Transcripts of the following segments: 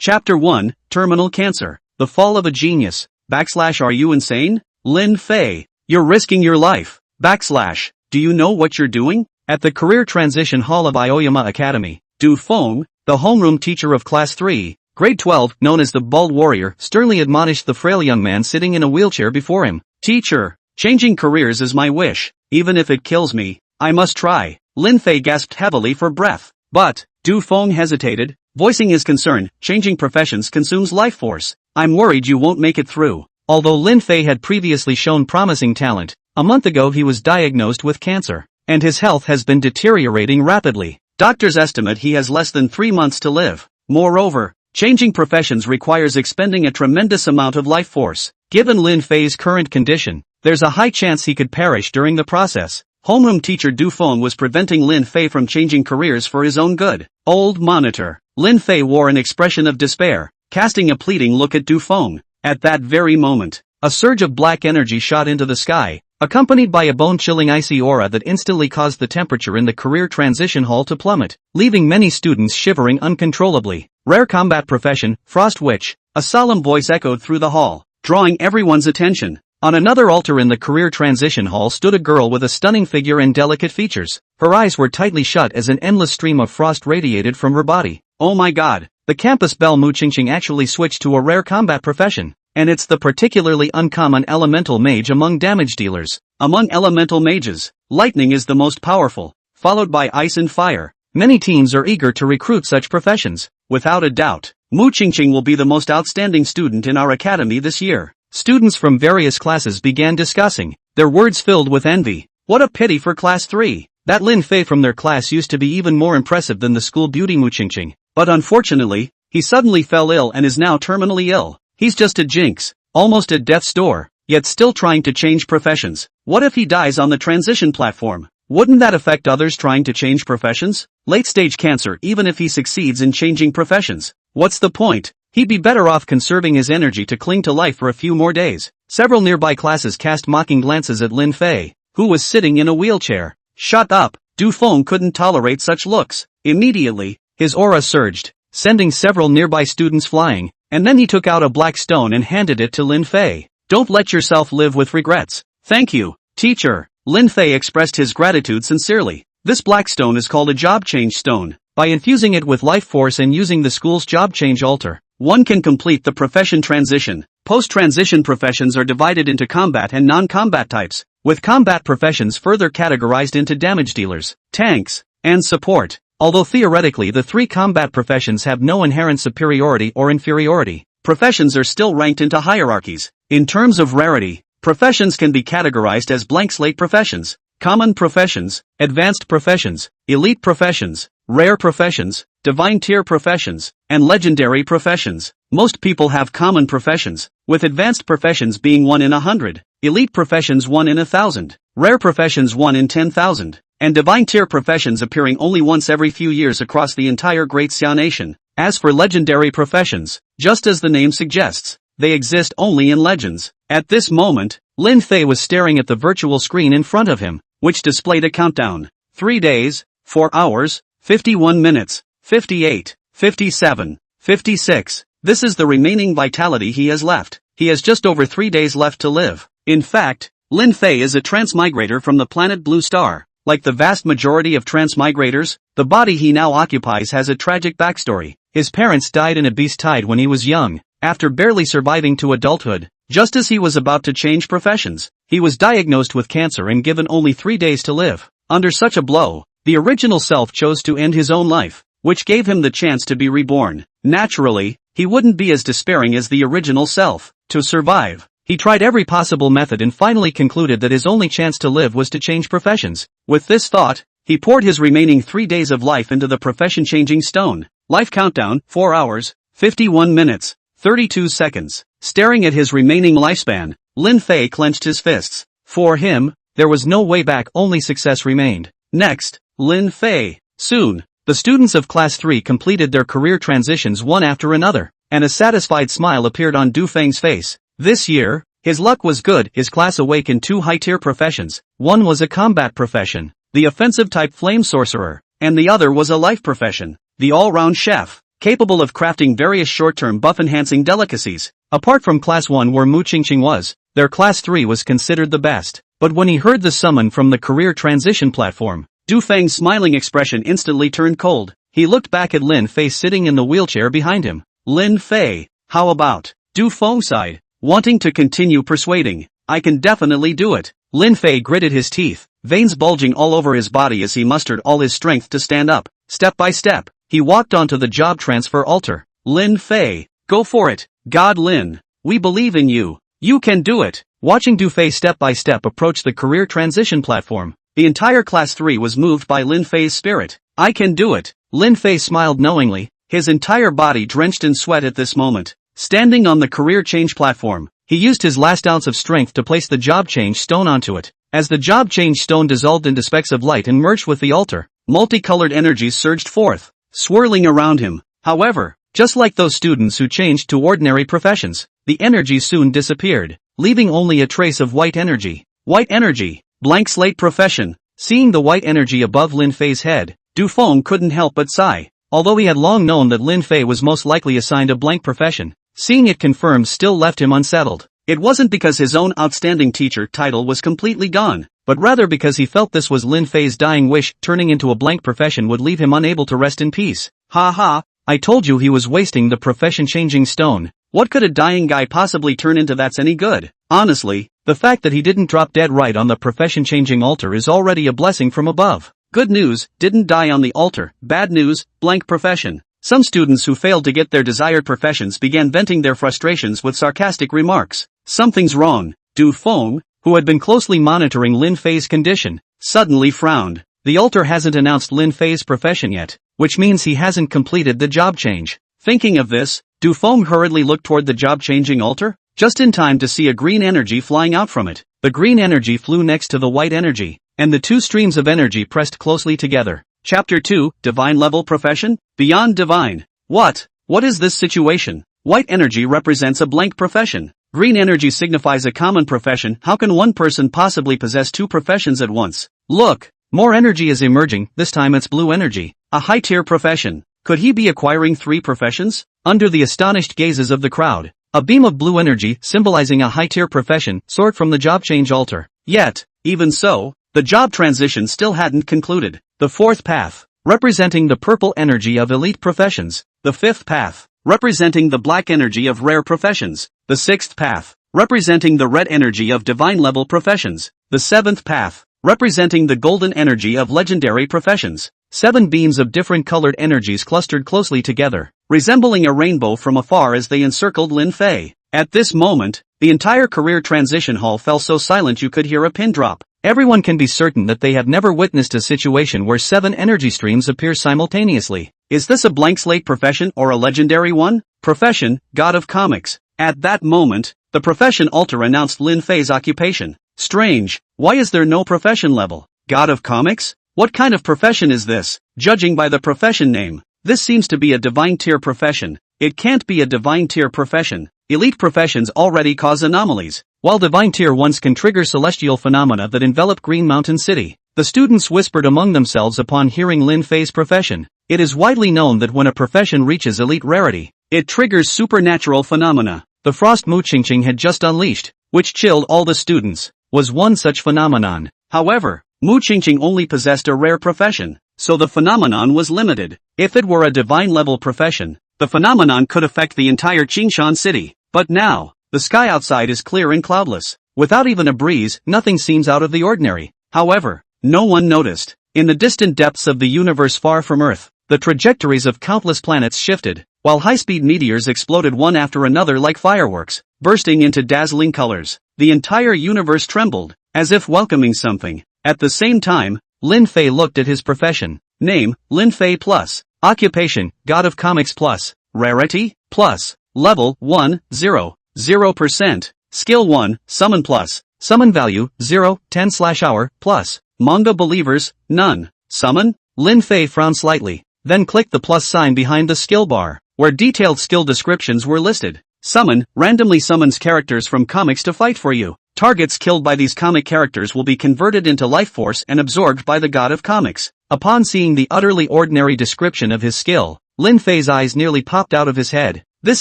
Chapter 1, Terminal Cancer. The Fall of a Genius. Are you insane? Lin Fei. You're risking your life. Do you know what you're doing? At the Career Transition Hall of Aoyama Academy, Du Feng, the homeroom teacher of Class 3, Grade 12, known as the Bald Warrior, sternly admonished the frail young man sitting in a wheelchair before him. Teacher, changing careers is my wish. Even if it kills me, I must try. Lin Fei gasped heavily for breath. But, Du Feng hesitated, voicing his concern. Changing professions consumes life force. I'm worried you won't make it through. Although Lin Fei had previously shown promising talent, a month ago he was diagnosed with cancer, and his health has been deteriorating rapidly. Doctors estimate he has less than 3 months to live. Moreover, changing professions requires expending a tremendous amount of life force. Given Lin Fei's current condition, there's a high chance he could perish during the process. Homeroom teacher Du Feng was preventing Lin Fei from changing careers for his own good. Old monitor. Lin Fei wore an expression of despair, casting a pleading look at Du Feng. At that very moment, a surge of black energy shot into the sky, accompanied by a bone-chilling icy aura that instantly caused the temperature in the career transition hall to plummet, leaving many students shivering uncontrollably. Rare combat profession, Frost Witch. A solemn voice echoed through the hall, drawing everyone's attention. On another altar in the career transition hall stood a girl with a stunning figure and delicate features. Her eyes were tightly shut as an endless stream of frost radiated from her body. Oh my god, the campus belle Mu Qingqing actually switched to a rare combat profession, and it's the particularly uncommon elemental mage among damage dealers. Among elemental mages, lightning is the most powerful, followed by ice and fire. Many teams are eager to recruit such professions. Without a doubt, Mu Qingqing will be the most outstanding student in our academy this year. Students from various classes began discussing, their words filled with envy. What a pity for Class 3. That Lin Fei from their class used to be even more impressive than the school beauty Mu Qingqing. But unfortunately, he suddenly fell ill and is now terminally ill. He's just a jinx, almost at death's door, yet still trying to change professions. What if he dies on the transition platform? Wouldn't that affect others trying to change professions? Late-stage cancer even if he succeeds in changing professions. What's the point? He'd be better off conserving his energy to cling to life for a few more days. Several nearby classes cast mocking glances at Lin Fei, who was sitting in a wheelchair. Shut up! Du Feng couldn't tolerate such looks. Immediately, his aura surged, sending several nearby students flying, and then he took out a black stone and handed it to Lin Fei. Don't let yourself live with regrets. Thank you, teacher. Lin Fei expressed his gratitude sincerely. This black stone is called a job change stone. By infusing it with life force and using the school's job change altar, one can complete the profession transition. Post-transition professions are divided into combat and non-combat types, with combat professions further categorized into damage dealers, tanks, and support. Although theoretically the three combat professions have no inherent superiority or inferiority, professions are still ranked into hierarchies. In terms of rarity, professions can be categorized as blank slate professions, common professions, advanced professions, elite professions, rare professions, divine tier professions, and legendary professions. Most people have common professions, with advanced professions being 1 in 100, elite professions 1 in 1,000, rare professions 1 in 10,000, and divine tier professions appearing only once every few years across the entire Great Xia Nation. As for legendary professions, just as the name suggests, they exist only in legends. At this moment, Lin Fei was staring at the virtual screen in front of him, which displayed a countdown. 3 days, 4 hours, 51 minutes, 58, 57, 56. This is the remaining vitality he has left. He has just over 3 days left to live. In fact, Lin Fei is a transmigrator from the planet Blue Star. Like the vast majority of transmigrators, the body he now occupies has a tragic backstory. His parents died in a beast tide when he was young. After barely surviving to adulthood, just as he was about to change professions, he was diagnosed with cancer and given only 3 days to live. Under such a blow, the original self chose to end his own life, which gave him the chance to be reborn. Naturally, he wouldn't be as despairing as the original self. To survive, he tried every possible method and finally concluded that his only chance to live was to change professions. With this thought, he poured his remaining 3 days of life into the profession-changing stone. Life countdown, 4 hours, 51 minutes, 32 seconds. Staring at his remaining lifespan, Lin Fei clenched his fists. For him, there was no way back, only success remained. Next, Lin Fei. Soon, the students of Class 3 completed their career transitions one after another, and a satisfied smile appeared on Du Feng's face. This year, his luck was good. His class awakened 2 high-tier professions. One was a combat profession, the offensive-type flame sorcerer, and the other was a life profession, the all-round chef. capable of crafting various short-term buff-enhancing delicacies. Apart from Class 1 where Mu Qingqing was, their Class 3 was considered the best. But when he heard the summon from the career transition platform, Du Feng's smiling expression instantly turned cold. He looked back at Lin Fei sitting in the wheelchair behind him. Lin Fei, how about? Du Feng sighed, wanting to continue persuading. I can definitely do it. Lin Fei gritted his teeth, veins bulging all over his body as he mustered all his strength to stand up. Step by step, he walked onto the job transfer altar. Lin Fei, go for it. God Lin, we believe in you. You can do it. Watching Du Fei step by step approach the career transition platform, the entire Class 3 was moved by Lin Fei's spirit. I can do it. Lin Fei smiled knowingly, his entire body drenched in sweat at this moment. Standing on the career change platform, he used his last ounce of strength to place the job change stone onto it. As the job change stone dissolved into specks of light and merged with the altar, multicolored energies surged forth, swirling around him. However, just like those students who changed to ordinary professions, the energy soon disappeared, leaving only a trace of white energy. White energy, blank slate profession. Seeing the white energy above Lin Fei's head, Du Feng couldn't help but sigh. Although he had long known that Lin Fei was most likely assigned a blank profession, seeing it confirmed still left him unsettled. It wasn't because his own outstanding teacher title was completely gone, but rather because he felt this was Lin Fei's dying wish. Turning into a blank profession would leave him unable to rest in peace. Ha ha, I told you he was wasting the profession-changing stone. What could a dying guy possibly turn into that's any good? Honestly, the fact that he didn't drop dead right on the profession-changing altar is already a blessing from above. Good news, didn't die on the altar. Bad news, blank profession. Some students who failed to get their desired professions began venting their frustrations with sarcastic remarks. Something's wrong. Du Feng, who had been closely monitoring Lin Fei's condition, suddenly frowned. The altar hasn't announced Lin Fei's profession yet, which means he hasn't completed the job change. Thinking of this, Du Feng hurriedly looked toward the job-changing altar, just in time to see a green energy flying out from it. The green energy flew next to the white energy, and the two streams of energy pressed closely together. Chapter 2, Divine Level Profession? Beyond Divine. What is this situation? White energy represents a blank profession. Green energy signifies a common profession. How can one person possibly possess two professions at once? Look, more energy is emerging, this time it's blue energy. A high-tier profession. Could he be acquiring 3 professions? Under the astonished gazes of the crowd, a beam of blue energy, symbolizing a high-tier profession, soared from the job change altar. Yet, even so, the job transition still hadn't concluded. The 4th path, representing the purple energy of elite professions. The 5th path, representing the black energy of rare professions. The 6th path, representing the red energy of divine level professions. The 7th path, representing the golden energy of legendary professions. 7 beams of different colored energies clustered closely together, resembling a rainbow from afar as they encircled Lin Fei. At this moment, the entire career transition hall fell so silent you could hear a pin drop. Everyone can be certain that they have never witnessed a situation where 7 energy streams appear simultaneously. Is this a blank slate profession or a legendary one? Profession, God of Comics. At that moment, the profession altar announced Lin Fei's occupation. Strange, why is there no profession level? God of Comics? What kind of profession is this? Judging by the profession name, this seems to be a divine tier profession. It can't be a divine tier profession. Elite professions already cause anomalies, while divine tier ones can trigger celestial phenomena that envelop Green Mountain City. The students whispered among themselves upon hearing Lin Fei's profession. It is widely known that when a profession reaches elite rarity, it triggers supernatural phenomena. The frost Mu Qingqing had just unleashed, which chilled all the students, was one such phenomenon. However, Mu Qingqing only possessed a rare profession, so the phenomenon was limited. If it were a divine level profession, the phenomenon could affect the entire Qingshan city. But now, the sky outside is clear and cloudless. Without even a breeze, nothing seems out of the ordinary. However, no one noticed. In the distant depths of the universe far from Earth, the trajectories of countless planets shifted, while high-speed meteors exploded one after another like fireworks, bursting into dazzling colors. The entire universe trembled, as if welcoming something. At the same time, Lin Fei looked at his profession. Name, Lin Fei plus. Occupation, God of Comics plus. Rarity, plus. Level, 1, 0, 0%. Skill 1, Summon plus. Summon value, 0, 10/hour, plus. Manga believers, none. Summon? Lin Fei frowned slightly, then clicked the plus sign behind the skill bar, where detailed skill descriptions were listed. Summon, randomly summons characters from comics to fight for you. Targets killed by these comic characters will be converted into life force and absorbed by the God of Comics. Upon seeing the utterly ordinary description of his skill, Lin Fei's eyes nearly popped out of his head. This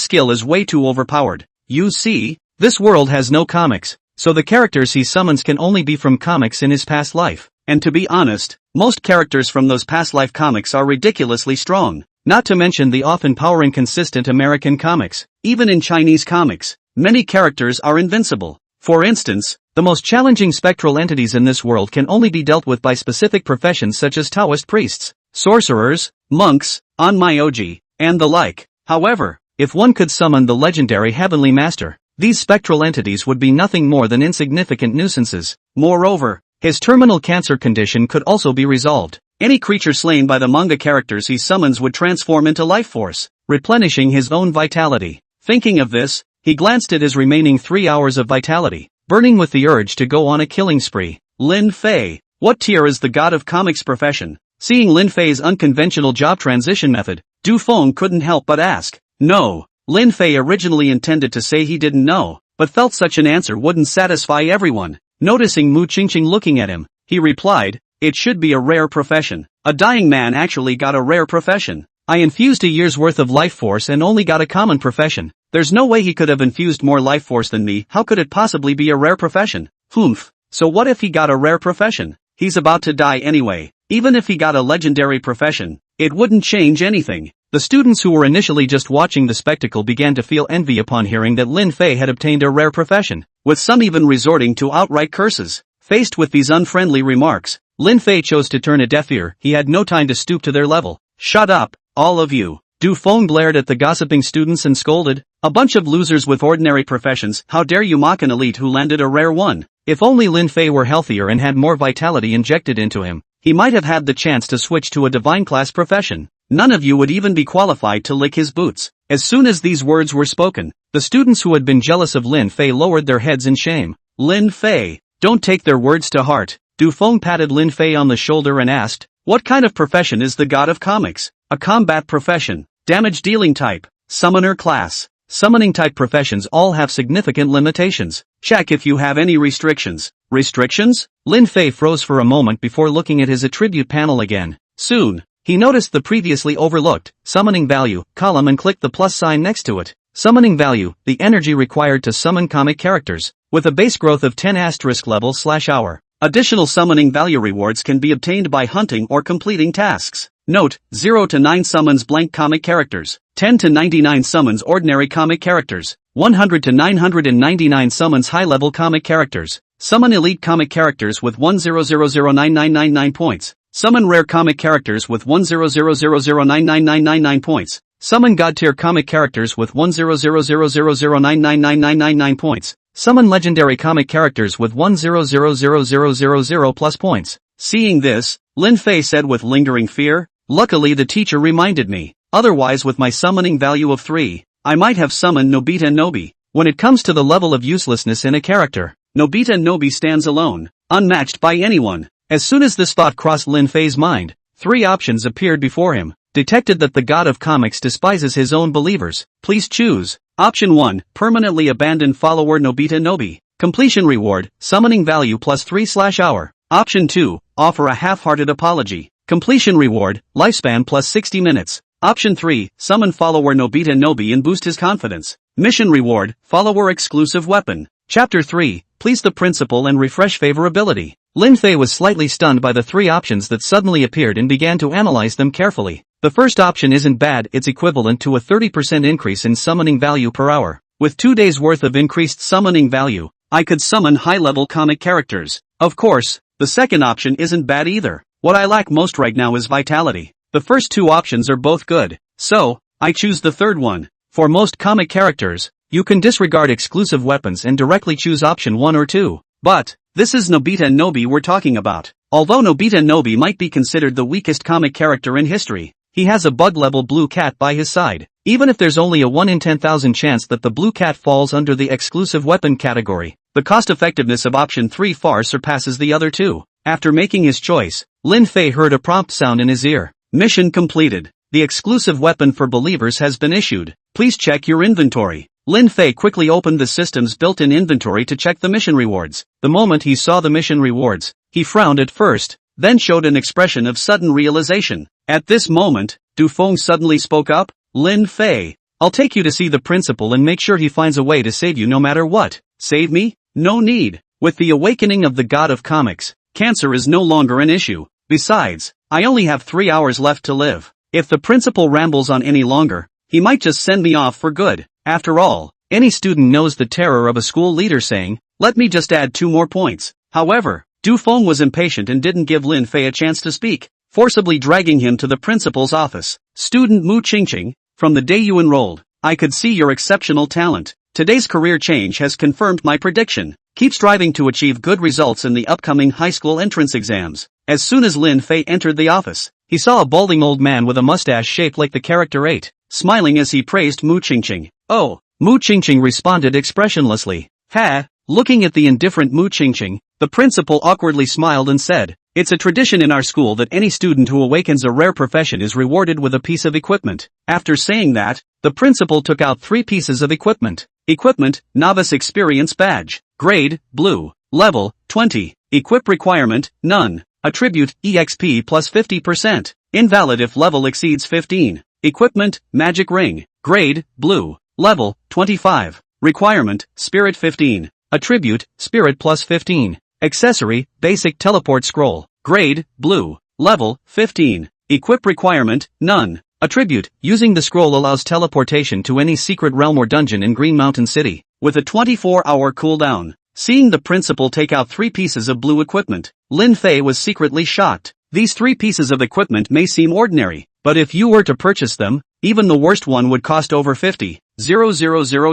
skill is way too overpowered. You see, this world has no comics, so the characters he summons can only be from comics in his past life. And to be honest, most characters from those past life comics are ridiculously strong. Not to mention the often powering consistent American comics. Even in Chinese comics, many characters are invincible. For instance, the most challenging spectral entities in this world can only be dealt with by specific professions such as Taoist priests, sorcerers, monks, onmyoji, and the like. However, if one could summon the legendary Heavenly Master, these spectral entities would be nothing more than insignificant nuisances. Moreover, his terminal cancer condition could also be resolved. Any creature slain by the manga characters he summons would transform into life force, replenishing his own vitality. Thinking of this, he glanced at his remaining 3 hours of vitality, burning with the urge to go on a killing spree. Lin Fei. What tier is the god of comics profession? Seeing Lin Fei's unconventional job transition method, Du Feng couldn't help but ask. No. Lin Fei originally intended to say he didn't know, but felt such an answer wouldn't satisfy everyone. Noticing Mu Qingqing looking at him, he replied, "It should be a rare profession." A dying man actually got a rare profession. I infused a year's worth of life force and only got a common profession. There's no way he could have infused more life force than me. How could it possibly be a rare profession? Humph. So what if he got a rare profession? He's about to die anyway. Even if he got a legendary profession, it wouldn't change anything. The students who were initially just watching the spectacle began to feel envy upon hearing that Lin Fei had obtained a rare profession, with some even resorting to outright curses. Faced with these unfriendly remarks, Lin Fei chose to turn a deaf ear. He had no time to stoop to their level. Shut up, all of you. Du Feng glared at the gossiping students and scolded. A bunch of losers with ordinary professions, how dare you mock an elite who landed a rare one? If only Lin Fei were healthier and had more vitality injected into him, he might have had the chance to switch to a divine class profession. None of you would even be qualified to lick his boots. As soon as these words were spoken, the students who had been jealous of Lin Fei lowered their heads in shame. Lin Fei, don't take their words to heart. Du Feng patted Lin Fei on the shoulder and asked, what kind of profession is the god of comics? A combat profession, damage dealing type, summoner class. Summoning type professions all have significant limitations. Check if you have any restrictions. Restrictions? Lin Fei froze for a moment before looking at his attribute panel again. Soon, he noticed the previously overlooked summoning value column and clicked the plus sign next to it. Summoning value, the energy required to summon comic characters, with a base growth of 10 * level/hour. Additional summoning value rewards can be obtained by hunting or completing tasks. Note, 0 to 9 summons blank comic characters, 10 to 99 summons ordinary comic characters, 100 to 999 summons high-level comic characters. Summon elite comic characters with 100,09999 points. Summon rare comic characters with 100,09999 points. Summon god tier comic characters with 100,0999999 points. Summon legendary comic characters with 100,000 plus points. Seeing this, Lin Fei said with lingering fear, luckily the teacher reminded me. Otherwise with my summoning value of 3, I might have summoned Nobita Nobi. When it comes to the level of uselessness in a character, Nobita Nobi stands alone, unmatched by anyone. As soon as this thought crossed Lin Fei's mind, 3 options appeared before him. Detected that the god of comics despises his own believers. Please choose. Option 1, permanently abandon follower Nobita Nobi. Completion reward, summoning value plus 3/hour. Option 2, offer a half-hearted apology. Completion reward, lifespan plus 60 minutes. Option 3, summon follower Nobita Nobi and boost his confidence. Mission reward, follower exclusive weapon. Chapter 3, please the principal and refresh favorability. Lin Fei was slightly stunned by the 3 options that suddenly appeared and began to analyze them carefully. The first option isn't bad, it's equivalent to a 30% increase in summoning value per hour. With 2 days worth of increased summoning value, I could summon high-level comic characters. Of course, the second option isn't bad either. What I lack most right now is vitality. The first 2 options are both good, so, I choose the third one. For most comic characters, you can disregard exclusive weapons and directly choose option 1 or 2. But, this is Nobita Nobi we're talking about. Although Nobita Nobi might be considered the weakest comic character in history, he has a bug-level blue cat by his side. Even if there's only a 1 in 10,000 chance that the blue cat falls under the exclusive weapon category, the cost-effectiveness of option 3 far surpasses the other 2. After making his choice, Lin Fei heard a prompt sound in his ear. Mission completed. The exclusive weapon for believers has been issued. Please check your inventory. Lin Fei quickly opened the system's built-in inventory to check the mission rewards. The moment he saw the mission rewards, he frowned at first. then showed an expression of sudden realization. At this moment, Dufeng suddenly spoke up, Lin Fei, I'll take you to see the principal and make sure he finds a way to save you no matter what. Save me? No need. With the awakening of the god of comics, cancer is no longer an issue. Besides, I only have 3 hours left to live. If the principal rambles on any longer, he might just send me off for good. After all, any student knows the terror of a school leader saying, let me just add 2 more points. However, Dufeng was impatient and didn't give Lin Fei a chance to speak, forcibly dragging him to the principal's office. Student Mu Qingqing, from the day you enrolled, I could see your exceptional talent. Today's career change has confirmed my prediction. Keep striving to achieve good results in the upcoming high school entrance exams. As soon as Lin Fei entered the office, he saw a balding old man with a mustache shaped like the character 8, smiling as he praised Mu Qingqing. Oh, Mu Qingqing responded expressionlessly. Ha! Looking at the indifferent Mu Qingqing, the principal awkwardly smiled and said, it's a tradition in our school that any student who awakens a rare profession is rewarded with a piece of equipment. After saying that, the principal took out 3 pieces of equipment. Equipment, Novice Experience Badge. Grade, Blue. Level, 20. Equip requirement, None. Attribute, EXP plus 50%. Invalid if level exceeds 15. Equipment, Magic Ring. Grade, Blue. Level, 25. Requirement, Spirit 15. Attribute, Spirit plus 15. Accessory, Basic Teleport Scroll. Grade, Blue. Level, 15. Equip requirement, None. Attribute, using the scroll allows teleportation to any secret realm or dungeon in Green Mountain City, with a 24-hour cooldown. Seeing the principal take out 3 pieces of blue equipment, Lin Fei was secretly shocked. These 3 pieces of equipment may seem ordinary, but if you were to purchase them, even the worst one would cost over 50,000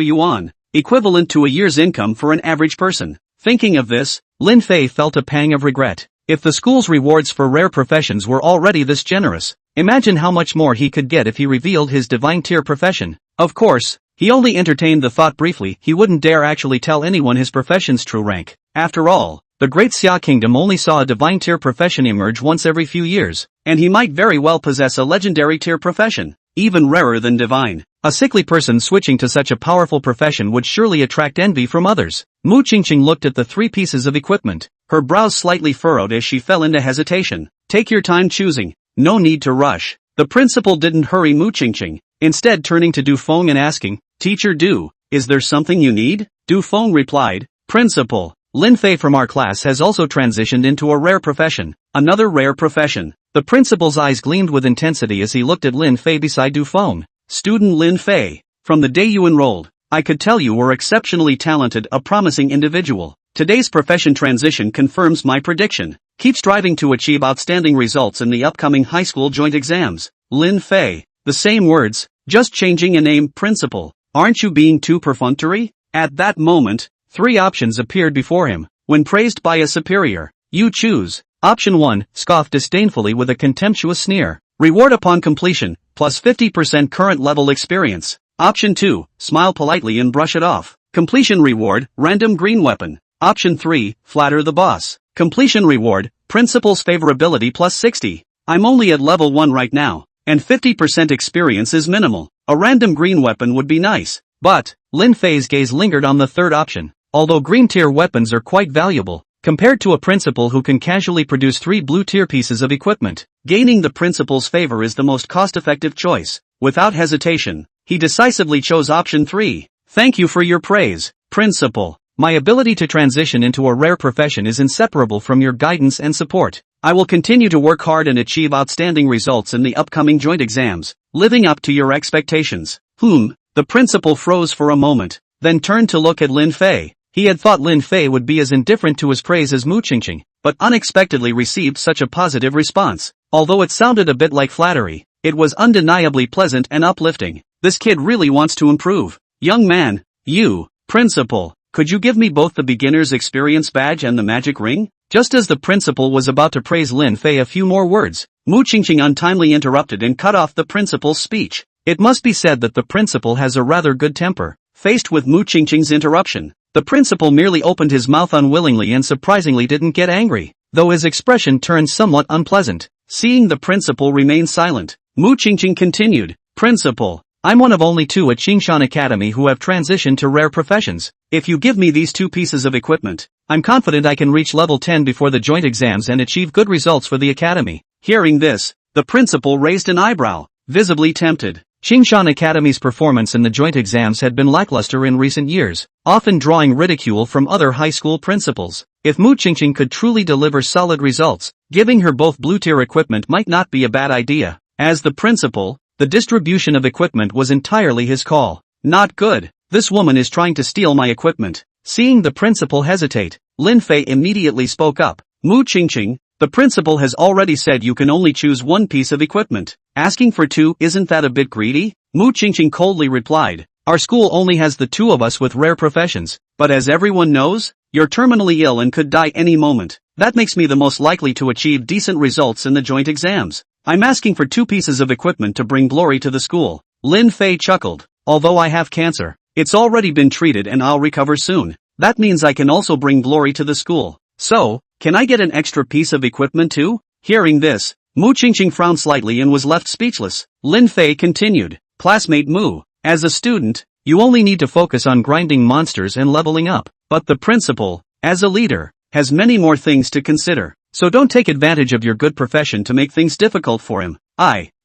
yuan, equivalent to a year's income for an average person. Thinking of this, Lin Fei felt a pang of regret. If the school's rewards for rare professions were already this generous, imagine how much more he could get if he revealed his divine tier profession. Of course, he only entertained the thought briefly. He wouldn't dare actually tell anyone his profession's true rank. After all, the Great Xia Kingdom only saw a divine tier profession emerge once every few years, and he might very well possess a legendary tier profession, even rarer than divine. A sickly person switching to such a powerful profession would surely attract envy from others. Mu Qingqing looked at the 3 pieces of equipment, her brows slightly furrowed as she fell into hesitation. Take your time choosing, no need to rush. The principal didn't hurry Mu Qingqing, instead turning to Dufeng and asking, Teacher Du, is there something you need? Dufeng replied, Principal, Lin Fei from our class has also transitioned into a rare profession. Another rare profession. The principal's eyes gleamed with intensity as he looked at Lin Fei beside Dufeng. Student Lin Fei, from the day you enrolled, I could tell you were exceptionally talented, a promising individual. Today's profession transition confirms my prediction. Keep striving to achieve outstanding results in the upcoming high school joint exams. Lin Fei, the same words, just changing a name. Principal, aren't you being too perfunctory? At that moment, 3 options appeared before him. When praised by a superior, you choose. Option 1, scoff disdainfully with a contemptuous sneer. Reward upon completion, plus 50% current level experience. Option 2, smile politely and brush it off. Completion reward, random green weapon. Option 3, flatter the boss. Completion reward, principal's favorability plus 60. I'm only at level 1 right now, and 50% experience is minimal. A random green weapon would be nice. But, Lin Fei's gaze lingered on the 3rd option. Although green tier weapons are quite valuable, compared to a principal who can casually produce 3 blue tier pieces of equipment, gaining the principal's favor is the most cost-effective choice. Without hesitation, he decisively chose option 3. Thank you for your praise, Principal. My ability to transition into a rare profession is inseparable from your guidance and support. I will continue to work hard and achieve outstanding results in the upcoming joint exams, living up to your expectations. The principal froze for a moment, then turned to look at Lin Fei. He had thought Lin Fei would be as indifferent to his praise as Mu Qingqing, but unexpectedly received such a positive response. Although it sounded a bit like flattery, it was undeniably pleasant and uplifting. This kid really wants to improve. Young man, you, Principal, could you give me both the beginner's experience badge and the magic ring? Just as the principal was about to praise Lin Fei a few more words, Mu Qingqing untimely interrupted and cut off the principal's speech. It must be said that the principal has a rather good temper. Faced with Mu Qingqing's interruption, the principal merely opened his mouth unwillingly and surprisingly didn't get angry, though his expression turned somewhat unpleasant. Seeing the principal remain silent, Mu Qingqing continued, Principal, I'm one of only 2 at Qingshan Academy who have transitioned to rare professions. If you give me these two pieces of equipment, I'm confident I can reach level 10 before the joint exams and achieve good results for the academy. Hearing this, the principal raised an eyebrow, visibly tempted. Qingshan Academy's performance in the joint exams had been lackluster in recent years, often drawing ridicule from other high school principals. If Mu Qingqing could truly deliver solid results, giving her both blue-tier equipment might not be a bad idea. As the principal, the distribution of equipment was entirely his call. Not good. This woman is trying to steal my equipment. Seeing the principal hesitate, Lin Fei immediately spoke up. Mu Qingqing, the principal has already said you can only choose one piece of equipment. Asking for two, isn't that a bit greedy? Mu Qingqing coldly replied. Our school only has the two of us with rare professions, but as everyone knows, you're terminally ill and could die any moment. That makes me the most likely to achieve decent results in the joint exams. I'm asking for two pieces of equipment to bring glory to the school. Lin Fei chuckled. Although I have cancer, it's already been treated and I'll recover soon. That means I can also bring glory to the school. So, can I get an extra piece of equipment too? Hearing this, Mu Qingqing frowned slightly and was left speechless. Lin Fei continued. Classmate Mu, as a student, you only need to focus on grinding monsters and leveling up. But the principal, as a leader, has many more things to consider. So don't take advantage of your good profession to make things difficult for him.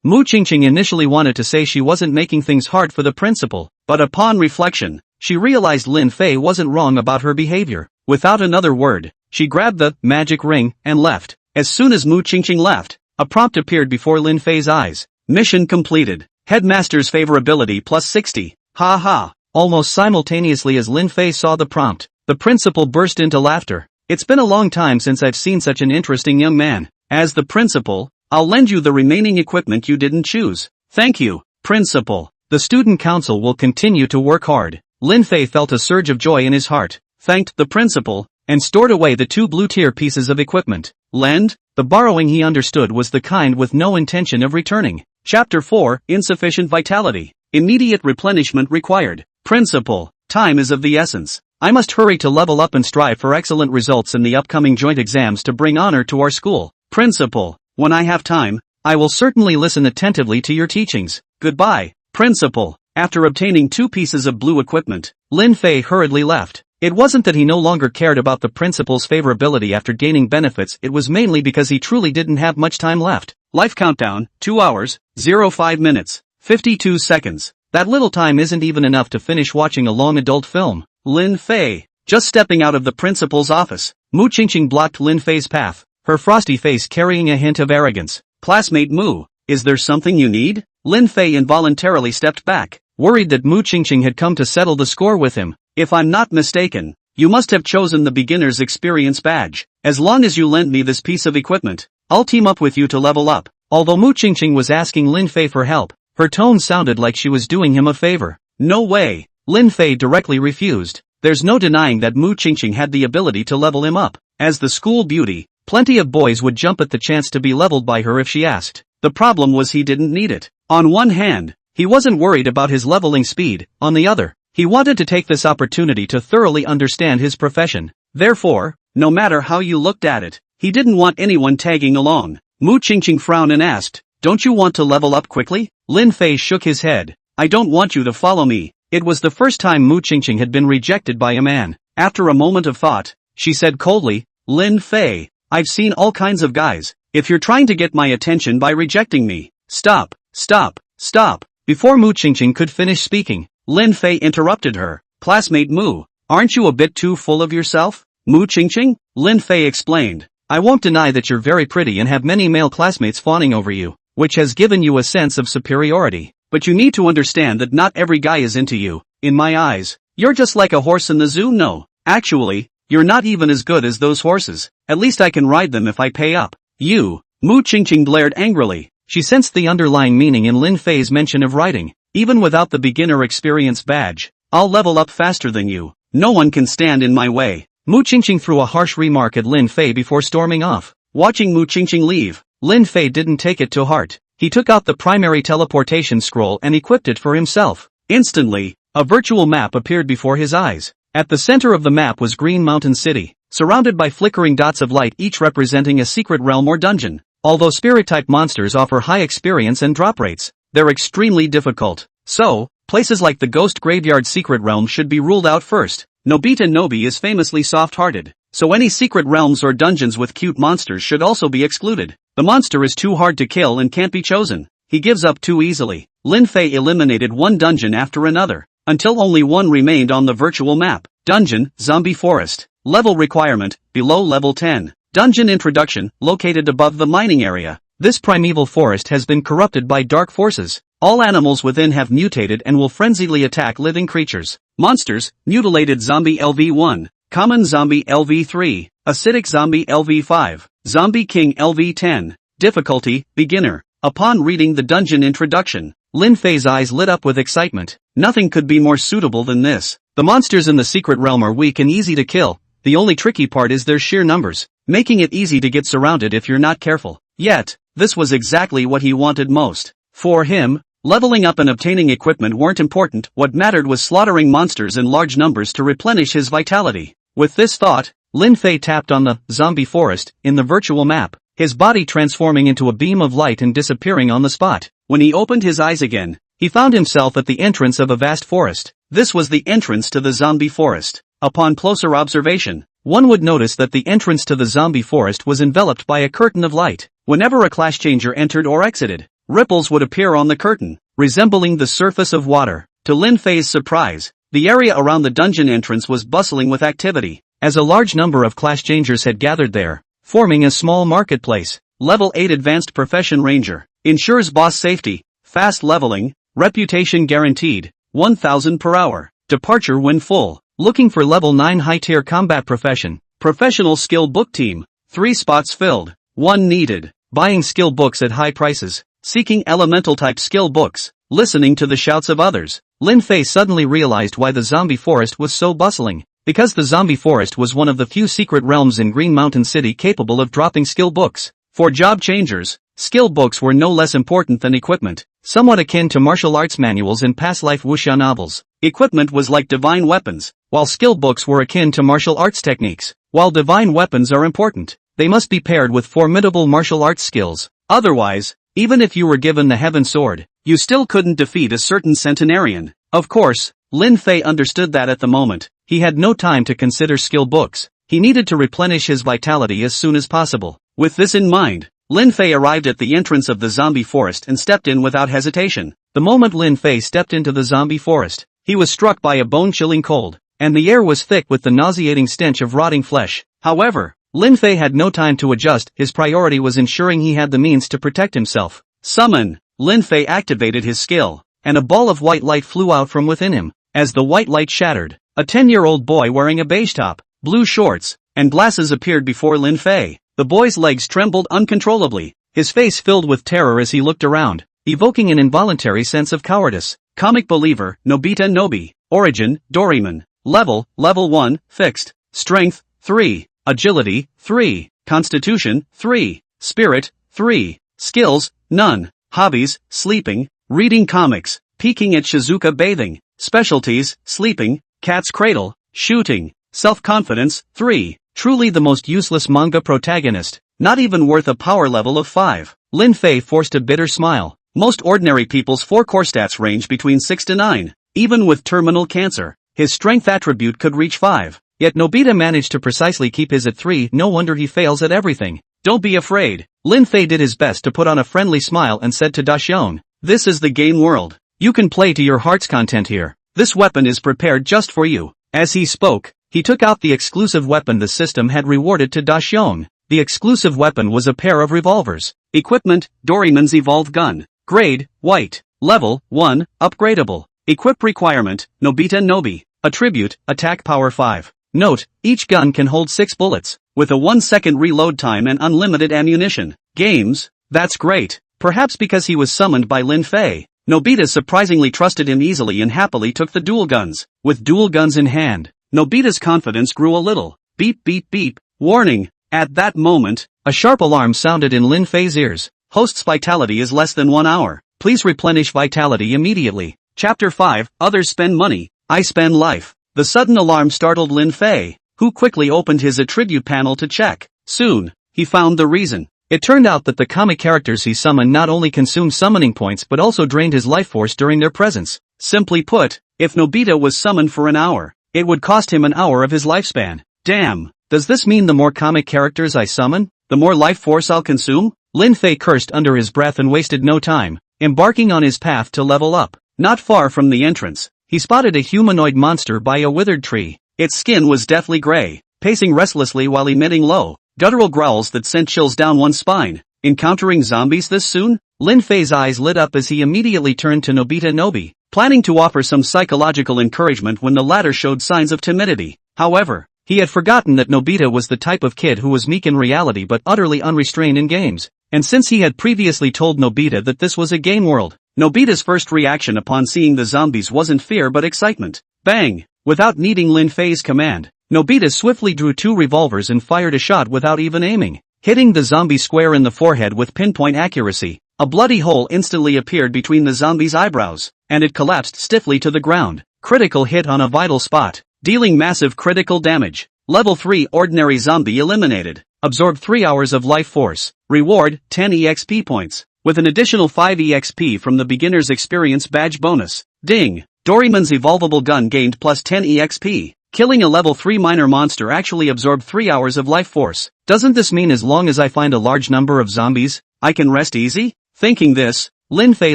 Mu Qingqing initially wanted to say she wasn't making things hard for the principal, but upon reflection, she realized Lin Fei wasn't wrong about her behavior. Without another word, she grabbed the magic ring and left. As soon as Mu Qingqing left, a prompt appeared before Lin Fei's eyes. Mission completed. Headmaster's favorability plus 60. Ha ha. Almost simultaneously as Lin Fei saw the prompt, the principal burst into laughter. It's been a long time since I've seen such an interesting young man. As the principal, I'll lend you the remaining equipment you didn't choose. Thank you, principal. The student council will continue to work hard. Lin Fei felt a surge of joy in his heart, thanked the principal, and stored away the two blue-tier pieces of equipment. Lend? The borrowing he understood was the kind with no intention of returning. Chapter 4, Insufficient Vitality. Immediate replenishment required. Principal, time is of the essence. I must hurry to level up and strive for excellent results in the upcoming joint exams to bring honor to our school. Principal, when I have time, I will certainly listen attentively to your teachings. Goodbye, principal. After obtaining two pieces of blue equipment, Lin Fei hurriedly left. It wasn't that he no longer cared about the principal's favorability after gaining benefits, it was mainly because he truly didn't have much time left. Life countdown, 2 hours, 05 minutes, 52 seconds. That little time isn't even enough to finish watching a long adult film. Lin Fei, just stepping out of the principal's office, Mu Qingqing blocked Lin Fei's path, her frosty face carrying a hint of arrogance. Classmate Mu, is there something you need? Lin Fei involuntarily stepped back, worried that Mu Qingqing had come to settle the score with him. If I'm not mistaken, you must have chosen the beginner's experience badge. As long as you lend me this piece of equipment, I'll team up with you to level up. Although Mu Qingqing was asking Lin Fei for help, her tone sounded like she was doing him a favor. No way. Lin Fei directly refused. There's no denying that Mu Qingqing had the ability to level him up. As the school beauty, plenty of boys would jump at the chance to be leveled by her if she asked. The problem was he didn't need it. On one hand, he wasn't worried about his leveling speed. On the other, he wanted to take this opportunity to thoroughly understand his profession. Therefore, no matter how you looked at it, he didn't want anyone tagging along. Mu Qingqing frowned and asked, "Don't you want to level up quickly?" Lin Fei shook his head. "I don't want you to follow me." It was the first time Mu Qingqing had been rejected by a man. After a moment of thought, she said coldly, "Lin Fei, I've seen all kinds of guys. If you're trying to get my attention by rejecting me, stop, stop, stop." Before Mu Qingqing could finish speaking, Lin Fei interrupted her. "Classmate Mu, aren't you a bit too full of yourself?" "Mu Qingqing?" Lin Fei explained. "I won't deny that you're very pretty and have many male classmates fawning over you, which has given you a sense of superiority. But you need to understand that not every guy is into you. In my eyes, you're just like a horse in the zoo. No, actually, you're not even as good as those horses. At least I can ride them if I pay up." "You?" Mu Qingqing glared angrily. She sensed the underlying meaning in Lin Fei's mention of riding. "Even without the beginner experience badge, I'll level up faster than you. No one can stand in my way." Mu Qingqing threw a harsh remark at Lin Fei before storming off. Watching Mu Qingqing leave, Lin Fei didn't take it to heart. He took out the primary teleportation scroll and equipped it for himself. Instantly, a virtual map appeared before his eyes. At the center of the map was Green Mountain City, surrounded by flickering dots of light, each representing a secret realm or dungeon. Although spirit-type monsters offer high experience and drop rates, they're extremely difficult. So, places like the Ghost Graveyard Secret Realm should be ruled out first. Nobita Nobi is famously soft-hearted, so any secret realms or dungeons with cute monsters should also be excluded. The monster is too hard to kill and can't be chosen. He gives up too easily. Lin Fei eliminated one dungeon after another, until only one remained on the virtual map. Dungeon, Zombie Forest. Level requirement, below level 10. Dungeon introduction, located above the mining area. This primeval forest has been corrupted by dark forces. All animals within have mutated and will frenziedly attack living creatures. Monsters, mutilated zombie LV1, common zombie LV3, acidic zombie LV5, zombie king LV10. Difficulty, beginner. Upon reading the dungeon introduction, Lin Fei's eyes lit up with excitement. Nothing could be more suitable than this. The monsters in the secret realm are weak and easy to kill. The only tricky part is their sheer numbers, making it easy to get surrounded if you're not careful. Yet, this was exactly what he wanted most. For him, leveling up and obtaining equipment weren't important. What mattered was slaughtering monsters in large numbers to replenish his vitality. With this thought, Lin Fei tapped on the zombie forest in the virtual map, his body transforming into a beam of light and disappearing on the spot. When he opened his eyes again, he found himself at the entrance of a vast forest. This was the entrance to the zombie forest. Upon closer observation, one would notice that the entrance to the zombie forest was enveloped by a curtain of light. Whenever a class changer entered or exited, ripples would appear on the curtain, resembling the surface of water. To Lin Fei's surprise, the area around the dungeon entrance was bustling with activity, as a large number of class changers had gathered there, forming a small marketplace. Level 8 Advanced Profession Ranger. Ensures boss safety, fast leveling, reputation guaranteed, 1000 per hour. Departure when full. Looking for level 9 high-tier combat profession. Professional skill book team. 3 spots filled. 1 needed. Buying skill books at high prices. Seeking elemental type skill books. Listening to the shouts of others. Lin Fei suddenly realized why the zombie forest was so bustling. Because the zombie forest was one of the few secret realms in Green Mountain City capable of dropping skill books. For job changers, skill books were no less important than equipment, somewhat akin to martial arts manuals and past life wuxia novels. Equipment was like divine weapons, while skill books were akin to martial arts techniques. While divine weapons are important, they must be paired with formidable martial arts skills. Otherwise, even if you were given the heaven sword, you still couldn't defeat a certain centenarian. Of course, Lin Fei understood that at the moment. He had no time to consider skill books. He needed to replenish his vitality as soon as possible. With this in mind, Lin Fei arrived at the entrance of the zombie forest and stepped in without hesitation. The moment Lin Fei stepped into the zombie forest, he was struck by a bone-chilling cold, and the air was thick with the nauseating stench of rotting flesh. However, Lin Fei had no time to adjust. His priority was ensuring he had the means to protect himself. Summon! Lin Fei activated his skill, and a ball of white light flew out from within him. As the white light shattered, a 10-year-old boy wearing a beige top, blue shorts, and glasses appeared before Lin Fei. The boy's legs trembled uncontrollably, his face filled with terror as he looked around, evoking an involuntary sense of cowardice. Comic believer, Nobita Nobi. Origin, Doraemon. Level 1, fixed. Strength, 3. Agility, 3. Constitution, 3. Spirit, 3. Skills, none. Hobbies, sleeping, reading comics, peeking at Shizuka bathing. Specialties, sleeping, cat's cradle, shooting. Self-confidence, 3. Truly the most useless manga protagonist, not even worth a power level of 5. Lin Fei forced a bitter smile. Most ordinary people's 4 core stats range between 6 to 9. Even with terminal cancer, his strength attribute could reach 5. Yet Nobita managed to precisely keep his at 3. No wonder he fails at everything. Don't be afraid. Lin Fei did his best to put on a friendly smile and said to Daxion, "This is the game world. You can play to your heart's content here. This weapon is prepared just for you." As he spoke, he took out the exclusive weapon the system had rewarded to Daxion. The exclusive weapon was a pair of revolvers. Equipment, Doraemon's Evolved Gun. Grade, White. Level, 1, Upgradable. Equip requirement, Nobita Nobi. Attribute, Attack Power 5. Note, each gun can hold 6 bullets, with a 1-second reload time and unlimited ammunition. Games? That's great. Perhaps because he was summoned by Lin Fei, Nobita surprisingly trusted him easily and happily took the dual guns. With dual guns in hand, Nobita's confidence grew a little. Beep beep beep. Warning. At that moment, a sharp alarm sounded in Lin Fei's ears. Host's vitality is less than 1 hour. Please replenish vitality immediately. Chapter 5, Others Spend Money, I Spend Life. The sudden alarm startled Lin Fei, who quickly opened his attribute panel to check. Soon, he found the reason. It turned out that the comic characters he summoned not only consumed summoning points but also drained his life force during their presence. Simply put, if Nobita was summoned for an hour, It would cost him an hour of his lifespan. Damn, does this mean the more comic characters I summon, the more life force I'll consume? Lin Fei cursed under his breath and wasted no time, embarking on his path to level up. Not far from the entrance, he spotted a humanoid monster by a withered tree. Its skin was deathly gray, pacing restlessly while emitting low, guttural growls that sent chills down one's spine. Encountering zombies this soon? Lin Fei's eyes lit up as he immediately turned to Nobita Nobi, planning to offer some psychological encouragement when the latter showed signs of timidity. However, he had forgotten that Nobita was the type of kid who was meek in reality but utterly unrestrained in games. And since he had previously told Nobita that this was a game world, Nobita's first reaction upon seeing the zombies wasn't fear but excitement. Bang! Without needing Lin Fei's command, Nobita swiftly drew 2 revolvers and fired a shot without even aiming, hitting the zombie square in the forehead with pinpoint accuracy. A bloody hole instantly appeared between the zombie's eyebrows, and it collapsed stiffly to the ground. Critical hit on a vital spot, dealing massive critical damage. Level 3 Ordinary Zombie eliminated. Absorb 3 hours of life force. Reward, 10 EXP points, with an additional 5 EXP from the beginner's experience badge bonus. Ding! Doraemon's evolvable gun gained plus 10 EXP. Killing a level 3 minor monster actually absorbed 3 hours of life force. Doesn't this mean as long as I find a large number of zombies, I can rest easy? Thinking this, Lin Fei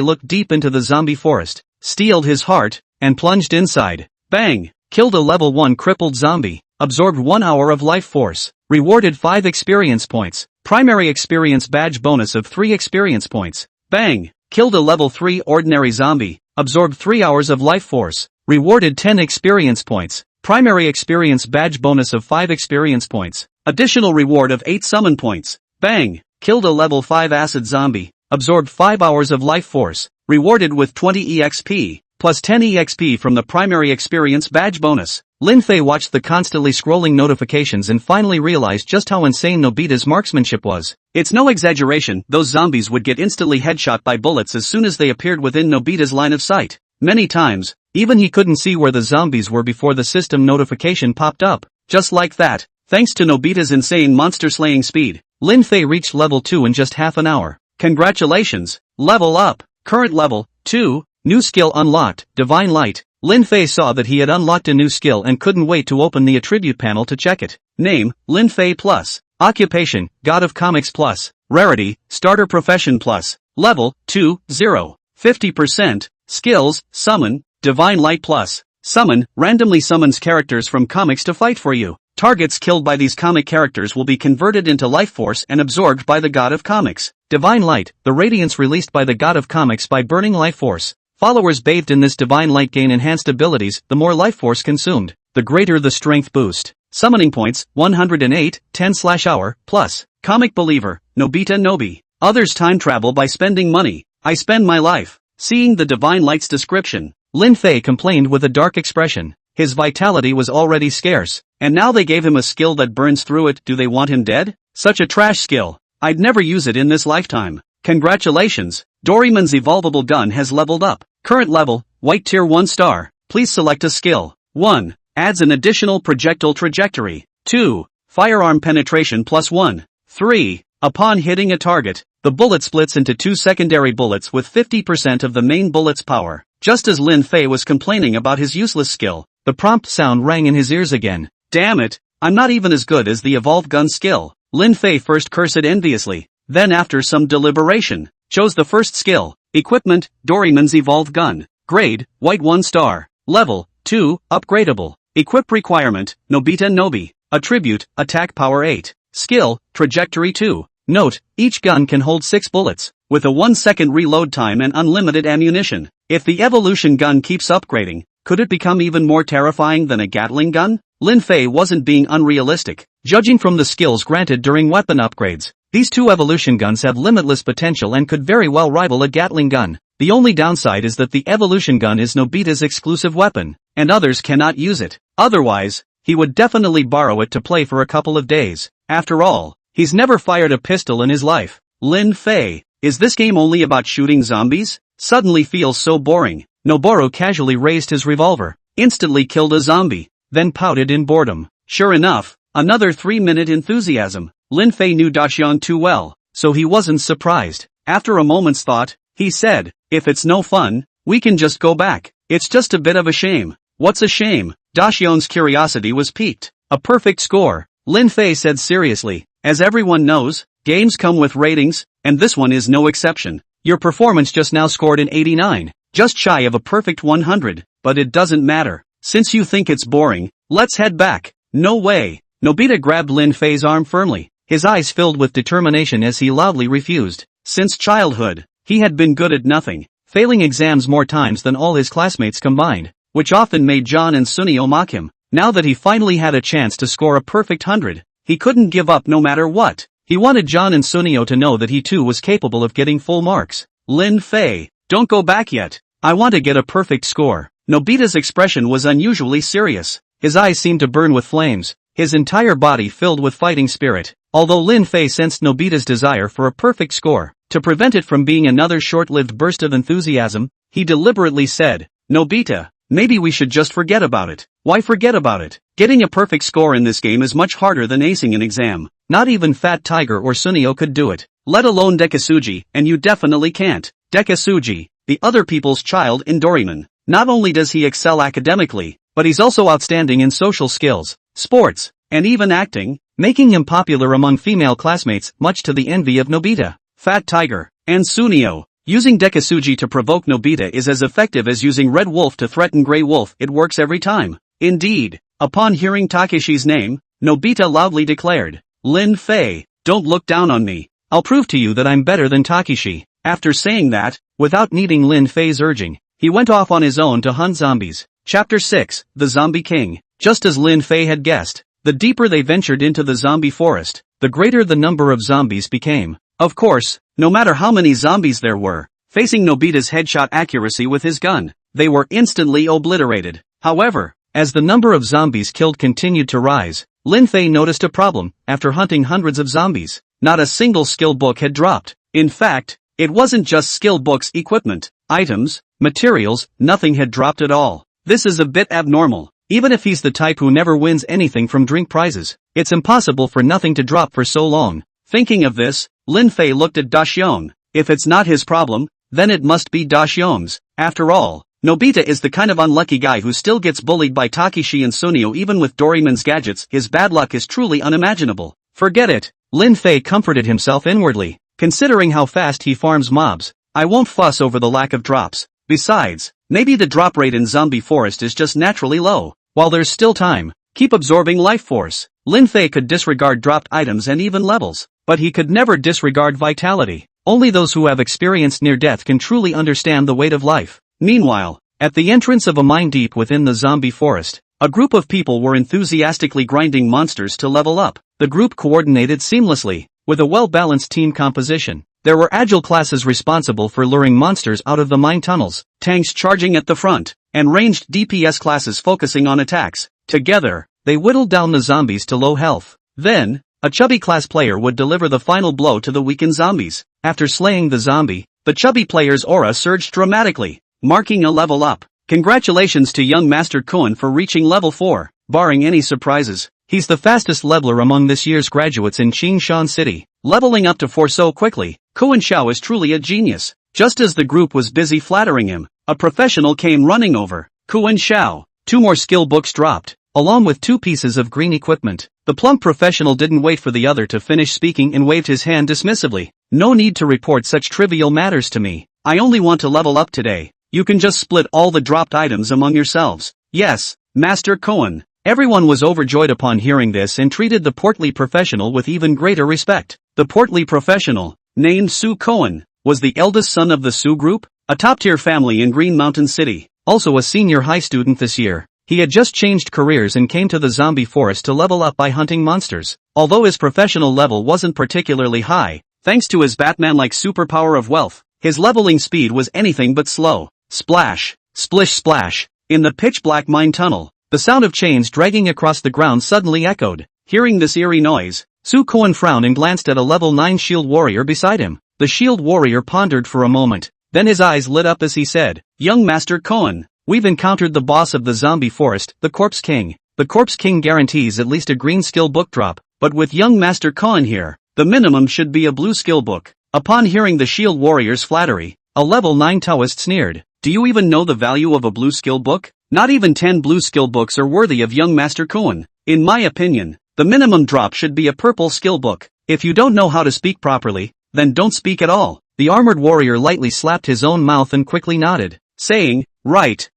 looked deep into the zombie forest, steeled his heart, and plunged inside. Bang! Killed a level 1 crippled zombie. Absorbed 1 hour of life force. Rewarded 5 experience points. Primary experience badge bonus of 3 experience points. Bang! Killed a level 3 ordinary zombie. Absorbed 3 hours of life force. Rewarded 10 experience points. Primary experience badge bonus of 5 experience points. Additional reward of 8 summon points. Bang! Killed a level 5 acid zombie. Absorbed 5 hours of life force. Rewarded with 20 EXP, plus 10 EXP from the primary experience badge bonus. Lin Fei watched the constantly scrolling notifications and finally realized just how insane Nobita's marksmanship was. It's no exaggeration, those zombies would get instantly headshot by bullets as soon as they appeared within Nobita's line of sight. Many times, even he couldn't see where the zombies were before the system notification popped up. Just like that, thanks to Nobita's insane monster-slaying speed, Lin Fei reached level 2 in just half an hour. Congratulations! Level up! Current level, 2, new skill unlocked, Divine Light. Lin Fei saw that he had unlocked a new skill and couldn't wait to open the attribute panel to check it. Name, Lin Fei plus. Occupation, God of Comics plus. Rarity, Starter Profession plus. Level, 2, 0. 50%. Skills, Summon, Divine Light plus. Summon, randomly summons characters from comics to fight for you. Targets killed by these comic characters will be converted into life force and absorbed by the God of Comics. Divine Light, the radiance released by the God of Comics by burning life force. Followers bathed in this divine light gain enhanced abilities, the more life force consumed, the greater the strength boost. Summoning points, 108, 10/hour, plus. Comic Believer, Nobita Nobi. Others time travel by spending money. I spend my life. Seeing the divine light's description, Lin Fei complained with a dark expression. His vitality was already scarce, and now they gave him a skill that burns through it. Do they want him dead? Such a trash skill. I'd never use it in this lifetime. Congratulations, Doraemon's evolvable gun has leveled up. Current level, White Tier 1 star. Please select a skill. 1. Adds an additional projectile trajectory. 2. Firearm penetration plus 1. 3. Upon hitting a target, the bullet splits into 2 secondary bullets with 50% of the main bullet's power. Just as Lin Fei was complaining about his useless skill, the prompt sound rang in his ears again. Damn it, I'm not even as good as the evolved gun skill. Lin Fei first cursed enviously, then after some deliberation, chose the first skill. Equipment, Doraemon's evolved gun. Grade, White 1 star. Level, 2, upgradable. Equip requirement, Nobita Nobi. Attribute, attack power 8. Skill, trajectory 2. Note, each gun can hold 6 bullets, with a 1-second reload time and unlimited ammunition. If the evolution gun keeps upgrading, could it become even more terrifying than a Gatling gun? Lin Fei wasn't being unrealistic, judging from the skills granted during weapon upgrades. These 2 evolution guns have limitless potential and could very well rival a Gatling gun. The only downside is that the evolution gun is Nobita's exclusive weapon, and others cannot use it. Otherwise, he would definitely borrow it to play for a couple of days. After all, he's never fired a pistol in his life. Lin Fei, is this game only about shooting zombies? Suddenly feels so boring. Noboru casually raised his revolver, instantly killed a zombie, then pouted in boredom. Sure enough, another 3-minute enthusiasm. Lin Fei knew Daxian too well, so he wasn't surprised. After a moment's thought, he said, if it's no fun, we can just go back. It's just a bit of a shame. What's a shame? Daxiong's curiosity was piqued. A perfect score, Lin Fei said seriously. As everyone knows, games come with ratings, and this one is no exception. Your performance just now scored an 89, just shy of a perfect 100, but it doesn't matter. Since you think it's boring, let's head back. No way. Nobita grabbed Lin Fei's arm firmly, his eyes filled with determination as he loudly refused. Since childhood, he had been good at nothing, failing exams more times than all his classmates combined, which often made John and Sunio mock him. Now that he finally had a chance to score a perfect 100, he couldn't give up no matter what. He wanted John and Sunio to know that he too was capable of getting full marks. Lin Fei, don't go back yet. I want to get a perfect score. Nobita's expression was unusually serious. His eyes seemed to burn with flames, his entire body filled with fighting spirit. Although Lin Fei sensed Nobita's desire for a perfect score, to prevent it from being another short-lived burst of enthusiasm, he deliberately said, Nobita, maybe we should just forget about it. Why forget about it? Getting a perfect score in this game is much harder than acing an exam. Not even Fat Tiger or Sunio could do it, let alone Dekasuji, and you definitely can't. Dekasuji, the other people's child in Doraemon. Not only does he excel academically, but he's also outstanding in social skills, sports, and even acting, making him popular among female classmates, much to the envy of Nobita, Fat Tiger, and Sunio. Using Dekasuji to provoke Nobita is as effective as using Red Wolf to threaten Grey Wolf. It works every time. Indeed, upon hearing Takeshi's name, Nobita loudly declared, Lin Fei, don't look down on me. I'll prove to you that I'm better than Takeshi. After saying that, without needing Lin Fei's urging, he went off on his own to hunt zombies. Chapter 6, The Zombie King. Just as Lin Fei had guessed, the deeper they ventured into the zombie forest, the greater the number of zombies became. Of course, no matter how many zombies there were, facing Nobita's headshot accuracy with his gun, they were instantly obliterated. However, as the number of zombies killed continued to rise, Lin Fei noticed a problem. After hunting hundreds of zombies, not a single skill book had dropped. In fact, it wasn't just skill books, equipment, items, materials, nothing had dropped at all. This is a bit abnormal. Even if he's the type who never wins anything from drink prizes, it's impossible for nothing to drop for so long. Thinking of this, Lin Fei looked at Daxiong. If it's not his problem, then it must be Daxiong's. After all, Nobita is the kind of unlucky guy who still gets bullied by Takeshi and Sunio even with Doraemon's gadgets. His bad luck is truly unimaginable. Forget it. Lin Fei comforted himself inwardly. Considering how fast he farms mobs, I won't fuss over the lack of drops. Besides, maybe the drop rate in Zombie Forest is just naturally low. While there's still time, keep absorbing life force. Lin Fei could disregard dropped items and even levels, but he could never disregard vitality. Only those who have experienced near death can truly understand the weight of life. Meanwhile, at the entrance of a mine deep within the zombie forest, a group of people were enthusiastically grinding monsters to level up. The group coordinated seamlessly, with a well-balanced team composition. There were agile classes responsible for luring monsters out of the mine tunnels, tanks charging at the front, and ranged DPS classes focusing on attacks. Together, they whittled down the zombies to low health. Then, a chubby class player would deliver the final blow to the weakened zombies. After slaying the zombie, the chubby player's aura surged dramatically, marking a level up. Congratulations to young Master Koen for reaching level 4, barring any surprises. He's the fastest leveler among this year's graduates in Qingshan City. Leveling up to 4 so quickly, Koen Xiao is truly a genius. Just as the group was busy flattering him, a professional came running over. Koen Xiao, 2 more skill books dropped, along with 2 pieces of green equipment. The plump professional didn't wait for the other to finish speaking and waved his hand dismissively. No need to report such trivial matters to me. I only want to level up today. You can just split all the dropped items among yourselves. Yes, Master Koen. Everyone was overjoyed upon hearing this and treated the portly professional with even greater respect. The portly professional, named Su Koen, was the eldest son of the Su Group, a top-tier family in Green Mountain City, also a senior high student this year. He had just changed careers and came to the zombie forest to level up by hunting monsters. Although his professional level wasn't particularly high, thanks to his Batman-like superpower of wealth, his leveling speed was anything but slow. Splash, splish splash. In the pitch-black mine tunnel, the sound of chains dragging across the ground suddenly echoed. Hearing this eerie noise, Su Koen frowned and glanced at a level 9 shield warrior beside him. The shield warrior pondered for a moment, then his eyes lit up as he said, Young Master Koen, we've encountered the boss of the zombie forest, the Corpse King. The Corpse King guarantees at least a green skill book drop, but with young Master Koen here, the minimum should be a blue skill book. Upon hearing the shield warrior's flattery, a level 9 Taoist sneered. Do you even know the value of a blue skill book? Not even 10 blue skill books are worthy of young Master Koan. In my opinion, the minimum drop should be a purple skill book. If you don't know how to speak properly, then don't speak at all. The armored warrior lightly slapped his own mouth and quickly nodded, saying, right.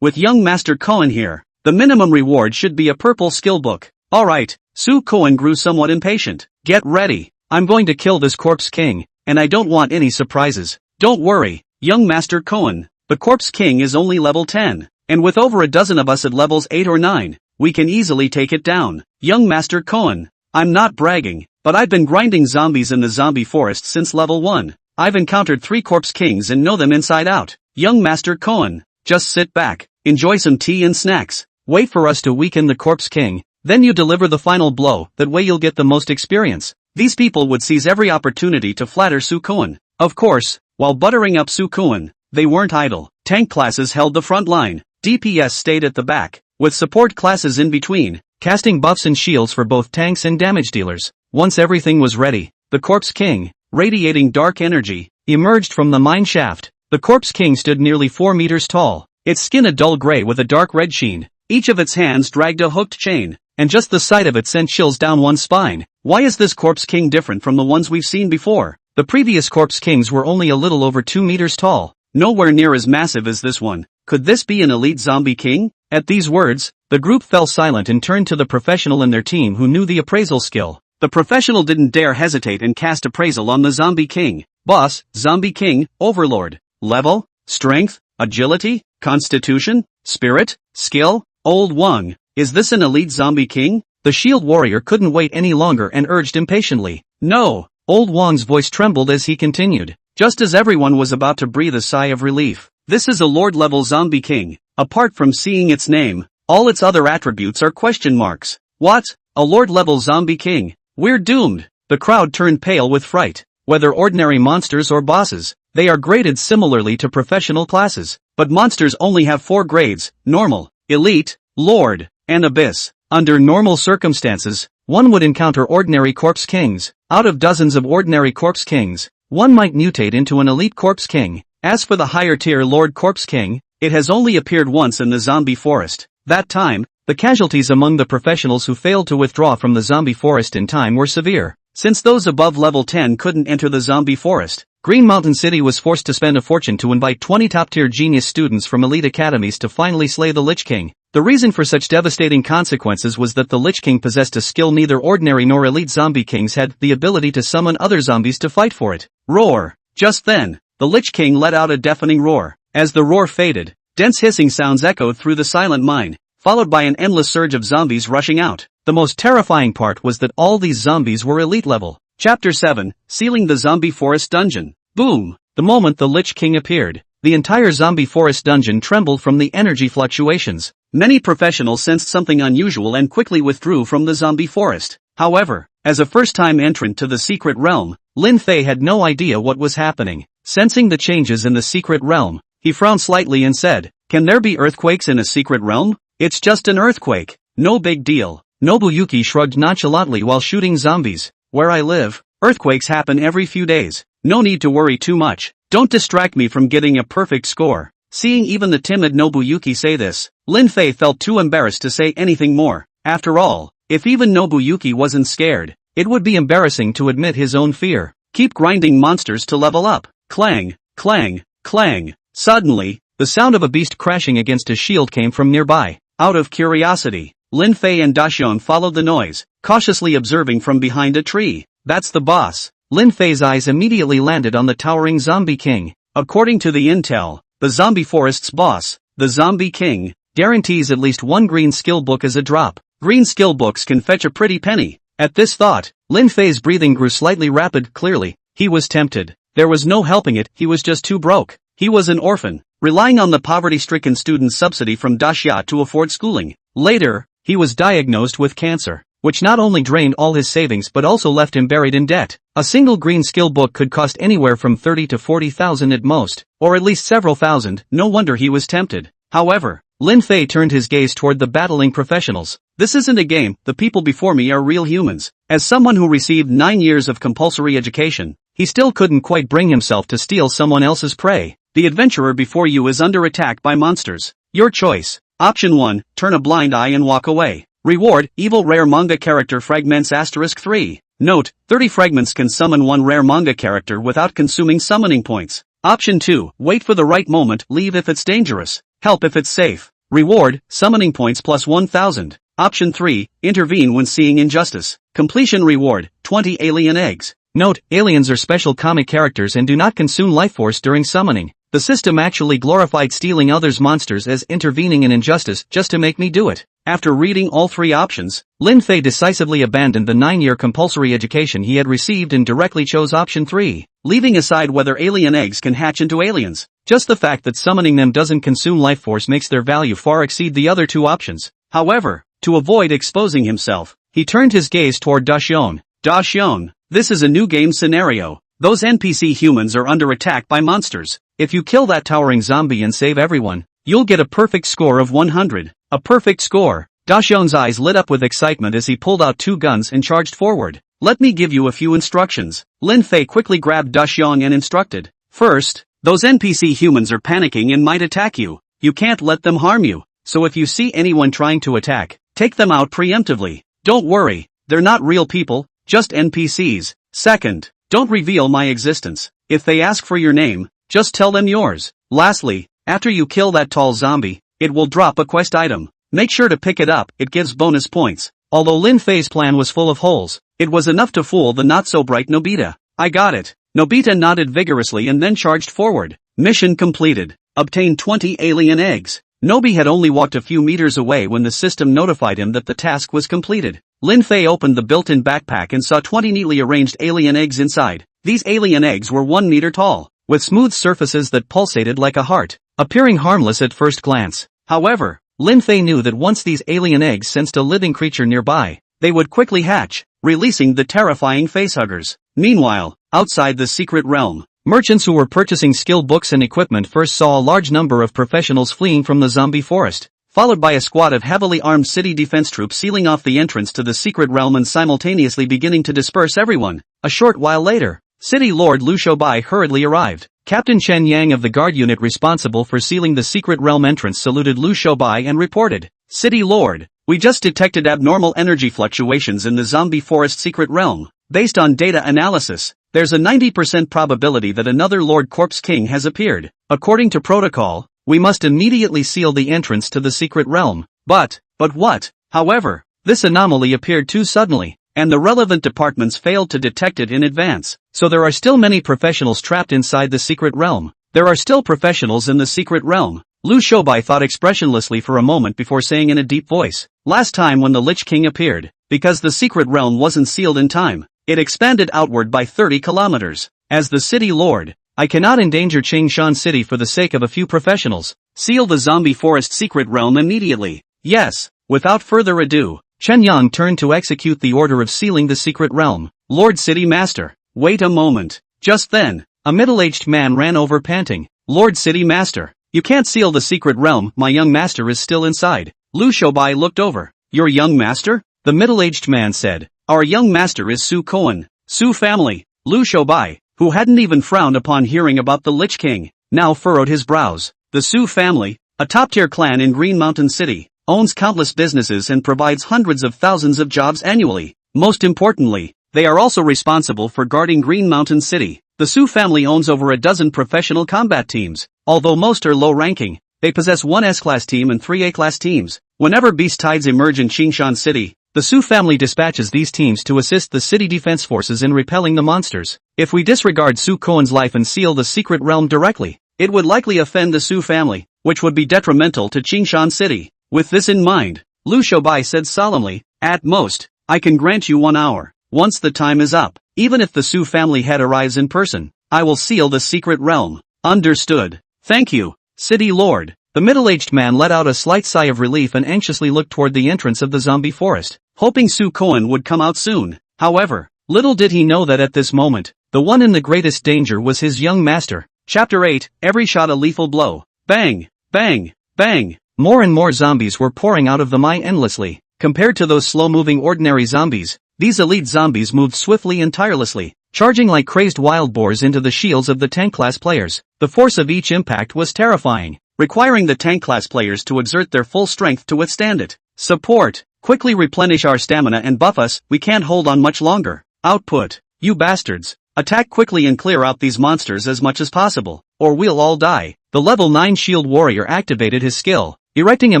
With young Master Koan here, the minimum reward should be a purple skill book. Alright, Su Koan grew somewhat impatient. Get ready. I'm going to kill this Corpse King, and I don't want any surprises. Don't worry, young Master Koan. The Corpse King is only level 10, and with over a dozen of us at levels 8 or 9, we can easily take it down. Young Master Koan. I'm not bragging, but I've been grinding zombies in the zombie forest since level 1. I've encountered 3 Corpse Kings and know them inside out. Young Master Koan. Just sit back, enjoy some tea and snacks, wait for us to weaken the Corpse King, then you deliver the final blow, that way you'll get the most experience. These people would seize every opportunity to flatter Su Koan. Of course, while buttering up Su Koan, they weren't idle. Tank classes held the front line, DPS stayed at the back, with support classes in between, casting buffs and shields for both tanks and damage dealers. Once everything was ready, the Corpse King, radiating dark energy, emerged from the mine shaft. The Corpse King stood nearly 4 meters tall, its skin a dull gray with a dark red sheen. Each of its hands dragged a hooked chain, and just the sight of it sent chills down one's spine. Why is this Corpse King different from the ones we've seen before? The previous Corpse Kings were only a little over 2 meters tall, nowhere near as massive as this one. Could this be an elite zombie king? At these words, the group fell silent and turned to the professional in their team who knew the appraisal skill. The professional didn't dare hesitate and cast appraisal on the zombie king. Boss, zombie king, overlord. Level, strength, agility, constitution, spirit, skill, old Wang. Is this an elite zombie king? The shield warrior couldn't wait any longer and urged impatiently. No. Old Wang's voice trembled as he continued, just as everyone was about to breathe a sigh of relief. This is a lord-level zombie king. Apart from seeing its name, all its other attributes are question marks. What? A lord-level zombie king? We're doomed. The crowd turned pale with fright. Whether ordinary monsters or bosses, they are graded similarly to professional classes. But monsters only have 4 grades: normal, elite, lord, and abyss. Under normal circumstances, one would encounter ordinary Corpse Kings. Out of dozens of ordinary Corpse Kings, one might mutate into an elite Corpse King. As for the higher tier Lord Corpse King, it has only appeared once in the zombie forest. That time, the casualties among the professionals who failed to withdraw from the zombie forest in time were severe. Since those above level 10 couldn't enter the zombie forest, Green Mountain City was forced to spend a fortune to invite 20 top-tier genius students from elite academies to finally slay the Lich King. The reason for such devastating consequences was that the Lich King possessed a skill neither ordinary nor elite zombie kings had, the ability to summon other zombies to fight for it. Roar! Just then, the Lich King let out a deafening roar. As the roar faded, dense hissing sounds echoed through the silent mine, followed by an endless surge of zombies rushing out. The most terrifying part was that all these zombies were elite level. Chapter 7, Sealing the Zombie Forest Dungeon. Boom! The moment the Lich King appeared, the entire zombie forest dungeon trembled from the energy fluctuations. Many professionals sensed something unusual and quickly withdrew from the zombie forest. However, as a first-time entrant to the secret realm, Lin Fei had no idea what was happening. Sensing the changes in the secret realm, he frowned slightly and said, "Can there be earthquakes in a secret realm? It's just an earthquake. No big deal." Nobuyuki shrugged nonchalantly while shooting zombies. "Where I live, earthquakes happen every few days. No need to worry too much. Don't distract me from getting a perfect score." Seeing even the timid Nobuyuki say this, Lin Fei felt too embarrassed to say anything more. After all, if even Nobuyuki wasn't scared, it would be embarrassing to admit his own fear. Keep grinding monsters to level up. Clang, clang, clang. Suddenly, the sound of a beast crashing against a shield came from nearby. Out of curiosity, Lin Fei and Dashion followed the noise, cautiously observing from behind a tree. That's the boss. Lin Fei's eyes immediately landed on the towering zombie king. According to the intel, the zombie forest's boss, the zombie king, guarantees at least 1 green skill book as a drop. Green skill books can fetch a pretty penny. At this thought, Lin Fei's breathing grew slightly rapid. Clearly, he was tempted. There was no helping it, he was just too broke. He was an orphan, relying on the poverty-stricken student subsidy from Daxia to afford schooling. Later, he was diagnosed with cancer, which not only drained all his savings but also left him buried in debt. A single green skill book could cost anywhere from 30 to 40,000 at most, or at least several thousand. No wonder he was tempted. However, Lin Fei turned his gaze toward the battling professionals. This isn't a game, the people before me are real humans. As someone who received 9 years of compulsory education, he still couldn't quite bring himself to steal someone else's prey. The adventurer before you is under attack by monsters. Your choice. Option 1, turn a blind eye and walk away. Reward, evil rare manga character fragments *3. Note, 30 fragments can summon one rare manga character without consuming summoning points. Option 2, wait for the right moment, leave if it's dangerous, help if it's safe. Reward, summoning points plus 1000. Option 3, intervene when seeing injustice. Completion reward, 20 alien eggs. Note, aliens are special comic characters and do not consume life force during summoning. The system actually glorified stealing others' monsters as intervening in injustice just to make me do it. After reading all 3 options, Lin Fei decisively abandoned the 9-year compulsory education he had received and directly chose option 3, leaving aside whether alien eggs can hatch into aliens. Just the fact that summoning them doesn't consume life force makes their value far exceed the other 2 options. However, to avoid exposing himself, he turned his gaze toward Daxion. Daxion, this is a new game scenario. Those NPC humans are under attack by monsters. If you kill that towering zombie and save everyone, you'll get a perfect score of 100. A perfect score. Daxion's eyes lit up with excitement as he pulled out 2 guns and charged forward. Let me give you a few instructions. Lin Fei quickly grabbed Daxion and instructed. First, those NPC humans are panicking and might attack you. You can't let them harm you. So if you see anyone trying to attack, take them out preemptively. Don't worry, they're not real people, just NPCs. Second, don't reveal my existence. If they ask for your name, just tell them yours. Lastly, after you kill that tall zombie, it will drop a quest item. Make sure to pick it up, it gives bonus points. Although Lin Fei's plan was full of holes, it was enough to fool the not-so-bright Nobita. I got it. Nobita nodded vigorously and then charged forward. Mission completed. Obtain 20 alien eggs. Nobi had only walked a few meters away when the system notified him that the task was completed. Lin Fei opened the built-in backpack and saw 20 neatly arranged alien eggs inside. These alien eggs were 1 meter tall, with smooth surfaces that pulsated like a heart, appearing harmless at first glance. However, Lin Fei knew that once these alien eggs sensed a living creature nearby, they would quickly hatch, releasing the terrifying facehuggers. Meanwhile, outside the secret realm, merchants who were purchasing skill books and equipment first saw a large number of professionals fleeing from the zombie forest, followed by a squad of heavily armed city defense troops sealing off the entrance to the secret realm and simultaneously beginning to disperse everyone. A short while later, City Lord Lu Shoubai hurriedly arrived. Captain Chen Yang of the guard unit responsible for sealing the secret realm entrance saluted Lu Shoubai and reported, City Lord, we just detected abnormal energy fluctuations in the zombie forest secret realm. Based on data analysis, there's a 90% probability that another Lord Corpse King has appeared. According to protocol, we must immediately seal the entrance to the secret realm. But what? However, this anomaly appeared too suddenly, and the relevant departments failed to detect it in advance. So there are still many professionals trapped inside the secret realm. There are still professionals in the secret realm. Lu Shoubai thought expressionlessly for a moment before saying in a deep voice, last time when the Lich King appeared, because the secret realm wasn't sealed in time, it expanded outward by 30 kilometers. As the city lord, I cannot endanger Changshan City for the sake of a few professionals. Seal the zombie forest secret realm immediately. Yes. Without further ado, Chen Yang turned to execute the order of sealing the secret realm. Lord City Master, wait a moment. Just then, a middle-aged man ran over panting. Lord City Master, you can't seal the secret realm, my young master is still inside. Lu Shoubai looked over. Your young master? The middle-aged man said. Our young master is Su Koan. Su family. Lu Shoubai, who hadn't even frowned upon hearing about the Lich King, now furrowed his brows. The Su family, a top-tier clan in Green Mountain City, owns countless businesses and provides hundreds of thousands of jobs annually. Most importantly, they are also responsible for guarding Green Mountain City. The Su family owns over a dozen professional combat teams. Although most are low-ranking, they possess 1 S-class team and 3 A-class teams. Whenever beast tides emerge in Qingshan City, the Su family dispatches these teams to assist the city defense forces in repelling the monsters. If we disregard Su Koan's life and seal the secret realm directly, it would likely offend the Su family, which would be detrimental to Qingshan City. With this in mind, Lu Shoubai said solemnly, at most, I can grant you 1 hour. Once the time is up, even if the Su family head arrives in person, I will seal the secret realm. Understood. Thank you, City Lord. The middle-aged man let out a slight sigh of relief and anxiously looked toward the entrance of the zombie forest, hoping Su Koan would come out soon. However, little did he know that at this moment, the one in the greatest danger was his young master. Chapter 8, every shot a lethal blow. Bang, bang, bang. More and more zombies were pouring out of the mine endlessly. Compared to those slow-moving ordinary zombies, these elite zombies moved swiftly and tirelessly, charging like crazed wild boars into the shields of the tank-class players. The force of each impact was terrifying. requiring the tank class players to exert their full strength to withstand it. Support. Quickly replenish our stamina and buff us, we can't hold on much longer. Output. You bastards. Attack quickly and clear out these monsters as much as possible, or we'll all die. The level 9 shield warrior activated his skill, erecting a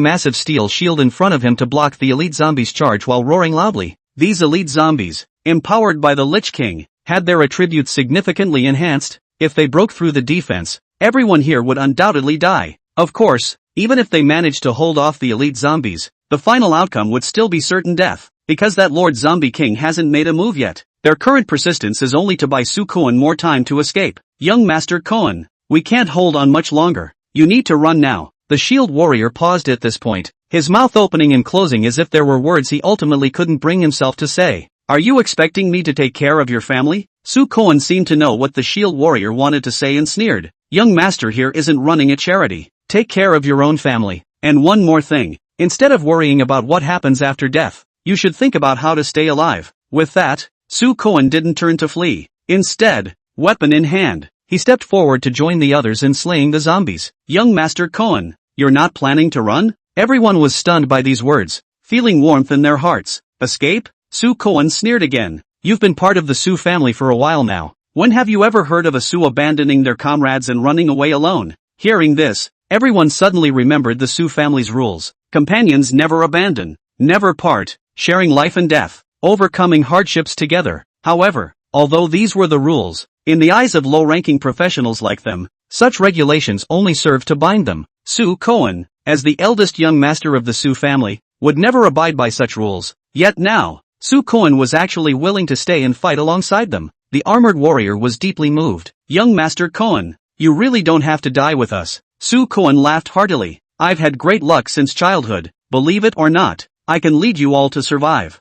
massive steel shield in front of him to block the elite zombies' charge while roaring loudly. These elite zombies, empowered by the Lich King, had their attributes significantly enhanced. If they broke through the defense, everyone here would undoubtedly die. Of course, even if they managed to hold off the elite zombies, the final outcome would still be certain death, because that Lord Zombie King hasn't made a move yet. Their current persistence is only to buy Su Koen more time to escape. Young Master Koen, we can't hold on much longer. You need to run now. The shield warrior paused at this point, his mouth opening and closing as if there were words he ultimately couldn't bring himself to say. Are you expecting me to take care of your family? Su Koen seemed to know what the shield warrior wanted to say and sneered. Young master here isn't running a charity. Take care of your own family. And one more thing. Instead of worrying about what happens after death, you should think about how to stay alive. With that, Su Koen didn't turn to flee. Instead, weapon in hand, he stepped forward to join the others in slaying the zombies. Young Master Koen, you're not planning to run? Everyone was stunned by these words, feeling warmth in their hearts. Escape? Su Koen sneered again. You've been part of the Su family for a while now. When have you ever heard of a Su abandoning their comrades and running away alone? Hearing this, everyone suddenly remembered the Su family's rules. Companions never abandon, never part, sharing life and death, overcoming hardships together. However, although these were the rules, in the eyes of low-ranking professionals like them, such regulations only served to bind them. Su Koen, as the eldest young master of the Su family, would never abide by such rules. Yet now, Su Koen was actually willing to stay and fight alongside them. The armored warrior was deeply moved. Young Master Koen, you really don't have to die with us. Su Koen laughed heartily. I've had great luck since childhood, believe it or not, I can lead you all to survive.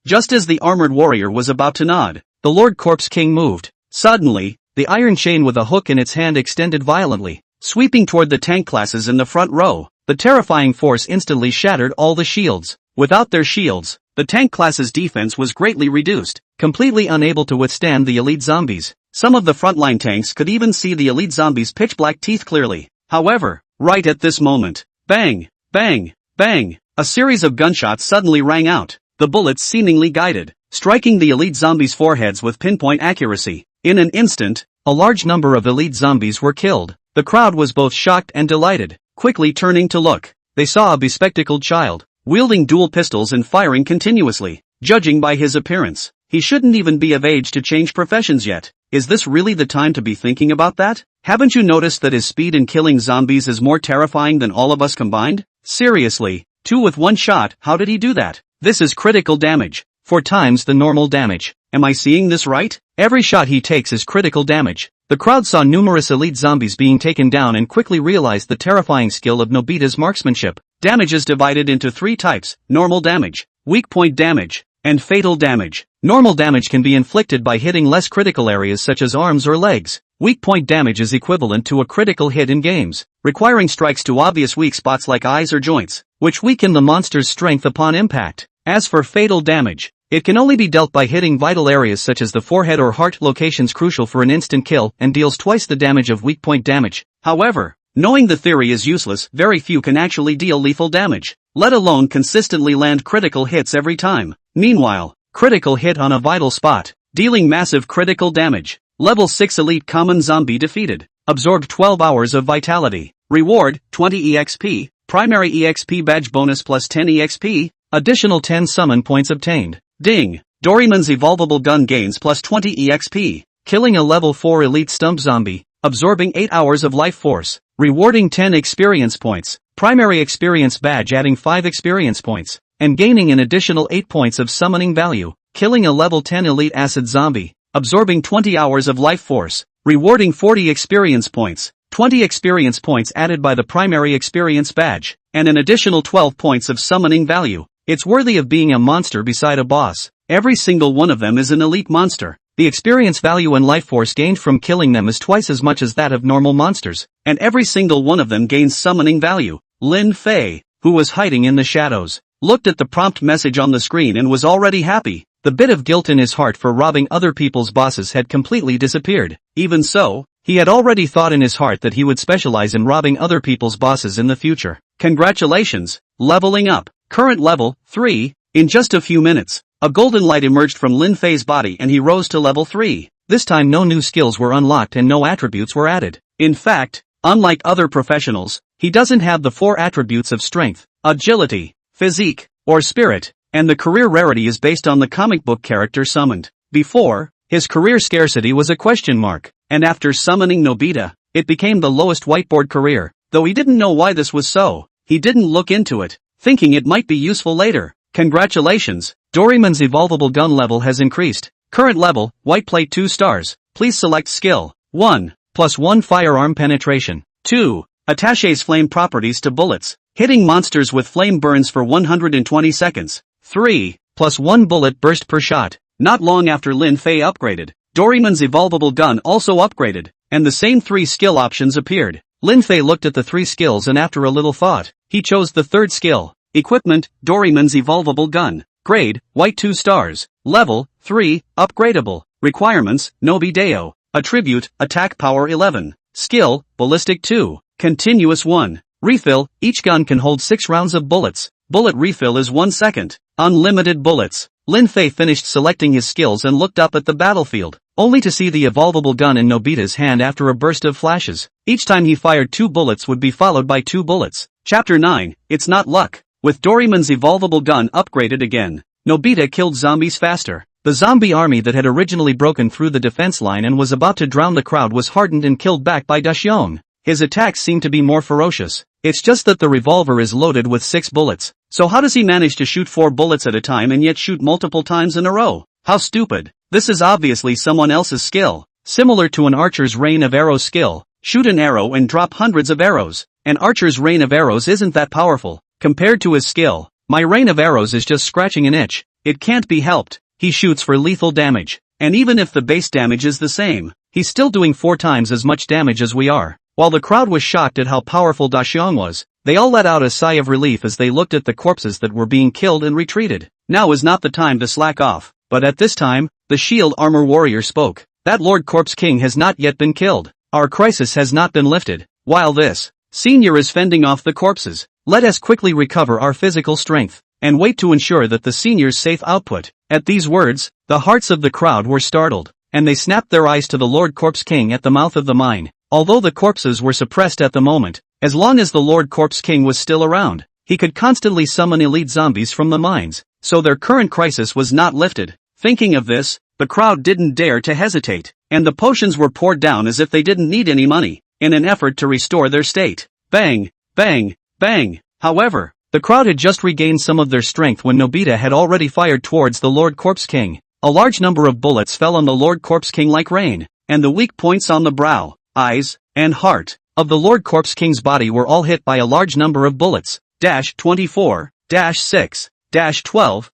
Just as the armored warrior was about to nod, the Lord Corpse King moved. Suddenly, the iron chain with a hook in its hand extended violently, sweeping toward the tank classes in the front row. The terrifying force instantly shattered all the shields. Without their shields, the tank class's defense was greatly reduced, completely unable to withstand the elite zombies. Some of the frontline tanks could even see the elite zombies' pitch-black teeth clearly. However, right at this moment, bang, bang, bang, a series of gunshots suddenly rang out, the bullets seemingly guided, striking the elite zombies' foreheads with pinpoint accuracy. In an instant, a large number of elite zombies were killed. The crowd was both shocked and delighted. Quickly turning to look, they saw a bespectacled child, wielding dual pistols and firing continuously. Judging by his appearance, he shouldn't even be of age to change professions yet. Is this really the time to be thinking about that? Haven't you noticed that his speed in killing zombies is more terrifying than all of us combined? Seriously, 2 with 1 shot, how did he do that? This is critical damage, 4 times the normal damage. Am I seeing this right? Every shot he takes is critical damage. The crowd saw numerous elite zombies being taken down and quickly realized the terrifying skill of Nobita's marksmanship. Damage is divided into 3 types: normal damage, weak point damage, and fatal damage. Normal damage can be inflicted by hitting less critical areas such as arms or legs. Weak point damage is equivalent to a critical hit in games, requiring strikes to obvious weak spots like eyes or joints, which weaken the monster's strength upon impact. As for fatal damage, it can only be dealt by hitting vital areas such as the forehead or heart, locations crucial for an instant kill, and deals twice the damage of weak point damage. However, knowing the theory is useless, very few can actually deal lethal damage, let alone consistently land critical hits every time. Meanwhile, critical hit on a vital spot, dealing massive critical damage. Level 6 Elite Common Zombie defeated. Absorbed 12 hours of vitality. Reward, 20 EXP. Primary EXP badge bonus plus 10 EXP. Additional 10 summon points obtained. Ding! Doraemon's evolvable gun gains plus 20 EXP. Killing a level 4 elite stump zombie. Absorbing 8 hours of life force. Rewarding 10 experience points. Primary experience badge adding 5 experience points. And gaining an additional 8 points of summoning value. Killing a level 10 elite acid zombie. Absorbing 20 hours of life force. Rewarding 40 experience points. 20 experience points added by the primary experience badge. And an additional 12 points of summoning value. It's worthy of being a monster beside a boss. Every single one of them is an elite monster. The experience value and life force gained from killing them is twice as much as that of normal monsters. And every single one of them gains summoning value. Lin Fei, who was hiding in the shadows, looked at the prompt message on the screen and was already happy. The bit of guilt in his heart for robbing other people's bosses had completely disappeared. Even so, He had already thought in his heart that he would specialize in robbing other people's bosses in the future. Congratulations, leveling up. Current level, 3. In just a few minutes, a golden light emerged from Lin Fei's body and he rose to level 3. This time no new skills were unlocked and no attributes were added. In fact, unlike other professionals, he doesn't have the 4 attributes of strength, agility, physique, or spirit, and the career rarity is based on the comic book character summoned. Before, his career scarcity was a question mark, and after summoning Nobita, it became the lowest whiteboard career. Though he didn't know why this was so, he didn't look into it, thinking it might be useful later. Congratulations, Doraemon's evolvable gun level has increased. Current level, white plate 2 stars. Please select skill. 1. +1 firearm penetration. 2. Attaches flame properties to bullets. Hitting monsters with flame burns for 120 seconds. 3. +1 bullet burst per shot. Not long after Lin Fei upgraded, Doraemon's evolvable gun also upgraded, and the same 3 skill options appeared. Lin Fei looked at the 3 skills and after a little thought, he chose the 3rd skill. Equipment, Doraemon's evolvable gun. Grade, white 2 stars. Level, 3, upgradable. Requirements, Nobideo. Attribute, attack power 11. Skill, ballistic 2. Continuous 1. Refill, each gun can hold 6 rounds of bullets. Bullet refill is 1 second. Unlimited bullets. Lin Fei finished selecting his skills and looked up at the battlefield, only to see the evolvable gun in Nobita's hand after a burst of flashes. Each time he fired 2 bullets would be followed by 2 bullets. Chapter 9, It's Not Luck. With Doraemon's evolvable gun upgraded again, Nobita killed zombies faster. The zombie army that had originally broken through the defense line and was about to drown the crowd was hardened and killed back by Dashion. His attacks seem to be more ferocious. It's just that the revolver is loaded with 6 bullets. So how does he manage to shoot 4 bullets at a time and yet shoot multiple times in a row? How stupid. This is obviously someone else's skill. Similar to an archer's rain of arrows skill. Shoot an arrow and drop hundreds of arrows. An archer's rain of arrows isn't that powerful. Compared to his skill, my rain of arrows is just scratching an itch. It can't be helped. He shoots for lethal damage. And even if the base damage is the same, he's still doing 4 times as much damage as we are. While the crowd was shocked at how powerful Dashion was, they all let out a sigh of relief as they looked at the corpses that were being killed and retreated. Now is not the time to slack off. But at this time, the shield armor warrior spoke. That Lord Corpse King has not yet been killed. Our crisis has not been lifted. While this senior is fending off the corpses, let us quickly recover our physical strength, and wait to ensure that the senior's safe output. At these words, the hearts of the crowd were startled, and they snapped their eyes to the Lord Corpse King at the mouth of the mine. Although the corpses were suppressed at the moment, as long as the Lord Corpse King was still around, he could constantly summon elite zombies from the mines, so their current crisis was not lifted. Thinking of this, the crowd didn't dare to hesitate, and the potions were poured down as if they didn't need any money, in an effort to restore their state. Bang, bang, bang. However, the crowd had just regained some of their strength when Nobita had already fired towards the Lord Corpse King. A large number of bullets fell on the Lord Corpse King like rain, and the weak points on the brow, eyes, and heart of the Lord Corpse King's body were all hit by a large number of bullets. 24, 6, 12,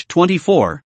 24,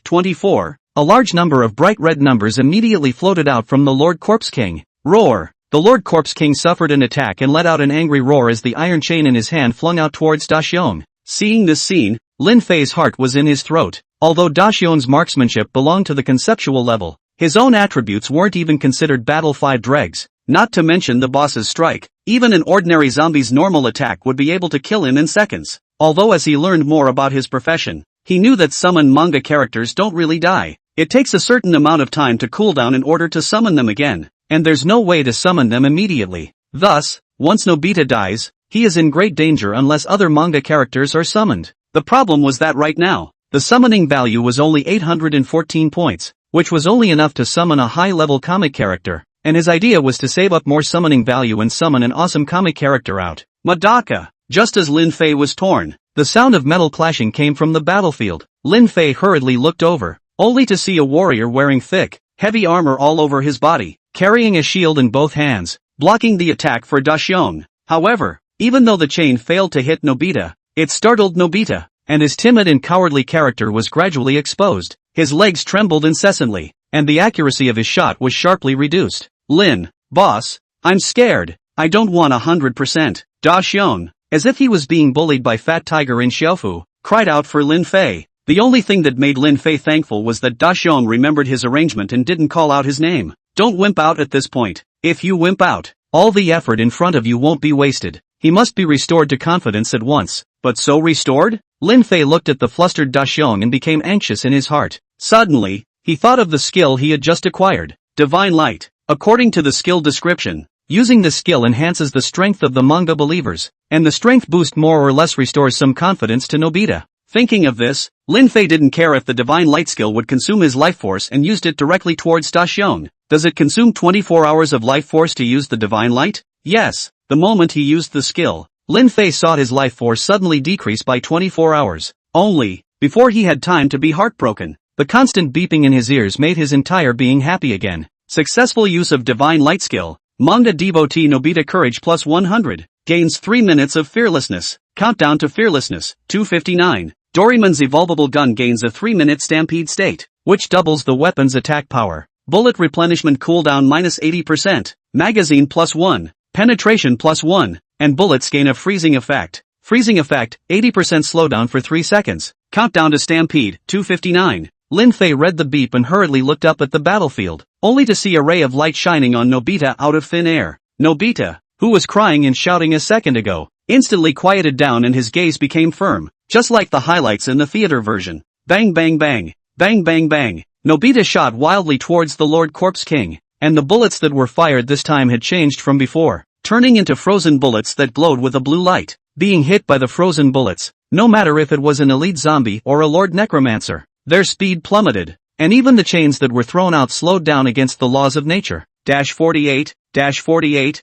24. A large number of bright red numbers immediately floated out from the Lord Corpse King. Roar! The Lord Corpse King suffered an attack and let out an angry roar as the iron chain in his hand flung out towards Dashion. Seeing this scene, Lin Fei's heart was in his throat. Although Dashion's marksmanship belonged to the conceptual level, his own attributes weren't even considered Battle 5 dregs. Not to mention the boss's strike, even an ordinary zombie's normal attack would be able to kill him in seconds. Although as he learned more about his profession, he knew that summoned manga characters don't really die. It takes a certain amount of time to cool down in order to summon them again, and there's no way to summon them immediately. Thus, once Nobita dies, he is in great danger unless other manga characters are summoned. The problem was that right now, the summoning value was only 814 points, which was only enough to summon a high-level comic character. And his idea was to save up more summoning value and summon an awesome comic character out. Madaka! Just as Lin Fei was torn, the sound of metal clashing came from the battlefield. Lin Fei hurriedly looked over, only to see a warrior wearing thick, heavy armor all over his body, carrying a shield in both hands, blocking the attack for Dashion. However, even though the chain failed to hit Nobita, it startled Nobita, and his timid and cowardly character was gradually exposed. His legs trembled incessantly, and the accuracy of his shot was sharply reduced. Lin, boss, I'm scared. I don't want 100%. Dashion, as if he was being bullied by Fat Tiger in Xiaofu, cried out for Lin Fei. The only thing that made Lin Fei thankful was that Dashion remembered his arrangement and didn't call out his name. Don't wimp out at this point. If you wimp out, all the effort in front of you won't be wasted. He must be restored to confidence at once. But so restored? Lin Fei looked at the flustered Da Xiong and became anxious in his heart. Suddenly, he thought of the skill he had just acquired. Divine Light. According to the skill description, using the skill enhances the strength of the manga believers, and the strength boost more or less restores some confidence to Nobita. Thinking of this, Lin Fei didn't care if the Divine Light skill would consume his life force and used it directly towards Da Xiong. Does it consume 24 hours of life force to use the Divine Light? Yes. The moment he used the skill, Lin Fei saw his life force suddenly decrease by 24 hours. Only, before he had time to be heartbroken, the constant beeping in his ears made his entire being happy again. Successful use of Divine Light skill. Manga devotee Nobita Courage plus 100. Gains 3 minutes of fearlessness. Countdown to fearlessness, 259. Doraemon's evolvable gun gains a 3-minute stampede state, which doubles the weapon's attack power. Bullet replenishment cooldown minus 80%. Magazine plus 1. Penetration plus 1. And bullets gain a freezing effect. Freezing effect, 80% slowdown for 3 seconds. Countdown to stampede, 259. Lin Fei read the beep and hurriedly looked up at the battlefield, only to see a ray of light shining on Nobita out of thin air. Nobita, who was crying and shouting a second ago, instantly quieted down and his gaze became firm, just like the highlights in the theater version. Bang bang bang, bang bang bang. Nobita shot wildly towards the Lord Corpse King, and the bullets that were fired this time had changed from before, turning into frozen bullets that glowed with a blue light. Being hit by the frozen bullets, no matter if it was an elite zombie or a Lord Necromancer, their speed plummeted, and even the chains that were thrown out slowed down against the laws of nature. 48, 48,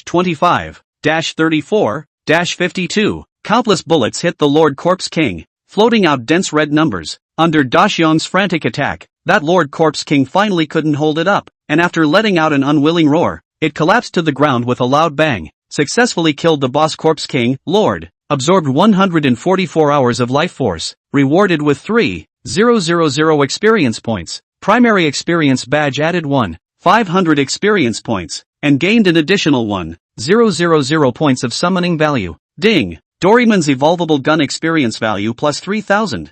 25, 34, 52. Countless bullets hit the Lord Corpse King, floating out dense red numbers. Under Da Xiong's frantic attack, that Lord Corpse King finally couldn't hold it up, and after letting out an unwilling roar, it collapsed to the ground with a loud bang. Successfully killed the boss Corpse King. Lord. Absorbed 144 hours of life force. Rewarded with 3,000 experience points. Primary experience badge added 1,500 experience points. And gained an additional 1,000 points of summoning value. Ding. Doraemon's evolvable gun experience value plus 3,000.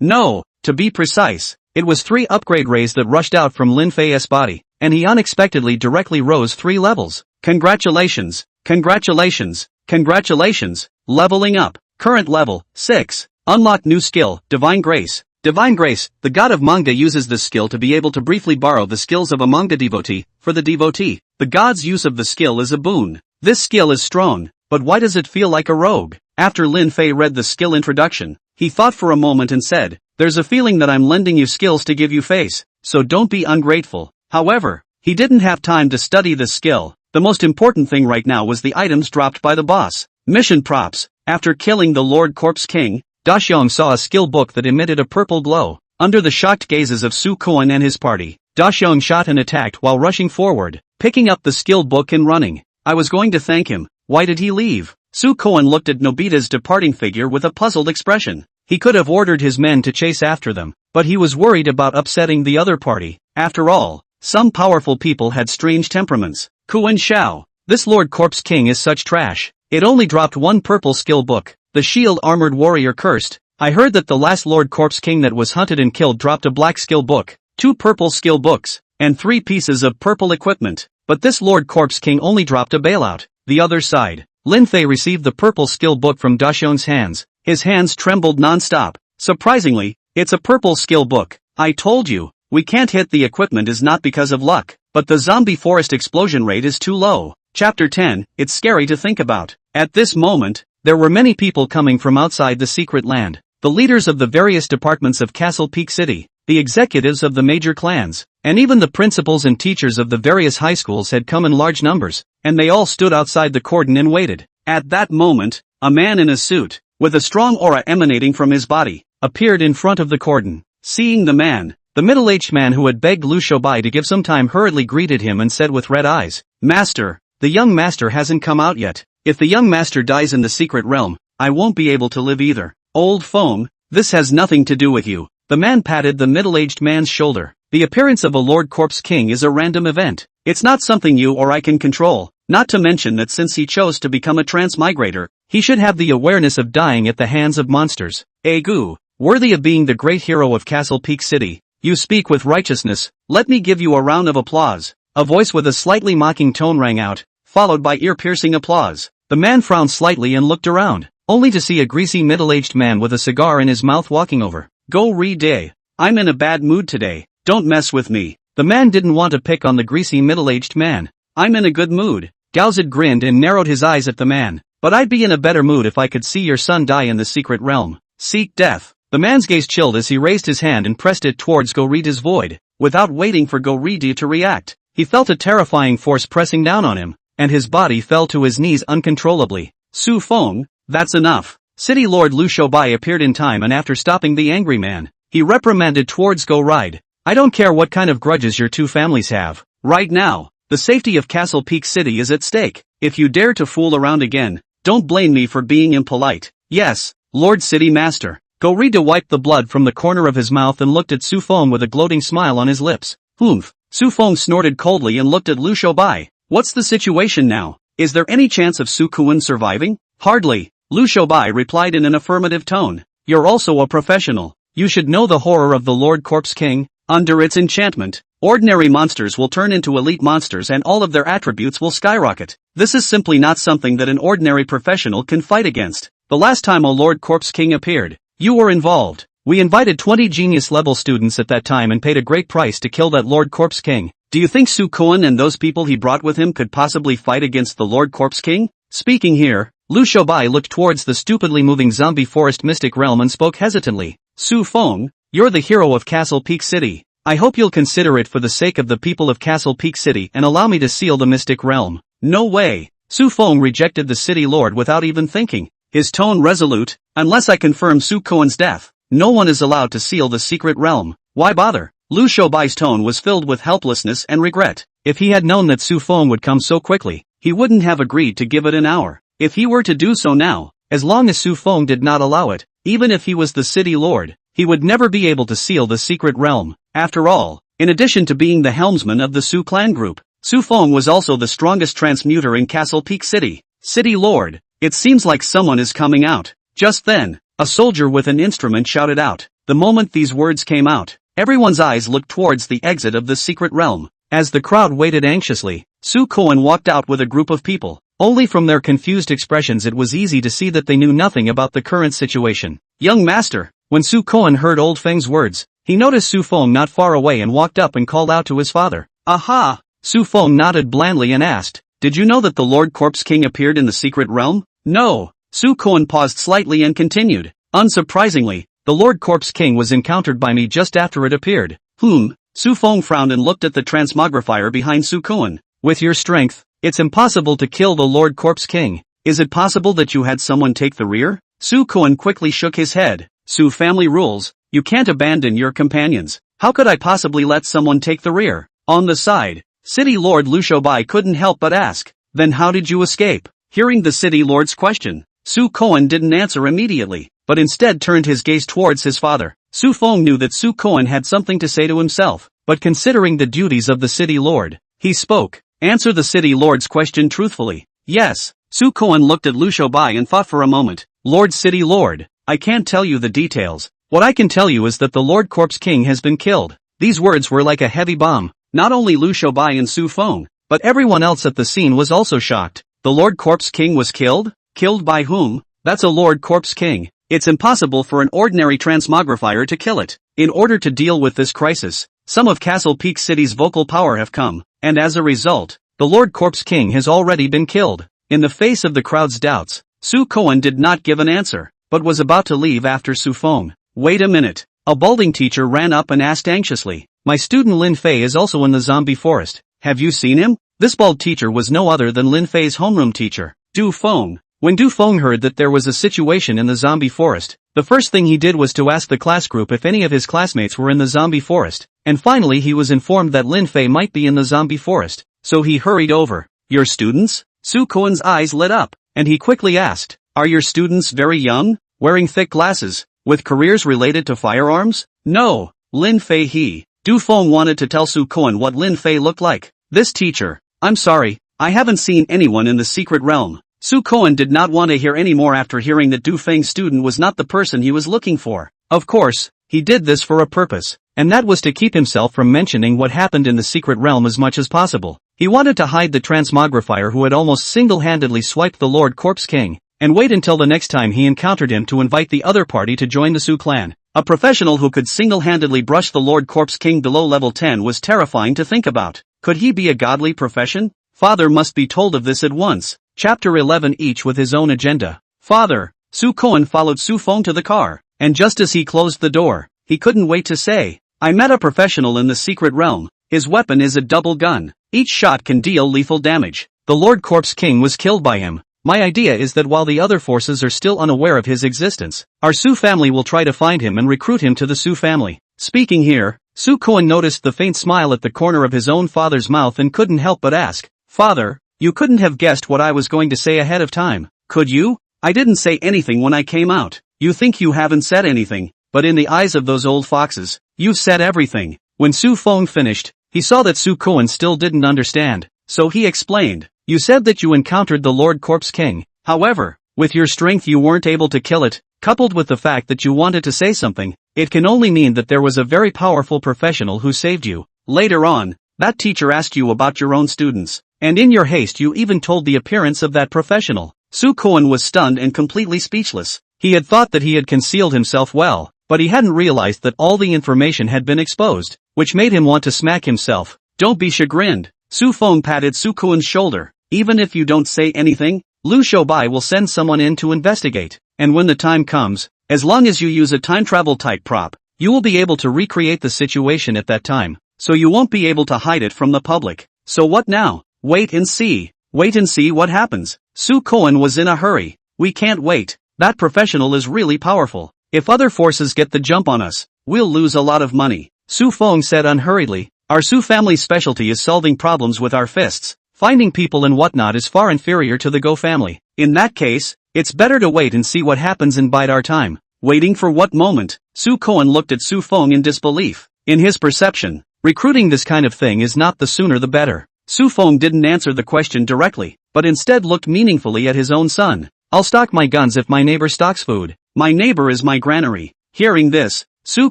No. To be precise, it was 3 upgrade rays that rushed out from Lin Fei's body, and he unexpectedly directly rose 3 levels. Congratulations. Congratulations. Congratulations. Leveling up. Current level, 6. Unlock new skill, Divine Grace. Divine Grace, the god of manga uses this skill to be able to briefly borrow the skills of a manga devotee. For the devotee, the god's use of the skill is a boon. This skill is strong, but why does it feel like a rogue? After Lin Fei read the skill introduction, he thought for a moment and said, "There's a feeling that I'm lending you skills to give you face, so don't be ungrateful." However, he didn't have time to study this skill. The most important thing right now was the items dropped by the boss. Mission props. After killing the Lord Corpse King, Da Xiong saw a skill book that emitted a purple glow. Under the shocked gazes of Su Kuan and his party, Da Xiong shot and attacked while rushing forward, picking up the skill book and running. I was going to thank him. Why did he leave? Su Kuan looked at Nobita's departing figure with a puzzled expression. He could have ordered his men to chase after them, but he was worried about upsetting the other party. After all, some powerful people had strange temperaments. Kuan Shao. This Lord Corpse King is such trash. It only dropped 1 purple skill book. The Shield Armored Warrior cursed. I heard that the last Lord Corpse King that was hunted and killed dropped a black skill book, 2 purple skill books, and 3 pieces of purple equipment. But this Lord Corpse King only dropped a bailout. The other side. Lin Fei received the purple skill book from Da Xiong's hands. His hands trembled non-stop. Surprisingly, it's a purple skill book. I told you, we can't hit the equipment is not because of luck, but the zombie forest explosion rate is too low. Chapter 10, it's scary to think about. At this moment, there were many people coming from outside the secret land. The leaders of the various departments of Castle Peak City, the executives of the major clans, and even the principals and teachers of the various high schools had come in large numbers, and they all stood outside the cordon and waited. At that moment, a man in a suit, with a strong aura emanating from his body, appeared in front of the cordon. Seeing the man, the middle-aged man who had begged Lu Shoubai to give some time hurriedly greeted him and said with red eyes, "Master, the young master hasn't come out yet. If the young master dies in the secret realm, I won't be able to live either. Old phone, this has nothing to do with you." The man patted the middle-aged man's shoulder. The appearance of a Lord Corpse King is a random event. It's not something you or I can control, not to mention that since he chose to become a transmigrator, he should have the awareness of dying at the hands of monsters. Egu, worthy of being the great hero of Castle Peak City, you speak with righteousness, let me give you a round of applause. A voice with a slightly mocking tone rang out, followed by ear-piercing applause. The man frowned slightly and looked around, only to see a greasy middle-aged man with a cigar in his mouth walking over. Go read. I'm in a bad mood today, don't mess with me. The man didn't want to pick on the greasy middle-aged man. I'm in a good mood. Gaozid grinned and narrowed his eyes at the man. But I'd be in a better mood if I could see your son die in the secret realm. Seek death. The man's gaze chilled as he raised his hand and pressed it towards Go-Rida's void. Without waiting for Go-Rida to react, he felt a terrifying force pressing down on him, and his body fell to his knees uncontrollably. Su Feng, that's enough. City Lord Lu Shoubai appeared in time, and after stopping the angry man, he reprimanded towards Go-Ride. I don't care what kind of grudges your two families have. Right now, the safety of Castle Peak City is at stake. If you dare to fool around again, don't blame me for being impolite. Yes, Lord City Master. Go-Rida wiped the blood from the corner of his mouth and looked at Su Feng with a gloating smile on his lips. Humph. Su Feng snorted coldly and looked at Lu Shoubai. What's the situation now? Is there any chance of Su Kuan surviving? Hardly. Lu Shoubai replied in an affirmative tone. You're also a professional. You should know the horror of the Lord Corpse King. Under its enchantment, ordinary monsters will turn into elite monsters and all of their attributes will skyrocket. This is simply not something that an ordinary professional can fight against. The last time a Lord Corpse King appeared, you were involved. We invited 20 genius-level students at that time and paid a great price to kill that Lord Corpse King. Do you think Su Kuan and those people he brought with him could possibly fight against the Lord Corpse King? Speaking here, Lu Shoubai looked towards the stupidly moving zombie forest mystic realm and spoke hesitantly. Su Feng, you're the hero of Castle Peak City. I hope you'll consider it for the sake of the people of Castle Peak City and allow me to seal the mystic realm. No way. Su Feng rejected the city lord without even thinking. His tone resolute. Unless I confirm Su Kuan's death, no one is allowed to seal the secret realm. Why bother? Lu Shoubai's tone was filled with helplessness and regret. If he had known that Su Feng would come so quickly, he wouldn't have agreed to give it an hour. If he were to do so now, as long as Su Feng did not allow it, even if he was the city lord, he would never be able to seal the secret realm. After all, in addition to being the helmsman of the Su clan group, Su Feng was also the strongest transmuter in Castle Peak City. City Lord, it seems like someone is coming out. Just then, a soldier with an instrument shouted out. The moment these words came out, everyone's eyes looked towards the exit of the secret realm. As the crowd waited anxiously, Su Kuan walked out with a group of people. Only from their confused expressions it was easy to see that they knew nothing about the current situation. Young master, when Su Kuan heard Old Feng's words, he noticed Su Feng not far away and walked up and called out to his father. Aha! Su Feng nodded blandly and asked, did you know that the Lord Corpse King appeared in the secret realm? No. Su Kuan paused slightly and continued. Unsurprisingly, the Lord Corpse King was encountered by me just after it appeared. Su Feng frowned and looked at the transmogrifier behind Su Kuan. With your strength, it's impossible to kill the Lord Corpse King. Is it possible that you had someone take the rear? Su Kuan quickly shook his head. Su family rules, you can't abandon your companions. How could I possibly let someone take the rear? On the side, City Lord Lu Shoubai couldn't help but ask, then how did you escape? Hearing the City Lord's question, Su Kuan didn't answer immediately, but instead turned his gaze towards his father. Su Feng knew that Su Kuan had something to say to himself, but considering the duties of the City Lord, he spoke. Answer the City Lord's question truthfully. Yes. Su Kuan looked at Lu Shoubai and thought for a moment. Lord City Lord, I can't tell you the details. What I can tell you is that the Lord Corpse King has been killed. These words were like a heavy bomb. Not only Lu Shoubai and Su Feng, but everyone else at the scene was also shocked. The Lord Corpse King was killed? Killed by whom? That's a Lord Corpse King. It's impossible for an ordinary transmogrifier to kill it. In order to deal with this crisis, some of Castle Peak City's vocal power have come, and as a result, the Lord Corpse King has already been killed. In the face of the crowd's doubts, Su Kuan did not give an answer, but was about to leave after Su Feng. Wait a minute. A balding teacher ran up and asked anxiously. My student Lin Fei is also in the zombie forest. Have you seen him? This bald teacher was no other than Lin Fei's homeroom teacher, Du Feng. When Du Feng heard that there was a situation in the zombie forest, the first thing he did was to ask the class group if any of his classmates were in the zombie forest, and finally he was informed that Lin Fei might be in the zombie forest, so he hurried over. Your students? Su Kuan's eyes lit up, and he quickly asked, are your students very young, wearing thick glasses, with careers related to firearms? No, Lin Fei he. Du Feng wanted to tell Su Kuan what Lin Fei looked like. This teacher, I'm sorry, I haven't seen anyone in the secret realm. Su Kuan did not want to hear any more after hearing that Du Feng's student was not the person he was looking for. Of course, he did this for a purpose, and that was to keep himself from mentioning what happened in the secret realm as much as possible. He wanted to hide the transmogrifier who had almost single-handedly swiped the Lord Corpse King, and wait until the next time he encountered him to invite the other party to join the Su clan. A professional who could single-handedly brush the Lord Corpse King below level 10 was terrifying to think about. Could he be a godly profession? Father must be told of this at once. Chapter 11, each with his own agenda. Father. Su Koan followed Su Feng to the car, and just as he closed the door, he couldn't wait to say, I met a professional in the secret realm. His weapon is a double gun. Each shot can deal lethal damage. The Lord Corpse King was killed by him. My idea is that while the other forces are still unaware of his existence, our Su family will try to find him and recruit him to the Su family. Speaking here, Su Koan noticed the faint smile at the corner of his own father's mouth and couldn't help but ask, Father, you couldn't have guessed what I was going to say ahead of time, could you? I didn't say anything when I came out. You think you haven't said anything, but in the eyes of those old foxes, you've said everything. When Su Feng finished, he saw that Su Koan still didn't understand, so he explained, you said that you encountered the Lord Corpse King. However, with your strength you weren't able to kill it, coupled with the fact that you wanted to say something, it can only mean that there was a very powerful professional who saved you. Later on, that teacher asked you about your own students, and in your haste you even told the appearance of that professional. Su Koan was stunned and completely speechless. He had thought that he had concealed himself well, but he hadn't realized that all the information had been exposed, which made him want to smack himself. Don't be chagrined. Su Feng patted Su Koan's shoulder. Even if you don't say anything, Lu Shoubai will send someone in to investigate, and when the time comes, as long as you use a time travel type prop, you will be able to recreate the situation at that time, so you won't be able to hide it from the public. So what now? Wait and see. Wait and see what happens. Su Koan was in a hurry. We can't wait. That professional is really powerful. If other forces get the jump on us, we'll lose a lot of money. Su Feng said unhurriedly. Our Su family's specialty is solving problems with our fists. Finding people and whatnot is far inferior to the Go family. In that case, it's better to wait and see what happens and bide our time. Waiting for what moment? Su Koan looked at Su Feng in disbelief. In his perception, recruiting this kind of thing is not the sooner the better. Su Feng didn't answer the question directly, but instead looked meaningfully at his own son. I'll stock my guns if my neighbor stocks food. My neighbor is my granary. Hearing this, Su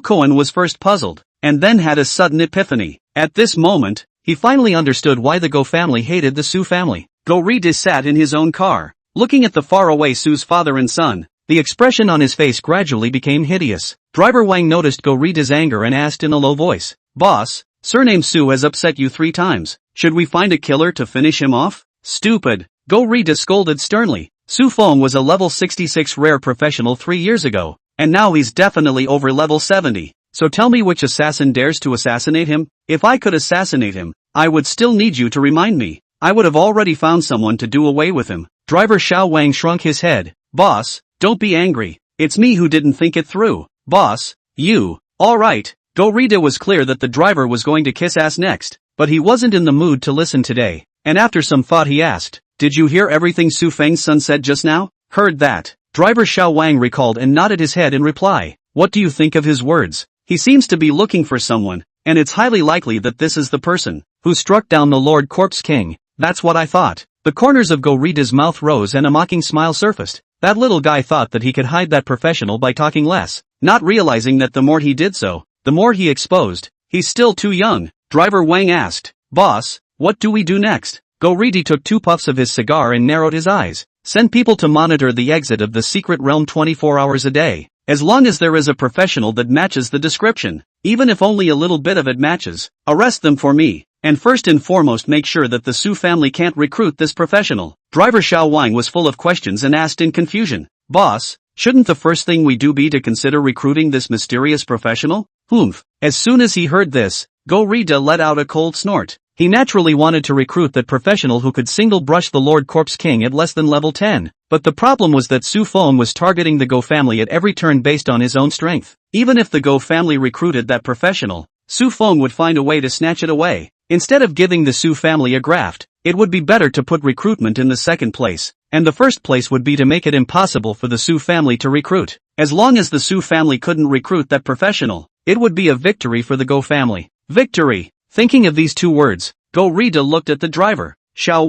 Koan was first puzzled, and then had a sudden epiphany. At this moment, he finally understood why the Go family hated the Su family. Go Rita sat in his own car, looking at the faraway Su's father and son. The expression on his face gradually became hideous. Driver Wang noticed Go Rita's anger and asked in a low voice, Boss, surname Su has upset you 3 times. Should we find a killer to finish him off? Stupid. Go Rita scolded sternly. Su Feng was a level 66 rare professional 3 years ago, and now he's definitely over level 70. So tell me which assassin dares to assassinate him? If I could assassinate him, I would still need you to remind me. I would have already found someone to do away with him. Driver Xiao Wang shrunk his head. Boss, don't be angry. It's me who didn't think it through. Boss, you. Alright. Go Rita was clear that the driver was going to kiss ass next, but he wasn't in the mood to listen today, and after some thought he asked, did you hear everything Su Feng's son said just now? Heard that. Driver Xiao Wang recalled and nodded his head in reply. What do you think of his words? He seems to be looking for someone, and it's highly likely that this is the person who struck down the Lord Corpse King. That's what I thought. The corners of Go Rita's mouth rose and a mocking smile surfaced. That little guy thought that he could hide that professional by talking less, not realizing that the more he did so, the more he exposed. He's still too young. Driver Wang asked, Boss, what do we do next? Go Rita took 2 puffs of his cigar and narrowed his eyes. Send people to monitor the exit of the secret realm 24 hours a day. As long as there is a professional that matches the description, even if only a little bit of it matches, arrest them for me, and first and foremost make sure that the Su family can't recruit this professional. Driver Xiao Wang was full of questions and asked in confusion, Boss, shouldn't the first thing we do be to consider recruiting this mysterious professional? Humph. As soon as he heard this, Go Rita let out a cold snort. He naturally wanted to recruit that professional who could single brush the Lord Corpse King at less than level 10. But the problem was that Su Feng was targeting the Go family at every turn based on his own strength. Even if the Go family recruited that professional, Su Feng would find a way to snatch it away. Instead of giving the Su family a graft, it would be better to put recruitment in the second place, and the first place would be to make it impossible for the Su family to recruit. As long as the Su family couldn't recruit that professional, it would be a victory for the Go family. Victory! Thinking of these 2 words, Go Rita looked at the driver. Xiao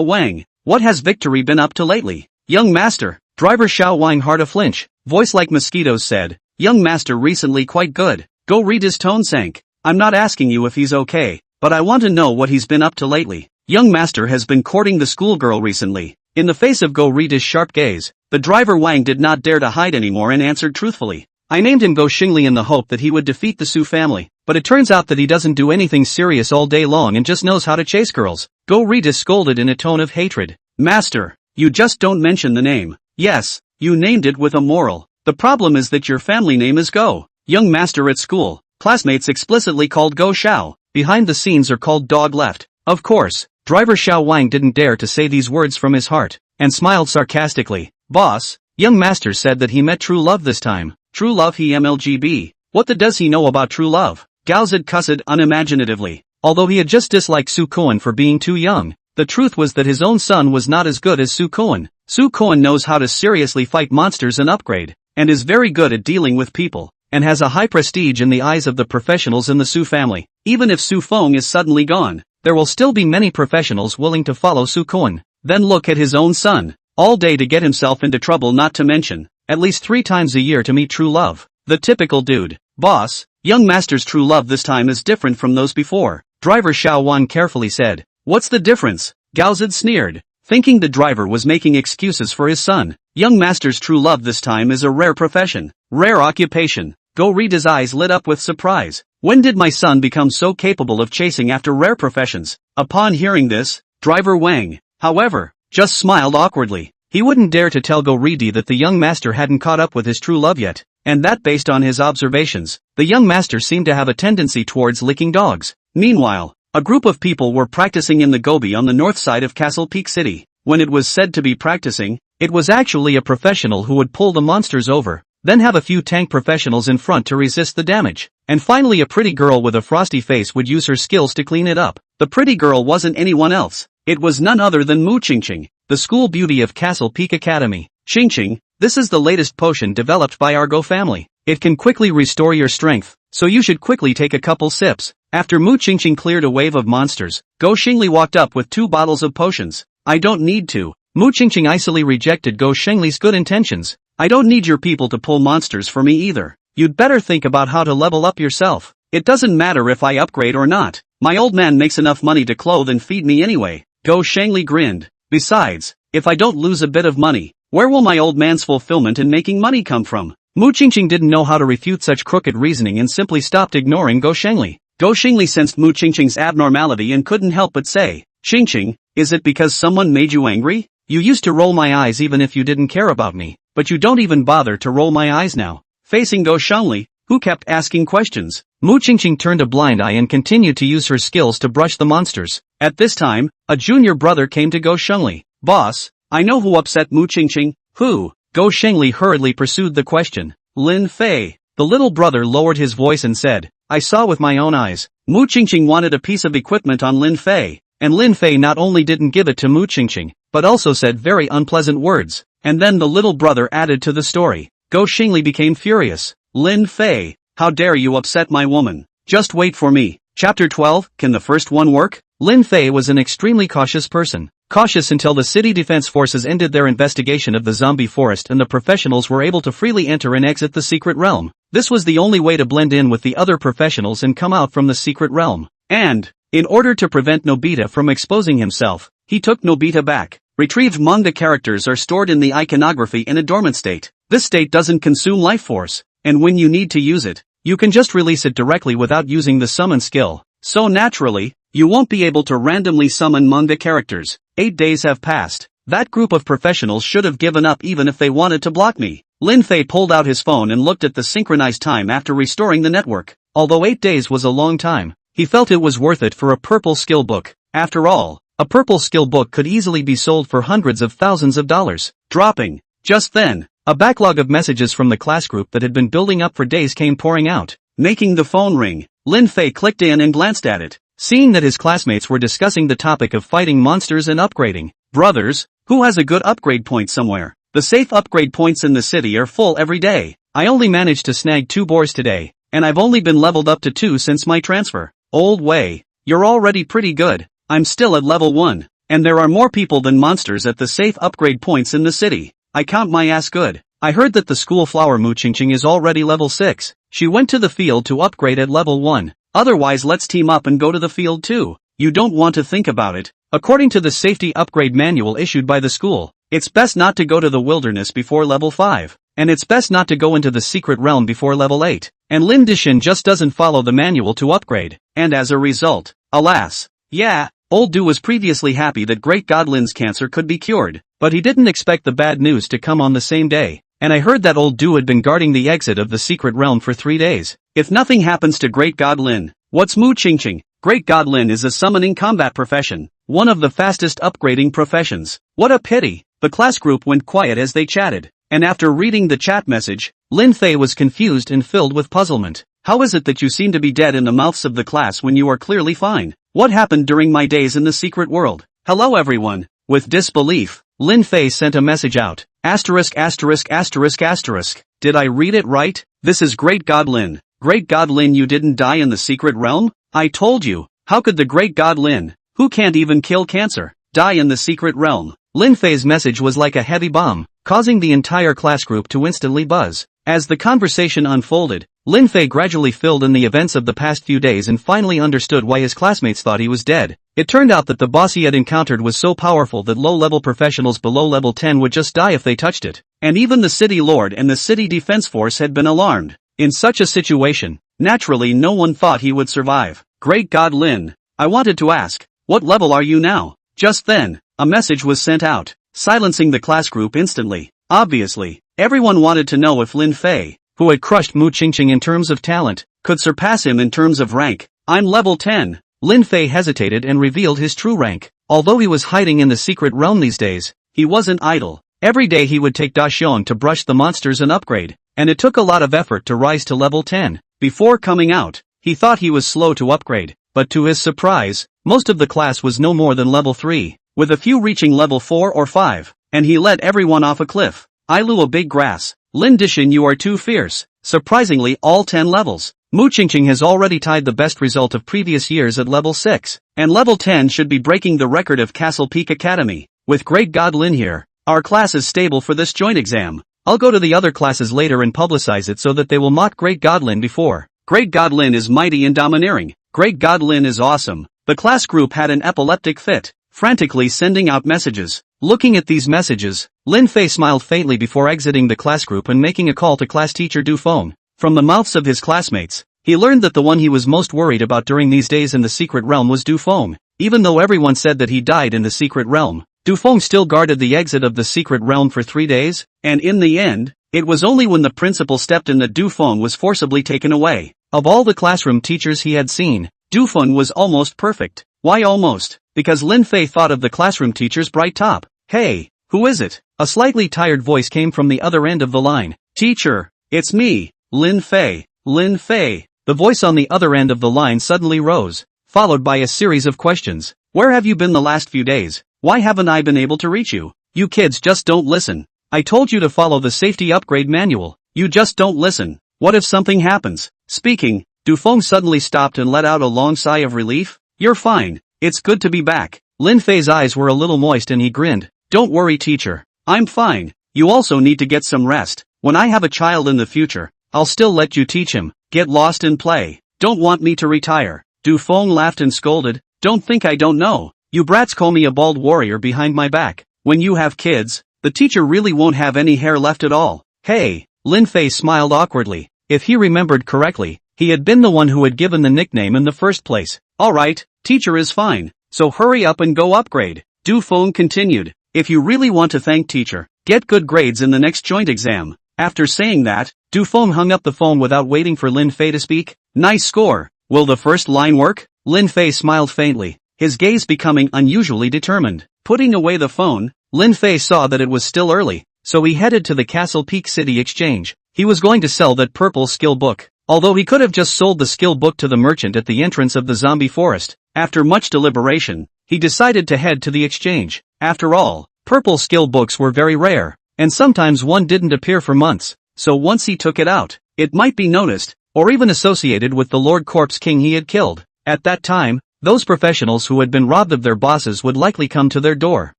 Wang, what has Victory been up to lately? Young master, driver Xiao Wang heard a flinch, voice like mosquitoes said, young master recently quite good. Go read his tone sank. I'm not asking you if he's okay, but I want to know what he's been up to lately. Young master has been courting the schoolgirl recently. In the face of Go Rita's sharp gaze, the driver Wang did not dare to hide anymore and answered truthfully. I named him Go Xingli in the hope that he would defeat the Su family, but it turns out that he doesn't do anything serious all day long and just knows how to chase girls. Go Rita scolded in a tone of hatred. Master, you just don't mention the name. Yes, you named it with a moral. The problem is that your family name is Go. Young master at school, classmates explicitly called Go Xiao. Behind the scenes are called dog left. Of course, driver Xiao Wang didn't dare to say these words from his heart, and smiled sarcastically. Boss, young master said that he met true love this time. True love he MLGB. What the does he know about true love? Gaozid cussed unimaginatively. Although he had just disliked Su Kuan for being too young, the truth was that his own son was not as good as Su Kuan. Su Kuan knows how to seriously fight monsters and upgrade, and is very good at dealing with people, and has a high prestige in the eyes of the professionals in the Su family. Even if Su Feng is suddenly gone, there will still be many professionals willing to follow Su Kuan. Then look at his own son. All day to get himself into trouble, not to mention at least 3 times a year to meet true love. The typical dude. Boss, young master's true love this time is different from those before. Driver Xiao Wan carefully said. What's the difference? Gaozid sneered, thinking the driver was making excuses for his son. Young master's true love this time is a rare profession, rare occupation. Go Rita's eyes lit up with surprise. When did my son become so capable of chasing after rare professions? Upon hearing this, driver Wang, however, just smiled awkwardly. He wouldn't dare to tell Go Rita that the young master hadn't caught up with his true love yet, and that based on his observations, the young master seemed to have a tendency towards licking dogs. Meanwhile, a group of people were practicing in the Gobi on the north side of Castle Peak City. When it was said to be practicing, it was actually a professional who would pull the monsters over, then have a few tank professionals in front to resist the damage, and finally a pretty girl with a frosty face would use her skills to clean it up. The pretty girl wasn't anyone else. It was none other than Mu Qingqing, the school beauty of Castle Peak Academy. Qingqing, this is the latest potion developed by our Go family. It can quickly restore your strength, so you should quickly take a couple sips. After Mu Qingqing cleared a wave of monsters, Go Xingli walked up with 2 bottles of potions. I don't need to. Mu Qingqing icily rejected Go Xingli's good intentions. I don't need your people to pull monsters for me either. You'd better think about how to level up yourself. It doesn't matter if I upgrade or not. My old man makes enough money to clothe and feed me anyway. Go Xingli grinned. Besides, if I don't lose a bit of money, where will my old man's fulfillment in making money come from? Mu Qingqing didn't know how to refute such crooked reasoning and simply stopped ignoring Go Xingli. Go Xingli sensed Mu Qingqing's abnormality and couldn't help but say, Qingqing, is it because someone made you angry? You used to roll my eyes even if you didn't care about me, but you don't even bother to roll my eyes now. Facing Go Xingli, who kept asking questions, Mu Qingqing turned a blind eye and continued to use her skills to brush the monsters. At this time, a junior brother came to Go Xingli. Boss, I know who upset Mu Qingqing. Who? Go Xingli hurriedly pursued the question. Lin Fei. The little brother lowered his voice and said, I saw with my own eyes. Mu Qingqing wanted a piece of equipment on Lin Fei, and Lin Fei not only didn't give it to Mu Qingqing, but also said very unpleasant words. And then the little brother added to the story. Go Xingli became furious. Lin Fei, how dare you upset my woman? Just wait for me. Chapter 12, can the first one work? Lin Fei was an extremely cautious person. Cautious until the city defense forces ended their investigation of the zombie forest and the professionals were able to freely enter and exit the secret realm. This was the only way to blend in with the other professionals and come out from the secret realm. And, in order to prevent Nobita from exposing himself, he took Nobita back. Retrieved manga characters are stored in the iconography in a dormant state. This state doesn't consume life force, and when you need to use it, you can just release it directly without using the summon skill. So naturally, you won't be able to randomly summon manga characters. 8 days have passed. That group of professionals should have given up even if they wanted to block me. Lin Fei pulled out his phone and looked at the synchronized time after restoring the network. Although 8 days was a long time, he felt it was worth it for a purple skill book. After all, a purple skill book could easily be sold for hundreds of thousands of dollars. Dropping. Just then, a backlog of messages from the class group that had been building up for days came pouring out, making the phone ring. Lin Fei clicked in and glanced at it. Seeing that his classmates were discussing the topic of fighting monsters and upgrading. Brothers, who has a good upgrade point somewhere? The safe upgrade points in the city are full every day. I only managed to snag 2 boars today, and I've only been leveled up to 2 since my transfer. Old Wei, you're already pretty good. I'm still at level 1, and there are more people than monsters at the safe upgrade points in the city. I count my ass good. I heard that the school flower Muqingqing is already level 6. She went to the field to upgrade at level 1. Otherwise let's team up and go to the field too. You don't want to think about it. According to the safety upgrade manual issued by the school, it's best not to go to the wilderness before level 5. And it's best not to go into the secret realm before level 8. And Lin Dishin just doesn't follow the manual to upgrade. And as a result, alas. Yeah, old Du was previously happy that Great God Lin's cancer could be cured. But he didn't expect the bad news to come on the same day. And I heard that old Du had been guarding the exit of the secret realm for 3 days. If nothing happens to Great God Lin, what's Muqingqing? Great God Lin is a summoning combat profession. One of the fastest upgrading professions. What a pity. The class group went quiet as they chatted. And after reading the chat message, Lin Fei was confused and filled with puzzlement. How is it that you seem to be dead in the mouths of the class when you are clearly fine? What happened during my days in the secret world? Hello everyone. With disbelief, Lin Fei sent a message out. Asterisk asterisk asterisk asterisk. Did I read it right? This is Great God Lin. Great God Lin, you didn't die in the secret realm? I told you. How could the Great God Lin, who can't even kill cancer, die in the secret realm? Lin Fei's message was like a heavy bomb, causing the entire class group to instantly buzz. As the conversation unfolded, Lin Fei gradually filled in the events of the past few days and finally understood why his classmates thought he was dead. It turned out that the boss he had encountered was so powerful that low-level professionals below level 10 would just die if they touched it. And even the city lord and the city defense force had been alarmed. In such a situation, naturally no one thought he would survive. Great God Lin, I wanted to ask, what level are you now? Just then, a message was sent out, silencing the class group instantly. Obviously, everyone wanted to know if Lin Fei, who had crushed Muqingqing in terms of talent, could surpass him in terms of rank. I'm level 10. Lin Fei hesitated and revealed his true rank. Although he was hiding in the secret realm these days, he wasn't idle. Every day he would take Daxiong to brush the monsters and upgrade, and it took a lot of effort to rise to level 10. Before coming out, he thought he was slow to upgrade, but to his surprise, most of the class was no more than level 3, with a few reaching level 4 or 5, and he let everyone off a cliff. Ilu a big grass. Lin Dishin, you are too fierce. Surprisingly, all 10 levels. Muqingqing has already tied the best result of previous years at level 6, and level 10 should be breaking the record of Castle Peak Academy. With Great God Lin here, our class is stable for this joint exam. I'll go to the other classes later and publicize it so that they will mock Great God Lin before. Great God Lin is mighty and domineering. Great God Lin is awesome. The class group had an epileptic fit, frantically sending out messages. Looking at these messages, Lin Fei smiled faintly before exiting the class group and making a call to class teacher Du Feng. From the mouths of his classmates, he learned that the one he was most worried about during these days in the secret realm was Du Feng. Even though everyone said that he died in the secret realm, Du Feng still guarded the exit of the secret realm for 3 days, and in the end, it was only when the principal stepped in that Du Feng was forcibly taken away. Of all the classroom teachers he had seen, Du Feng was almost perfect. Why almost? Because Lin Fei thought of the classroom teacher's bright top. Hey, who is it? A slightly tired voice came from the other end of the line. Teacher, it's me, Lin Fei. Lin Fei. The voice on the other end of the line suddenly rose, followed by a series of questions. Where have you been the last few days? Why haven't I been able to reach you? You kids just don't listen. I told you to follow the safety upgrade manual. You just don't listen. What if something happens? Speaking, Du Feng suddenly stopped and let out a long sigh of relief. You're fine. It's good to be back. Lin Fei's eyes were a little moist and he grinned. Don't worry, teacher. I'm fine. You also need to get some rest. When I have a child in the future, I'll still let you teach him. Get lost and play. Don't want me to retire. Du Feng laughed and scolded. Don't think I don't know. You brats call me a bald warrior behind my back. When you have kids, the teacher really won't have any hair left at all. Hey, Lin Fei smiled awkwardly. If he remembered correctly, he had been the one who had given the nickname in the first place. Alright, teacher is fine. So hurry up and go upgrade. Du Feng continued. If you really want to thank teacher, get good grades in the next joint exam. After saying that, Du Feng hung up the phone without waiting for Lin Fei to speak. Nice score. Will the first line work? Lin Fei smiled faintly, his gaze becoming unusually determined. Putting away the phone, Lin Fei saw that it was still early, so he headed to the Castle Peak City Exchange. He was going to sell that purple skill book, although he could have just sold the skill book to the merchant at the entrance of the zombie forest. After much deliberation, he decided to head to the exchange. After all, purple skill books were very rare, and sometimes one didn't appear for months, so once he took it out, it might be noticed, or even associated with the Lord Corpse King he had killed. At that time, those professionals who had been robbed of their bosses would likely come to their door.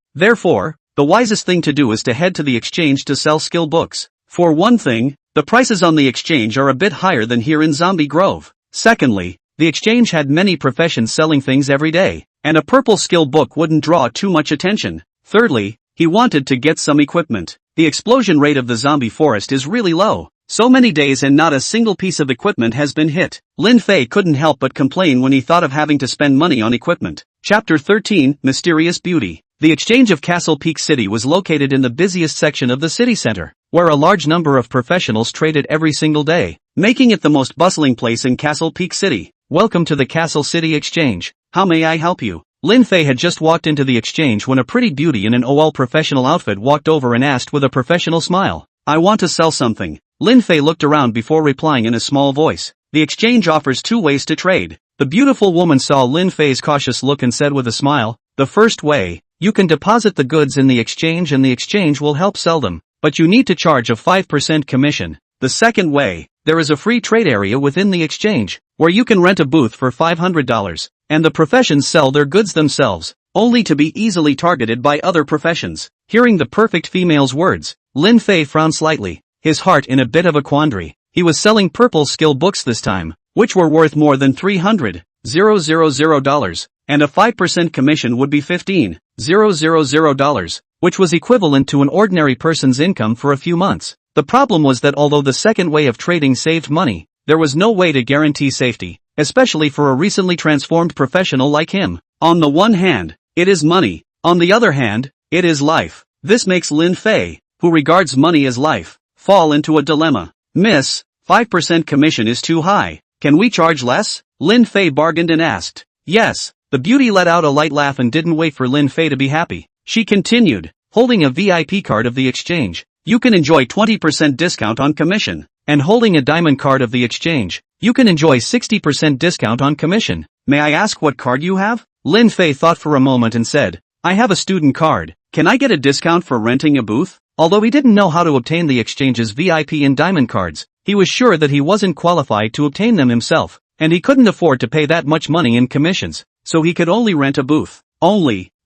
Therefore, the wisest thing to do is to head to the exchange to sell skill books. For one thing, the prices on the exchange are a bit higher than here in Zombie Grove. Secondly, the exchange had many professions selling things every day, and a purple skill book wouldn't draw too much attention. Thirdly, he wanted to get some equipment. The explosion rate of the zombie forest is really low. So many days and not a single piece of equipment has been hit. Lin Fei couldn't help but complain when he thought of having to spend money on equipment. Chapter 13, Mysterious Beauty. The exchange of Castle Peak City was located in the busiest section of the city center, where a large number of professionals traded every single day, making it the most bustling place in Castle Peak City. Welcome to the Castle City Exchange. How may I help you? Lin Fei had just walked into the exchange when a pretty beauty in an OL professional outfit walked over and asked with a professional smile, "I want to sell something." Lin Fei looked around before replying in a small voice. The exchange offers 2 ways to trade. The beautiful woman saw Lin Fei's cautious look and said with a smile, "The first way, you can deposit the goods in the exchange and the exchange will help sell them, but you need to charge a 5% commission. The second way, there is a free trade area within the exchange, where you can rent a booth for $500, and the professions sell their goods themselves, only to be easily targeted by other professions." Hearing the perfect female's words, Lin Fei frowned slightly, his heart in a bit of a quandary. He was selling purple skill books this time, which were worth more than $300,000, and a 5% commission would be $15,000, which was equivalent to an ordinary person's income for a few months. The problem was that although the second way of trading saved money, there was no way to guarantee safety, especially for a recently transformed professional like him. On the one hand, it is money. On the other hand, it is life. This makes Lin Fei, who regards money as life, fall into a dilemma. "Miss, 5% commission is too high. Can we charge less?" Lin Fei bargained and asked. "Yes." The beauty let out a light laugh and didn't wait for Lin Fei to be happy. She continued, holding a VIP card of the exchange, you can enjoy 20% discount on commission. And holding a diamond card of the exchange, you can enjoy 60% discount on commission. "May I ask what card you have?" Lin Fei thought for a moment and said, "I have a student card. Can I get a discount for renting a booth?" Although he didn't know how to obtain the exchange's VIP and diamond cards, he was sure that he wasn't qualified to obtain them himself, and he couldn't afford to pay that much money in commissions, so he could only rent a booth.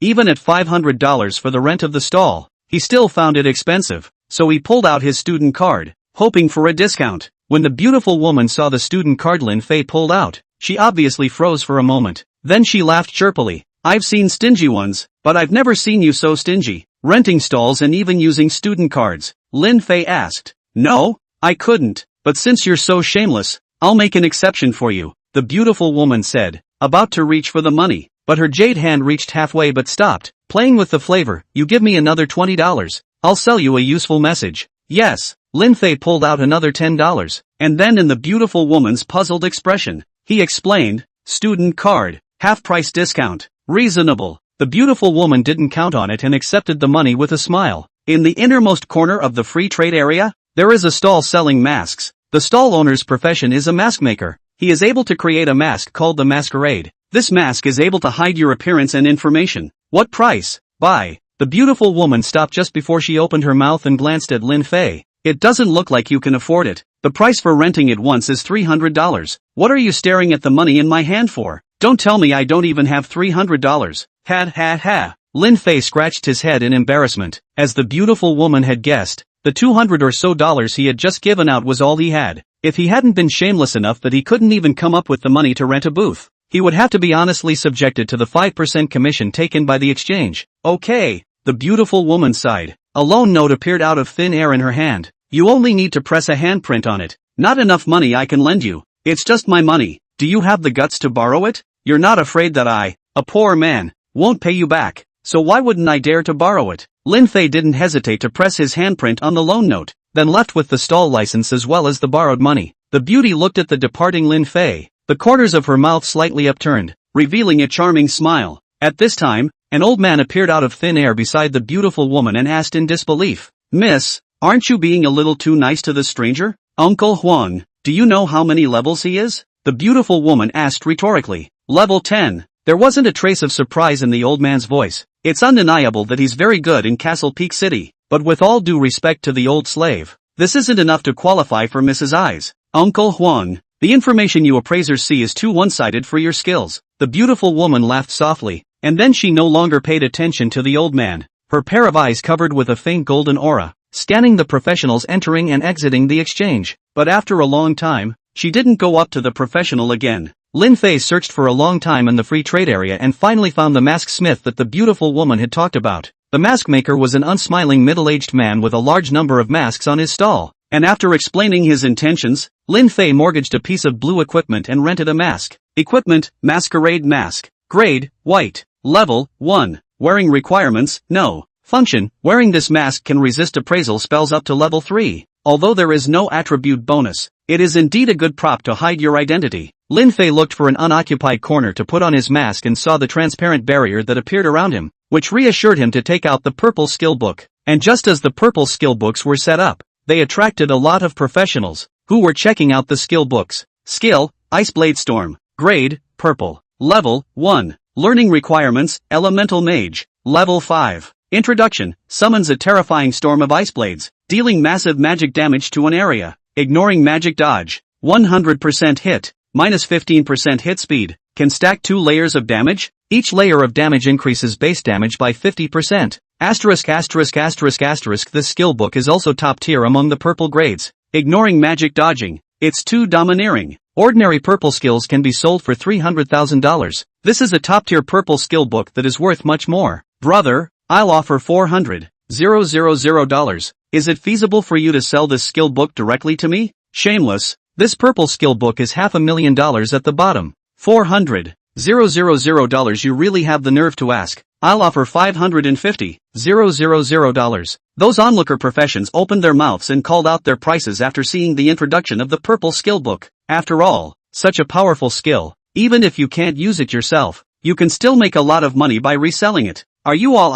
Even at $500 for the rent of the stall, he still found it expensive, so he pulled out his student card, hoping for a discount. When the beautiful woman saw the student card Lin Fei pulled out, she obviously froze for a moment. Then she laughed chirpily. "I've seen stingy ones, but I've never seen you so stingy. Renting stalls and even using student cards?" Lin Fei asked. "No, I couldn't, but since you're so shameless, I'll make an exception for you," the beautiful woman said, about to reach for the money, but her jade hand reached halfway but stopped, playing with the flavor. "You give me another $20, I'll sell you a useful message." "Yes." Lin Fei pulled out another $10, and then in the beautiful woman's puzzled expression, he explained, "Student card, half-price discount, reasonable." The beautiful woman didn't count on it and accepted the money with a smile. In the innermost corner of the free trade area, there is a stall selling masks. The stall owner's profession is a mask maker. He is able to create a mask called the masquerade. This mask is able to hide your appearance and information. "What price?" "Buy." The beautiful woman stopped just before she opened her mouth and glanced at Lin Fei. "It doesn't look like you can afford it. The price for renting it once is $300. What are you staring at the money in my hand for? Don't tell me I don't even have $300. Ha ha ha." Lin Fei scratched his head in embarrassment. As the beautiful woman had guessed, the $200 or so he had just given out was all he had. If he hadn't been shameless enough that he couldn't even come up with the money to rent a booth, he would have to be honestly subjected to the 5% commission taken by the exchange. "Okay," the beautiful woman sighed. A loan note appeared out of thin air in her hand. "You only need to press a handprint on it. Not enough money I can lend you. It's just my money. Do you have the guts to borrow it? You're not afraid that I, a poor man, won't pay you back, so why wouldn't I dare to borrow it?" Lin Fei didn't hesitate to press his handprint on the loan note, then left with the stall license as well as the borrowed money. The beauty looked at the departing Lin Fei, the corners of her mouth slightly upturned, revealing a charming smile. At this time, an old man appeared out of thin air beside the beautiful woman and asked in disbelief, "Miss, aren't you being a little too nice to the stranger? Uncle Huang, do you know how many levels he is?" The beautiful woman asked rhetorically. "Level 10. There wasn't a trace of surprise in the old man's voice. "It's undeniable that he's very good in Castle Peak City, but with all due respect to the old slave, this isn't enough to qualify for Mrs. I's. Uncle Huang, the information you appraisers see is too one-sided for your skills." The beautiful woman laughed softly, and then she no longer paid attention to the old man, her pair of eyes covered with a faint golden aura. scanning the professionals entering and exiting the exchange. But after a long time, she didn't go up to the professional again. Lin Fei searched for a long time in the free trade area and finally found the mask smith that the beautiful woman had talked about. The mask maker was an unsmiling middle-aged man with a large number of masks on his stall. And after explaining his intentions, Lin Fei mortgaged a piece of blue equipment and rented a mask. Equipment, masquerade mask. Grade, white. Level, 1. Wearing requirements, no. Function, wearing this mask can resist appraisal spells up to level 3. Although there is no attribute bonus, it is indeed a good prop to hide your identity. Lin Fei looked for an unoccupied corner to put on his mask and saw the transparent barrier that appeared around him, which reassured him to take out the purple skill book. And just as the purple skill books were set up, they attracted a lot of professionals, who were checking out the skill books. Skill, Ice Blade Storm. Grade, purple. Level, 1. Learning requirements, Elemental Mage. Level 5. Introduction, summons a terrifying storm of ice blades, dealing massive magic damage to an area. Ignoring magic dodge. 100% hit. Minus 15% hit speed. Can stack 2 layers of damage. Each layer of damage increases base damage by 50%. Asterisk asterisk asterisk asterisk. This skill book is also top tier among the purple grades. Ignoring magic dodging. It's too domineering. Ordinary purple skills can be sold for $300,000. This is a top tier purple skill book that is worth much more. Brother, I'll offer $400,000. Is it feasible for you to sell this skill book directly to me? Shameless. This purple skill book is $500,000 at the bottom. $400,000. You really have the nerve to ask. I'll offer $550,000. Those onlooker professions opened their mouths and called out their prices after seeing the introduction of the purple skill book. After all, such a powerful skill, even if you can't use it yourself, you can still make a lot of money by reselling it. Are you all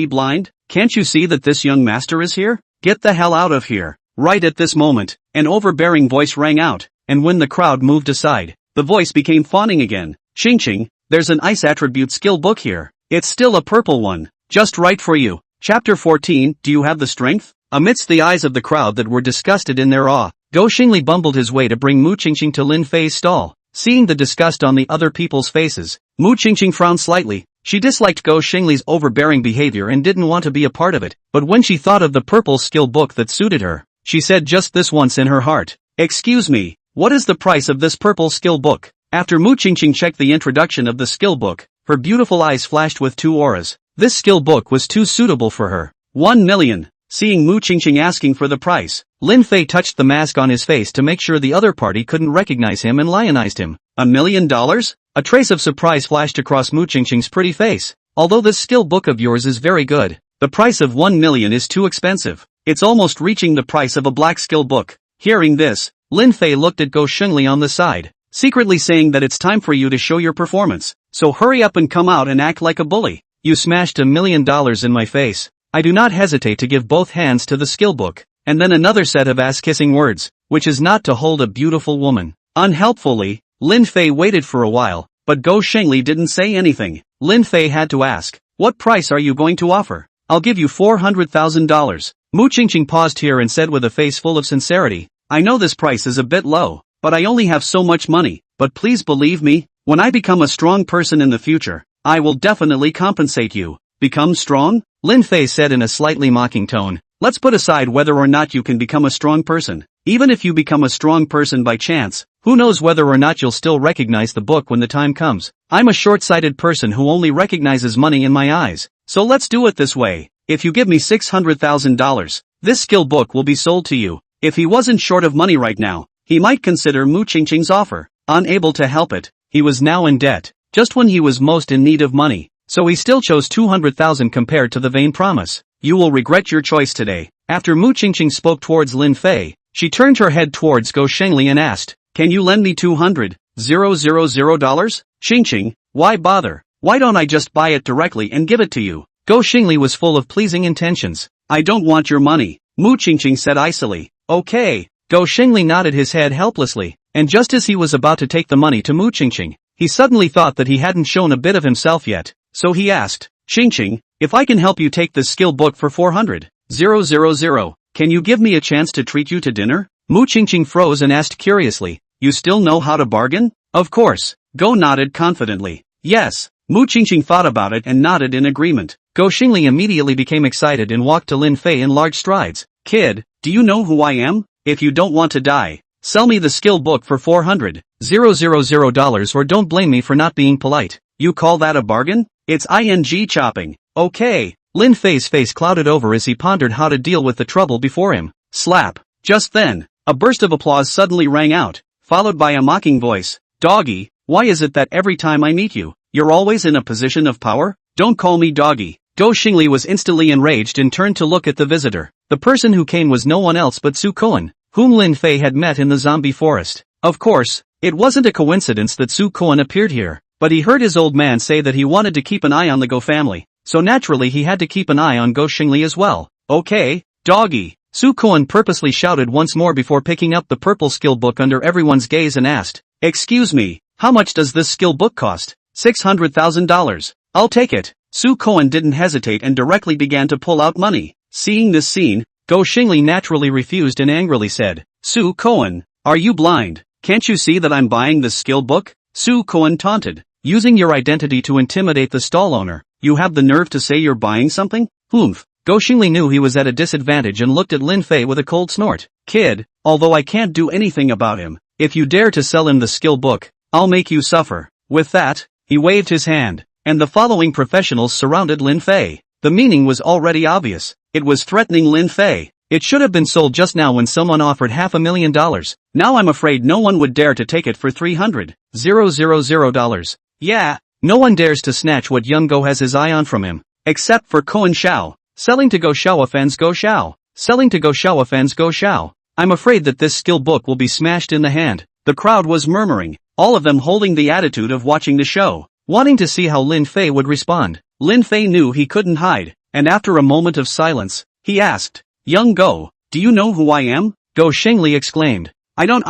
blind? Can't you see that this young master is here? Get the hell out of here. Right at this moment, an overbearing voice rang out, and when the crowd moved aside, the voice became fawning again. Ching, there's an ice attribute skill book here. It's still a purple one. Just right for you. Chapter 14, Do you have the strength? Amidst the eyes of the crowd that were disgusted in their awe, Go Xingli bumbled his way to bring Mu Qingqing to Lin Fei's stall. Seeing the disgust on the other people's faces, Mu Qingqing frowned slightly. She disliked Go Xingli's overbearing behavior and didn't want to be a part of it, but when she thought of the purple skill book that suited her, she said just this once in her heart. Excuse me, what is the price of this purple skill book? After Mu Qingqing checked the introduction of the skill book, her beautiful eyes flashed with 2 auras. This skill book was too suitable for her. 1 million. Seeing Mu Qingqing asking for the price, Lin Fei touched the mask on his face to make sure the other party couldn't recognize him and lionized him. $1 million? A trace of surprise flashed across Mu Qingqing's pretty face. Although this skill book of yours is very good, the price of 1 million is too expensive. It's almost reaching the price of a black skill book. Hearing this, Lin Fei looked at Go Xingli on the side, secretly saying that it's time for you to show your performance. So hurry up and come out and act like a bully. You smashed $1 million in my face. I do not hesitate to give both hands to the skill book, and then another set of ass-kissing words, which is not to hold a beautiful woman. Unhelpfully, Lin Fei waited for a while, but Go Xingli didn't say anything. Lin Fei had to ask, what price are you going to offer? I'll give you $400,000. Mu Qingqing paused here and said with a face full of sincerity, I know this price is a bit low, but I only have so much money, but please believe me, when I become a strong person in the future, I will definitely compensate you. Become strong? Lin Fei said in a slightly mocking tone. Let's put aside whether or not you can become a strong person. Even if you become a strong person by chance, who knows whether or not you'll still recognize the book when the time comes. I'm a short-sighted person who only recognizes money in my eyes. So let's do it this way. If you give me $600,000, this skill book will be sold to you. If he wasn't short of money right now, he might consider Mu Qingqing's offer. Unable to help it, he was now in debt, just when he was most in need of money. So he still chose $200,000 compared to the vain promise. You will regret your choice today. After Mu Qingqing spoke towards Lin Fei, she turned her head towards Go Xingli and asked, can you lend me $200,000? Qingqing, why bother? Why don't I just buy it directly and give it to you? Go Xingli was full of pleasing intentions. I don't want your money, Mu Qingqing said icily. Okay. Go Xingli nodded his head helplessly, and just as he was about to take the money to Mu Qingqing, he suddenly thought that he hadn't shown a bit of himself yet, so he asked, Qingqing, if I can help you take this skill book for $400,000, can you give me a chance to treat you to dinner? Mu Qingqing froze and asked curiously, you still know how to bargain? Of course. Go nodded confidently. Yes. Mu Qingqing thought about it and nodded in agreement. Go Xingli immediately became excited and walked to Lin Fei in large strides. Kid, do you know who I am? If you don't want to die, sell me the skill book for $400,000 or don't blame me for not being polite. You call that a bargain? It's ing chopping. Okay. Lin Fei's face clouded over as he pondered how to deal with the trouble before him. Slap. Just then, a burst of applause suddenly rang out, followed by a mocking voice. Doggy, why is it that every time I meet you, you're always in a position of power? Don't call me doggy. Go Xingli was instantly enraged and turned to look at the visitor. The person who came was no one else but Su Koan, whom Lin Fei had met in the zombie forest. Of course, it wasn't a coincidence that Su Koan appeared here, but he heard his old man say that he wanted to keep an eye on the Go family, so naturally he had to keep an eye on Go Xingli as well. Okay, doggy. Su Koan purposely shouted once more before picking up the purple skill book under everyone's gaze and asked, Excuse me, how much does this skill book cost? $600,000. I'll take it. Su Koan didn't hesitate and directly began to pull out money. Seeing this scene, Go Xingli naturally refused and angrily said, Su Koan, are you blind? Can't you see that I'm buying this skill book? Su Koan taunted, using your identity to intimidate the stall owner. You have the nerve to say you're buying something? Oomph. Go Xingli knew he was at a disadvantage and looked at Lin Fei with a cold snort. Kid, although I can't do anything about him, if you dare to sell him the skill book, I'll make you suffer. With that, he waved his hand, and the following professionals surrounded Lin Fei. The meaning was already obvious. It was threatening Lin Fei. It should have been sold just now when someone offered $500,000. Now I'm afraid no one would dare to take it for $300,000. Yeah, no one dares to snatch what young Go has his eye on from him. Except for Koan Xiao. Selling to Go Xiao offends Go Xiao. Selling to Go Xiao offends Go Xiao. I'm afraid that this skill book will be smashed in the hand. The crowd was murmuring, all of them holding the attitude of watching the show, wanting to see how Lin Fei would respond. Lin Fei knew he couldn't hide, and after a moment of silence, he asked, Young Go, do you know who I am? Go Xingli exclaimed, I don't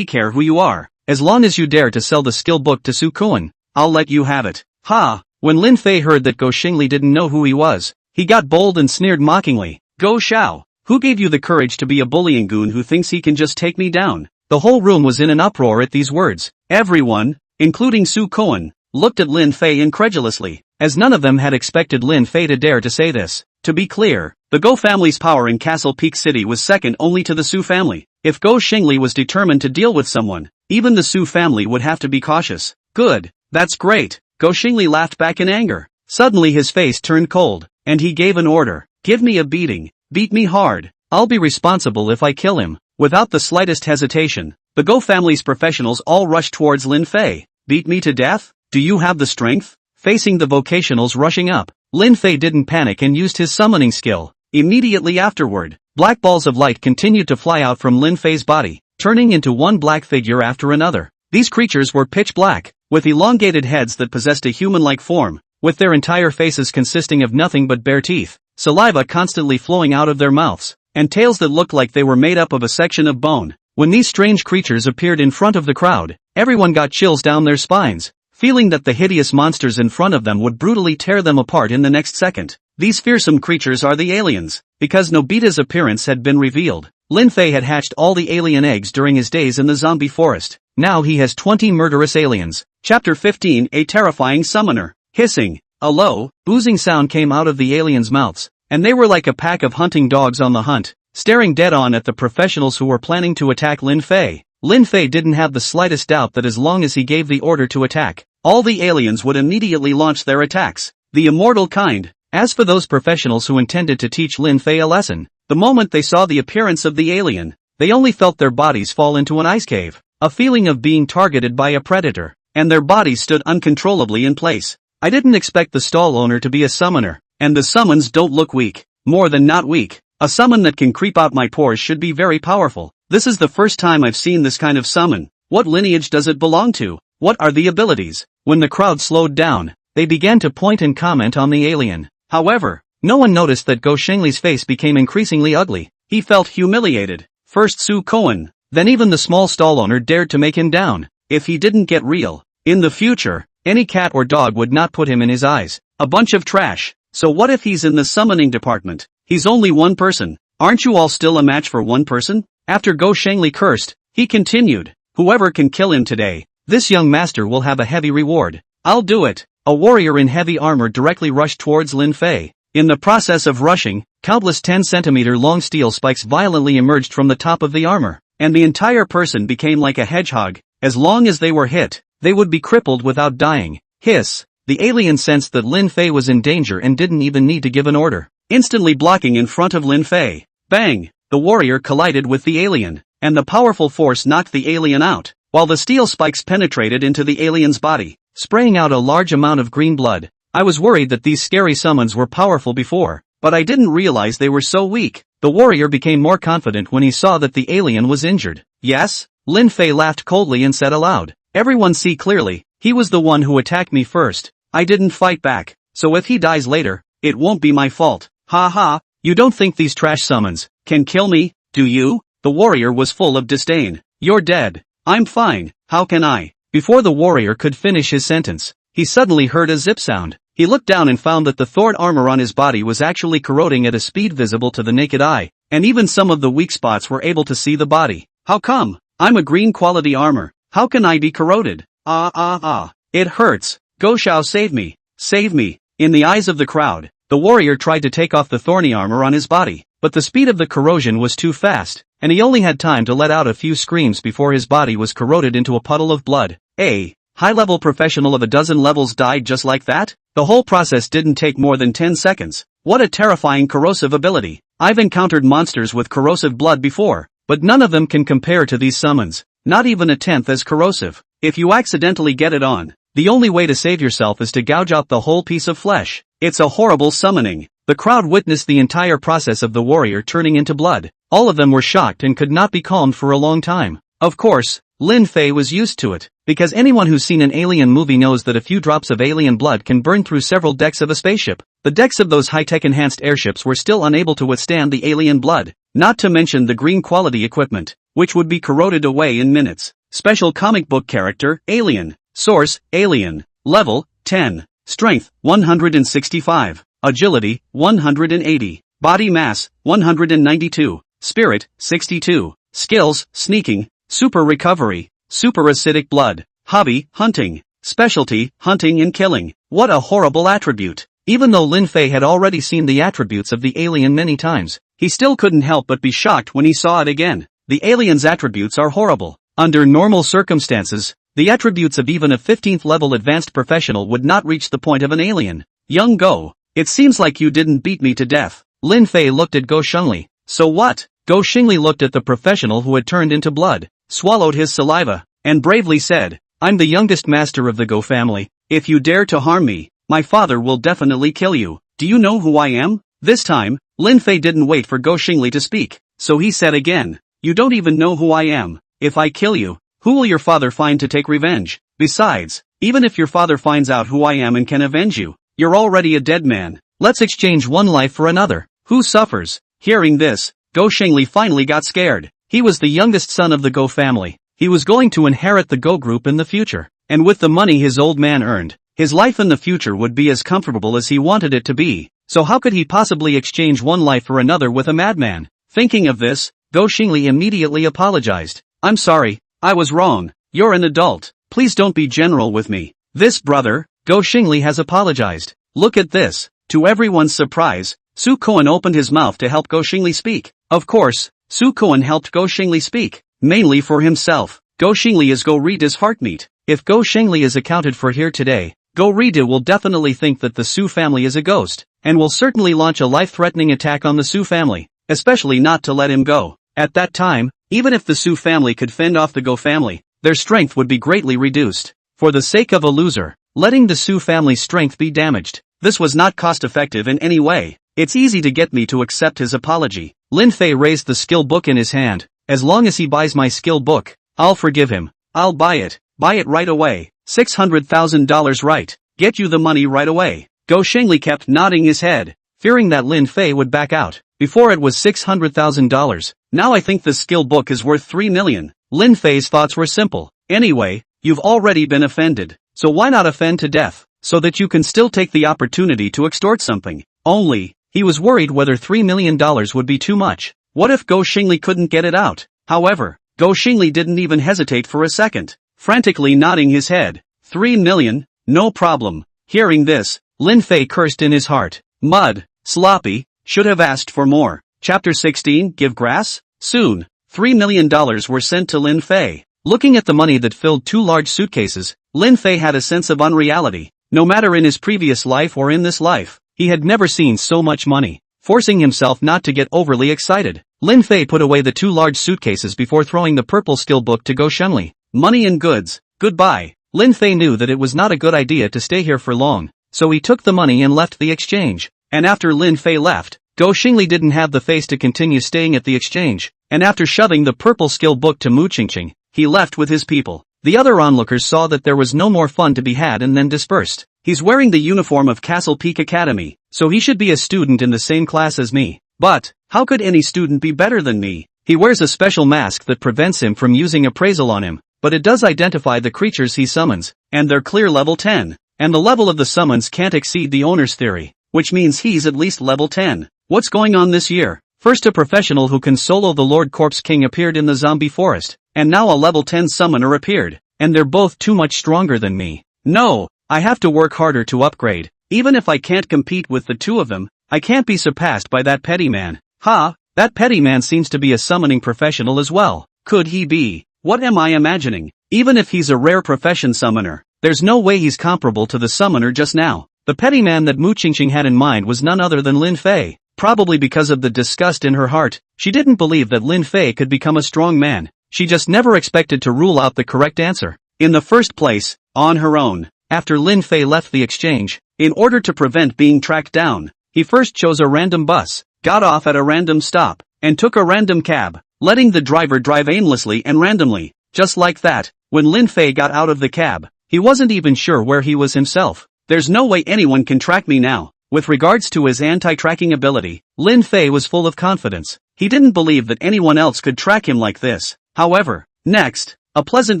care who you are, as long as you dare to sell the skill book to Su Koan, I'll let you have it. Ha! When Lin Fei heard that Go Xingli didn't know who he was, he got bold and sneered mockingly, Go Xiao, who gave you the courage to be a bullying goon who thinks he can just take me down? The whole room was in an uproar at these words. Everyone, including Su Koan, looked at Lin Fei incredulously, as none of them had expected Lin Fei to dare to say this. To be clear, the Go family's power in Castle Peak City was second only to the Su family. If Go Xingli was determined to deal with someone, even the Su family would have to be cautious. Good, that's great. Go Xingli laughed back in anger. Suddenly his face turned cold, and he gave an order. Give me a beating. Beat me hard. I'll be responsible if I kill him. Without the slightest hesitation, the Go family's professionals all rushed towards Lin Fei. Beat me to death? Do you have the strength? Facing the vocationals rushing up, Lin Fei didn't panic and used his summoning skill. Immediately afterward, black balls of light continued to fly out from Lin Fei's body, turning into one black figure after another. These creatures were pitch black, with elongated heads that possessed a human-like form, with their entire faces consisting of nothing but bare teeth, saliva constantly flowing out of their mouths, and tails that looked like they were made up of a section of bone. When these strange creatures appeared in front of the crowd, everyone got chills down their spines, feeling that the hideous monsters in front of them would brutally tear them apart in the next second. These fearsome creatures are the aliens. Because Nobita's appearance had been revealed, Lin Fei had hatched all the alien eggs during his days in the zombie forest. Now he has 20 murderous aliens. Chapter 15: A Terrifying Summoner. Hissing, a low, boozing sound came out of the aliens' mouths, and they were like a pack of hunting dogs on the hunt, staring dead on at the professionals who were planning to attack Lin Fei. Lin Fei didn't have the slightest doubt that as long as he gave the order to attack, all the aliens would immediately launch their attacks. The immortal kind. As for those professionals who intended to teach Lin Fei a lesson, the moment they saw the appearance of the alien, they only felt their bodies fall into an ice cave, a feeling of being targeted by a predator, and their bodies stood uncontrollably in place. I didn't expect the stall owner to be a summoner, and the summons don't look weak. More than not weak. A summon that can creep out my pores should be very powerful. This is the first time I've seen this kind of summon. What lineage does it belong to? What are the abilities? When the crowd slowed down, they began to point and comment on the alien. However, no one noticed that Go Xingli's face became increasingly ugly. He felt humiliated. First Su Koan, then even the small stall owner dared to make him down. If he didn't get real, in the future, any cat or dog would not put him in his eyes. A bunch of trash. So what if he's in the summoning department? He's only one person. Aren't you all still a match for one person? After Go Xingli cursed, he continued, whoever can kill him today, this young master will have a heavy reward. I'll do it. A warrior in heavy armor directly rushed towards Lin Fei. In the process of rushing, Countless 10-centimeter long steel spikes violently emerged from the top of the armor, and the entire person became like a hedgehog. As long as they were hit, they would be crippled without dying. Hiss! The alien sensed that Lin Fei was in danger and didn't even need to give an order. Instantly blocking in front of Lin Fei. Bang! The warrior collided with the alien, and the powerful force knocked the alien out, while the steel spikes penetrated into the alien's body, spraying out a large amount of green blood. I was worried that these scary summons were powerful before, but I didn't realize they were so weak. The warrior became more confident when he saw that the alien was injured. Yes? Lin Fei laughed coldly and said aloud. Everyone see clearly, he was the one who attacked me first. I didn't fight back, so if he dies later, it won't be my fault. Ha ha, you don't think these trash summons can kill me, do you? The warrior was full of disdain. You're dead. I'm fine, how can I? Before the warrior could finish his sentence, he suddenly heard a zip sound. He looked down and found that the thawed armor on his body was actually corroding at a speed visible to the naked eye, and even some of the weak spots were able to see the body. How come? I'm a green quality armor. How can I be corroded? It hurts. Go Shao, save me. Save me. In the eyes of the crowd, the warrior tried to take off the thorny armor on his body, but the speed of the corrosion was too fast, and he only had time to let out a few screams before his body was corroded into a puddle of blood. A high-level professional of a dozen levels died just like that? The whole process didn't take more than 10 seconds. What a terrifying corrosive ability. I've encountered monsters with corrosive blood before, but none of them can compare to these summons. Not even a tenth as corrosive. If you accidentally get it on, the only way to save yourself is to gouge out the whole piece of flesh. It's a horrible summoning. The crowd witnessed the entire process of the warrior turning into blood. All of them were shocked and could not be calmed for a long time. Of course, Lin Fei was used to it, because anyone who's seen an alien movie knows that a few drops of alien blood can burn through several decks of a spaceship. The decks of those high-tech enhanced airships were still unable to withstand the alien blood, not to mention the green quality equipment, which would be corroded away in minutes. Special comic book character, Alien. Source, Alien. Level, 10. Strength, 165. Agility, 180. Body mass, 192. Spirit, 62. Skills, sneaking. Super recovery. Super acidic blood. Hobby, hunting. Specialty, hunting and killing. What a horrible attribute. Even though Lin Fei had already seen the attributes of the alien many times, he still couldn't help but be shocked when he saw it again. The alien's attributes are horrible. Under normal circumstances, the attributes of even a 15th level advanced professional would not reach the point of an alien. Young Go, it seems like you didn't beat me to death. Lin Fei looked at Go Shengli. So what? Go Shengli looked at the professional who had turned into blood, swallowed his saliva, and bravely said, I'm the youngest master of the Go family. If you dare to harm me, my father will definitely kill you. Do you know who I am? This time, Lin Fei didn't wait for Go Shengli to speak, so he said again, you don't even know who I am. If I kill you, who will your father find to take revenge? Besides, even if your father finds out who I am and can avenge you, you're already a dead man. Let's exchange one life for another. Who suffers? Hearing this, Go Shengli finally got scared. He was the youngest son of the Go family. He was going to inherit the Go group in the future, and with the money his old man earned, his life in the future would be as comfortable as he wanted it to be. So how could he possibly exchange one life for another with a madman? Thinking of this, Go Shengli immediately apologized. I'm sorry, I was wrong. You're an adult. Please don't be general with me. This brother, Go Shengli has apologized. Look at this. To everyone's surprise, Su Koan opened his mouth to help Go Shengli speak. Of course, Su Koan helped Go Shengli speak, mainly for himself. Go Shengli is Go Rita's heartmeat. If Go Shengli is accounted for here today, Go Rita will definitely think that the Su family is a ghost, and will certainly launch a life-threatening attack on the Su family, especially not to let him go. At that time, even if the Su family could fend off the Go family, their strength would be greatly reduced. For the sake of a loser, letting the Su family's strength be damaged, this was not cost-effective in any way. It's easy to get me to accept his apology. Lin Fei raised the skill book in his hand. As long as he buys my skill book, I'll forgive him. I'll buy it. Buy it right away. $600,000 right. Get you the money right away. Go Shengli kept nodding his head, fearing that Lin Fei would back out. Before it was $600,000. Now I think the skill book is worth $3 million. Lin Fei's thoughts were simple. Anyway, you've already been offended, so why not offend to death, so that you can still take the opportunity to extort something. Only, he was worried whether $3 million would be too much. What if Go Shengli couldn't get it out? However, Go Shengli didn't even hesitate for a second, frantically nodding his head. $3 million? No problem. Hearing this, Lin Fei cursed in his heart. Mud, sloppy, should have asked for more. Chapter 16, Give Grass? Soon, $3 million were sent to Lin Fei. Looking at the money that filled 2 large suitcases, Lin Fei had a sense of unreality. No matter in his previous life or in this life, he had never seen so much money. Forcing himself not to get overly excited, Lin Fei put away the 2 large suitcases before throwing the purple skill book to Go Shengli. Money and goods, goodbye. Lin Fei knew that it was not a good idea to stay here for long, so he took the money and left the exchange. And after Lin Fei left, Go Shengli didn't have the face to continue staying at the exchange, and after shoving the purple skill book to Mu Qingqing, he left with his people. The other onlookers saw that there was no more fun to be had and then dispersed. He's wearing the uniform of Castle Peak Academy, so he should be a student in the same class as me. But, how could any student be better than me? He wears a special mask that prevents him from using appraisal on him, but it does identify the creatures he summons, and they're clear level 10. And the level of the summons can't exceed the owner's theory, which means he's at least level 10. What's going on this year? First a professional who can solo the Lord Corpse King appeared in the zombie forest, and now a level 10 summoner appeared, and they're both too much stronger than me. No, I have to work harder to upgrade. Even if I can't compete with the 2 of them, I can't be surpassed by that petty man. Ha, that petty man seems to be a summoning professional as well. Could he be? What am I imagining? Even if he's a rare profession summoner, there's no way he's comparable to the summoner just now. The petty man that Mu Qingqing had in mind was none other than Lin Fei. Probably because of the disgust in her heart, she didn't believe that Lin Fei could become a strong man. She just never expected to rule out the correct answer. In the first place, on her own, after Lin Fei left the exchange, in order to prevent being tracked down, he first chose a random bus, got off at a random stop, and took a random cab, letting the driver drive aimlessly and randomly. Just like that, when Lin Fei got out of the cab, he wasn't even sure where he was himself. There's no way anyone can track me now. With regards to his anti-tracking ability, Lin Fei was full of confidence. He didn't believe that anyone else could track him like this. However, next, a pleasant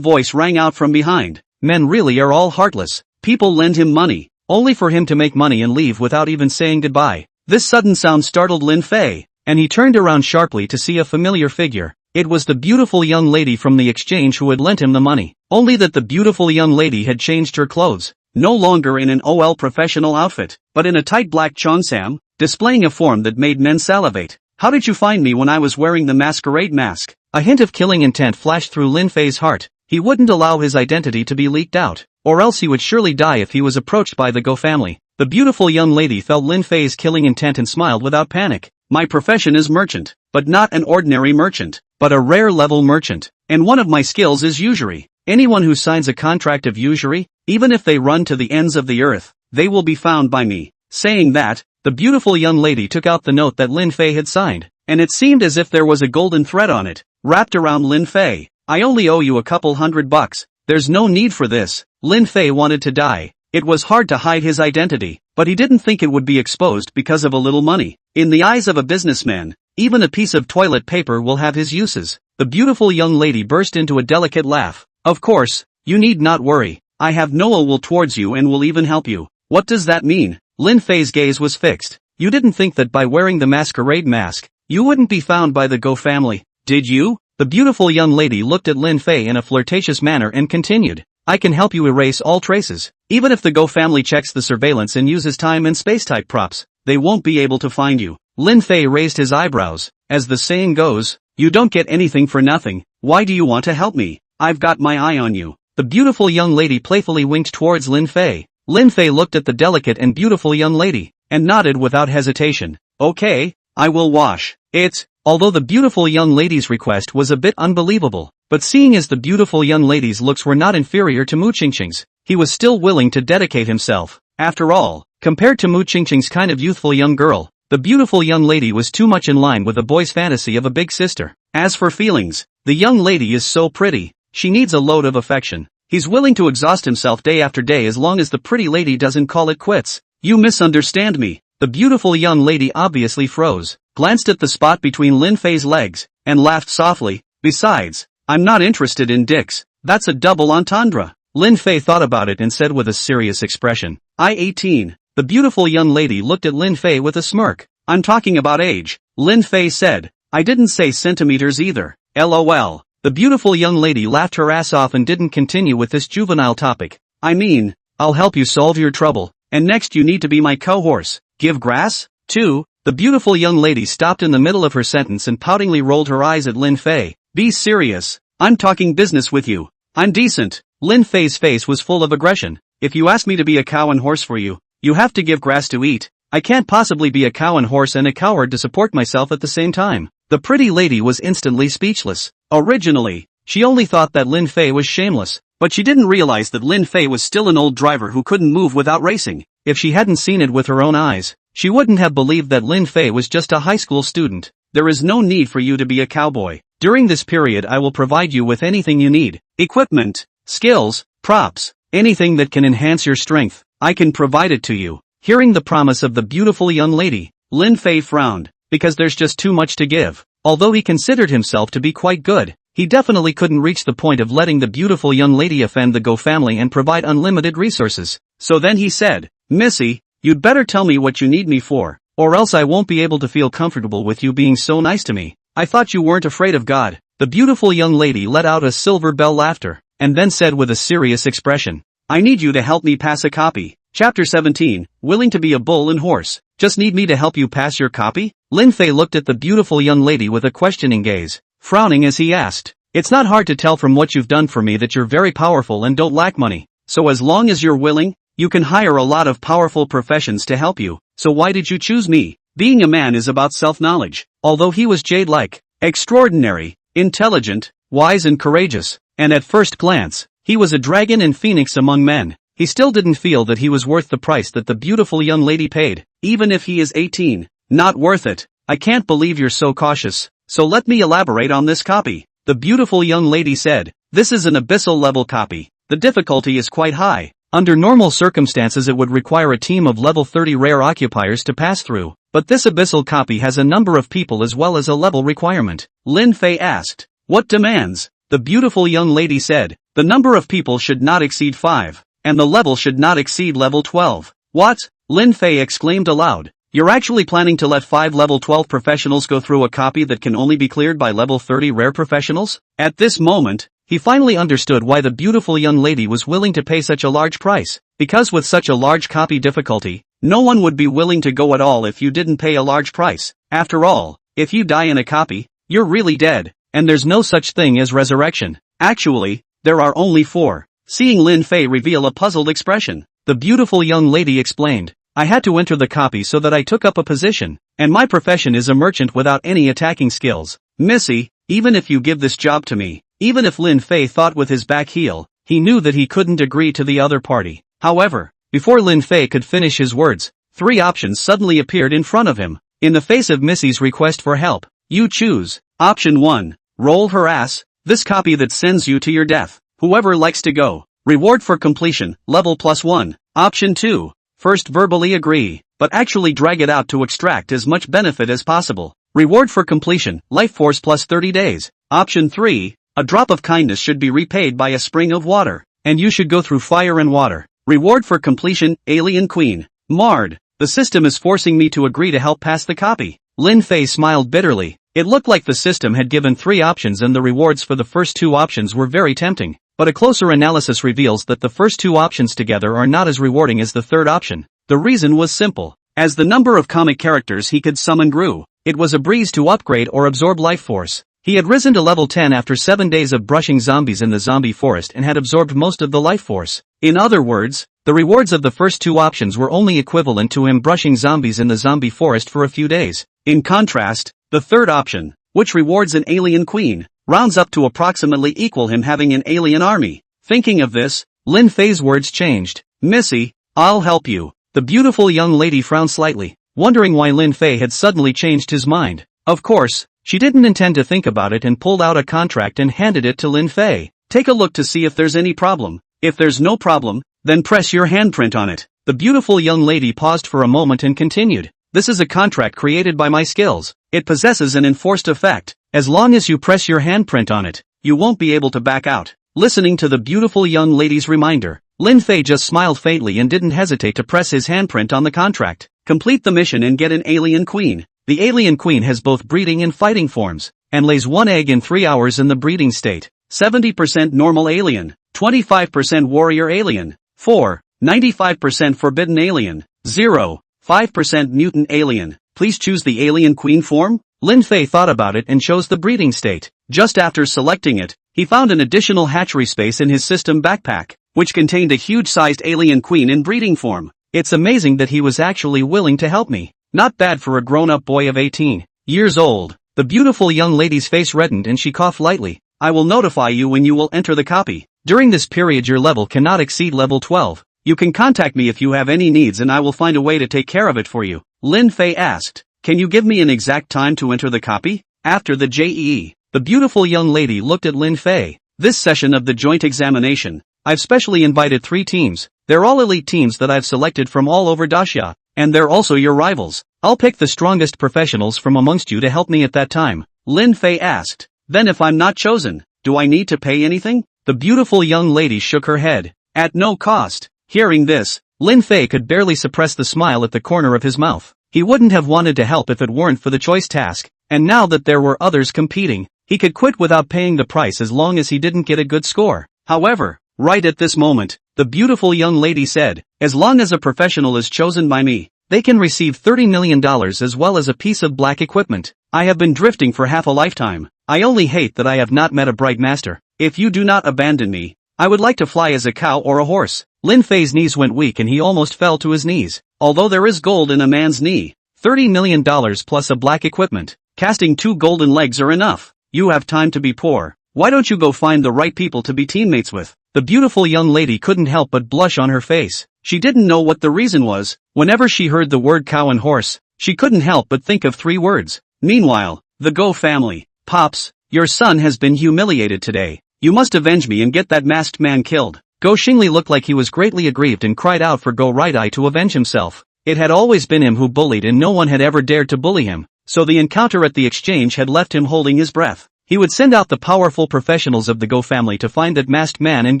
voice rang out from behind. Men really are all heartless. People lend him money, only for him to make money and leave without even saying goodbye. This sudden sound startled Lin Fei, and he turned around sharply to see a familiar figure. It was the beautiful young lady from the exchange who had lent him the money. Only that the beautiful young lady had changed her clothes. No longer in an OL professional outfit, but in a tight black cheongsam, displaying a form that made men salivate. How did you find me when I was wearing the masquerade mask? A hint of killing intent flashed through Lin Fei's heart. He wouldn't allow his identity to be leaked out, or else he would surely die if he was approached by the Go family. The beautiful young lady felt Lin Fei's killing intent and smiled without panic. My profession is merchant, but not an ordinary merchant, but a rare level merchant, and one of my skills is usury. Anyone who signs a contract of usury, even if they run to the ends of the earth, they will be found by me. Saying that, the beautiful young lady took out the note that Lin Fei had signed, and it seemed as if there was a golden thread on it, wrapped around Lin Fei. I only owe you a couple $100. There's no need for this. Lin Fei wanted to die. It was hard to hide his identity, but he didn't think it would be exposed because of a little money. In the eyes of a businessman, even a piece of toilet paper will have his uses. The beautiful young lady burst into a delicate laugh. Of course, you need not worry. I have no ill will towards you and will even help you. What does that mean? Lin Fei's gaze was fixed. You didn't think that by wearing the masquerade mask, you wouldn't be found by the Go family, did you? The beautiful young lady looked at Lin Fei in a flirtatious manner and continued. I can help you erase all traces. Even if the Go family checks the surveillance and uses time and space-type props, they won't be able to find you. Lin Fei raised his eyebrows. As the saying goes, you don't get anything for nothing. Why do you want to help me? I've got my eye on you. The beautiful young lady playfully winked towards Lin Fei. Lin Fei looked at the delicate and beautiful young lady, and nodded without hesitation. Okay, I will wash it. Although the beautiful young lady's request was a bit unbelievable, but seeing as the beautiful young lady's looks were not inferior to Mu Qingqing's, he was still willing to dedicate himself. After all, compared to Mu Qingqing's kind of youthful young girl, the beautiful young lady was too much in line with a boy's fantasy of a big sister. As for feelings, the young lady is so pretty. She needs a load of affection. He's willing to exhaust himself day after day as long as the pretty lady doesn't call it quits. You misunderstand me. The beautiful young lady obviously froze, glanced at the spot between Lin Fei's legs, and laughed softly. Besides, I'm not interested in dicks. That's a double entendre. Lin Fei thought about it and said with a serious expression. I-18. The beautiful young lady looked at Lin Fei with a smirk. I'm talking about age. Lin Fei said. I didn't say centimeters either. LOL. The beautiful young lady laughed her ass off and didn't continue with this juvenile topic. I mean, I'll help you solve your trouble, and next you need to be my co-horse. Give grass? 2. The beautiful young lady stopped in the middle of her sentence and poutingly rolled her eyes at Lin Fei. Be serious. I'm talking business with you. I'm decent. Lin Fei's face was full of aggression. If you ask me to be a cow and horse for you, you have to give grass to eat. I can't possibly be a cow and horse and a coward to support myself at the same time. The pretty lady was instantly speechless. Originally, she only thought that Lin Fei was shameless, but she didn't realize that Lin Fei was still an old driver who couldn't move without racing. If she hadn't seen it with her own eyes, she wouldn't have believed that Lin Fei was just a high school student. There is no need for you to be a cowboy. During this period I will provide you with anything you need. Equipment, skills, props, anything that can enhance your strength. I can provide it to you. Hearing the promise of the beautiful young lady, Lin Fei frowned, because there's just too much to give. Although he considered himself to be quite good, he definitely couldn't reach the point of letting the beautiful young lady offend the Go family and provide unlimited resources. So then he said, Missy, you'd better tell me what you need me for, or else I won't be able to feel comfortable with you being so nice to me. I thought you weren't afraid of God. The beautiful young lady let out a silver bell laughter, and then said with a serious expression, I need you to help me pass a copy. Chapter 17, Willing to be a bull and horse. Just need me to help you pass your copy? Lin Fei looked at the beautiful young lady with a questioning gaze, frowning as he asked, It's not hard to tell from what you've done for me that you're very powerful and don't lack money. So as long as you're willing, you can hire a lot of powerful professions to help you. So why did you choose me? Being a man is about self-knowledge. Although he was jade-like, extraordinary, intelligent, wise and courageous, and at first glance, he was a dragon and phoenix among men, he still didn't feel that he was worth the price that the beautiful young lady paid. Even if he is 18, not worth it. I can't believe you're so cautious. So let me elaborate on this copy. The beautiful young lady said, This is an abyssal level copy. The difficulty is quite high. Under normal circumstances it would require a team of level 30 rare occupiers to pass through, but this abyssal copy has a number of people as well as a level requirement. Lin Fei asked, What demands? The beautiful young lady said, The number of people should not exceed 5, and the level should not exceed level 12. What? Lin Fei exclaimed aloud. You're actually planning to let 5 level 12 professionals go through a copy that can only be cleared by level 30 rare professionals? At this moment, he finally understood why the beautiful young lady was willing to pay such a large price. Because with such a large copy difficulty, no one would be willing to go at all if you didn't pay a large price. After all, if you die in a copy, you're really dead, and there's no such thing as resurrection. Actually, there are only 4. Seeing Lin Fei reveal a puzzled expression, the beautiful young lady explained, I had to enter the copy so that I took up a position, and my profession is a merchant without any attacking skills. Missy, even if you give this job to me, even if Lin Fei thought with his back heel, he knew that he couldn't agree to the other party. However, before Lin Fei could finish his words, 3 options suddenly appeared in front of him. In the face of Missy's request for help, you choose. Option 1, roll her ass, this copy that sends you to your death. Whoever likes to go. Reward for completion, level +1. Option 2, first verbally agree, but actually drag it out to extract as much benefit as possible. Reward for completion, life force plus 30 days. Option 3, a drop of kindness should be repaid by a spring of water, and you should go through fire and water. Reward for completion, alien queen. Marred, the system is forcing me to agree to help pass the copy. Lin Fei smiled bitterly. It looked like the system had given 3 options and the rewards for the first 2 options were very tempting. But a closer analysis reveals that the first 2 options together are not as rewarding as the third option. The reason was simple. As the number of comic characters he could summon grew, it was a breeze to upgrade or absorb life force. He had risen to level 10 after 7 days of brushing zombies in the zombie forest and had absorbed most of the life force. In other words, the rewards of the first 2 options were only equivalent to him brushing zombies in the zombie forest for a few days. In contrast, the third option, which rewards an alien queen, rounds up to approximately equal him having an alien army. Thinking of this, Lin Fei's words changed. Missy, I'll help you. The beautiful young lady frowned slightly, wondering why Lin Fei had suddenly changed his mind. Of course, she didn't intend to think about it and pulled out a contract and handed it to Lin Fei. Take a look to see if there's any problem. If there's no problem, then press your handprint on it. The beautiful young lady paused for a moment and continued. This is a contract created by my skills. It possesses an enforced effect. As long as you press your handprint on it, you won't be able to back out. Listening to the beautiful young lady's reminder, Lin Fei just smiled faintly and didn't hesitate to press his handprint on the contract. Complete the mission and get an alien queen. The alien queen has both breeding and fighting forms, and lays 1 egg in 3 hours in the breeding state. 70% normal alien, 25% warrior alien, 95% forbidden alien, 5% mutant alien, please choose the alien queen form? Lin Fei thought about it and chose the breeding state. Just after selecting it, he found an additional hatchery space in his system backpack, which contained a huge-sized alien queen in breeding form. It's amazing that he was actually willing to help me. Not bad for a grown-up boy of 18 years old. The beautiful young lady's face reddened and she coughed lightly. I will notify you when you will enter the copy. During this period your level cannot exceed level 12. You can contact me if you have any needs and I will find a way to take care of it for you. Lin Fei asked. Can you give me an exact time to enter the copy? After the JEE, the beautiful young lady looked at Lin Fei. This session of the joint examination, I've specially invited 3 teams. They're all elite teams that I've selected from all over Dacia, and they're also your rivals. I'll pick the strongest professionals from amongst you to help me at that time. Lin Fei asked. Then if I'm not chosen, do I need to pay anything? The beautiful young lady shook her head. At no cost. Hearing this, Lin Fei could barely suppress the smile at the corner of his mouth. He wouldn't have wanted to help if it weren't for the choice task, and now that there were others competing, he could quit without paying the price as long as he didn't get a good score. However, right at this moment, the beautiful young lady said, as long as a professional is chosen by me, they can receive $30 million as well as a piece of black equipment. I have been drifting for half a lifetime. I only hate that I have not met a bright master. If you do not abandon me, I would like to fly as a cow or a horse. Lin Fei's knees went weak and he almost fell to his knees. Although there is gold in a man's knee, $30 million plus a black equipment, casting 2 golden legs are enough. You have time to be poor. Why don't you go find the right people to be teammates with? The beautiful young lady couldn't help but blush on her face. She didn't know what the reason was. Whenever she heard the word cow and horse, she couldn't help but think of 3 words. Meanwhile, the Go family. Pops, your son has been humiliated today. You must avenge me and get that masked man killed. Go Xingli looked like he was greatly aggrieved and cried out for Go Right Eye to avenge himself. It had always been him who bullied and no one had ever dared to bully him, so the encounter at the exchange had left him holding his breath. He would send out the powerful professionals of the Go family to find that masked man and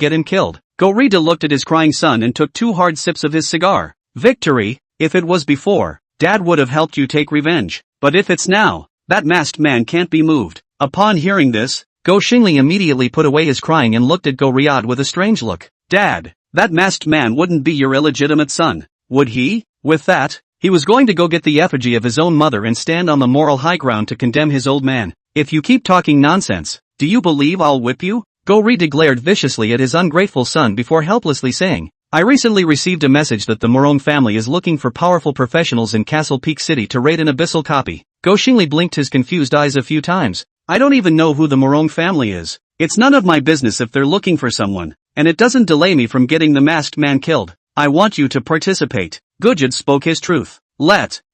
get him killed. Go Rita looked at his crying son and took 2 hard sips of his cigar. Victory, if it was before, Dad would have helped you take revenge, but if it's now, that masked man can't be moved. Upon hearing this, Go Xingli immediately put away his crying and looked at Go Riyadh with a strange look. Dad, that masked man wouldn't be your illegitimate son, would he? With that, he was going to go get the effigy of his own mother and stand on the moral high ground to condemn his old man. If you keep talking nonsense, do you believe I'll whip you? Go Riyadh glared viciously at his ungrateful son before helplessly saying, I recently received a message that the Morong family is looking for powerful professionals in Castle Peak City to raid an abyssal copy. Go Xingli blinked his confused eyes a few times. I don't even know who the Morong family is. It's none of my business if they're looking for someone, and it doesn't delay me from getting the masked man killed. I want you to participate. Gujid spoke his truth.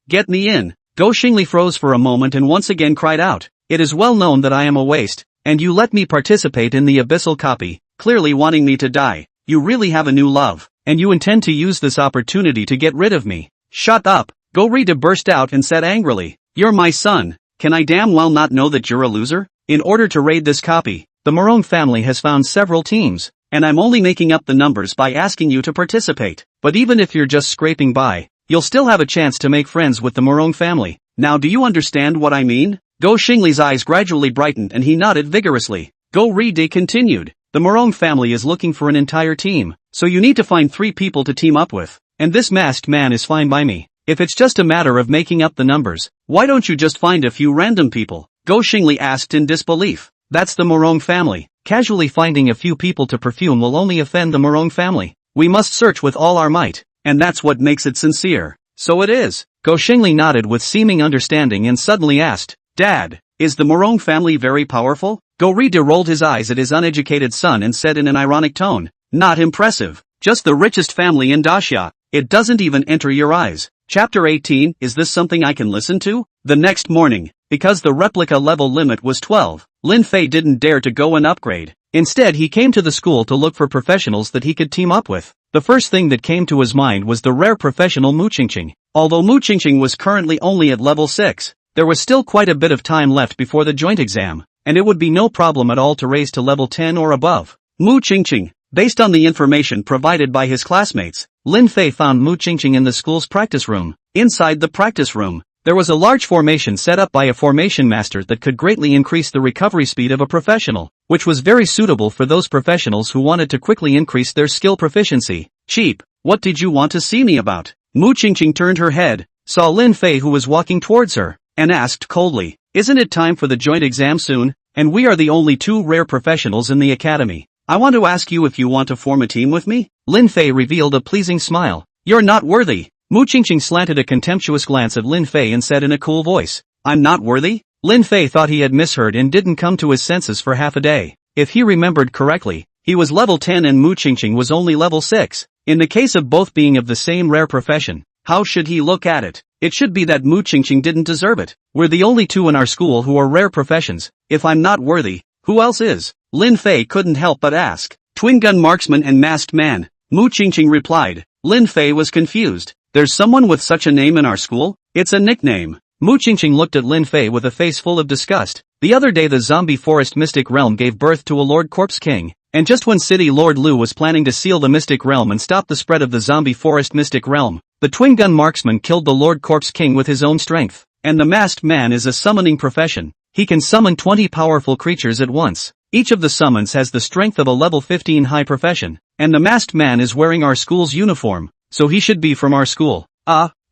Get me in. Go Xingli froze for a moment and once again cried out. It is well known that I am a waste, and you let me participate in the abyssal copy, clearly wanting me to die. You really have a new love, and you intend to use this opportunity to get rid of me. Shut up. Go Rita burst out and said angrily. You're my son. Can I damn well not know that you're a loser? In order to raid this copy, the Morong family has found several teams, and I'm only making up the numbers by asking you to participate. But even if you're just scraping by, you'll still have a chance to make friends with the Morong family. Now do you understand what I mean? Go Xingli's eyes gradually brightened and he nodded vigorously. Go Ride continued. The Morong family is looking for an entire team, so you need to find 3 people to team up with, and this masked man is fine by me. If it's just a matter of making up the numbers, why don't you just find a few random people? Go Xingli asked in disbelief. That's the Morong family. Casually finding a few people to perfume will only offend the Morong family. We must search with all our might, and that's what makes it sincere. So it is. Go Xingli nodded with seeming understanding and suddenly asked, Dad, is the Morong family very powerful? Go Rida rolled his eyes at his uneducated son and said in an ironic tone, Not impressive. Just the richest family in Dacia. It doesn't even enter your eyes. Chapter 18, is this something I can listen to? The next morning, because the replica level limit was 12, Lin Fei didn't dare to go and upgrade. Instead he came to the school to look for professionals that he could team up with. The first thing that came to his mind was the rare professional Mu Qingqing. Although Mu Qingqing was currently only at level 6, there was still quite a bit of time left before the joint exam, and it would be no problem at all to raise to level 10 or above. Mu Qingqing. Based on the information provided by his classmates, Lin Fei found Mu Qingqing in the school's practice room. Inside the practice room, there was a large formation set up by a formation master that could greatly increase the recovery speed of a professional, which was very suitable for those professionals who wanted to quickly increase their skill proficiency. Cheap, what did you want to see me about? Mu Qingqing turned her head, saw Lin Fei who was walking towards her, and asked coldly, "Isn't it time for the joint exam soon? And we are the only two rare professionals in the academy. I want to ask you if you want to form a team with me?" Lin Fei revealed a pleasing smile. "You're not worthy." Mu Qingqing slanted a contemptuous glance at Lin Fei and said in a cool voice, "I'm not worthy?" Lin Fei thought he had misheard and didn't come to his senses for half a day. If he remembered correctly, he was level 10 and Mu Qingqing was only level 6. In the case of both being of the same rare profession, how should he look at it? It should be that Mu Qingqing didn't deserve it. We're the only two in our school who are rare professions. If I'm not worthy, who else is? Lin Fei couldn't help but ask. Twin gun marksman and masked man, Mu Qingqing replied. Lin Fei was confused. There's someone with such a name in our school? It's a nickname. Mu Qingqing looked at Lin Fei with a face full of disgust. The other day the zombie forest mystic realm gave birth to a Lord Corpse King. And just when City Lord Lu was planning to seal the Mystic Realm and stop the spread of the zombie forest Mystic Realm, the twin gun marksman killed the Lord Corpse King with his own strength. And the masked man is a summoning profession. He can summon 20 powerful creatures at once. Each of the summons has the strength of a level 15 high profession. And the masked man is wearing our school's uniform, so he should be from our school.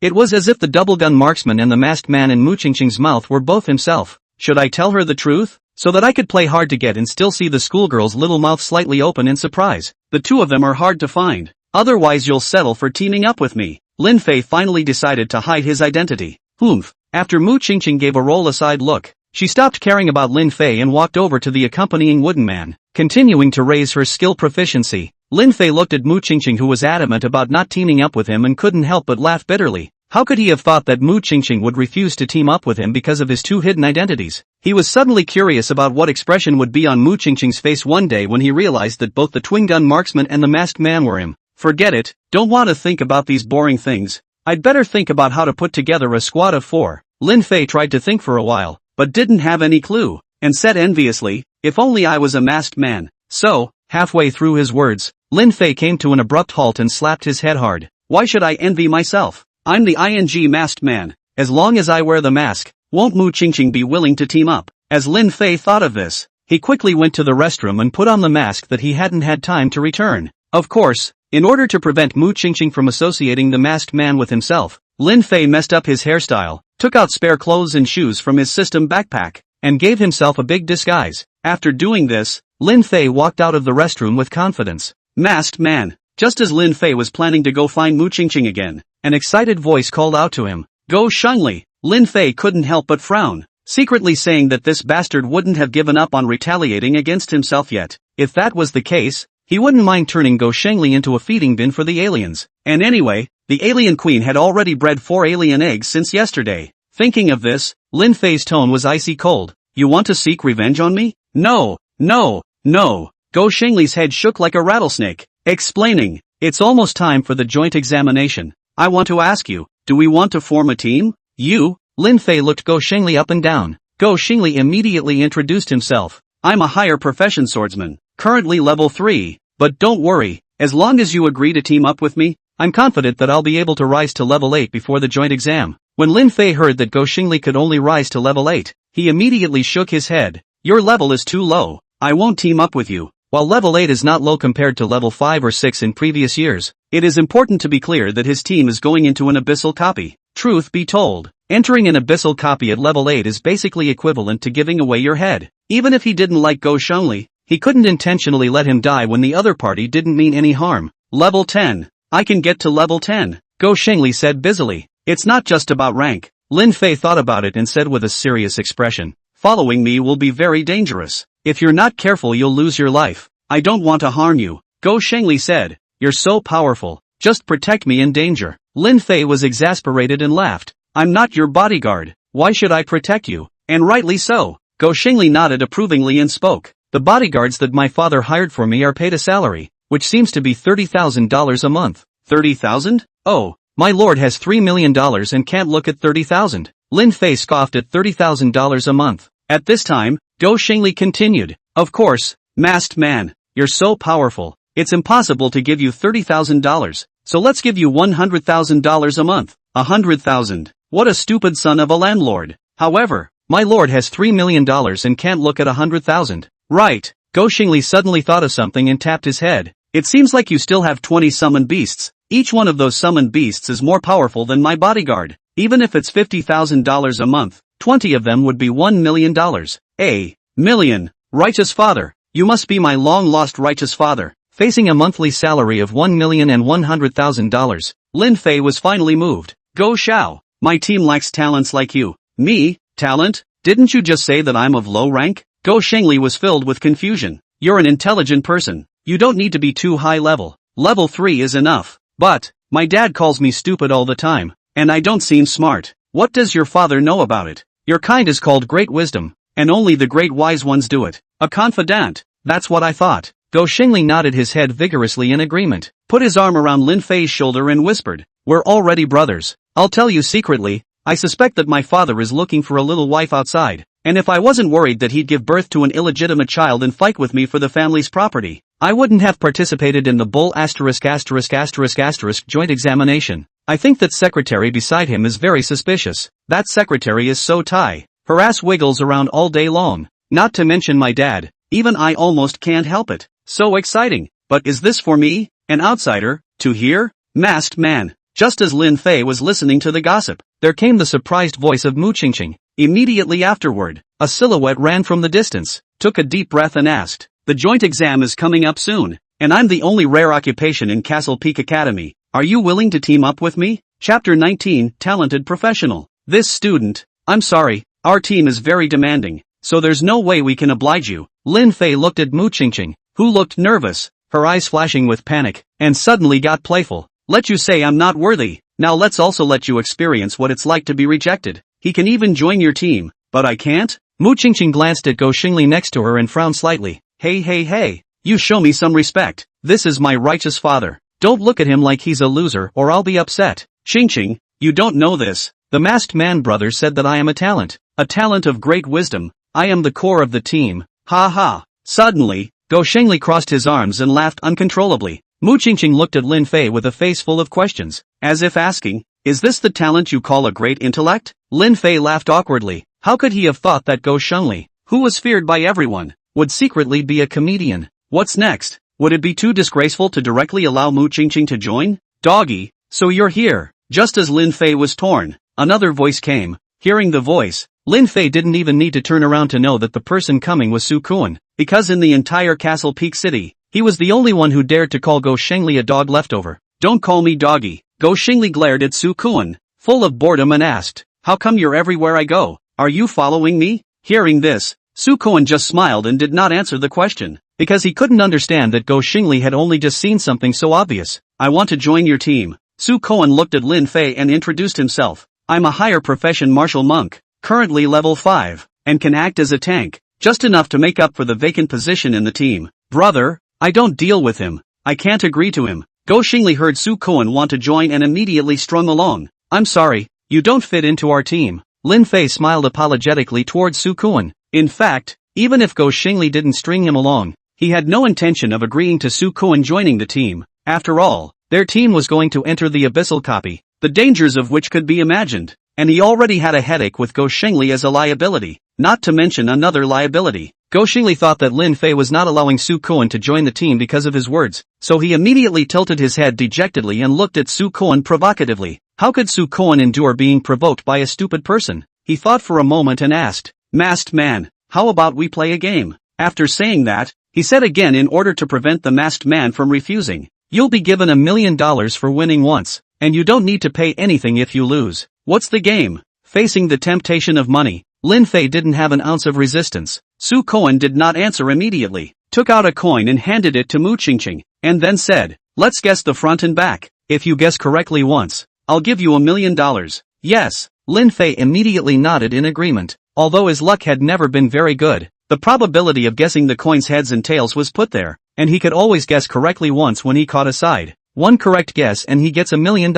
It was as if the double gun marksman and the masked man in Mu Qingqing's mouth were both himself. Should I tell her the truth? So that I could play hard to get and still see the schoolgirl's little mouth slightly open in surprise. The two of them are hard to find. Otherwise you'll settle for teaming up with me. Lin Fei finally decided to hide his identity. After Mu Qingqing gave a roll-aside look, she stopped caring about Lin Fei and walked over to the accompanying wooden man, continuing to raise her skill proficiency. Lin Fei looked at Mu Qingqing who was adamant about not teaming up with him and couldn't help but laugh bitterly. How could he have thought that Mu Qingqing would refuse to team up with him because of his two hidden identities? He was suddenly curious about what expression would be on Mu Qingqing's face one day when he realized that both the twin gun marksman and the masked man were him. Forget it, don't want to think about these boring things. I'd better think about how to put together a squad of 4. Lin Fei tried to think for a while, but didn't have any clue, and said enviously, if only I was a masked man. So, halfway through his words, Lin Fei came to an abrupt halt and slapped his head hard. Why should I envy myself? I'm the masked man. As long as I wear the mask, won't Mu Qingqing be willing to team up? As Lin Fei thought of this, he quickly went to the restroom and put on the mask that he hadn't had time to return. Of course, in order to prevent Mu Qingqing from associating the masked man with himself, Lin Fei messed up his hairstyle, took out spare clothes and shoes from his system backpack, and gave himself a big disguise. After doing this, Lin Fei walked out of the restroom with confidence. Masked man. Just as Lin Fei was planning to go find Mu Qingqing again, an excited voice called out to him. Go Shengli. Lin Fei couldn't help but frown, secretly saying that this bastard wouldn't have given up on retaliating against himself yet. If that was the case, he wouldn't mind turning Go Shengli into a feeding bin for the aliens. And anyway, the alien queen had already bred 4 alien eggs since yesterday. Thinking of this, Lin Fei's tone was icy cold. You want to seek revenge on me? No. Go Shengli's head shook like a rattlesnake, explaining, it's almost time for the joint examination. I want to ask you, do we want to form a team? You? Lin Fei looked Go Shengli up and down. Go Shengli immediately introduced himself. I'm a higher profession swordsman, currently level 3, but don't worry, as long as you agree to team up with me, I'm confident that I'll be able to rise to level 8 before the joint exam. When Lin Fei heard that Go Shengli could only rise to level 8, he immediately shook his head. Your level is too low. I won't team up with you. While level 8 is not low compared to level 5 or 6 in previous years, it is important to be clear that his team is going into an abyssal copy. Truth be told, entering an abyssal copy at level 8 is basically equivalent to giving away your head. Even if he didn't like Go Shengli, he couldn't intentionally let him die when the other party didn't mean any harm. Level 10. I can get to level 10, Go Shengli said busily. It's not just about rank. Lin Fei thought about it and said with a serious expression, following me will be very dangerous. If you're not careful you'll lose your life. I don't want to harm you, Go Shengli said. You're so powerful, just protect me in danger. Lin Fei was exasperated and laughed. I'm not your bodyguard, why should I protect you? And rightly so. Go Shengli nodded approvingly and spoke. The bodyguards that my father hired for me are paid a salary, which seems to be $30,000 a month. 30,000? Oh, my lord has $3 million and can't look at 30,000. Lin Fei scoffed at $30,000 a month. At this time, Go Shengli continued. Of course, masked man, you're so powerful, it's impossible to give you $30,000, so let's give you $100,000 a month. 100,000. What a stupid son of a landlord. However, my lord has $3 million and can't look at 100,000. Right. Go Shengli suddenly thought of something and tapped his head. It seems like you still have 20 summoned beasts. Each one of those summoned beasts is more powerful than my bodyguard. Even if it's $50,000 a month, 20 of them would be $1 million. A million. Righteous father. You must be my long-lost righteous father. Facing a monthly salary of $1,100,000, Lin Fei was finally moved. Go Xiao. My team lacks talents like you. Me? Talent? Didn't you just say that I'm of low rank? Go Shengli was filled with confusion. You're an intelligent person. You don't need to be too high level. Level 3 is enough. But, my dad calls me stupid all the time, and I don't seem smart. What does your father know about it? Your kind is called great wisdom, and only the great wise ones do it. A confidant. That's what I thought. Go Shengli nodded his head vigorously in agreement, put his arm around Lin Fei's shoulder and whispered, we're already brothers. I'll tell you secretly, I suspect that my father is looking for a little wife outside, and if I wasn't worried that he'd give birth to an illegitimate child and fight with me for the family's property, I wouldn't have participated in the bull ***** joint examination. I think that secretary beside him is very suspicious. That secretary is so tight. Her ass wiggles around all day long. Not to mention my dad. Even I almost can't help it. So exciting. But is this for me, an outsider, to hear? Masked man. Just as Lin Fei was listening to the gossip, there came the surprised voice of Mu Qingqing. Immediately afterward, a silhouette ran from the distance, took a deep breath and asked, the joint exam is coming up soon, and I'm the only rare occupation in Castle Peak Academy. Are you willing to team up with me? Chapter 19, Talented Professional. This student, I'm sorry, our team is very demanding, so there's no way we can oblige you. Lin Fei looked at Mu Qingqing, who looked nervous, her eyes flashing with panic, and suddenly got playful. Let you say I'm not worthy, now let's also let you experience what it's like to be rejected. He can even join your team, but I can't? Mu Qingqing glanced at Go Xingli next to her and frowned slightly. Hey, you show me some respect. This is my righteous father. Don't look at him like he's a loser or I'll be upset. Qingqing, you don't know this. The masked man brother said that I am a talent of great wisdom. I am the core of the team. Ha ha. Suddenly, Go Shengli crossed his arms and laughed uncontrollably. Mu Qingqing looked at Lin Fei with a face full of questions, as if asking, is this the talent you call a great intellect? Lin Fei laughed awkwardly. How could he have thought that Go Shengli, who was feared by everyone, would secretly be a comedian? What's next? Would it be too disgraceful to directly allow Mu Qingqing to join? Doggy, so you're here. Just as Lin Fei was torn, another voice came. Hearing the voice, Lin Fei didn't even need to turn around to know that the person coming was Su Kuan, because in the entire Castle Peak City, he was the only one who dared to call Go Shengli a dog leftover. Don't call me doggy. Go Shengli glared at Su Kuan, full of boredom and asked, how come you're everywhere I go? Are you following me? Hearing this, Su Kuan just smiled and did not answer the question, because he couldn't understand that Go Shengli had only just seen something so obvious. I want to join your team. Su Kuan looked at Lin Fei and introduced himself. I'm a higher profession martial monk, currently level 5, and can act as a tank, just enough to make up for the vacant position in the team. Brother, I don't deal with him. I can't agree to him. Go Shengli heard Su Kuan want to join and immediately strung along. I'm sorry, you don't fit into our team. Lin Fei smiled apologetically towards Su Kuan. In fact, even if Go Shengli didn't string him along, he had no intention of agreeing to Su Kuan joining the team. After all, their team was going to enter the abyssal copy, the dangers of which could be imagined, and he already had a headache with Go Shengli as a liability, not to mention another liability. Go Shengli thought that Lin Fei was not allowing Su Kuan to join the team because of his words, so he immediately tilted his head dejectedly and looked at Su Kuan provocatively. How could Su Kuan endure being provoked by a stupid person? He thought for a moment and asked, masked man, how about we play a game? After saying that, he said again in order to prevent the masked man from refusing, you'll be given $1 million for winning once, and you don't need to pay anything if you lose. What's the game? Facing the temptation of money, Lin Fei didn't have an ounce of resistance. Su Kuan did not answer immediately, took out a coin and handed it to Mu Qingqing, and then said, let's guess the front and back. If you guess correctly once, I'll give you $1 million. Yes, Lin Fei immediately nodded in agreement. Although his luck had never been very good, the probability of guessing the coin's heads and tails was put there, and he could always guess correctly once when he caught a side. One correct guess and he gets $1 million.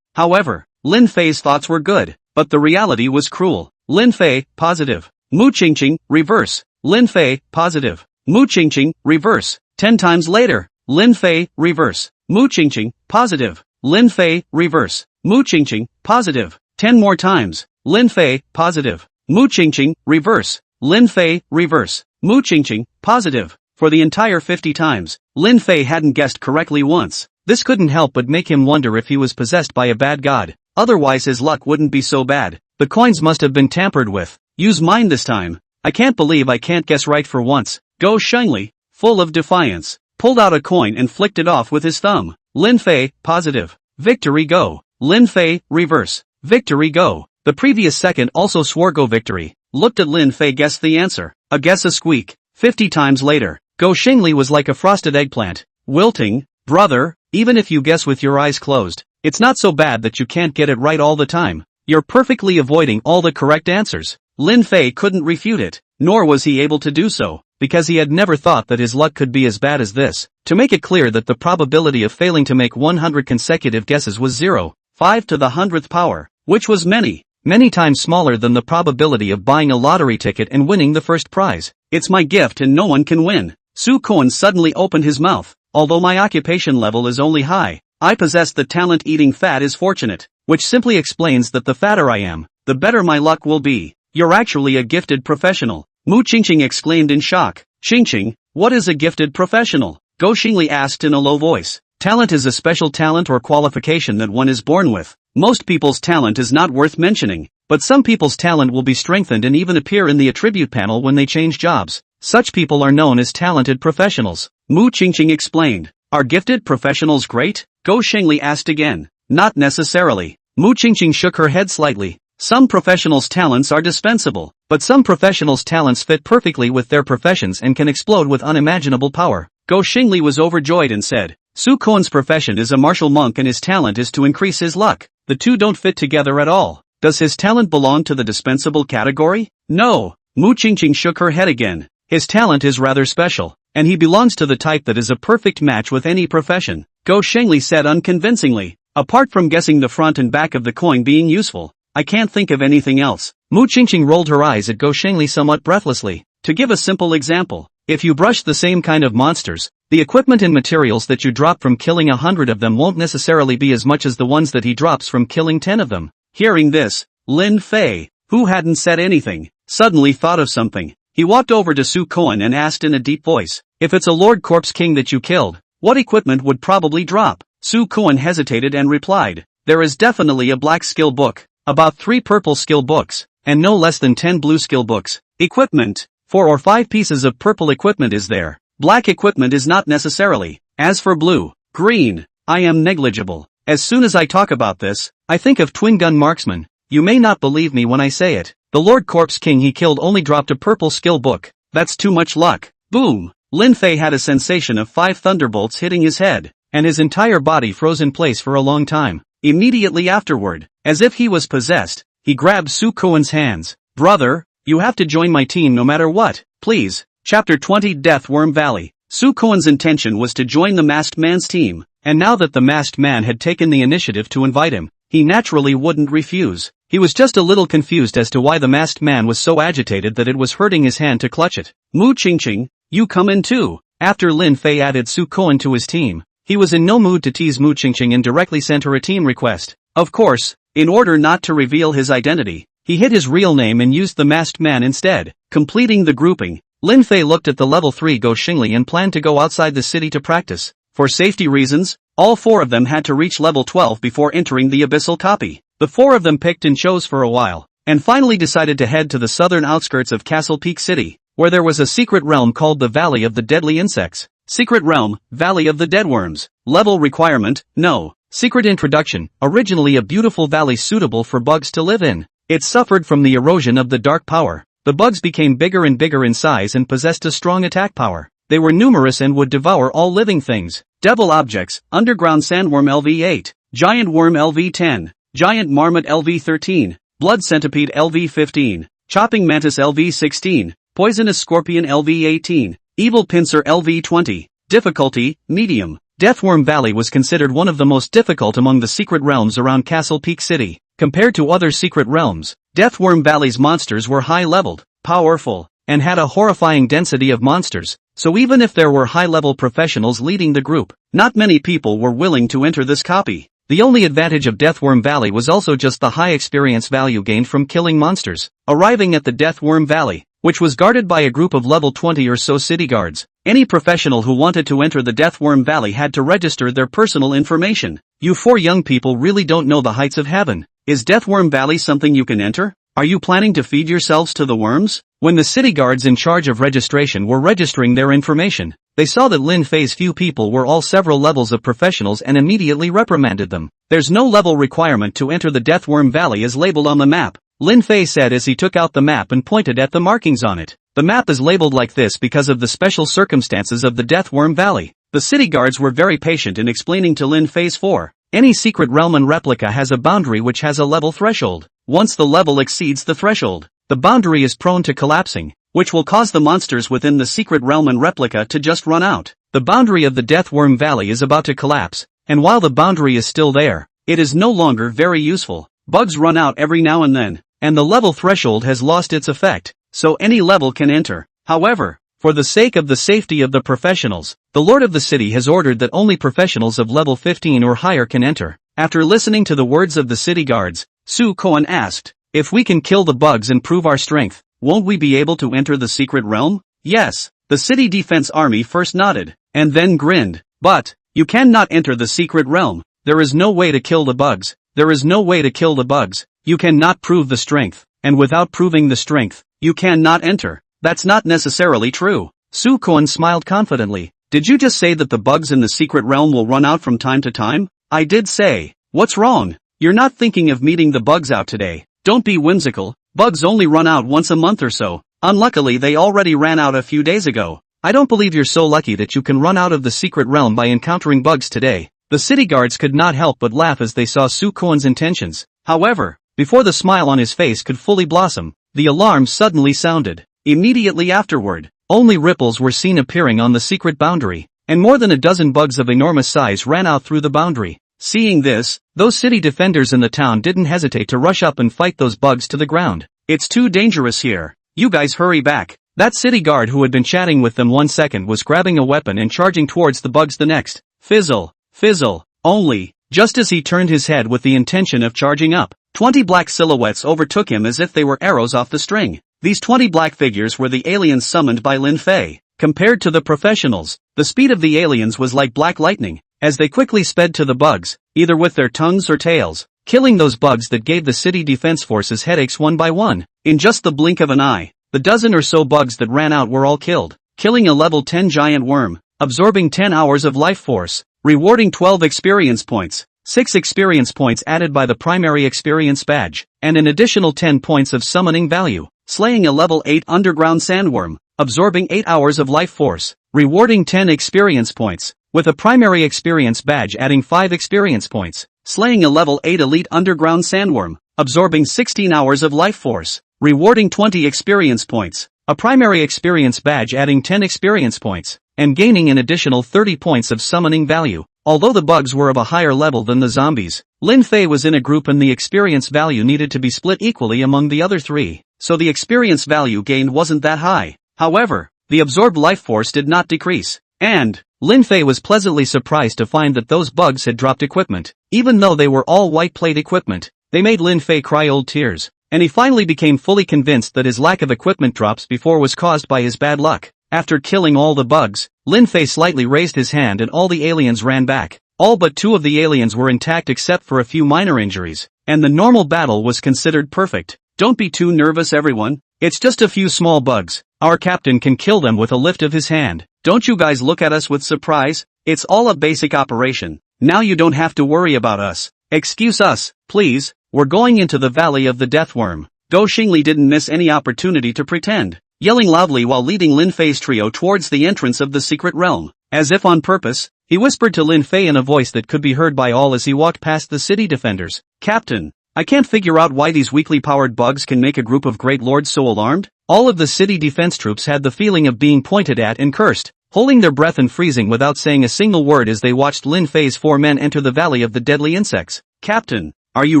However, Lin Fei's thoughts were good, but the reality was cruel. Lin Fei, positive. Mu Qingqing, reverse. Lin Fei, positive. Mu Qingqing, reverse. 10 times later. Lin Fei, reverse. Mu Qingqing, positive. Lin Fei, reverse. Mu Qingqing, positive. 10 more times. Lin Fei, positive. Mu Qingqing, reverse. Lin Fei, reverse. Mu Qingqing, positive. For the entire 50 times, Lin Fei hadn't guessed correctly once. This couldn't help but make him wonder if he was possessed by a bad god. otherwise his luck wouldn't be so bad. The coins must have been tampered with. Use mine this time. I can't believe I can't guess right for once. Go Shengli, full of defiance, pulled out a coin and flicked it off with his thumb. Lin Fei, positive. Victory go. Lin Fei, reverse. Victory go. The previous second also swore go victory. Looked at Lin Fei, guessed the answer. A guess a squeak. 50 times later. Go Shengli was like a frosted eggplant. Wilting, brother, even if you guess with your eyes closed, it's not so bad that you can't get it right all the time. You're perfectly avoiding all the correct answers. Lin Fei couldn't refute it, nor was he able to do so, because he had never thought that his luck could be as bad as this. To make it clear that the probability of failing to make 100 consecutive guesses was 0.5 to the 100th power, which was many times smaller than the probability of buying a lottery ticket and winning the first prize. It's my gift and no one can win. Su Kuan suddenly opened his mouth. Although my occupation level is only high, I possess the talent eating fat is fortunate, which simply explains that the fatter I am, the better my luck will be. You're actually a gifted professional. Mu Qingqing exclaimed in shock. Qingqing, what is a gifted professional? Go Xingli asked in a low voice. Talent is a special talent or qualification that one is born with. Most people's talent is not worth mentioning, but some people's talent will be strengthened and even appear in the attribute panel when they change jobs. Such people are known as talented professionals. Mu Qingqing explained. Are gifted professionals great? Go Shengli asked again. Not necessarily. Mu Qingqing shook her head slightly. Some professionals' talents are dispensable, but some professionals' talents fit perfectly with their professions and can explode with unimaginable power. Go Shengli was overjoyed and said, Su Kuan's profession is a martial monk and his talent is to increase his luck. The two don't fit together at all. Does his talent belong to the dispensable category? No. Mu Qingqing shook her head again. His talent is rather special, and he belongs to the type that is a perfect match with any profession. Go Shengli said unconvincingly. Apart from guessing the front and back of the coin being useful, I can't think of anything else. Mu Qingqing rolled her eyes at Go Shengli somewhat breathlessly. To give a simple example, if you brush the same kind of monsters, the equipment and materials that you drop from killing 100 of them won't necessarily be as much as the ones that he drops from killing 10 of them. Hearing this, Lin Fei, who hadn't said anything, suddenly thought of something. He walked over to Su Kuan and asked in a deep voice, if it's a Lord Corpse King that you killed, what equipment would probably drop? Su Kuan hesitated and replied, there is definitely a black skill book, about 3 purple skill books, and no less than 10 blue skill books. Equipment, 4 or 5 pieces of purple equipment is there. Black equipment is not necessarily. As for blue, green, I am negligible. As soon as I talk about this, I think of twin gun marksman. You may not believe me when I say it. The Lord Corpse King he killed only dropped a purple skill book. That's too much luck. Boom! Lin Fei had a sensation of 5 thunderbolts hitting his head, and his entire body froze in place for a long time. Immediately afterward, as if he was possessed, he grabbed Su Kuan's hands. Brother, you have to join my team no matter what, please. Chapter 20 Death Worm Valley. Su Kuan's intention was to join the masked man's team, and now that the masked man had taken the initiative to invite him, he naturally wouldn't refuse. He was just a little confused as to why the masked man was so agitated that it was hurting his hand to clutch it. Mu Qingqing, you come in too. After Lin Fei added Su Kuan to his team, he was in no mood to tease Mu Qingqing and directly sent her a team request. Of course, in order not to reveal his identity, he hid his real name and used the masked man instead. Completing the grouping, Lin Fei looked at the level 3 Go Xingli and planned to go outside the city to practice. For safety reasons, all 4 of them had to reach level 12 before entering the abyssal copy. The 4 of them picked and chose for a while, and finally decided to head to the southern outskirts of Castle Peak City, where there was a secret realm called the Valley of the Deadly Insects. Secret Realm, Valley of the Deadworms. Level requirement, no. Secret introduction, originally a beautiful valley suitable for bugs to live in. It suffered from the erosion of the dark power. The bugs became bigger and bigger in size and possessed a strong attack power. They were numerous and would devour all living things. Devil objects, underground sandworm LV8, giant worm LV10, giant marmot LV13, blood centipede LV15, chopping mantis LV16, poisonous scorpion LV18, evil pincer LV20, difficulty, medium. Deathworm Valley was considered one of the most difficult among the secret realms around Castle Peak City. Compared to other secret realms, Deathworm Valley's monsters were high-leveled, powerful, and had a horrifying density of monsters, so even if there were high-level professionals leading the group, not many people were willing to enter this copy. The only advantage of Deathworm Valley was also just the high experience value gained from killing monsters. Arriving at the Deathworm Valley, which was guarded by a group of level 20 or so city guards. Any professional who wanted to enter the Deathworm Valley had to register their personal information. You four young people really don't know the heights of heaven. Is Deathworm Valley something you can enter? Are you planning to feed yourselves to the worms? When the city guards in charge of registration were registering their information, they saw that Lin Fei's few people were all several levels of professionals and immediately reprimanded them. There's no level requirement to enter the Deathworm Valley as labeled on the map, Lin Fei said as he took out the map and pointed at the markings on it. The map is labeled like this because of the special circumstances of the Deathworm Valley. The city guards were very patient in explaining to Lin Fei's four. Any secret realm and replica has a boundary which has a level threshold. Once the level exceeds the threshold, the boundary is prone to collapsing, which will cause the monsters within the secret realm and replica to just run out. The boundary of the Deathworm Valley is about to collapse, and while the boundary is still there, it is no longer very useful. Bugs run out every now and then, and the level threshold has lost its effect, so any level can enter. However, for the sake of the safety of the professionals, the Lord of the City has ordered that only professionals of level 15 or higher can enter. After listening to the words of the city guards, Su Koan asked, "If we can kill the bugs and prove our strength, won't we be able to enter the secret realm?" Yes, the city defense army first nodded, and then grinned. But, you cannot enter the secret realm. There is no way to kill the bugs. There is no way to kill the bugs. You cannot prove the strength, and without proving the strength, you cannot enter. That's not necessarily true. Su Koan smiled confidently. Did you just say that the bugs in the secret realm will run out from time to time? I did say. What's wrong? You're not thinking of meeting the bugs out today. Don't be whimsical. Bugs only run out once a month or so. Unluckily they already ran out a few days ago. I don't believe you're so lucky that you can run out of the secret realm by encountering bugs today. The city guards could not help but laugh as they saw Su Koan's intentions. However, before the smile on his face could fully blossom, the alarm suddenly sounded. Immediately afterward, only ripples were seen appearing on the secret boundary, and more than a dozen bugs of enormous size ran out through the boundary. Seeing this, those city defenders in the town didn't hesitate to rush up and fight those bugs to the ground. It's too dangerous here. You guys hurry back. That city guard who had been chatting with them 1 second was grabbing a weapon and charging towards the bugs the next. Fizzle, fizzle, only, just as he turned his head with the intention of charging up, 20 black silhouettes overtook him as if they were arrows off the string. These 20 black figures were the aliens summoned by Lin Fei. Compared to the professionals, the speed of the aliens was like black lightning, as they quickly sped to the bugs, either with their tongues or tails, killing those bugs that gave the city defense forces headaches one by one. In just the blink of an eye, the dozen or so bugs that ran out were all killed, killing a level 10 giant worm, absorbing 10 hours of life force, rewarding 12 experience points, 6 experience points added by the primary experience badge, and an additional 10 points of summoning value, slaying a level 8 underground sandworm, absorbing 8 hours of life force, rewarding 10 experience points, with a primary experience badge adding 5 experience points, slaying a level 8 elite underground sandworm, absorbing 16 hours of life force, rewarding 20 experience points, a primary experience badge adding 10 experience points, and gaining an additional 30 points of summoning value. Although the bugs were of a higher level than the zombies, Lin Fei was in a group and the experience value needed to be split equally among the other three, so the experience value gained wasn't that high. However, the absorbed life force did not decrease, and Lin Fei was pleasantly surprised to find that those bugs had dropped equipment. Even though they were all white plate equipment, they made Lin Fei cry old tears, and he finally became fully convinced that his lack of equipment drops before was caused by his bad luck. After killing all the bugs, Lin Fei slightly raised his hand and all the aliens ran back. All but 2 of the aliens were intact except for a few minor injuries, and the normal battle was considered perfect. Don't be too nervous everyone, it's just a few small bugs. Our captain can kill them with a lift of his hand. Don't you guys look at us with surprise? It's all a basic operation. Now you don't have to worry about us. Excuse us, please, we're going into the Valley of the Deathworm. Go Xingli didn't miss any opportunity to pretend, yelling loudly while leading Lin Fei's trio towards the entrance of the secret realm. As if on purpose, he whispered to Lin Fei in a voice that could be heard by all as he walked past the city defenders. Captain, I can't figure out why these weakly powered bugs can make a group of great lords so alarmed. All of the city defense troops had the feeling of being pointed at and cursed, holding their breath and freezing without saying a single word as they watched Lin Fei's 4 men enter the Valley of the Deadly Insects. Captain, are you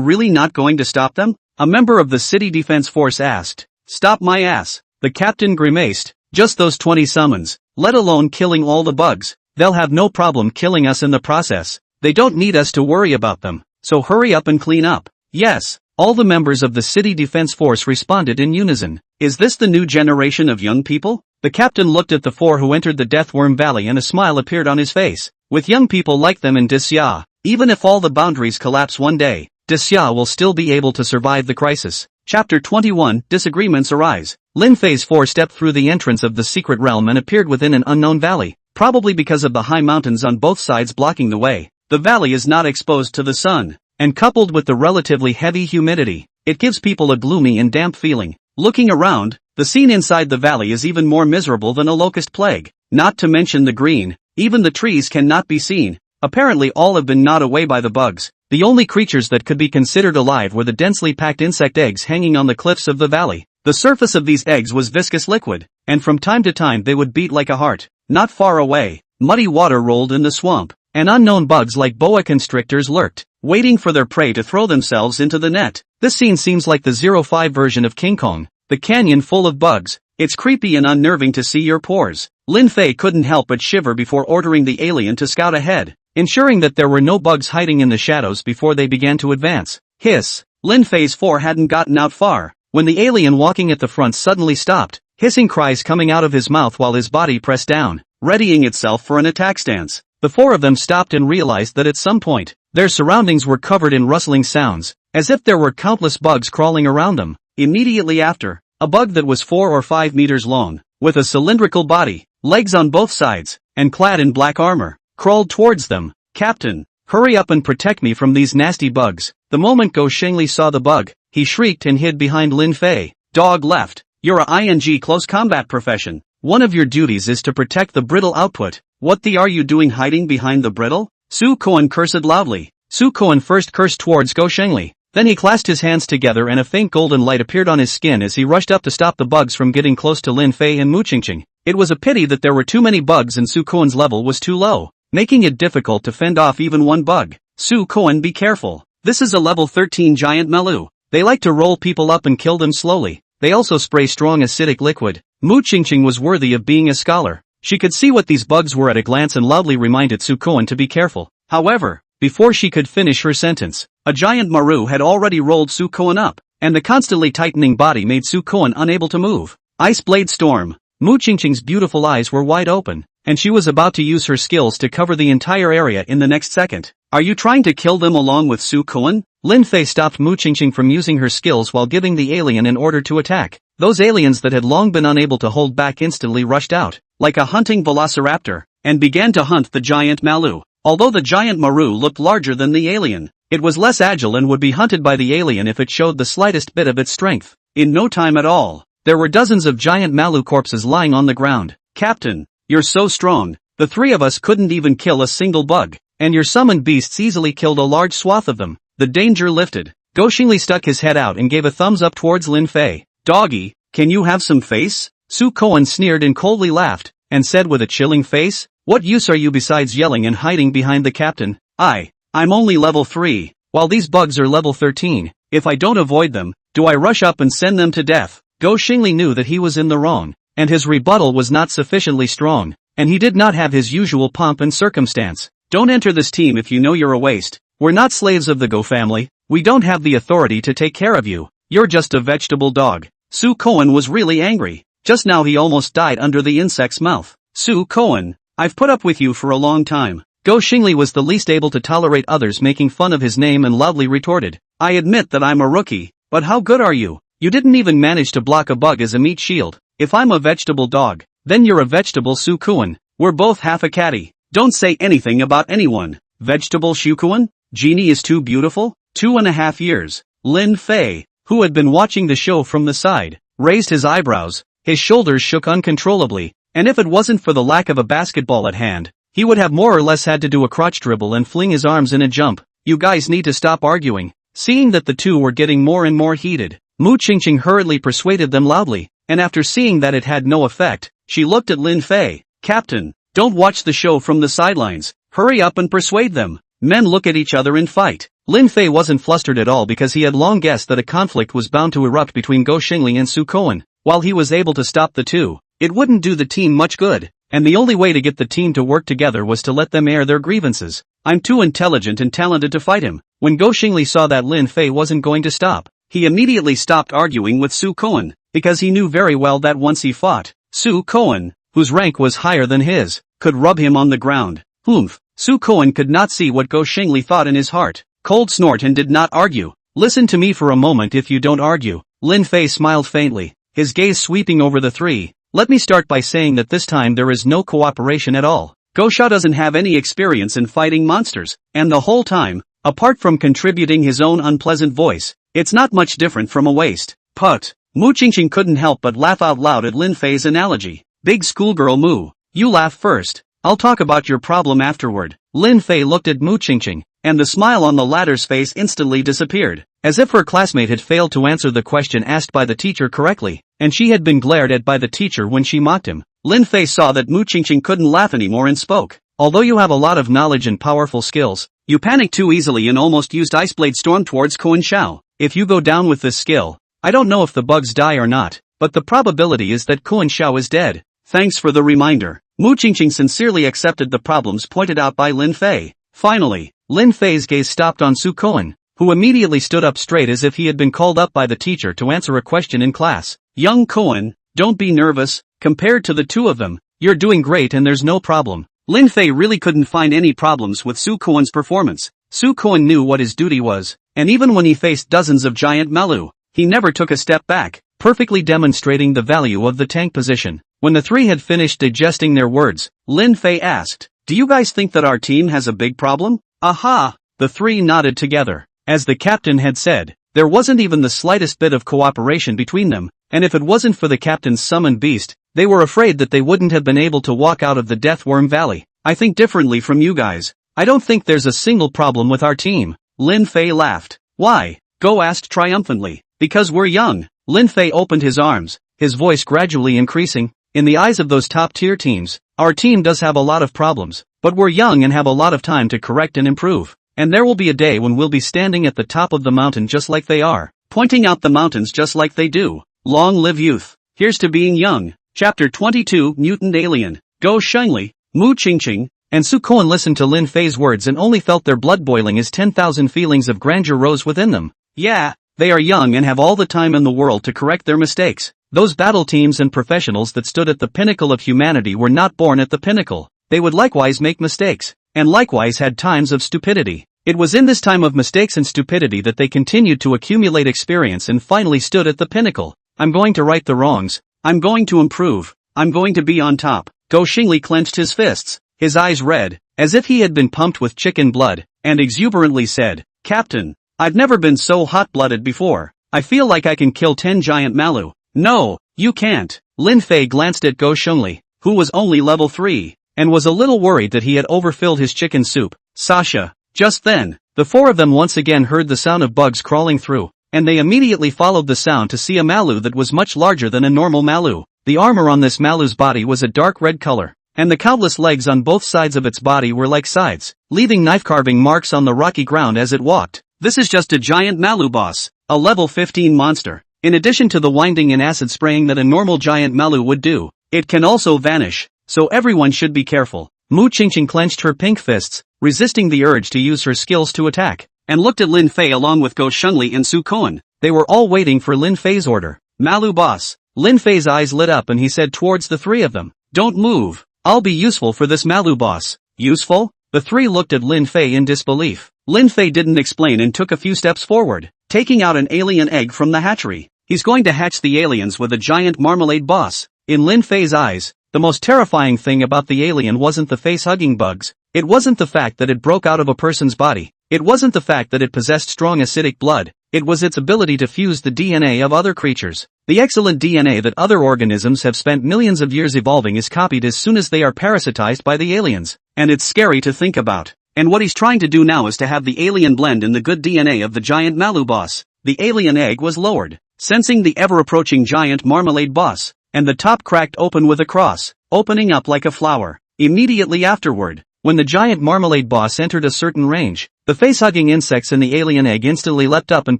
really not going to stop them? A member of the city defense force asked. Stop my ass. The captain grimaced. Just those 20 summons, let alone killing all the bugs. They'll have no problem killing us in the process. They don't need us to worry about them, so hurry up and clean up. Yes, All the members of the city defense force responded in unison. Is this the new generation of young people? The captain looked at the four who entered the Deathworm Valley and a smile appeared on his face. With young people like them in Disya, even if all the boundaries collapse one day, Disya will still be able to survive the crisis. Chapter 21, Disagreements Arise. Lin Fei's four stepped through the entrance of the secret realm and appeared within an unknown valley. Probably because of the high mountains on both sides blocking the way, the valley is not exposed to the sun, and coupled with the relatively heavy humidity, it gives people a gloomy and damp feeling. Looking around, the scene inside the valley is even more miserable than a locust plague. Not to mention the green, even the trees cannot be seen. Apparently all have been gnawed away by the bugs. The only creatures that could be considered alive were the densely packed insect eggs hanging on the cliffs of the valley. The surface of these eggs was viscous liquid, and from time to time they would beat like a heart. Not far away, muddy water rolled in the swamp, and unknown bugs like boa constrictors lurked, waiting for their prey to throw themselves into the net. This scene seems like the 05 version of King Kong, the canyon full of bugs. It's creepy and unnerving to see your pores. Lin Fei couldn't help but shiver before ordering the alien to scout ahead, ensuring that there were no bugs hiding in the shadows before they began to advance. Hiss! Lin Fei's four hadn't gotten out far, when the alien walking at the front suddenly stopped, hissing cries coming out of his mouth while his body pressed down, readying itself for an attack stance. The four of them stopped and realized that at some point, their surroundings were covered in rustling sounds, as if there were countless bugs crawling around them. Immediately after, a bug that was 4 or 5 meters long, with a cylindrical body, legs on both sides, and clad in black armor, crawled towards them. Captain, hurry up and protect me from these nasty bugs. The moment Go Shengli saw the bug, he shrieked and hid behind Lin Fei. Dog left. You're a ing close combat profession. One of your duties is to protect the brittle output. What the are you doing hiding behind the brittle? Su Koan cursed loudly. Su Koan first cursed towards Go Shengli. Then he clasped his hands together and a faint golden light appeared on his skin as he rushed up to stop the bugs from getting close to Lin Fei and Mu Qingqing. It was a pity that there were too many bugs and Su Koan's level was too low, making it difficult to fend off even one bug. Su Koan, be careful. This is a level 13 giant Melu. They like to roll people up and kill them slowly. They also spray strong acidic liquid. Mu Qingqing was worthy of being a scholar. She could see what these bugs were at a glance and loudly reminded Su Koan to be careful. However, before she could finish her sentence, a giant Maru had already rolled Su Koan up, and the constantly tightening body made Su Koan unable to move. Ice Blade Storm. Mu Qingqing's beautiful eyes were wide open, and she was about to use her skills to cover the entire area in the next second. Are you trying to kill them along with Su Koan? Lin Fei stopped Mu Qingqing from using her skills while giving the alien an order to attack. Those aliens that had long been unable to hold back instantly rushed out, like a hunting velociraptor, and began to hunt the giant Malu. Although the giant Maru looked larger than the alien, it was less agile and would be hunted by the alien if it showed the slightest bit of its strength. In no time at all, there were dozens of giant Malu corpses lying on the ground. Captain, you're so strong, the three of us couldn't even kill a single bug, and your summoned beasts easily killed a large swath of them. The danger lifted. Go Shengli stuck his head out and gave a thumbs up towards Lin Fei. Doggy, can you have some face? Su Koan sneered and coldly laughed, and said with a chilling face, what use are you besides yelling and hiding behind the captain? I'm only level 3, while these bugs are level 13. If I don't avoid them, do I rush up and send them to death? Go Shengli knew that he was in the wrong, and his rebuttal was not sufficiently strong, and he did not have his usual pomp and circumstance. Don't enter this team if you know you're a waste. We're not slaves of the Go family. We don't have the authority to take care of you. You're just a vegetable dog. Su Koan was really angry. Just now he almost died under the insect's mouth. Su Koan, I've put up with you for a long time. Go Shengli was the least able to tolerate others making fun of his name and loudly retorted. I admit that I'm a rookie, but how good are you? You didn't even manage to block a bug as a meat shield. If I'm a vegetable dog, then you're a vegetable Su Koan. We're both half a catty. Don't say anything about anyone. Vegetable Su Koan? Genie is too beautiful? 2.5 years. Lin Fei, who had been watching the show from the side, raised his eyebrows, his shoulders shook uncontrollably, and if it wasn't for the lack of a basketball at hand, he would have more or less had to do a crotch dribble and fling his arms in a jump. You guys need to stop arguing. Seeing that the two were getting more and more heated, Mu Qingqing hurriedly persuaded them loudly, and after seeing that it had no effect, she looked at Lin Fei. Captain, don't watch the show from the sidelines. Hurry up and persuade them. Men look at each other and fight. Lin Fei wasn't flustered at all because he had long guessed that a conflict was bound to erupt between Go Shengli and Su Koan. While he was able to stop the two, it wouldn't do the team much good, and the only way to get the team to work together was to let them air their grievances. I'm too intelligent and talented to fight him. When Go Xingli saw that Lin Fei wasn't going to stop, he immediately stopped arguing with Su Koan, because he knew very well that once he fought, Su Koan, whose rank was higher than his, could rub him on the ground. Humph. Su Koan could not see what Go Xingli thought in his heart. Cold snort and did not argue. Listen to me for a moment if you don't argue. Lin Fei smiled faintly, his gaze sweeping over the three. Let me start by saying that this time there is no cooperation at all. Go Sha doesn't have any experience in fighting monsters, and the whole time, apart from contributing his own unpleasant voice, it's not much different from a waste. Put. Mu Qingqing couldn't help but laugh out loud at Lin Fei's analogy. Big schoolgirl Mu, you laugh first. I'll talk about your problem afterward. Lin Fei looked at Mu Qingqing, and the smile on the latter's face instantly disappeared, as if her classmate had failed to answer the question asked by the teacher correctly, and she had been glared at by the teacher when she mocked him. Lin Fei saw that Mu Qingqing couldn't laugh anymore and spoke. Although you have a lot of knowledge and powerful skills, you panicked too easily and almost used Ice Blade Storm towards Kuan Shao. If you go down with this skill, I don't know if the bugs die or not, but the probability is that Kuan Shao is dead. Thanks for the reminder. Mu Qingqing sincerely accepted the problems pointed out by Lin Fei. Finally, Lin Fei's gaze stopped on Su Koan, who immediately stood up straight as if he had been called up by the teacher to answer a question in class. Young Koan, don't be nervous. Compared to the two of them, you're doing great and there's no problem. Lin Fei really couldn't find any problems with Su Koan's performance. Su Koan knew what his duty was, and even when he faced dozens of giant Malu, he never took a step back, perfectly demonstrating the value of the tank position. When the three had finished digesting their words, Lin Fei asked, do you guys think that our team has a big problem? Aha! The three nodded together. As the captain had said, there wasn't even the slightest bit of cooperation between them, and if it wasn't for the captain's summoned beast, they were afraid that they wouldn't have been able to walk out of the Deathworm Valley. I think differently from you guys. I don't think there's a single problem with our team. Lin Fei laughed. Why? Go asked triumphantly. Because we're young. Lin Fei opened his arms, his voice gradually increasing. In the eyes of those top-tier teams, our team does have a lot of problems, but we're young and have a lot of time to correct and improve. And there will be a day when we'll be standing at the top of the mountain just like they are, pointing out the mountains just like they do. Long live youth. Here's to being young. Chapter 22 Mutant Alien. Go Xingli, Mu Qingqing, and Su Koan listened to Lin Fei's words and only felt their blood boiling as 10,000 feelings of grandeur rose within them. Yeah, they are young and have all the time in the world to correct their mistakes. Those battle teams and professionals that stood at the pinnacle of humanity were not born at the pinnacle. They would likewise make mistakes, and likewise had times of stupidity. It was in this time of mistakes and stupidity that they continued to accumulate experience and finally stood at the pinnacle. I'm going to right the wrongs. I'm going to improve. I'm going to be on top. Go Xingli clenched his fists, his eyes red, as if he had been pumped with chicken blood, and exuberantly said, Captain, I've never been so hot-blooded before. I feel like I can kill 10 giant Malu. No, you can't. Lin Fei glanced at Go Xingli, who was only level 3, and was a little worried that he had overfilled his chicken soup. Sasha. Just then, the four of them once again heard the sound of bugs crawling through, and they immediately followed the sound to see a Malu that was much larger than a normal Malu. The armor on this Malu's body was a dark red color, and the countless legs on both sides of its body were like scythes, leaving knife-carving marks on the rocky ground as it walked. This is just a giant Malu boss, a level 15 monster. In addition to the winding and acid spraying that a normal giant Malu would do, it can also vanish, so everyone should be careful. Mu Qingqing clenched her pink fists, resisting the urge to use her skills to attack, and looked at Lin Fei along with Go Xingli and Su Koan. They were all waiting for Lin Fei's order. Malu boss. Lin Fei's eyes lit up and he said towards the three of them, don't move. I'll be useful for this Malu boss. Useful? The three looked at Lin Fei in disbelief. Lin Fei didn't explain and took a few steps forward, taking out an alien egg from the hatchery. He's going to hatch the aliens with a giant marmalade boss. In Lin Fei's eyes, the most terrifying thing about the alien wasn't the face-hugging bugs. It wasn't the fact that it broke out of a person's body. It wasn't the fact that it possessed strong acidic blood. It was its ability to fuse the DNA of other creatures. The excellent DNA that other organisms have spent millions of years evolving is copied as soon as they are parasitized by the aliens. And it's scary to think about. And what he's trying to do now is to have the alien blend in the good DNA of the giant Malu boss. The alien egg was lowered, sensing the ever-approaching giant marmalade boss, and the top cracked open with a cross, opening up like a flower. Immediately afterward, when the giant marmalade boss entered a certain range, the face-hugging insects in the alien egg instantly leapt up and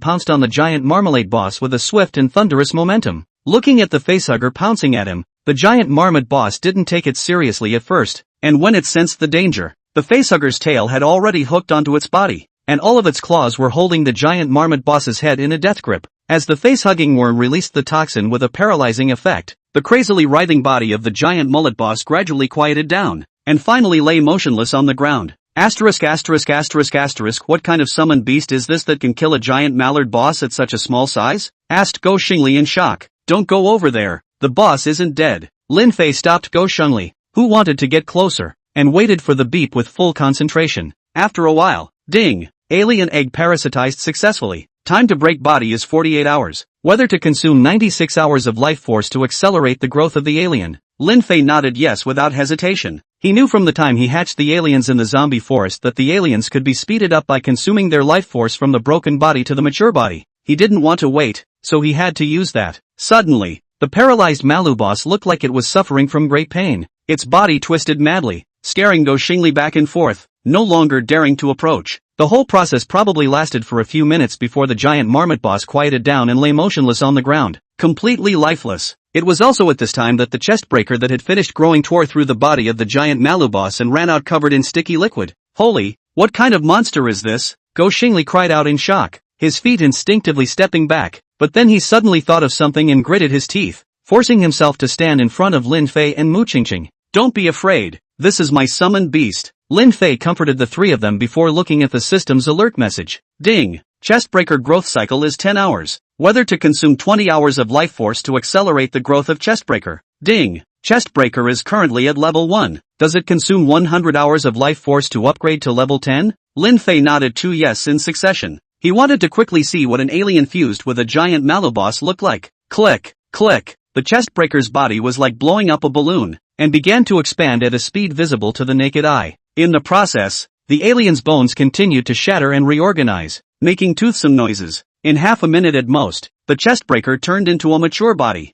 pounced on the giant marmalade boss with a swift and thunderous momentum. Looking at the facehugger pouncing at him, the giant marmot boss didn't take it seriously at first, and when it sensed the danger, The facehugger's tail had already hooked onto its body, and all of its claws were holding the giant marmot boss's head in a death grip. As the face-hugging worm released the toxin with a paralyzing effect, the crazily writhing body of the giant mullet boss gradually quieted down, and finally lay motionless on the ground. What kind of summoned beast is this that can kill a giant mallard boss at such a small size? Asked Go Xingli in shock. Don't go over there, the boss isn't dead. Lin Fei stopped Go Xingli, who wanted to get closer, and waited for the beep with full concentration. After a while, ding! Alien egg parasitized successfully. Time to break body is 48 hours. Whether to consume 96 hours of life force to accelerate the growth of the alien. Lin Fei nodded yes without hesitation. He knew from the time he hatched the aliens in the zombie forest that the aliens could be speeded up by consuming their life force from the broken body to the mature body. He didn't want to wait, so he had to use that. Suddenly, the paralyzed Malu boss looked like it was suffering from great pain. Its body twisted madly, scaring Go Xingli back and forth, no longer daring to approach. The whole process probably lasted for a few minutes before the giant marmot boss quieted down and lay motionless on the ground, completely lifeless. It was also at this time that the chest breaker that had finished growing tore through the body of the giant Malu boss and ran out covered in sticky liquid. Holy, what kind of monster is this? Go Xingli cried out in shock, his feet instinctively stepping back, but then he suddenly thought of something and gritted his teeth, forcing himself to stand in front of Lin Fei and Mu Qingqing. Don't be afraid, this is my summoned beast. Lin Fei comforted the three of them before looking at the system's alert message. Ding! Chestbreaker growth cycle is 10 hours. Whether to consume 20 hours of life force to accelerate the growth of Chestbreaker. Ding! Chestbreaker is currently at level 1. Does it consume 100 hours of life force to upgrade to level 10? Lin Fei nodded 2 yes in succession. He wanted to quickly see what an alien fused with a giant Malu boss looked like. Click! Click! The Chestbreaker's body was like blowing up a balloon, and began to expand at a speed visible to the naked eye. In the process, the alien's bones continued to shatter and reorganize, making toothsome noises. In half a minute at most, the Chestbreaker turned into a mature body.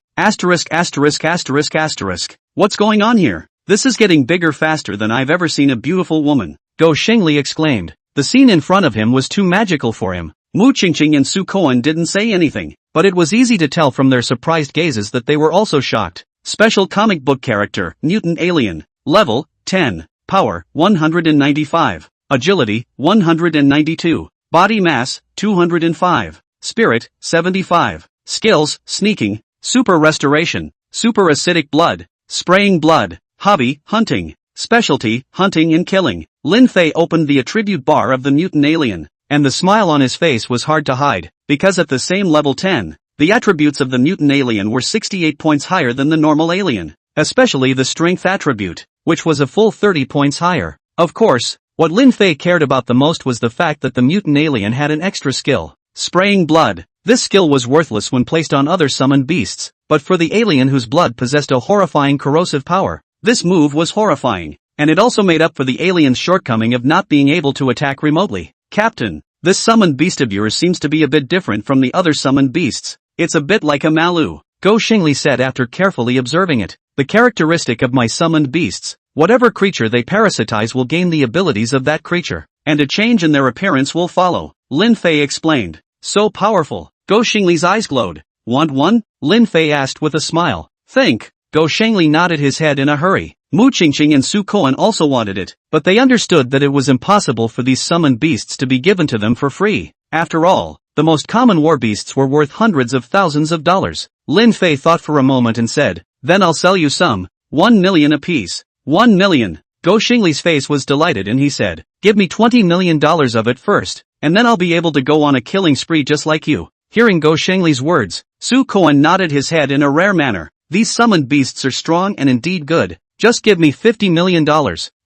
What's going on here? This is getting bigger faster than I've ever seen a beautiful woman, Go Xingli exclaimed. The scene in front of him was too magical for him. Mu Qingqing and Su Koan didn't say anything, but it was easy to tell from their surprised gazes that they were also shocked. Special comic book character, mutant alien, level 10. Power, 195. Agility, 192. Body mass, 205. Spirit, 75. Skills, sneaking, super restoration, super acidic blood, spraying blood. Hobby, hunting. Specialty, hunting and killing. Lin Fei opened the attribute bar of the mutant alien, and the smile on his face was hard to hide, because at the same level 10, the attributes of the mutant alien were 68 points higher than the normal alien, especially the strength attribute, which was a full 30 points higher. Of course, what Lin Fei cared about the most was the fact that the mutant alien had an extra skill, spraying blood. This skill was worthless when placed on other summoned beasts, but for the alien whose blood possessed a horrifying corrosive power, this move was horrifying, and it also made up for the alien's shortcoming of not being able to attack remotely. Captain, this summoned beast of yours seems to be a bit different from the other summoned beasts. It's a bit like a Malu, Go Xingli said after carefully observing it. The characteristic of my summoned beasts, whatever creature they parasitize will gain the abilities of that creature, and a change in their appearance will follow, Lin Fei explained. So powerful, Go Xingli's eyes glowed. Want one? Lin Fei asked with a smile. Think. Go Xingli nodded his head in a hurry. Mu Qingqing and Su Koan also wanted it, but they understood that it was impossible for these summoned beasts to be given to them for free. After all, the most common war beasts were worth hundreds of thousands of dollars. Lin Fei thought for a moment and said, then I'll sell you some. 1 million apiece. 1 million. Go Xingli's face was delighted and he said, give me $20 million of it first, and then I'll be able to go on a killing spree just like you. Hearing Go Xingli's words, Su Koan nodded his head in a rare manner. These summoned beasts are strong and indeed good. Just give me $50 million.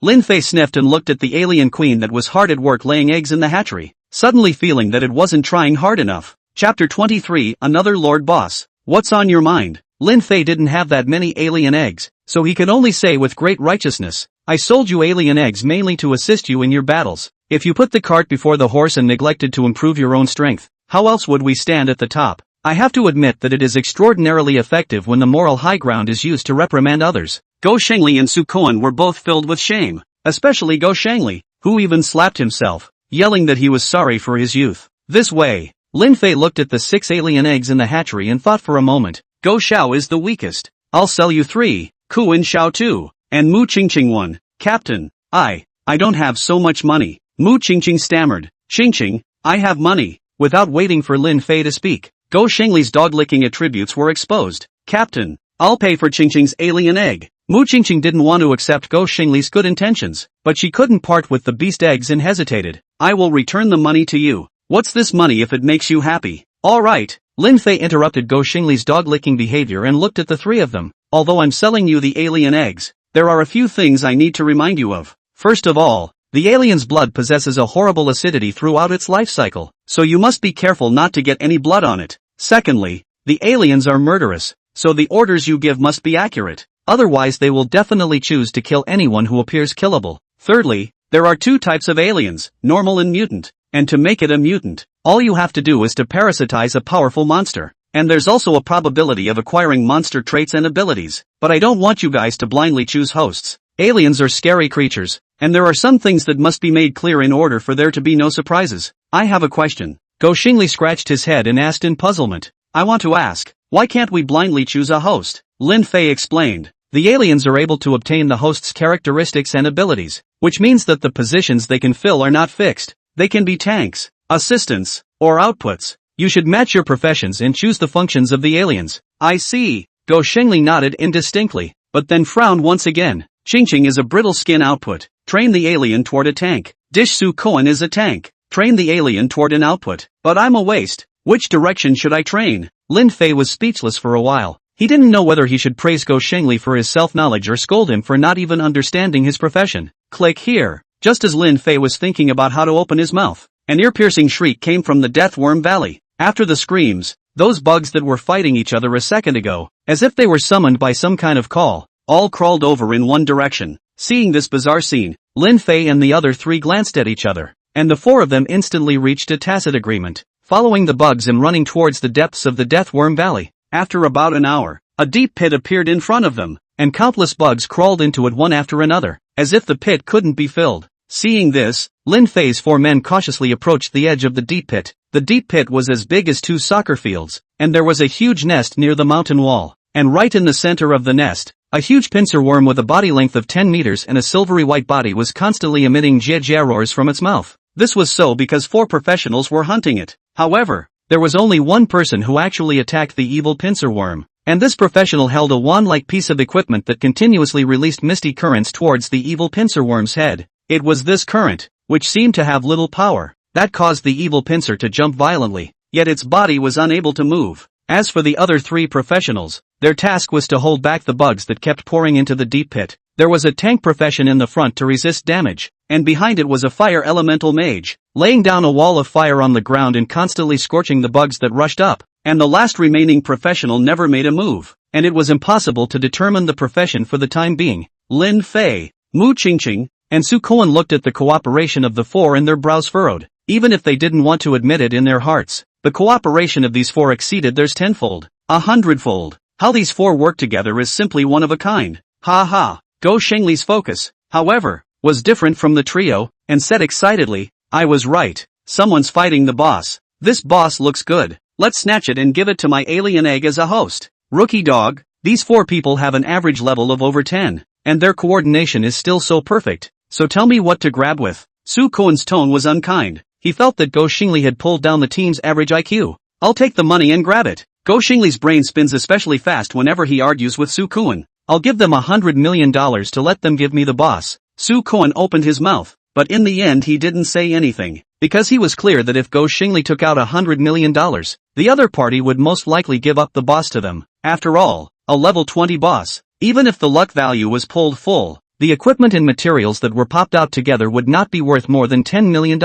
Lin Fei sniffed and looked at the alien queen that was hard at work laying eggs in the hatchery, suddenly feeling that it wasn't trying hard enough. Chapter 23, Another Lord Boss. What's on your mind? Lin Fei didn't have that many alien eggs, so he could only say with great righteousness, I sold you alien eggs mainly to assist you in your battles. If you put the cart before the horse and neglected to improve your own strength, how else would we stand at the top? I have to admit that it is extraordinarily effective when the moral high ground is used to reprimand others. Go Xingli and Su Koan were both filled with shame, especially Go Xingli, who even slapped himself, yelling that he was sorry for his youth. This way, Lin Fei looked at the 6 alien eggs in the hatchery and thought for a moment. Go Xiao is the weakest. I'll sell you 3, Ku and Xiao 2, and Mu Qingqing 1. Captain, I don't have so much money. Mu Qingqing stammered. Qingqing, I have money. Without waiting for Lin Fei to speak, Gou Shengli's dog-licking attributes were exposed. Captain, I'll pay for Qingqing's alien egg. Mu Qingqing didn't want to accept Gou Shengli's good intentions, but she couldn't part with the beast eggs and hesitated. I will return the money to you. What's this money if it makes you happy? Alright. Lin Fei interrupted Gou Shengli's dog-licking behavior and looked at the three of them. Although I'm selling you the alien eggs, there are a few things I need to remind you of. First of all, the alien's blood possesses a horrible acidity throughout its life cycle, so you must be careful not to get any blood on it. Secondly, the aliens are murderous, so the orders you give must be accurate. Otherwise they will definitely choose to kill anyone who appears killable. Thirdly, there are two types of aliens, normal and mutant, and to make it a mutant, all you have to do is to parasitize a powerful monster. And there's also a probability of acquiring monster traits and abilities, but I don't want you guys to blindly choose hosts. Aliens are scary creatures, and there are some things that must be made clear in order for there to be no surprises. I have a question. Gou Shenli scratched his head and asked in puzzlement. I want to ask, why can't we blindly choose a host? Lin Fei explained. The aliens are able to obtain the host's characteristics and abilities, which means that the positions they can fill are not fixed. They can be tanks, assistants, or outputs. You should match your professions and choose the functions of the aliens. I see. Gou Shenli nodded indistinctly, but then frowned once again. Qingqing is a brittle skin output. Train the alien toward a tank. Dish Su Koan is a tank. Train the alien toward an output. But I'm a waste. Which direction should I train? Lin Fei was speechless for a while. He didn't know whether he should praise Gou Shenli for his self-knowledge or scold him for not even understanding his profession. Click here. Just as Lin Fei was thinking about how to open his mouth, an ear-piercing shriek came from the Death Worm Valley. After the screams, those bugs that were fighting each other a second ago, as if they were summoned by some kind of call, all crawled over in one direction. Seeing this bizarre scene, Lin Fei and the other three glanced at each other, and the four of them instantly reached a tacit agreement, following the bugs and running towards the depths of the Death Worm Valley. After about an hour, a deep pit appeared in front of them, and countless bugs crawled into it one after another, as if the pit couldn't be filled. Seeing this, Lin Fei's four men cautiously approached the edge of the deep pit. The deep pit was as big as 2 soccer fields, and there was a huge nest near the mountain wall, and right in the center of the nest, a huge pincer worm with a body length of 10 meters and a silvery white body was constantly emitting jia roars from its mouth. This was so because 4 professionals were hunting it. However, there was only one person who actually attacked the evil pincer worm, and this professional held a wand-like piece of equipment that continuously released misty currents towards the evil pincer worm's head. It was this current, which seemed to have little power, that caused the evil pincer to jump violently, yet its body was unable to move. As for the other 3 professionals, their task was to hold back the bugs that kept pouring into the deep pit. There was a tank profession in the front to resist damage, and behind it was a fire elemental mage, laying down a wall of fire on the ground and constantly scorching the bugs that rushed up, and the last remaining professional never made a move, and it was impossible to determine the profession for the time being. Lin Fei, Mu Qingqing, and Su Koan looked at the cooperation of the 4 and their brows furrowed. Even if they didn't want to admit it in their hearts, the cooperation of these 4 exceeded theirs tenfold, 100-fold. How these 4 work together is simply one of a kind. Ha ha. Gou Shengli's focus, however, was different from the trio, and said excitedly, I was right. Someone's fighting the boss. This boss looks good. Let's snatch it and give it to my alien egg as a host. Rookie dog, these 4 people have an average level of over 10, and their coordination is still so perfect. So tell me what to grab with. Su Koan's tone was unkind. He felt that Gou Shenli had pulled down the team's average IQ. I'll take the money and grab it. Gou Shenli's brain spins especially fast whenever he argues with Su Koan. I'll give them $100 million to let them give me the boss. Su Koan opened his mouth, but in the end he didn't say anything, because he was clear that if Gou Shenli took out $100 million, the other party would most likely give up the boss to them. After all, a level 20 boss, even if the luck value was pulled full, the equipment and materials that were popped out together would not be worth more than $10 million.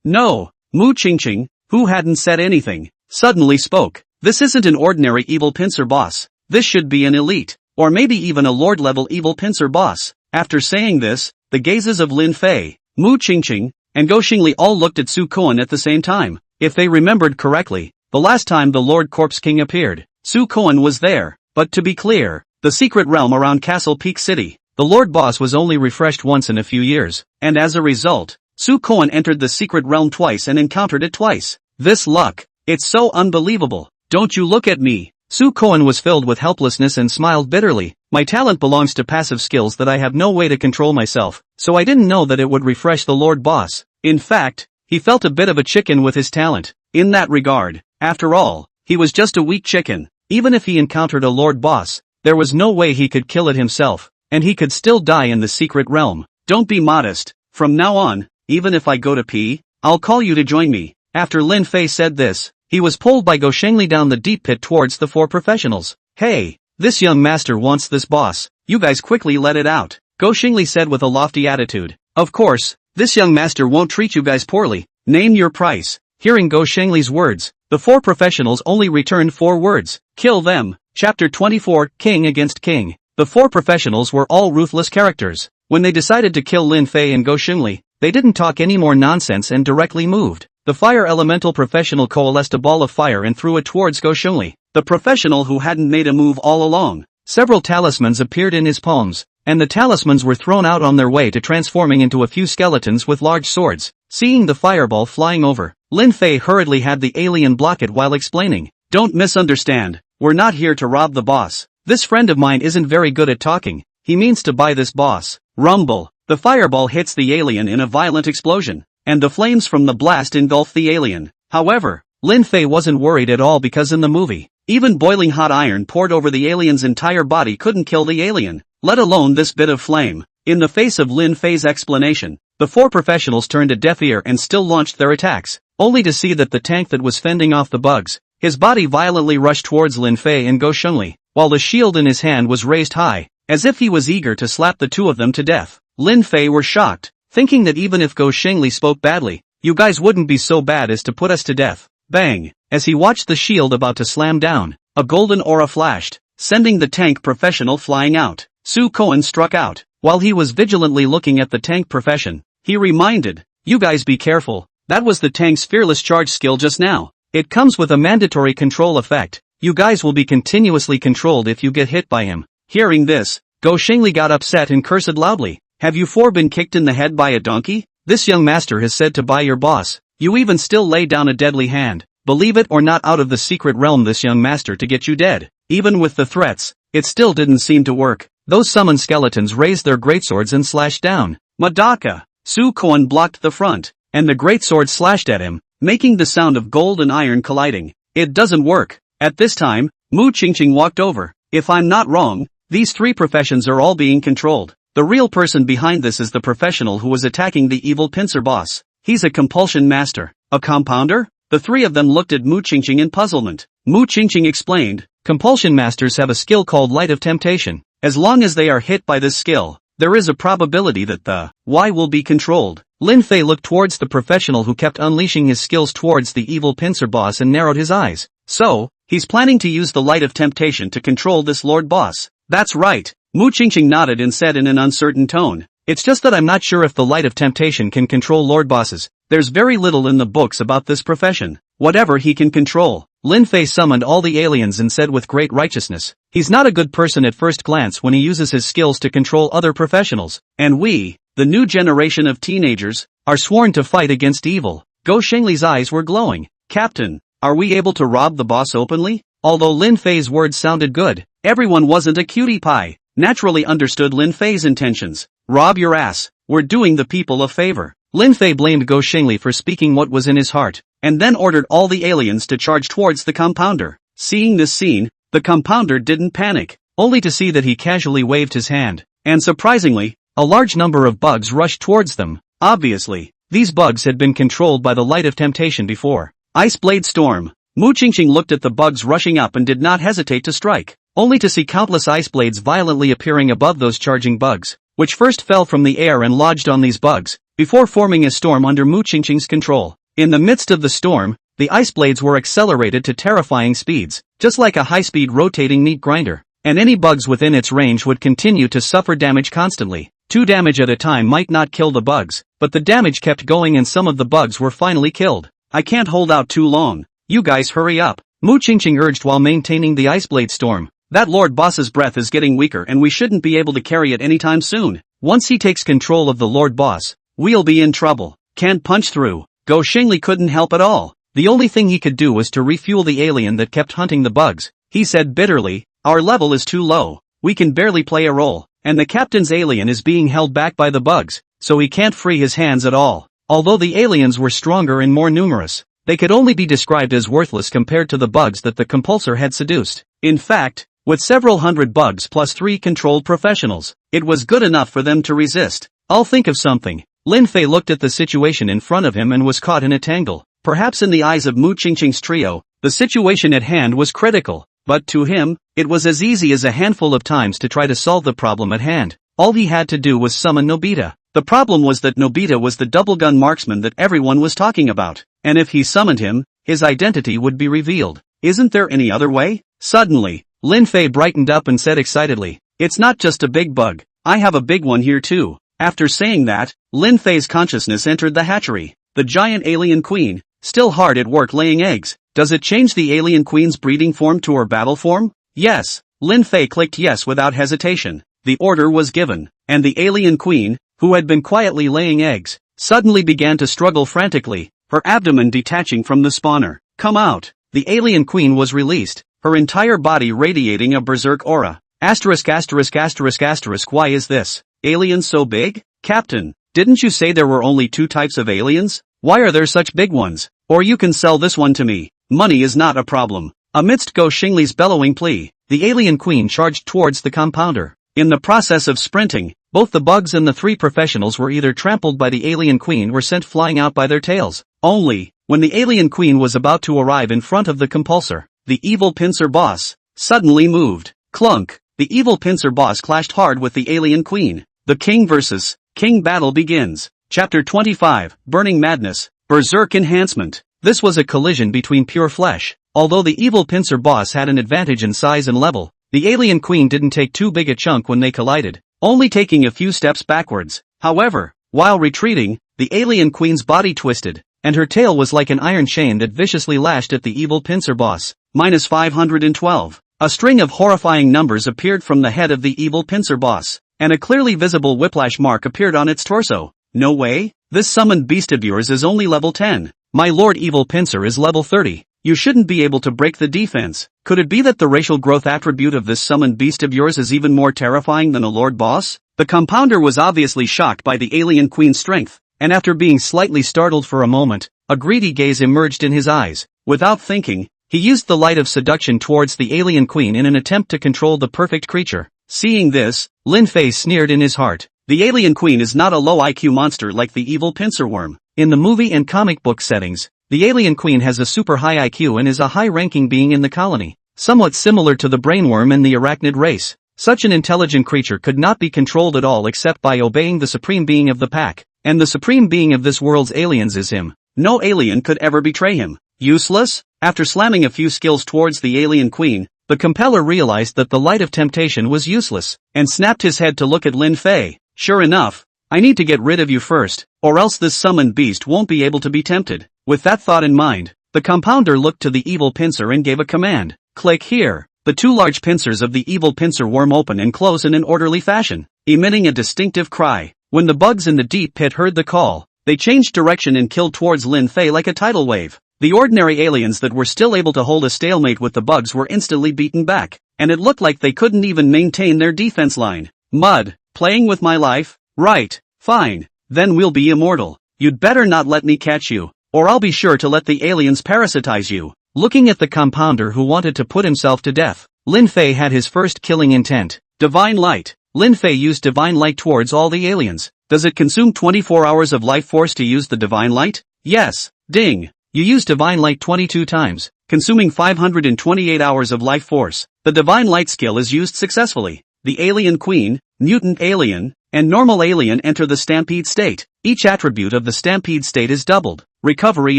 No, Mu Qingqing, who hadn't said anything, suddenly spoke. This isn't an ordinary evil pincer boss. This should be an elite, or maybe even a lord-level evil pincer boss. After saying this, the gazes of Lin Fei, Mu Qingqing, and Gou Shenli all looked at Su Koan at the same time. If they remembered correctly, the last time the Lord Corpse King appeared, Su Koan was there. But to be clear, the secret realm around Castle Peak City, the Lord Boss was only refreshed once in a few years, and as a result, Su Koan entered the secret realm twice and encountered it twice. This luck, it's so unbelievable. Don't you look at me. Su Koan was filled with helplessness and smiled bitterly. My talent belongs to passive skills that I have no way to control myself, so I didn't know that it would refresh the Lord Boss. In fact, he felt a bit of a chicken with his talent. In that regard, after all, he was just a weak chicken. Even if he encountered a Lord Boss, there was no way he could kill it himself, and he could still die in the secret realm. Don't be modest. From now on, even if I go to pee, I'll call you to join me. After Lin Fei said this, he was pulled by Go Shengli down the deep pit towards the 4 professionals. Hey, this young master wants this boss. You guys quickly let it out, Go Shengli said with a lofty attitude. Of course, this young master won't treat you guys poorly. Name your price. Hearing Go Shengli's words, the 4 professionals only returned 4 words. Kill them. Chapter 24, King Against King. The 4 professionals were all ruthless characters. When they decided to kill Lin Fei and Go Shengli, they didn't talk any more nonsense and directly moved. The fire elemental professional coalesced a ball of fire and threw it towards Go Shengli, the professional who hadn't made a move all along. Several talismans appeared in his palms, and the talismans were thrown out on their way to transforming into a few skeletons with large swords. Seeing the fireball flying over, Lin Fei hurriedly had the alien block it while explaining. Don't misunderstand, we're not here to rob the boss. This friend of mine isn't very good at talking, he means to buy this boss. Rumble. The fireball hits the alien in a violent explosion, and the flames from the blast engulf the alien. However, Lin Fei wasn't worried at all because in the movie, even boiling hot iron poured over the alien's entire body couldn't kill the alien, let alone this bit of flame. In the face of Lin Fei's explanation, the 4 professionals turned a deaf ear and still launched their attacks, only to see that the tank that was fending off the bugs, his body violently rushed towards Lin Fei and Go Shengli, while the shield in his hand was raised high, as if he was eager to slap the 2 of them to death. Lin Fei were shocked, thinking that even if Go Shengli spoke badly, you guys wouldn't be so bad as to put us to death. Bang! As he watched the shield about to slam down, a golden aura flashed, sending the tank professional flying out. Su Koan struck out. While he was vigilantly looking at the tank profession, he reminded, you guys be careful, that was the tank's fearless charge skill just now. It comes with a mandatory control effect. You guys will be continuously controlled if you get hit by him. Hearing this, Go Shengli got upset and cursed loudly. Have you 4 been kicked in the head by a donkey? This young master has said to buy your boss. You even still lay down a deadly hand. Believe it or not, out of the secret realm this young master to get you dead. Even with the threats, it still didn't seem to work. Those summoned skeletons raised their greatswords and slashed down. Madaka! Su Koan blocked the front, and the greatsword slashed at him, making the sound of gold and iron colliding. It doesn't work. At this time, Mu Qingqing walked over. If I'm not wrong, these 3 professions are all being controlled. The real person behind this is the professional who was attacking the evil pincer boss. He's a compulsion master. A compounder? The 3 of them looked at Mu Qingqing in puzzlement. Mu Qingqing explained, compulsion masters have a skill called Light of Temptation. As long as they are hit by this skill, there is a probability that the Y will be controlled. Lin Fei looked towards the professional who kept unleashing his skills towards the evil pincer boss and narrowed his eyes. So, he's planning to use the Light of Temptation to control this Lord Boss. That's right. Mu Qingqing nodded and said in an uncertain tone, it's just that I'm not sure if the Light of Temptation can control Lord Bosses. There's very little in the books about this profession. Whatever he can control. Lin Fei summoned all the aliens and said with great righteousness, he's not a good person at first glance when he uses his skills to control other professionals. And we, the new generation of teenagers, are sworn to fight against evil. Go Shengli's eyes were glowing. Captain, are we able to rob the boss openly? Although Lin Fei's words sounded good, everyone wasn't a cutie pie. Naturally understood Lin Fei's intentions. Rob your ass, we're doing the people a favor. Lin Fei blamed Go Shengli for speaking what was in his heart, and then ordered all the aliens to charge towards the compounder. Seeing this scene, the compounder didn't panic, only to see that he casually waved his hand, and surprisingly, a large number of bugs rushed towards them. Obviously, these bugs had been controlled by the Light of Temptation before. Ice Blade Storm. Mu Qingqing looked at the bugs rushing up and did not hesitate to strike, only to see countless ice blades violently appearing above those charging bugs, which first fell from the air and lodged on these bugs, before forming a storm under Mu Qingqing's control. In the midst of the storm, the ice blades were accelerated to terrifying speeds, just like a high-speed rotating meat grinder, and any bugs within its range would continue to suffer damage constantly. 2 damage at a time might not kill the bugs, but the damage kept going and some of the bugs were finally killed. I can't hold out too long. You guys hurry up, Mu Qingqing urged while maintaining the ice blade storm. That Lord Boss's breath is getting weaker and we shouldn't be able to carry it anytime soon. Once he takes control of the Lord Boss, we'll be in trouble. Can't punch through. Go Shengli couldn't help at all. The only thing he could do was to refuel the alien that kept hunting the bugs. He said bitterly, our level is too low. we can barely play a role, and the captain's alien is being held back by the bugs, so he can't free his hands at all. Although the aliens were stronger and more numerous, they could only be described as worthless compared to the bugs that the compulsor had seduced. In fact, with several hundred bugs plus 3 controlled professionals, it was good enough for them to resist. I'll think of something. Lin Fei looked at the situation in front of him and was caught in a tangle. Perhaps in the eyes of Mu Qingqing's trio, the situation at hand was critical, but to him, it was as easy as a handful of times to try to solve the problem at hand. All he had to do was summon Nobita. The problem was that Nobita was the double-gun marksman that everyone was talking about, and if he summoned him, his identity would be revealed. Isn't there any other way? Suddenly, Lin Fei brightened up and said excitedly, "It's not just a big bug, I have a big one here too." After saying that, Lin Fei's consciousness entered the hatchery. The giant alien queen, still hard at work laying eggs. Does it change the alien queen's breeding form to her battle form? Yes. Lin Fei clicked yes without hesitation. The order was given, and the alien queen, who had been quietly laying eggs, suddenly began to struggle frantically, her abdomen detaching from the spawner. "Come out." The alien queen was released, her entire body radiating a berserk aura. Asterisk asterisk asterisk asterisk why is this alien so big? Captain, didn't you say there were only 2 types of aliens? Why are there such big ones? Or you can sell this one to me. Money is not a problem. Amidst Go Xingli's bellowing plea, the alien queen charged towards the compounder. In the process of sprinting, both the bugs and the 3 professionals were either trampled by the alien queen or sent flying out by their tails. Only, when the alien queen was about to arrive in front of the compulsor, the evil pincer boss suddenly moved. Clunk! The evil pincer boss clashed hard with the alien queen. The king versus king battle begins. Chapter 25, Burning Madness, Berserk Enhancement. This was a collision between pure flesh. Although the evil pincer boss had an advantage in size and level, the alien queen didn't take too big a chunk when they collided, only taking a few steps backwards. However, while retreating, the alien queen's body twisted, and her tail was like an iron chain that viciously lashed at the evil pincer boss. -512. A string of horrifying numbers appeared from the head of the evil pincer boss, and a clearly visible whiplash mark appeared on its torso. No way? This summoned beast of yours is only level 10. My lord evil pincer is level 30. You shouldn't be able to break the defense. Could it be that the racial growth attribute of this summoned beast of yours is even more terrifying than a lord boss? The compounder was obviously shocked by the alien queen's strength, and after being slightly startled for a moment, a greedy gaze emerged in his eyes. Without thinking, he used the light of seduction towards the alien queen in an attempt to control the perfect creature. Seeing this, Lin Fei sneered in his heart. The alien queen is not a low IQ monster like the evil pincer worm. In the movie and comic book settings, the alien queen has a super high IQ and is a high-ranking being in the colony, somewhat similar to the brainworm in the arachnid race. Such an intelligent creature could not be controlled at all except by obeying the supreme being of the pack, and the supreme being of this world's aliens is him. No alien could ever betray him. Useless? After slamming a few skills towards the alien queen, the compeller realized that the light of temptation was useless, and snapped his head to look at Lin Fei. Sure enough, I need to get rid of you first, or else this summoned beast won't be able to be tempted. With that thought in mind, the compounder looked to the evil pincer and gave a command. Click here. The 2 large pincers of the evil pincer worm open and close in an orderly fashion, emitting a distinctive cry. When the bugs in the deep pit heard the call, they changed direction and killed towards Lin Fei like a tidal wave. The ordinary aliens that were still able to hold a stalemate with the bugs were instantly beaten back, and it looked like they couldn't even maintain their defense line. Mud, playing with my life? Right, fine, then we'll be immortal. You'd better not let me catch you, or I'll be sure to let the aliens parasitize you. Looking at the compounder who wanted to put himself to death, Lin Fei had his first killing intent. Divine Light. Lin Fei used Divine Light towards all the aliens. Does it consume 24 hours of life force to use the Divine Light? Yes. Ding. You used Divine Light 22 times, consuming 528 hours of life force. The Divine Light skill is used successfully. The Alien Queen, Mutant Alien, and Normal Alien enter the Stampede state. Each attribute of the Stampede state is doubled, recovery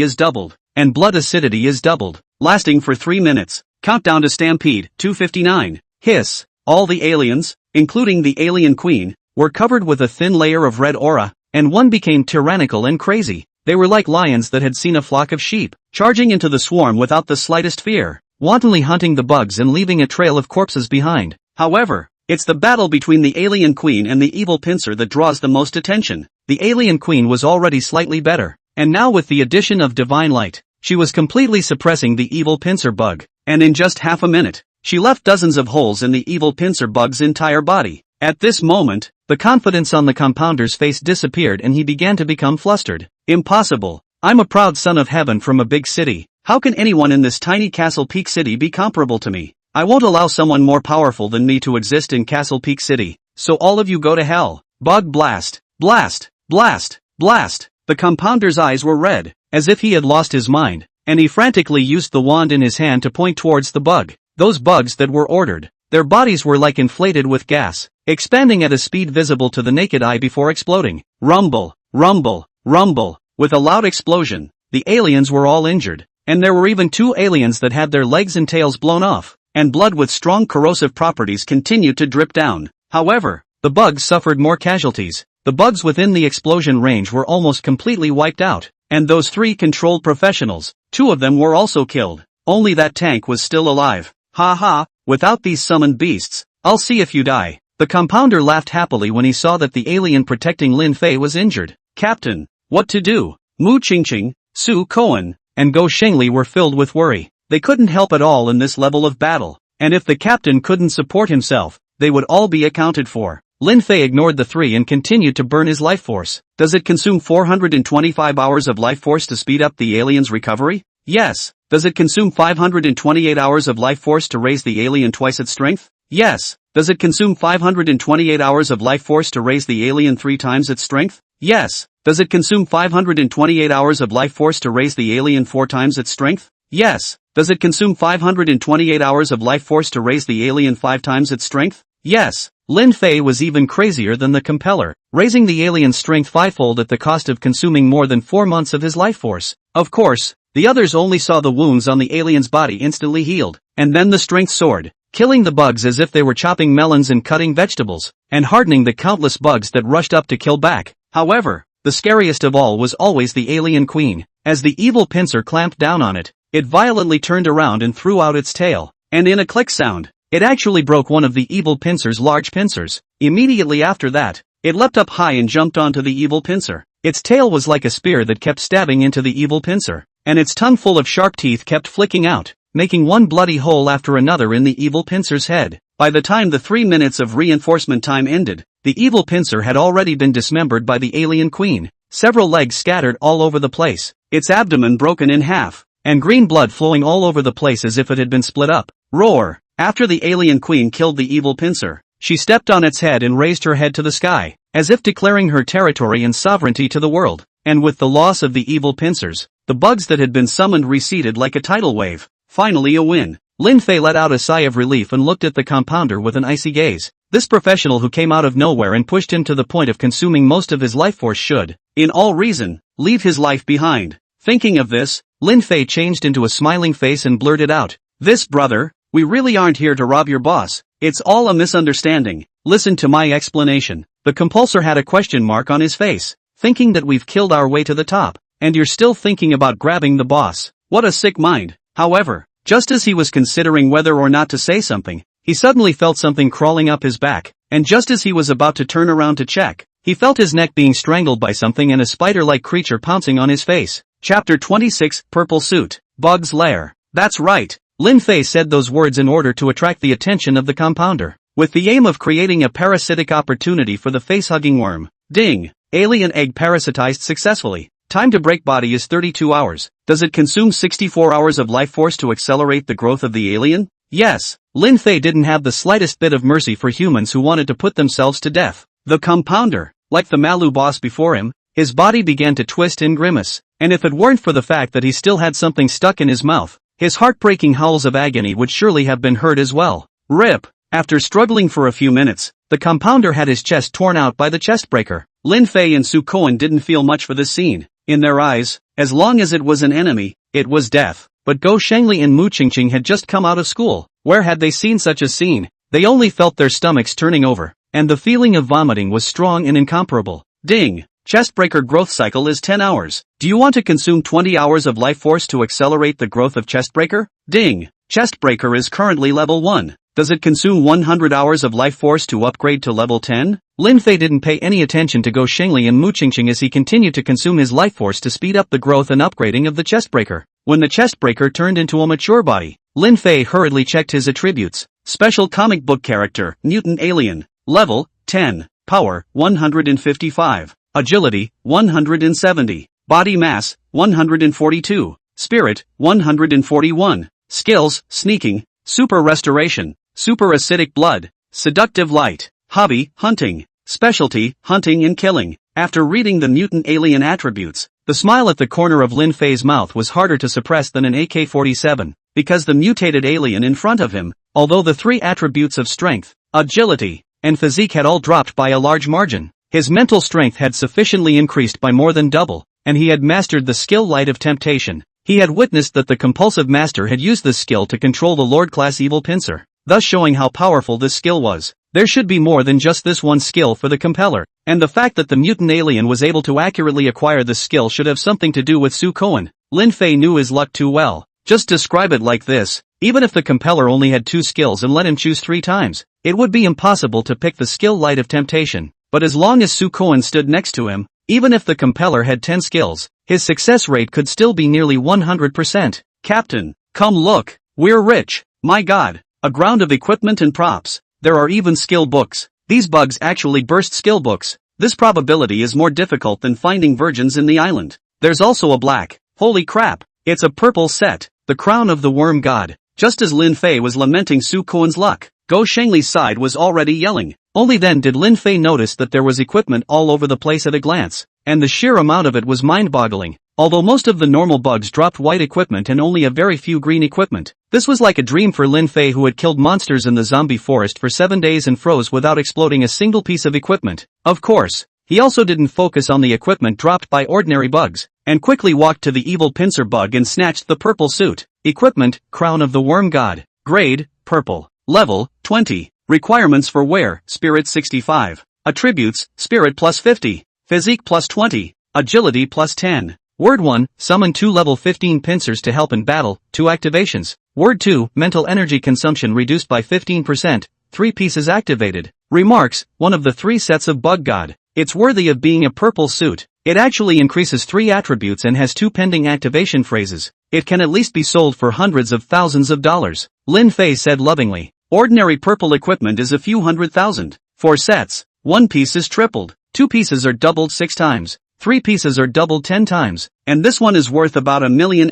is doubled, and blood acidity is doubled, lasting for 3 minutes. Countdown to Stampede, 2:59. Hiss. All the aliens, including the Alien Queen, were covered with a thin layer of red aura, and one became tyrannical and crazy. They were like lions that had seen a flock of sheep, charging into the swarm without the slightest fear, wantonly hunting the bugs and leaving a trail of corpses behind. However, it's the battle between the Alien Queen and the evil pincer that draws the most attention. The Alien Queen was already slightly better, and now with the addition of Divine Light, she was completely suppressing the evil pincer bug, and in just half a minute, she left dozens of holes in the evil pincer bug's entire body. At this moment, the confidence on the compounder's face disappeared and he began to become flustered. Impossible. I'm a proud son of heaven from a big city. How can anyone in this tiny Castle Peak City be comparable to me? I won't allow someone more powerful than me to exist in Castle Peak City. So all of you go to hell. Bug blast. Blast. Blast. Blast. The compounder's eyes were red, as if he had lost his mind, and he frantically used the wand in his hand to point towards the bug. Those bugs that were ordered. Their bodies were like inflated with gas, expanding at a speed visible to the naked eye before exploding. Rumble. Rumble. Rumble. With a loud explosion, the aliens were all injured, and there were even 2 aliens that had their legs and tails blown off, and blood with strong corrosive properties continued to drip down. However, the bugs suffered more casualties. The bugs within the explosion range were almost completely wiped out, and those 3 controlled professionals, 2 of them were also killed. Only that tank was still alive. Ha ha, without these summoned beasts, I'll see if you die. The compounder laughed happily when he saw that the alien protecting Lin Fei was injured. Captain, what to do? Mu Qingqing, Su Koan, and Go Shengli were filled with worry. They couldn't help at all in this level of battle, and if the captain couldn't support himself, they would all be accounted for. Lin Fei ignored the 3 and continued to burn his life force. Does it consume 425 hours of life force to speed up the alien's recovery? Yes. Does it consume 528 hours of life force to raise the alien twice its strength? Yes. Does it consume 528 hours of life force to raise the alien 3 times its strength? Yes. Does it consume 528 hours of life force to raise the alien 4 times its strength? Yes. Does it consume 528 hours of life force to raise the alien 5 times its strength? Yes. Lin Fei was even crazier than the compeller, raising the alien's strength 5-fold at the cost of consuming more than 4 months of his life force. Of course, the others only saw the wounds on the alien's body instantly healed, and then the strength soared, killing the bugs as if they were chopping melons and cutting vegetables, and hardening the countless bugs that rushed up to kill back. However, the scariest of all was always the alien queen. As the evil pincer clamped down on it, it violently turned around and threw out its tail, and in a click sound, it actually broke one of the evil pincer's large pincers. Immediately after that, it leapt up high and jumped onto the evil pincer. Its tail was like a spear that kept stabbing into the evil pincer, and its tongue full of sharp teeth kept flicking out, making one bloody hole after another in the evil pincer's head. By the time the 3 minutes of reinforcement time ended, the evil pincer had already been dismembered by the alien queen, several legs scattered all over the place, its abdomen broken in half, and green blood flowing all over the place as if it had been split up. Roar! After the alien queen killed the evil pincer, she stepped on its head and raised her head to the sky, as if declaring her territory and sovereignty to the world. And with the loss of the evil pincers, the bugs that had been summoned receded like a tidal wave. Finally a win. Lin Fei let out a sigh of relief and looked at the compounder with an icy gaze. This professional who came out of nowhere and pushed him to the point of consuming most of his life force should, in all reason, leave his life behind. Thinking of this, Lin Fei changed into a smiling face and blurted out, "This brother, we really aren't here to rob your boss. It's all a misunderstanding. Listen to my explanation." The compulsor had a question mark on his face, thinking that we've killed our way to the top, and you're still thinking about grabbing the boss. What a sick mind. However, just as he was considering whether or not to say something, he suddenly felt something crawling up his back, and just as he was about to turn around to check, he felt his neck being strangled by something and a spider-like creature pouncing on his face. Chapter 26, Purple Suit, Bug's Lair. That's right. Lin Fei said those words in order to attract the attention of the compounder, with the aim of creating a parasitic opportunity for the face-hugging worm. Ding! Alien egg parasitized successfully. Time to break body is 32 hours. Does it consume 64 hours of life force to accelerate the growth of the alien? Yes. Lin Fei didn't have the slightest bit of mercy for humans who wanted to put themselves to death. The compounder, like the Malu boss before him, his body began to twist and grimace, and if it weren't for the fact that he still had something stuck in his mouth, his heartbreaking howls of agony would surely have been heard as well. Rip! After struggling for a few minutes, the compounder had his chest torn out by the chest breaker. Lin Fei and Su Koan didn't feel much for this scene. In their eyes, as long as it was an enemy, it was death. But Go Shengli and Mu Qingqing had just come out of school. Where had they seen such a scene? They only felt their stomachs turning over, and the feeling of vomiting was strong and incomparable. Ding! Chestbreaker growth cycle is 10 hours. Do you want to consume 20 hours of life force to accelerate the growth of Chestbreaker? Ding! Chestbreaker is currently level 1. Does it consume 100 hours of life force to upgrade to level 10? Lin Fei didn't pay any attention to Go Shengli and Mu Qingqing as he continued to consume his life force to speed up the growth and upgrading of the Chestbreaker. When the Chestbreaker turned into a mature body, Lin Fei hurriedly checked his attributes. Special comic book character, mutant alien. Level, 10. Power, 155. Agility, 170. Body mass, 142. Spirit, 141. Skills, sneaking, super restoration, super acidic blood, seductive light. Hobby, hunting. Specialty, hunting and killing. After reading the mutant alien attributes, the smile at the corner of Lin Fei's mouth was harder to suppress than an AK-47, because the mutated alien in front of him, although the three attributes of strength, agility, and physique had all dropped by a large margin, his mental strength had sufficiently increased by more than double, and he had mastered the skill Light of Temptation. He had witnessed that the compulsive master had used this skill to control the Lord-class evil pincer, thus showing how powerful this skill was. There should be more than just this one skill for the compeller, and the fact that the mutant alien was able to accurately acquire this skill should have something to do with Su Koan. Lin Fei knew his luck too well. Just describe it like this: even if the compeller only had 2 skills and let him choose 3 times, it would be impossible to pick the skill Light of Temptation. But as long as Su Koan stood next to him, even if the compeller had 10 skills, his success rate could still be nearly 100%. Captain, come look, we're rich. My god, a ground of equipment and props. There are even skill books. These bugs actually burst skill books. This probability is more difficult than finding virgins in the island. There's also a black. Holy crap, it's a purple set. The crown of the worm god. Just as Lin Fei was lamenting Su Koan's luck, Go Shengli's side was already yelling. Only then did Lin Fei notice that there was equipment all over the place at a glance, and the sheer amount of it was mind-boggling. Although most of the normal bugs dropped white equipment and only a very few green equipment, this was like a dream for Lin Fei, who had killed monsters in the zombie forest for 7 days and froze without exploding a single piece of equipment. Of course, he also didn't focus on the equipment dropped by ordinary bugs, and quickly walked to the evil pincer bug and snatched the purple suit. Equipment, Crown of the Worm God. Grade, Purple. Level, 20. Requirements for wear, Spirit 65. Attributes, Spirit plus 50. Physique plus 20. Agility plus 10. Word 1, summon 2 level 15 pincers to help in battle, 2 activations. Word 2, mental energy consumption reduced by 15%, 3 pieces activated. Remarks, one of the 3 sets of Bug God. It's worthy of being a purple suit. It actually increases 3 attributes and has 2 pending activation phrases. It can at least be sold for hundreds of thousands of dollars. Lin Fei said lovingly. Ordinary purple equipment is a few $100,000. 4 sets. 1 piece is tripled. 2 pieces are doubled 6 times. 3 pieces are doubled 10 times, and this one is worth about $1.5 million.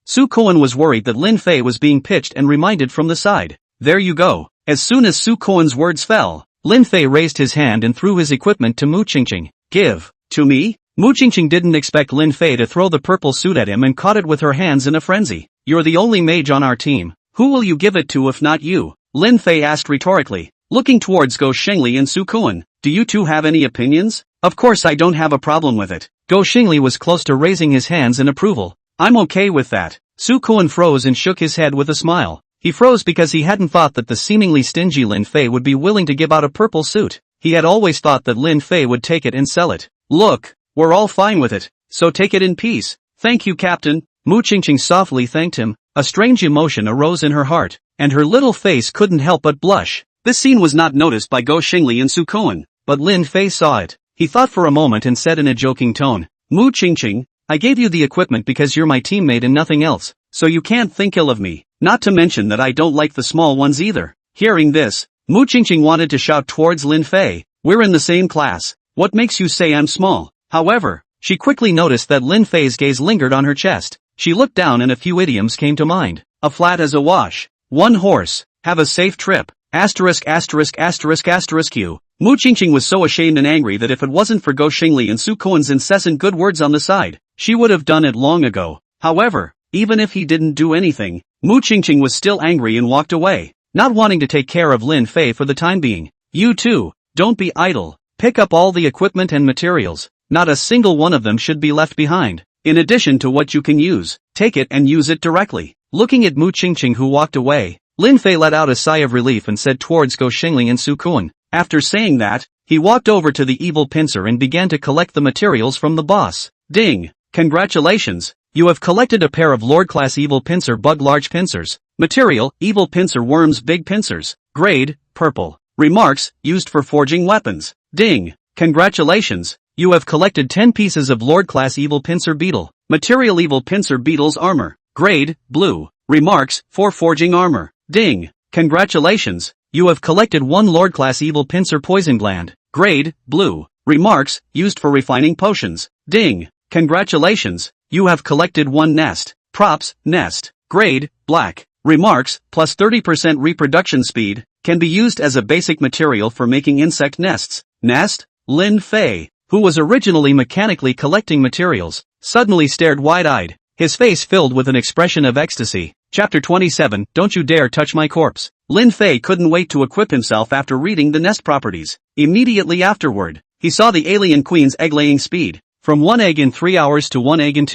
Su Koan was worried that Lin Fei was being pitched and reminded from the side. There you go. As soon as Su Koan's words fell, Lin Fei raised his hand and threw his equipment to Mu Qingqing. Give. To me? Mu Qingqing didn't expect Lin Fei to throw the purple suit at him and caught it with her hands in a frenzy. You're the only mage on our team. Who will you give it to if not you? Lin Fei asked rhetorically, looking towards Go Shengli and Su Koan. Do you two have any opinions? Of course I don't have a problem with it. Go Shengli was close to raising his hands in approval. I'm okay with that. Su Koan froze and shook his head with a smile. He froze because he hadn't thought that the seemingly stingy Lin Fei would be willing to give out a purple suit. He had always thought that Lin Fei would take it and sell it. Look, we're all fine with it, so take it in peace. Thank you, Captain. Mu Qingqing softly thanked him. A strange emotion arose in her heart, and her little face couldn't help but blush. This scene was not noticed by Go Shengli and Su Koan, but Lin Fei saw it. He thought for a moment and said in a joking tone, Mu Qingqing, I gave you the equipment because you're my teammate and nothing else, so you can't think ill of me. Not to mention that I don't like the small ones either. Hearing this, Mu Qingqing wanted to shout towards Lin Fei, we're in the same class. What makes you say I'm small? However, she quickly noticed that Lin Fei's gaze lingered on her chest. She looked down and a few idioms came to mind. A flat as a wash. 1 horse. Have a safe trip. Asterisk asterisk asterisk asterisk Q. Mu Qingqing was so ashamed and angry that if it wasn't for Go Shengli and Su Koan's incessant good words on the side, she would have done it long ago. However, even if he didn't do anything, Mu Qingqing was still angry and walked away, not wanting to take care of Lin Fei for the time being. You too, don't be idle. Pick up all the equipment and materials. Not a single one of them should be left behind. In addition to what you can use, take it and use it directly. Looking at Mu Qingqing who walked away, Lin Fei let out a sigh of relief and said towards Go Shengli and Su Koan. After saying that, he walked over to the evil pincer and began to collect the materials from the boss. Ding! Congratulations! You have collected a pair of Lord-class evil pincer bug large pincers. Material, evil pincer worms big pincers. Grade, Purple. Remarks, used for forging weapons. Ding! Congratulations! You have collected 10 pieces of Lord-class evil pincer beetle. Material evil pincer beetle's armor. Grade, Blue. Remarks, for forging armor. Ding. Congratulations, you have collected 1 Lord Class Evil Pincer Poison Gland. Grade, blue. Remarks, used for refining potions. Ding. Congratulations, you have collected 1 nest. Props, nest. Grade, black. Remarks, plus 30% reproduction speed, can be used as a basic material for making insect nests. Nest? Lin Fei, who was originally mechanically collecting materials, suddenly stared wide-eyed, his face filled with an expression of ecstasy. Chapter 27, Don't You Dare Touch My Corpse. Lin Fei couldn't wait to equip himself after reading the nest properties. Immediately afterward, he saw the alien queen's egg-laying speed, from 1 egg in 3 hours to 1 egg in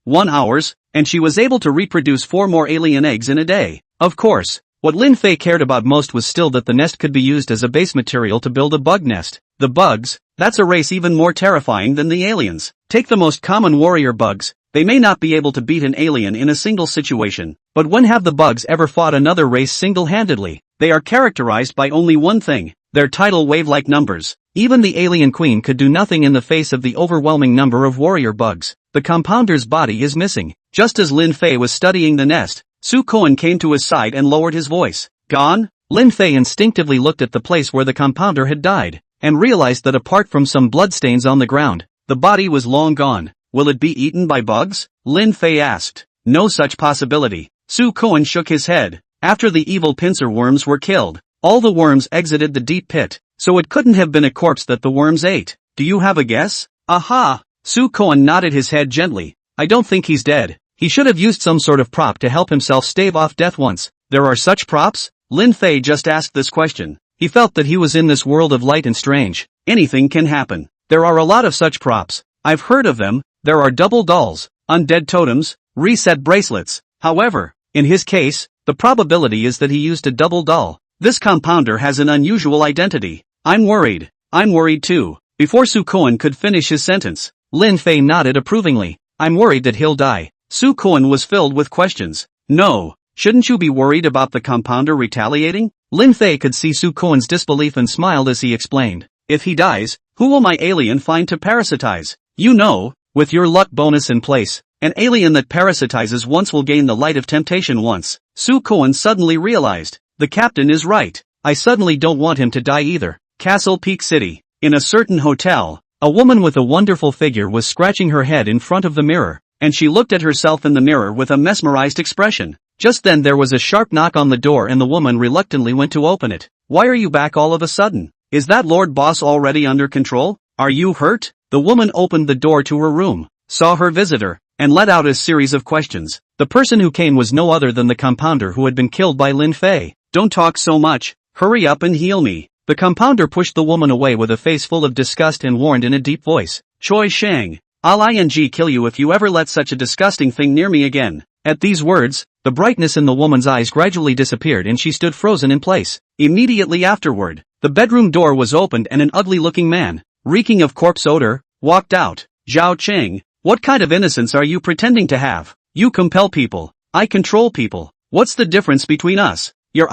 1 hours, and she was able to reproduce 4 more alien eggs in a day. Of course, what Lin Fei cared about most was still that the nest could be used as a base material to build a bug nest. The bugs, that's a race even more terrifying than the aliens. Take the most common warrior bugs. They may not be able to beat an alien in a single situation, but when have the bugs ever fought another race single-handedly? They are characterized by only one thing, their tidal wave-like numbers. Even the alien queen could do nothing in the face of the overwhelming number of warrior bugs. The compounder's body is missing. Just as Lin Fei was studying the nest, Su Koan came to his side and lowered his voice. Gone? Lin Fei instinctively looked at the place where the compounder had died, and realized that apart from some bloodstains on the ground, the body was long gone. Will it be eaten by bugs? Lin Fei asked. No such possibility. Su Koan shook his head. After the evil pincer worms were killed, all the worms exited the deep pit, so it couldn't have been a corpse that the worms ate. Do you have a guess? Aha! Su Koan nodded his head gently. I don't think he's dead. He should have used some sort of prop to help himself stave off death once. There are such props? Lin Fei just asked this question. He felt that he was in this world of light and strange. Anything can happen. There are a lot of such props. I've heard of them. There are double dolls, undead totems, reset bracelets. However, in his case, the probability is that he used a double doll. This compounder has an unusual identity. I'm worried. I'm worried too. Before Su Koan could finish his sentence, Lin Fei nodded approvingly. I'm worried that he'll die. Su Koan was filled with questions. No, shouldn't you be worried about the compounder retaliating? Lin Fei could see Su Koan's disbelief and smiled as he explained. If he dies, who will my alien find to parasitize? You know, with your luck bonus in place, an alien that parasitizes once will gain the light of temptation once. Su Koan suddenly realized, the captain is right. I suddenly don't want him to die either. Castle Peak City. In a certain hotel, a woman with a wonderful figure was scratching her head in front of the mirror, and she looked at herself in the mirror with a mesmerized expression. Just then there was a sharp knock on the door and the woman reluctantly went to open it. Why are you back all of a sudden? Is that Lord Boss already under control? Are you hurt? The woman opened the door to her room, saw her visitor, and let out a series of questions. The person who came was no other than the compounder who had been killed by Lin Fei. Don't talk so much, hurry up and heal me. The compounder pushed the woman away with a face full of disgust and warned in a deep voice. Choi Shang, I'll kill you if you ever let such a disgusting thing near me again. At these words, the brightness in the woman's eyes gradually disappeared and she stood frozen in place. Immediately afterward, the bedroom door was opened and an ugly-looking man, reeking of corpse odor, walked out. Zhao Cheng, what kind of innocence are you pretending to have? You compel people. I control people. What's the difference between us? You're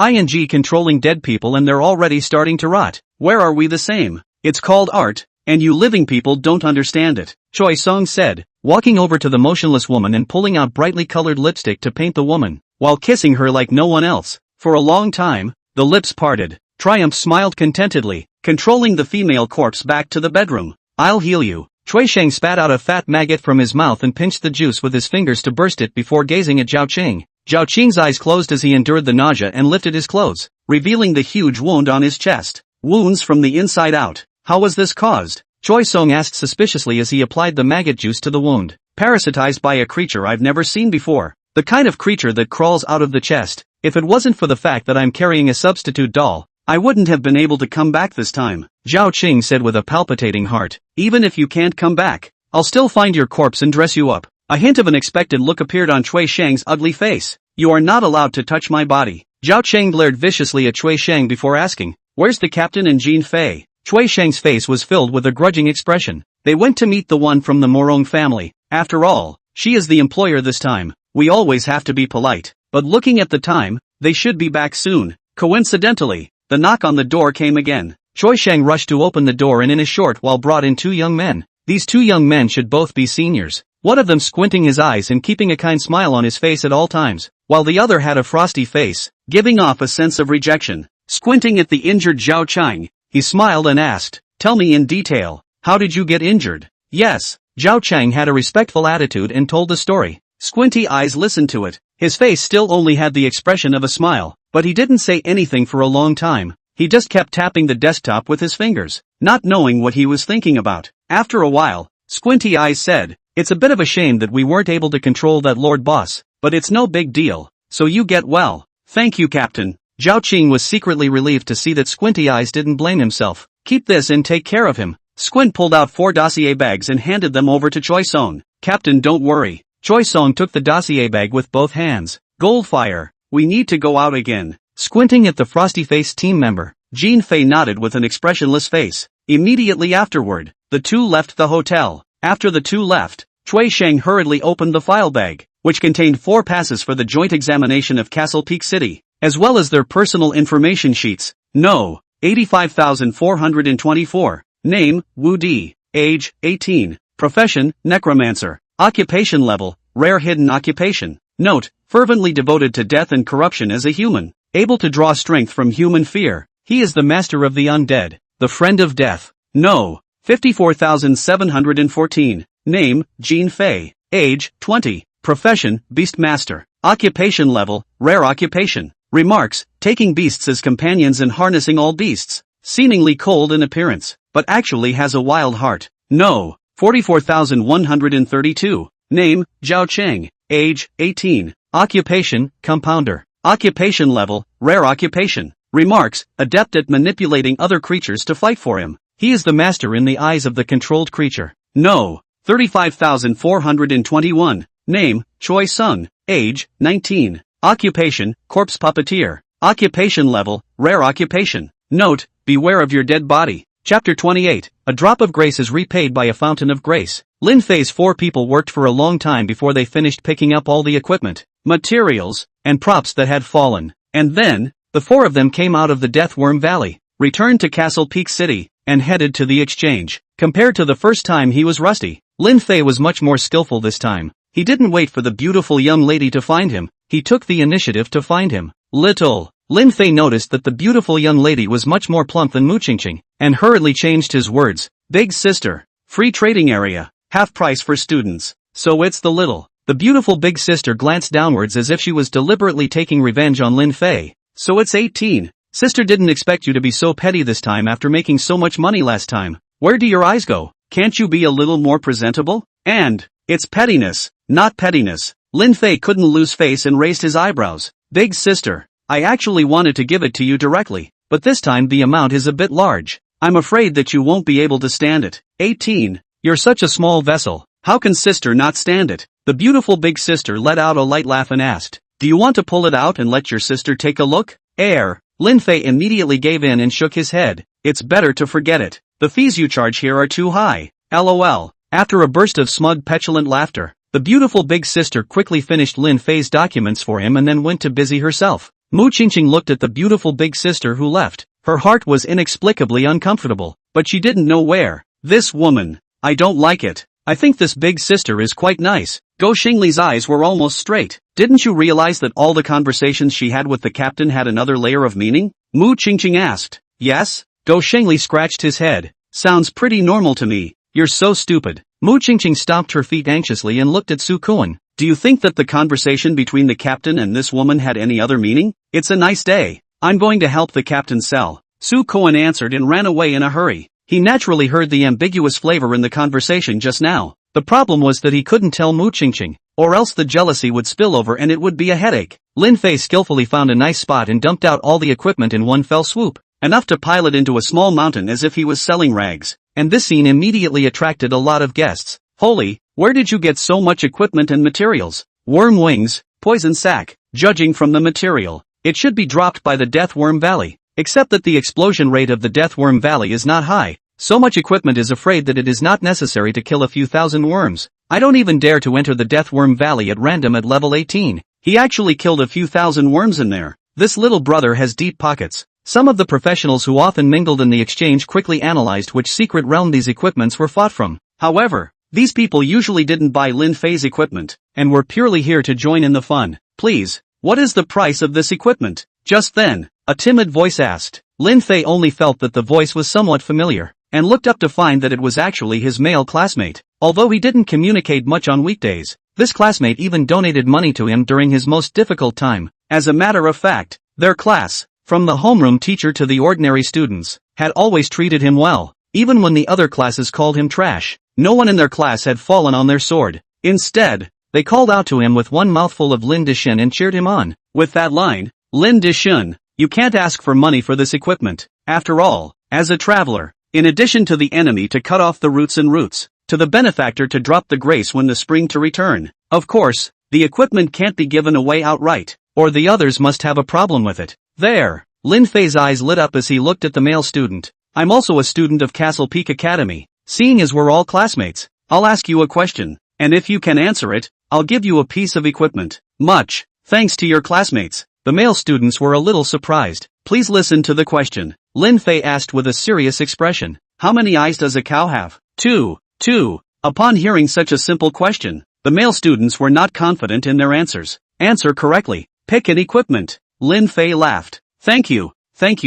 controlling dead people and they're already starting to rot. Where are we the same? It's called art, and you living people don't understand it. Choi Song said, walking over to the motionless woman and pulling out brightly colored lipstick to paint the woman, while kissing her like no one else. For a long time, the lips parted. Triumph smiled contentedly, controlling the female corpse back to the bedroom. I'll heal you. Choi Sheng spat out a fat maggot from his mouth and pinched the juice with his fingers to burst it before gazing at Zhao Qing. Zhao Qing's eyes closed as he endured the nausea and lifted his clothes, revealing the huge wound on his chest. Wounds from the inside out. How was this caused? Choi Song asked suspiciously as he applied the maggot juice to the wound. Parasitized by a creature I've never seen before. The kind of creature that crawls out of the chest. If it wasn't for the fact that I'm carrying a substitute doll, I wouldn't have been able to come back this time. Zhao Qing said with a palpitating heart. Even if you can't come back, I'll still find your corpse and dress you up. A hint of an expected look appeared on Chui Shang's ugly face. You are not allowed to touch my body. Zhao Cheng glared viciously at Chui Shang before asking, where's the captain and Jean Fei? Chui Shang's face was filled with a grudging expression. They went to meet the one from the Morong family. After all, she is the employer this time. We always have to be polite. But looking at the time, they should be back soon. Coincidentally, the knock on the door came again. Choi Shang rushed to open the door and in a short while brought in two young men. These two young men should both be seniors. one of them squinting his eyes and keeping a kind smile on his face at all times, while the other had a frosty face, giving off a sense of rejection. Squinting at the injured Zhao Chang, he smiled and asked, "Tell me in detail, how did you get injured?" Yes, Zhao Chang had a respectful attitude and told the story. Squinty eyes listened to it. His face still only had the expression of a smile, but he didn't say anything for a long time. He just kept tapping the desktop with his fingers, not knowing what he was thinking about. After a while, Squinty Eyes said, "It's a bit of a shame that we weren't able to control that Lord Boss, but it's no big deal, so you get well." "Thank you, Captain." Zhao Qing was secretly relieved to see that Squinty Eyes didn't blame himself. "Keep this and take care of him." Squint pulled out 4 dossier bags and handed them over to Choi Song. "Captain, don't worry." Choi Song took the dossier bag with both hands. "Goldfire, we need to go out again." Squinting at the frosty-faced team member, Jean Fei nodded with an expressionless face. Immediately afterward, the two left the hotel. After the two left, Cui Sheng hurriedly opened the file bag, which contained 4 passes for the joint examination of Castle Peak City, as well as their personal information sheets. No. 85,424. Name, Wu Di. Age, 18. Profession, necromancer. Occupation level, rare hidden occupation. Note, fervently devoted to death and corruption as a human. Able to draw strength from human fear. He is the master of the undead, the friend of death. No. 54,714. Name, Jean Fei. Age, 20. Profession, beastmaster. Occupation level, rare occupation. Remarks, taking beasts as companions and harnessing all beasts. Seemingly cold in appearance, but actually has a wild heart. No. 44,132. Name, Zhao Cheng. Age, 18. Occupation, compounder. Occupation level, rare occupation. Remarks, adept at manipulating other creatures to fight for him. He is the master in the eyes of the controlled creature. No. 35,421. Name, Choi Sung. Age, 19. Occupation, corpse puppeteer. Occupation level, rare occupation. Note, beware of your dead body. Chapter 28, A Drop of Grace is repaid by a fountain of grace. Lin Fei's 4 people worked for a long time before they finished picking up all the equipment, materials, and props that had fallen. And then, the 4 of them came out of the Deathworm Valley, returned to Castle Peak City, and headed to the exchange. Compared to the first time he was rusty, Lin Fei was much more skillful this time. He didn't wait for the beautiful young lady to find him, he took the initiative to find him. Lin Fei noticed that the beautiful young lady was much more plump than Mu Qingqing, and hurriedly changed his words. "Big sister. Free trading area. Half price for students. So it's the little." The beautiful big sister glanced downwards as if she was deliberately taking revenge on Lin Fei. "So it's 18. Sister didn't expect you to be so petty this time after making so much money last time. Where do your eyes go? Can't you be a little more presentable?" "And, it's pettiness, not pettiness." Lin Fei couldn't lose face and raised his eyebrows. "Big sister, I actually wanted to give it to you directly, but this time the amount is a bit large. I'm afraid that you won't be able to stand it." 18. You're such a small vessel, how can sister not stand it? The beautiful big sister let out a light laugh and asked, "Do you want to pull it out and let your sister take a look?" Lin Fei immediately gave in and shook his head. "It's better to forget it. The fees you charge here are too high. LOL. After a burst of smug petulant laughter, the beautiful big sister quickly finished Lin Fei's documents for him and then went to busy herself. Mu Qingqing looked at the beautiful big sister who left. Her heart was inexplicably uncomfortable, but she didn't know where. "This woman. I don't like it. I think this big sister is quite nice." Go Xingli's eyes were almost straight. "Didn't you realize that all the conversations she had with the captain had another layer of meaning?" Mu Qingqing asked. "Yes?" Go Xingli scratched his head. "Sounds pretty normal to me." "You're so stupid." Mu Qingqing stomped her feet anxiously and looked at Su Kuan. "Do you think that the conversation between the captain and this woman had any other meaning? It's a nice day. I'm going to help the captain sell." Su Kuan answered and ran away in a hurry. He naturally heard the ambiguous flavor in the conversation just now. The problem was that he couldn't tell Mu Qingqing, or else the jealousy would spill over and it would be a headache. Lin Fei skillfully found a nice spot and dumped out all the equipment in one fell swoop, enough to pile it into a small mountain as if he was selling rags. And this scene immediately attracted a lot of guests. "Holy, where did you get so much equipment and materials?" "Worm wings, poison sac." Judging from the material, it should be dropped by the Deathworm Valley. Except that the explosion rate of the Deathworm Valley is not high. So much equipment is afraid that it is not necessary to kill a few thousand worms. I don't even dare to enter the Deathworm Valley at random at level 18. He actually killed a few thousand worms in there. This little brother has deep pockets. Some of the professionals who often mingled in the exchange quickly analyzed which secret realm these equipments were fought from. However, These people usually didn't buy Lin Fei's equipment, and were purely here to join in the fun. Please, what is the price of this equipment? Just then, a timid voice asked. Lin Fei only felt that the voice was somewhat familiar, and looked up to find that it was actually his male classmate. Although he didn't communicate much on weekdays, this classmate even donated money to him during his most difficult time. As a matter of fact, their class, from the homeroom teacher to the ordinary students, had always treated him well, even when the other classes called him trash. No one in their class had fallen on their sword. Instead, they called out to him with one mouthful of Lin Dishun and cheered him on. With that line, Lin Dishun, you can't ask for money for this equipment. After all, as a traveler, in addition to the enemy to cut off the roots and roots, to the benefactor to drop the grace when the spring to return. Of course, the equipment can't be given away outright, or the others must have a problem with it. There, Lin Fei's eyes lit up as he looked at the male student. I'm also a student of Castle Peak Academy. Seeing as we're all classmates, I'll ask you a question, and if you can answer it, I'll give you a piece of equipment. Much thanks to your classmates. The male students were a little surprised. Please listen to the question. Lin Fei asked with a serious expression. How many eyes does a cow have? Two. Upon hearing such a simple question, the male students were not confident in their answers. Answer correctly. Pick an equipment. Lin Fei laughed. Thank you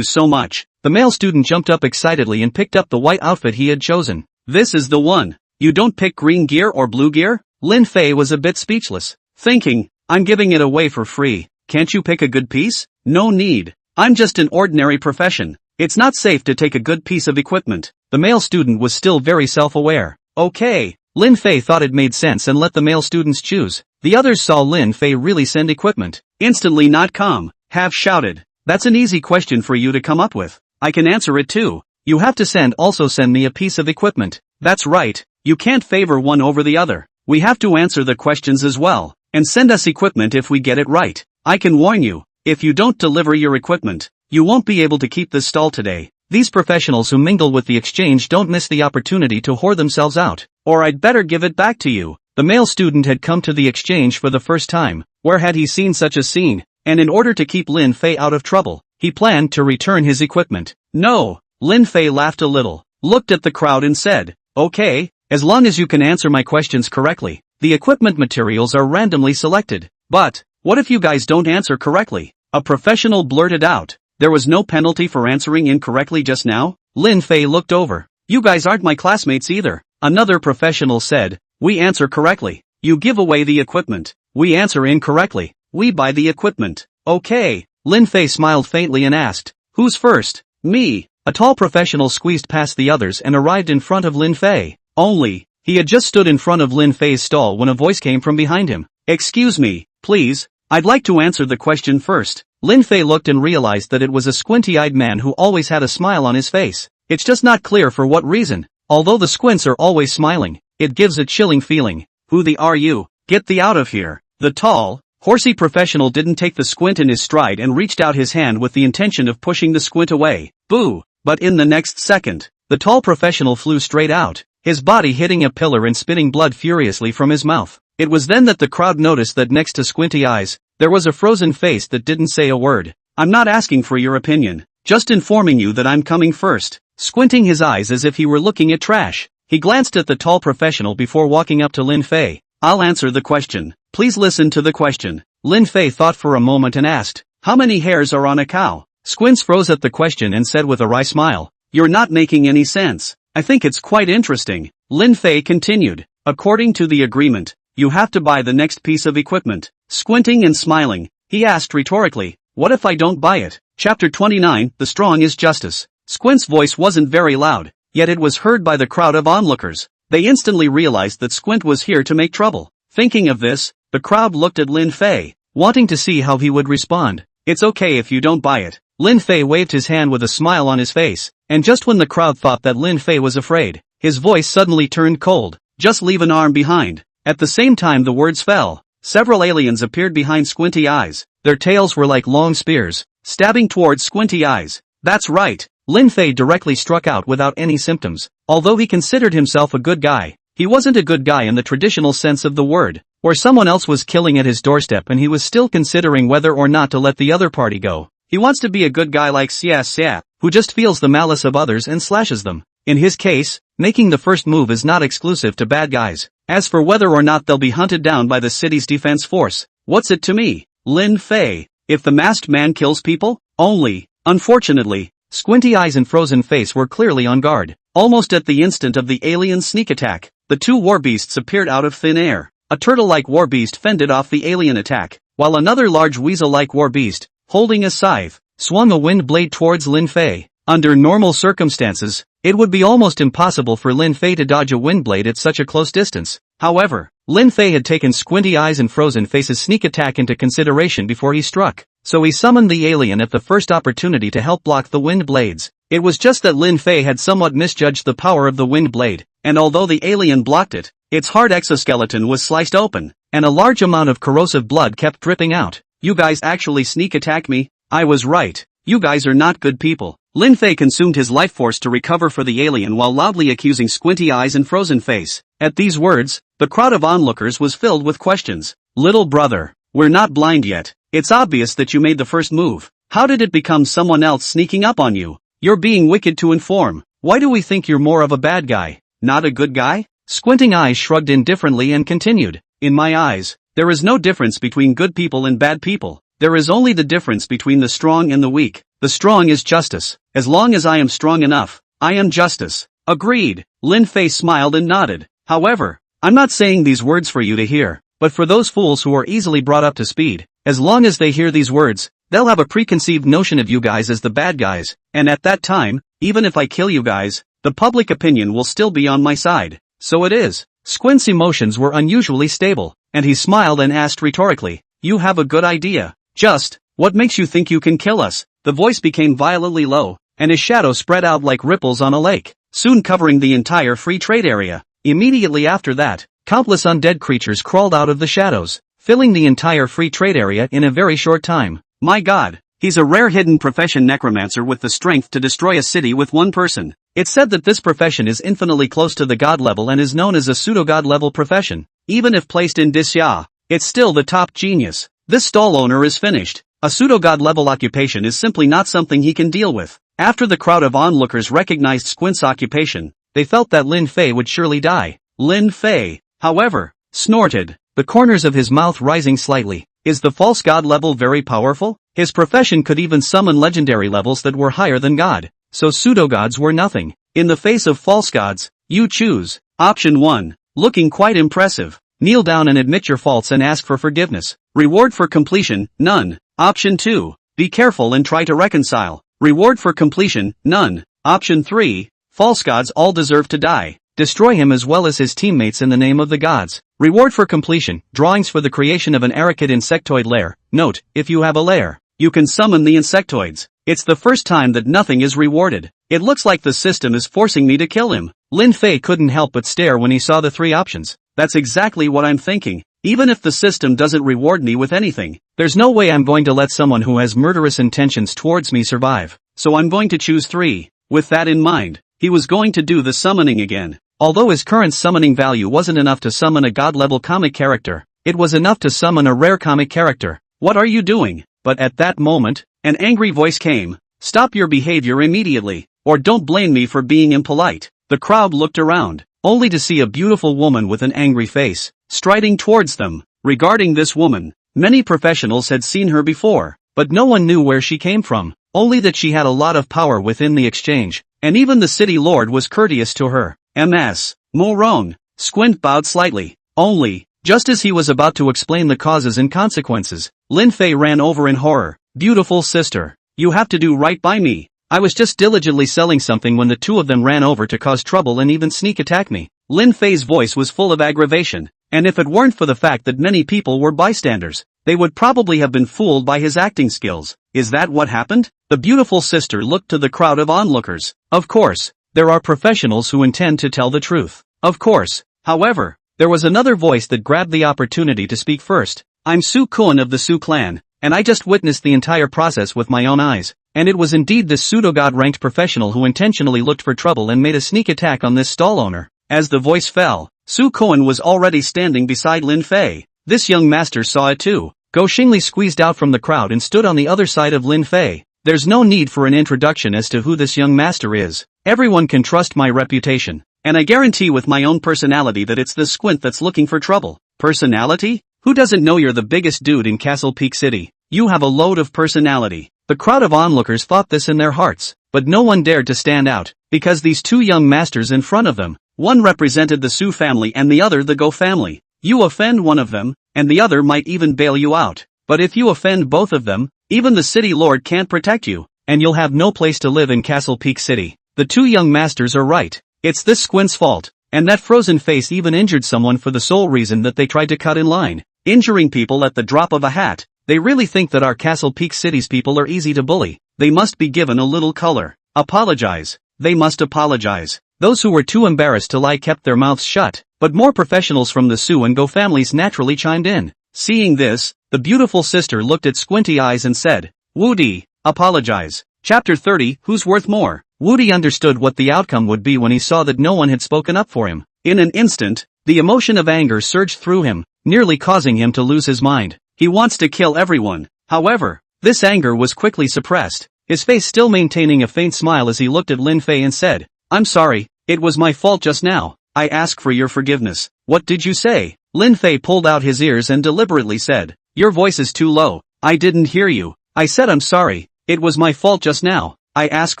so much. The male student jumped up excitedly and picked up the white outfit he had chosen. This is the one. You don't pick green gear or blue gear? Lin Fei was a bit speechless, thinking, I'm giving it away for free. Can't you pick a good piece? No need. I'm just an ordinary profession. It's not safe to take a good piece of equipment. The male student was still very self-aware. Okay. Lin Fei thought it made sense and let the male students choose. The others saw Lin Fei really send equipment. Instantly not calm, have shouted. That's an easy question for you to come up with. I can answer it too. You have to also send me a piece of equipment. That's right. You can't favor one over the other. We have to answer the questions as well, and send us equipment if we get it right. I can warn you, if you don't deliver your equipment, you won't be able to keep this stall today. These professionals who mingle with the exchange don't miss the opportunity to whore themselves out, or I'd better give it back to you. The male student had come to the exchange for the first time. Where had he seen such a scene? And in order to keep Lin Fei out of trouble, he planned to return his equipment. No. Lin Fei laughed a little, looked at the crowd and said, okay, as long as you can answer my questions correctly, the equipment materials are randomly selected. But, what if you guys don't answer correctly? A professional blurted out. There was no penalty for answering incorrectly just now? Lin Fei looked over. You guys aren't my classmates either. Another professional said, we answer correctly. You give away the equipment. We answer incorrectly. We buy the equipment. Okay. Lin Fei smiled faintly and asked, who's first? Me. A tall professional squeezed past the others and arrived in front of Lin Fei. Only, he had just stood in front of Lin Fei's stall when a voice came from behind him. Excuse me, please, I'd like to answer the question first. Lin Fei looked and realized that it was a squinty-eyed man who always had a smile on his face. It's just not clear for what reason. Although the squints are always smiling, it gives a chilling feeling. Who the are you? Get thee out of here. The tall, horsey professional didn't take the squint in his stride and reached out his hand with the intention of pushing the squint away. Boo! But in the next second, the tall professional flew straight out, his body hitting a pillar and spitting blood furiously from his mouth. It was then that the crowd noticed that next to squinty eyes, there was a frozen face that didn't say a word. I'm not asking for your opinion, just informing you that I'm coming first. Squinting his eyes as if he were looking at trash, he glanced at the tall professional before walking up to Lin Fei. I'll answer the question. Please listen to the question. Lin Fei thought for a moment and asked, how many hairs are on a cow? Squints froze at the question and said with a wry smile, you're not making any sense. I think it's quite interesting. Lin Fei continued, according to the agreement, you have to buy the next piece of equipment. Squinting and smiling, he asked rhetorically, what if I don't buy it? Chapter 29, The Strong is Justice. Squint's voice wasn't very loud, yet it was heard by the crowd of onlookers. They instantly realized that Squint was here to make trouble. Thinking of this, the crowd looked at Lin Fei, wanting to see how he would respond. It's okay if you don't buy it. Lin Fei waved his hand with a smile on his face, and just when the crowd thought that Lin Fei was afraid, his voice suddenly turned cold. Just leave an arm behind. At the same time the words fell, several aliens appeared behind Squinty Eyes. Their tails were like long spears, stabbing towards Squinty Eyes. That's right. Lin Fei directly struck out without any symptoms. Although he considered himself a good guy, he wasn't a good guy in the traditional sense of the word, where someone else was killing at his doorstep and he was still considering whether or not to let the other party go. He wants to be a good guy like Xia Xia, who just feels the malice of others and slashes them. In his case, making the first move is not exclusive to bad guys. As for whether or not they'll be hunted down by the city's defense force, what's it to me? Lin Fei. If the masked man kills people, only. Unfortunately, Squinty Eyes and Frozen Face were clearly on guard. Almost at the instant of the alien sneak attack, the two war beasts appeared out of thin air. A turtle-like war beast fended off the alien attack, while another large weasel-like war beast, holding a scythe, swung a wind blade towards Lin Fei. Under normal circumstances, it would be almost impossible for Lin Fei to dodge a wind blade at such a close distance. However, Lin Fei had taken Squinty Eyes and Frozen Face's sneak attack into consideration before he struck, so he summoned the alien at the first opportunity to help block the wind blades. It was just that Lin Fei had somewhat misjudged the power of the wind blade, and although the alien blocked it, its hard exoskeleton was sliced open, and a large amount of corrosive blood kept dripping out. You guys actually sneak attack me? I was right. You guys are not good people. Lin Fei consumed his life force to recover for the alien while loudly accusing Squinty Eyes and Frozen Face. At these words, the crowd of onlookers was filled with questions. Little brother, we're not blind yet. It's obvious that you made the first move. How did it become someone else sneaking up on you? You're being wicked to inform. Why do we think you're more of a bad guy, not a good guy? Squinting Eyes shrugged indifferently and continued. In my eyes, there is no difference between good people and bad people. There is only the difference between the strong and the weak. The strong is justice. As long as I am strong enough, I am justice. Agreed. Lin Fei smiled and nodded. However, I'm not saying these words for you to hear, but for those fools who are easily brought up to speed. As long as they hear these words, they'll have a preconceived notion of you guys as the bad guys, and at that time, even if I kill you guys, the public opinion will still be on my side. So it is. Squint's emotions were unusually stable, and he smiled and asked rhetorically, you have a good idea. Just, what makes you think you can kill us? The voice became violently low, and his shadow spread out like ripples on a lake, soon covering the entire free trade area. Immediately after that, countless undead creatures crawled out of the shadows, filling the entire free trade area in a very short time. My god, he's a rare hidden profession necromancer with the strength to destroy a city with one person. It's said that this profession is infinitely close to the god level and is known as a pseudo-god level profession. Even if placed in Disya, it's still the top genius. This stall owner is finished. A pseudo-god level occupation is simply not something he can deal with. After the crowd of onlookers recognized Squint's occupation, they felt that Lin Fei would surely die. Lin Fei, however, snorted, the corners of his mouth rising slightly. Is the false god level very powerful? His profession could even summon legendary levels that were higher than god, so pseudo-gods were nothing. In the face of false gods, you choose. Option 1. Looking quite impressive. Kneel down and admit your faults and ask for forgiveness. Reward for completion, none. Option 2. Be careful and try to reconcile. Reward for completion, none. Option 3. False gods all deserve to die. Destroy him as well as his teammates in the name of the gods. Reward for completion, drawings for the creation of an arachid insectoid lair. Note, if you have a lair, you can summon the insectoids. It's the first time that nothing is rewarded. It looks like the system is forcing me to kill him. Lin Fei couldn't help but stare when he saw the three options. That's exactly what I'm thinking. Even if the system doesn't reward me with anything, there's no way I'm going to let someone who has murderous intentions towards me survive. So I'm going to choose 3. With that in mind, he was going to do the summoning again. Although his current summoning value wasn't enough to summon a god-level comic character, it was enough to summon a rare comic character. What are you doing? But at that moment, an angry voice came. Stop your behavior immediately, or don't blame me for being impolite. The crowd looked around, only to see a beautiful woman with an angry face, striding towards them. Regarding this woman, many professionals had seen her before, but no one knew where she came from, only that she had a lot of power within the exchange, and even the city lord was courteous to her. Ms. Morong. Squint bowed slightly. Only, just as he was about to explain the causes and consequences, Lin Fei ran over in horror. Beautiful sister, you have to do right by me. I was just diligently selling something when the two of them ran over to cause trouble and even sneak attack me. Lin Fei's voice was full of aggravation, and if it weren't for the fact that many people were bystanders, they would probably have been fooled by his acting skills. Is that what happened? The beautiful sister looked to the crowd of onlookers. Of course, there are professionals who intend to tell the truth. Of course. However, there was another voice that grabbed the opportunity to speak first. I'm Su Kun of the Su clan, and I just witnessed the entire process with my own eyes, and it was indeed this pseudo-god-ranked professional who intentionally looked for trouble and made a sneak attack on this stall owner. As the voice fell, Su Kun was already standing beside Lin Fei. This young master saw it too. Go Xingli squeezed out from the crowd and stood on the other side of Lin Fei. There's no need for an introduction as to who this young master is. Everyone can trust my reputation. And I guarantee with my own personality that it's the squint that's looking for trouble. Personality? Who doesn't know you're the biggest dude in Castle Peak City? You have a load of personality. The crowd of onlookers thought this in their hearts, but no one dared to stand out, because these two young masters in front of them, one represented the Su family and the other the Go family. You offend one of them, and the other might even bail you out. But if you offend both of them, even the city lord can't protect you, and you'll have no place to live in Castle Peak City. The two young masters are right. It's this squint's fault, and that frozen face even injured someone for the sole reason that they tried to cut in line. Injuring people at the drop of a hat. They really think that our Castle Peak City's people are easy to bully. They must be given a little color. Apologize. They must apologize. Those who were too embarrassed to lie kept their mouths shut, but more professionals from the Su and Go families naturally chimed in. Seeing this, the beautiful sister looked at Squinty Eyes and said, Woody, apologize. Chapter 30, Who's Worth More? Woody understood what the outcome would be when he saw that no one had spoken up for him. In an instant, the emotion of anger surged through him, nearly causing him to lose his mind. He wants to kill everyone. However, this anger was quickly suppressed, his face still maintaining a faint smile as he looked at Lin Fei and said, I'm sorry, it was my fault just now. I ask for your forgiveness. What did you say? Lin Fei pulled out his ears and deliberately said, Your voice is too low. I didn't hear you. I said I'm sorry. It was my fault just now. I ask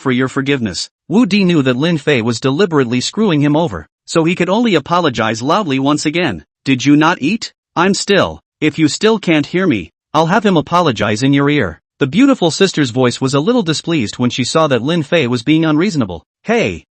for your forgiveness. Wu Di knew that Lin Fei was deliberately screwing him over, so he could only apologize loudly once again. Did you not eat? I'm still. If you still can't hear me, I'll have him apologize in your ear. The beautiful sister's voice was a little displeased when she saw that Lin Fei was being unreasonable. Hey,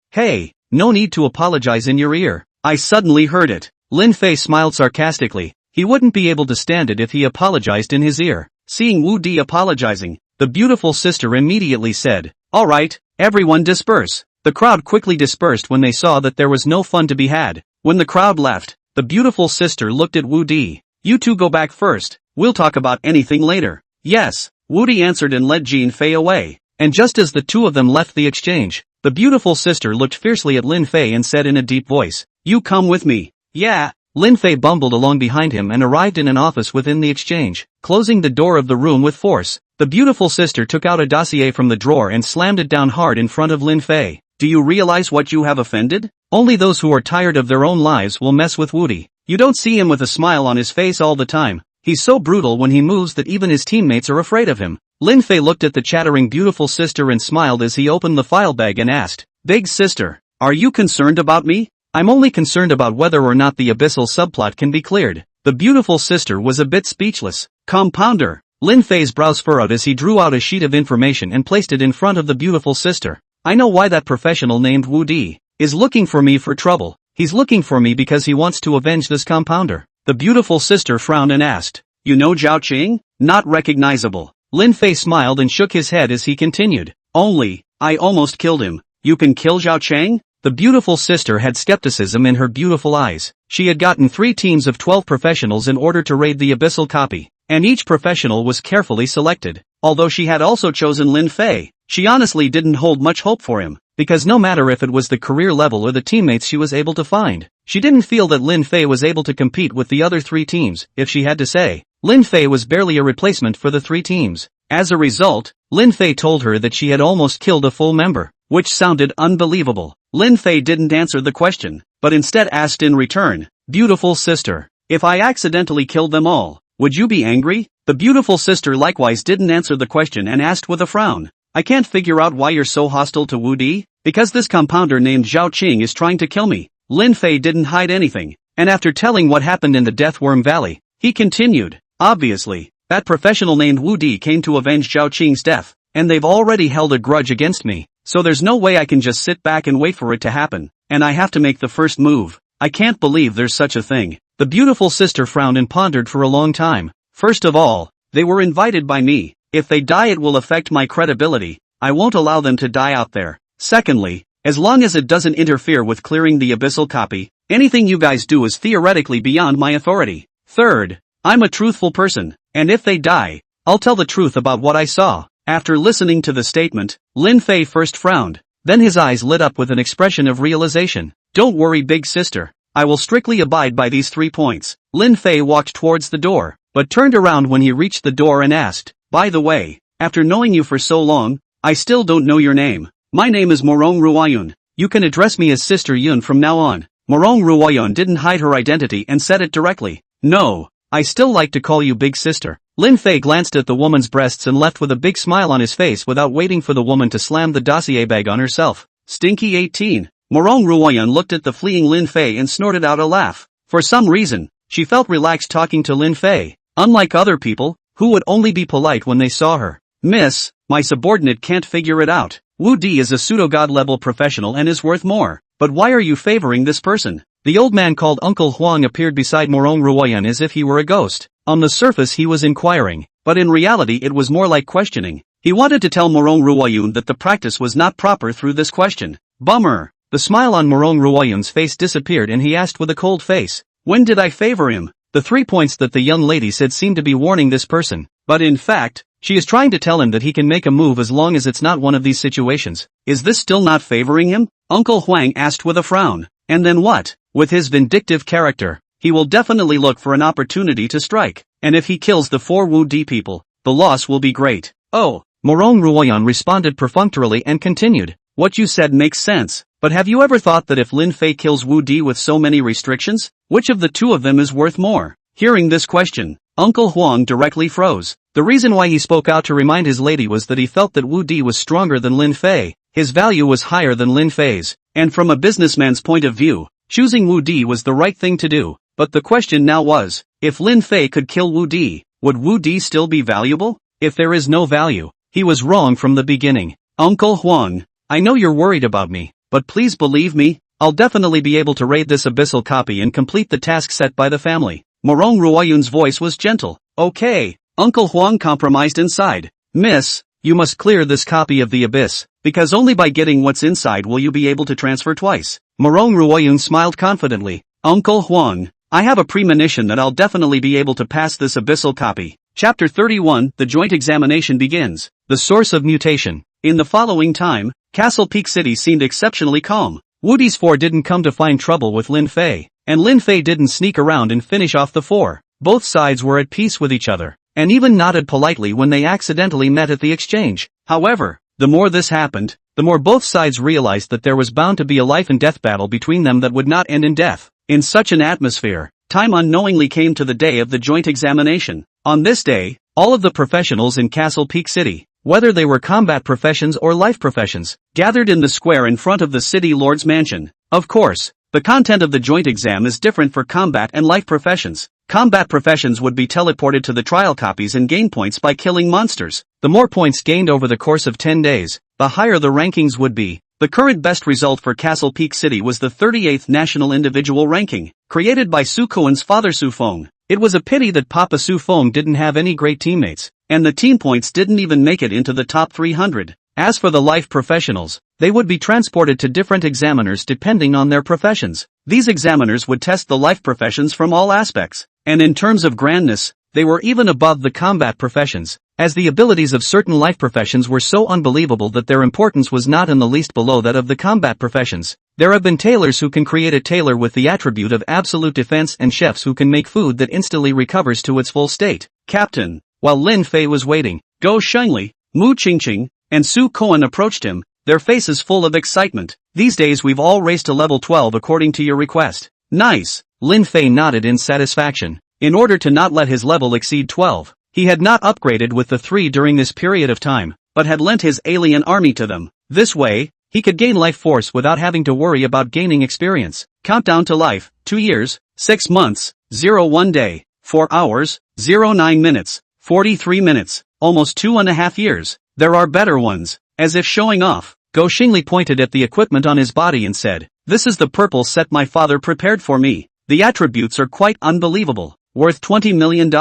no need to apologize in your ear. I suddenly heard it. Lin Fei smiled sarcastically. He wouldn't be able to stand it if he apologized in his ear. Seeing Wu Di apologizing, the beautiful sister immediately said, All right, everyone disperse. The crowd quickly dispersed when they saw that there was no fun to be had. When the crowd left, the beautiful sister looked at Wu Di. You two go back first. We'll talk about anything later. Yes, Wu Di answered and led Jin Fei away. And just as the two of them left the exchange, the beautiful sister looked fiercely at Lin Fei and said in a deep voice, You come with me. Yeah. Lin Fei bumbled along behind him and arrived in an office within the exchange. Closing the door of the room with force, the beautiful sister took out a dossier from the drawer and slammed it down hard in front of Lin Fei. Do you realize what you have offended? Only those who are tired of their own lives will mess with Woody. You don't see him with a smile on his face all the time. He's so brutal when he moves that even his teammates are afraid of him. Lin Fei looked at the chattering beautiful sister and smiled as he opened the file bag and asked, Big sister, are you concerned about me? I'm only concerned about whether or not the abyssal subplot can be cleared. The beautiful sister was a bit speechless. Compounder. Lin Fei's brows furrowed as he drew out a sheet of information and placed it in front of the beautiful sister. I know why that professional named Wu Di is looking for me for trouble. He's looking for me because he wants to avenge this compounder. The beautiful sister frowned and asked, You know Zhao Qing? Not recognizable. Lin Fei smiled and shook his head as he continued. I almost killed him. You can kill Zhao Qing? The beautiful sister had skepticism in her beautiful eyes. She had gotten 3 teams of 12 professionals in order to raid the abyssal copy, and each professional was carefully selected. Although she had also chosen Lin Fei, she honestly didn't hold much hope for him, because no matter if it was the career level or the teammates she was able to find, she didn't feel that Lin Fei was able to compete with the other 3 teams. If she had to say, Lin Fei was barely a replacement for the 3 teams. As a result, Lin Fei told her that she had almost killed a full member, which sounded unbelievable. Lin Fei didn't answer the question, but instead asked in return, Beautiful sister, if I accidentally killed them all, would you be angry? The beautiful sister likewise didn't answer the question and asked with a frown, I can't figure out why you're so hostile to Wu Di. Because this compounder named Zhao Qing is trying to kill me. Lin Fei didn't hide anything, and after telling what happened in the Deathworm Valley, he continued, Obviously, that professional named Wu Di came to avenge Zhao Qing's death, and they've already held a grudge against me. So there's no way I can just sit back and wait for it to happen, and I have to make the first move. I can't believe there's such a thing. The beautiful sister frowned and pondered for a long time. First of all, they were invited by me. If they die it will affect my credibility. I won't allow them to die out there. Secondly, as long as it doesn't interfere with clearing the abyssal copy, anything you guys do is theoretically beyond my authority. Third, I'm a truthful person, and if they die, I'll tell the truth about what I saw. After listening to the statement, Lin Fei first frowned, then his eyes lit up with an expression of realization. Don't worry big sister, I will strictly abide by these 3 points. Lin Fei walked towards the door, but turned around when he reached the door and asked, By the way, after knowing you for so long, I still don't know your name. My name is Morong Ruayun. You can address me as Sister Yun from now on. Morong Ruoyun didn't hide her identity and said it directly. No, I still like to call you Big Sister. Lin Fei glanced at the woman's breasts and left with a big smile on his face without waiting for the woman to slam the dossier bag on herself. Stinky 18. Morong Ruoyun looked at the fleeing Lin Fei and snorted out a laugh. For some reason, she felt relaxed talking to Lin Fei. Unlike other people, who would only be polite when they saw her. Miss, my subordinate can't figure it out. Wu Di is a pseudo-god level professional and is worth more. But why are you favoring this person? The old man called Uncle Huang appeared beside Morong Ruoyun as if he were a ghost. On the surface he was inquiring, but in reality it was more like questioning. He wanted to tell Morong Ruoyun that the practice was not proper through this question. Bummer. The smile on Morong Ruoyun's face disappeared and he asked with a cold face. When did I favor him? The 3 points that the young lady said seemed to be warning this person, but in fact, she is trying to tell him that he can make a move as long as it's not one of these situations. Is this still not favoring him? Uncle Huang asked with a frown. And then what? With his vindictive character, he will definitely look for an opportunity to strike. And if he kills the 4 Wu Di people, the loss will be great. Oh, Morong Ruoyun responded perfunctorily and continued. What you said makes sense, but have you ever thought that if Lin Fei kills Wu Di with so many restrictions, which of the 2 of them is worth more? Hearing this question, Uncle Huang directly froze. The reason why he spoke out to remind his lady was that he felt that Wu Di was stronger than Lin Fei, his value was higher than Lin Fei's, and from a businessman's point of view, choosing Wu Di was the right thing to do. But the question now was, if Lin Fei could kill Wu Di, would Wu Di still be valuable? If there is no value, he was wrong from the beginning. Uncle Huang, I know you're worried about me, but please believe me, I'll definitely be able to raid this abyssal copy and complete the task set by the family. Morong Ruoyun's voice was gentle. Okay. Uncle Huang compromised inside. Miss, you must clear this copy of the abyss, because only by getting what's inside will you be able to transfer twice. Morong Ruoyun smiled confidently. Uncle Huang, I have a premonition that I'll definitely be able to pass this abyssal copy. Chapter 31, the joint examination begins. The source of mutation. In the following time, Castle Peak City seemed exceptionally calm. Wu Di's 4 didn't come to find trouble with Lin Fei, and Lin Fei didn't sneak around and finish off the 4. Both sides were at peace with each other, and even nodded politely when they accidentally met at the exchange. However, the more this happened, the more both sides realized that there was bound to be a life and death battle between them that would not end in death. In such an atmosphere, time unknowingly came to the day of the joint examination. On this day, all of the professionals in Castle Peak City, whether they were combat professions or life professions, gathered in the square in front of the city lord's mansion. Of course, the content of the joint exam is different for combat and life professions. Combat professions would be teleported to the trial copies and gain points by killing monsters. The more points gained over the course of 10 days, the higher the rankings would be. The current best result for Castle Peak City was the 38th National Individual Ranking, created by Su Koan's father Su Feng. It was a pity that Papa Su Feng didn't have any great teammates, and the team points didn't even make it into the top 300. As for the life professionals, they would be transported to different examiners depending on their professions. These examiners would test the life professions from all aspects, and in terms of grandness, they were even above the combat professions, as the abilities of certain life professions were so unbelievable that their importance was not in the least below that of the combat professions. There have been tailors who can create a tailor with the attribute of absolute defense and chefs who can make food that instantly recovers to its full state. Captain, while Lin Fei was waiting, Go Shengli, Mu Qingqing, and Su Koan approached him, their faces full of excitement. These days we've all raised to level 12 according to your request. Nice. Lin Fei nodded in satisfaction. In order to not let his level exceed 12, he had not upgraded with the 3 during this period of time, but had lent his alien army to them. This way, he could gain life force without having to worry about gaining experience. Countdown to life, 2 years, 6 months, 01 day, 4 hours, 09 minutes, 43 minutes, almost 2.5 years. There are better ones. As if showing off, Go Xingli pointed at the equipment on his body and said, This is the purple set my father prepared for me. The attributes are quite unbelievable, worth $20 million,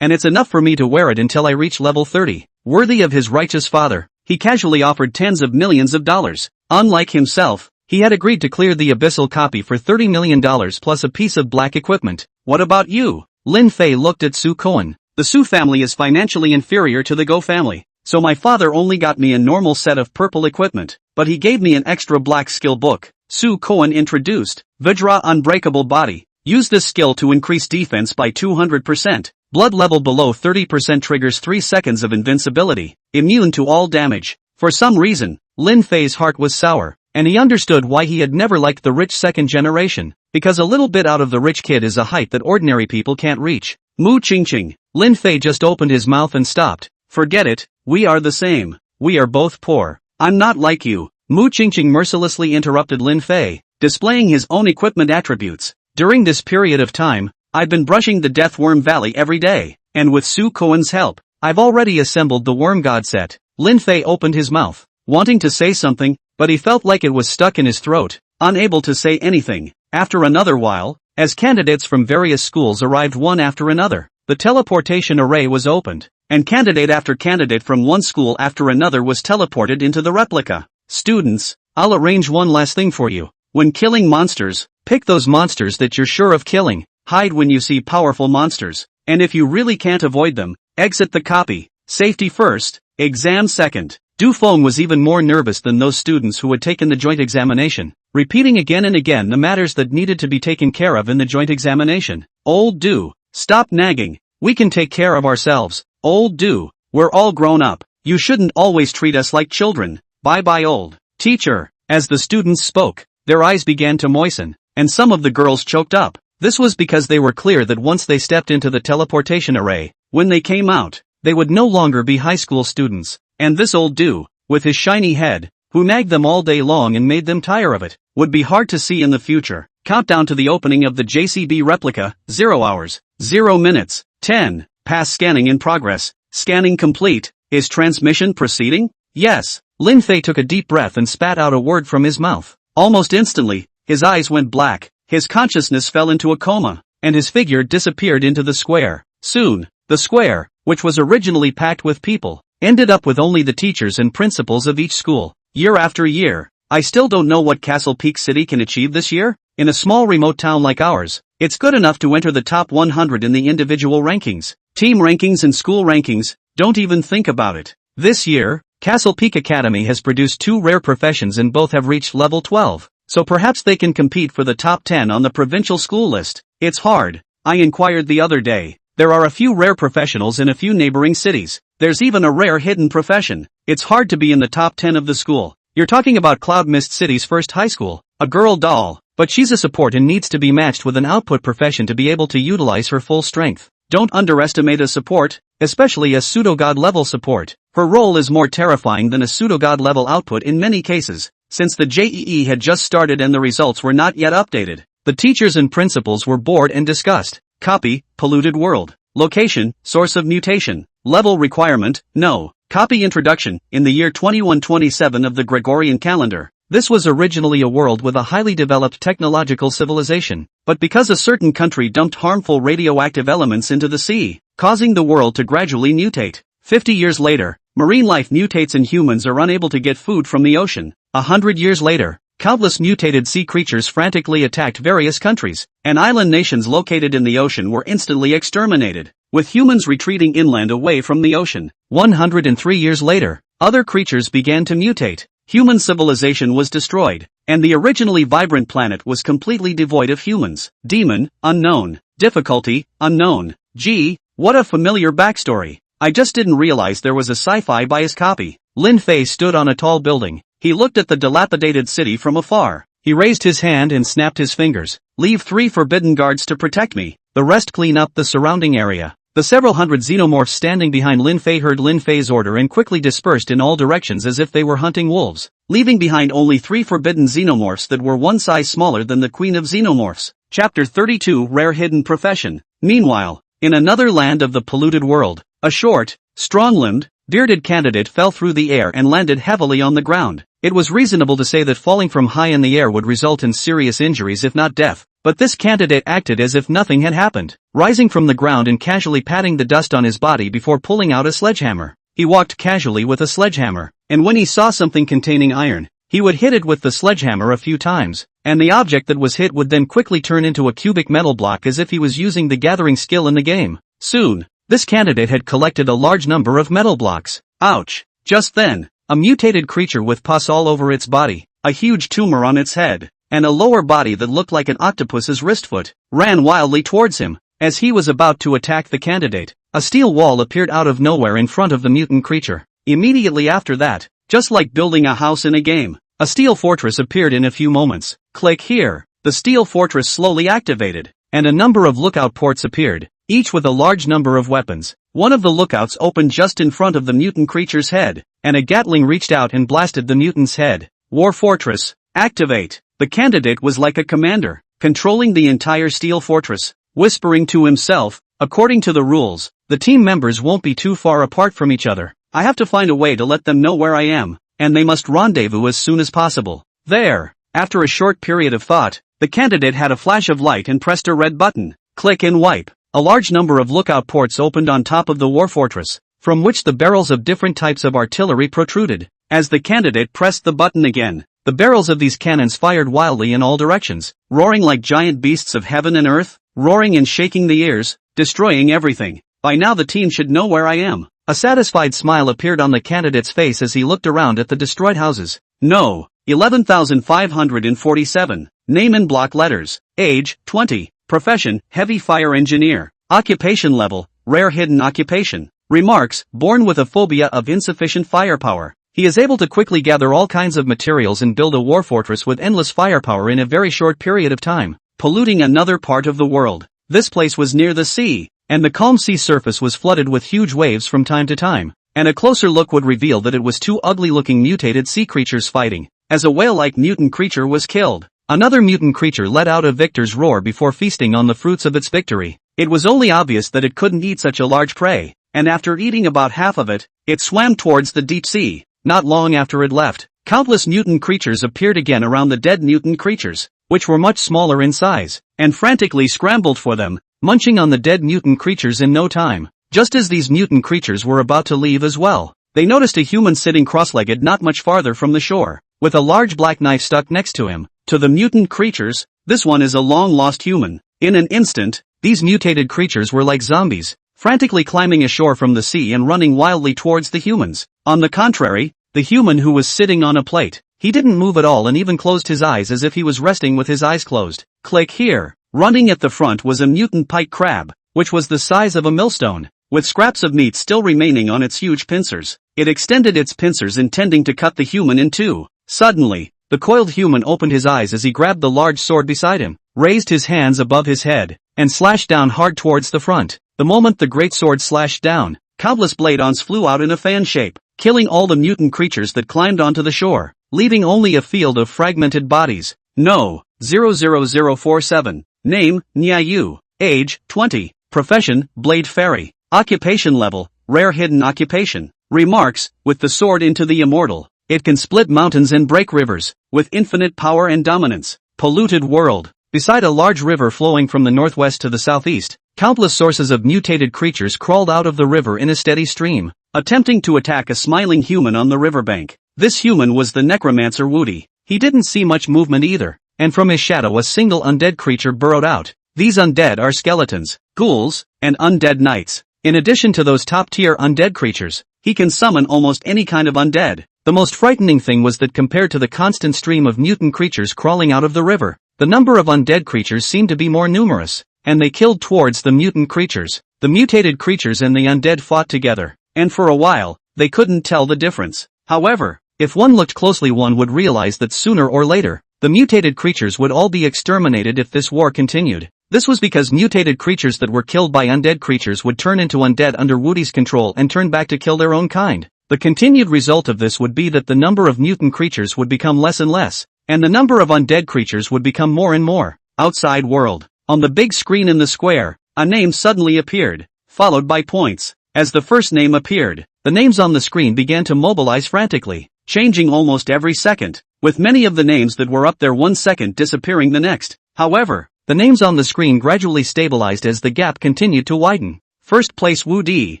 and it's enough for me to wear it until I reach level 30. Worthy of his righteous father, he casually offered tens of millions of dollars. Unlike himself, he had agreed to clear the abyssal copy for $30 million plus a piece of black equipment. What about you? Lin Fei looked at Su Koan. The Su family is financially inferior to the Go family, so my father only got me a normal set of purple equipment, but he gave me an extra black skill book. Su Koan introduced. Vajra Unbreakable Body. Use this skill to increase defense by 200%. Blood level below 30% triggers 3 seconds of invincibility. Immune to all damage. For some reason, Lin Fei's heart was sour, and he understood why he had never liked the rich second generation, because a little bit out of the rich kid is a height that ordinary people can't reach. Mu Qingqing. Lin Fei just opened his mouth and stopped. Forget it, we are the same. We are both poor. I'm not like you. Mu Qingqing mercilessly interrupted Lin Fei, displaying his own equipment attributes. During this period of time, I've been brushing the Death Worm Valley every day, and with Su Koan's help, I've already assembled the Worm God set. Lin Fei opened his mouth, wanting to say something, but he felt like it was stuck in his throat, unable to say anything. After another while, as candidates from various schools arrived one after another, the teleportation array was opened, and candidate after candidate from one school after another was teleported into the replica. Students, I'll arrange one last thing for you. When killing monsters, pick those monsters that you're sure of killing, hide when you see powerful monsters, and if you really can't avoid them, exit the copy. Safety first, exam second. Du Feng was even more nervous than those students who had taken the joint examination, repeating again and again the matters that needed to be taken care of in the joint examination. Old Du, stop nagging. We can take care of ourselves. Old Du, we're all grown up. You shouldn't always treat us like children. Bye-bye old teacher. As the students spoke, their eyes began to moisten, and some of the girls choked up. This was because they were clear that once they stepped into the teleportation array, when they came out, they would no longer be high school students. And this old Du, with his shiny head, who nagged them all day long and made them tire of it, would be hard to see in the future. Countdown to the opening of the JCB replica, 0 hours, 0 minutes, 10, pass scanning in progress, scanning complete. Is transmission proceeding? Yes. Lin Fei took a deep breath and spat out a word from his mouth. Almost instantly, his eyes went black, his consciousness fell into a coma, and his figure disappeared into the square. Soon, the square, which was originally packed with people, ended up with only the teachers and principals of each school. Year after year, I still don't know what Castle Peak City can achieve this year. In a small remote town like ours, it's good enough to enter the top 100 in the individual rankings, team rankings and school rankings. Don't even think about it. This year, Castle Peak Academy has produced 2 rare professions and both have reached level 12, so perhaps they can compete for the top 10 on the provincial school list. It's hard. I inquired the other day. There are a few rare professionals in a few neighboring cities. There's even a rare hidden profession. It's hard to be in the top 10 of the school. You're talking about Cloud Mist City's first high school, a girl doll, but she's a support and needs to be matched with an output profession to be able to utilize her full strength. Don't underestimate a support, especially a pseudo-god level support. Her role is more terrifying than a pseudo-god level output in many cases. Since the JEE had just started and the results were not yet updated, the teachers and principals were bored and discussed. Copy, polluted world. Location, source of mutation. Level requirement, no. Copy introduction, in the year 2127 of the Gregorian calendar. This was originally a world with a highly developed technological civilization, but because a certain country dumped harmful radioactive elements into the sea, causing the world to gradually mutate. 50 years later, marine life mutates and humans are unable to get food from the ocean. 100 years later, countless mutated sea creatures frantically attacked various countries, and island nations located in the ocean were instantly exterminated, with humans retreating inland away from the ocean. 103 years later, other creatures began to mutate. Human civilization was destroyed, and the originally vibrant planet was completely devoid of humans. Demon, unknown. Difficulty, unknown. Gee, what a familiar backstory. I just didn't realize there was a sci-fi bias copy. Lin Fei stood on a tall building. He looked at the dilapidated city from afar. He raised his hand and snapped his fingers. Leave 3 forbidden guards to protect me. The rest clean up the surrounding area. The several hundred xenomorphs standing behind Lin Fei heard Lin Fei's order and quickly dispersed in all directions as if they were hunting wolves, leaving behind only 3 forbidden xenomorphs that were one size smaller than the Queen of Xenomorphs. Chapter 32 Rare Hidden Profession. Meanwhile, in another land of the polluted world, a short, strong-limbed, bearded candidate fell through the air and landed heavily on the ground. It was reasonable to say that falling from high in the air would result in serious injuries if not death, but this candidate acted as if nothing had happened, rising from the ground and casually patting the dust on his body before pulling out a sledgehammer. He walked casually with a sledgehammer, and when he saw something containing iron, he would hit it with the sledgehammer a few times, and the object that was hit would then quickly turn into a cubic metal block as if he was using the gathering skill in the game. Soon, this candidate had collected a large number of metal blocks. Ouch! Just then, a mutated creature with pus all over its body, a huge tumor on its head, and a lower body that looked like an octopus's wristfoot, ran wildly towards him. As he was about to attack the candidate, a steel wall appeared out of nowhere in front of the mutant creature. Immediately after that, just like building a house in a game, A steel fortress appeared in a few moments. Click here. The steel fortress slowly activated, and a number of lookout ports appeared, each with a large number of weapons. One of the lookouts opened just in front of the mutant creature's head, and a Gatling reached out and blasted the mutant's head. War Fortress, activate. The candidate was like a commander, controlling the entire steel fortress, whispering to himself, according to the rules, the team members won't be too far apart from each other. I have to find a way to let them know where I am, and they must rendezvous as soon as possible. There. After a short period of thought, the candidate had a flash of light and pressed a red button. Click and wipe. A large number of lookout ports opened on top of the war fortress, from which the barrels of different types of artillery protruded. As the candidate pressed the button again, the barrels of these cannons fired wildly in all directions, roaring like giant beasts of heaven and earth, roaring and shaking the ears, destroying everything. By now the team should know where I am. A satisfied smile appeared on the candidate's face as he looked around at the destroyed houses. No. 11,547. Name in block letters. Age, 20. Profession, heavy fire engineer. Occupation level, rare hidden occupation. Remarks, born with a phobia of insufficient firepower. He is able to quickly gather all kinds of materials and build a war fortress with endless firepower in a very short period of time, polluting another part of the world. This place was near the sea, and the calm sea surface was flooded with huge waves from time to time, and a closer look would reveal that it was two ugly-looking mutated sea creatures fighting. As a whale-like mutant creature was killed, another mutant creature let out a victor's roar before feasting on the fruits of its victory. It was only obvious that it couldn't eat such a large prey, and after eating about half of it, it swam towards the deep sea. Not long after it left, countless mutant creatures appeared again around the dead mutant creatures, which were much smaller in size, and frantically scrambled for them, munching on the dead mutant creatures in no time. Just as these mutant creatures were about to leave as well, they noticed a human sitting cross-legged not much farther from the shore, with a large black knife stuck next to him. To the mutant creatures, this one is a long-lost human. In an instant, these mutated creatures were like zombies, frantically climbing ashore from the sea and running wildly towards the humans. On the contrary, the human who was sitting on a plate, he didn't move at all and even closed his eyes as if he was resting with his eyes closed. Click here. Running at the front was a mutant pike crab, which was the size of a millstone, with scraps of meat still remaining on its huge pincers. It extended its pincers intending to cut the human in two. Suddenly, the coiled human opened his eyes as he grabbed the large sword beside him, raised his hands above his head, and slashed down hard towards the front. The moment the great sword slashed down, countless blade-ons flew out in a fan shape, killing all the mutant creatures that climbed onto the shore, leaving only a field of fragmented bodies. No. 00047. Name, Nyayu. Age, 20. Profession, Blade Fairy. Occupation level, rare hidden occupation. Remarks, with the sword into the immortal, it can split mountains and break rivers, with infinite power and dominance. Polluted world. Beside a large river flowing from the northwest to the southeast, countless sources of mutated creatures crawled out of the river in a steady stream, attempting to attack a smiling human on the riverbank. This human was the necromancer Woody. He didn't see much movement either, and from his shadow a single undead creature burrowed out. These undead are skeletons, ghouls, and undead knights. In addition to those top-tier undead creatures, he can summon almost any kind of undead. The most frightening thing was that compared to the constant stream of mutant creatures crawling out of the river, the number of undead creatures seemed to be more numerous, and they killed towards the mutant creatures. The mutated creatures and the undead fought together, and for a while, they couldn't tell the difference. However, if one looked closely one would realize that sooner or later, the mutated creatures would all be exterminated if this war continued. This was because mutated creatures that were killed by undead creatures would turn into undead under Woody's control and turn back to kill their own kind. The continued result of this would be that the number of mutant creatures would become less and less, and the number of undead creatures would become more and more. Outside world. On the big screen in the square, a name suddenly appeared, followed by points. As the first name appeared, the names on the screen began to mobilize frantically, changing almost every second, with many of the names that were up there 1 second disappearing the next. However, the names on the screen gradually stabilized as the gap continued to widen. First place Woody,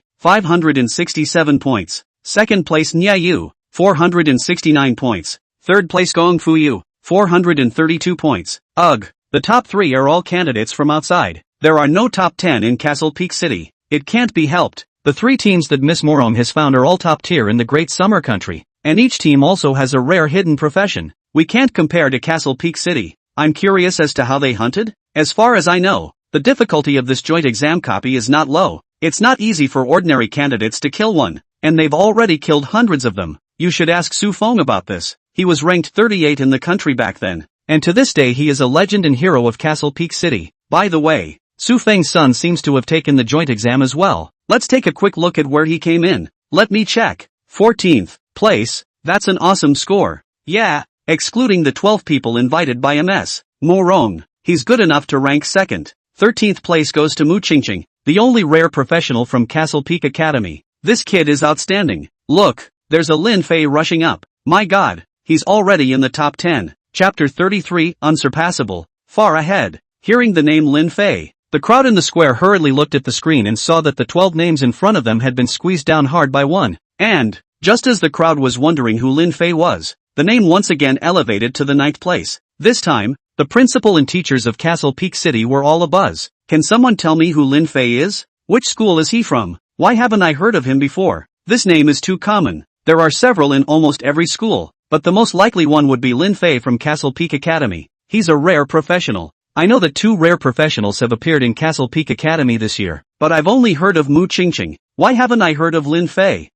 567 points. Second place Nyayu, 469 points. Third place Gong Fuyu, 432 points. Ugh. The top 3 are all candidates from outside. There are no top 10 in Castle Peak City. It can't be helped. The 3 teams that Miss Morom has found are all top tier in the Great Summer Country, and each team also has a rare hidden profession. We can't compare to Castle Peak City. I'm curious as to how they hunted. As far as I know, the difficulty of this joint exam copy is not low. It's not easy for ordinary candidates to kill one, and they've already killed hundreds of them. You should ask Su Feng about this. he was ranked 38 in the country back then. And to this day he is a legend and hero of Castle Peak City. By the way, Su Feng's son seems to have taken the joint exam as well. Let's take a quick look at where he came in. Let me check. 14th place, that's an awesome score. Yeah, excluding the 12 people invited by MS. Morong, he's good enough to rank 2nd. 13th place goes to Mu Qingqing, the only rare professional from Castle Peak Academy. This kid is outstanding. Look, there's a Lin Fei rushing up. My god, he's already in the top 10. Chapter 33, Unsurpassable, far ahead. Hearing the name Lin Fei, the crowd in the square hurriedly looked at the screen and saw that the 12 names in front of them had been squeezed down hard by one. And, just as the crowd was wondering who Lin Fei was, the name once again elevated to the 9th place. This time, the principal and teachers of Castle Peak City were all abuzz. Can someone tell me who Lin Fei is? Which school is he from? Why haven't I heard of him before? This name is too common. There are several in almost every school, but the most likely one would be Lin Fei from Castle Peak Academy. He's a rare professional. I know that 2 rare professionals have appeared in Castle Peak Academy this year, but I've only heard of Mu Qingqing. Why haven't I heard of Lin Fei?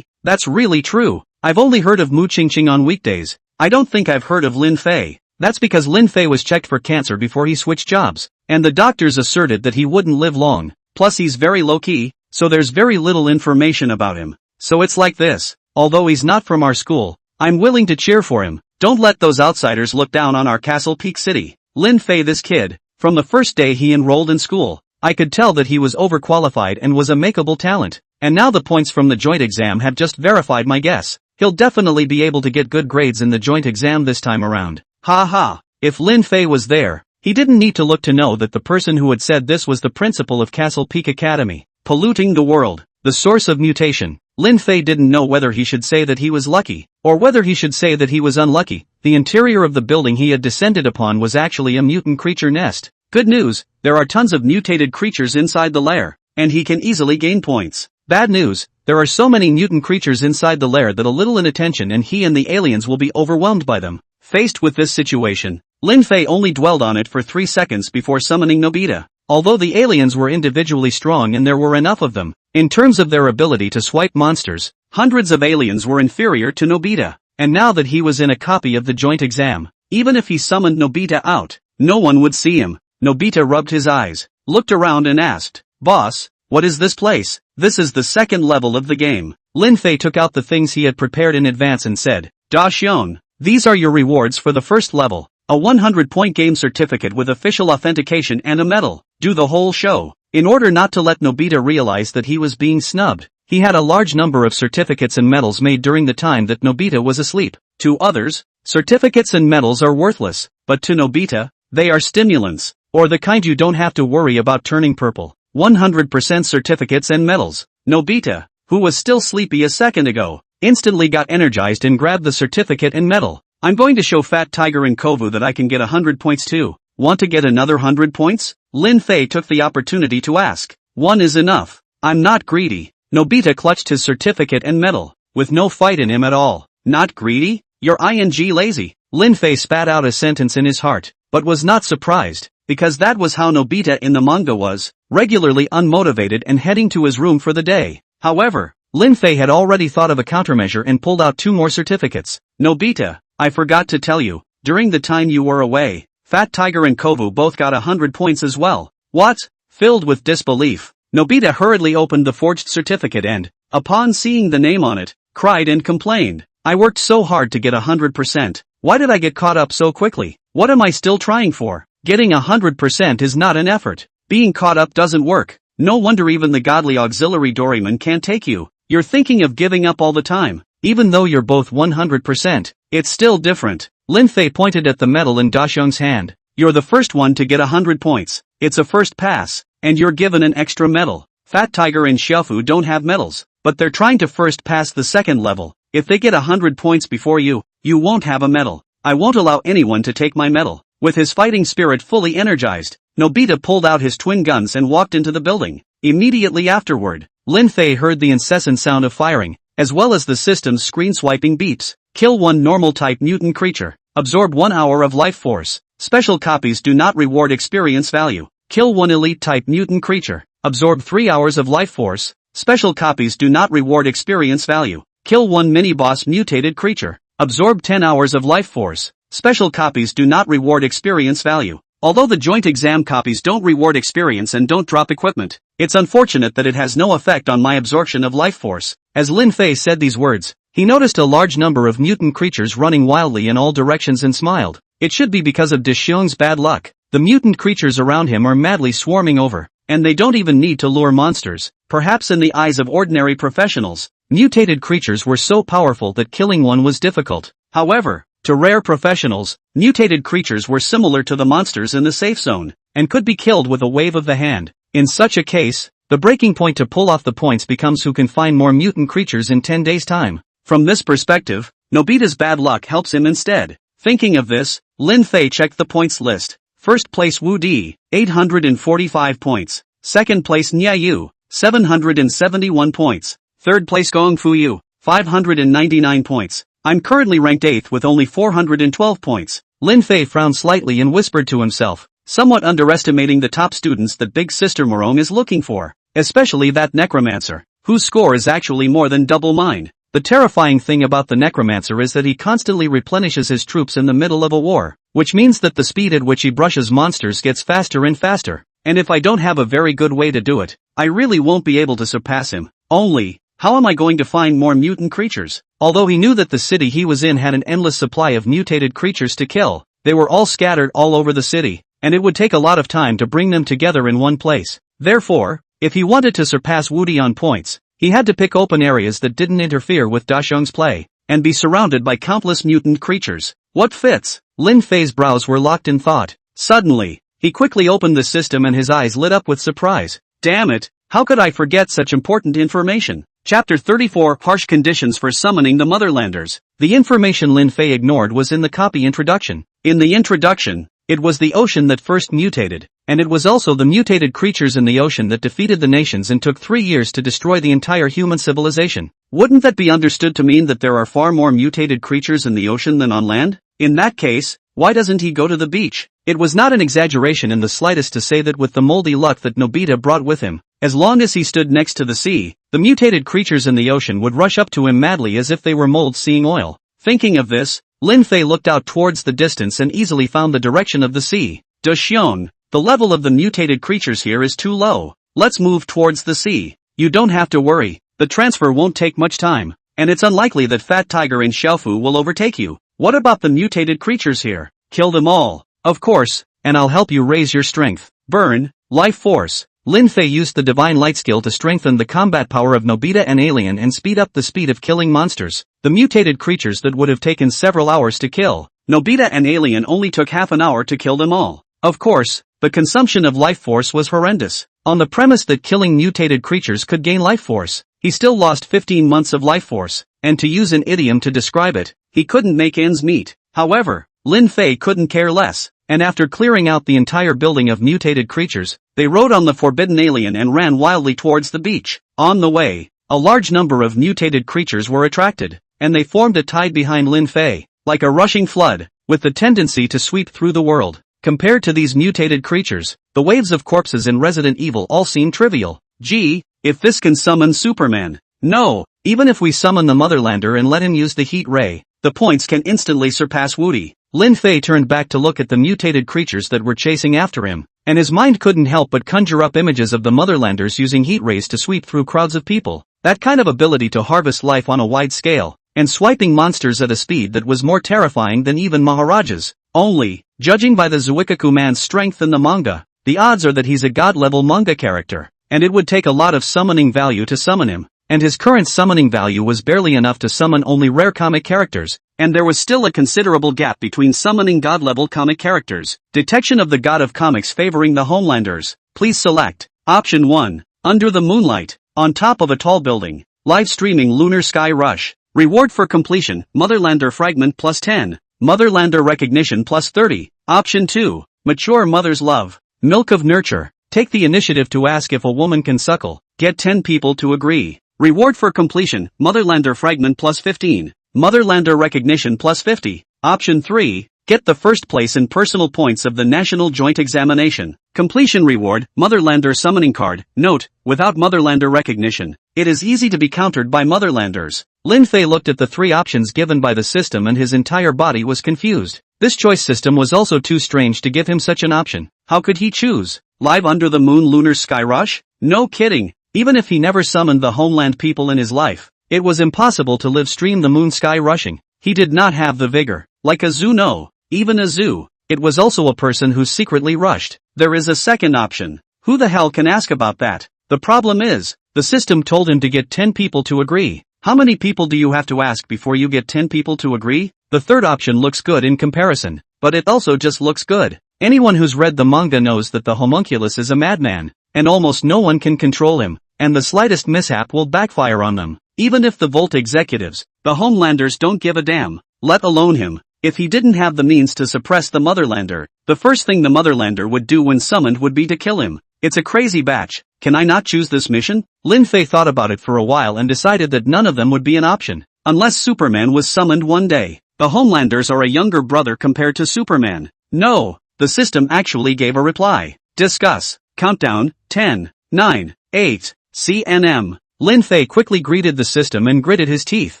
That's really true. I've only heard of Mu Qingqing on weekdays. I don't think I've heard of Lin Fei. That's because Lin Fei was checked for cancer before he switched jobs, and the doctors asserted that he wouldn't live long. Plus he's very low-key, so there's very little information about him. So it's like this. Although he's not from our school, I'm willing to cheer for him. Don't let those outsiders look down on our Castle Peak City. Lin Fei, this kid, from the first day he enrolled in school, I could tell that he was overqualified and was a makeable talent. And now the points from the joint exam have just verified my guess. He'll definitely be able to get good grades in the joint exam this time around. Ha. If Lin Fei was there, he didn't need to look to know that the person who had said this was the principal of Castle Peak Academy. Polluting the world, the source of mutation. Lin Fei didn't know whether he should say that he was lucky, or whether he should say that he was unlucky. The interior of the building he had descended upon was actually a mutant creature nest. Good news, there are tons of mutated creatures inside the lair, and he can easily gain points. Bad news, there are so many mutant creatures inside the lair that a little inattention and he and the aliens will be overwhelmed by them. Faced with this situation, Lin Fei only dwelled on it for 3 seconds before summoning Nobita. Although the aliens were individually strong and there were enough of them, in terms of their ability to swipe monsters, hundreds of aliens were inferior to Nobita. And now that he was in a copy of the joint exam, even if he summoned Nobita out, no one would see him. Nobita rubbed his eyes, looked around and asked, "Boss, what is this place?" "This is the 2nd level of the game." Lin Fei took out the things he had prepared in advance and said, "Da Xion, these are your rewards for the 1st level. A 100-point game certificate with official authentication and a medal. Do the whole show." In order not to let Nobita realize that he was being snubbed, he had a large number of certificates and medals made during the time that Nobita was asleep. To others, certificates and medals are worthless, but to Nobita, they are stimulants, or the kind you don't have to worry about turning purple. 100% certificates and medals. Nobita, who was still sleepy a second ago, instantly got energized and grabbed the certificate and medal. "I'm going to show Fat Tiger and Kovu that I can get 100 points too. Want to get another 100 points? Lin Fei took the opportunity to ask. "1 is enough. I'm not greedy." Nobita clutched his certificate and medal, with no fight in him at all. "Not greedy? You're lazy." Lin Fei spat out a sentence in his heart, but was not surprised, because that was how Nobita in the manga was, regularly unmotivated and heading to his room for the day. However, Lin Fei had already thought of a countermeasure and pulled out 2 more certificates. "Nobita, I forgot to tell you, during the time you were away, Fat Tiger and Kovu both got 100 points as well." "What?" Filled with disbelief, Nobita hurriedly opened the forged certificate and, upon seeing the name on it, cried and complained. "I worked so hard to get 100%. Why did I get caught up so quickly? What am I still trying for? Getting 100% is not an effort. Being caught up doesn't work. No wonder even the godly auxiliary Doraemon can't take you. You're thinking of giving up all the time. Even though you're both 100%, it's still different." Lin Fei pointed at the medal in Da Xiong's hand. "You're the first one to get 100 points. It's a first pass, and you're given an extra medal. Fat Tiger and Xiaofu don't have medals, but they're trying to first pass the 2nd level. If they get 100 points before you, you won't have a medal. I won't allow anyone to take my medal." With his fighting spirit fully energized, Nobita pulled out his twin guns and walked into the building. Immediately afterward, Lin Fei heard the incessant sound of firing, as well as the system's screen-swiping beeps. Kill 1 normal-type mutant creature. Absorb 1 hour of life force. Special copies do not reward experience value. Kill 1 elite-type mutant creature. Absorb 3 hours of life force. Special copies do not reward experience value. Kill 1 mini-boss mutated creature. Absorb 10 hours of life force. Special copies do not reward experience value. Although the joint exam copies don't reward experience and don't drop equipment, it's unfortunate that it has no effect on my absorption of life force. As Lin Fei said these words, he noticed a large number of mutant creatures running wildly in all directions and smiled. It should be because of Dexiong's bad luck. The mutant creatures around him are madly swarming over, and they don't even need to lure monsters. Perhaps in the eyes of ordinary professionals, mutated creatures were so powerful that killing one was difficult. However, to rare professionals, mutated creatures were similar to the monsters in the safe zone, and could be killed with a wave of the hand. In such a case, the breaking point to pull off the points becomes who can find more mutant creatures in 10 days' time. From this perspective, Nobita's bad luck helps him instead. Thinking of this, Lin Fei checked the points list. First place Wu Di, 845 points. Second place Nya Yu, 771 points. Third place Gong Fu Yu, 599 points. I'm currently ranked 8th with only 412 points. Lin Fei frowned slightly and whispered to himself, somewhat underestimating the top students that Big Sister Morong is looking for, especially that necromancer, whose score is actually more than double mine. The terrifying thing about the necromancer is that he constantly replenishes his troops in the middle of a war, which means that the speed at which he brushes monsters gets faster and faster, and if I don't have a very good way to do it, I really won't be able to surpass him. Only, how am I going to find more mutant creatures? Although he knew that the city he was in had an endless supply of mutated creatures to kill, they were all scattered all over the city, and it would take a lot of time to bring them together in one place. Therefore, if he wanted to surpass Wu Di on points, he had to pick open areas that didn't interfere with Daxiong's play, and be surrounded by countless mutant creatures. What fits? Lin Fei's brows were locked in thought. Suddenly, he quickly opened the system and his eyes lit up with surprise. Damn it, how could I forget such important information? Chapter 34 Harsh Conditions for Summoning the Motherlanders. The information Lin Fei ignored was in the copy introduction. In the introduction, it was the ocean that first mutated, and it was also the mutated creatures in the ocean that defeated the nations and took 3 years to destroy the entire human civilization. Wouldn't that be understood to mean that there are far more mutated creatures in the ocean than on land? In that case, why doesn't he go to the beach? It was not an exaggeration in the slightest to say that with the moldy luck that Nobita brought with him, as long as he stood next to the sea, the mutated creatures in the ocean would rush up to him madly as if they were mold seeing oil. Thinking of this, Lin Fei looked out towards the distance and easily found the direction of the sea. Daxiong, the level of the mutated creatures here is too low. Let's move towards the sea. You don't have to worry, the transfer won't take much time, and it's unlikely that Fat Tiger and Xiaofu will overtake you. What about the mutated creatures here? Kill them all, of course, and I'll help you raise your strength. Burn, life force. Lin Fei used the divine light skill to strengthen the combat power of Nobita and Alien and speed up the speed of killing monsters, the mutated creatures that would have taken several hours to kill. Nobita and Alien only took half an hour to kill them all. Of course, the consumption of life force was horrendous. On the premise that killing mutated creatures could gain life force, he still lost 15 months of life force, and to use an idiom to describe it, he couldn't make ends meet. However, Lin Fei couldn't care less, and after clearing out the entire building of mutated creatures, they rode on the forbidden alien and ran wildly towards the beach. On the way, a large number of mutated creatures were attracted, and they formed a tide behind Lin Fei, like a rushing flood, with the tendency to sweep through the world. Compared to these mutated creatures, the waves of corpses in Resident Evil all seem trivial. Gee, if this can summon Superman. No, even if we summon the Motherlander and let him use the heat ray, the points can instantly surpass Woody. Lin Fei turned back to look at the mutated creatures that were chasing after him, and his mind couldn't help but conjure up images of the Motherlanders using heat rays to sweep through crowds of people. That kind of ability to harvest life on a wide scale, and swiping monsters at a speed that was more terrifying than even Maharaja's. Only, judging by the Zuikaku man's strength in the manga, the odds are that he's a god-level manga character, and it would take a lot of summoning value to summon him, and his current summoning value was barely enough to summon only rare comic characters, and there was still a considerable gap between summoning god-level comic characters. Detection of the god of comics favoring the Homelanders. Please select Option 1, Under the Moonlight, on top of a tall building, live streaming Lunar Sky Rush. Reward for completion, Motherlander Fragment plus 10. Motherlander Recognition plus 30. Option 2. Mature Mother's Love. Milk of Nurture. Take the initiative to ask if a woman can suckle. Get 10 people to agree. Reward for completion, Motherlander Fragment plus 15. Motherlander Recognition plus 50. Option 3. Get the first place in personal points of the National Joint Examination. Completion reward, Motherlander summoning card. Note, without Motherlander recognition, it is easy to be countered by Motherlanders. Lin Fei looked at the three options given by the system and his entire body was confused. This choice system was also too strange to give him such an option. How could he choose? Live under the moon lunar sky rush? No kidding. Even if he never summoned the homeland people in his life, it was impossible to live stream the moon sky rushing. He did not have the vigor. Like a zoo, no. Even a zoo. It was also a person who secretly rushed. There is a second option. Who the hell can ask about that? The problem is, the system told him to get 10 people to agree. How many people do you have to ask before you get 10 people to agree? The third option looks good in comparison, but it also just looks good. Anyone who's read the manga knows that the homunculus is a madman, and almost no one can control him, and the slightest mishap will backfire on them. Even if the Volt executives, the Homelanders don't give a damn, let alone him. If he didn't have the means to suppress the Motherlander, the first thing the Motherlander would do when summoned would be to kill him. It's a crazy batch. Can I not choose this mission? Lin Fei thought about it for a while and decided that none of them would be an option. Unless Superman was summoned one day. The Homelanders are a younger brother compared to Superman. No, the system actually gave a reply. Discuss. Countdown, 10, 9, 8, CNM. Lin Fei quickly greeted the system and gritted his teeth.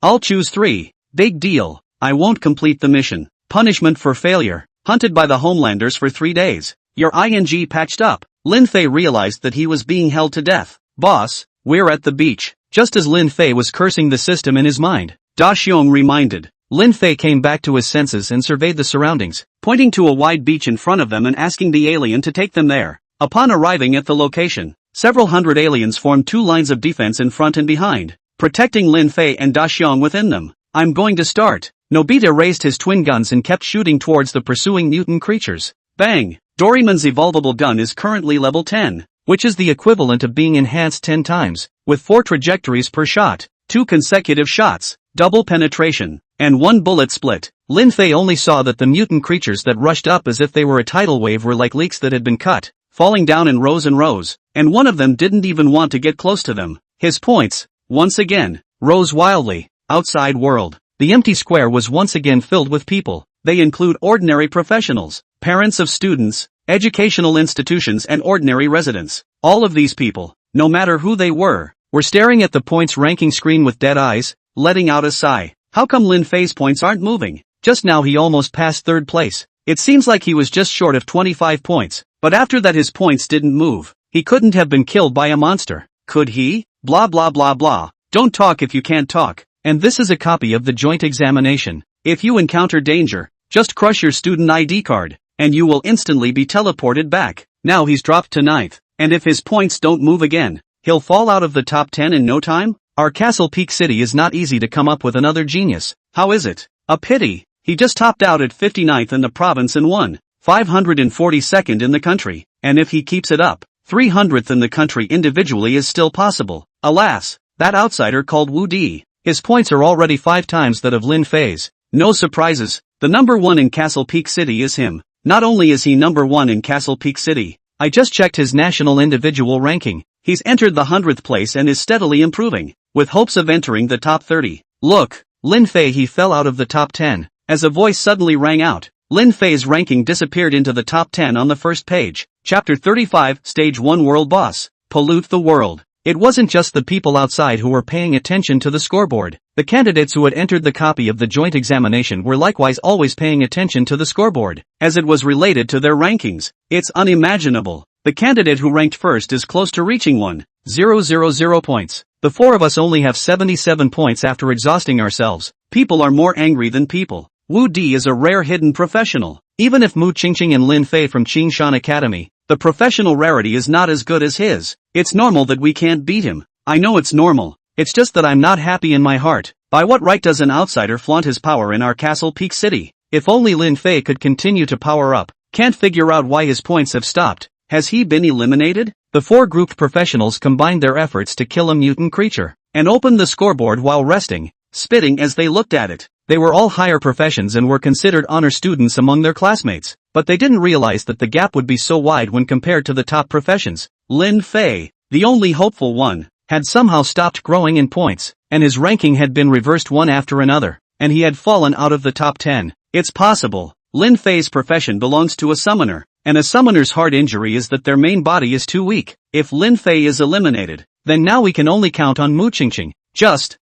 I'll choose 3. Big deal. I won't complete the mission. Punishment for failure. Hunted by the Homelanders for 3 days. Your ing patched up. Lin Fei realized that he was being held to death. Boss, we're at the beach. Just as Lin Fei was cursing the system in his mind, Da Xiong reminded. Lin Fei came back to his senses and surveyed the surroundings, pointing to a wide beach in front of them and asking the alien to take them there. Upon arriving at the location, several hundred aliens formed 2 lines of defense in front and behind, protecting Lin Fei and Da Xiong within them. I'm going to start. Nobita raised his twin guns and kept shooting towards the pursuing mutant creatures. Bang! Doraemon's evolvable gun is currently level 10, which is the equivalent of being enhanced 10 times, with 4 trajectories per shot, 2 consecutive shots, double penetration, and 1 bullet split. Lin Fei only saw that the mutant creatures that rushed up as if they were a tidal wave were like leeks that had been cut, falling down in rows and rows, and one of them didn't even want to get close to them. His points, once again, rose wildly. Outside world. The empty square was once again filled with people. They include ordinary professionals, parents of students, educational institutions and ordinary residents. All of these people, no matter who they were staring at the points ranking screen with dead eyes, letting out a sigh. How come Lin Fei's points aren't moving? Just now he almost passed 3rd place. It seems like he was just short of 25 points, but after that his points didn't move. He couldn't have been killed by a monster. Could he? Blah blah blah blah. Don't talk if you can't talk. And this is a copy of the joint examination. If you encounter danger, just crush your student ID card, and you will instantly be teleported back. Now he's dropped to 9th, and if his points don't move again, he'll fall out of the top 10 in no time? Our Castle Peak City is not easy to come up with another genius. How is it? A pity. He just topped out at 59th in the province and won 542nd in the country, and if he keeps it up, 300th in the country individually is still possible. Alas, that outsider called Wu Di. His points are already 5 times that of Lin Fei's. No surprises, the number 1 in Castle Peak City is him. Not only is he number 1 in Castle Peak City, I just checked his national individual ranking. He's entered the 100th place and is steadily improving, with hopes of entering the top 30. Look, Lin Fei, he fell out of the top 10. As a voice suddenly rang out, Lin Fei's ranking disappeared into the top 10 on the first page. Chapter 35, Stage 1 World Boss. Pollute the world. It wasn't just the people outside who were paying attention to the scoreboard. The candidates who had entered the copy of the joint examination were likewise always paying attention to the scoreboard, as it was related to their rankings. It's unimaginable. The candidate who ranked first is close to reaching 1,000 points. The 4 of us only have 77 points after exhausting ourselves. People are more angry than people. Wu Di is a rare hidden professional. Even if Mu Qingqing and Lin Fei from Qingshan Academy, the professional rarity is not as good as his. It's normal that we can't beat him. I know it's normal. It's just that I'm not happy in my heart. By what right does an outsider flaunt his power in our Castle Peak City? If only Lin Fei could continue to power up. Can't figure out why his points have stopped. Has he been eliminated? The 4 grouped professionals combined their efforts to kill a mutant creature, and opened the scoreboard while resting, spitting as they looked at it. They were all higher professions and were considered honor students among their classmates, but they didn't realize that the gap would be so wide when compared to the top professions. Lin Fei, the only hopeful one, had somehow stopped growing in points, and his ranking had been reversed one after another, and he had fallen out of the top 10. It's possible. Lin Fei's profession belongs to a summoner, and a summoner's hard injury is that their main body is too weak. If Lin Fei is eliminated, then now we can only count on Mu Qingqing.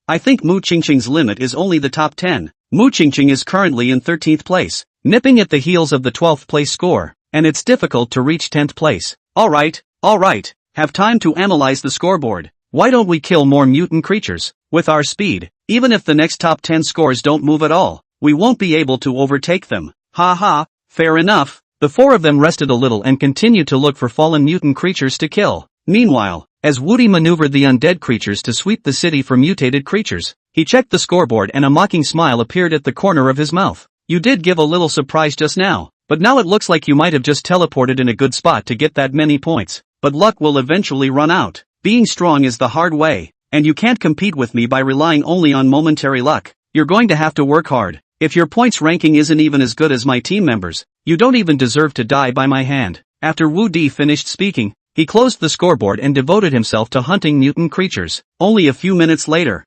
I think Mu Qingqing's limit is only the top 10. Mu Qingqing is currently in 13th place, nipping at the heels of the 12th place score, and it's difficult to reach 10th place. Alright, have time to analyze the scoreboard. Why don't we kill more mutant creatures? With our speed, even if the next top 10 scores don't move at all, we won't be able to overtake them. Fair enough. The four of them rested a little and continued to look for fallen mutant creatures to kill. Meanwhile, as Woody maneuvered the undead creatures to sweep the city for mutated creatures, he checked the scoreboard and a mocking smile appeared at the corner of his mouth. You did give a little surprise just now, but now it looks like you might have just teleported in a good spot to get that many points. But luck will eventually run out. Being strong is the hard way, and you can't compete with me by relying only on momentary luck. You're going to have to work hard. If your points ranking isn't even as good as my team members, you don't even deserve to die by my hand. After Wu Di finished speaking, he closed the scoreboard and devoted himself to hunting mutant creatures. Only a few minutes later,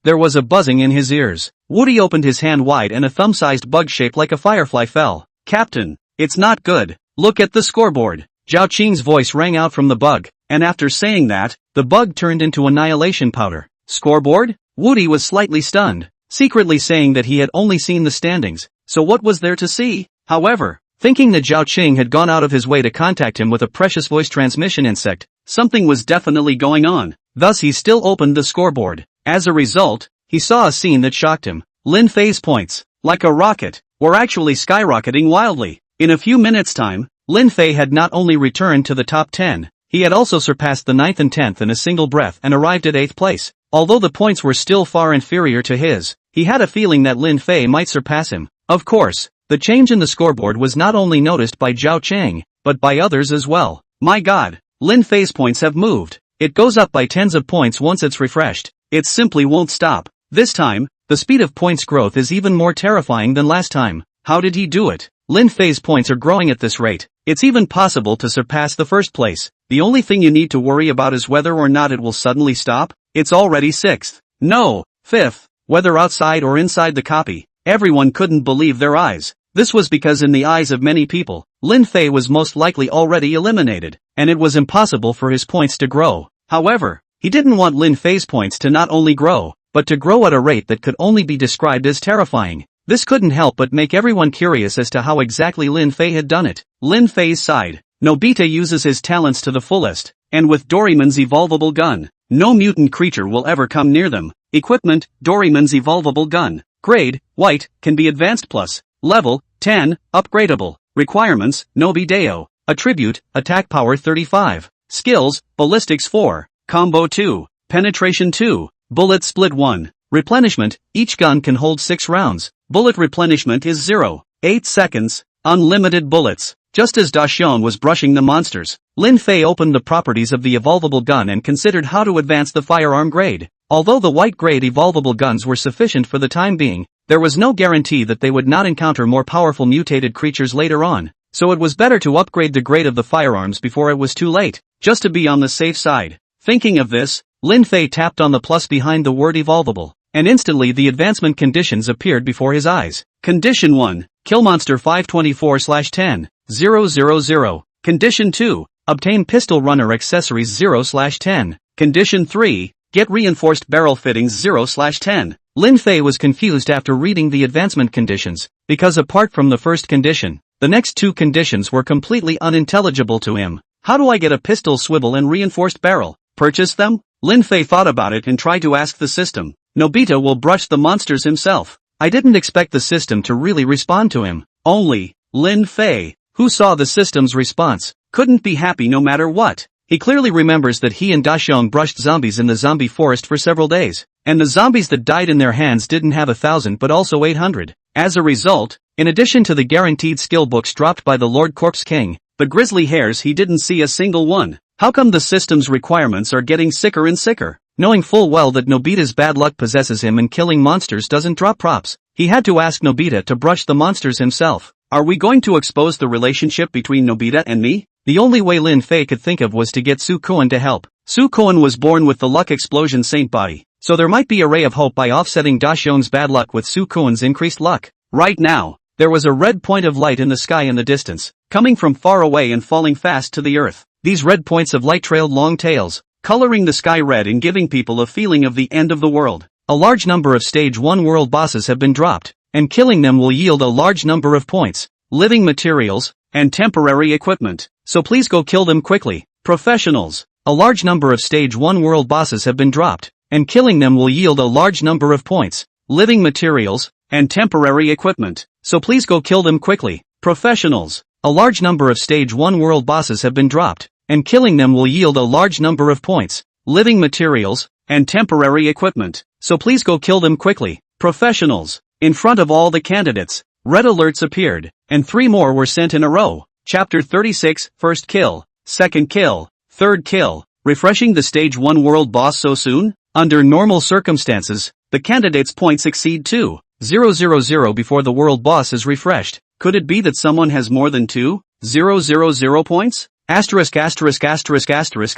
there was a buzzing in his ears. Woody opened his hand wide and a thumb-sized bug shaped like a firefly fell. Captain, it's not good. Look at the scoreboard. Zhao Qing's voice rang out from the bug, and after saying that, the bug turned into annihilation powder. Scoreboard? Woody was slightly stunned, secretly saying that he had only seen the standings, so what was there to see? However, thinking that Zhao Qing had gone out of his way to contact him with a precious voice transmission insect, something was definitely going on. Thus he still opened the scoreboard. As a result, he saw a scene that shocked him. Lin Fei's points, like a rocket, were actually skyrocketing wildly. In a few minutes' time, Lin Fei had not only returned to the top 10, he had also surpassed the 9th and 10th in a single breath and arrived at 8th place. Although the points were still far inferior to his, he had a feeling that Lin Fei might surpass him. Of course, the change in the scoreboard was not only noticed by Zhao Qing, but by others as well. My god, Lin Fei's points have moved. It goes up by tens of points once it's refreshed. It simply won't stop. This time, the speed of points growth is even more terrifying than last time. How did he do it? Lin Fei's points are growing at this rate. It's even possible to surpass the first place. The only thing you need to worry about is whether or not it will suddenly stop. It's already 6th. No, 5th. Whether outside or inside the copy, everyone couldn't believe their eyes. This was because in the eyes of many people, Lin Fei was most likely already eliminated, and it was impossible for his points to grow. However, he didn't want Lin Fei's points to not only grow, but to grow at a rate that could only be described as terrifying. This couldn't help but make everyone curious as to how exactly Lin Fei had done it. Lin Fei's side, Nobita uses his talents to the fullest, and with Doraemon's evolvable gun, no mutant creature will ever come near them. Equipment, Doraemon's evolvable gun. Grade, white, can be advanced plus. Level, 10, upgradable. Requirements, Nobideo. Attribute, attack power 35. Skills, ballistics 4. Combo 2. Penetration 2. Bullet split 1. Replenishment, each gun can hold 6 rounds. Bullet replenishment is 0. 8 seconds. Unlimited bullets. Just as Daxion was brushing the monsters, Lin Fei opened the properties of the evolvable gun and considered how to advance the firearm grade. Although the white grade evolvable guns were sufficient for the time being, there was no guarantee that they would not encounter more powerful mutated creatures later on, so it was better to upgrade the grade of the firearms before it was too late, just to be on the safe side. Thinking of this, Lin Fei tapped on the plus behind the word evolvable, and instantly the advancement conditions appeared before his eyes. Condition 1, kill monster 524/10,000. Condition 2, obtain pistol runner accessories 0/10. Condition 3, get reinforced barrel fittings 0/10. Lin Fei was confused after reading the advancement conditions, because apart from the first condition, the next two conditions were completely unintelligible to him. How do I get a pistol swivel and reinforced barrel? Purchase them? Lin Fei thought about it and tried to ask the system. Nobita will brush the monsters himself. I didn't expect the system to really respond to him. Only, Lin Fei, who saw the system's response, couldn't be happy no matter what. He clearly remembers that he and Daxion brushed zombies in the zombie forest for several days, and the zombies that died in their hands didn't have 1,000 but also 800. As a result, in addition to the guaranteed skill books dropped by the Lord Corpse King, the grizzly hares he didn't see a single one. How come the system's requirements are getting sicker and sicker? Knowing full well that Nobita's bad luck possesses him and killing monsters doesn't drop props, he had to ask Nobita to brush the monsters himself. Are we going to expose the relationship between Nobita and me? The only way Lin Fei could think of was to get Su Kuan to help. Su Kuan was born with the luck explosion saint body, so there might be a ray of hope by offsetting Daxion's bad luck with Su Kuan's increased luck. Right now, there was a red point of light in the sky in the distance, coming from far away and falling fast to the earth. These red points of light trailed long tails, coloring the sky red and giving people a feeling of the end of the world. A large number of Stage 1 world bosses have been dropped, and killing them will yield a large number of points, living materials, and temporary equipment. So please go kill them quickly. Professionals. A large number of Stage 1 world bosses have been dropped, and killing them will yield a large number of points, living materials, and temporary equipment. So please go kill them quickly. Professionals. A large number of Stage 1 world bosses have been dropped, and killing them will yield a large number of points, living materials, and temporary equipment. So please go kill them quickly. Professionals. In front of all the candidates, red alerts appeared, and 3 more were sent in a row. Chapter 36, First Kill, Second Kill, Third Kill. Refreshing the Stage 1 world boss so soon? Under normal circumstances, the candidate's points exceed 2,000 before the world boss is refreshed. Could it be that someone has more than 2,000 points? Asterisk.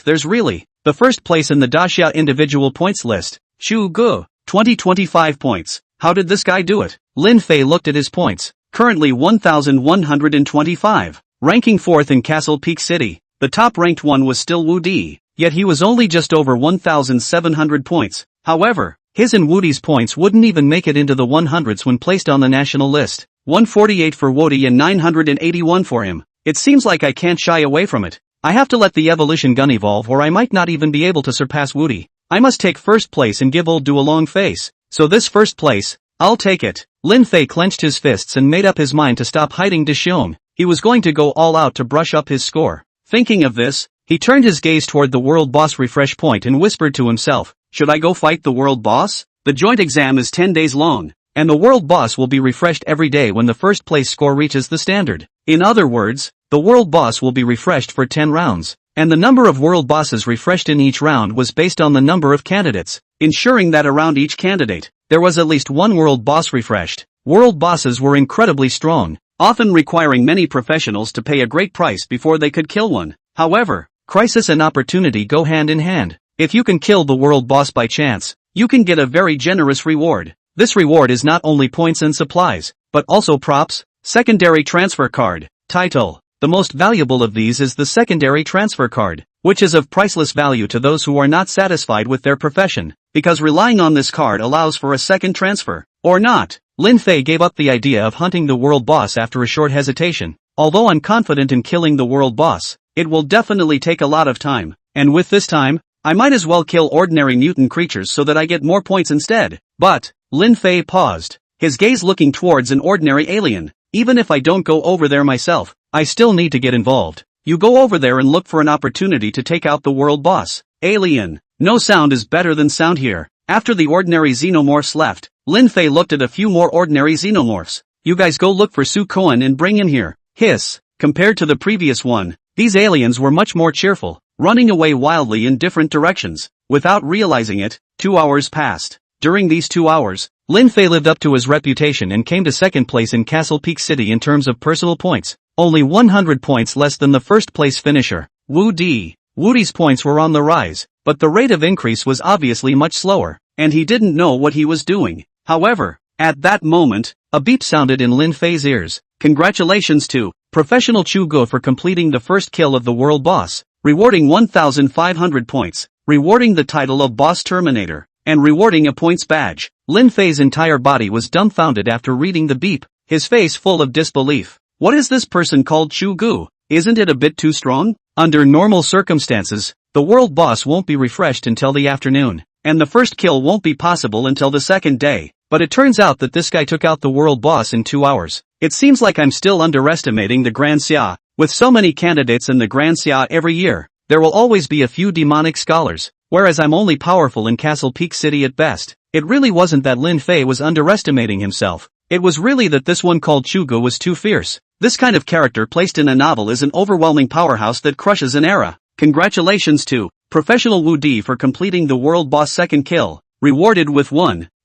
There's really the first place in the Daxia individual points list. Xu Gu, 2025 points. How did this guy do it? Lin Fei looked at his points. Currently 1,125. Ranking 4th in Castle Peak City. The top ranked one was still Wu Di, yet he was only just over 1,700 points. However, his and Wu Di's points wouldn't even make it into the 100s when placed on the national list. 148 for Wu Di and 981 for him. It seems like I can't shy away from it. I have to let the evolution gun evolve or I might not even be able to surpass Wu Di. I must take first place and give old Du a long face. So this first place, I'll take it. Lin Fei clenched his fists and made up his mind to stop hiding Dishon. He was going to go all out to brush up his score. Thinking of this, he turned his gaze toward the world boss refresh point and whispered to himself, should I go fight the world boss? The joint exam is 10 days long, and the world boss will be refreshed every day when the first place score reaches the standard. In other words, the world boss will be refreshed for 10 rounds, and the number of world bosses refreshed in each round was based on the number of candidates, ensuring that around each candidate, there was at least one world boss refreshed. World bosses were incredibly strong, often requiring many professionals to pay a great price before they could kill one. However, crisis and opportunity go hand in hand. If you can kill the world boss by chance, you can get a very generous reward. This reward is not only points and supplies, but also props. Secondary transfer card. Title. The most valuable of these is the secondary transfer card, which is of priceless value to those who are not satisfied with their profession, because relying on this card allows for a second transfer, or not. Lin Fei gave up the idea of hunting the world boss after a short hesitation. Although I'm confident in killing the world boss, it will definitely take a lot of time, and with this time, I might as well kill ordinary mutant creatures so that I get more points instead. But, Lin Fei paused, his gaze looking towards an ordinary alien. Even if I don't go over there myself, I still need to get involved. You go over there and look for an opportunity to take out the world boss. Alien. No sound is better than sound here. After the ordinary xenomorphs left, Lin Fei looked at a few more ordinary xenomorphs. You guys go look for Su Koan and bring him here. Hiss. Compared to the previous one, these aliens were much more cheerful, running away wildly in different directions. Without realizing it, 2 hours passed. During these 2 hours, Lin Fei lived up to his reputation and came to second place in Castle Peak City in terms of personal points, only 100 points less than the first place finisher, Wu Di. Wu Di's points were on the rise, but the rate of increase was obviously much slower, and he didn't know what he was doing. However, at that moment, a beep sounded in Lin Fei's ears. Congratulations to Professional Chu Go for completing the first kill of the world boss, rewarding 1,500 points, rewarding the title of Boss Terminator, and rewarding a points badge. Lin Fei's entire body was dumbfounded after reading the beep, his face full of disbelief. What is this person called Chu Gu? Isn't it a bit too strong? Under normal circumstances, the world boss won't be refreshed until the afternoon, and the first kill won't be possible until the second day. But it turns out that this guy took out the world boss in 2 hours. It seems like I'm still underestimating the Grand Xia. With so many candidates in the Grand Xia every year, there will always be a few demonic scholars, whereas I'm only powerful in Castle Peak City at best. It really wasn't that Lin Fei was underestimating himself. It was really that this one called Chugo was too fierce. This kind of character placed in a novel is an overwhelming powerhouse that crushes an era. Congratulations to Professional Wu Di for completing the world boss second kill, rewarded with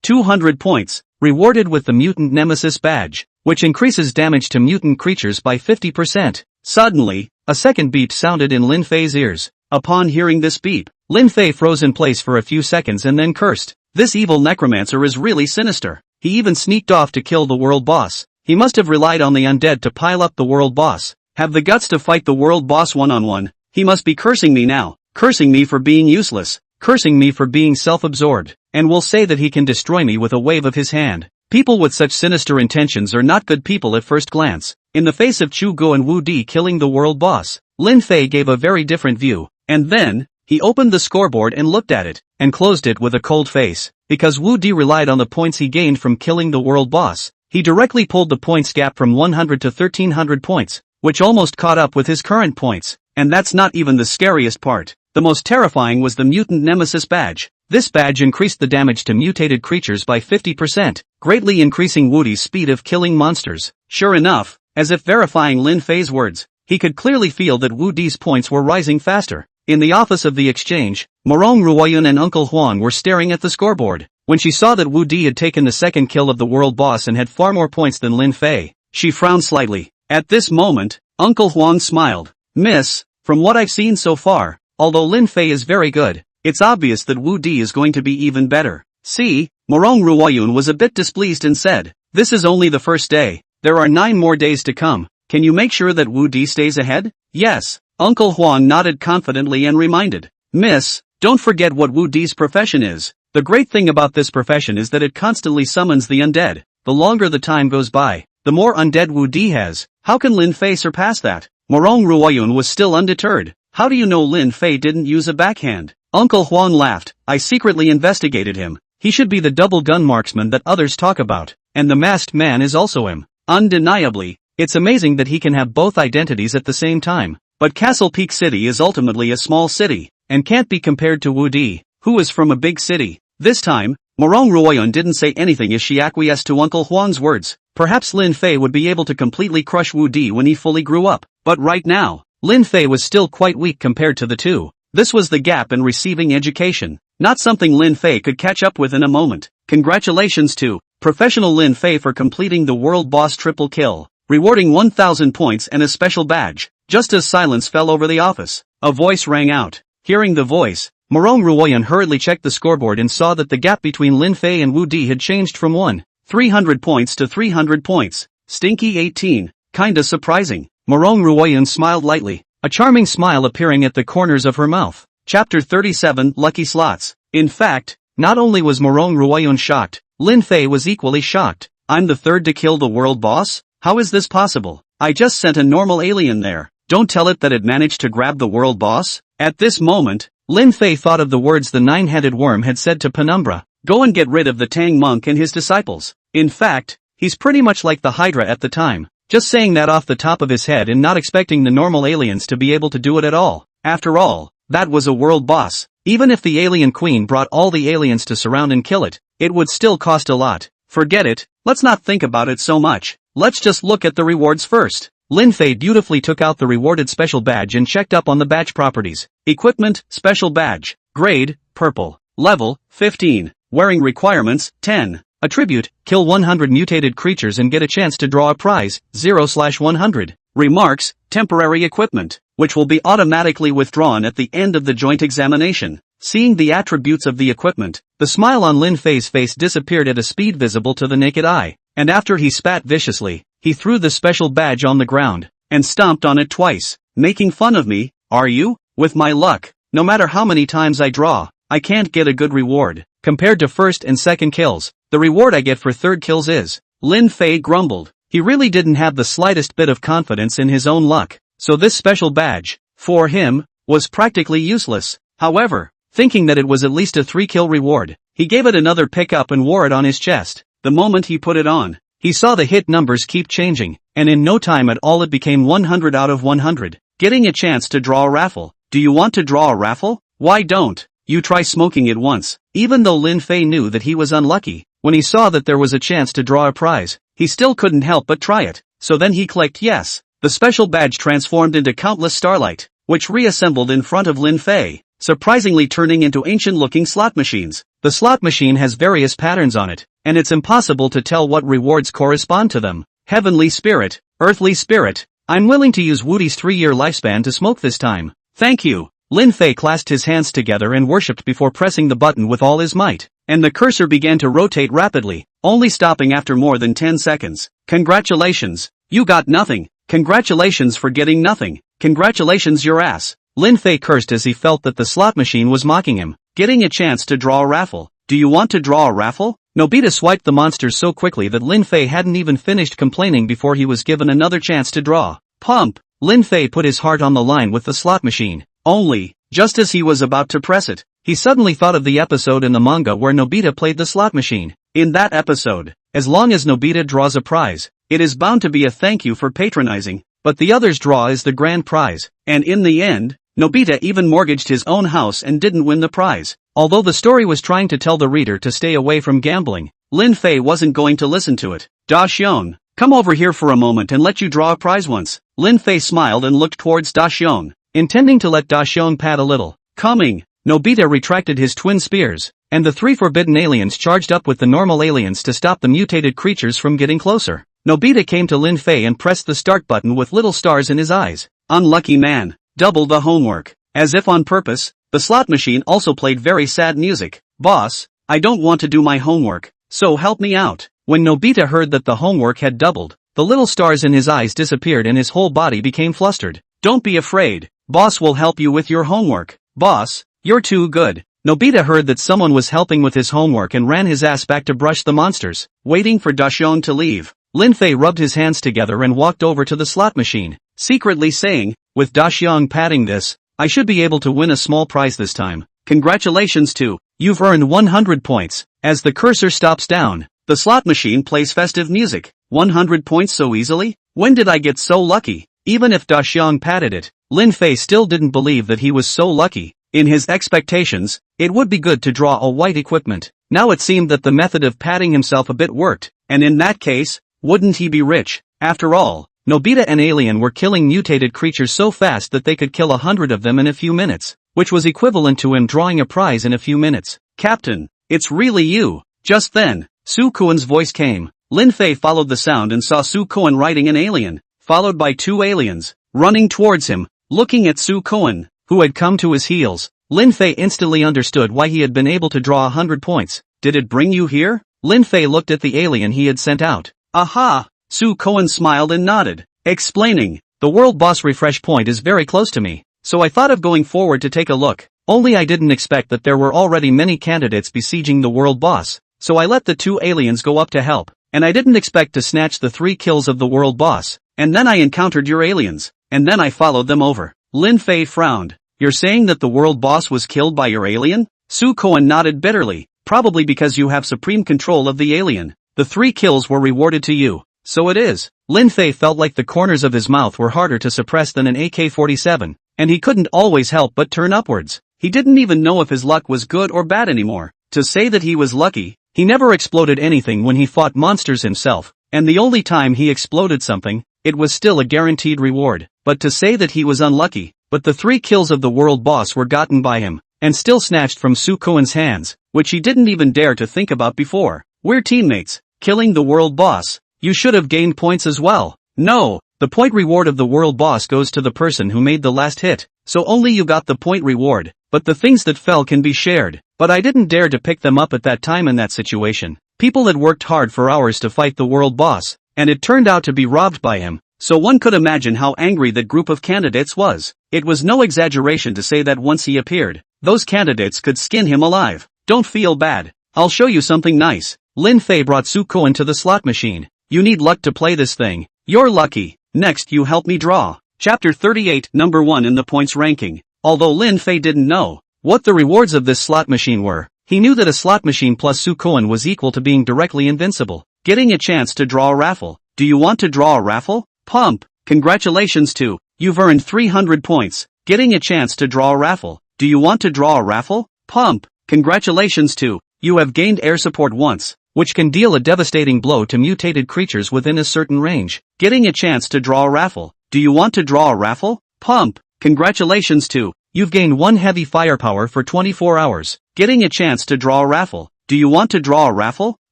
200 points, rewarded with the Mutant Nemesis badge, which increases damage to mutant creatures by 50%. Suddenly, a second beep sounded in Lin Fei's ears. Upon hearing this beep, Lin Fei froze in place for a few seconds and then cursed. This evil necromancer is really sinister. He even sneaked off to kill the world boss. He must have relied on the undead to pile up the world boss. Have the guts to fight the world boss one-on-one. He must be cursing me now, cursing me for being useless, cursing me for being self-absorbed, and will say that he can destroy me with a wave of his hand. People with such sinister intentions are not good people at first glance. In the face of Chu Go and Wu Di killing the world boss, Lin Fei gave a very different view, and then, he opened the scoreboard and looked at it, and closed it with a cold face. Because Wu Di relied on the points he gained from killing the world boss, he directly pulled the points gap from 100 to 1300 points, which almost caught up with his current points. And that's not even the scariest part. The most terrifying was the Mutant Nemesis badge. This badge increased the damage to mutated creatures by 50%, greatly increasing Wu Di's speed of killing monsters. Sure enough, as if verifying Lin Fei's words, he could clearly feel that Wu Di's points were rising faster. In the office of the exchange, Morong Ruoyun and Uncle Huang were staring at the scoreboard. When she saw that Wu Di had taken the second kill of the world boss and had far more points than Lin Fei, she frowned slightly. At this moment, Uncle Huang smiled. Miss, from what I've seen so far, although Lin Fei is very good, it's obvious that Wu Di is going to be even better. See, Morong Ruoyun was a bit displeased and said, this is only the first day. There are 9 more days to come. Can you make sure that Wu Di stays ahead? Yes. Uncle Huang nodded confidently and reminded, Miss, don't forget what Wu Di's profession is. The great thing about this profession is that it constantly summons the undead. The longer the time goes by, the more undead Wu Di has. How can Lin Fei surpass that? Morong Ruoyun was still undeterred. How do you know Lin Fei didn't use a backhand? Uncle Huang laughed. I secretly investigated him. He should be the double gun marksman that others talk about. And the masked man is also him. Undeniably, it's amazing that he can have both identities at the same time. But Castle Peak City is ultimately a small city, and can't be compared to Wu Di, who is from a big city. This time, Morong Ruoyun didn't say anything as she acquiesced to Uncle Huang's words. Perhaps Lin Fei would be able to completely crush Wu Di when he fully grew up. But right now, Lin Fei was still quite weak compared to the two. This was the gap in receiving education, not something Lin Fei could catch up with in a moment. Congratulations to Professional Lin Fei for completing the world boss triple kill, rewarding 1000 points and a special badge. Just as silence fell over the office, a voice rang out. Hearing the voice, Morong Ruoyun hurriedly checked the scoreboard and saw that the gap between Lin Fei and Wu Di had changed from 300 points to 300 points. Stinky 18. Kinda surprising. Morong Ruoyun smiled lightly, a charming smile appearing at the corners of her mouth. Chapter 37 Lucky Slots. In fact, not only was Morong Ruoyun shocked, Lin Fei was equally shocked. I'm the third to kill the world boss? How is this possible? I just sent a normal alien there. Don't tell it that it managed to grab the world boss? At this moment, Lin Fei thought of the words the nine-headed worm had said to Penumbra. Go and get rid of the Tang monk and his disciples. In fact, he's pretty much like the Hydra at the time. Just saying that off the top of his head and not expecting the normal aliens to be able to do it at all. After all, that was a world boss. Even if the alien queen brought all the aliens to surround and kill it, it would still cost a lot. Forget it, let's not think about it so much. Let's just look at the rewards first. Lin Fei dutifully took out the rewarded special badge and checked up on the badge properties. Equipment, special badge. Grade, purple. Level, 15. Wearing requirements, 10. Attribute, kill 100 mutated creatures and get a chance to draw a prize, 0/100. Remarks, temporary equipment, which will be automatically withdrawn at the end of the joint examination. Seeing the attributes of the equipment, the smile on Lin Fei's face disappeared at a speed visible to the naked eye, and after he spat viciously, he threw the special badge on the ground, and stomped on it twice. Making fun of me, are you? With my luck, no matter how many times I draw, I can't get a good reward. Compared to first and second kills, the reward I get for third kills is. Lin Fei grumbled. He really didn't have the slightest bit of confidence in his own luck, so this special badge, for him, was practically useless. However, thinking that it was at least a 3-kill reward, he gave it another pick-up and wore it on his chest. The moment he put it on, he saw the hit numbers keep changing, and in no time at all it became 100 out of 100. Getting a chance to draw a raffle. Do you want to draw a raffle? Why don't you try smoking it once? Even though Lin Fei knew that he was unlucky, when he saw that there was a chance to draw a prize, he still couldn't help but try it. So then he clicked yes. The special badge transformed into countless starlight, which reassembled in front of Lin Fei, surprisingly turning into ancient-looking slot machines. The slot machine has various patterns on it, and it's impossible to tell what rewards correspond to them. Heavenly spirit, earthly spirit, I'm willing to use Woody's 3-year lifespan to smoke this time. Thank you. Lin Fei clasped his hands together and worshipped before pressing the button with all his might. and the cursor began to rotate rapidly, only stopping after more than 10 seconds. Congratulations. You got nothing. Congratulations for getting nothing. Congratulations your ass. Lin Fei cursed as he felt that the slot machine was mocking him. Getting a chance to draw a raffle. Do you want to draw a raffle? Nobita swiped the monsters so quickly that Lin Fei hadn't even finished complaining before he was given another chance to draw. Pump. Lin Fei put his heart on the line with the slot machine. Only, just as he was about to press it, he suddenly thought of the episode in the manga where Nobita played the slot machine. In that episode, as long as Nobita draws a prize, it is bound to be a thank you for patronizing, but the other's draw is the grand prize, and in the end, Nobita even mortgaged his own house and didn't win the prize. Although the story was trying to tell the reader to stay away from gambling, Lin Fei wasn't going to listen to it. Da Xiong, come over here for a moment and let you draw a prize once. Lin Fei smiled and looked towards Da Xiong, intending to let Da Xiong pat a little. Coming, Nobita retracted his twin spears, and the three forbidden aliens charged up with the normal aliens to stop the mutated creatures from getting closer. Nobita came to Lin Fei and pressed the start button with little stars in his eyes. Unlucky man. Double the homework. As if on purpose, the slot machine also played very sad music. Boss, I don't want to do my homework, so help me out. When Nobita heard that the homework had doubled, the little stars in his eyes disappeared and his whole body became flustered. Don't be afraid. Boss will help you with your homework. Boss, you're too good. Nobita heard that someone was helping with his homework and ran his ass back to brush the monsters. Waiting for Da Xiong to leave, Lin Fei rubbed his hands together and walked over to the slot machine, secretly saying, with Da Xiong patting this, I should be able to win a small prize this time. Congratulations too, you've earned 100 points. As the cursor stops down, the slot machine plays festive music. 100 points so easily? When did I get so lucky? Even if Da Xiong patted it, Lin Fei still didn't believe that he was so lucky. In his expectations, it would be good to draw a white equipment. Now it seemed that the method of patting himself a bit worked, and in that case, wouldn't he be rich? After all, Nobita and Alien were killing mutated creatures so fast that they could kill 100 of them in a few minutes, which was equivalent to him drawing a prize in a few minutes. Captain, it's really you. Just then, Su Kuan's voice came. Lin Fei followed the sound and saw Su Kuan riding an alien, followed by two aliens, running towards him. Looking at Su Kuan, who had come to his heels, Lin Fei instantly understood why he had been able to draw 100 points. Did it bring you here? Lin Fei looked at the alien he had sent out. Aha! Su Kuan smiled and nodded, explaining, the world boss refresh point is very close to me, so I thought of going forward to take a look. Only I didn't expect that there were already many candidates besieging the world boss, so I let the two aliens go up to help, and I didn't expect to snatch the 3 kills of the world boss, and then I encountered your aliens, and then I followed them over. Lin Fei frowned. You're saying that the world boss was killed by your alien? Su Kuan nodded bitterly, probably because you have supreme control of the alien. The 3 kills were rewarded to you. So it is. Lin Fei felt like the corners of his mouth were harder to suppress than an AK-47, and he couldn't always help but turn upwards. He didn't even know if his luck was good or bad anymore. To say that he was lucky, he never exploded anything when he fought monsters himself, and the only time he exploded something, it was still a guaranteed reward. But to say that he was unlucky, but the 3 kills of the world boss were gotten by him, and still snatched from Su Kuan's hands, which he didn't even dare to think about before. We're teammates. Killing the world boss. You should have gained points as well. No, the point reward of the world boss goes to the person who made the last hit, so only you got the point reward, but the things that fell can be shared. But I didn't dare to pick them up at that time in that situation. People had worked hard for hours to fight the world boss, and it turned out to be robbed by him, so one could imagine how angry that group of candidates was. It was no exaggeration to say that once he appeared, those candidates could skin him alive. Don't feel bad. I'll show you something nice. Lin Fei brought Su Kuan to the slot machine. You need luck to play this thing. You're lucky. Next you help me draw. Chapter 38, number 1 in the points ranking. Although Lin Fei didn't know what the rewards of this slot machine were, he knew that a slot machine plus Su Kuan was equal to being directly invincible. Getting a chance to draw a raffle. Do you want to draw a raffle? Pump. Congratulations too. You've earned 300 points. Getting a chance to draw a raffle. Do you want to draw a raffle? Pump. Congratulations too. You have gained air support once, which can deal a devastating blow to mutated creatures within a certain range. Getting a chance to draw a raffle. Do you want to draw a raffle? Pump. Congratulations too. You've gained 1 heavy firepower for 24 hours. Getting a chance to draw a raffle. Do you want to draw a raffle?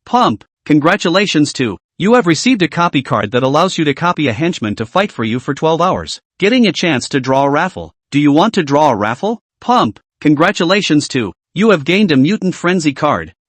Pump. Congratulations too. You have received a copy card that allows you to copy a henchman to fight for you for 12 hours. Getting a chance to draw a raffle. Do you want to draw a raffle? Pump. Congratulations too. You have gained a mutant frenzy card.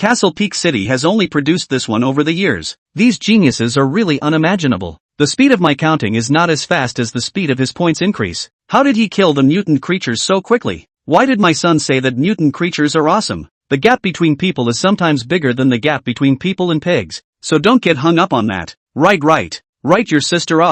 Castle Peak City has only produced this one over the years. These geniuses are really unimaginable. The speed of my counting is not as fast as the speed of his points increase. How did he kill the mutant creatures so quickly? Why did my son say that mutant creatures are awesome? The gap between people is sometimes bigger than the gap between people and pigs. So don't get hung up on that. Right, your sister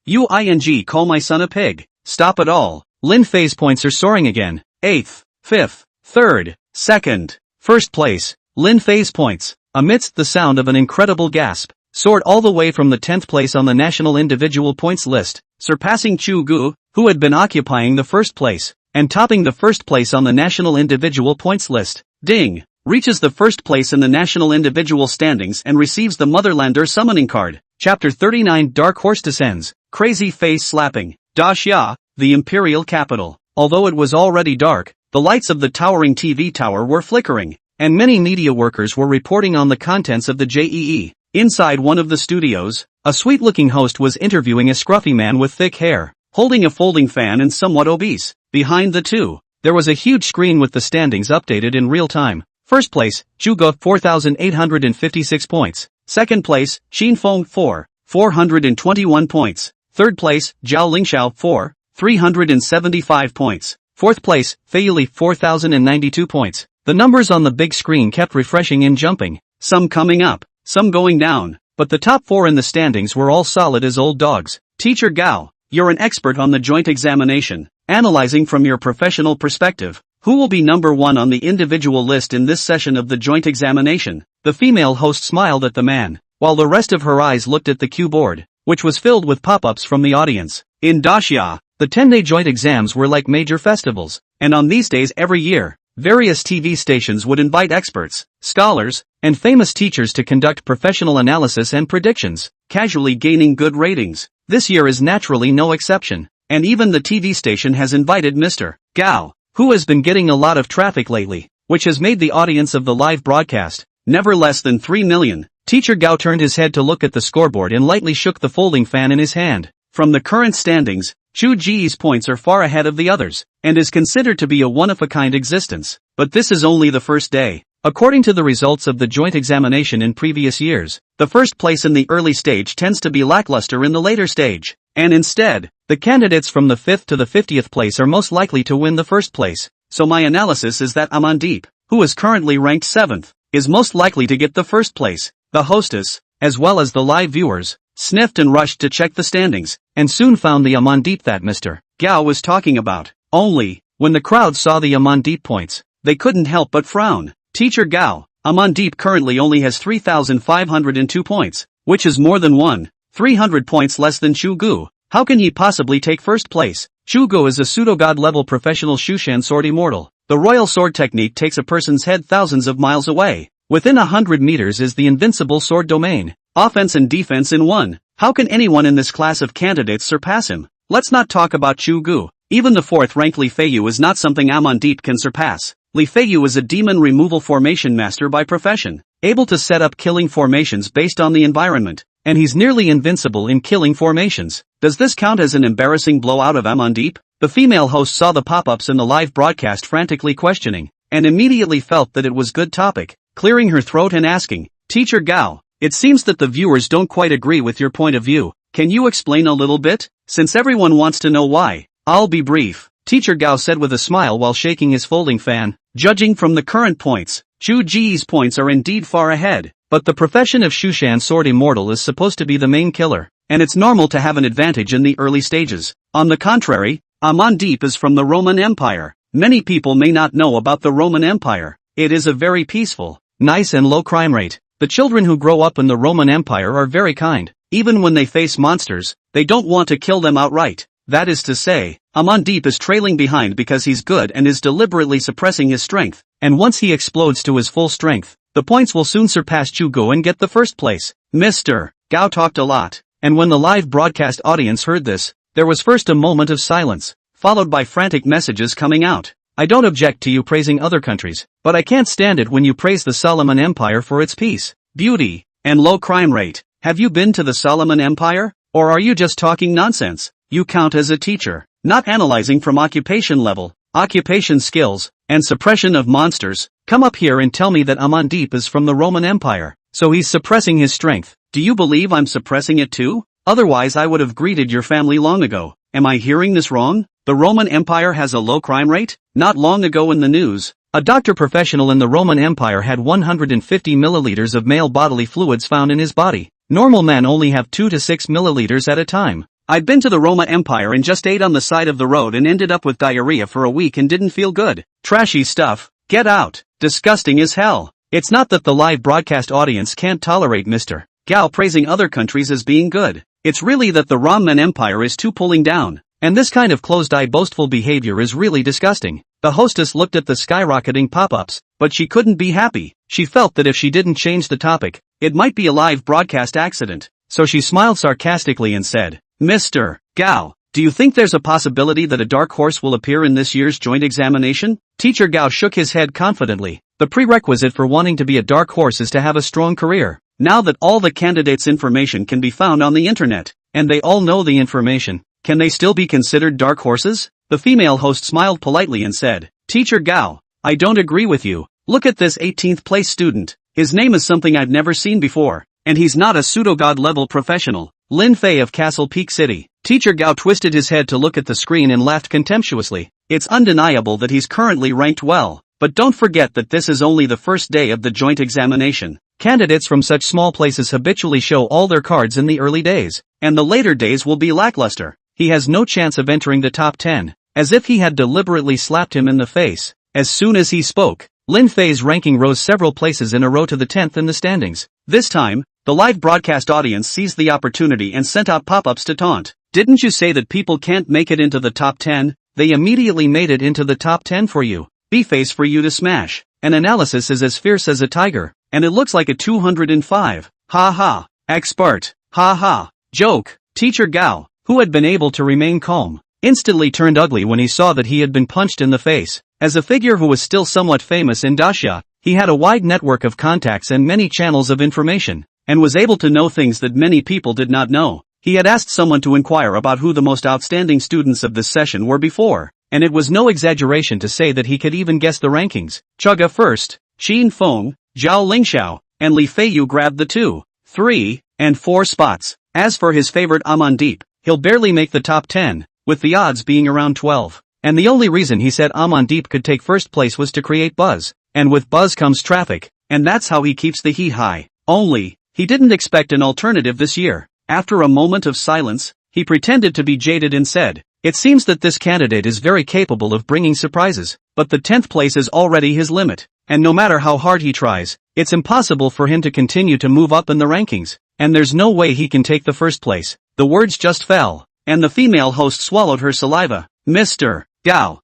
you call my son a pig. Stop it all. Lin Fei's points are soaring again. 8th, 5th, 3rd, 2nd, 1st place. Lin Fei's points, amidst the sound of an incredible gasp, soared all the way from the 10th place on the national individual points list, surpassing Chu Gu, who had been occupying the 1st place, and topping the 1st place on the national individual points list. Ding! Reaches the 1st place in the national individual standings and receives the Motherlander summoning card. Chapter 39 Dark Horse Descends, Crazy Face Slapping. Daxia, the imperial capital. Although it was already dark, the lights of the towering TV tower were flickering, and many media workers were reporting on the contents of the JEE. Inside one of the studios, a sweet-looking host was interviewing a scruffy man with thick hair, holding a folding fan and somewhat obese. Behind the two, there was a huge screen with the standings updated in real time. 1st place, Zhuge 4,856 points. 2nd place, Xin Feng 421 points. 3rd place, Zhao Lingxiao 375 points. 4th place, Fei Yuli 4,092 points. The numbers on the big screen kept refreshing and jumping, some coming up, some going down, but the top 4 in the standings were all solid as old dogs. Teacher Gao, you're an expert on the joint examination. Analyzing from your professional perspective, who will be number 1 on the individual list in this session of the joint examination? The female host smiled at the man, while the rest of her eyes looked at the cue board, which was filled with pop-ups from the audience. In Daxia, the 10-day joint exams were like major festivals, and on these days every year, various TV stations would invite experts, scholars, and famous teachers to conduct professional analysis and predictions, casually gaining good ratings. This year is naturally no exception, and even the TV station has invited Mr. Gao, who has been getting a lot of traffic lately, which has made the audience of the live broadcast never less than 3 million. Teacher Gao turned his head to look at the scoreboard and lightly shook the folding fan in his hand. From the current standings, Chu Ji's points are far ahead of the others, and is considered to be a one-of-a-kind existence. But this is only the first day. According to the results of the joint examination in previous years, the 1st place in the early stage tends to be lackluster in the later stage, and instead, the candidates from the 5th to the 50th place are most likely to win the 1st place. So my analysis is that Amandeep, who is currently ranked 7th, is most likely to get the 1st place. The hostess, as well as the live viewers, sniffed and rushed to check the standings, and soon found the Amandeep that Mr. Gao was talking about. Only, when the crowd saw the Amandeep points, they couldn't help but frown. Teacher Gao, Amandeep currently only has 3,502 points, which is more than 300 points less than Chu Gu. How can he possibly take 1st place? Chu Gu is a pseudo-god level professional Shushan sword immortal. The royal sword technique takes a person's head thousands of miles away. Within 100 meters is the invincible sword domain. Offense and defense in one. How can anyone in this class of candidates surpass him? Let's not talk about Chu Gu. Even the 4th-ranked Li Feiyu is not something Amandeep can surpass. Li Feiyu is a demon removal formation master by profession, able to set up killing formations based on the environment, and he's nearly invincible in killing formations. Does this count as an embarrassing blowout of Amandeep? The female host saw the pop-ups in the live broadcast frantically questioning, and immediately felt that it was good topic, clearing her throat and asking, Teacher Gao, it seems that the viewers don't quite agree with your point of view. Can you explain a little bit? Since everyone wants to know why, I'll be brief, Teacher Gao said with a smile while shaking his folding fan. Judging from the current points, Chu Ji's points are indeed far ahead, but the profession of Shushan Sword Immortal is supposed to be the main killer, and it's normal to have an advantage in the early stages. On the contrary, Amandeep is from the Roman Empire. Many people may not know about the Roman Empire. It is a very peaceful, nice and low crime rate. The children who grow up in the Roman Empire are very kind. Even when they face monsters, they don't want to kill them outright. That is to say, Amandeep is trailing behind because he's good and is deliberately suppressing his strength, and once he explodes to his full strength, the points will soon surpass Chu Gu and get the 1st place. Mr. Gao talked a lot, and when the live broadcast audience heard this, there was first a moment of silence, followed by frantic messages coming out. I don't object to you praising other countries, but I can't stand it when you praise the Solomon Empire for its peace, beauty, and low crime rate. Have you been to the Solomon Empire? Or are you just talking nonsense? You count as a teacher, not analyzing from occupation level, occupation skills, and suppression of monsters. Come up here and tell me that Amandeep is from the Roman Empire, so he's suppressing his strength. Do you believe I'm suppressing it too? Otherwise I would have greeted your family long ago. Am I hearing this wrong? The Roman Empire has a low crime rate? Not long ago in the news, a doctor professional in the Roman Empire had 150 milliliters of male bodily fluids found in his body. Normal men only have 2 to 6 milliliters at a time. I'd been to the Roman Empire and just ate on the side of the road and ended up with diarrhea for a week and didn't feel good. Trashy stuff. Get out. Disgusting as hell. It's not that the live broadcast audience can't tolerate Mr. Gao praising other countries as being good. It's really that the Roman Empire is too pulling down. And this kind of closed-eye boastful behavior is really disgusting. The hostess looked at the skyrocketing pop-ups, but she couldn't be happy. She felt that if she didn't change the topic, it might be a live broadcast accident. So she smiled sarcastically and said, Mr. Gao, do you think there's a possibility that a dark horse will appear in this year's joint examination? Teacher Gao shook his head confidently. The prerequisite for wanting to be a dark horse is to have a strong career. Now that all the candidates' information can be found on the internet, and they all know the information, can they still be considered dark horses? The female host smiled politely and said, Teacher Gao, I don't agree with you. Look at this 18th place student. His name is something I've never seen before, and he's not a pseudo-god level professional. Lin Fei of Castle Peak City. Teacher Gao twisted his head to look at the screen and laughed contemptuously. It's undeniable that he's currently ranked well, but don't forget that this is only the first day of the joint examination. Candidates from such small places habitually show all their cards in the early days, and the later days will be lackluster. He has no chance of entering the top 10, as if he had deliberately slapped him in the face. As soon as he spoke, Lin Fei's ranking rose several places in a row to the 10th in the standings. This time, the live broadcast audience seized the opportunity and sent out pop-ups to taunt. Didn't you say that people can't make it into the top 10? They immediately made it into the top 10 for you. B-face for you to smash. An analysis is as fierce as a tiger, and it looks like a 205. Ha ha. Expert. Ha ha. Joke. Teacher Gao, who had been able to remain calm, instantly turned ugly when he saw that he had been punched in the face. As a figure who was still somewhat famous in Daxia, he had a wide network of contacts and many channels of information, and was able to know things that many people did not know. He had asked someone to inquire about who the most outstanding students of this session were before, and it was no exaggeration to say that he could even guess the rankings. Chaga first, Qin Feng, Zhao Lingxiao, and Li Feiyu grabbed the 2, 3, and 4 spots. As for his favorite Amandeep, he'll barely make the top 10, with the odds being around 12. And the only reason he said Amandeep could take first place was to create buzz. And with buzz comes traffic, and that's how he keeps the heat high. Only, he didn't expect an alternative this year. After a moment of silence, he pretended to be jaded and said, It seems that this candidate is very capable of bringing surprises, but the 10th place is already his limit, and no matter how hard he tries, it's impossible for him to continue to move up in the rankings, and there's no way he can take the first place. The words just fell, and the female host swallowed her saliva. Mr. Gao,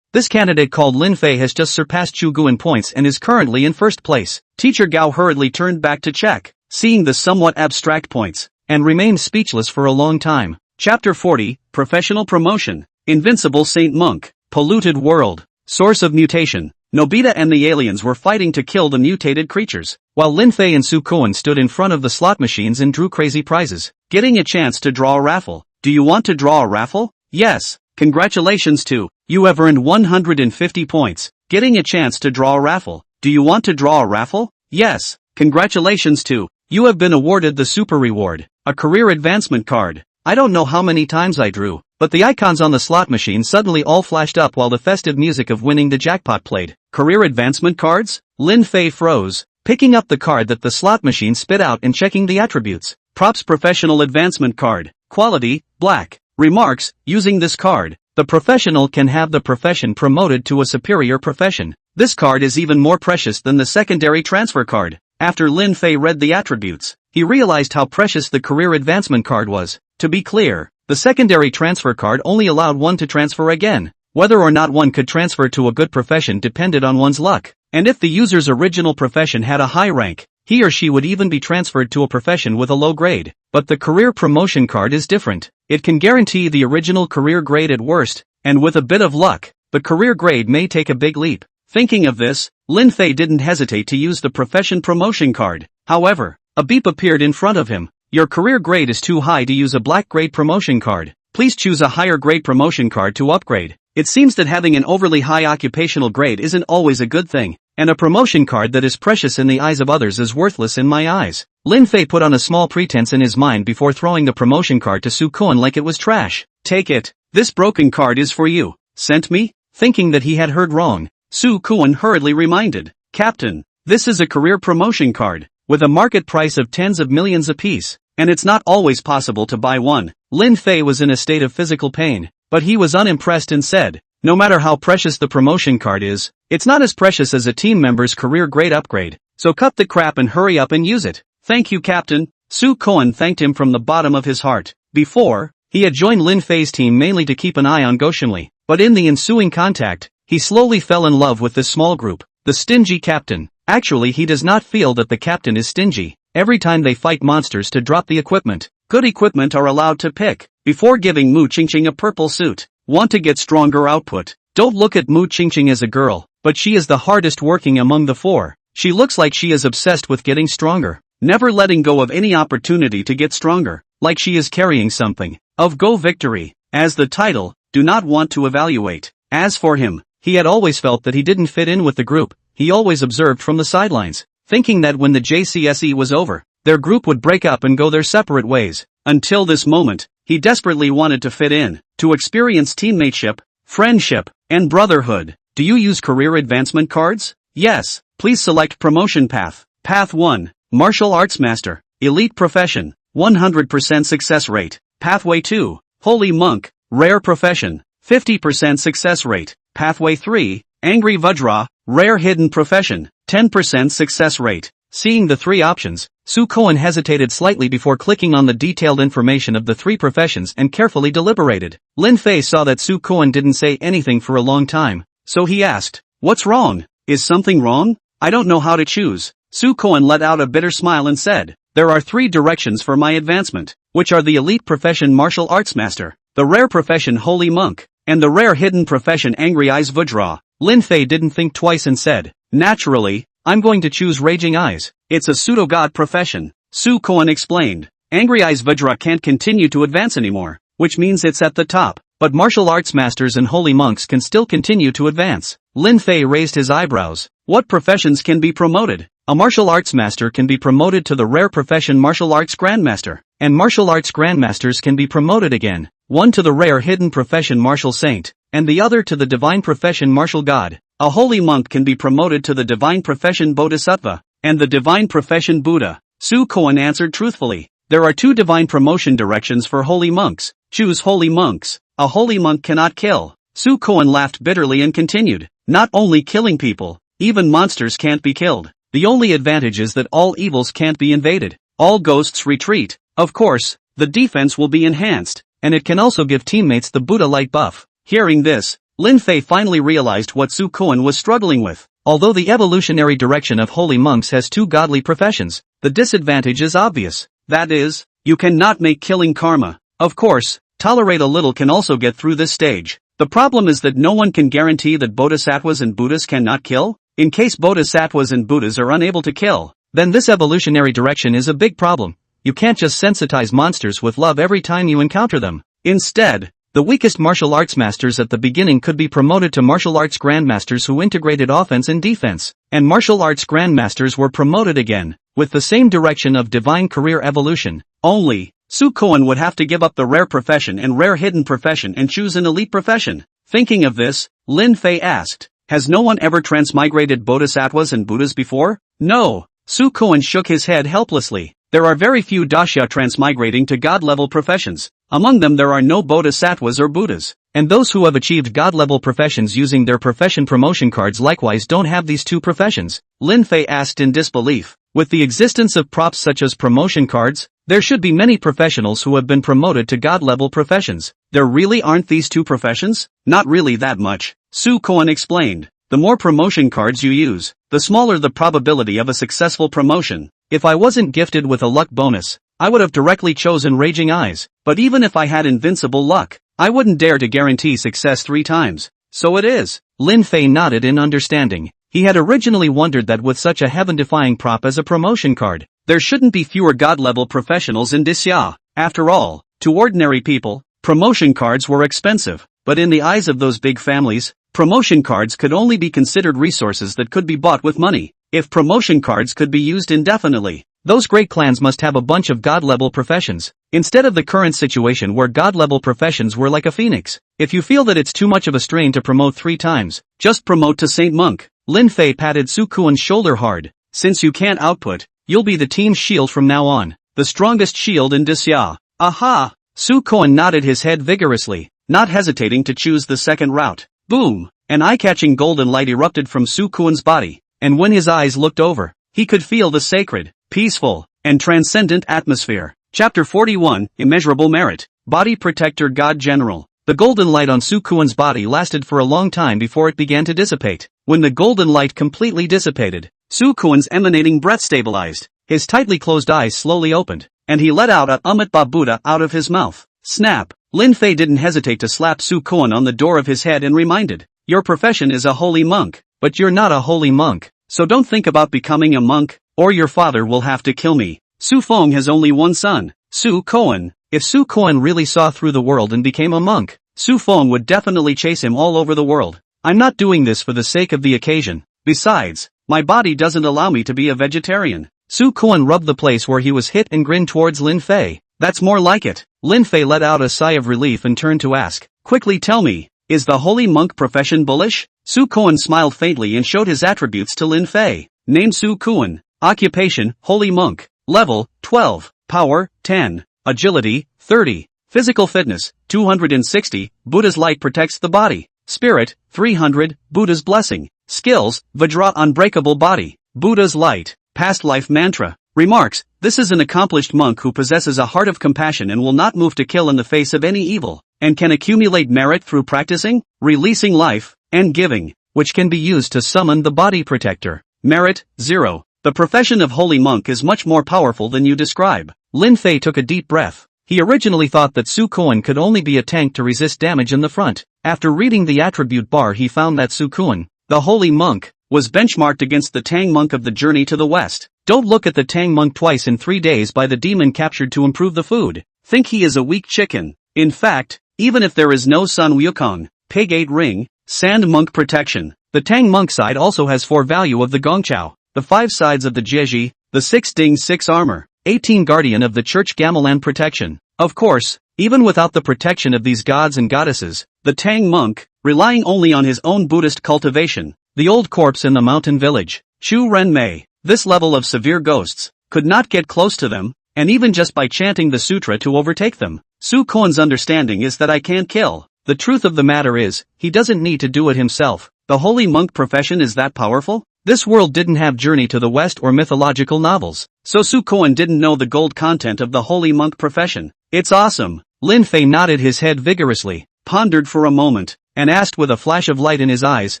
this candidate called Lin Fei has just surpassed Chu Gu in points and is currently in first place. Teacher Gao hurriedly turned back to check, seeing the somewhat abstract points, and remained speechless for a long time. Chapter 40, Professional Promotion, Invincible Saint Monk, Polluted World, Source of Mutation. Nobita and the aliens were fighting to kill the mutated creatures, while Lin Fei and Su Koen stood in front of the slot machines and drew crazy prizes, getting a chance to draw a raffle. Do you want to draw a raffle? Yes. Congratulations to, you have earned 150 points, getting a chance to draw a raffle. Do you want to draw a raffle? Yes. Congratulations to, you have been awarded the super reward, a career advancement card. I don't know how many times I drew, but the icons on the slot machine suddenly all flashed up while the festive music of winning the jackpot played. Career advancement cards? Lin Fei froze, picking up the card that the slot machine spit out and checking the attributes. Props Professional Advancement Card. Quality, Black. Remarks, using this card, the professional can have the profession promoted to a superior profession. This card is even more precious than the secondary transfer card. After Lin Fei read the attributes, he realized how precious the career advancement card was. To be clear, the secondary transfer card only allowed one to transfer again. Whether or not one could transfer to a good profession depended on one's luck. And if the user's original profession had a high rank, he or she would even be transferred to a profession with a low grade. But the career promotion card is different. It can guarantee the original career grade at worst, and with a bit of luck, the career grade may take a big leap. Thinking of this, Lin Fei didn't hesitate to use the profession promotion card. However, a beep appeared in front of him. Your career grade is too high to use a black grade promotion card. Please choose a higher grade promotion card to upgrade. It seems that having an overly high occupational grade isn't always a good thing, and a promotion card that is precious in the eyes of others is worthless in my eyes. Lin Fei put on a small pretense in his mind before throwing the promotion card to Su Koen like it was trash. Take it. This broken card is for you. Sent me? Thinking that he had heard wrong, Su Koen hurriedly reminded. Captain, this is a career promotion card, with a market price of tens of millions apiece, and it's not always possible to buy one. Lin Fei was in a state of physical pain, but he was unimpressed and said, no matter how precious the promotion card is, it's not as precious as a team member's career grade upgrade, so cut the crap and hurry up and use it. Thank you, Captain. Su Koen thanked him from the bottom of his heart. Before, he had joined Lin Fei's team mainly to keep an eye on Goshenli, but in the ensuing contact, he slowly fell in love with this small group, the stingy captain. Actually, he does not feel that the captain is stingy. Every time they fight monsters to drop the equipment, good equipment are allowed to pick, before giving Mu Qingqing a purple suit. Want to get stronger output? Don't look at Mu Qingqing as a girl, but she is the hardest working among the four. She looks like she is obsessed with getting stronger, never letting go of any opportunity to get stronger, like she is carrying something. Of Go Victory, as the title, do not want to evaluate. As for him, he had always felt that he didn't fit in with the group. He always observed from the sidelines, thinking that when the JCSE was over, their group would break up and go their separate ways. Until this moment, he desperately wanted to fit in, to experience teammateship, friendship, and brotherhood. Do you use career advancement cards? Yes. Please select promotion path. Path 1, Martial Arts Master, Elite Profession, 100% success rate. Pathway 2, Holy Monk, Rare Profession, 50% success rate. Pathway 3, Angry Vajra, Rare Hidden Profession, 10% success rate. Seeing the three options, Su Koen hesitated slightly before clicking on the detailed information of the three professions and carefully deliberated. Lin Fei saw that Su Koen didn't say anything for a long time, so he asked, "What's wrong? Is something wrong? I don't know how to choose." Su Koen let out a bitter smile and said, "There are three directions for my advancement, which are the elite profession Martial Arts Master, the rare profession Holy Monk, and the rare hidden profession Angry Eyes Vajra." Lin Fei didn't think twice and said, "Naturally, I'm going to choose Raging Eyes. It's a pseudo-god profession." Su Koen explained, "Angry Eyes Vajra can't continue to advance anymore, which means it's at the top, but martial arts masters and holy monks can still continue to advance." Lin Fei raised his eyebrows. What professions can be promoted? A martial arts master can be promoted to the rare profession Martial Arts Grandmaster, and martial arts grandmasters can be promoted again, one to the rare hidden profession Martial Saint, and the other to the divine profession Martial God. A holy monk can be promoted to the divine profession Bodhisattva, and the divine profession Buddha. Su Koen answered truthfully, "There are two divine promotion directions for holy monks. Choose holy monks. A holy monk cannot kill." Su Koen laughed bitterly and continued, "Not only killing people, even monsters can't be killed. The only advantage is that all evils can't be invaded. All ghosts retreat. Of course, the defense will be enhanced, and it can also give teammates the Buddha light buff." Hearing this, Lin Fei finally realized what Su Koen was struggling with. Although the evolutionary direction of holy monks has two godly professions, the disadvantage is obvious. That is, you cannot make killing karma. Of course, tolerate a little can also get through this stage. The problem is that no one can guarantee that bodhisattvas and Buddhas cannot kill. In case bodhisattvas and Buddhas are unable to kill, then this evolutionary direction is a big problem. You can't just sensitize monsters with love every time you encounter them. Instead, the weakest martial arts masters at the beginning could be promoted to martial arts grandmasters who integrated offense and defense, and martial arts grandmasters were promoted again, with the same direction of divine career evolution. Only, Su Koen would have to give up the rare profession and rare hidden profession and choose an elite profession. Thinking of this, Lin Fei asked, "Has no one ever transmigrated bodhisattvas and Buddhas before?" "No." Su Koen shook his head helplessly. "There are very few dasha transmigrating to god-level professions. Among them there are no bodhisattvas or Buddhas, and those who have achieved god-level professions using their profession promotion cards likewise don't have these two professions." Lin Fei asked in disbelief. With the existence of props such as promotion cards, there should be many professionals who have been promoted to god-level professions. There really aren't these two professions? Not really that much. Su Koen explained. The more promotion cards you use, the smaller the probability of a successful promotion. If I wasn't gifted with a luck bonus, I would have directly chosen Raging Eyes, but even if I had invincible luck, I wouldn't dare to guarantee success 3 times. So it is. Lin Fei nodded in understanding. He had originally wondered that with such a heaven-defying prop as a promotion card, there shouldn't be fewer god-level professionals in Disya. After all, to ordinary people, promotion cards were expensive, but in the eyes of those big families, promotion cards could only be considered resources that could be bought with money. If promotion cards could be used indefinitely, those great clans must have a bunch of god-level professions, instead of the current situation where god-level professions were like a phoenix. If you feel that it's too much of a strain to promote 3 times, just promote to Saint Monk. Lin Fei patted Su Kuan's shoulder hard. Since you can't output, you'll be the team's shield from now on. The strongest shield in Disya. Aha! Su Kuan nodded his head vigorously, not hesitating to choose the second route. Boom! An eye-catching golden light erupted from Su Kuan's body, and when his eyes looked over, he could feel the sacred, peaceful, and transcendent atmosphere. Chapter 41, Immeasurable Merit. Body Protector God General. The golden light on Su Kuan's body lasted for a long time before it began to dissipate. When the golden light completely dissipated, Su Kuan's emanating breath stabilized, his tightly closed eyes slowly opened, and he let out a Umat Buddha out of his mouth. Snap! Lin Fei didn't hesitate to slap Su Kuan on the door of his head and reminded, "Your profession is a holy monk, but you're not a holy monk, so don't think about becoming a monk, or your father will have to kill me." Su Feng has only one son, Su Kuan. If Su Kuan really saw through the world and became a monk, Su Feng would definitely chase him all over the world. I'm not doing this for the sake of the occasion. Besides, my body doesn't allow me to be a vegetarian. Su Kuan rubbed the place where he was hit and grinned towards Lin Fei. That's more like it. Lin Fei let out a sigh of relief and turned to ask, "Quickly tell me, is the holy monk profession bullish?" Su Kuan smiled faintly and showed his attributes to Lin Fei. Name: Su Kuan. Occupation: holy monk. Level: 12. Power: 10. Agility: 30. Physical fitness: 260. Buddha's light protects the body. Spirit: 300. Buddha's blessing. Skills: Vajra, unbreakable body. Buddha's light. Past life mantra. Remarks: this is an accomplished monk who possesses a heart of compassion and will not move to kill in the face of any evil, and can accumulate merit through practicing, releasing life, and giving, which can be used to summon the body protector. Merit: 0. The profession of holy monk is much more powerful than you describe. Lin Fei took a deep breath. He originally thought that Su Kuan could only be a tank to resist damage in the front. After reading the attribute bar, he found that Su Kuan, the holy monk, was benchmarked against the Tang monk of the journey to the west. Don't look at the Tang monk twice in 3 days by the demon captured to improve the food. Think he is a weak chicken. In fact, even if there is no Sun Wukong, Pig 8 Ring, Sand Monk Protection, the Tang monk side also has 4 value of the Gongchao, the 5 sides of the Jieji, the 6 Ding 6 armor, 18 Guardian of the Church Gamelan Protection. Of course, even without the protection of these gods and goddesses, the Tang monk, relying only on his own Buddhist cultivation, the old corpse in the mountain village, Chu Ren Mei, this level of severe ghosts, could not get close to them, and even just by chanting the sutra to overtake them. Su Kuan's understanding is that I can't kill. The truth of the matter is, he doesn't need to do it himself. The holy monk profession is that powerful? This world didn't have Journey to the West or mythological novels, so Su Kuan didn't know the gold content of the holy monk profession. It's awesome. Lin Fei nodded his head vigorously, pondered for a moment, and asked with a flash of light in his eyes,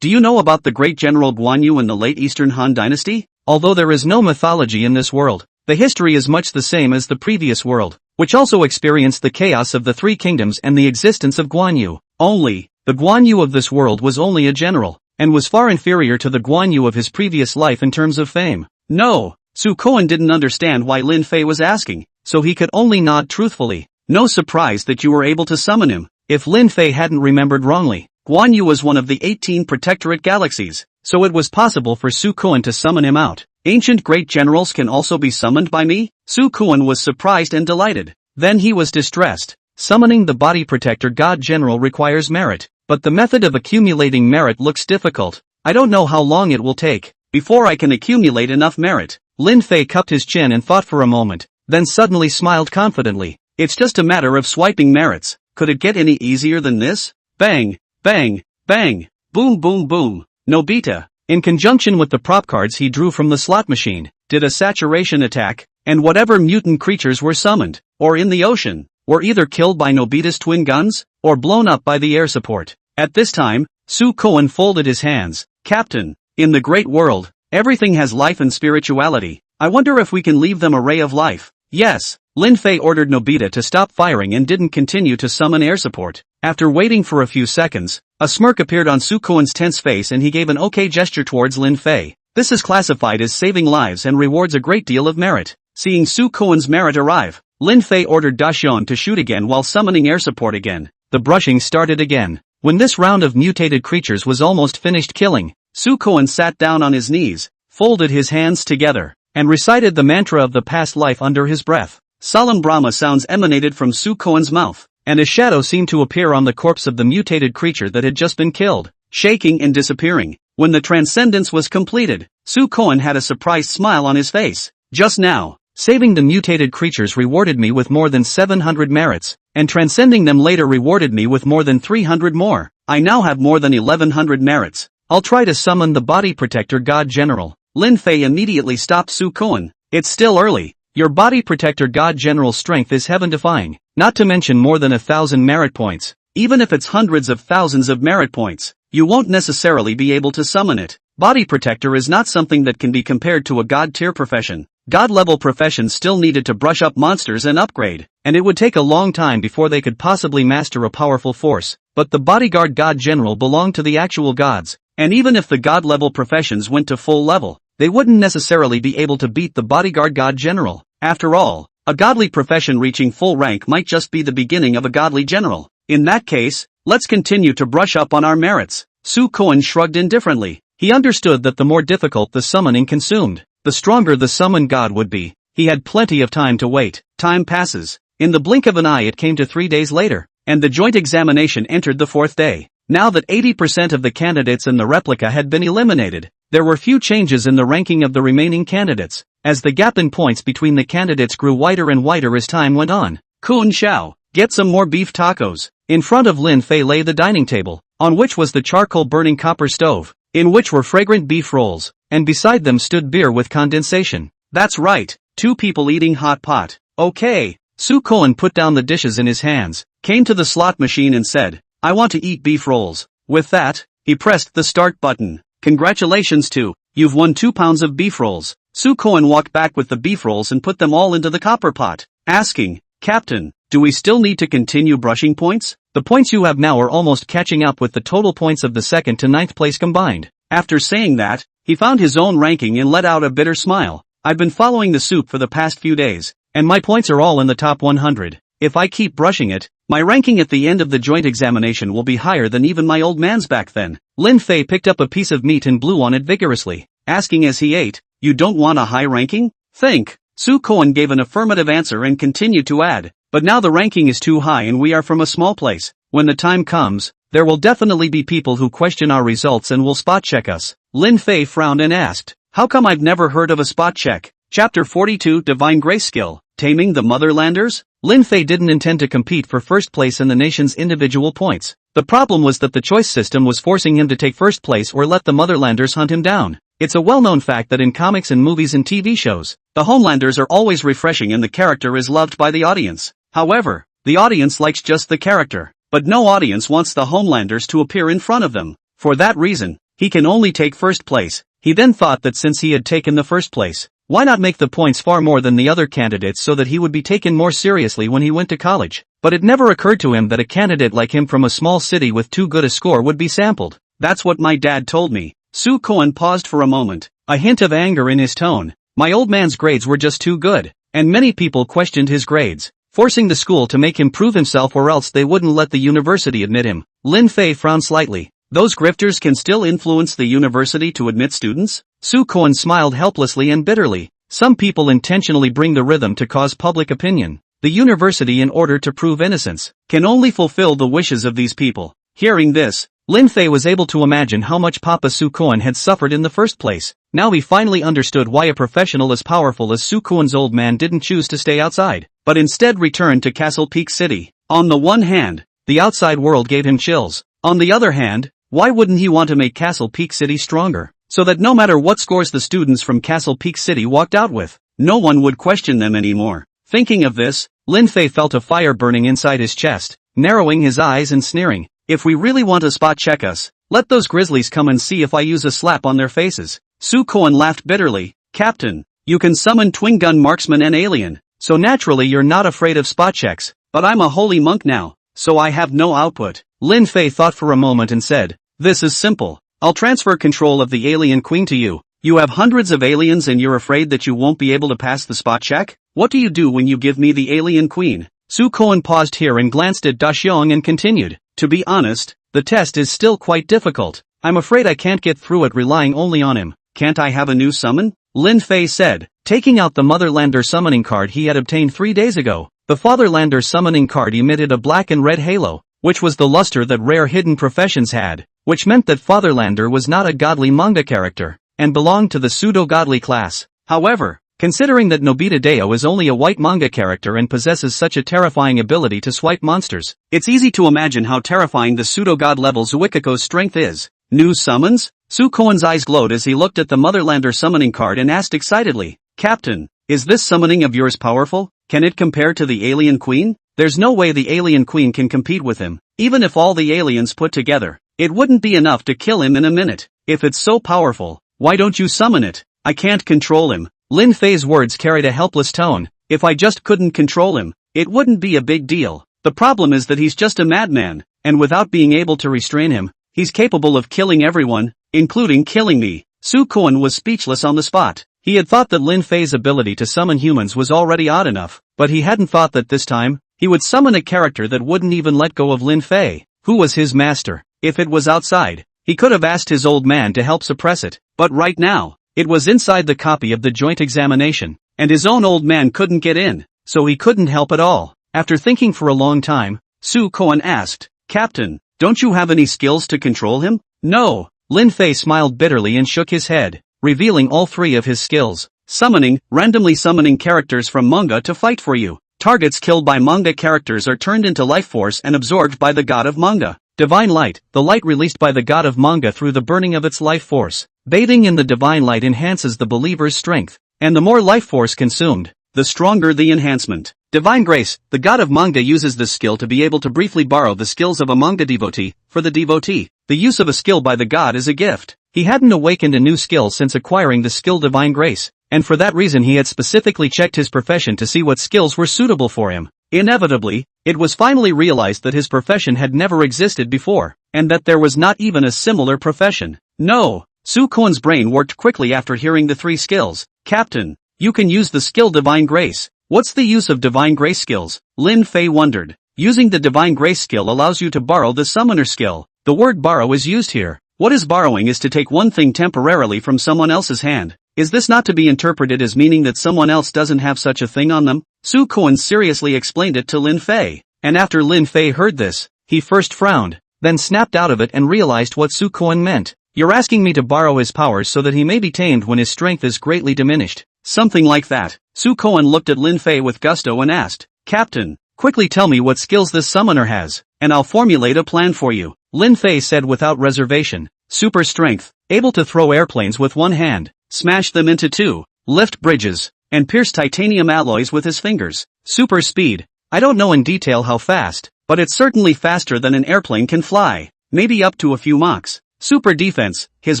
"Do you know about the great general Guan Yu in the late Eastern Han Dynasty?" Although there is no mythology in this world, the history is much the same as the previous world, which also experienced the chaos of the 3 kingdoms and the existence of Guan Yu. Only, the Guan Yu of this world was only a general, and was far inferior to the Guan Yu of his previous life in terms of fame. No, Su Kuan didn't understand why Lin Fei was asking, so he could only nod truthfully. No surprise that you were able to summon him. If Lin Fei hadn't remembered wrongly, Guan Yu was one of the 18 Protectorate galaxies, so it was possible for Su Kuan to summon him out. Ancient great generals can also be summoned by me? Su Kuan was surprised and delighted. Then he was distressed. Summoning the body protector god general requires merit, but the method of accumulating merit looks difficult. I don't know how long it will take before I can accumulate enough merit. Lin Fei cupped his chin and thought for a moment, then suddenly smiled confidently. It's just a matter of swiping merits. Could it get any easier than this? Bang, bang, bang, boom boom boom. Nobita, in conjunction with the prop cards he drew from the slot machine, did a saturation attack, and whatever mutant creatures were summoned, or in the ocean, were either killed by Nobita's twin guns, or blown up by the air support. At this time, Su Kuan folded his hands. Captain, in the great world, everything has life and spirituality. I wonder if we can leave them a ray of life. Yes. Lin Fei ordered Nobita to stop firing and didn't continue to summon air support. After waiting for a few seconds, a smirk appeared on Su Kuan's tense face and he gave an okay gesture towards Lin Fei. This is classified as saving lives and rewards a great deal of merit. Seeing Su Kuan's merit arrive, Lin Fei ordered Daxian to shoot again while summoning air support again. The brushing started again. When this round of mutated creatures was almost finished killing, Sukoan sat down on his knees, folded his hands together, and recited the mantra of the past life under his breath. Solemn Brahma sounds emanated from Sukoan's mouth, and a shadow seemed to appear on the corpse of the mutated creature that had just been killed, shaking and disappearing. When the transcendence was completed, Sukoan had a surprised smile on his face. Just now, saving the mutated creatures rewarded me with more than 700 merits, and transcending them later rewarded me with more than 300 more. I now have more than 1100 merits. I'll try to summon the body protector god general. Lin Fei immediately stopped Sukoan. It's still early. Your body protector god general's strength is heaven-defying, not to mention more than 1,000 merit points. Even if it's hundreds of thousands of merit points, you won't necessarily be able to summon it. Body protector is not something that can be compared to a god-tier profession. God-level professions still needed to brush up monsters and upgrade, and it would take a long time before they could possibly master a powerful force. But the bodyguard god general belonged to the actual gods, and even if the god-level professions went to full level, they wouldn't necessarily be able to beat the bodyguard god general. After all, a godly profession reaching full rank might just be the beginning of a godly general. In that case, let's continue to brush up on our merits. Sukoan shrugged indifferently. He understood that the more difficult the summoning consumed, the stronger the summoned god would be. He had plenty of time to wait. Time passes. In the blink of an eye it came to 3 days later, and the joint examination entered the 4th day. Now that 80% of the candidates in the replica had been eliminated, there were few changes in the ranking of the remaining candidates, as the gap in points between the candidates grew wider and wider as time went on. Kun Xiao, get some more beef tacos. In front of Lin Fei lay the dining table, on which was the charcoal-burning copper stove, in which were fragrant beef rolls, and beside them stood beer with condensation. That's right, 2 people eating hot pot. Okay. Sukoan put down the dishes in his hands, came to the slot machine and said, I want to eat beef rolls. With that, he pressed the start button. Congratulations you've won 2 pounds of beef rolls. Sukoan walked back with the beef rolls and put them all into the copper pot, asking, Captain, do we still need to continue brushing points? The points you have now are almost catching up with the total points of the 2nd to 9th place combined. After saying that, he found his own ranking and let out a bitter smile. I've been following the soup for the past few days, and my points are all in the top 100. If I keep brushing it, my ranking at the end of the joint examination will be higher than even my old man's back then. Lin Fei picked up a piece of meat and blew on it vigorously, asking as he ate, you don't want a high ranking? Think. Sukoan gave an affirmative answer and continued to add, but now the ranking is too high and we are from a small place. When the time comes, there will definitely be people who question our results and will spot check us. Lin Fei frowned and asked, how come I've never heard of a spot check? Chapter 42 Divine Grace Skill, Taming the Motherlanders? Lin Fei didn't intend to compete for first place in the nation's individual points. The problem was that the choice system was forcing him to take first place or let the Motherlanders hunt him down. It's a well-known fact that in comics and movies and TV shows, the Homelanders are always refreshing and the character is loved by the audience. However, the audience likes just the character, but no audience wants the Homelanders to appear in front of them. For that reason, he can only take first place. He then thought that since he had taken the first place, why not make the points far more than the other candidates so that he would be taken more seriously when he went to college? But it never occurred to him that a candidate like him from a small city with too good a score would be sampled. That's what my dad told me. Sukoan paused for a moment, a hint of anger in his tone. My old man's grades were just too good, and many people questioned his grades, forcing the school to make him prove himself or else they wouldn't let the university admit him. Lin Fei frowned slightly. Those grifters can still influence the university to admit students? Sukoan smiled helplessly and bitterly. Some people intentionally bring the rhythm to cause public opinion. The university, in order to prove innocence, can only fulfill the wishes of these people. Hearing this, Lin Fei was able to imagine how much Papa Sukoan had suffered in the first place. Now he finally understood why a professional as powerful as Sukoan's old man didn't choose to stay outside, but instead returned to Castle Peak City. On the one hand, the outside world gave him chills. On the other hand, why wouldn't he want to make Castle Peak City stronger, so that no matter what scores the students from Castle Peak City walked out with, no one would question them anymore? Thinking of this, Lin Fei felt a fire burning inside his chest, narrowing his eyes and sneering. If we really want to spot check us, let those grizzlies come and see if I use a slap on their faces. Sukoan laughed bitterly. Captain, you can summon twin gun marksman and alien, so naturally you're not afraid of spot checks, but I'm a holy monk now, so I have no output. Lin Fei thought for a moment and said, this is simple. I'll transfer control of the alien queen to you. You have hundreds of aliens and you're afraid that you won't be able to pass the spot check? What do you do when you give me the alien queen? Sukoan paused here and glanced at Daxiong and continued. To be honest, the test is still quite difficult. I'm afraid I can't get through it relying only on him. Can't I have a new summon? Lin Fei said, taking out the Motherlander summoning card he had obtained 3 days ago. The Fatherlander summoning card emitted a black and red halo, which was the luster that rare hidden professions had, which meant that Fatherlander was not a godly manga character, and belonged to the pseudo-godly class. However, considering that Nobita Deo is only a white manga character and possesses such a terrifying ability to swipe monsters, it's easy to imagine how terrifying the pseudo-god level Zuikiko's strength is. New summons? Sukoan's eyes glowed as he looked at the Motherlander summoning card and asked excitedly, Captain, is this summoning of yours powerful? Can it compare to the Alien Queen? There's no way the Alien Queen can compete with him. Even if all the aliens put together, it wouldn't be enough to kill him in a minute. If it's so powerful, why don't you summon it? I can't control him. Lin Fei's words carried a helpless tone. If I just couldn't control him, it wouldn't be a big deal. The problem is that he's just a madman, and without being able to restrain him, he's capable of killing everyone, including killing me. Sukoan was speechless on the spot. He had thought that Lin Fei's ability to summon humans was already odd enough, but he hadn't thought that this time, he would summon a character that wouldn't even let go of Lin Fei, who was his master. If it was outside, he could have asked his old man to help suppress it, but right now, it was inside the copy of the joint examination, and his own old man couldn't get in, so he couldn't help at all. After thinking for a long time, Sukoan asked, Captain, don't you have any skills to control him? No. Lin Fei smiled bitterly and shook his head, revealing all 3 of his skills. Summoning, randomly summoning characters from manga to fight for you. Targets killed by manga characters are turned into life force and absorbed by the god of manga. Divine light, the light released by the god of manga through the burning of its life force. Bathing in the divine light enhances the believer's strength, and the more life force consumed, the stronger the enhancement. Divine grace, the god of manga uses this skill to be able to briefly borrow the skills of a manga devotee. For the devotee, the use of a skill by the god is a gift. He hadn't awakened a new skill since acquiring the skill divine grace, and for that reason he had specifically checked his profession to see what skills were suitable for him. Inevitably, it was finally realized that his profession had never existed before, and that there was not even a similar profession. No! Sukoan's brain worked quickly after hearing the 3 skills. Captain, you can use the skill divine grace. What's the use of divine grace skills? Lin Fei wondered. Using the divine grace skill allows you to borrow the summoner skill. The word borrow is used here. What is borrowing is to take one thing temporarily from someone else's hand. Is this not to be interpreted as meaning that someone else doesn't have such a thing on them? Sukoan seriously explained it to Lin Fei, and after Lin Fei heard this, he first frowned, then snapped out of it and realized what Sukoan meant. You're asking me to borrow his powers so that he may be tamed when his strength is greatly diminished. Something like that. Sukoan looked at Lin Fei with gusto and asked, Captain, quickly tell me what skills this summoner has, and I'll formulate a plan for you. Lin Fei said without reservation. Super strength, able to throw airplanes with one hand, smash them into 2, lift bridges, and pierce titanium alloys with his fingers. Super speed, I don't know in detail how fast, but it's certainly faster than an airplane can fly, maybe up to a few Machs. Super defense, his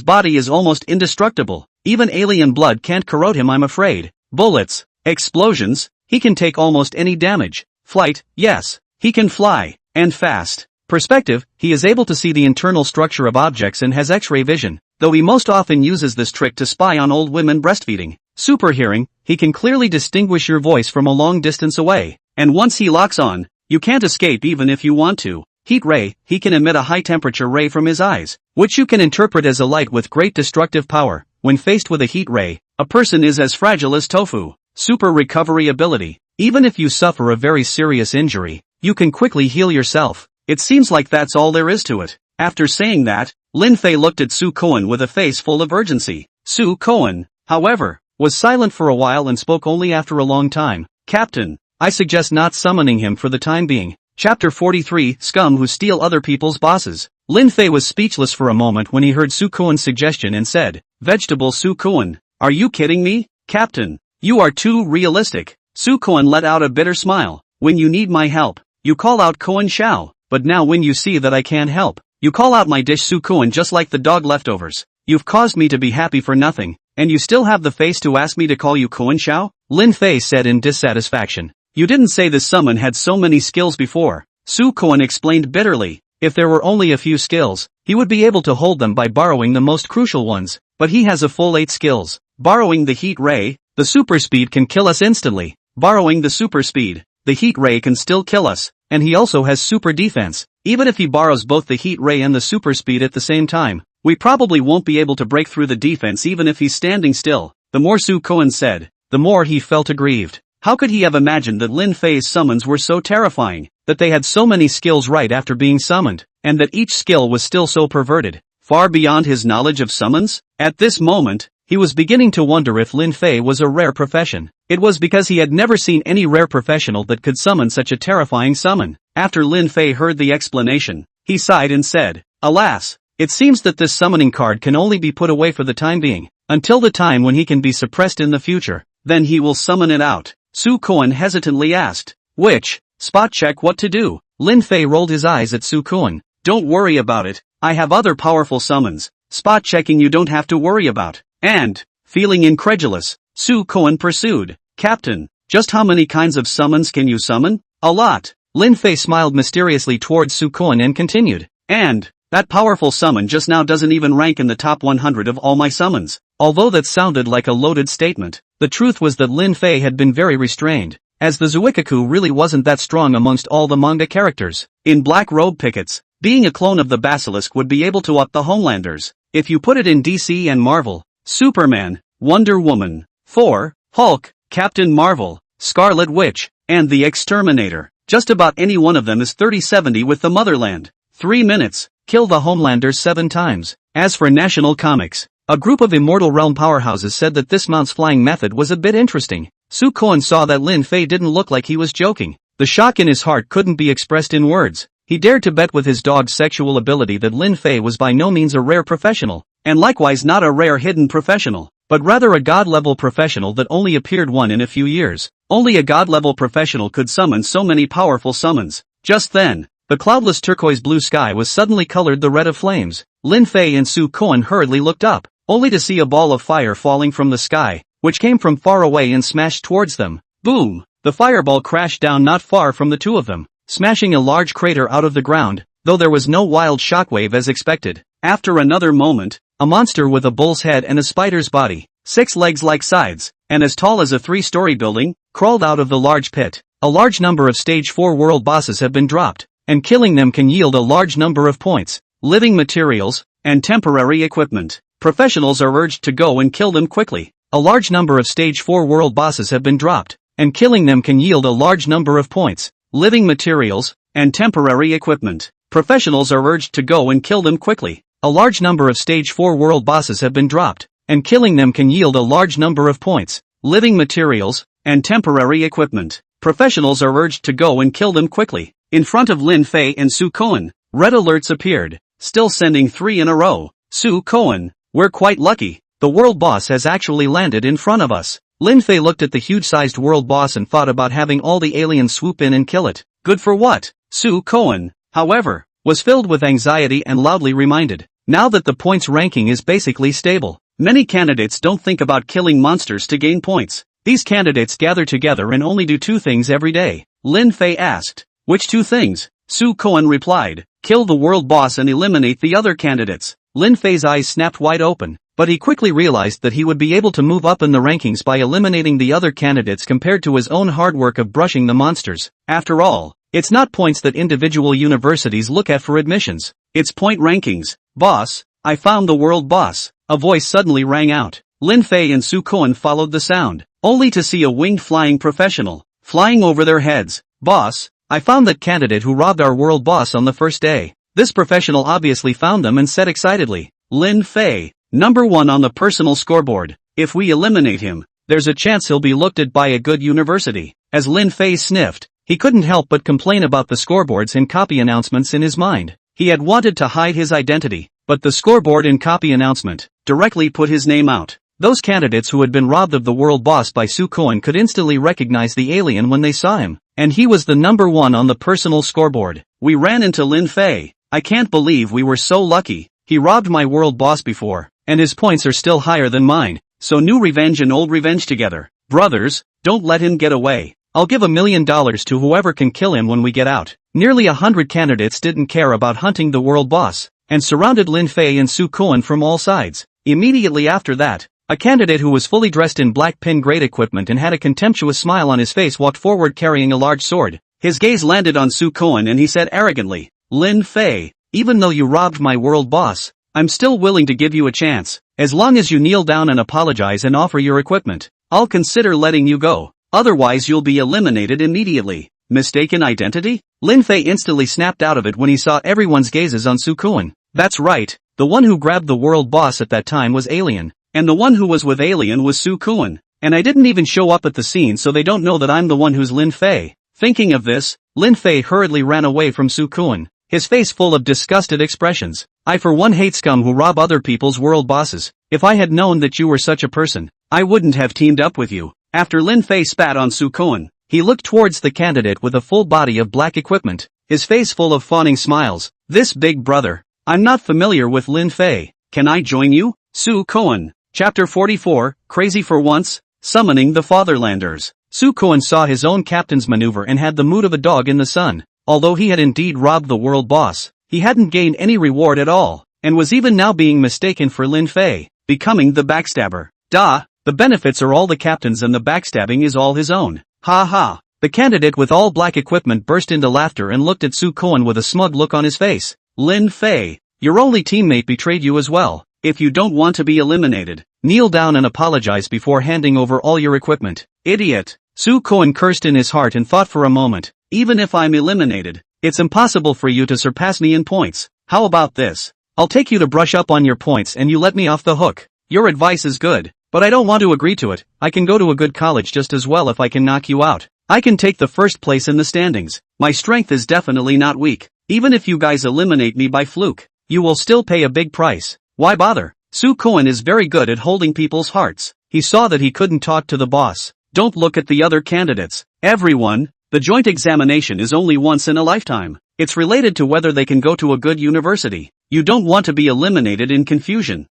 body is almost indestructible. Even alien blood can't corrode him, I'm afraid. Bullets, explosions, he can take almost any damage. Flight, yes, he can fly, and fast. Perspective, he is able to see the internal structure of objects and has X-ray vision, though he most often uses this trick to spy on old women breastfeeding. Super hearing, he can clearly distinguish your voice from a long distance away, and once he locks on, you can't escape even if you want to. Heat ray, he can emit a high temperature ray from his eyes, which you can interpret as a light with great destructive power. When faced with a heat ray, a person is as fragile as tofu. Super recovery ability, even if you suffer a very serious injury, you can quickly heal yourself. It seems like that's all there is to it. After saying that, Lin Fei looked at Sukoan with a face full of urgency. Sukoan, however, was silent for a while and spoke only after a long time. Captain, I suggest not summoning him for the time being. Chapter 43, Scum Who Steal Other People's Bosses. Lin Fei was speechless for a moment when he heard Sukoan's suggestion and said, Vegetable Sukoan, are you kidding me? Captain, you are too realistic. Sukoan let out a bitter smile. When you need my help, you call out Koan Shao, but now when you see that I can't help, you call out my dish Sukoan just like the dog leftovers. You've caused me to be happy for nothing, and you still have the face to ask me to call you Koan Shao? Lin Fei said in dissatisfaction. You didn't say this summon had so many skills before. Sukoan explained bitterly. If there were only a few skills, he would be able to hold them by borrowing the most crucial ones, but he has a full 8 skills. Borrowing the heat ray, the super speed can kill us instantly. Borrowing the super speed, the heat ray can still kill us. and he also has super defense. Even if he borrows both the heat ray and the super speed at the same time, we probably won't be able to break through the defense even if he's standing still. The more Su-Koen said, the more he felt aggrieved. How could he have imagined that Lin Fei's summons were so terrifying, that they had so many skills right after being summoned, and that each skill was still so perverted, far beyond his knowledge of summons? At this moment, he was beginning to wonder if Lin Fei was a rare profession. It was because he had never seen any rare professional that could summon such a terrifying summon. After Lin Fei heard the explanation, he sighed and said, "Alas, it seems that this summoning card can only be put away for the time being, until the time when he can be suppressed in the future. Then he will summon it out." Su-Koen hesitantly asked, "Which? Spot check what to do?" Lin Fei rolled his eyes at Su-Koen. "Don't worry about it, I have other powerful summons. Spot checking you don't have to worry about." And, feeling incredulous, Su-Koen pursued, "Captain, just how many kinds of summons can you summon?" "A lot." Lin Fei smiled mysteriously towards Su-Koen and continued, "And, that powerful summon just now doesn't even rank in the top 100 of all my summons." Although that sounded like a loaded statement, the truth was that Lin Fei had been very restrained, as the Zuikaku really wasn't that strong amongst all the manga characters. In Black Robe Pickets, being a clone of the Basilisk would be able to up the Homelanders. If you put it in DC and Marvel, Superman, Wonder Woman, Thor, Hulk, Captain Marvel, Scarlet Witch, and the Exterminator. Just about any one of them is 30-70 with the Motherland. 3 minutes, kill the Homelanders 7 times. As for National Comics, a group of Immortal Realm powerhouses said that this mounts flying method was a bit interesting. Su-Koen saw that Lin Fei didn't look like he was joking. The shock in his heart couldn't be expressed in words. He dared to bet with his dog's sexual ability that Lin Fei was by no means a rare professional, and likewise not a rare hidden professional, but rather a god-level professional that only appeared one in a few years. Only a god-level professional could summon so many powerful summons. Just then, the cloudless turquoise blue sky was suddenly colored the red of flames. Lin Fei and Su-Koen hurriedly looked up, only to see a ball of fire falling from the sky, which came from far away and smashed towards them. Boom! The fireball crashed down not far from the two of them, smashing a large crater out of the ground, though there was no wild shockwave as expected. After another moment, a monster with a bull's head and a spider's body, 6 legs like sides, and as tall as a 3-story building, crawled out of the large pit. A large number of Stage 4 world bosses have been dropped, and killing them can yield a large number of points, living materials, and temporary equipment. Professionals are urged to go and kill them quickly. A large number of Stage 4 world bosses have been dropped, and killing them can yield a large number of points, living materials, and temporary equipment. Professionals are urged to go and kill them quickly. A large number of Stage 4 world bosses have been dropped, and killing them can yield a large number of points, living materials, and temporary equipment. Professionals are urged to go and kill them quickly. In front of Lin Fei and Su-Koen, red alerts appeared, still sending 3 in a row. Su-Koen, we're quite lucky. The world boss has actually landed in front of us. Lin Fei looked at the huge-sized world boss and thought about having all the aliens swoop in and kill it. Good for what? Su-Koen, however, was filled with anxiety and loudly reminded, now that the points ranking is basically stable. Many candidates don't think about killing monsters to gain points. These candidates gather together and only do 2 things every day. Lin Fei asked, "Which 2 things?" Su-Koen replied, "Kill the world boss and eliminate the other candidates." Lin Fei's eyes snapped wide open, but he quickly realized that he would be able to move up in the rankings by eliminating the other candidates compared to his own hard work of brushing the monsters. After all, it's not points that individual universities look at for admissions. It's point rankings. "Boss, I found the world boss," a voice suddenly rang out. Lin Fei and Su-Koen followed the sound, only to see a winged flying professional, flying over their heads. "Boss, I found that candidate who robbed our world boss on the first day." This professional obviously found them and said excitedly, "Lin Fei, number 1 on the personal scoreboard. If we eliminate him, there's a chance he'll be looked at by a good university." As Lin Fei sniffed, he couldn't help but complain about the scoreboards and copy announcements in his mind. He had wanted to hide his identity, but the scoreboard and copy announcement directly put his name out. Those candidates who had been robbed of the world boss by Su-Koen could instantly recognize the alien when they saw him, and he was the number 1 on the personal scoreboard. "We ran into Lin Fei. I can't believe we were so lucky. He robbed my world boss before, and his points are still higher than mine, so new revenge and old revenge together. Brothers, don't let him get away. I'll give $1 million to whoever can kill him when we get out." Nearly 100 candidates didn't care about hunting the world boss, and surrounded Lin Fei and Su-Koen from all sides. Immediately after that, a candidate who was fully dressed in black pin grade equipment and had a contemptuous smile on his face walked forward carrying a large sword. His gaze landed on Su Koen and he said arrogantly, Lin Fei, even though you robbed my world boss, I'm still willing to give you a chance. As long as you kneel down and apologize and offer your equipment, I'll consider letting you go. Otherwise you'll be eliminated immediately. Mistaken identity? Lin Fei instantly snapped out of it when he saw everyone's gazes on Su Koen. That's right, the one who grabbed the world boss at that time was Alien, and the one who was with Alien was Su Koen, and I didn't even show up at the scene so they don't know that I'm the one who's Lin Fei. Thinking of this, Lin Fei hurriedly ran away from Su Koen, his face full of disgusted expressions. I for one hate scum who rob other people's world bosses. If I had known that you were such a person, I wouldn't have teamed up with you. After Lin Fei spat on Su Koen, he looked towards the candidate with a full body of black equipment, his face full of fawning smiles. This big brother. I'm not familiar with Lin Fei. Can I join you? Su Koen. Chapter 44, Crazy for Once, Summoning the Fatherlanders. Su Koen saw his own captain's maneuver and had the mood of a dog in the sun. Although he had indeed robbed the world boss, he hadn't gained any reward at all, and was even now being mistaken for Lin Fei, becoming the backstabber. Duh, the benefits are all the captain's and the backstabbing is all his own. Ha ha. The candidate with all black equipment burst into laughter and looked at Su Koen with a smug look on his face. Lin Fei, your only teammate betrayed you as well. If you don't want to be eliminated, kneel down and apologize before handing over all your equipment. Idiot. Su Koen cursed in his heart and thought for a moment, even if I'm eliminated, it's impossible for you to surpass me in points. How about this? I'll take you to brush up on your points and you let me off the hook. Your advice is good, but I don't want to agree to it. I can go to a good college just as well if I can knock you out. I can take the first place in the standings. My strength is definitely not weak. Even if you guys eliminate me by fluke, you will still pay a big price. Why bother? Su Koen is very good at holding people's hearts. He saw that he couldn't talk to the boss. Don't look at the other candidates. Everyone, the joint examination is only once in a lifetime. It's related to whether they can go to a good university. You don't want to be eliminated in confusion.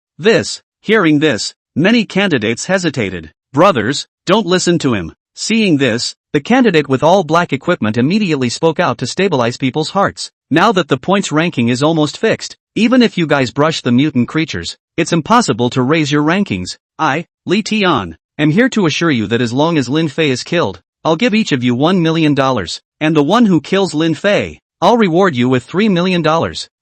Hearing this, many candidates hesitated. Brothers, don't listen to him. Seeing this, the candidate with all black equipment immediately spoke out to stabilize people's hearts. Now that the points ranking is almost fixed, even if you guys brush the mutant creatures, it's impossible to raise your rankings. I, Li Tian, am here to assure you that as long as Lin Fei is killed, I'll give each of you $1 million, and the one who kills Lin Fei, I'll reward you with $3 million.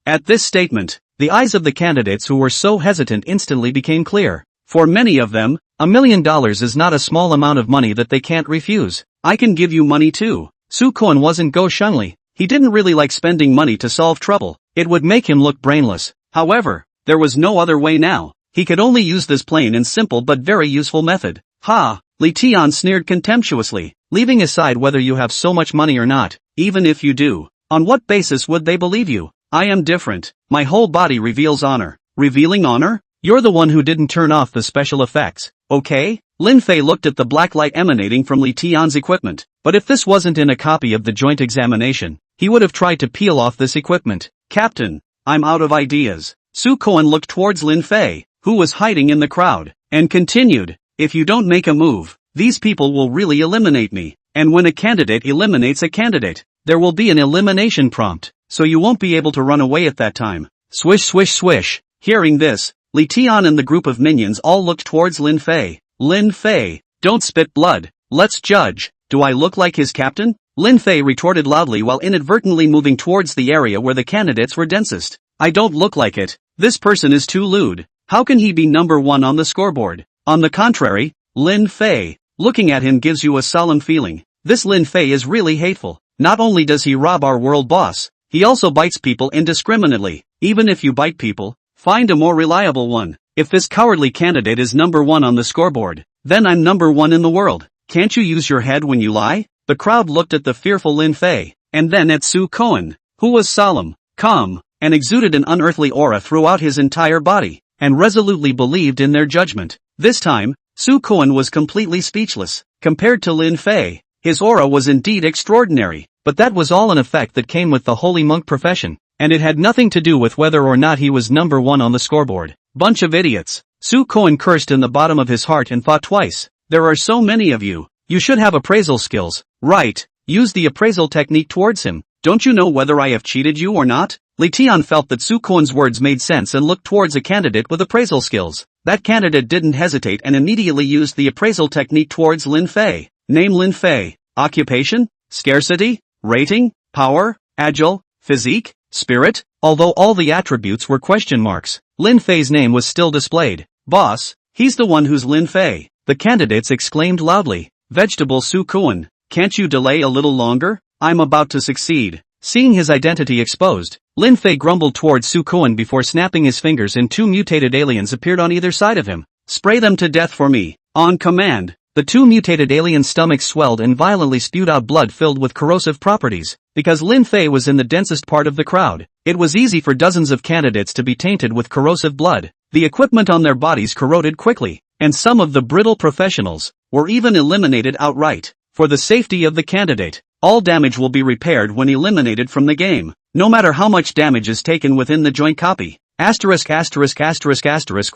At this statement, the eyes of the candidates who were so hesitant instantly became clear. For many of them, $1 million is not a small amount of money that they can't refuse. I can give you money too. Su Koen wasn't Go Shungli. He didn't really like spending money to solve trouble. It would make him look brainless. However, there was no other way now. He could only use this plain and simple but very useful method. Ha! Li Tian sneered contemptuously, leaving aside whether you have so much money or not. Even if you do, on what basis would they believe you? I am different. My whole body reveals honor. Revealing honor? You're the one who didn't turn off the special effects, okay? Lin Fei looked at the black light emanating from Li Tian's equipment, but if this wasn't in a copy of the joint examination, he would have tried to peel off this equipment. Captain, I'm out of ideas. Su Koen looked towards Lin Fei, who was hiding in the crowd, and continued, if you don't make a move, these people will really eliminate me, and when a candidate eliminates a candidate, there will be an elimination prompt, so you won't be able to run away at that time. Swish swish swish. Hearing this, Li Tian and the group of minions all looked towards Lin Fei. Lin Fei, don't spit blood. Let's judge. Do I look like his captain? Lin Fei retorted loudly while inadvertently moving towards the area where the candidates were densest. I don't look like it. This person is too lewd. How can he be number one on the scoreboard? On the contrary, Lin Fei, looking at him gives you a solemn feeling. This Lin Fei is really hateful. Not only does he rob our world boss, he also bites people indiscriminately. Even if you bite people, find a more reliable one. If this cowardly candidate is number one on the scoreboard, then I'm number one in the world. Can't you use your head when you lie? The crowd looked at the fearful Lin Fei, and then at Su Koen, who was solemn, calm, and exuded an unearthly aura throughout his entire body, and resolutely believed in their judgment. This time, Su Koen was completely speechless. Compared to Lin Fei, his aura was indeed extraordinary, but that was all an effect that came with the holy monk profession, and it had nothing to do with whether or not he was number one on the scoreboard. Bunch of idiots. Su Koen cursed in the bottom of his heart and thought twice. There are so many of you. You should have appraisal skills. Right. Use the appraisal technique towards him. Don't you know whether I have cheated you or not? Li Tian felt that Su Koen's words made sense and looked towards a candidate with appraisal skills. That candidate didn't hesitate and immediately used the appraisal technique towards Lin Fei. Name Lin Fei. Occupation? Scarcity? Rating? Power? Agile? Physique? Spirit? Although all the attributes were question marks, Lin Fei's name was still displayed. Boss, he's the one who's Lin Fei. The candidates exclaimed loudly. Vegetable Su Kuan, can't you delay a little longer? I'm about to succeed. Seeing his identity exposed, Lin Fei grumbled towards Su Kuan before snapping his fingers and two mutated aliens appeared on either side of him. Spray them to death for me. On command. The two mutated aliens' stomachs swelled and violently spewed out blood filled with corrosive properties. Because Lin Fei was in the densest part of the crowd, it was easy for dozens of candidates to be tainted with corrosive blood. The equipment on their bodies corroded quickly, and some of the brittle professionals were even eliminated outright. For the safety of the candidate, all damage will be repaired when eliminated from the game, no matter how much damage is taken within the joint copy.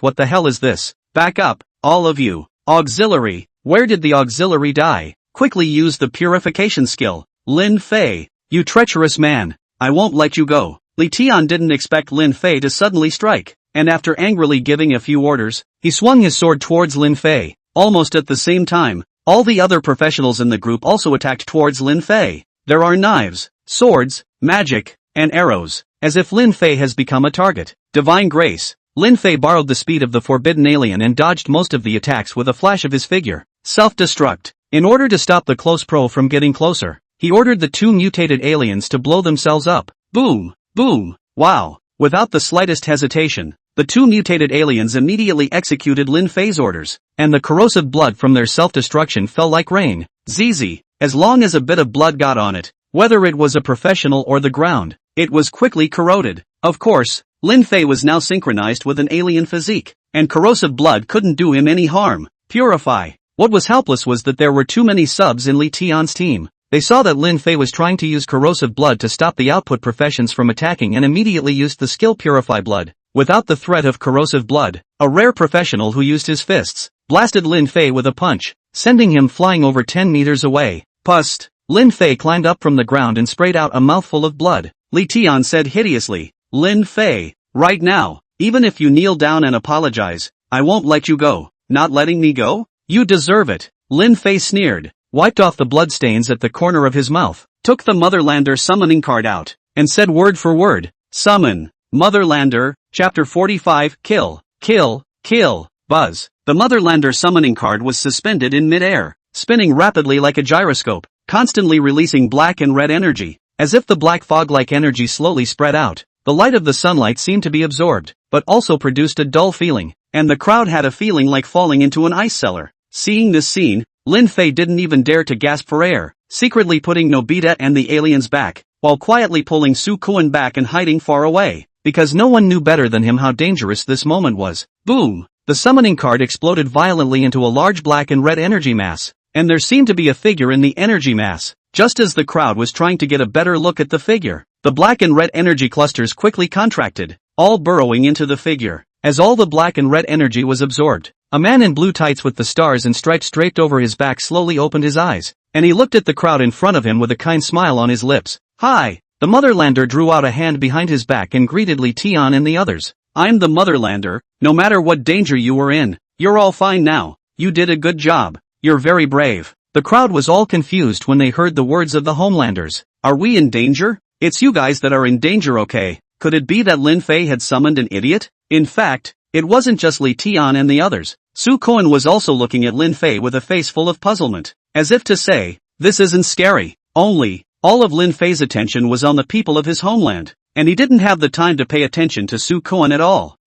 What the hell is this? Back up, all of you. Auxiliary. Where did the auxiliary die? Quickly use the purification skill. Lin Fei, you treacherous man. I won't let you go. Li Tian didn't expect Lin Fei to suddenly strike, and after angrily giving a few orders, he swung his sword towards Lin Fei. Almost at the same time, all the other professionals in the group also attacked towards Lin Fei. There are knives, swords, magic, and arrows, as if Lin Fei has become a target. Divine grace. Lin Fei borrowed the speed of the forbidden alien and dodged most of the attacks with a flash of his figure. Self-destruct. In order to stop the close pro from getting closer, he ordered the two mutated aliens to blow themselves up. Boom! Boom! Wow! Without the slightest hesitation, the two mutated aliens immediately executed Lin Fei's orders, and the corrosive blood from their self-destruction fell like rain. ZZ. As long as a bit of blood got on it, whether it was a professional or the ground, it was quickly corroded. Of course, Lin Fei was now synchronized with an alien physique, and corrosive blood couldn't do him any harm. Purify. What was helpless was that there were too many subs in Li Tian's team. They saw that Lin Fei was trying to use corrosive blood to stop the output professions from attacking and immediately used the skill Purify Blood. Without the threat of corrosive blood, a rare professional who used his fists blasted Lin Fei with a punch, sending him flying over 10 meters away. Pust. Lin Fei climbed up from the ground and sprayed out a mouthful of blood. Li Tian said hideously, Lin Fei, right now, even if you kneel down and apologize, I won't let you go. Not letting me go? You deserve it. Lin Fei sneered, wiped off the bloodstains at the corner of his mouth, took the Motherlander summoning card out, and said word for word, summon. Motherlander, Chapter 45, Kill, Kill, Kill, Buzz. The Motherlander summoning card was suspended in mid-air, spinning rapidly like a gyroscope, constantly releasing black and red energy. As if the black fog-like energy slowly spread out, the light of the sunlight seemed to be absorbed, but also produced a dull feeling, and the crowd had a feeling like falling into an ice cellar. Seeing this scene, Lin Fei didn't even dare to gasp for air, secretly putting Nobita and the aliens back, while quietly pulling Su Kuan back and hiding far away, because no one knew better than him how dangerous this moment was. Boom! The summoning card exploded violently into a large black and red energy mass, and there seemed to be a figure in the energy mass. Just as the crowd was trying to get a better look at the figure, the black and red energy clusters quickly contracted, all burrowing into the figure. As all the black and red energy was absorbed, a man in blue tights with the stars and stripes draped over his back slowly opened his eyes, and he looked at the crowd in front of him with a kind smile on his lips. Hi! The Motherlander drew out a hand behind his back and greeted Li Tian and the others. I'm the Motherlander. No matter what danger you were in, you're all fine now. You did a good job. You're very brave. The crowd was all confused when they heard the words of the Homelanders. Are we in danger? It's you guys that are in danger, okay? Could it be that Lin Fei had summoned an idiot? In fact, it wasn't just Li Tian and the others. Su Kuan was also looking at Lin Fei with a face full of puzzlement, as if to say, this isn't scary. Only, all of Lin Fei's attention was on the people of his homeland, and he didn't have the time to pay attention to Su Kuan at all.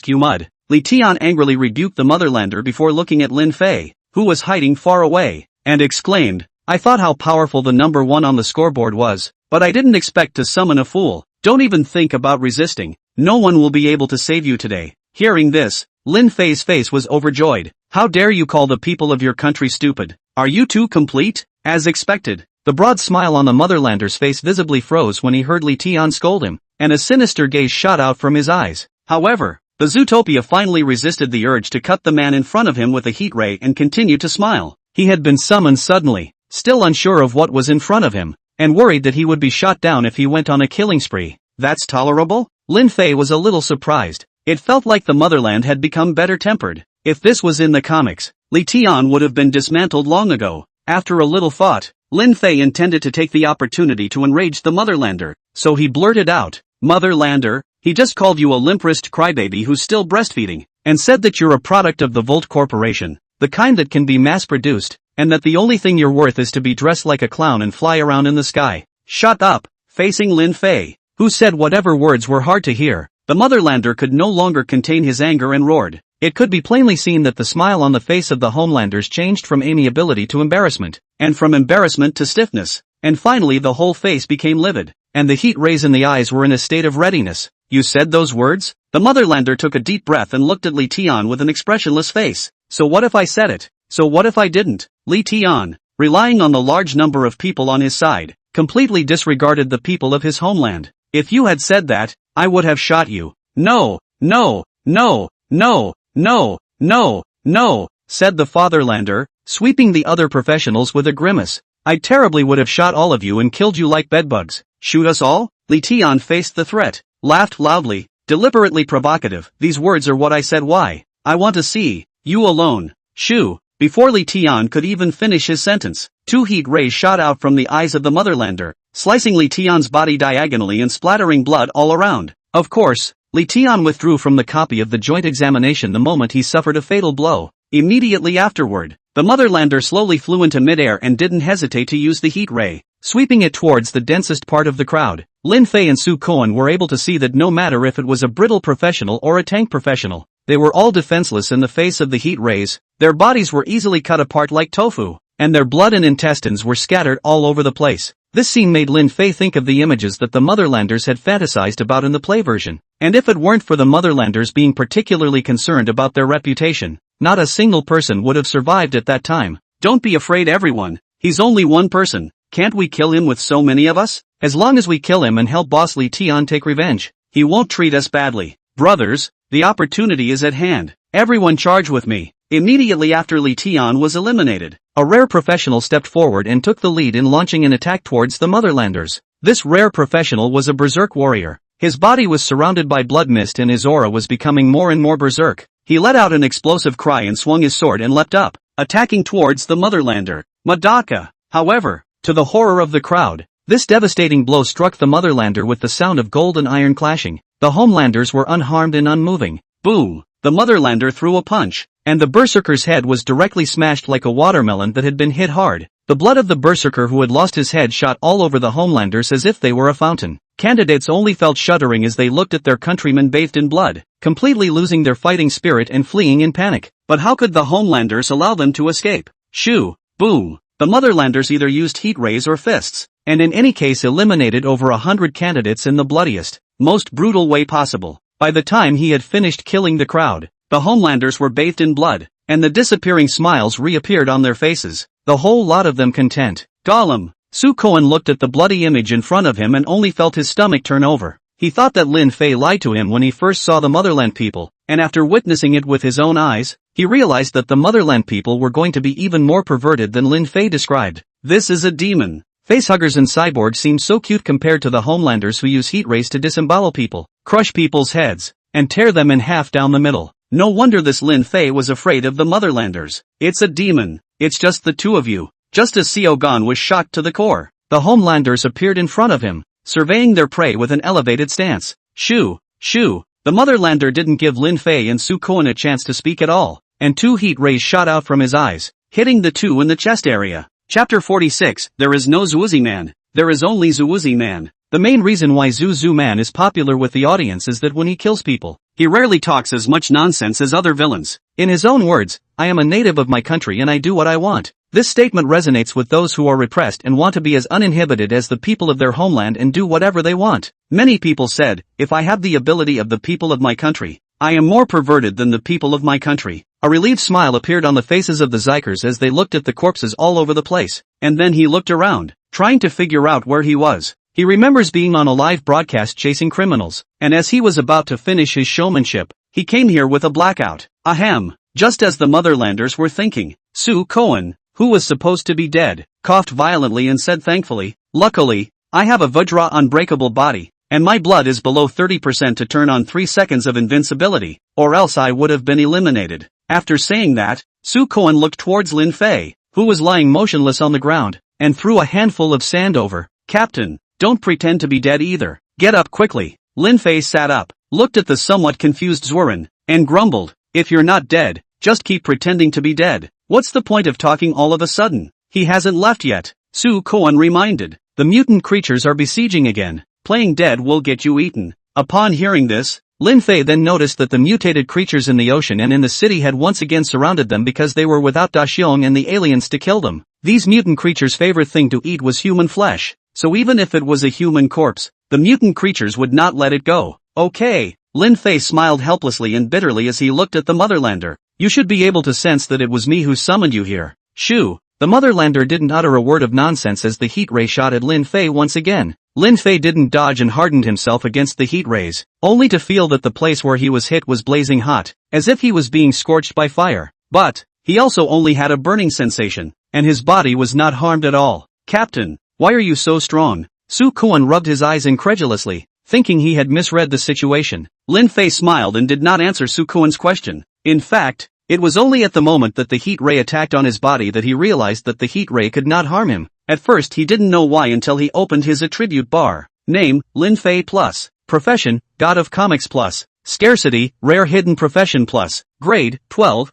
You mud. Li Tian angrily rebuked the Motherlander before looking at Lin Fei, who was hiding far away, and exclaimed, I thought how powerful the number 1 on the scoreboard was, but I didn't expect to summon a fool. Don't even think about resisting. No one will be able to save you today. Hearing this, Lin Fei's face was overjoyed. How dare you call the people of your country stupid? Are you two complete? As expected, the broad smile on the Motherlander's face visibly froze when he heard Li Tian scold him, and a sinister gaze shot out from his eyes. However, the Zootopia finally resisted the urge to cut the man in front of him with a heat ray and continued to smile. He had been summoned suddenly, still unsure of what was in front of him, and worried that he would be shot down if he went on a killing spree. That's tolerable? Lin Fei was a little surprised. It felt like the motherland had become better tempered. If this was in the comics, Li Tian would have been dismantled long ago. After a little thought, Lin Fei intended to take the opportunity to enrage the Motherlander, so he blurted out, "Motherlander, he just called you a limp-wrist crybaby who's still breastfeeding, and said that you're a product of the Volt Corporation, the kind that can be mass-produced, and that the only thing you're worth is to be dressed like a clown and fly around in the sky." "Shut up," facing Lin Fei, who said whatever words were hard to hear. The Motherlander could no longer contain his anger and roared. It could be plainly seen that the smile on the face of the Homelanders changed from amiability to embarrassment, and from embarrassment to stiffness, and finally the whole face became livid, and the heat rays in the eyes were in a state of readiness. "You said those words?" The Motherlander took a deep breath and looked at Li Tian with an expressionless face. "So what if I said it? So what if I didn't?" Li Tian, relying on the large number of people on his side, completely disregarded the people of his homeland. "If you had said that, I would have shot you." "No, no, no, no, no, no, no," said the Fatherlander, sweeping the other professionals with a grimace. "I terribly would have shot all of you and killed you like bedbugs." "Shoot us all?" Li Tian faced the threat, laughed loudly, deliberately provocative. "These words are what I said. Why? I want to see you alone." "Shoo!" Before Li Tian could even finish his sentence, two heat rays shot out from the eyes of the Motherlander, slicing Li Tian's body diagonally and splattering blood all around. Of course, Li Tian withdrew from the copy of the joint examination the moment he suffered a fatal blow. Immediately afterward, the Motherlander slowly flew into midair and didn't hesitate to use the heat ray, sweeping it towards the densest part of the crowd. Lin Fei and Su Koan were able to see that no matter if it was a brittle professional or a tank professional, they were all defenseless in the face of the heat rays. Their bodies were easily cut apart like tofu, and their blood and intestines were scattered all over the place. This scene made Lin Fei think of the images that the Motherlanders had fantasized about in the play version, and if it weren't for the Motherlanders being particularly concerned about their reputation, not a single person would have survived at that time. "Don't be afraid, everyone. He's only one person. Can't we kill him with so many of us? As long as we kill him and help Boss Li Tian take revenge, he won't treat us badly. Brothers, the opportunity is at hand. Everyone charge with me." Immediately after Li Tian was eliminated, a rare professional stepped forward and took the lead in launching an attack towards the Motherlanders. This rare professional was a berserk warrior. His body was surrounded by blood mist and his aura was becoming more and more berserk. He let out an explosive cry and swung his sword and leapt up, attacking towards the Motherlander. Madaka. However, to the horror of the crowd, this devastating blow struck the Motherlander with the sound of gold and iron clashing. The Homelanders were unharmed and unmoving. Boom! The Motherlander threw a punch, and the berserker's head was directly smashed like a watermelon that had been hit hard. The blood of the berserker who had lost his head shot all over the Homelanders as if they were a fountain. Candidates only felt shuddering as they looked at their countrymen bathed in blood, completely losing their fighting spirit and fleeing in panic. But how could the Homelanders allow them to escape? Shoo! Boom! The Motherlanders either used heat rays or fists, and in any case eliminated over 100 candidates in the bloodiest, most brutal way possible. By the time he had finished killing the crowd, the Homelanders were bathed in blood, and the disappearing smiles reappeared on their faces, the whole lot of them content. Gollum! Su Koan looked at the bloody image in front of him and only felt his stomach turn over. He thought that Lin Fei lied to him when he first saw the Motherland people, and after witnessing it with his own eyes, he realized that the Motherland people were going to be even more perverted than Lin Fei described. This is a demon. Facehuggers and cyborgs seem so cute compared to the Homelanders who use heat rays to disembowel people, crush people's heads, and tear them in half down the middle. No wonder this Lin Fei was afraid of the Motherlanders. It's a demon. It's just the two of you. Just as Xiaogan was shocked to the core, the Homelanders appeared in front of him, surveying their prey with an elevated stance. Shoo! Shoo! The Motherlander didn't give Lin Fei and Su Koan a chance to speak at all, and two heat rays shot out from his eyes, hitting the two in the chest area. Chapter 46, There is no Zuuzi Man. There is only Zuuzi Man. The main reason why Zuzu Man is popular with the audience is that when he kills people, he rarely talks as much nonsense as other villains. In his own words, "I am a native of my country and I do what I want." This statement resonates with those who are repressed and want to be as uninhibited as the people of their homeland and do whatever they want. Many people said, "If I have the ability of the people of my country, I am more perverted than the people of my country." A relieved smile appeared on the faces of the Zikers as they looked at the corpses all over the place, and then he looked around, trying to figure out where he was. He remembers being on a live broadcast chasing criminals, and as he was about to finish his showmanship, he came here with a blackout. Ahem. Just as the Motherlanders were thinking, Su Koan, who was supposed to be dead, coughed violently and said thankfully, "Luckily, I have a Vajra unbreakable body, and my blood is below 30% to turn on 3 seconds of invincibility, or else I would have been eliminated." After saying that, Su Koan looked towards Lin Fei, who was lying motionless on the ground, and threw a handful of sand over. Captain, don't pretend to be dead either. Get up quickly. Lin Fei sat up, looked at the somewhat confused Zurin, and grumbled, if you're not dead, just keep pretending to be dead. What's the point of talking all of a sudden? He hasn't left yet. Su Kuan reminded. The mutant creatures are besieging again. Playing dead will get you eaten. Upon hearing this, Lin Fei then noticed that the mutated creatures in the ocean and in the city had once again surrounded them because they were without Daxiong and the aliens to kill them. These mutant creatures' favorite thing to eat was human flesh, so even if it was a human corpse, the mutant creatures would not let it go. Okay. Lin Fei smiled helplessly and bitterly as he looked at the Motherlander. You should be able to sense that it was me who summoned you here. Shoo. The Motherlander didn't utter a word of nonsense as the heat ray shot at Lin Fei once again. Lin Fei didn't dodge and hardened himself against the heat rays, only to feel that the place where he was hit was blazing hot, as if he was being scorched by fire. But, he also only had a burning sensation, and his body was not harmed at all. Captain, why are you so strong? Su Kuan rubbed his eyes incredulously, thinking he had misread the situation. Lin Fei smiled and did not answer Su Kuan's question. In fact, it was only at the moment that the heat ray attacked on his body that he realized that the heat ray could not harm him. At first he didn't know why until he opened his attribute bar. Name, Lin Fei plus. Profession, God of Comics plus. Scarcity, Rare Hidden Profession plus. Grade, 12,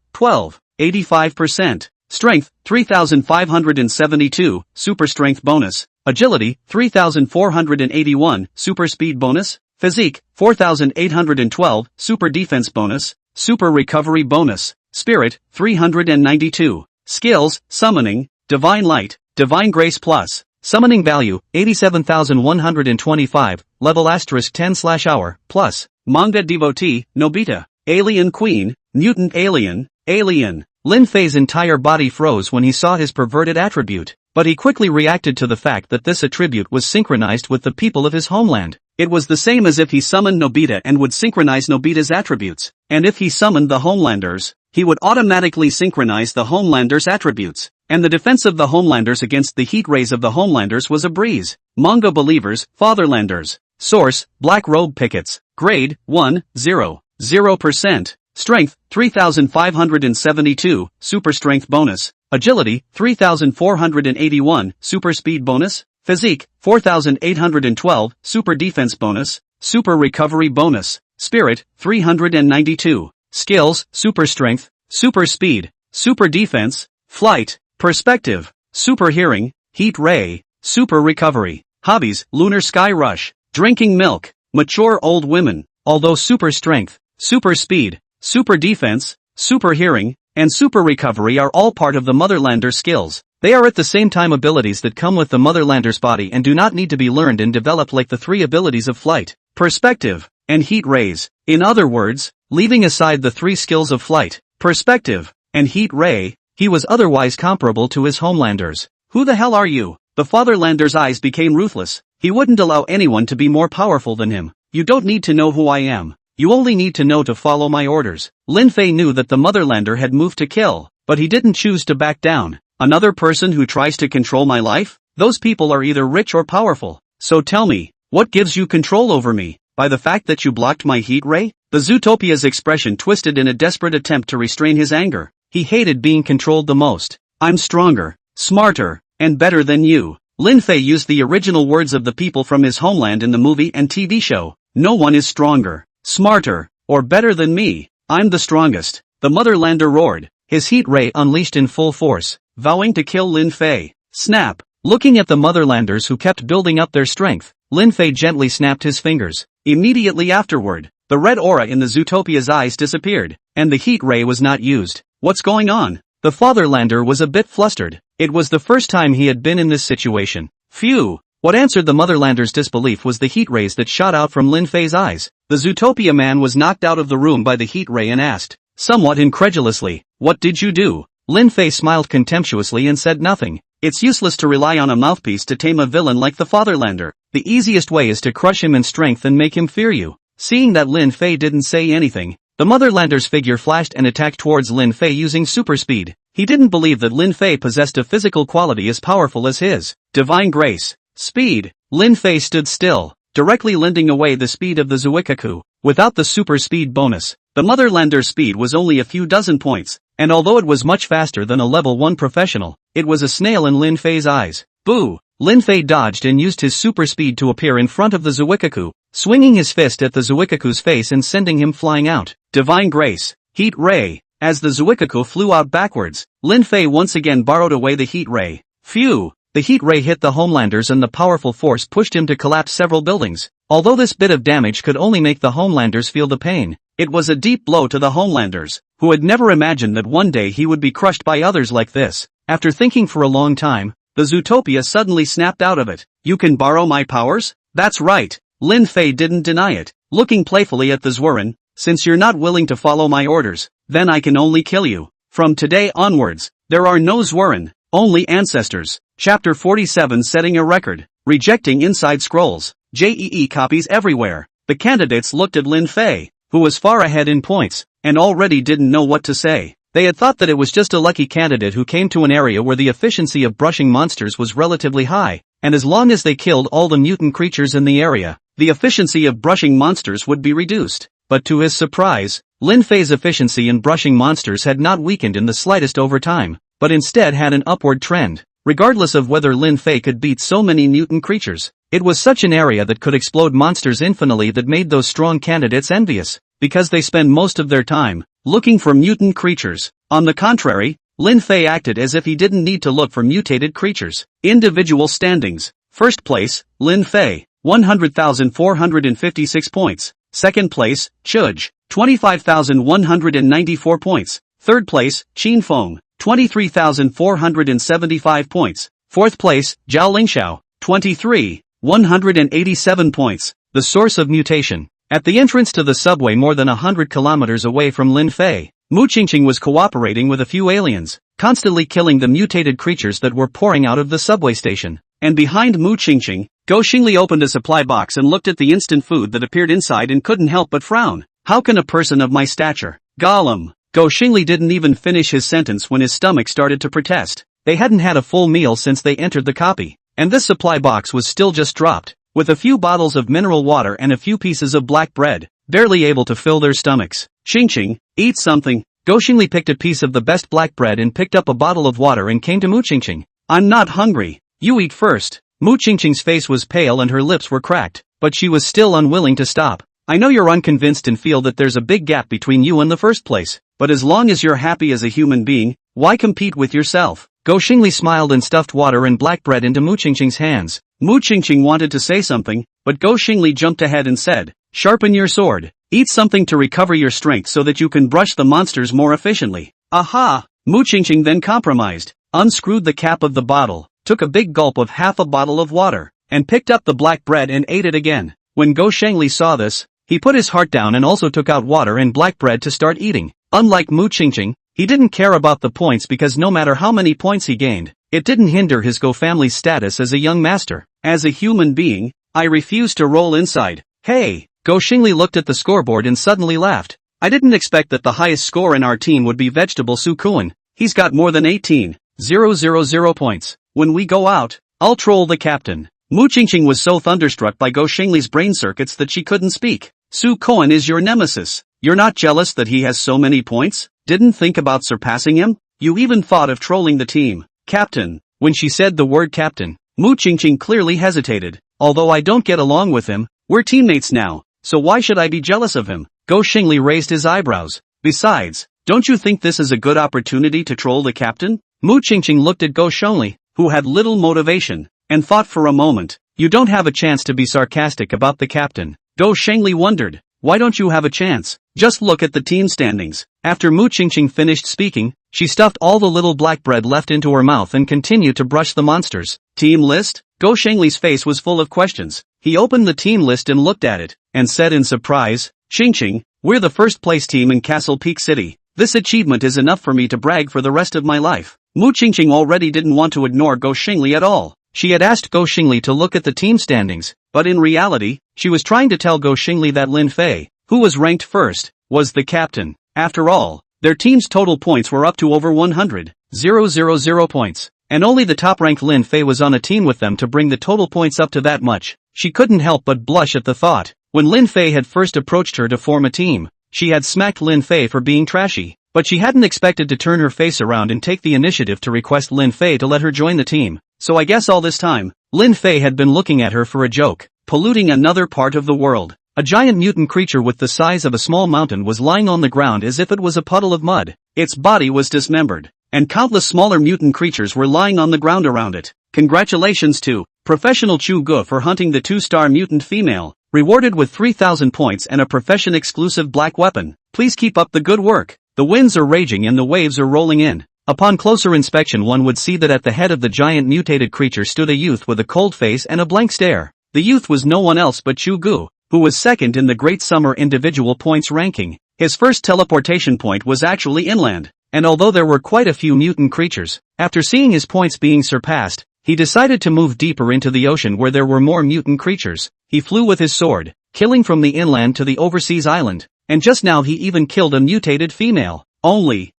85%. Strength, 3,572, Super Strength bonus. Agility, 3,481, Super Speed bonus. Physique, 4,812, Super Defense bonus. Super Recovery bonus. Spirit, 392. Skills, Summoning, Divine Light, Divine Grace plus. Summoning value, 87,125, level *10/hour, plus. Manga devotee, Nobita. Alien Queen, Mutant Alien, Alien. Lin Fei's entire body froze when he saw his perverted attribute, but he quickly reacted to the fact that this attribute was synchronized with the people of his homeland. It was the same as if he summoned Nobita and would synchronize Nobita's attributes, and if he summoned the Homelanders, he would automatically synchronize the Homelanders' attributes, and the defense of the Homelanders against the heat rays of the Homelanders was a breeze. Manga believers, Fatherlanders. Source, Black Robe Pickets. Grade, 1,0%. Strength, 3,572, Super Strength bonus. Agility, 3,481, Super Speed bonus. Physique, 4,812, Super Defense bonus. Super Recovery bonus. Spirit, 392. Skills, Super Strength, Super Speed, Super Defense, Flight, Perspective, Super Hearing, Heat Ray, Super Recovery. Hobbies, Lunar Sky Rush, Drinking Milk, Mature Old Women. Although Super Strength, Super Speed, Super Defense, Super Hearing, and Super Recovery are all part of the Motherlander skills, they are at the same time abilities that come with the Motherlander's body and do not need to be learned and developed like the three abilities of Flight, Perspective, and Heat Rays. In other words, leaving aside the three skills of Flight, Perspective, and Heat Ray, he was otherwise comparable to his Homelanders. Who the hell are you? The Fatherlander's eyes became ruthless. He wouldn't allow anyone to be more powerful than him. You don't need to know who I am. You only need to know to follow my orders. Lin Fei knew that the Motherlander had moved to kill, but he didn't choose to back down. Another person who tries to control my life? Those people are either rich or powerful. So tell me, what gives you control over me? By the fact that you blocked my heat ray? The Zootopia's expression twisted in a desperate attempt to restrain his anger. He hated being controlled the most. I'm stronger, smarter, and better than you. Lin Fei used the original words of the people from his homeland in the movie and TV show. No one is stronger, smarter, or better than me. I'm the strongest. The Motherlander roared, his heat ray unleashed in full force, vowing to kill Lin Fei. Snap! Looking at the Motherlanders who kept building up their strength, Lin Fei gently snapped his fingers. Immediately afterward, the red aura in the Zootopia's eyes disappeared, and the heat ray was not used. What's going on? The Fatherlander was a bit flustered. It was the first time he had been in this situation. Phew! What answered the Motherlander's disbelief was the heat rays that shot out from Lin Fei's eyes. The Zootopia man was knocked out of the room by the heat ray and asked, somewhat incredulously, what did you do? Lin Fei smiled contemptuously and said nothing. It's useless to rely on a mouthpiece to tame a villain like the Fatherlander. The easiest way is to crush him in strength and make him fear you. Seeing that Lin Fei didn't say anything, the Motherlander's figure flashed and attacked towards Lin Fei using super speed. He didn't believe that Lin Fei possessed a physical quality as powerful as his. Divine Grace. Speed. Lin Fei stood still, directly lending away the speed of the Zuikaku. Without the super speed bonus, the Motherlander's speed was only a few dozen points, and although it was much faster than a level 1 professional, it was a snail in Lin Fei's eyes. Boo! Lin Fei dodged and used his super speed to appear in front of the Zuikaku, swinging his fist at the Zuikaku's face and sending him flying out. Divine Grace. Heat Ray. As the Zuikaku flew out backwards, Lin Fei once again borrowed away the heat ray. Phew! The heat ray hit the Homelanders and the powerful force pushed him to collapse several buildings. Although this bit of damage could only make the Homelanders feel the pain, it was a deep blow to the Homelanders, who had never imagined that one day he would be crushed by others like this. After thinking for a long time, the Zootopia suddenly snapped out of it. You can borrow my powers? That's right. Lin Fei didn't deny it, looking playfully at the Zwerin. Since you're not willing to follow my orders, then I can only kill you. From today onwards, there are no Zwerin, only ancestors. Chapter 47 Setting a Record. Rejecting Inside Scrolls. JEE copies everywhere. The candidates looked at Lin Fei, who was far ahead in points, and already didn't know what to say. They had thought that it was just a lucky candidate who came to an area where the efficiency of brushing monsters was relatively high, and as long as they killed all the mutant creatures in the area, the efficiency of brushing monsters would be reduced. But to his surprise, Lin Fei's efficiency in brushing monsters had not weakened in the slightest over time, but instead had an upward trend. Regardless of whether Lin Fei could beat so many mutant creatures, it was such an area that could explode monsters infinitely that made those strong candidates envious, because they spend most of their time looking for mutant creatures. On the contrary, Lin Fei acted as if he didn't need to look for mutated creatures. Individual standings. First place, Lin Fei, 100,456 points. Second place, Chuj, 25,194 points. Third place, Qin Feng, 23,475 points. Fourth place, Zhao Lingxiao, 23,187 points. The source of mutation. At the entrance to the subway more than 100 kilometers away from Lin Fei, Mu Qingqing was cooperating with a few aliens, constantly killing the mutated creatures that were pouring out of the subway station. And behind Mu Qingqing, Go Xingli opened a supply box and looked at the instant food that appeared inside and couldn't help but frown. How can a person of my stature? Gollum. Go Xingli didn't even finish his sentence when his stomach started to protest. They hadn't had a full meal since they entered the copy, and this supply box was still just dropped, with a few bottles of mineral water and a few pieces of black bread, barely able to fill their stomachs. Qingqing, eat something. Go Xingli picked a piece of the best black bread and picked up a bottle of water and came to Mu Qingqing. I'm not hungry. You eat first. Mu Qingqing's face was pale and her lips were cracked, but she was still unwilling to stop. I know you're unconvinced and feel that there's a big gap between you and the first place, but as long as you're happy as a human being, why compete with yourself? Go Xingli smiled and stuffed water and black bread into Mu Qingqing's hands. Mu Qingqing wanted to say something, but Go Xingli jumped ahead and said, sharpen your sword. Eat something to recover your strength so that you can brush the monsters more efficiently. Aha! Mu Qingqing then compromised, unscrewed the cap of the bottle, took a big gulp of half a bottle of water, and picked up the black bread and ate it again. When Go Xingli saw this, he put his heart down and also took out water and black bread to start eating. Unlike Mu Qingqing, he didn't care about the points because no matter how many points he gained, it didn't hinder his Go family's status as a young master. As a human being, I refuse to roll inside. Hey! Go Xingli looked at the scoreboard and suddenly laughed. I didn't expect that the highest score in our team would be Vegetable Su Kuan. He's got more than 18,000 points. When we go out, I'll troll the captain. Mu Qingqing was so thunderstruck by Go Xingli's brain circuits that she couldn't speak. Su Kuan is your nemesis. You're not jealous that he has so many points? Didn't think about surpassing him? You even thought of trolling the team. Captain. When she said the word captain, Mu Qingqing clearly hesitated. Although I don't get along with him, we're teammates now, so why should I be jealous of him? Go Xingli raised his eyebrows. Besides, don't you think this is a good opportunity to troll the captain? Mu Qingqing looked at Go Xingli, who had little motivation, and thought for a moment. You don't have a chance to be sarcastic about the captain. Go Xingli wondered. Why don't you have a chance? Just look at the team standings. After Mu Qingqing finished speaking, she stuffed all the little black bread left into her mouth and continued to brush the monsters. Team list? Go Xingli's face was full of questions. He opened the team list and looked at it, and said in surprise, Qingqing, we're the first place team in Castle Peak City. This achievement is enough for me to brag for the rest of my life. Mu Qingqing already didn't want to ignore Go Xingli at all. She had asked Go Xingli to look at the team standings, but in reality, she was trying to tell Go Xingli that Lin Fei, who was ranked first, was the captain. After all, their team's total points were up to over 100,000 points, and only the top-ranked Lin Fei was on a team with them to bring the total points up to that much. She couldn't help but blush at the thought. When Lin Fei had first approached her to form a team, she had smacked Lin Fei for being trashy, but she hadn't expected to turn her face around and take the initiative to request Lin Fei to let her join the team. So I guess all this time, Lin Fei had been looking at her for a joke, polluting another part of the world. A giant mutant creature with the size of a small mountain was lying on the ground as if it was a puddle of mud. Its body was dismembered, and countless smaller mutant creatures were lying on the ground around it. Congratulations to Professional Chu Gu for hunting the 2-star mutant female, rewarded with 3,000 points and a profession-exclusive black weapon. Please keep up the good work. The winds are raging and the waves are rolling in. Upon closer inspection one would see that at the head of the giant mutated creature stood a youth with a cold face and a blank stare. The youth was no one else but Chu Gu, who was second in the Great Summer individual points ranking. His first teleportation point was actually inland, and although there were quite a few mutant creatures, after seeing his points being surpassed, he decided to move deeper into the ocean where there were more mutant creatures. He flew with his sword, killing from the inland to the overseas island, and just now he even killed a mutated female.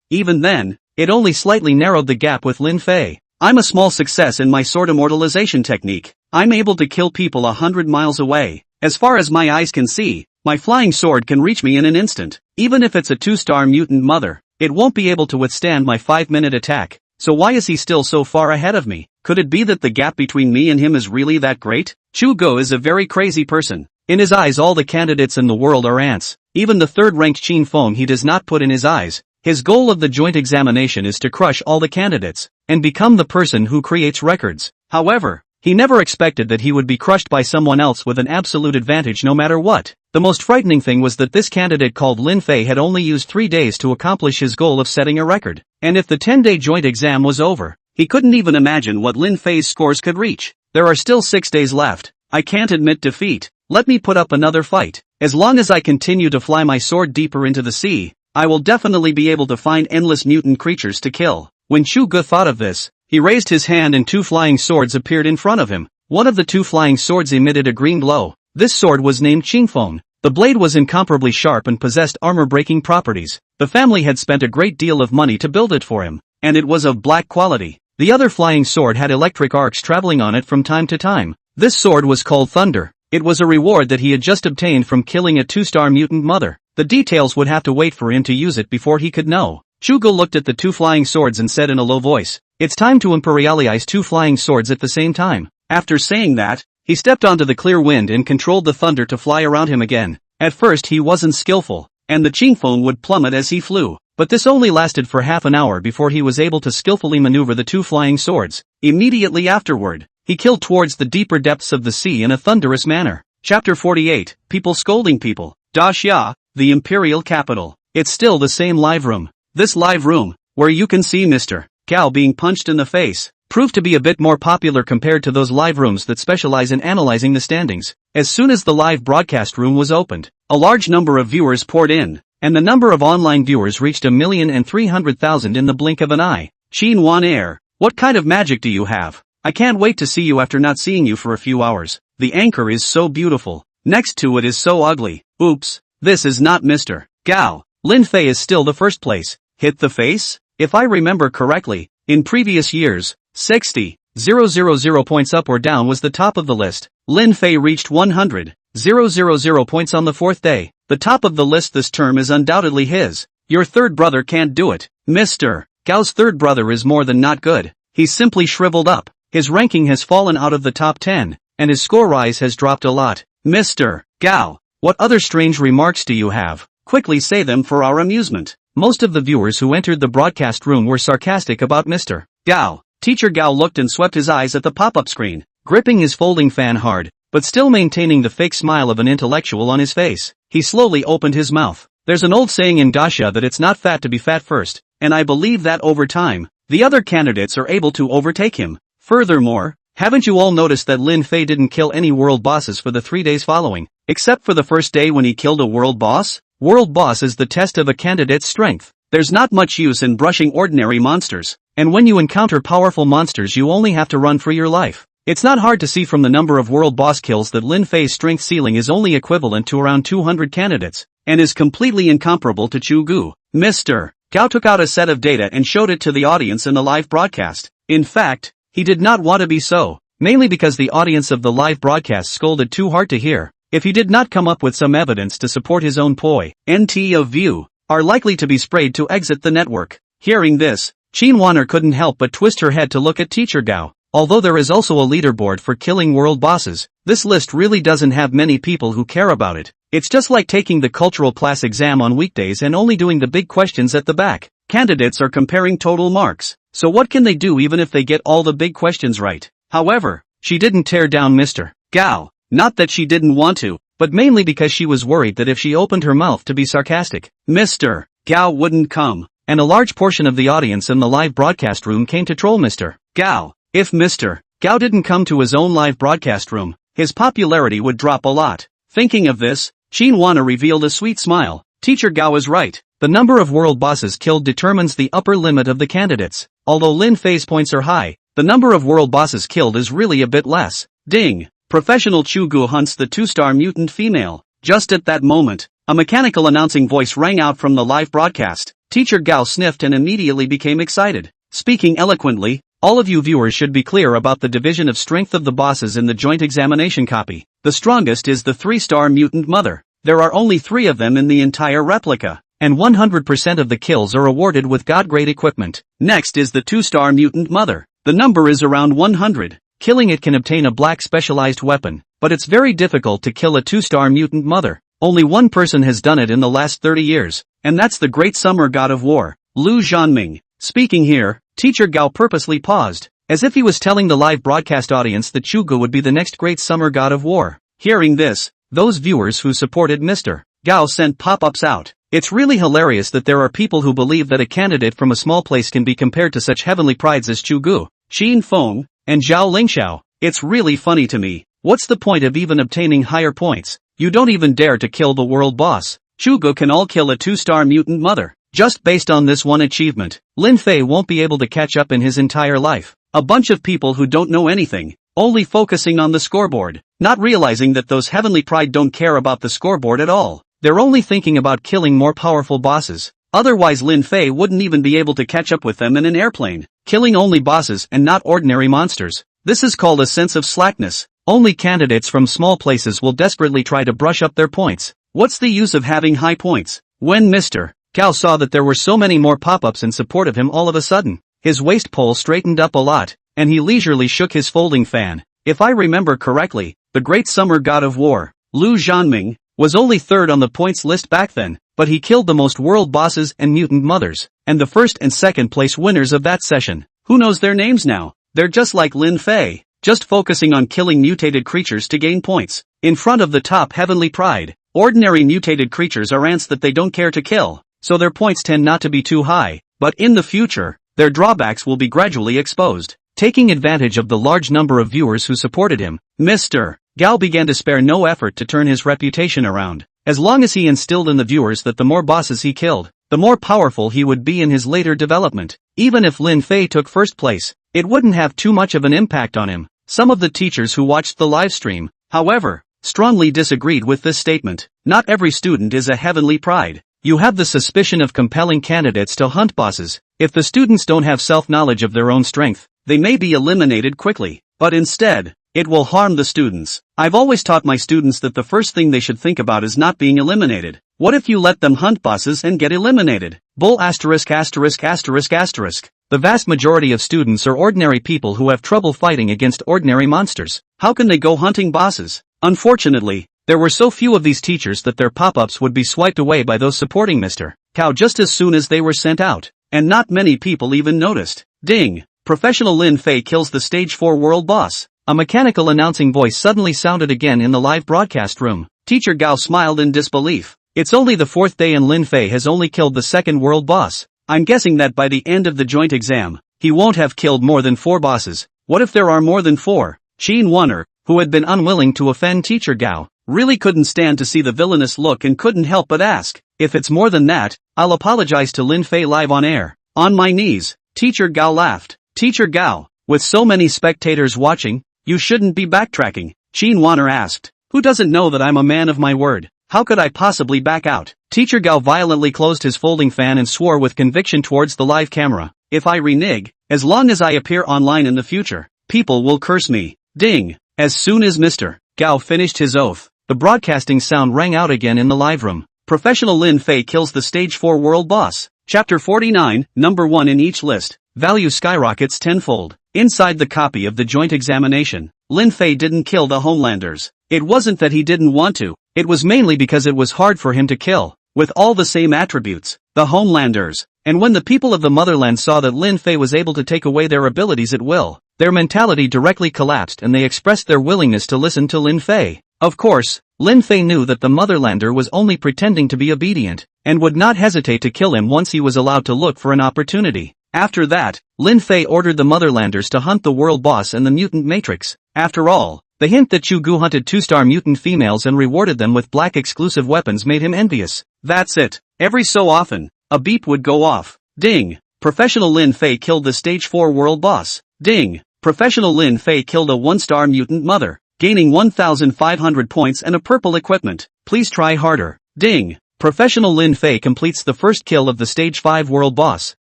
Even then, it only slightly narrowed the gap with Lin Fei. I'm a small success in my sword immortalization technique. I'm able to kill people 100 miles away. As far as my eyes can see, my flying sword can reach me in an instant. Even if it's a 2-star mutant mother, it won't be able to withstand my 5-minute attack. So why is he still so far ahead of me? Could it be that the gap between me and him is really that great? Chu Gu is a very crazy person. In his eyes all the candidates in the world are ants. Even the third-ranked Qin Feng he does not put in his eyes. His goal of the joint examination is to crush all the candidates, and become the person who creates records. However, he never expected that he would be crushed by someone else with an absolute advantage no matter what. The most frightening thing was that this candidate called Lin Fei had only used 3 days to accomplish his goal of setting a record. And if the 10-day joint exam was over, he couldn't even imagine what Lin Fei's scores could reach. There are still 6 days left. I can't admit defeat. Let me put up another fight. As long as I continue to fly my sword deeper into the sea, I will definitely be able to find endless mutant creatures to kill. When Chu Gu thought of this, he raised his hand and 2 flying swords appeared in front of him. One of the 2 flying swords emitted a green glow. This sword was named Qingfeng. The blade was incomparably sharp and possessed armor-breaking properties. The family had spent a great deal of money to build it for him, and it was of black quality. The other flying sword had electric arcs traveling on it from time to time. This sword was called Thunder. It was a reward that he had just obtained from killing a 2-star mutant mother. The details would have to wait for him to use it before he could know. Chu Gu looked at the 2 flying swords and said in a low voice, "It's time to imperialize 2 flying swords at the same time." After saying that, he stepped onto the clear wind and controlled the thunder to fly around him again. At first he wasn't skillful, and the Qingfeng would plummet as he flew, but this only lasted for half an hour before he was able to skillfully maneuver the 2 flying swords. Immediately afterward, he killed towards the deeper depths of the sea in a thunderous manner. Chapter 48, People Scolding People. Daxia, the Imperial Capital. It's still the same live room. This live room, where you can see Mr. Gao being punched in the face, proved to be a bit more popular compared to those live rooms that specialize in analyzing the standings. As soon as the live broadcast room was opened, a large number of viewers poured in, and the number of online viewers reached 1,300,000 in the blink of an eye. Qin Wan Air, what kind of magic do you have? I can't wait to see you after not seeing you for a few hours. The anchor is so beautiful. Next to it is so ugly. Oops, this is not Mr. Gao. Lin Fei is still the first place. Hit the face? If I remember correctly, in previous years, 60,000 points up or down was the top of the list. Lin Fei reached 100,000 points on the 4th day. The top of the list this term is undoubtedly his. Your third brother can't do it. Mr. Gao's third brother is more than not good. He's simply shriveled up. His ranking has fallen out of the top 10, and his score rise has dropped a lot. Mr. Gao, what other strange remarks do you have? Quickly say them for our amusement. Most of the viewers who entered the broadcast room were sarcastic about Mr. Gao. Teacher Gao looked and swept his eyes at the pop-up screen, gripping his folding fan hard, but still maintaining the fake smile of an intellectual on his face. He slowly opened his mouth. There's an old saying in Daxia that it's not fat to be fat first, and I believe that over time, the other candidates are able to overtake him. Furthermore, haven't you all noticed that Lin Fei didn't kill any world bosses for the 3 days following, except for the first day when he killed a world boss? World boss is the test of a candidate's strength. There's not much use in brushing ordinary monsters, and when you encounter powerful monsters you only have to run for your life. It's not hard to see from the number of world boss kills that Lin Fei's strength ceiling is only equivalent to around 200 candidates, and is completely incomparable to Chu Gu. Mr. Gao took out a set of data and showed it to the audience in the live broadcast. In fact, he did not want to be so, mainly because the audience of the live broadcast scolded too hard to hear. If he did not come up with some evidence to support his own poi, NT of view, are likely to be sprayed to exit the network. Hearing this, Qin Wan'er couldn't help but twist her head to look at Teacher Gao. Although there is also a leaderboard for killing world bosses, this list really doesn't have many people who care about it. It's just like taking the cultural class exam on weekdays and only doing the big questions at the back. Candidates are comparing total marks, so what can they do even if they get all the big questions right? However, she didn't tear down Mr. Gao. Not that she didn't want to, but mainly because she was worried that if she opened her mouth to be sarcastic, Mr. Gao wouldn't come, and a large portion of the audience in the live broadcast room came to troll Mr. Gao. If Mr. Gao didn't come to his own live broadcast room, his popularity would drop a lot. Thinking of this, Xinhuana revealed a sweet smile. Teacher Gao is right. The number of world bosses killed determines the upper limit of the candidates. Although Lin Fei's points are high, the number of world bosses killed is really a bit less. Ding! Professional Chu Gu hunts the 2-star mutant female. Just at that moment, a mechanical announcing voice rang out from the live broadcast. Teacher Gao sniffed and immediately became excited. Speaking eloquently, all of you viewers should be clear about the division of strength of the bosses in the joint examination copy. The strongest is the 3-star mutant mother. There are only 3 of them in the entire replica, and 100% of the kills are awarded with god-grade equipment. Next is the 2-star mutant mother. The number is around 100. Killing it can obtain a black specialized weapon, but it's very difficult to kill a 2-star mutant mother. Only one person has done it in the last 30 years, and that's the great summer god of war, Lu Zhanming. Speaking here, Teacher Gao purposely paused, as if he was telling the live broadcast audience that Chu Gu would be the next great summer god of war. Hearing this, those viewers who supported Mr. Gao sent pop-ups out. It's really hilarious that there are people who believe that a candidate from a small place can be compared to such heavenly prides as Chu Gu, Xin Feng, and Zhao Lingxiao. It's really funny to me. What's the point of even obtaining higher points? You don't even dare to kill the world boss. Chu Gu can all kill a 2-star mutant mother. Just based on this one achievement, Lin Fei won't be able to catch up in his entire life. A bunch of people who don't know anything, only focusing on the scoreboard, not realizing that those heavenly pride don't care about the scoreboard at all. They're only thinking about killing more powerful bosses. Otherwise Lin Fei wouldn't even be able to catch up with them in an airplane. Killing only bosses and not ordinary monsters. This is called a sense of slackness. Only candidates from small places will desperately try to brush up their points. What's the use of having high points? When Mr. Gao saw that there were so many more pop-ups in support of him all of a sudden, his waist pole straightened up a lot, and he leisurely shook his folding fan. If I remember correctly, the great summer god of war, Lu Zhanming, was only 3rd on the points list back then, but he killed the most world bosses and mutant mothers, and the 1st and 2nd place winners of that session. Who knows their names now? They're just like Lin Fei, just focusing on killing mutated creatures to gain points. In front of the top heavenly pride, ordinary mutated creatures are ants that they don't care to kill, so their points tend not to be too high, but in the future, their drawbacks will be gradually exposed. Taking advantage of the large number of viewers who supported him, Mr. Gao began to spare no effort to turn his reputation around. As long as he instilled in the viewers that the more bosses he killed, the more powerful he would be in his later development. Even if Lin Fei took 1st place, it wouldn't have too much of an impact on him. Some of the teachers who watched the live stream, however, strongly disagreed with this statement. Not every student is a heavenly pride. You have the suspicion of compelling candidates to hunt bosses. If the students don't have self-knowledge of their own strength, they may be eliminated quickly, but instead, it will harm the students. I've always taught my students that the first thing they should think about is not being eliminated. What if you let them hunt bosses and get eliminated? Bull asterisk asterisk asterisk asterisk. The vast majority of students are ordinary people who have trouble fighting against ordinary monsters. How can they go hunting bosses? Unfortunately, there were so few of these teachers that their pop-ups would be swiped away by those supporting Mr. Gao just as soon as they were sent out. And not many people even noticed. Ding! Professional Lin Fei kills the stage 4 world boss. A mechanical announcing voice suddenly sounded again in the live broadcast room. Teacher Gao smiled in disbelief. It's only the 4th day and Lin Fei has only killed the 2nd world boss. I'm guessing that by the end of the joint exam, he won't have killed more than 4 bosses. What if there are more than 4? Xinhuana, who had been unwilling to offend Teacher Gao, really couldn't stand to see the villainous look and couldn't help but ask, if it's more than that, I'll apologize to Lin Fei live on air. On my knees. Teacher Gao laughed. Teacher Gao, with so many spectators watching, you shouldn't be backtracking. Xinhuana asked. Who doesn't know that I'm a man of my word? How could I possibly back out? Teacher Gao violently closed his folding fan and swore with conviction towards the live camera. If I renege, as long as I appear online in the future, people will curse me. Ding! As soon as Mr. Gao finished his oath, the broadcasting sound rang out again in the live room. Professional Lin Fei kills the stage 4 world boss. Chapter 49, number 1 in each list. Value skyrockets tenfold. Inside the copy of the joint examination, Lin Fei didn't kill the Homelanders. It wasn't that he didn't want to, it was mainly because it was hard for him to kill, with all the same attributes, the Homelanders. And when the people of the motherland saw that Lin Fei was able to take away their abilities at will, their mentality directly collapsed and they expressed their willingness to listen to Lin Fei. Of course, Lin Fei knew that the motherlander was only pretending to be obedient, and would not hesitate to kill him once he was allowed to look for an opportunity. After that, Lin Fei ordered the motherlanders to hunt the world boss and the mutant matrix. After all, the hint that Chu Gu hunted 2-star mutant females and rewarded them with black exclusive weapons made him envious. That's it. Every so often, a beep would go off. Ding! Professional Lin Fei killed the stage 4 world boss. Ding! Professional Lin Fei killed a 1-star mutant mother, gaining 1,500 points and a purple equipment. Please try harder. Ding! Professional Lin Fei completes the first kill of the stage 5 world boss,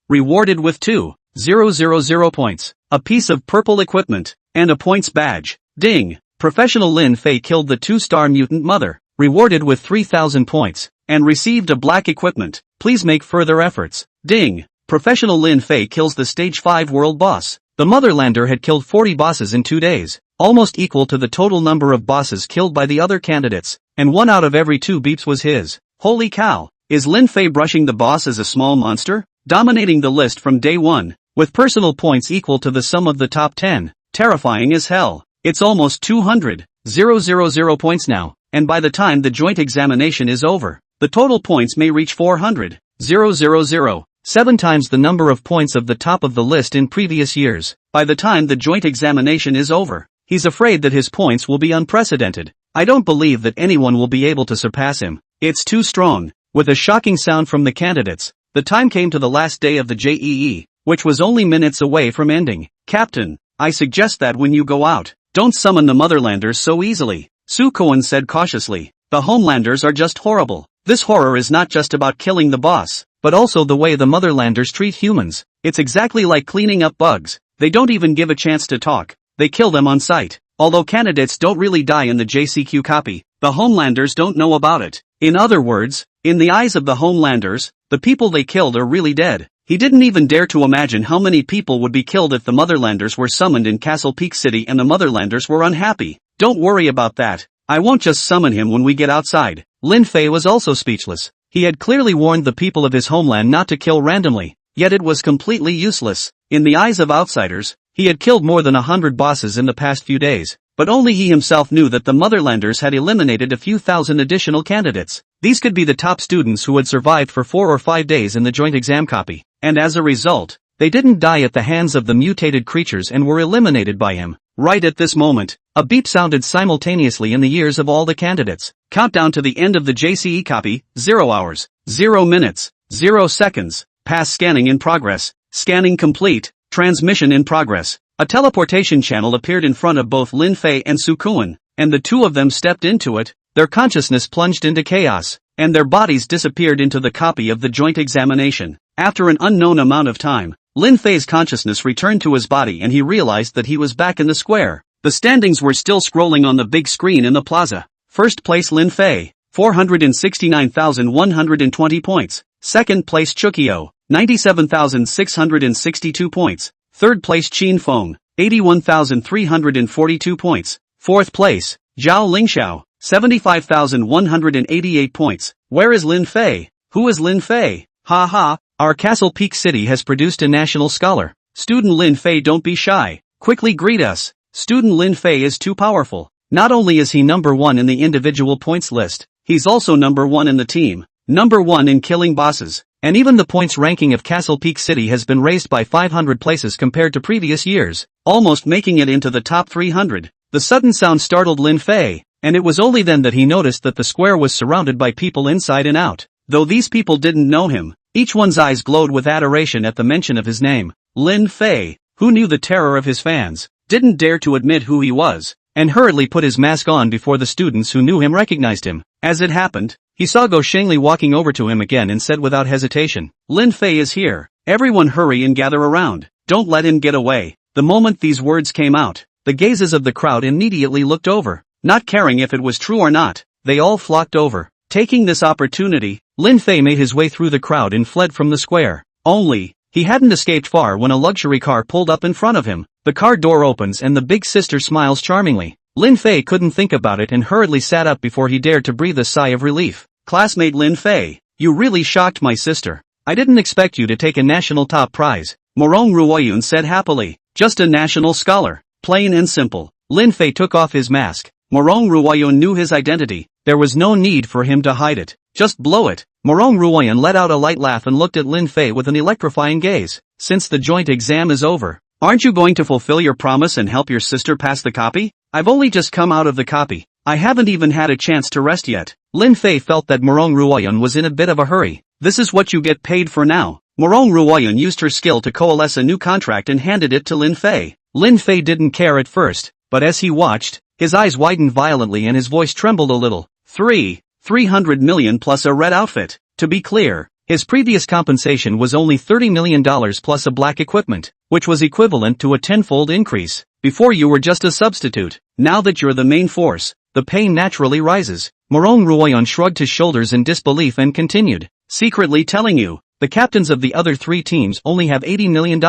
rewarded with 2,000 points, a piece of purple equipment, and a points badge. Ding! Professional Lin Fei killed the 2-star mutant mother, rewarded with 3,000 points, and received a black equipment. Please make further efforts. Ding! Professional Lin Fei kills the stage 5 world boss. The motherlander had killed 40 bosses in 2 days, almost equal to the total number of bosses killed by the other candidates, and 1 out of every 2 beeps was his. Holy cow! Is Lin Fei brushing the boss as a small monster? Dominating the list from day 1, with personal points equal to the sum of the top 10. Terrifying as hell. It's almost 200,000 points now, and by the time the joint examination is over, the total points may reach 400,000, 7 times the number of points of the top of the list in previous years. By the time the joint examination is over, he's afraid that his points will be unprecedented. I don't believe that anyone will be able to surpass him. It's too strong. With a shocking sound from the candidates, the time came to the last day of the JEE, which was only minutes away from ending. Captain, I suggest that when you go out, don't summon the motherlanders so easily, Su Koan said cautiously. The homelanders are just horrible. This horror is not just about killing the boss, but also the way the motherlanders treat humans. It's exactly like cleaning up bugs. They don't even give a chance to talk. They kill them on sight. Although candidates don't really die in the JCQ copy, the homelanders don't know about it. In other words, in the eyes of the homelanders, the people they killed are really dead. He didn't even dare to imagine how many people would be killed if the motherlanders were summoned in Castle Peak City and the motherlanders were unhappy. Don't worry about that. I won't just summon him when we get outside. Lin Fei was also speechless. He had clearly warned the people of his homeland not to kill randomly, yet it was completely useless. In the eyes of outsiders, he had killed more than 100 bosses in the past few days, but only he himself knew that the motherlanders had eliminated a few thousand additional candidates. These could be the top students who had survived for 4 or 5 days in the joint exam copy, and as a result, they didn't die at the hands of the mutated creatures and were eliminated by him. Right at this moment, a beep sounded simultaneously in the ears of all the candidates. Countdown to the end of the JCE copy, 0 hours, 0 minutes, 0 seconds, pass scanning in progress, scanning complete, transmission in progress. A teleportation channel appeared in front of both Lin Fei and Su Kuan, and the two of them stepped into it. Their consciousness plunged into chaos, and their bodies disappeared into the copy of the joint examination. After an unknown amount of time, Lin Fei's consciousness returned to his body and he realized that he was back in the square. The standings were still scrolling on the big screen in the plaza. First place Lin Fei, 469,120 points. Second place Chukio, 97,662 points. Third place Qin Feng, 81,342 points. Fourth place, Zhao Lingxiao, 75,188 points. Where is Lin Fei? Who is Lin Fei? Ha ha, our Castle Peak City has produced a national scholar. Student Lin Fei, don't be shy. Quickly greet us. Student Lin Fei is too powerful. Not only is he number 1 in the individual points list, he's also number 1 in the team. Number 1 in killing bosses. And even the points ranking of Castle Peak City has been raised by 500 places compared to previous years, almost making it into the top 300. The sudden sound startled Lin Fei, and it was only then that he noticed that the square was surrounded by people inside and out. Though these people didn't know him, each one's eyes glowed with adoration at the mention of his name. Lin Fei, who knew the terror of his fans, didn't dare to admit who he was, and hurriedly put his mask on before the students who knew him recognized him. As it happened, he saw Go Shengli walking over to him again and said without hesitation, Lin Fei is here. Everyone hurry and gather around. Don't let him get away. The moment these words came out, the gazes of the crowd immediately looked over. Not caring if it was true or not, they all flocked over. Taking this opportunity, Lin Fei made his way through the crowd and fled from the square. Only, he hadn't escaped far when a luxury car pulled up in front of him. The car door opens and the big sister smiles charmingly. Lin Fei couldn't think about it and hurriedly sat up before he dared to breathe a sigh of relief. Classmate Lin Fei, you really shocked my sister. I didn't expect you to take a national top prize, Morong Ruoyun said happily. Just a national scholar. Plain and simple. Lin Fei took off his mask. Morong Ruoyun knew his identity. There was no need for him to hide it. Just blow it. Morong Ruoyun let out a light laugh and looked at Lin Fei with an electrifying gaze. Since the joint exam is over, aren't you going to fulfill your promise and help your sister pass the copy? I've only just come out of the copy. I haven't even had a chance to rest yet. Lin Fei felt that Morong Ruoyun was in a bit of a hurry. This is what you get paid for now. Morong Ruoyun used her skill to coalesce a new contract and handed it to Lin Fei. Lin Fei didn't care at first, but as he watched, his eyes widened violently and his voice trembled a little. 300 million plus a red outfit. To be clear, his previous compensation was only $30 million plus a black equipment, which was equivalent to a tenfold increase. Before you were just a substitute. Now that you're the main force, the pay naturally rises. Morong Ruoyun shrugged his shoulders in disbelief and continued. Secretly telling you, the captains of the other three teams only have $80 million.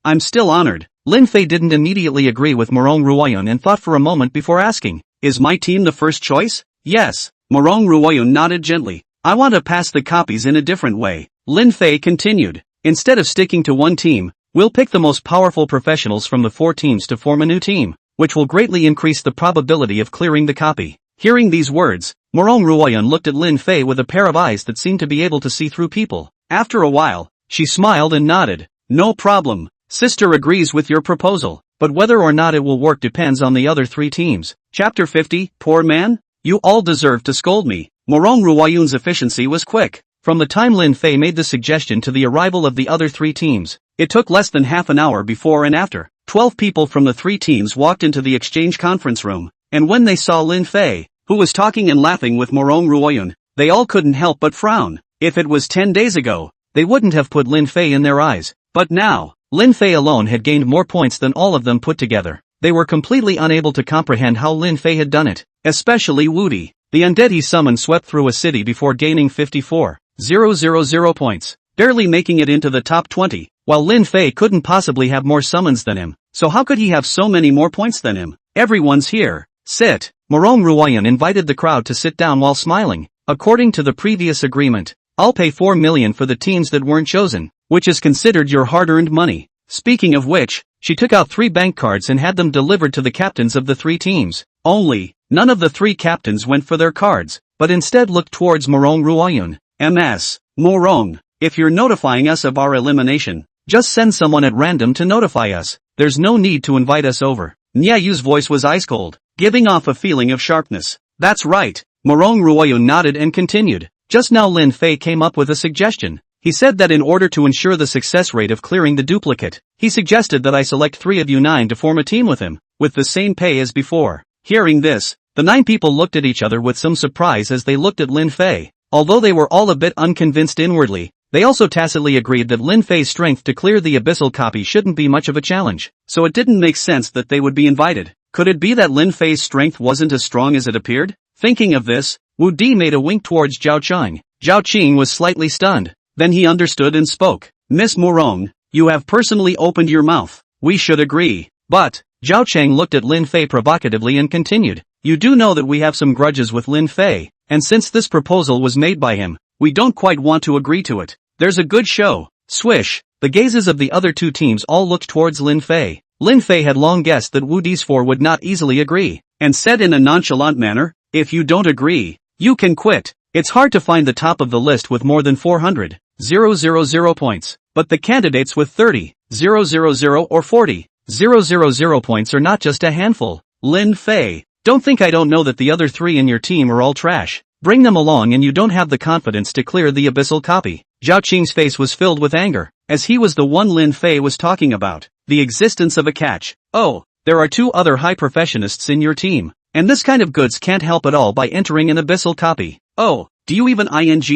I'm still honored. Lin Fei didn't immediately agree with Morong Ruoyun and thought for a moment before asking, is my team the first choice? Yes. Morong Ruoyun nodded gently. I want to pass the copies in a different way. Lin Fei continued. Instead of sticking to one team, we'll pick the most powerful professionals from the 4 teams to form a new team, which will greatly increase the probability of clearing the copy. Hearing these words, Morong Ruoyun looked at Lin Fei with a pair of eyes that seemed to be able to see through people. After a while, she smiled and nodded. No problem. Sister agrees with your proposal, but whether or not it will work depends on the other 3 teams. Chapter 50, Poor Man? You all deserve to scold me. Morong Ruoyun's efficiency was quick. From the time Lin Fei made the suggestion to the arrival of the other 3 teams, it took less than half an hour before and after. 12 people from the 3 teams walked into the exchange conference room, and when they saw Lin Fei, who was talking and laughing with Morong Ruoyun, they all couldn't help but frown. If it was 10 days ago, they wouldn't have put Lin Fei in their eyes. But now, Lin Fei alone had gained more points than all of them put together. They were completely unable to comprehend how Lin Fei had done it, especially Wudi. The undead he summoned swept through a city before gaining 54,000 points, barely making it into the top 20, while Lin Fei couldn't possibly have more summons than him. So how could he have so many more points than him? Everyone's here. Sit. Morong Ruoyun invited the crowd to sit down while smiling. According to the previous agreement, I'll pay 4 million for the teams that weren't chosen, which is considered your hard-earned money. Speaking of which, she took out 3 bank cards and had them delivered to the captains of the 3 teams. Only, none of the 3 captains went for their cards, but instead looked towards Morong Ruoyun. MS. Morong, if you're notifying us of our elimination, just send someone at random to notify us. There's no need to invite us over. Nyayu's voice was ice-cold, giving off a feeling of sharpness. That's right. Morong Ruoyun nodded and continued. Just now Lin Fei came up with a suggestion. He said that in order to ensure the success rate of clearing the duplicate, he suggested that I select 3 of you 9 to form a team with him, with the same pay as before. Hearing this, the 9 people looked at each other with some surprise as they looked at Lin Fei. Although they were all a bit unconvinced inwardly, they also tacitly agreed that Lin Fei's strength to clear the abyssal copy shouldn't be much of a challenge, so it didn't make sense that they would be invited. Could it be that Lin Fei's strength wasn't as strong as it appeared? Thinking of this, Wu Di made a wink towards Zhao Qing. Zhao Qing was slightly stunned. Then he understood and spoke. Miss Morong, you have personally opened your mouth. We should agree. But, Zhao Qing looked at Lin Fei provocatively and continued. You do know that we have some grudges with Lin Fei, and since this proposal was made by him, we don't quite want to agree to it. There's a good show. Swish. The gazes of the other 2 teams all looked towards Lin Fei. Lin Fei had long guessed that Wu Di's 4 would not easily agree, and said in a nonchalant manner, if you don't agree, you can quit. It's hard to find the top of the list with more than 400,000 points, but the candidates with 30,000 or 40,000 points are not just a handful. Lin Fei, don't think I don't know that the other 3 in your team are all trash. Bring them along and you don't have the confidence to clear the abyssal copy. Zhao Qing's face was filled with anger, as he was the one Lin Fei was talking about. The existence of a catch. Oh, there are 2 other high professionists in your team, and this kind of goods can't help at all by entering an abyssal copy. Oh, do you even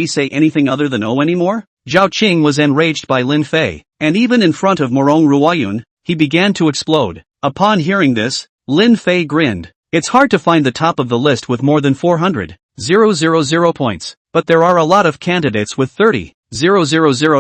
say anything other than oh anymore? Zhao Qing was enraged by Lin Fei, and even in front of Morong Ruoyun, he began to explode. Upon hearing this, Lin Fei grinned. It's hard to find the top of the list with more than 400,000 points, but there are a lot of candidates with 30,000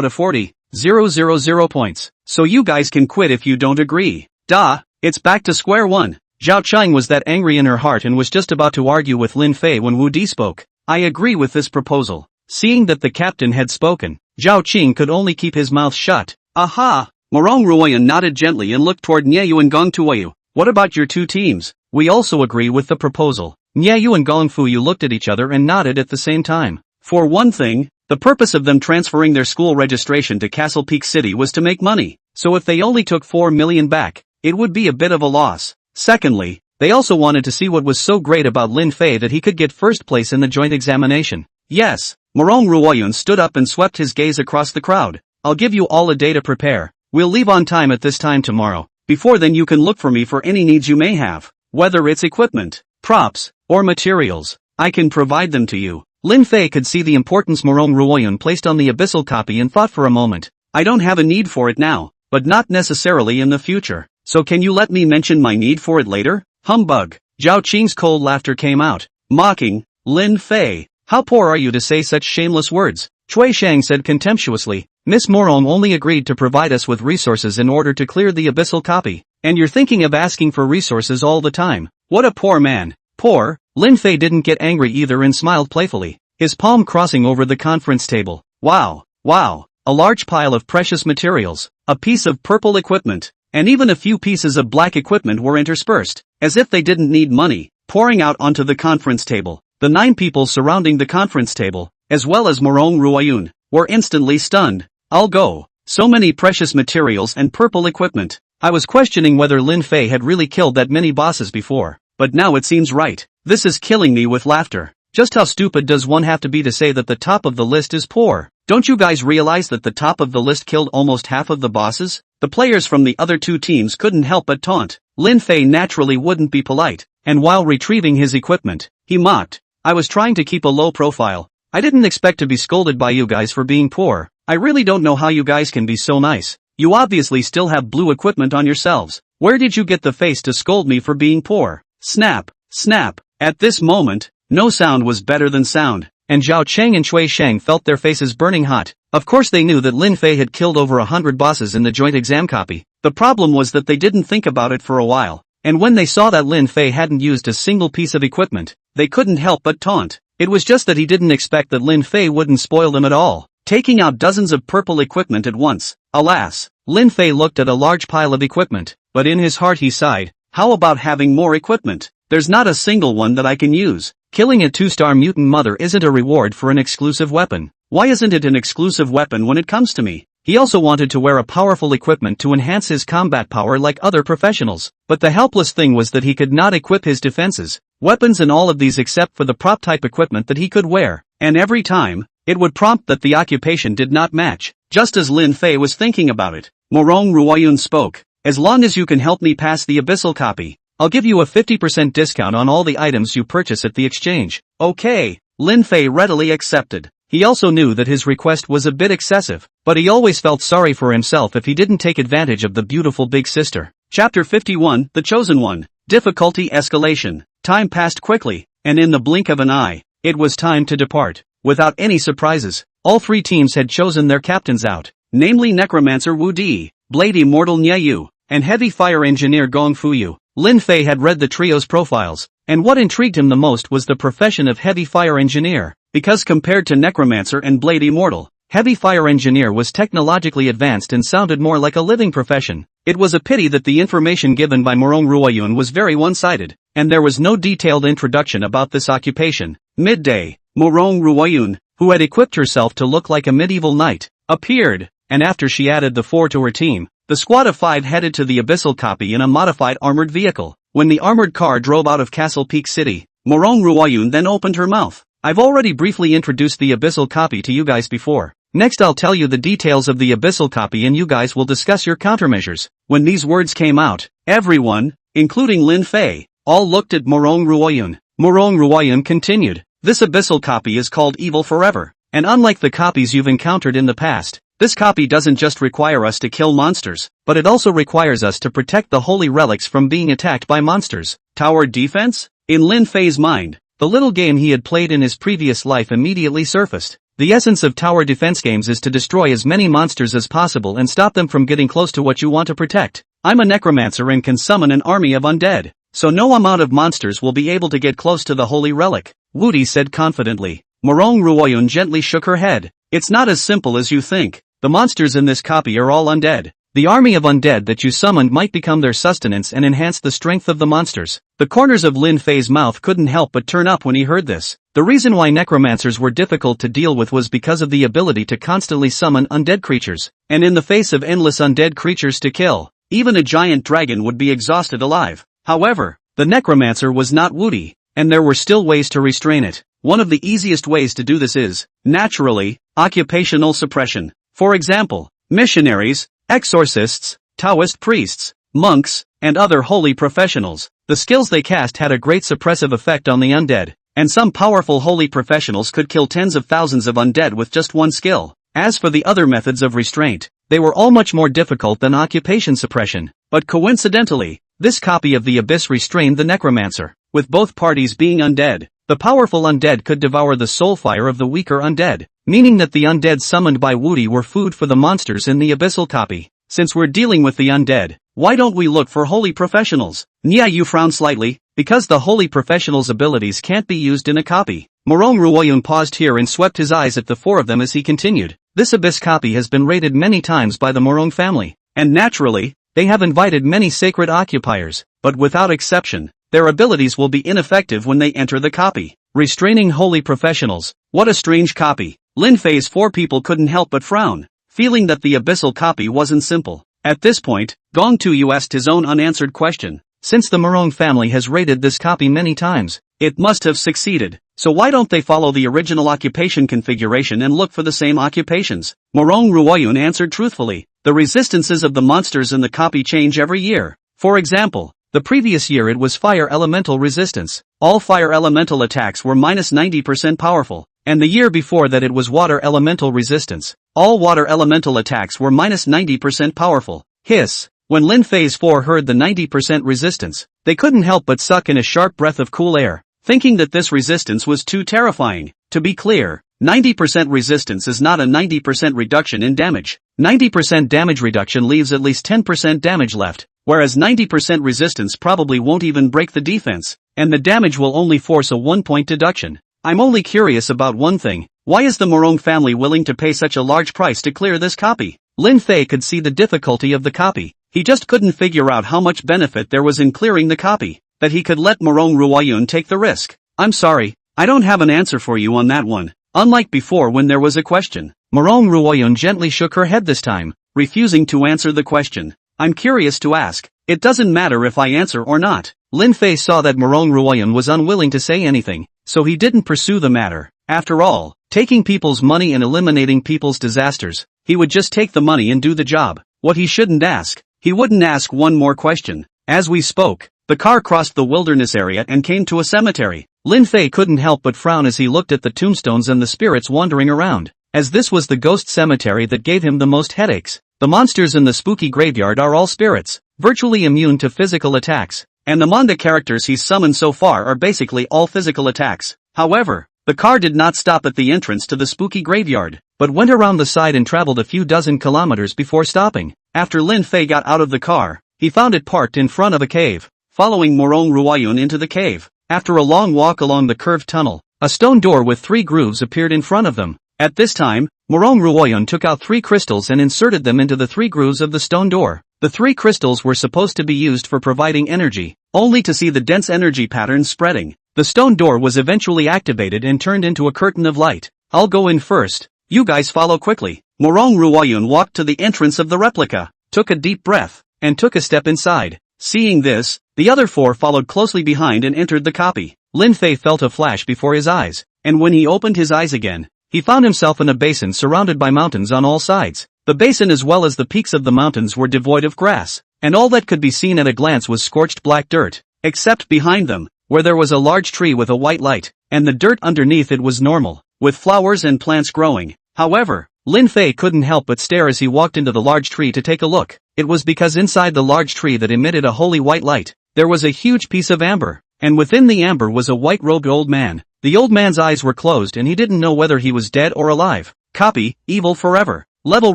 to 40,000 points, so you guys can quit if you don't agree. Duh, it's back to square one. Zhao Qing was that angry in her heart and was just about to argue with Lin Fei when Wu Di spoke. I agree with this proposal. Seeing that the captain had spoken, Zhao Qing could only keep his mouth shut. Aha! Morong Ruoyan nodded gently and looked toward Nieyu and Gong Tuoyu. What about your two teams? We also agree with the proposal. Nieyu and Gong Fuyu looked at each other and nodded at the same time. For one thing, the purpose of them transferring their school registration to Castle Peak City was to make money, so if they only took 4 million back, it would be a bit of a loss. Secondly, they also wanted to see what was so great about Lin Fei that he could get first place in the joint examination. Yes, Morong Ruoyun stood up and swept his gaze across the crowd. I'll give you all a day to prepare. We'll leave on time at this time tomorrow. Before then you can look for me for any needs you may have. Whether it's equipment, props, or materials, I can provide them to you. Lin Fei could see the importance Morong Ruoyun placed on the abyssal copy and thought for a moment. I don't have a need for it now, but not necessarily in the future. So can you let me mention my need for it later? Humbug. Zhao Qing's cold laughter came out. Mocking, Lin Fei. How poor are you to say such shameless words? Cui Shang said contemptuously. Miss Morong only agreed to provide us with resources in order to clear the abyssal copy. And you're thinking of asking for resources all the time. What a poor man. Poor? Lin Fei didn't get angry either and smiled playfully, his palm crossing over the conference table. Wow. Wow. A large pile of precious materials, a piece of purple equipment, and even a few pieces of black equipment were interspersed, as if they didn't need money, pouring out onto the conference table. The 9 people surrounding the conference table, as well as Morong Ruoyun, were instantly stunned. I'll go. So many precious materials and purple equipment. I was questioning whether Lin Fei had really killed that many bosses before, but now it seems right. This is killing me with laughter. Just how stupid does one have to be to say that the top of the list is poor? Don't you guys realize that the top of the list killed almost half of the bosses? The players from the other 2 teams couldn't help but taunt. Lin Fei naturally wouldn't be polite, and while retrieving his equipment, he mocked. I was trying to keep a low profile. I didn't expect to be scolded by you guys for being poor. I really don't know how you guys can be so nice. You obviously still have blue equipment on yourselves. Where did you get the face to scold me for being poor? Snap, snap. At this moment, no sound was better than sound, and Zhao Cheng and Cui Shang felt their faces burning hot. Of course they knew that Lin Fei had killed over 100 bosses in the joint exam copy. The problem was that they didn't think about it for a while, and when they saw that Lin Fei hadn't used a single piece of equipment, they couldn't help but taunt. It was just that he didn't expect that Lin Fei wouldn't spoil them at all, taking out dozens of purple equipment at once. Alas, Lin Fei looked at a large pile of equipment, but in his heart he sighed. How about having more equipment? There's not a single one that I can use. Killing a 2-star mutant mother isn't a reward for an exclusive weapon. Why isn't it an exclusive weapon when it comes to me? He also wanted to wear a powerful equipment to enhance his combat power like other professionals, but the helpless thing was that he could not equip his defenses, weapons and all of these except for the prop type equipment that he could wear, and every time, it would prompt that the occupation did not match. Just as Lin Fei was thinking about it, Morong Ruoyun spoke. As long as you can help me pass the abyssal copy, I'll give you a 50% discount on all the items you purchase at the exchange. Okay, Lin Fei readily accepted. He also knew that his request was a bit excessive, but he always felt sorry for himself if he didn't take advantage of the beautiful big sister. Chapter 51, The Chosen One. Difficulty escalation. Time passed quickly, and in the blink of an eye, it was time to depart. Without any surprises, all 3 teams had chosen their captains out, namely Necromancer Wu Di, Blade Immortal Nieyu, and Heavy Fire Engineer Gong Fuyu. Lin Fei had read the trio's profiles, and what intrigued him the most was the profession of Heavy Fire Engineer, because compared to Necromancer and Blade Immortal, Heavy Fire Engineer was technologically advanced and sounded more like a living profession. It was a pity that the information given by Morong Ruoyun was very one-sided, and there was no detailed introduction about this occupation. Midday, Morong Ruoyun, who had equipped herself to look like a medieval knight, appeared, and after she added the 4 to her team, the squad of 5 headed to the abyssal copy in a modified armored vehicle. When the armored car drove out of Castle Peak City, Morong Ruoyun then opened her mouth. I've already briefly introduced the abyssal copy to you guys before. Next I'll tell you the details of the abyssal copy and you guys will discuss your countermeasures. When these words came out, everyone, including Lin Fei, all looked at Morong Ruoyun. Morong Ruoyun continued. This abyssal copy is called Evil Forever, and unlike the copies you've encountered in the past, this copy doesn't just require us to kill monsters, but it also requires us to protect the holy relics from being attacked by monsters. Tower defense? In Lin Fei's mind, the little game he had played in his previous life immediately surfaced. The essence of tower defense games is to destroy as many monsters as possible and stop them from getting close to what you want to protect. I'm a necromancer and can summon an army of undead, so no amount of monsters will be able to get close to the holy relic, Woody said confidently. Morong Ruoyun gently shook her head. It's not as simple as you think. The monsters in this copy are all undead. The army of undead that you summoned might become their sustenance and enhance the strength of the monsters. The corners of Lin Fei's mouth couldn't help but turn up when he heard this. The reason why necromancers were difficult to deal with was because of the ability to constantly summon undead creatures, and in the face of endless undead creatures to kill, even a giant dragon would be exhausted alive. However, the necromancer was not Woody, and there were still ways to restrain it. One of the easiest ways to do this is, naturally, occupational suppression. For example, missionaries, exorcists, Taoist priests, monks, and other holy professionals. The skills they cast had a great suppressive effect on the undead, and some powerful holy professionals could kill tens of thousands of undead with just one skill. As for the other methods of restraint, they were all much more difficult than occupation suppression, but coincidentally, this copy of the Abyss restrained the necromancer. With both parties being undead, the powerful undead could devour the soul fire of the weaker undead, meaning that the undead summoned by Woody were food for the monsters in the abyssal copy. Since we're dealing with the undead, why don't we look for holy professionals? Nia Yu frowned slightly, because the holy professional's abilities can't be used in a copy. Morong Ruoyun paused here and swept his eyes at the four of them as he continued. This Abyss copy has been raided many times by the Morong family, and naturally, they have invited many sacred occupiers, but without exception, their abilities will be ineffective when they enter the copy. Restraining holy professionals, what a strange copy. Lin Fei's four people couldn't help but frown, feeling that the abyssal copy wasn't simple. At this point, Gong Tu asked his own unanswered question. Since the Morong family has raided this copy many times, it must have succeeded, so why don't they follow the original occupation configuration and look for the same occupations? Morong Ruoyun answered truthfully. The resistances of the monsters in the copy change every year. For example, the previous year it was fire elemental resistance. All fire elemental attacks were minus 90% powerful, and the year before that it was water elemental resistance. All water elemental attacks were minus 90% powerful. Hiss. When Lin Fei's four heard the 90% resistance, they couldn't help but suck in a sharp breath of cool air, thinking that this resistance was too terrifying. To be clear, 90% resistance is not a 90% reduction in damage. 90% damage reduction leaves at least 10% damage left, whereas 90% resistance probably won't even break the defense, and the damage will only force a 1-point deduction. I'm only curious about one thing. Why is the Morong family willing to pay such a large price to clear this copy? Lin Fei could see the difficulty of the copy. He just couldn't figure out how much benefit there was in clearing the copy, that he could let Morong Ruoyun take the risk. I'm sorry, I don't have an answer for you on that one. Unlike before when there was a question, Morong Ruoyun gently shook her head this time, refusing to answer the question. I'm curious to ask. It doesn't matter if I answer or not. Lin Fei saw that Morong Ruoyun was unwilling to say anything, so he didn't pursue the matter. After all, taking people's money and eliminating people's disasters, he would just take the money and do the job. What he shouldn't ask, he wouldn't ask one more question. As we spoke, the car crossed the wilderness area and came to a cemetery. Lin Fei couldn't help but frown as he looked at the tombstones and the spirits wandering around, as this was the ghost cemetery that gave him the most headaches. The monsters in the spooky graveyard are all spirits, virtually immune to physical attacks, and the manga characters he's summoned so far are basically all physical attacks. However, the car did not stop at the entrance to the spooky graveyard, but went around the side and traveled a few dozen kilometers before stopping. After Lin Fei got out of the car, he found it parked in front of a cave. Following Morong Ruoyun into the cave, after a long walk along the curved tunnel, a stone door with 3 grooves appeared in front of them. At this time, Morong Ruoyun took out 3 crystals and inserted them into the 3 grooves of the stone door. The 3 crystals were supposed to be used for providing energy, only to see the dense energy pattern spreading. The stone door was eventually activated and turned into a curtain of light. I'll go in first. You guys follow quickly. Morong Ruoyun walked to the entrance of the replica, took a deep breath, and took a step inside. Seeing this, the other 4 followed closely behind and entered the copy. Lin Fei felt a flash before his eyes, and when he opened his eyes again, he found himself in a basin surrounded by mountains on all sides. The basin as well as the peaks of the mountains were devoid of grass, and all that could be seen at a glance was scorched black dirt, except behind them, where there was a large tree with a white light, and the dirt underneath it was normal, with flowers and plants growing. However, Lin Fei couldn't help but stare as he walked into the large tree to take a look. It was because inside the large tree that emitted a holy white light, there was a huge piece of amber, and within the amber was a white-robed old man. The old man's eyes were closed and he didn't know whether he was dead or alive. Copy, Evil Forever. Level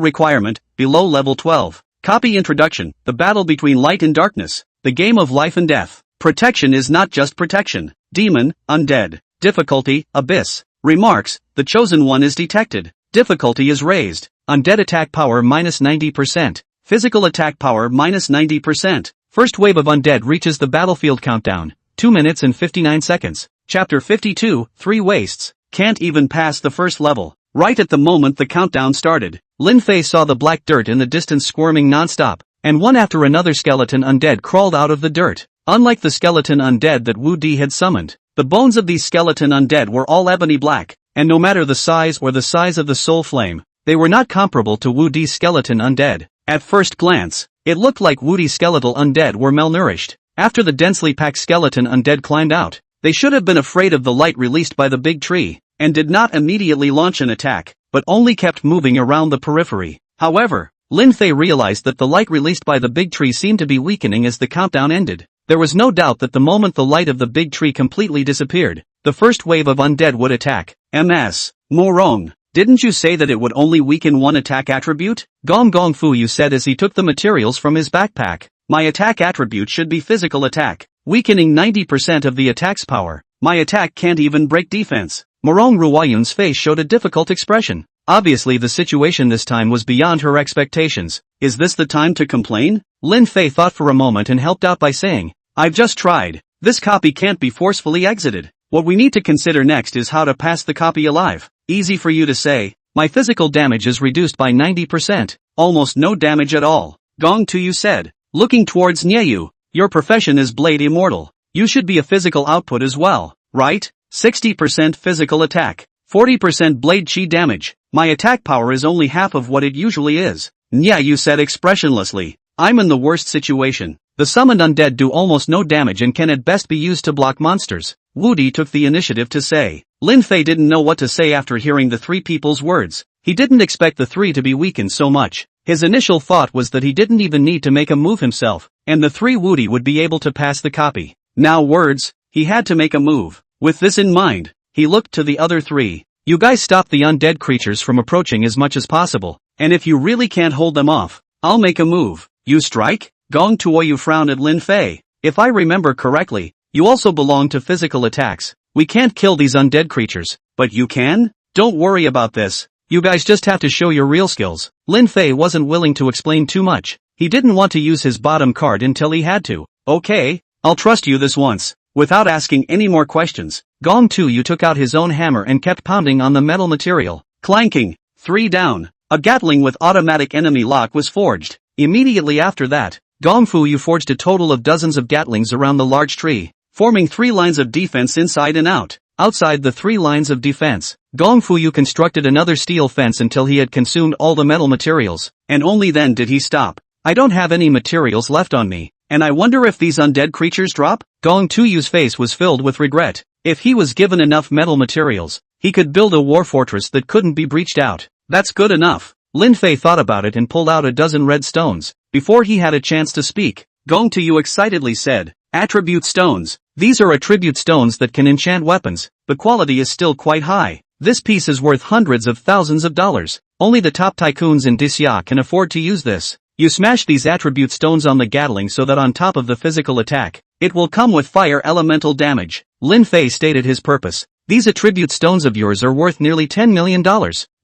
requirement, below level 12. Copy introduction, the battle between light and darkness, the game of life and death. Protection is not just protection. Demon, undead. Difficulty, abyss. Remarks, the chosen one is detected. Difficulty is raised. Undead attack power minus 90%. Physical attack power minus 90%. First wave of undead reaches the battlefield countdown. 2 minutes and 59 seconds. Chapter 52, 3 wastes. Can't even pass the first level. Right at the moment the countdown started, Lin Fei saw the black dirt in the distance squirming non-stop, and one after another skeleton undead crawled out of the dirt. Unlike the skeleton undead that Wu Di had summoned, the bones of these skeleton undead were all ebony black, and no matter the size or the size of the soul flame, they were not comparable to Wu Di's skeleton undead. At first glance, it looked like Wu Di's skeletal undead were malnourished. After the densely packed skeleton undead climbed out, they should have been afraid of the light released by the big tree, and did not immediately launch an attack, but only kept moving around the periphery. However, Lin Fei realized that the light released by the big tree seemed to be weakening as the countdown ended. There was no doubt that the moment the light of the big tree completely disappeared, the first wave of undead would attack. Ms. Morong, didn't you say that it would only weaken one attack attribute? Gong Gong Fu you said as he took the materials from his backpack. My attack attribute should be physical attack, weakening 90% of the attack's power. My attack can't even break defense. Morong Ruoyun's face showed a difficult expression. Obviously the situation this time was beyond her expectations. Is this the time to complain? Lin Fei thought for a moment and helped out by saying, I've just tried. This copy can't be forcefully exited. What we need to consider next is how to pass the copy alive. Easy for you to say. My physical damage is reduced by 90%. Almost no damage at all. Gong Tu said, looking towards Nyeyu. Your profession is Blade Immortal. You should be a physical output as well, right? 60% physical attack, 40% blade chi damage. My attack power is only half of what it usually is. Nyeyu said expressionlessly, I'm in the worst situation. The summoned undead do almost no damage and can at best be used to block monsters. Wu Di took the initiative to say. Lin Fei didn't know what to say after hearing the three people's words. He didn't expect the three to be weakened so much. His initial thought was that he didn't even need to make a move himself, and the three Wu Di would be able to pass the copy. Now words, he had to make a move. With this in mind, he looked to the other three. You guys stop the undead creatures from approaching as much as possible, and if you really can't hold them off, I'll make a move. You strike? Gong Tuoyu frowned at Lin Fei. If I remember correctly, you also belong to physical attacks. We can't kill these undead creatures, but you can? Don't worry about this. You guys just have to show your real skills. Lin Fei wasn't willing to explain too much. He didn't want to use his bottom card until he had to. Okay, I'll trust you this once. Without asking any more questions, Gong Tu took out his own hammer and kept pounding on the metal material. Clanking. 3 down. A Gatling with automatic enemy lock was forged. Immediately after that, Gong Fu forged a total of dozens of Gatlings around the large tree, forming 3 lines of defense inside and out. Outside the 3 lines of defense, Gong Fu constructed another steel fence until he had consumed all the metal materials, and only then did he stop. I don't have any materials left on me, and I wonder if these undead creatures drop? Gong Tuyu's face was filled with regret. If he was given enough metal materials, he could build a war fortress that couldn't be breached out. That's good enough. Lin Fei thought about it and pulled out a dozen red stones. Before he had a chance to speak, Gong Tuyu excitedly said, Attribute stones. These are attribute stones that can enchant weapons. The quality is still quite high. This piece is worth hundreds of thousands of dollars. Only the top tycoons in Disya can afford to use this. You smash these attribute stones on the Gatling so that on top of the physical attack, it will come with fire elemental damage. Lin Fei stated his purpose. These attribute stones of yours are worth nearly $10 million.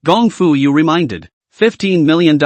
Gong Fu reminded. $15 million.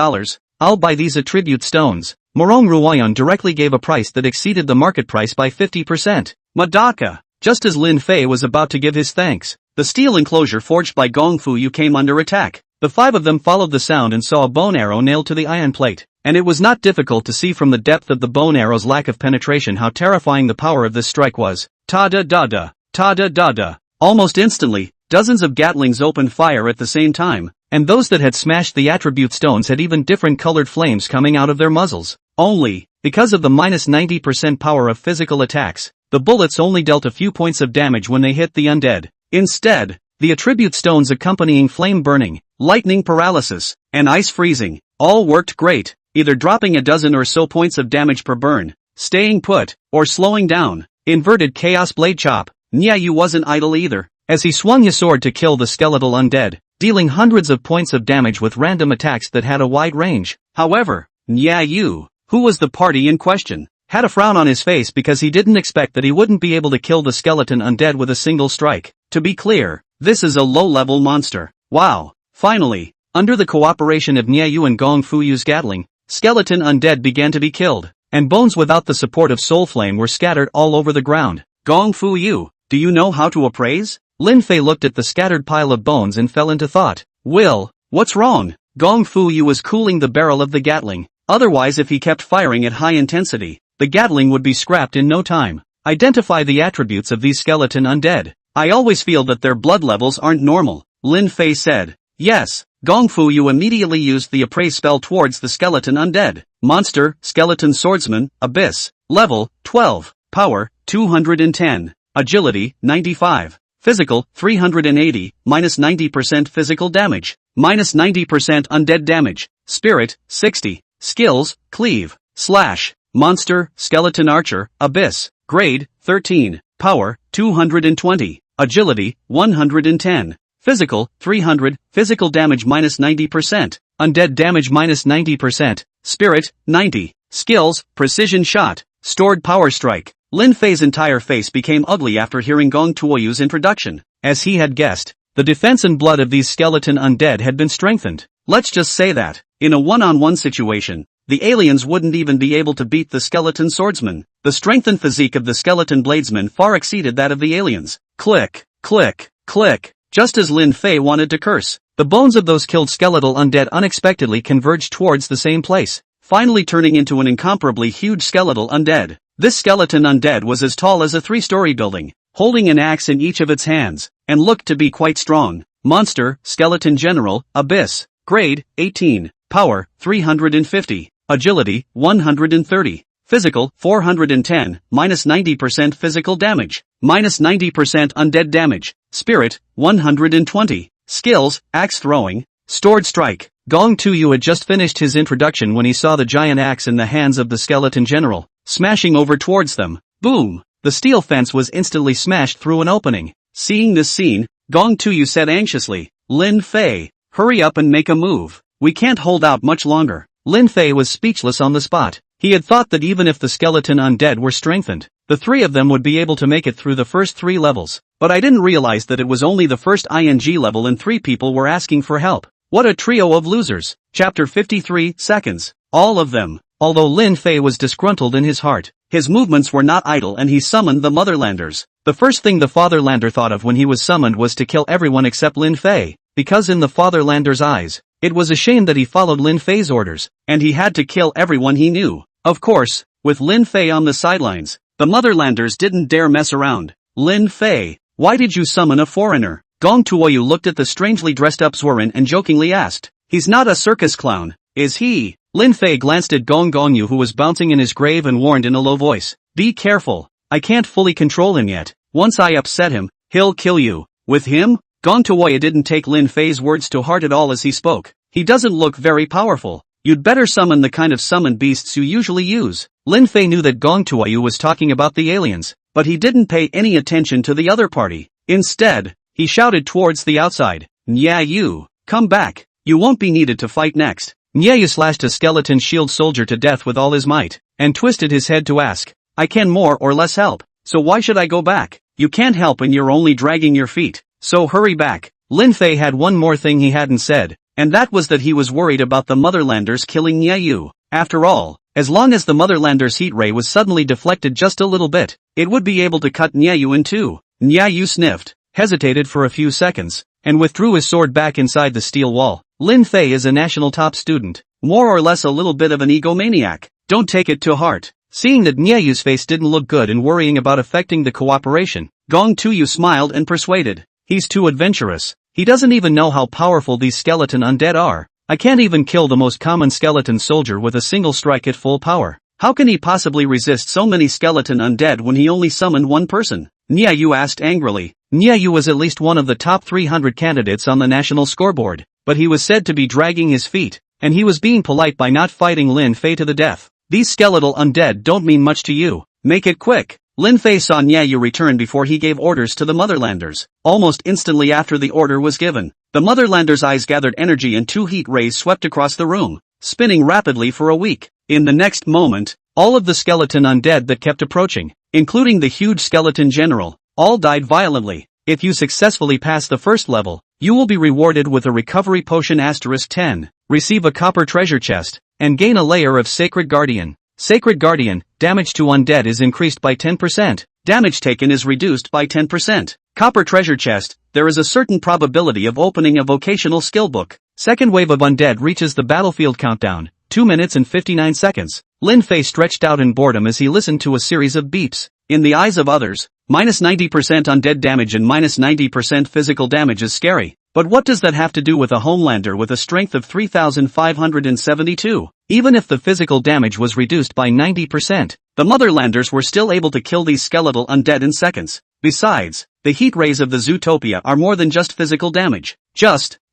I'll buy these attribute stones. Morong Ruoyan directly gave a price that exceeded the market price by 50%. Madaka. Just as Lin Fei was about to give his thanks, the steel enclosure forged by Gong Fu came under attack. The 5 of them followed the sound and saw a bone arrow nailed to the iron plate, and it was not difficult to see from the depth of the bone arrow's lack of penetration how terrifying the power of this strike was. Ta-da-da-da, ta-da-da-da. Almost instantly, dozens of Gatlings opened fire at the same time, and those that had smashed the attribute stones had even different colored flames coming out of their muzzles. Only, because of the minus 90% power of physical attacks, the bullets only dealt a few points of damage when they hit the undead. Instead, the attribute stones accompanying flame burning, lightning paralysis, and ice freezing, all worked great, either dropping a dozen or so points of damage per burn, staying put, or slowing down. Inverted chaos blade chop. Nyeyu wasn't idle either, as he swung his sword to kill the skeletal undead, dealing hundreds of points of damage with random attacks that had a wide range. However, Nya Yu, who was the party in question, had a frown on his face because he didn't expect that he wouldn't be able to kill the skeleton undead with a single strike. To be clear, this is a low-level monster. Wow. Finally, under the cooperation of Nya Yu and Gong Fuyu's Gatling, skeleton undead began to be killed, and bones without the support of Soul Flame were scattered all over the ground. Gong Fuyu, do you know how to appraise? Lin Fei looked at the scattered pile of bones and fell into thought. Will, what's wrong? Gong Fuyu was cooling the barrel of the Gatling. Otherwise, if he kept firing at high intensity, the Gatling would be scrapped in no time. Identify the attributes of these skeleton undead. I always feel that their blood levels aren't normal, Lin Fei said. Yes. Gong Fuyu immediately used the appraise spell towards the skeleton undead. Monster, skeleton swordsman, abyss. Level, 12. Power, 210. Agility, 95. Physical, 380, minus 90% physical damage. Minus 90% undead damage. Spirit, 60. Skills, cleave, slash. Monster, skeleton archer, abyss. Grade, 13. Power, 220. Agility, 110. Physical, 300. Physical damage minus 90%. Undead damage minus 90%. Spirit, 90. Skills, precision shot. Stored power strike. Lin Fei's entire face became ugly after hearing Gong Tuoyu's introduction. As he had guessed, the defense and blood of these skeleton undead had been strengthened. Let's just say that, in a one-on-one situation, the aliens wouldn't even be able to beat the skeleton swordsman. The strength and physique of the skeleton bladesman far exceeded that of the aliens. Click, click, click. Just as Lin Fei wanted to curse, the bones of those killed skeletal undead unexpectedly converged towards the same place, finally turning into an incomparably huge skeletal undead. This skeleton undead was as tall as a 3-story building, holding an axe in each of its hands, and looked to be quite strong. Monster, skeleton general, abyss. Grade, 18. Power, 350. Agility, 130. Physical, 410, minus 90% physical damage. Minus 90% undead damage. Spirit, 120. Skills, axe throwing. Stored strike. Gong Tuoyu had just finished his introduction when he saw the giant axe in the hands of the skeleton general, smashing over towards them. Boom! The steel fence was instantly smashed through an opening. Seeing this scene, Gong Tuoyu said anxiously, Lin Fei, hurry up and make a move. We can't hold out much longer. Lin Fei was speechless on the spot. He had thought that even if the skeleton undead were strengthened, the three of them would be able to make it through the first 3 levels. But I didn't realize that it was only the first ING level and 3 people were asking for help. What a trio of losers. Chapter 53, Seconds. All of them. Although Lin Fei was disgruntled in his heart, his movements were not idle and he summoned the Motherlanders. The first thing the Fatherlander thought of when he was summoned was to kill everyone except Lin Fei, because in the Fatherlander's eyes, it was a shame that he followed Lin Fei's orders, and he had to kill everyone he knew. Of course, with Lin Fei on the sidelines, the Motherlanders didn't dare mess around. Lin Fei, why did you summon a foreigner? Gong Tuoyu looked at the strangely dressed up Zhuoren and jokingly asked. He's not a circus clown, is he? Lin Fei glanced at Gong Gongyu who was bouncing in his grave and warned in a low voice. Be careful, I can't fully control him yet. Once I upset him, he'll kill you. With him? Gong Tuoyu didn't take Lin Fei's words to heart at all as he spoke. He doesn't look very powerful. You'd better summon the kind of summoned beasts you usually use. Lin Fei knew that Gong Tuoyu was talking about the aliens, but he didn't pay any attention to the other party. Instead, he shouted towards the outside. Nya Yu, come back. You won't be needed to fight next. Nya Yu slashed a skeleton shield soldier to death with all his might, and twisted his head to ask. I can more or less help, so why should I go back? You can't help and you're only dragging your feet, so hurry back. Lin Fei had one more thing he hadn't said, and that was that he was worried about the Motherlanders killing Nya Yu. After all, as long as the Motherlanders' heat ray was suddenly deflected just a little bit, it would be able to cut Nya Yu in two. Nya Yu sniffed, hesitated for a few seconds, and withdrew his sword back inside the steel wall. Lin Fei is a national top student, more or less a little bit of an egomaniac. Don't take it to heart. Seeing that Nya Yu's face didn't look good and worrying about affecting the cooperation, Gong Tuoyu smiled and persuaded. He's too adventurous. He doesn't even know how powerful these skeleton undead are. I can't even kill the most common skeleton soldier with a single strike at full power. How can he possibly resist so many skeleton undead when he only summoned one person? Nya Yu asked angrily. Nya Yu was at least one of the top 300 candidates on the national scoreboard, but he was said to be dragging his feet, and he was being polite by not fighting Lin Fei to the death. These skeletal undead don't mean much to you. Make it quick. Lin Fei saw Nya Yu return before he gave orders to the Motherlanders. Almost instantly after the order was given, the Motherlanders' eyes gathered energy and 2 heat rays swept across the room. spinning rapidly for a week. In the next moment, all of the skeleton undead that kept approaching, including the huge skeleton general, all died violently. If you successfully pass the first level, you will be rewarded with a recovery potion *10, receive a copper treasure chest, and gain a layer of Sacred Guardian. Sacred Guardian, damage to undead is increased by 10%, damage taken is reduced by 10%. Copper treasure chest, there is a certain probability of opening a vocational skill book. Second wave of undead reaches the battlefield countdown, 2 minutes and 59 seconds. Lin Fei stretched out in boredom as he listened to a series of beeps. In the eyes of others, -90% undead damage and -90% physical damage is scary. But what does that have to do with a Homelander with a strength of 3,572? Even if the physical damage was reduced by 90%, the Motherlanders were still able to kill these skeletal undead in seconds. Besides, the heat rays of the Zootopia are more than just physical damage.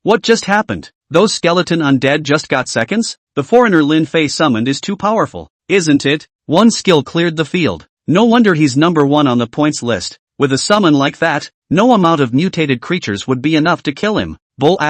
What just happened? Those skeleton undead just got seconds? The foreigner Lin Fei summoned is too powerful, isn't it? One skill cleared the field. No wonder he's number one on the points list. With a summon like that, no amount of mutated creatures would be enough to kill him. Bull ********.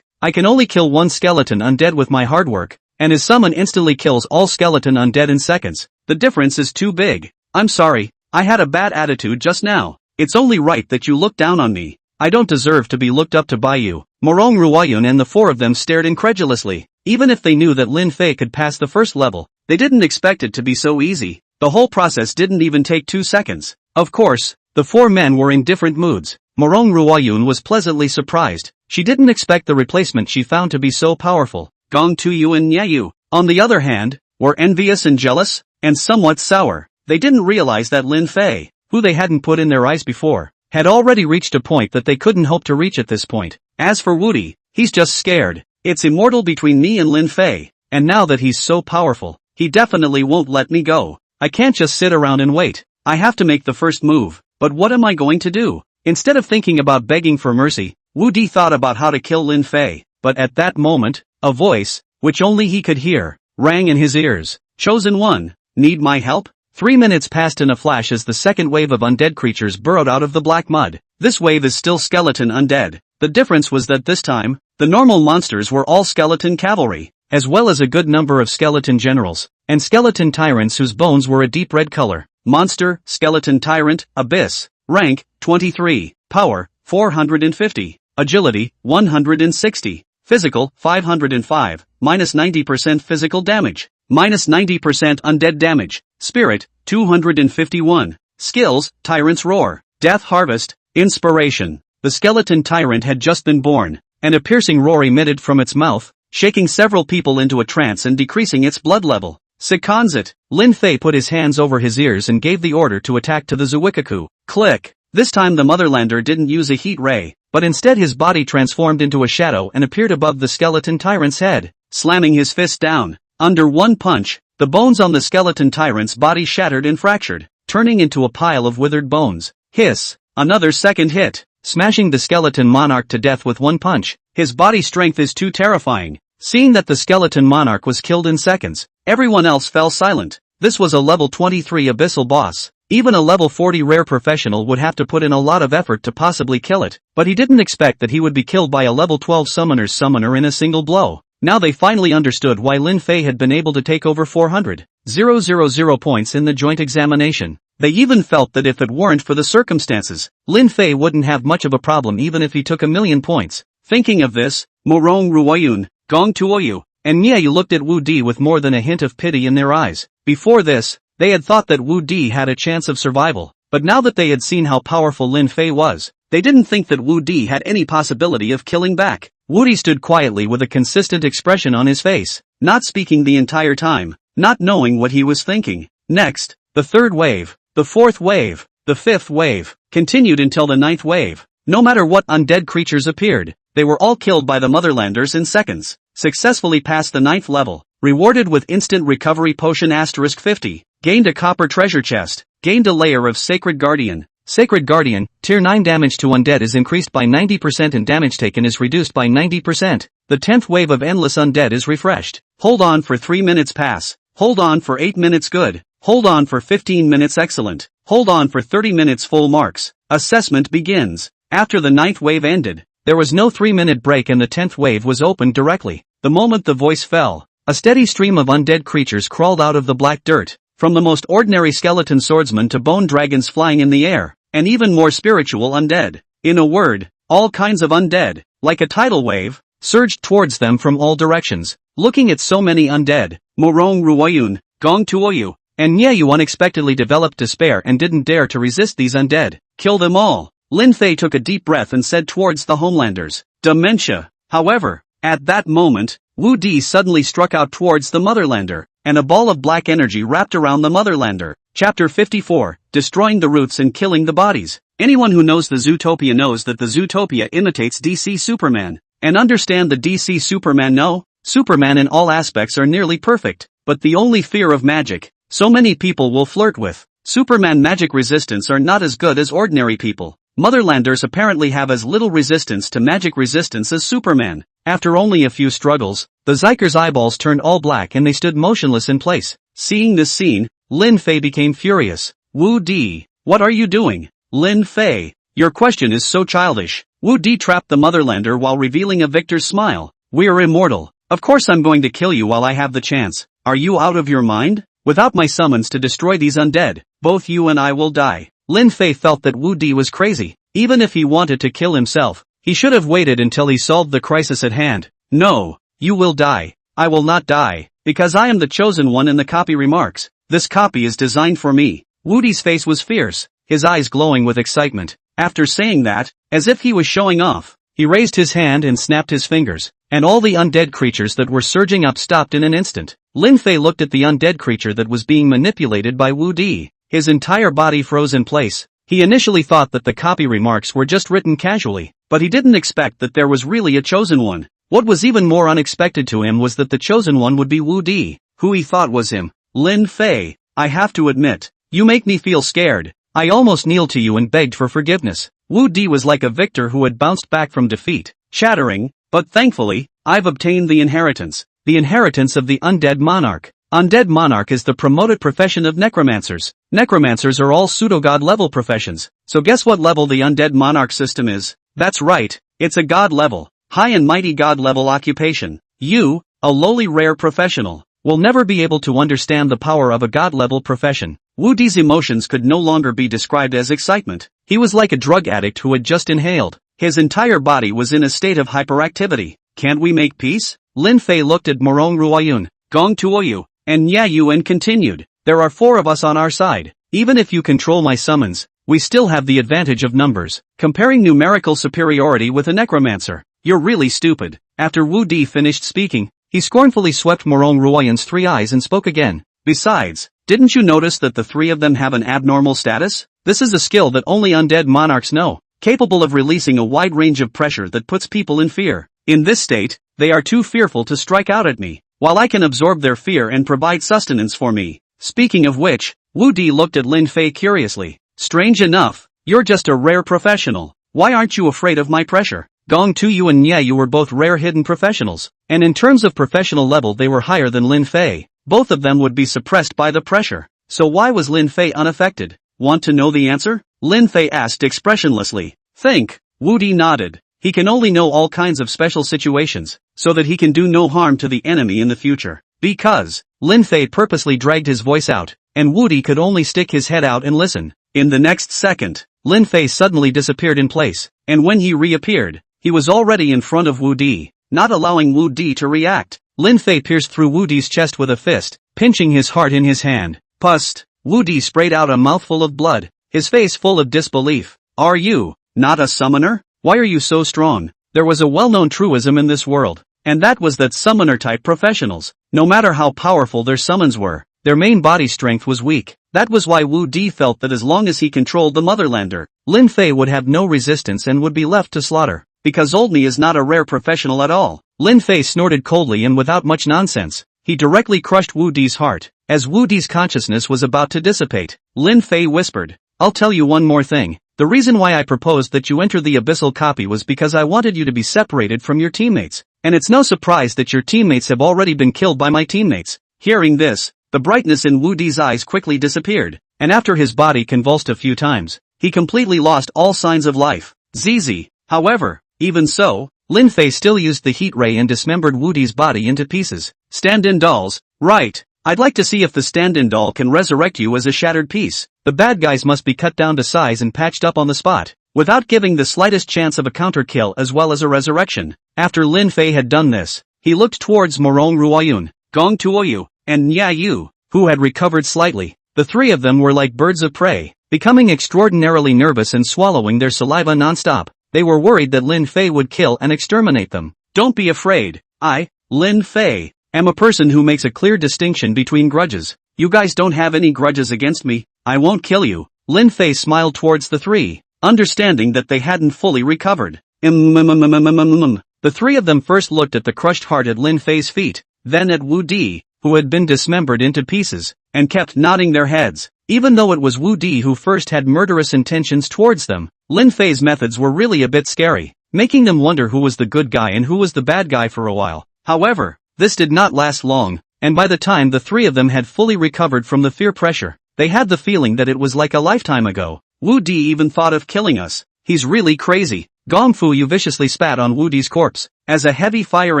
I can only kill one skeleton undead with my hard work, and his summon instantly kills all skeleton undead in seconds. The difference is too big. I'm sorry, I had a bad attitude just now. It's only right that you look down on me. I don't deserve to be looked up to by you. Morong Ruoyun and the four of them stared incredulously. Even if they knew that Lin Fei could pass the first level, they didn't expect it to be so easy. The whole process didn't even take 2 seconds. Of course, the four men were in different moods. Morong Ruoyun was pleasantly surprised. She didn't expect the replacement she found to be so powerful. Gong Tu and Nyayu, on the other hand, were envious and jealous, and somewhat sour. They didn't realize that Lin Fei, who they hadn't put in their eyes before, had already reached a point that they couldn't hope to reach at this point. As for Woody, he's just scared. It's immortal between me and Lin Fei, and now that he's so powerful, he definitely won't let me go. I can't just sit around and wait. I have to make the first move. But what am I going to do? Instead of thinking about begging for mercy, Wu Di thought about how to kill Lin Fei. But at that moment, a voice, which only he could hear, rang in his ears. Chosen one, need my help? 3 minutes passed in a flash as the second wave of undead creatures burrowed out of the black mud. This wave is still skeleton undead. The difference was that this time, the normal monsters were all skeleton cavalry, as well as a good number of skeleton generals, and skeleton tyrants whose bones were a deep red color. Monster, skeleton tyrant, abyss, rank, 23, power, 450, agility, 160, physical, 505, -90% physical damage, -90% undead damage, spirit, 251, skills, tyrant's roar, death harvest, inspiration. The skeleton tyrant had just been born, and a piercing roar emitted from its mouth, shaking several people into a trance and decreasing its blood level. Sekanzit, Lin Fei put his hands over his ears and gave the order to attack to the Zuikaku. Click. This time the Motherlander didn't use a heat ray, but instead his body transformed into a shadow and appeared above the skeleton tyrant's head, slamming his fist down. Under one punch, the bones on the skeleton tyrant's body shattered and fractured, turning into a pile of withered bones. Hiss. Another second hit, smashing the skeleton monarch to death with one punch. His body strength is too terrifying. Seeing that the skeleton monarch was killed in seconds, everyone else fell silent. This was a level 23 abyssal boss. Even a level 40 rare professional would have to put in a lot of effort to possibly kill it, but he didn't expect that he would be killed by a level 12 summoner's summoner in a single blow. Now they finally understood why Lin Fei had been able to take over 400,000 points in the joint examination. They even felt that if it weren't for the circumstances, Lin Fei wouldn't have much of a problem even if he took 1,000,000 points. Thinking of this, Morong Ruoyun, Gong Tuoyu, and Nyayu looked at Wu Di with more than a hint of pity in their eyes. Before this, they had thought that Wu Di had a chance of survival, but now that they had seen how powerful Lin Fei was, they didn't think that Wu Di had any possibility of killing back. Wu Di stood quietly with a consistent expression on his face, not speaking the entire time, not knowing what he was thinking. Next, the third wave, the fourth wave, the fifth wave, continued until the ninth wave. No matter what undead creatures appeared, they were all killed by the Motherlanders in seconds. Successfully passed the 9th level, rewarded with instant recovery potion *50, gained a copper treasure chest, gained a layer of Sacred Guardian. Sacred Guardian, tier 9 damage to undead is increased by 90% and damage taken is reduced by 90%. The 10th wave of endless undead is refreshed. Hold on for 3 minutes pass. Hold on for 8 minutes good. Hold on for 15 minutes excellent. Hold on for 30 minutes full marks. Assessment begins. After the 9th wave ended, there was no 3-minute break and the 10th wave was opened directly. The moment the voice fell, a steady stream of undead creatures crawled out of the black dirt, from the most ordinary skeleton swordsmen to bone dragons flying in the air, and even more spiritual undead. In a word, all kinds of undead, like a tidal wave, surged towards them from all directions. Looking at so many undead, Morong Ruoyun, Gong Tuoyu, and Nyeyu unexpectedly developed despair and didn't dare to resist these undead. Kill them all. Lin Fei took a deep breath and said towards the homelanders. Dementia. However, at that moment, Wu Di suddenly struck out towards the motherlander, and a ball of black energy wrapped around the motherlander. Chapter 54, Destroying the Roots and Killing the Bodies. Anyone who knows the Zootopia knows that the Zootopia imitates DC Superman. And understand the DC Superman? No, Superman in all aspects are nearly perfect, but the only fear of magic, so many people will flirt with. Superman magic resistance are not as good as ordinary people. Motherlanders apparently have as little resistance to magic resistance as Superman. After only a few struggles, the Zyker's eyeballs turned all black and they stood motionless in place. Seeing this scene, Lin Fei became furious. Wu Di, what are you doing? Lin Fei, your question is so childish. Wu Di trapped the motherlander while revealing a victor's smile. We're immortal. Of course I'm going to kill you while I have the chance. Are you out of your mind? Without my summons to destroy these undead, both you and I will die. Lin Fei felt that Wu Di was crazy. Even if he wanted to kill himself, he should have waited until he solved the crisis at hand. No, you will die. I will not die, because I am the chosen one. In the copy remarks, this copy is designed for me. Wu Di's face was fierce, his eyes glowing with excitement. After saying that, as if he was showing off, he raised his hand and snapped his fingers, and all the undead creatures that were surging up stopped in an instant. Lin Fei looked at the undead creature that was being manipulated by Wu Di. His entire body froze in place. He initially thought that the copy remarks were just written casually, but he didn't expect that there was really a chosen one. What was even more unexpected to him was that the chosen one would be Wu Di, who he thought was him. Lin Fei, I have to admit, you make me feel scared. I almost kneeled to you and begged for forgiveness. Wu Di was like a victor who had bounced back from defeat, chattering, but thankfully, I've obtained the inheritance of the undead monarch. Undead monarch is the promoted profession of necromancers. Necromancers are all pseudo-god level professions, so guess what level the undead monarch system is? That's right, it's a god level, high and mighty god level occupation. You, a lowly rare professional, will never be able to understand the power of a god level profession. Wu Di's emotions could no longer be described as excitement. He was like a drug addict who had just inhaled. His entire body was in a state of hyperactivity. Can't we make peace? Lin Fei looked at Morong Ruoyun, Gong Tuoyu, and Nyeyu and continued. There are 4 of us on our side. Even if you control my summons, we still have the advantage of numbers. Comparing numerical superiority with a necromancer. You're really stupid. After Wu Di finished speaking, he scornfully swept Morong Ruoyun's 3 eyes and spoke again. Besides, didn't you notice that the 3 of them have an abnormal status? This is a skill that only undead monarchs know, capable of releasing a wide range of pressure that puts people in fear. In this state, they are too fearful to strike out at me, while I can absorb their fear and provide sustenance for me. Speaking of which, Wu Di looked at Lin Fei curiously. Strange enough, you're just a rare professional. Why aren't you afraid of my pressure? Gong Tuoyu and Nyeyu were both rare hidden professionals, and in terms of professional level they were higher than Lin Fei. Both of them would be suppressed by the pressure. So why was Lin Fei unaffected? Want to know the answer? Lin Fei asked expressionlessly. Think. Wu Di nodded. He can only know all kinds of special situations, so that he can do no harm to the enemy in the future. Because, Lin Fei purposely dragged his voice out, and Wu Di could only stick his head out and listen. In the next second, Lin Fei suddenly disappeared in place, and when he reappeared, he was already in front of Wu Di, not allowing Wu Di to react. Lin Fei pierced through Wu Di's chest with a fist, pinching his heart in his hand. Pust! Wu Di sprayed out a mouthful of blood, his face full of disbelief. Are you not a summoner? Why are you so strong? There was a well-known truism in this world, and that was that summoner-type professionals, no matter how powerful their summons were, their main body strength was weak. That was why Wu Di felt that as long as he controlled the motherlander, Lin Fei would have no resistance and would be left to slaughter. Because Oldme is not a rare professional at all. Lin Fei snorted coldly and without much nonsense. He directly crushed Wu Di's heart. As Wu Di's consciousness was about to dissipate, Lin Fei whispered, I'll tell you one more thing. The reason why I proposed that you enter the abyssal copy was because I wanted you to be separated from your teammates. And it's no surprise that your teammates have already been killed by my teammates. Hearing this, the brightness in Wu Di's eyes quickly disappeared, and after his body convulsed a few times, he completely lost all signs of life. ZZ. However, even so, Lin Fei still used the heat ray and dismembered Wu Di's body into pieces. Stand-in dolls, right. I'd like to see if the stand-in doll can resurrect you as a shattered piece. The bad guys must be cut down to size and patched up on the spot, without giving the slightest chance of a counter-kill as well as a resurrection. After Lin Fei had done this, he looked towards Morong Ruoyun, Gong Tuoyu, and Nya Yu, who had recovered slightly. The three of them were like birds of prey, becoming extraordinarily nervous and swallowing their saliva non-stop. They were worried that Lin Fei would kill and exterminate them. Don't be afraid. I, Lin Fei, am a person who makes a clear distinction between grudges. You guys don't have any grudges against me. I won't kill you. Lin Fei smiled towards the three, understanding that they hadn't fully recovered. The three of them first looked at the crushed heart at Lin Fei's feet, then at Wu Di, who had been dismembered into pieces, and kept nodding their heads. Even though it was Wu Di who first had murderous intentions towards them, Lin Fei's methods were really a bit scary, making them wonder who was the good guy and who was the bad guy for a while. However, this did not last long, and by the time the three of them had fully recovered from the fear pressure, they had the feeling that it was like a lifetime ago. Wu Di even thought of killing us. He's really crazy. Gong Fu Yu viciously spat on Wu Di's corpse. As a heavy fire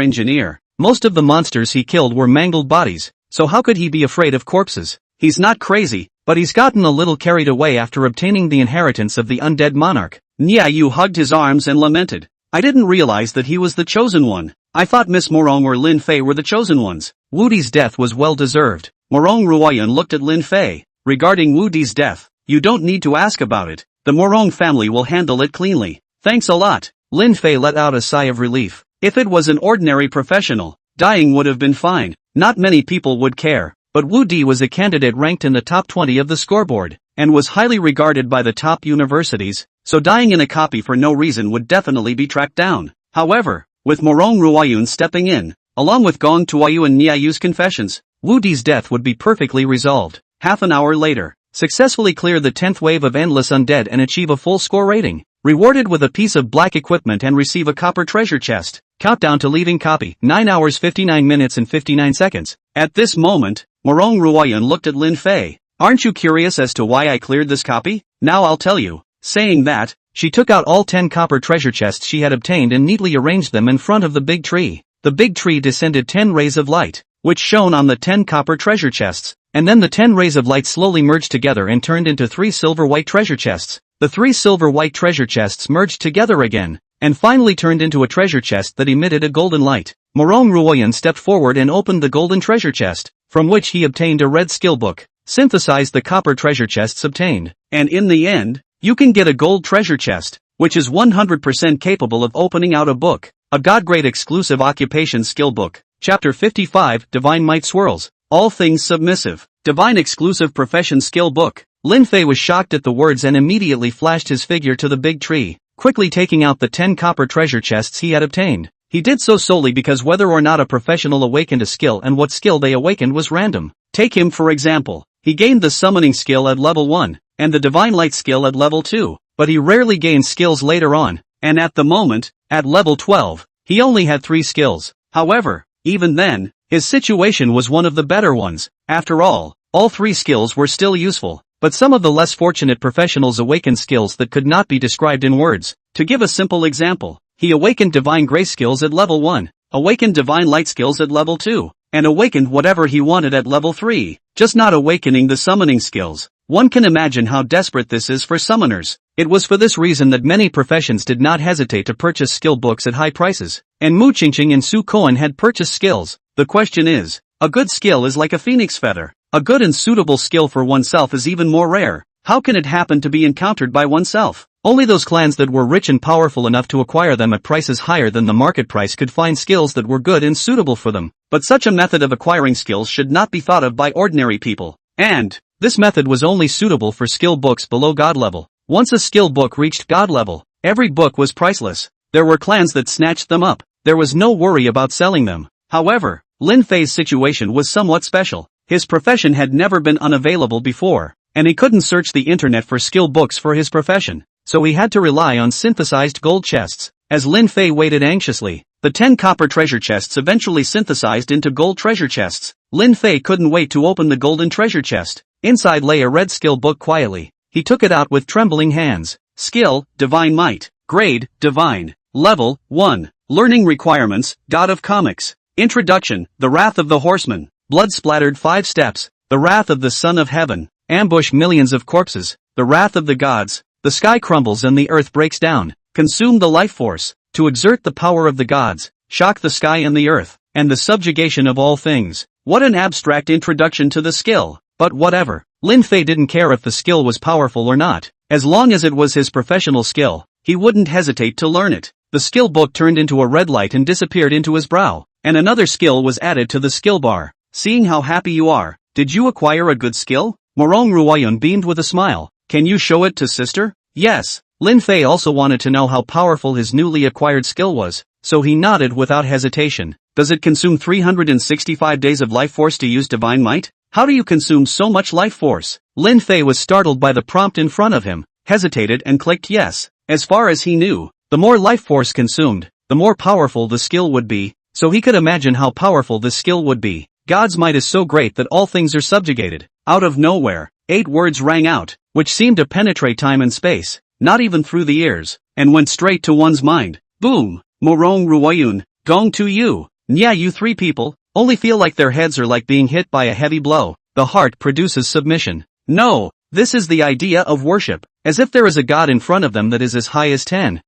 engineer, most of the monsters he killed were mangled bodies, so how could he be afraid of corpses? He's not crazy, but he's gotten a little carried away after obtaining the inheritance of the undead monarch. Nya Yu hugged his arms and lamented. I didn't realize that he was the chosen one. I thought Miss Morong or Lin Fei were the chosen ones. Wu Di's death was well deserved. Morong Ruoyan looked at Lin Fei. Regarding Wu Di's death, you don't need to ask about it. The Morong family will handle it cleanly. Thanks a lot. Lin Fei let out a sigh of relief. If it was an ordinary professional, dying would have been fine. Not many people would care. But Wu Di was a candidate ranked in the top 20 of the scoreboard, and was highly regarded by the top universities, so dying in a copy for no reason would definitely be tracked down. However, with Morong Ruoyun stepping in, along with Gong Tuoyu and Nya Yu's confessions, Wu Di's death would be perfectly resolved. Half an hour later, successfully clear the 10th wave of endless undead and achieve a full score rating. Rewarded with a piece of black equipment and receive a copper treasure chest. Countdown to leaving copy, 9 hours 59 minutes and 59 seconds. At this moment, Morong Ruoyan looked at Lin Fei. Aren't you curious as to why I cleared this copy? Now I'll tell you. Saying that, she took out all 10 copper treasure chests she had obtained and neatly arranged them in front of the big tree. The big tree descended 10 rays of light, which shone on the 10 copper treasure chests, and then the 10 rays of light slowly merged together and turned into 3 silver white treasure chests. The 3 silver white treasure chests merged together again, and finally turned into a treasure chest that emitted a golden light. Morong Ruoyan stepped forward and opened the golden treasure chest, from which he obtained a red skill book, synthesized the copper treasure chests obtained, and in the end, you can get a gold treasure chest, which is 100% capable of opening out a book, a God-grade exclusive occupation skill book. Chapter 55, Divine Might Swirls, All Things Submissive, Divine Exclusive Profession Skill Book. Lin Fei was shocked at the words and immediately flashed his figure to the big tree, quickly taking out the 10 copper treasure chests he had obtained. He did so solely because whether or not a professional awakened a skill and what skill they awakened was random. Take him for example. He gained the summoning skill at level 1, and the divine light skill at level 2, but he rarely gained skills later on, and at the moment, at level 12, he only had 3 skills. However, even then, his situation was one of the better ones. After all 3 skills were still useful. But some of the less fortunate professionals awakened skills that could not be described in words. To give a simple example, he awakened divine grace skills at level 1, awakened divine light skills at level 2, and awakened whatever he wanted at level 3, just not awakening the summoning skills. One can imagine how desperate this is for summoners. It was for this reason that many professions did not hesitate to purchase skill books at high prices, and Mu Qingqing and Su Koan had purchased skills. The question is, a good skill is like a phoenix feather. A good and suitable skill for oneself is even more rare. How can it happen to be encountered by oneself? Only those clans that were rich and powerful enough to acquire them at prices higher than the market price could find skills that were good and suitable for them. But such a method of acquiring skills should not be thought of by ordinary people. And this method was only suitable for skill books below God level. Once a skill book reached God level, every book was priceless. There were clans that snatched them up. There was no worry about selling them. However, Lin Fei's situation was somewhat special. His profession had never been unavailable before, and he couldn't search the internet for skill books for his profession, so he had to rely on synthesized gold chests. As Lin Fei waited anxiously, the 10 copper treasure chests eventually synthesized into gold treasure chests. Lin Fei couldn't wait to open the golden treasure chest. Inside lay a red skill book quietly. He took it out with trembling hands. Skill, Divine Might. Grade, Divine. Level, 1. Learning requirements, God of Comics. Introduction, The Wrath of the Horseman. Blood-splattered 5 steps, the wrath of the Son of Heaven. Ambush millions of corpses, the wrath of the gods. The sky crumbles and the earth breaks down. Consume the life force, to exert the power of the gods. Shock the sky and the earth, and the subjugation of all things. What an abstract introduction to the skill, but whatever. Lin Fei didn't care if the skill was powerful or not. As long as it was his professional skill, he wouldn't hesitate to learn it. The skill book turned into a red light and disappeared into his brow, and another skill was added to the skill bar. Seeing how happy you are, did you acquire a good skill? Morong Ruoyun beamed with a smile. Can you show it to sister? Yes. Lin Fei also wanted to know how powerful his newly acquired skill was, so he nodded without hesitation. Does it consume 365 days of life force to use divine might? How do you consume so much life force? Lin Fei was startled by the prompt in front of him, hesitated and clicked yes. As far as he knew, the more life force consumed, the more powerful the skill would be, so he could imagine how powerful this skill would be. God's might is so great that all things are subjugated. Out of nowhere, 8 words rang out, which seemed to penetrate time and space, not even through the ears, and went straight to one's mind. Boom! Morong Ruoyun, Gong to you. Nya, you 3 people, only feel like their heads are like being hit by a heavy blow. The heart produces submission. No, this is the idea of worship, as if there is a god in front of them that is as high as 10,000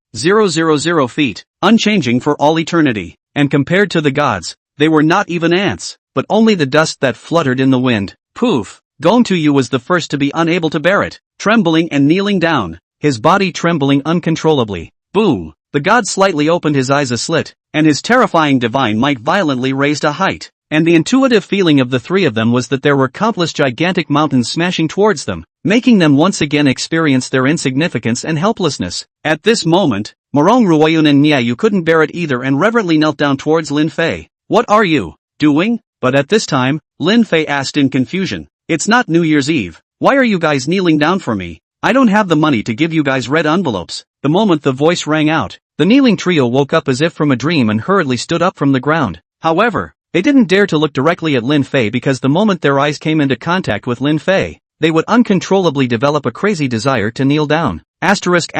feet, unchanging for all eternity, and compared to the gods, they were not even ants, but only the dust that fluttered in the wind. Poof! Gong to you was the first to be unable to bear it, trembling and kneeling down, his body trembling uncontrollably. Boom! The god slightly opened his eyes a slit, and his terrifying divine might violently raised a height, and the intuitive feeling of the 3 of them was that there were countless gigantic mountains smashing towards them, making them once again experience their insignificance and helplessness. At this moment, Morong Ruoyun and Niayu couldn't bear it either and reverently knelt down towards Lin Fei. What are you doing? But at this time, Lin Fei asked in confusion. It's not New Year's Eve. Why are you guys kneeling down for me? I don't have the money to give you guys red envelopes. The moment the voice rang out, the kneeling trio woke up as if from a dream and hurriedly stood up from the ground. However, they didn't dare to look directly at Lin Fei because the moment their eyes came into contact with Lin Fei, they would uncontrollably develop a crazy desire to kneel down. Asterisk.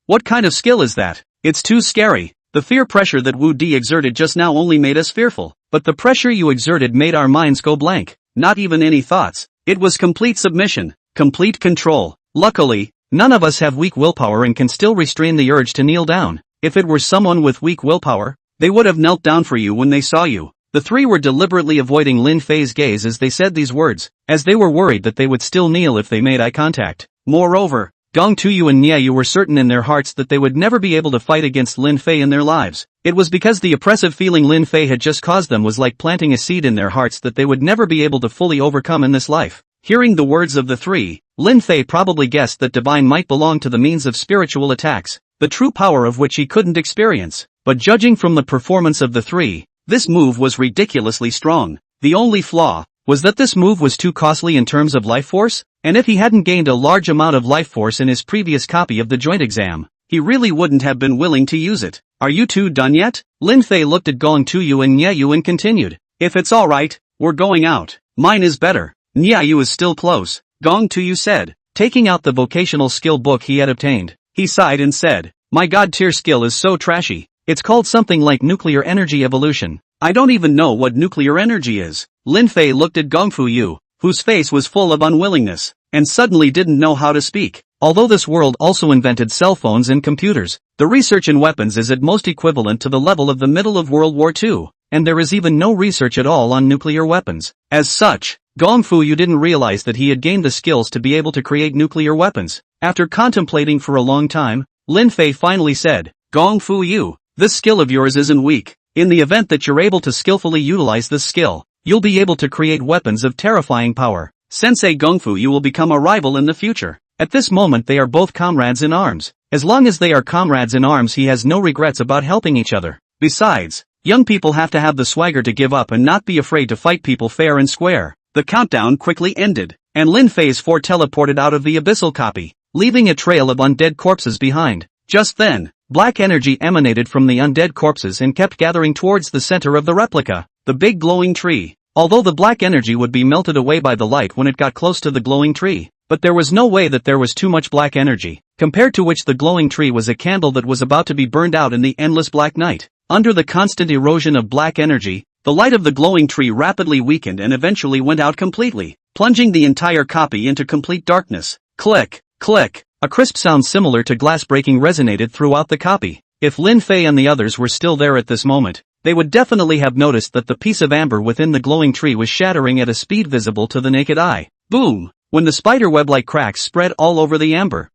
What kind of skill is that? It's too scary. The fear pressure that Wu Di exerted just now only made us fearful, but the pressure you exerted made our minds go blank. Not even any thoughts. It was complete submission, complete control. Luckily, none of us have weak willpower and can still restrain the urge to kneel down. If it were someone with weak willpower, they would have knelt down for you when they saw you. The 3 were deliberately avoiding Lin Fei's gaze as they said these words, as they were worried that they would still kneel if they made eye contact. Moreover, Gong Tuyu and Niayu were certain in their hearts that they would never be able to fight against Lin Fei in their lives. It was because the oppressive feeling Lin Fei had just caused them was like planting a seed in their hearts that they would never be able to fully overcome in this life. Hearing the words of the 3, Lin Fei probably guessed that divine might belong to the means of spiritual attacks, the true power of which he couldn't experience. But judging from the performance of the 3, this move was ridiculously strong. The only flaw was that this move was too costly in terms of life force, and if he hadn't gained a large amount of life force in his previous copy of the joint exam, he really wouldn't have been willing to use it. Are you 2 done yet? Lin Fei looked at Gong Tuyu and Niayu and continued. If it's alright, we're going out. Mine is better. Niayu is still close, Gong Tuyu said, taking out the vocational skill book he had obtained. He sighed and said, my god tier skill is so trashy. It's called something like nuclear energy evolution. I don't even know what nuclear energy is. Lin Fei looked at Gong Fu, whose face was full of unwillingness, and suddenly didn't know how to speak. Although this world also invented cell phones and computers, the research in weapons is at most equivalent to the level of the middle of World War II, and there is even no research at all on nuclear weapons. As such, Gong Fu didn't realize that he had gained the skills to be able to create nuclear weapons. After contemplating for a long time, Lin Fei finally said, Gong Fu, this skill of yours isn't weak. In the event that you're able to skillfully utilize this skill, you'll be able to create weapons of terrifying power. Sensei Gong Fu will become a rival in the future. At this moment they are both comrades in arms. As long as they are comrades in arms he has no regrets about helping each other. Besides, young people have to have the swagger to give up and not be afraid to fight people fair and square. The countdown quickly ended, and Lin Fei's 4 teleported out of the abyssal copy, leaving a trail of undead corpses behind. Just then, black energy emanated from the undead corpses and kept gathering towards the center of the replica, the big glowing tree. Although the black energy would be melted away by the light when it got close to the glowing tree, but there was no way that there was too much black energy. compared to which the glowing tree was a candle that was about to be burned out in the endless black night. Under the constant erosion of black energy, the light of the glowing tree rapidly weakened and eventually went out completely, plunging the entire copy into complete darkness. Click, click. A crisp sound similar to glass breaking resonated throughout the copy. If Lin Fei and the others were still there at this moment, they would definitely have noticed that the piece of amber within the glowing tree was shattering at a speed visible to the naked eye. Boom! When the spiderweb-like cracks spread all over the amber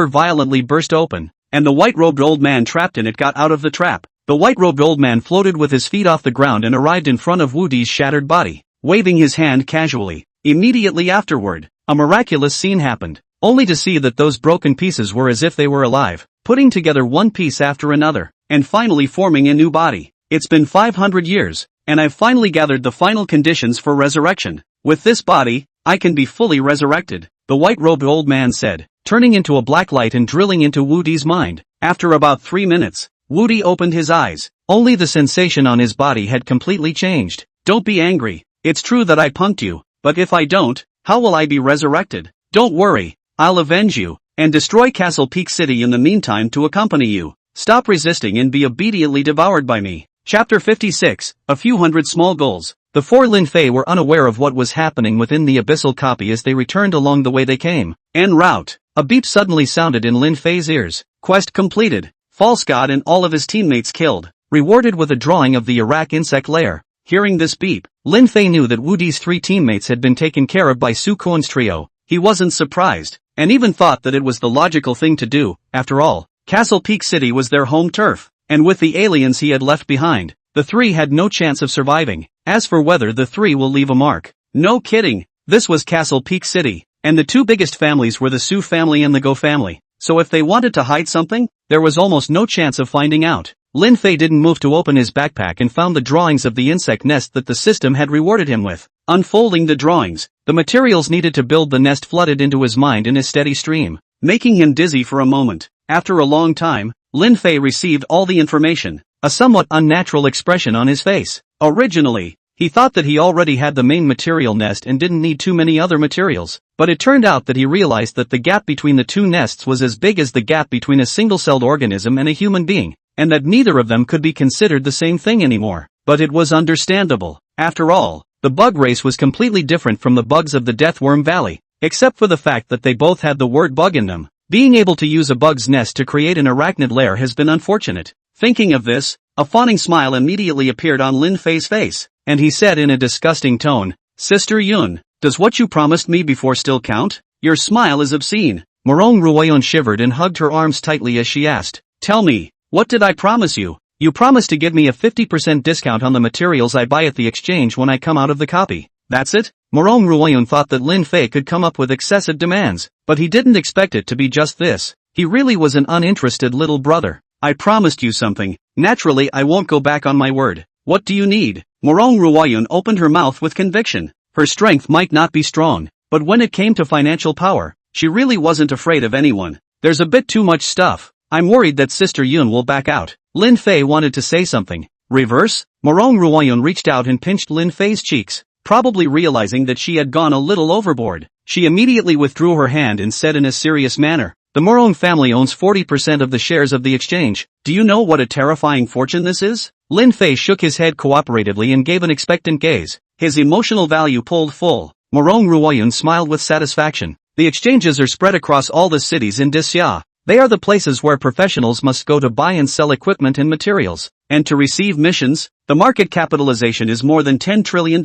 violently burst open, and the white-robed old man trapped in it got out of the trap. The white-robed old man floated with his feet off the ground and arrived in front of Wu Di's shattered body, waving his hand casually. Immediately afterward, a miraculous scene happened, only to see that those broken pieces were as if they were alive, putting together one piece after another, and finally forming a new body. It's been 500 years, and I've finally gathered the final conditions for resurrection. With this body, I can be fully resurrected, the white-robed old man said, turning into a black light and drilling into Wu Di's mind. After about 3 minutes, Wu Di opened his eyes. Only the sensation on his body had completely changed. Don't be angry. It's true that I punked you, but if I don't, how will I be resurrected? Don't worry, I'll avenge you, and destroy Castle Peak City in the meantime to accompany you. Stop resisting and be obediently devoured by me. Chapter 56, A Few Hundred Small Goals. The four Lin Fei were unaware of what was happening within the abyssal copy as they returned along the way they came. En route, a beep suddenly sounded in Lin Fei's ears. Quest completed. False God and all of his teammates killed. Rewarded with a drawing of the Iraq insect lair. Hearing this beep, Lin Fei knew that Wu Di's 3 teammates had been taken care of by Su Kuan's trio. He wasn't surprised, and even thought that it was the logical thing to do. After all, Castle Peak City was their home turf, and with the aliens he had left behind, the 3 had no chance of surviving. As for whether the 3 will leave a mark, no kidding, this was Castle Peak City, and the 2 biggest families were the Su family and the Go family, so if they wanted to hide something, there was almost no chance of finding out. Lin Fei didn't move to open his backpack and found the drawings of the insect nest that the system had rewarded him with. Unfolding the drawings, the materials needed to build the nest flooded into his mind in a steady stream, making him dizzy for a moment. After a long time, Lin Fei received all the information, a somewhat unnatural expression on his face. Originally, he thought that he already had the main material nest and didn't need too many other materials, but it turned out that he realized that the gap between the 2 nests was as big as the gap between a single-celled organism and a human being, and that neither of them could be considered the same thing anymore. But it was understandable. After all, the bug race was completely different from the bugs of the Deathworm Valley, except for the fact that they both had the word bug in them. Being able to use a bug's nest to create an arachnid lair has been unfortunate. Thinking of this, a fawning smile immediately appeared on Lin Fei's face, and he said in a disgusting tone, "Sister Yun, does what you promised me before still count? Your smile is obscene." Morong Ruoyon shivered and hugged her arms tightly as she asked, "Tell me, what did I promise you?" "You promised to give me a 50% discount on the materials I buy at the exchange when I come out of the copy. That's it?" Morong Ruoyon thought that Lin Fei could come up with excessive demands, but he didn't expect it to be just this. He really was an uninterested little brother. "I promised you something. Naturally I won't go back on my word. What do you need?" Morong Ruoyon opened her mouth with conviction. Her strength might not be strong, but when it came to financial power, she really wasn't afraid of anyone. "There's a bit too much stuff. I'm worried that Sister Yun will back out." Lin Fei wanted to say something. Reverse? Morong Ruoyon reached out and pinched Lin Fei's cheeks, probably realizing that she had gone a little overboard. She immediately withdrew her hand and said in a serious manner, "The Morong family owns 40% of the shares of the exchange. Do you know what a terrifying fortune this is?" Lin Fei shook his head cooperatively and gave an expectant gaze. His emotional value pulled full. Morong Ruoyon smiled with satisfaction. "The exchanges are spread across all the cities in Disya. They are the places where professionals must go to buy and sell equipment and materials, and to receive missions. The market capitalization is more than $10 trillion,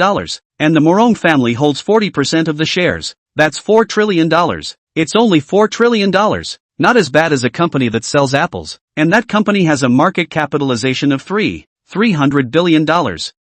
and the Morong family holds 40% of the shares. That's $4 trillion. It's only $4 trillion. Not as bad as a company that sells apples, and that company has a market capitalization of $300 billion.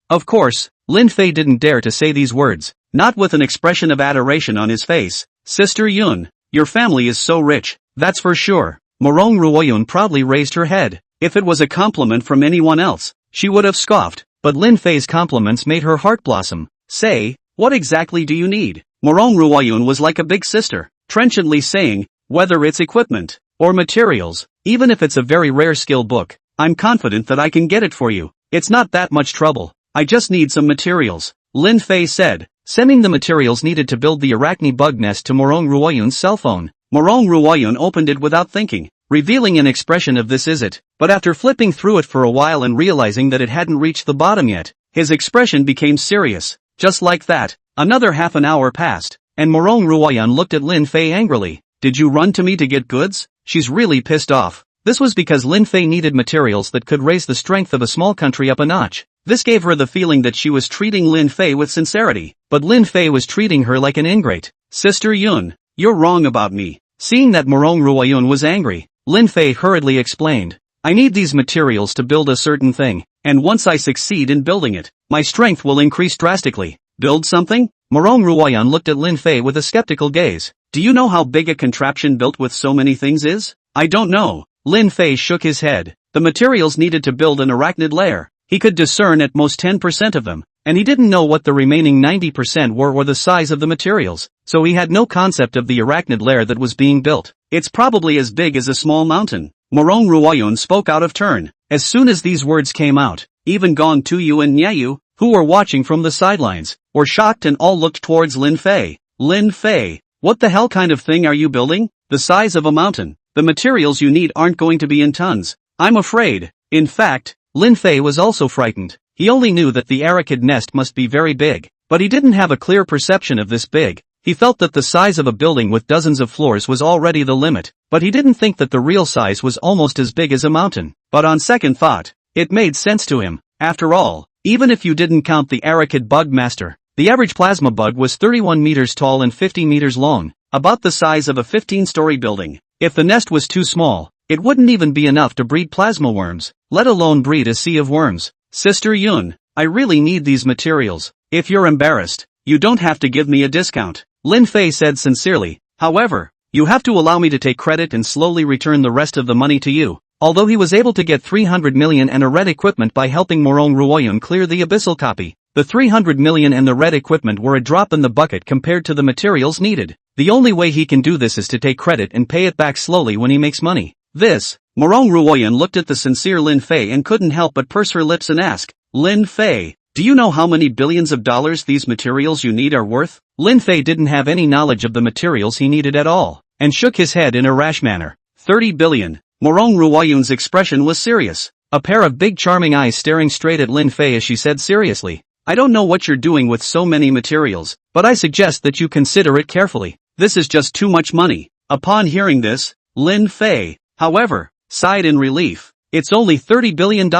Of course, Lin Fei didn't dare to say these words, not with an expression of adoration on his face. "Sister Yun, your family is so rich, that's for sure." Morong Ruoyon proudly raised her head. If it was a compliment from anyone else, she would have scoffed, but Lin Fei's compliments made her heart blossom. "Say, what exactly do you need?" Morong Ruoyon was like a big sister, trenchantly saying, "Whether it's equipment or materials, even if it's a very rare skill book, I'm confident that I can get it for you. It's not that much trouble. I just need some materials," Lin Fei said, sending the materials needed to build the arachne bug nest to Morong Ruoyon's cell phone. Morong Ruoyun opened it without thinking, revealing an expression of "this is it," but after flipping through it for a while and realizing that it hadn't reached the bottom yet, his expression became serious. Just like that, another half an hour passed, and Morong Ruoyun looked at Lin Fei angrily. "Did you run to me to get goods?" She's really pissed off. This was because Lin Fei needed materials that could raise the strength of a small country up a notch. This gave her the feeling that she was treating Lin Fei with sincerity, but Lin Fei was treating her like an ingrate. "Sister Yun, you're wrong about me." Seeing that Morong Ruoyun was angry, Lin Fei hurriedly explained, "I need these materials to build a certain thing, and once I succeed in building it, my strength will increase drastically." "Build something?" Morong Ruoyun looked at Lin Fei with a skeptical gaze. "Do you know how big a contraption built with so many things is?" "I don't know." Lin Fei shook his head. The materials needed to build an arachnid lair. He could discern at most 10% of them, and he didn't know what the remaining 90% were or the size of the materials, so he had no concept of the arachnid lair that was being built. "It's probably as big as a small mountain." Morong Ruoyun spoke out of turn. As soon as these words came out, even Gong Tuyu and Nyayu, who were watching from the sidelines, were shocked and all looked towards Lin Fei. "Lin Fei, what the hell kind of thing are you building? The size of a mountain. The materials you need aren't going to be in tons, I'm afraid." In fact, Lin Fei was also frightened. He only knew that the arachid nest must be very big, but he didn't have a clear perception of this big. He felt that the size of a building with dozens of floors was already the limit, but he didn't think that the real size was almost as big as a mountain. But on second thought, it made sense to him. After all, even if you didn't count the arachid bug master, the average plasma bug was 31 meters tall and 50 meters long, about the size of a 15-story building. If the nest was too small, it wouldn't even be enough to breed plasma worms, let alone breed a sea of worms. "Sister Yun, I really need these materials. If you're embarrassed, you don't have to give me a discount," Lin Fei said sincerely. "However, you have to allow me to take credit and slowly return the rest of the money to you." Although he was able to get 300 million and a red equipment by helping Morong Ruoyun clear the abyssal copy, the 300 million and the red equipment were a drop in the bucket compared to the materials needed. The only way he can do this is to take credit and pay it back slowly when he makes money. Morong Ruoyun looked at the sincere Lin Fei and couldn't help but purse her lips and ask, "Lin Fei, do you know how many billions of dollars these materials you need are worth?" Lin Fei didn't have any knowledge of the materials he needed at all, and shook his head in a rash manner. 30 billion. Morong Ruoyun's expression was serious, a pair of big charming eyes staring straight at Lin Fei as she said seriously, "I don't know what you're doing with so many materials, but I suggest that you consider it carefully. This is just too much money." Upon hearing this, Lin Fei, however, sighed in relief. "It's only $30 billion.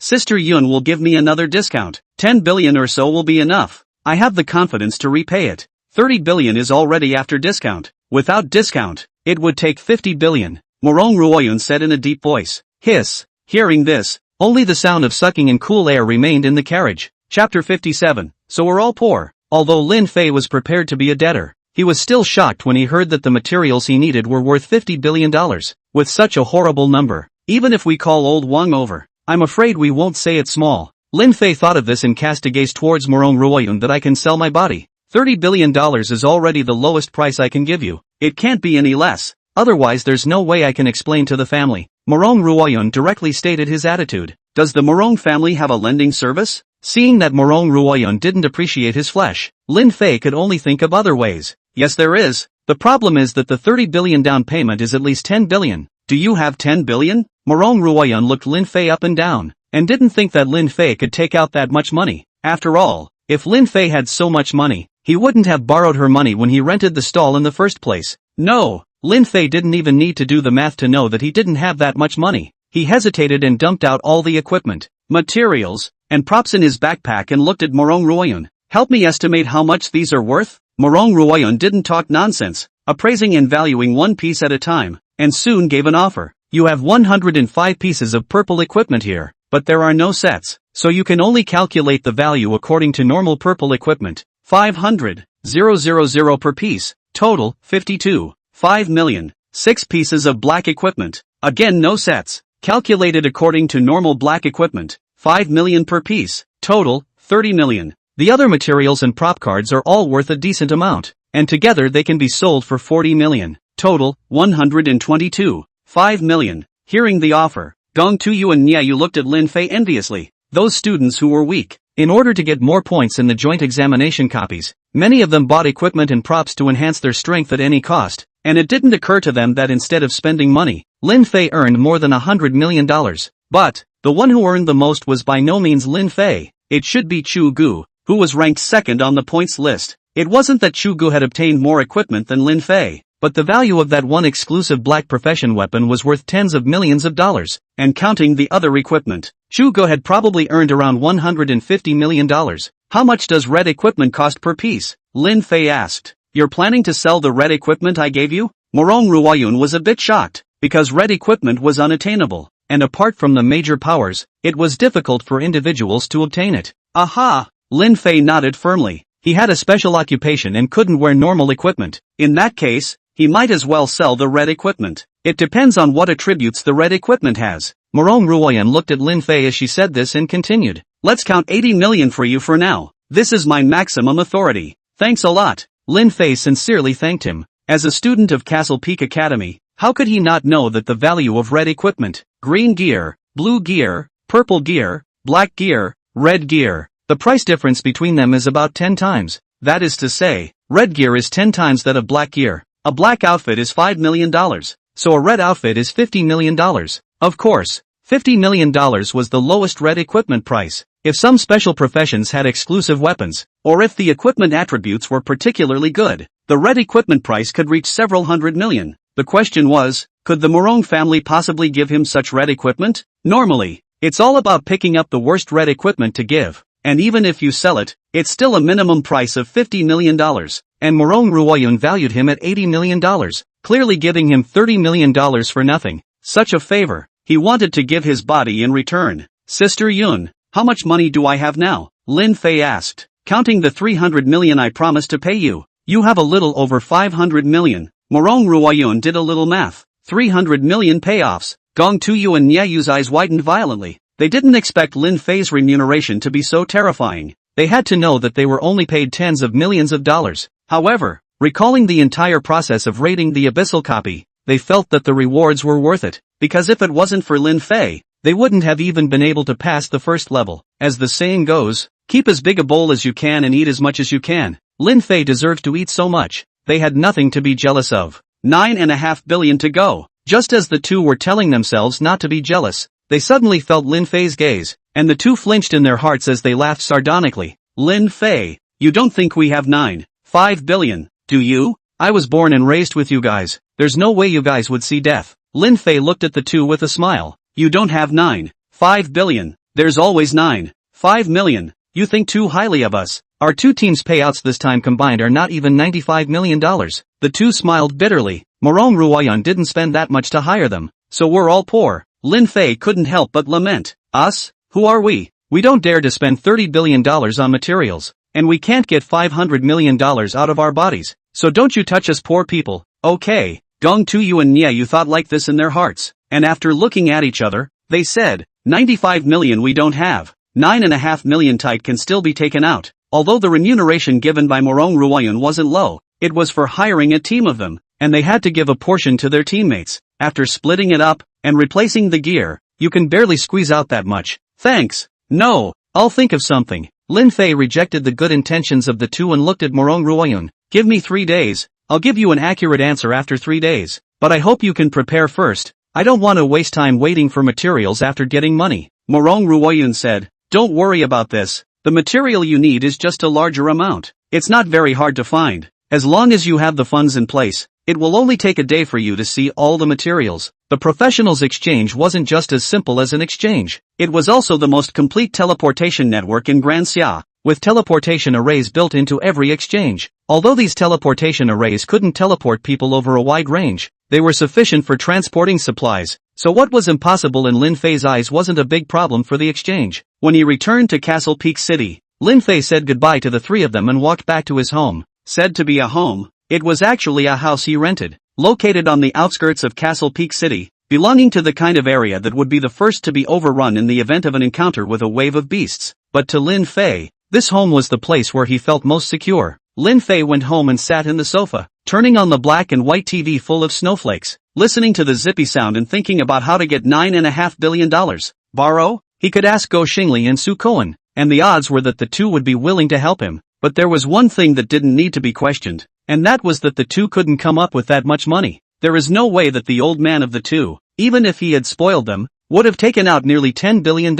Sister Yun will give me another discount. 10 billion or so will be enough. I have the confidence to repay it. 30 billion is already after discount. Without discount, it would take 50 billion. Morong Ruoyun said in a deep voice. Hiss. Hearing this, only the sound of sucking in cool air remained in the carriage. Chapter 57. So we're all poor. Although Lin Fei was prepared to be a debtor, he was still shocked when he heard that the materials he needed were worth $50 billion. With such a horrible number, even if we call old Wang over, I'm afraid we won't say it's small. Lin Fei thought of this and cast a gaze towards Morong Ruoyun. That I can sell my body. $30 billion is already the lowest price I can give you. It can't be any less. Otherwise there's no way I can explain to the family. Morong Ruoyun directly stated his attitude. Does the Morong family have a lending service? Seeing that Morong Ruoyun didn't appreciate his flesh, Lin Fei could only think of other ways. Yes, there is. The problem is that the 30 billion down payment is at least 10 billion. Do you have 10 billion? Morong Ruoyun looked Lin Fei up and down, and didn't think that Lin Fei could take out that much money. After all, if Lin Fei had so much money, he wouldn't have borrowed her money when he rented the stall in the first place. No, Lin Fei didn't even need to do the math to know that he didn't have that much money. He hesitated and dumped out all the equipment, materials, and props in his backpack and looked at Morong Ruoyun. Help me estimate how much these are worth? Morong Ruoyun didn't talk nonsense, appraising and valuing one piece at a time, and soon gave an offer. You have 105 pieces of purple equipment here, but there are no sets, so you can only calculate the value according to normal purple equipment. 500,000 per piece, total, 52. 5 million. 6 pieces of black equipment. Again no sets. Calculated according to normal black equipment. 5 million per piece. Total, 30 million. The other materials and prop cards are all worth a decent amount, and together they can be sold for 40 million. Total, 122. 5 million. Hearing the offer, Gong Tuyu and Nyayu looked at Lin Fei enviously. Those students who were weak, in order to get more points in the joint examination copies, many of them bought equipment and props to enhance their strength at any cost. and it didn't occur to them that instead of spending money, Lin Fei earned more than $100 million. But, the one who earned the most was by no means Lin Fei. It should be Chu Gu, who was ranked second on the points list. It wasn't that Chu Gu had obtained more equipment than Lin Fei, but the value of that one exclusive black profession weapon was worth tens of millions of dollars, and counting the other equipment, Chu Gu had probably earned around $150 million. How much does red equipment cost per piece? Lin Fei asked. You're planning to sell the red equipment I gave you? Morong Ruoyun was a bit shocked, because red equipment was unattainable, and apart from the major powers, it was difficult for individuals to obtain it. Aha! Lin Fei nodded firmly. He had a special occupation and couldn't wear normal equipment. In that case, he might as well sell the red equipment. It depends on what attributes the red equipment has. Morong Ruoyan looked at Lin Fei as she said this and continued. Let's count 80 million for you for now. This is my maximum authority. Thanks a lot. Lin Fei sincerely thanked him. As a student of Castle Peak Academy, how could he not know that the value of red equipment, green gear, blue gear, purple gear, black gear, red gear, the price difference between them is about 10 times. That is to say, red gear is 10 times that of black gear. A black outfit is $5 million, so a red outfit is $50 million. Of course, $50 million was the lowest red equipment price. If some special professions had exclusive weapons, or if the equipment attributes were particularly good, the red equipment price could reach several hundred million. The question was, could the Morong family possibly give him such red equipment? Normally, it's all about picking up the worst red equipment to give, and even if you sell it, it's still a minimum price of $50 million, and Morong Ruoyun valued him at $80 million, clearly giving him $30 million for nothing. Such a favor, he wanted to give his body in return. Sister Yun, how much money do I have now? Lin Fei asked. Counting the 300 million I promised to pay you, you have a little over 500 million. Morong Ruoyun did a little math. 300 million payoffs. Gong Tuyu and Nyayu's eyes widened violently. They didn't expect Lin Fei's remuneration to be so terrifying. They had to know that they were only paid tens of millions of dollars. However, recalling the entire process of raiding the abyssal copy, they felt that the rewards were worth it, because if it wasn't for Lin Fei, they wouldn't have even been able to pass the first level. As the saying goes, keep as big a bowl as you can and eat as much as you can. Lin Fei deserved to eat so much. They had nothing to be jealous of. 9.5 billion to go. Just as the two were telling themselves not to be jealous, they suddenly felt Lin Fei's gaze, and the two flinched in their hearts as they laughed sardonically. Lin Fei, you don't think we have 9.5 billion, do you? I was born and raised with you guys. There's no way you guys would see death. Lin Fei looked at the two with a smile. You don't have 9.5 billion. There's always 9.5 million. You think too highly of us. Our two teams' payouts this time combined are not even $95 million. The two smiled bitterly. Morong Ruoyan didn't spend that much to hire them, so we're all poor. Lin Fei couldn't help but lament. Us? Who are we? We don't dare to spend $30 billion on materials, and we can't get $500 million out of our bodies, so don't you touch us poor people. Okay. Gong Tuyu and Nyayu thought like this in their hearts, and after looking at each other, they said, 95 million we don't have. 9.5 million tite can still be taken out. Although the remuneration given by Morong Ruoyun wasn't low, it was for hiring a team of them, and they had to give a portion to their teammates. After splitting it up, and replacing the gear, you can barely squeeze out that much. Thanks. No, I'll think of something. Lin Fei rejected the good intentions of the two and looked at Morong Ruoyun. Give me 3 days. I'll give you an accurate answer after 3 days. But I hope you can prepare first. I don't want to waste time waiting for materials after getting money. Morong Ruoyun said. Don't worry about this. The material you need is just a larger amount. It's not very hard to find. As long as you have the funds in place, it will only take a day for you to see all the materials. The professionals' exchange wasn't just as simple as an exchange. It was also the most complete teleportation network in Grand Xia, with teleportation arrays built into every exchange. Although these teleportation arrays couldn't teleport people over a wide range, they were sufficient for transporting supplies. So what was impossible in Lin Fei's eyes wasn't a big problem for the exchange. When he returned to Castle Peak City, Lin Fei said goodbye to the three of them and walked back to his home. Said to be a home, it was actually a house he rented, located on the outskirts of Castle Peak City, belonging to the kind of area that would be the first to be overrun in the event of an encounter with a wave of beasts. But to Lin Fei, this home was the place where he felt most secure. Lin Fei went home and sat in the sofa, turning on the black and white TV full of snowflakes, listening to the zippy sound and thinking about how to get $9.5 billion. Borrow? He could ask Go Xingli and Su Koan, and the odds were that the two would be willing to help him. But there was one thing that didn't need to be questioned. and that was that the two couldn't come up with that much money. There is no way that the old man of the two, even if he had spoiled them, would have taken out nearly $10 billion,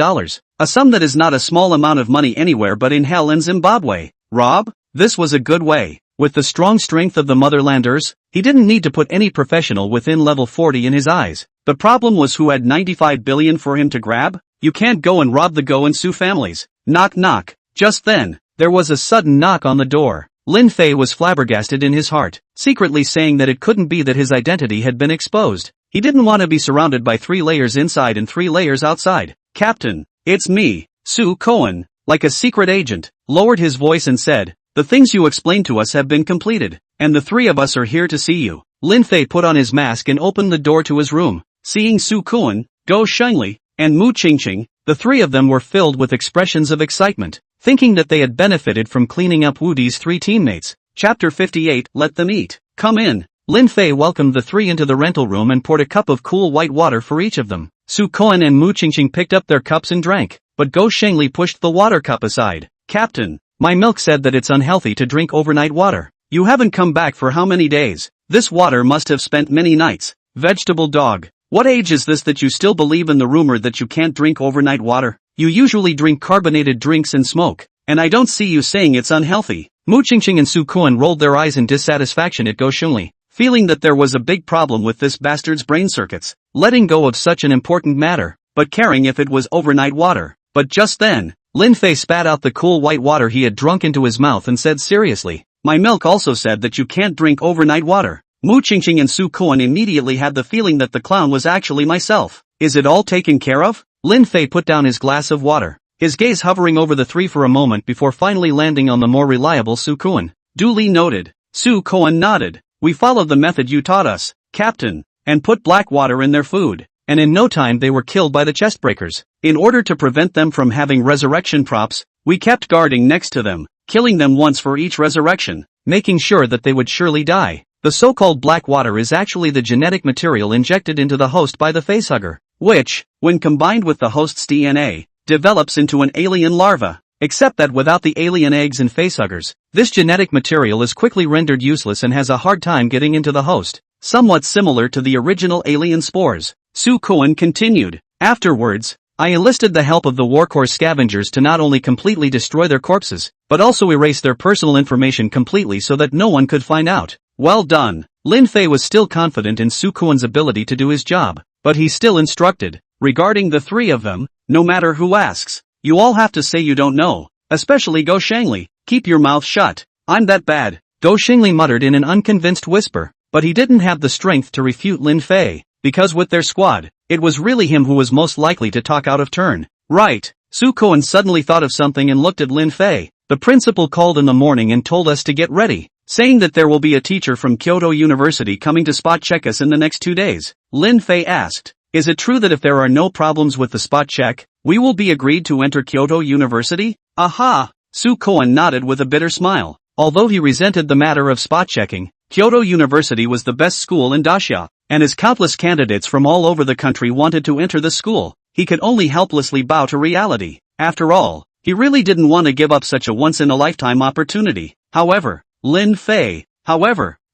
a sum that is not a small amount of money anywhere but in hell and Zimbabwe. Rob? This was a good way. With the strong strength of the motherlanders, he didn't need to put any professional within level 40 in his eyes. The problem was who had 95 billion for him to grab? You can't go and rob the Go and Sue families. Knock knock. Just then, there was a sudden knock on the door. Lin Fei was flabbergasted in his heart, secretly saying that it couldn't be that his identity had been exposed. He didn't want to be surrounded by 3 layers inside and 3 layers outside. Captain, it's me, Sue Cohen, like a secret agent, lowered his voice and said, the things you explained to us have been completed, and the 3 of us are here to see you. Lin Fei put on his mask and opened the door to his room. Seeing Sue Cohen, Go Shengli, and Mu Qingqing, the 3 of them were filled with expressions of excitement, thinking that they had benefited from cleaning up Wu Di's 3 teammates. Chapter 58, Let Them Eat. Come in. Lin Fei welcomed the 3 into the rental room and poured a cup of cool white water for each of them. Sue Cohen and Mu Qingqing picked up their cups and drank, but Go Shengli pushed the water cup aside. Captain, my milk said that it's unhealthy to drink overnight water. You haven't come back for how many days? This water must have spent many nights. Vegetable dog. What age is this that you still believe in the rumor that you can't drink overnight water? You usually drink carbonated drinks and smoke, and I don't see you saying it's unhealthy. Mu Qingqing and Sue Cohen rolled their eyes in dissatisfaction at Go Shengli, feeling that there was a big problem with this bastard's brain circuits, letting go of such an important matter, but caring if it was overnight water. But just then, Lin Fei spat out the cool white water he had drunk into his mouth and said seriously, my milk also said that you can't drink overnight water. Mu Qingqing and Sue Cohen immediately had the feeling that the clown was actually myself. Is it all taken care of? Lin Fei put down his glass of water, his gaze hovering over the 3 for a moment before finally landing on the more reliable Sue Cohen. Duly noted. Sue Cohen nodded. We followed the method you taught us, Captain, and put black water in their food, and in no time they were killed by the chestbreakers. In order to prevent them from having resurrection props, we kept guarding next to them, killing them once for each resurrection, making sure that they would surely die. The so-called black water is actually the genetic material injected into the host by the facehugger, which, when combined with the host's DNA, develops into an alien larva. Except that without the alien eggs and facehuggers, this genetic material is quickly rendered useless and has a hard time getting into the host, somewhat similar to the original alien spores. Sue Cohen continued. Afterwards, I enlisted the help of the Warcore scavengers to not only completely destroy their corpses, but also erase their personal information completely so that no one could find out. Well done. Lin Fei was still confident in Sue Cohen's ability to do his job, but he still instructed, regarding the 3 of them, no matter who asks, you all have to say you don't know, especially Go Shengli, keep your mouth shut. I'm that bad, Go Shengli muttered in an unconvinced whisper, but he didn't have the strength to refute Lin Fei, because with their squad, it was really him who was most likely to talk out of turn. Right. Sue Cohen suddenly thought of something and looked at Lin Fei. The principal called in the morning and told us to get ready, saying that there will be a teacher from Kyoto University coming to spot check us in the next 2 days. Lin Fei asked, is it true that if there are no problems with the spot check, we will be agreed to enter Kyoto University? Aha! Sue Cohen nodded with a bitter smile. Although he resented the matter of spot checking, Kyoto University was the best school in Dacia, and as countless candidates from all over the country wanted to enter the school, he could only helplessly bow to reality. After all, he really didn't want to give up such a once-in-a-lifetime opportunity. However, Lin Fei,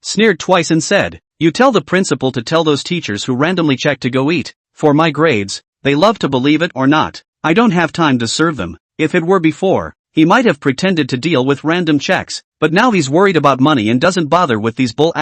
sneered twice and said, you tell the principal to tell those teachers who randomly check to go eat, for my grades, they love to believe it or not, I don't have time to serve them. If it were before, he might have pretended to deal with random checks, but now he's worried about money and doesn't bother with these bull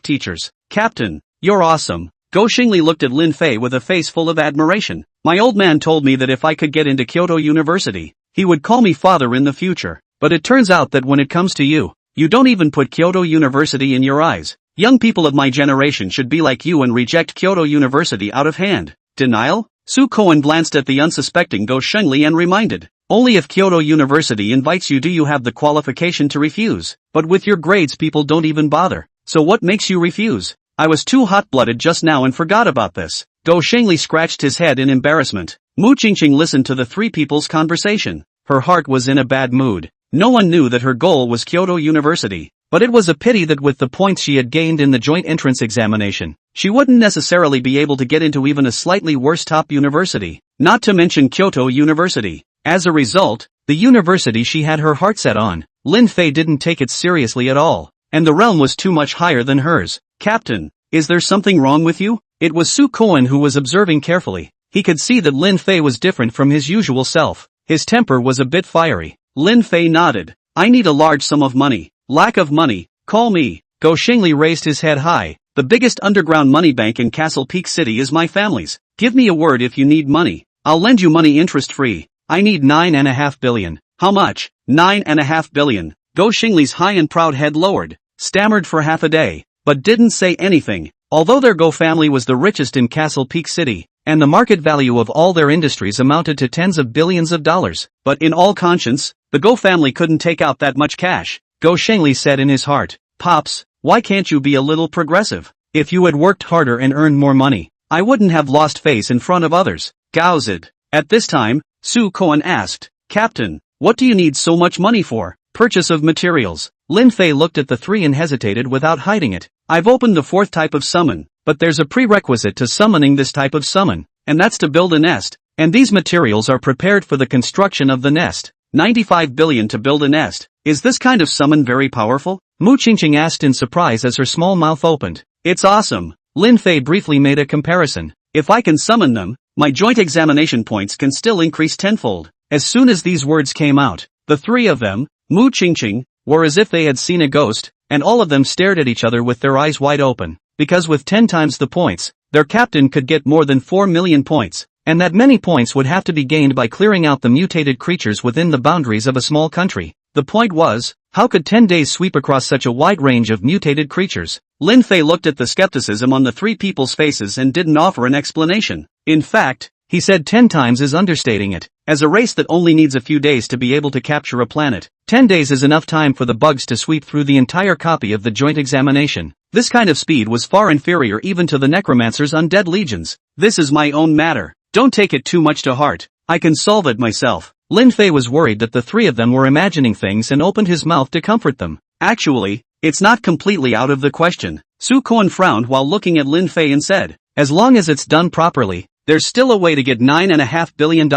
teachers. Captain, you're awesome. Go Shengli looked at Lin Fei with a face full of admiration. My old man told me that if I could get into Kyoto University, he would call me father in the future, but it turns out that when it comes to you, you don't even put Kyoto University in your eyes. Young people of my generation should be like you and reject Kyoto University out of hand. Denial? Sue Cohen glanced at the unsuspecting Go Shengli and reminded, only if Kyoto University invites you do you have the qualification to refuse, but with your grades people don't even bother, so what makes you refuse? I was too hot-blooded just now and forgot about this. Go Shengli scratched his head in embarrassment. Mu Qingqing listened to the 3 people's conversation. Her heart was in a bad mood. No one knew that her goal was Kyoto University, but it was a pity that with the points she had gained in the joint entrance examination, she wouldn't necessarily be able to get into even a slightly worse top university, not to mention Kyoto University. As a result, the university she had her heart set on. Lin Fei didn't take it seriously at all, and the realm was too much higher than hers. "Captain, is there something wrong with you?" It was Su Koan who was observing carefully. He could see that Lin Fei was different from his usual self. His temper was a bit fiery. Lin Fei nodded. "I need a large sum of money." "Lack of money, call me." Go Shengli raised his head high. "The biggest underground money bank in Castle Peak City is my family's. Give me a word if you need money. I'll lend you money interest-free. I need 9.5 billion. "How much?" 9.5 billion. Go Shingli's high and proud head lowered, stammered for half a day, but didn't say anything. Although their Go family was the richest in Castle Peak City, and the market value of all their industries amounted to tens of billions of dollars, but in all conscience, the Go family couldn't take out that much cash. Go Shengli said in his heart, "Pops, why can't you be a little progressive? If you had worked harder and earned more money, I wouldn't have lost face in front of others." Gao Zid. At this time, Su Koan asked, "Captain, what do you need so much money for?" "Purchase of materials." Lin Fei looked at the three and hesitated without hiding it. "I've opened the fourth type of summon, but there's a prerequisite to summoning this type of summon, and that's to build a nest, and these materials are prepared for the construction of the nest. 95 billion to build a nest. Is this kind of summon very powerful?" Mu Qingqing asked in surprise as her small mouth opened. "It's awesome." Lin Fei briefly made a comparison. "If I can summon them, my joint examination points can still increase tenfold." As soon as these words came out, the three of them, Mu Qingqing, were as if they had seen a ghost, and all of them stared at each other with their eyes wide open, because with 10 times the points, their captain could get more than 4 million points, and that many points would have to be gained by clearing out the mutated creatures within the boundaries of a small country. The point was, how could 10 days sweep across such a wide range of mutated creatures? Lin Fei looked at the skepticism on the three people's faces and didn't offer an explanation. In fact, he said 10 times is understating it. As a race that only needs a few days to be able to capture a planet, 10 days is enough time for the bugs to sweep through the entire copy of the joint examination. This kind of speed was far inferior even to the necromancer's undead legions. "This is my own matter. Don't take it too much to heart. I can solve it myself." Lin Fei was worried that the three of them were imagining things and opened his mouth to comfort them. "Actually, it's not completely out of the question." Su Koan frowned while looking at Lin Fei and said, "As long as it's done properly, there's still a way to get $9.5 billion.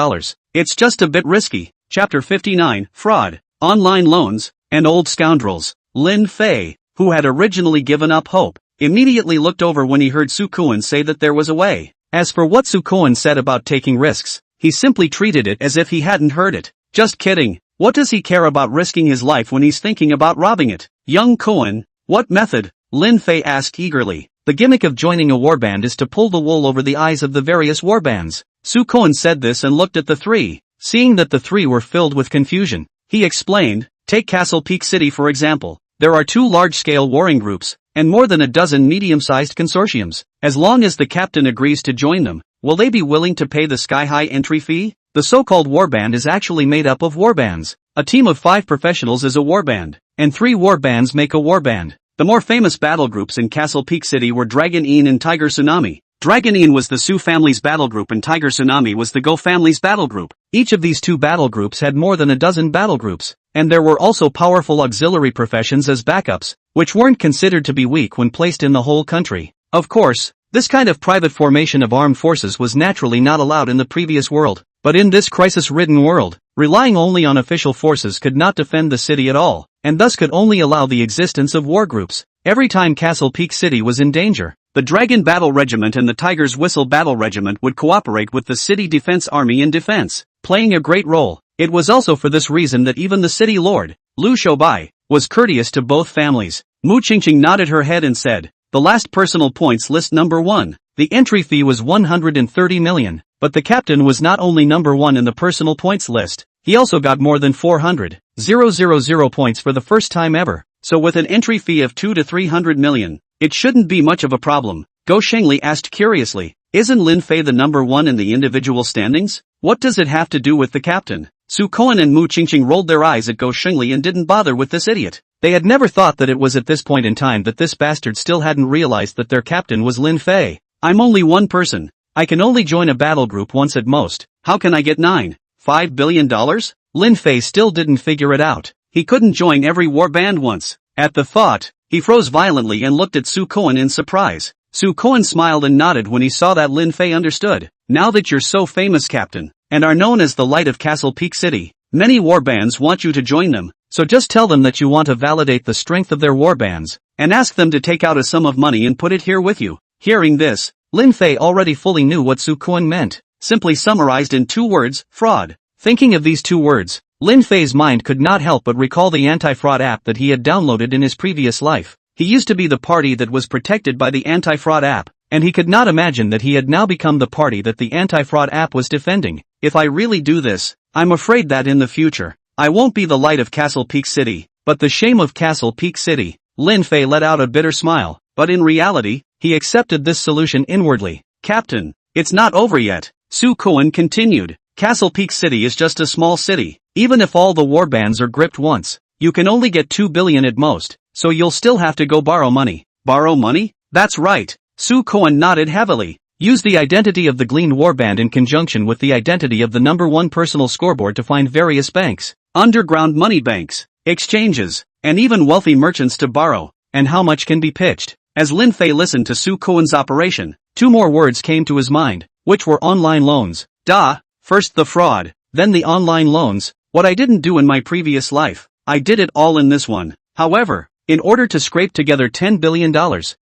It's just a bit risky." Chapter 59, Fraud, Online Loans, and Old Scoundrels. Lin Fei, who had originally given up hope, immediately looked over when he heard Su Koan say that there was a way. As for what Su Koan said about taking risks, he simply treated it as if he hadn't heard it. Just kidding. What does he care about risking his life when he's thinking about robbing it? "Young Koan, what method?" Lin Fei asked eagerly. "The gimmick of joining a warband is to pull the wool over the eyes of the various warbands." Su Koan said this and looked at the three. Seeing that the three were filled with confusion, he explained, "Take Castle Peak City for example. There are 2 large-scale warring groups, and more than a dozen medium-sized consortiums. As long as the captain agrees to join them, will they be willing to pay the sky-high entry fee? The so-called warband is actually made up of warbands. A team of 5 professionals is a warband, and 3 warbands make a warband. The more famous battle groups in Castle Peak City were Dragon Een and Tiger Tsunami. Dragon Een was the Su family's battle group and Tiger Tsunami was the Go family's battle group. Each of these 2 battle groups had more than a dozen battle groups, and there were also powerful auxiliary professions as backups, which weren't considered to be weak when placed in the whole country. Of course, this kind of private formation of armed forces was naturally not allowed in the previous world, but in this crisis-ridden world, relying only on official forces could not defend the city at all, and thus could only allow the existence of war groups. Every time Castle Peak City was in danger, the Dragon Battle Regiment and the Tiger's Whistle Battle Regiment would cooperate with the City Defense Army in defense, playing a great role. It was also for this reason that even the city lord, Lu Shoubai, was courteous to both families. Mu Qingqing nodded her head and said, "The last personal points list number 1. The entry fee was 130 million, but the captain was not only number 1 in the personal points list, he also got more than 400,000 points for the first time ever. So with an entry fee of 2 to 300 million, it shouldn't be much of a problem." Go Shengli asked curiously, "Isn't Lin Fei the number 1 in the individual standings? What does it have to do with the captain?" Su Koan and Mu Qingqing rolled their eyes at Go Shengli and didn't bother with this idiot. They had never thought that it was at this point in time that this bastard still hadn't realized that their captain was Lin Fei. "I'm only one person. I can only join a battle group once at most. How can I get $9.5 billion? Lin Fei still didn't figure it out. He couldn't join every war band once. At the thought, he froze violently and looked at Su Koan in surprise. Su Koan smiled and nodded when he saw that Lin Fei understood. "Now that you're so famous, Captain, and are known as the light of Castle Peak City, Many warbands want you to join them, so just tell them that you want to validate the strength of their warbands, and ask them to take out a sum of money and put it here with you. Hearing this, Lin Fei already fully knew what Su Kuan meant, simply summarized in 2 words, fraud. Thinking of these 2 words, Lin Fei's mind could not help but recall the anti-fraud app that he had downloaded in his previous life. He used to be the party that was protected by the anti-fraud app, and he could not imagine that he had now become the party that the anti-fraud app was defending. If I really do this, I'm afraid that in the future, I won't be the light of Castle Peak City, but the shame of Castle Peak City. Lin Fei let out a bitter smile, but in reality, he accepted this solution inwardly. Captain, it's not over yet, Su Kuan continued. Castle Peak City is just a small city. Even if all the warbands are gripped once, you can only get 2 billion at most, so you'll still have to go borrow money. Borrow money? That's right. Su Kuan nodded heavily. Use the identity of the gleaned warband in conjunction with the identity of the number 1 personal scoreboard to find various banks, underground money banks, exchanges, and even wealthy merchants to borrow. And how much can be pitched? As Lin Fei listened to Su Kuan's operation, 2 more words came to his mind, which were online loans. First the fraud, then the online loans. What I didn't do in my previous life, I did it all in this one. However, in order to scrape together $10 billion,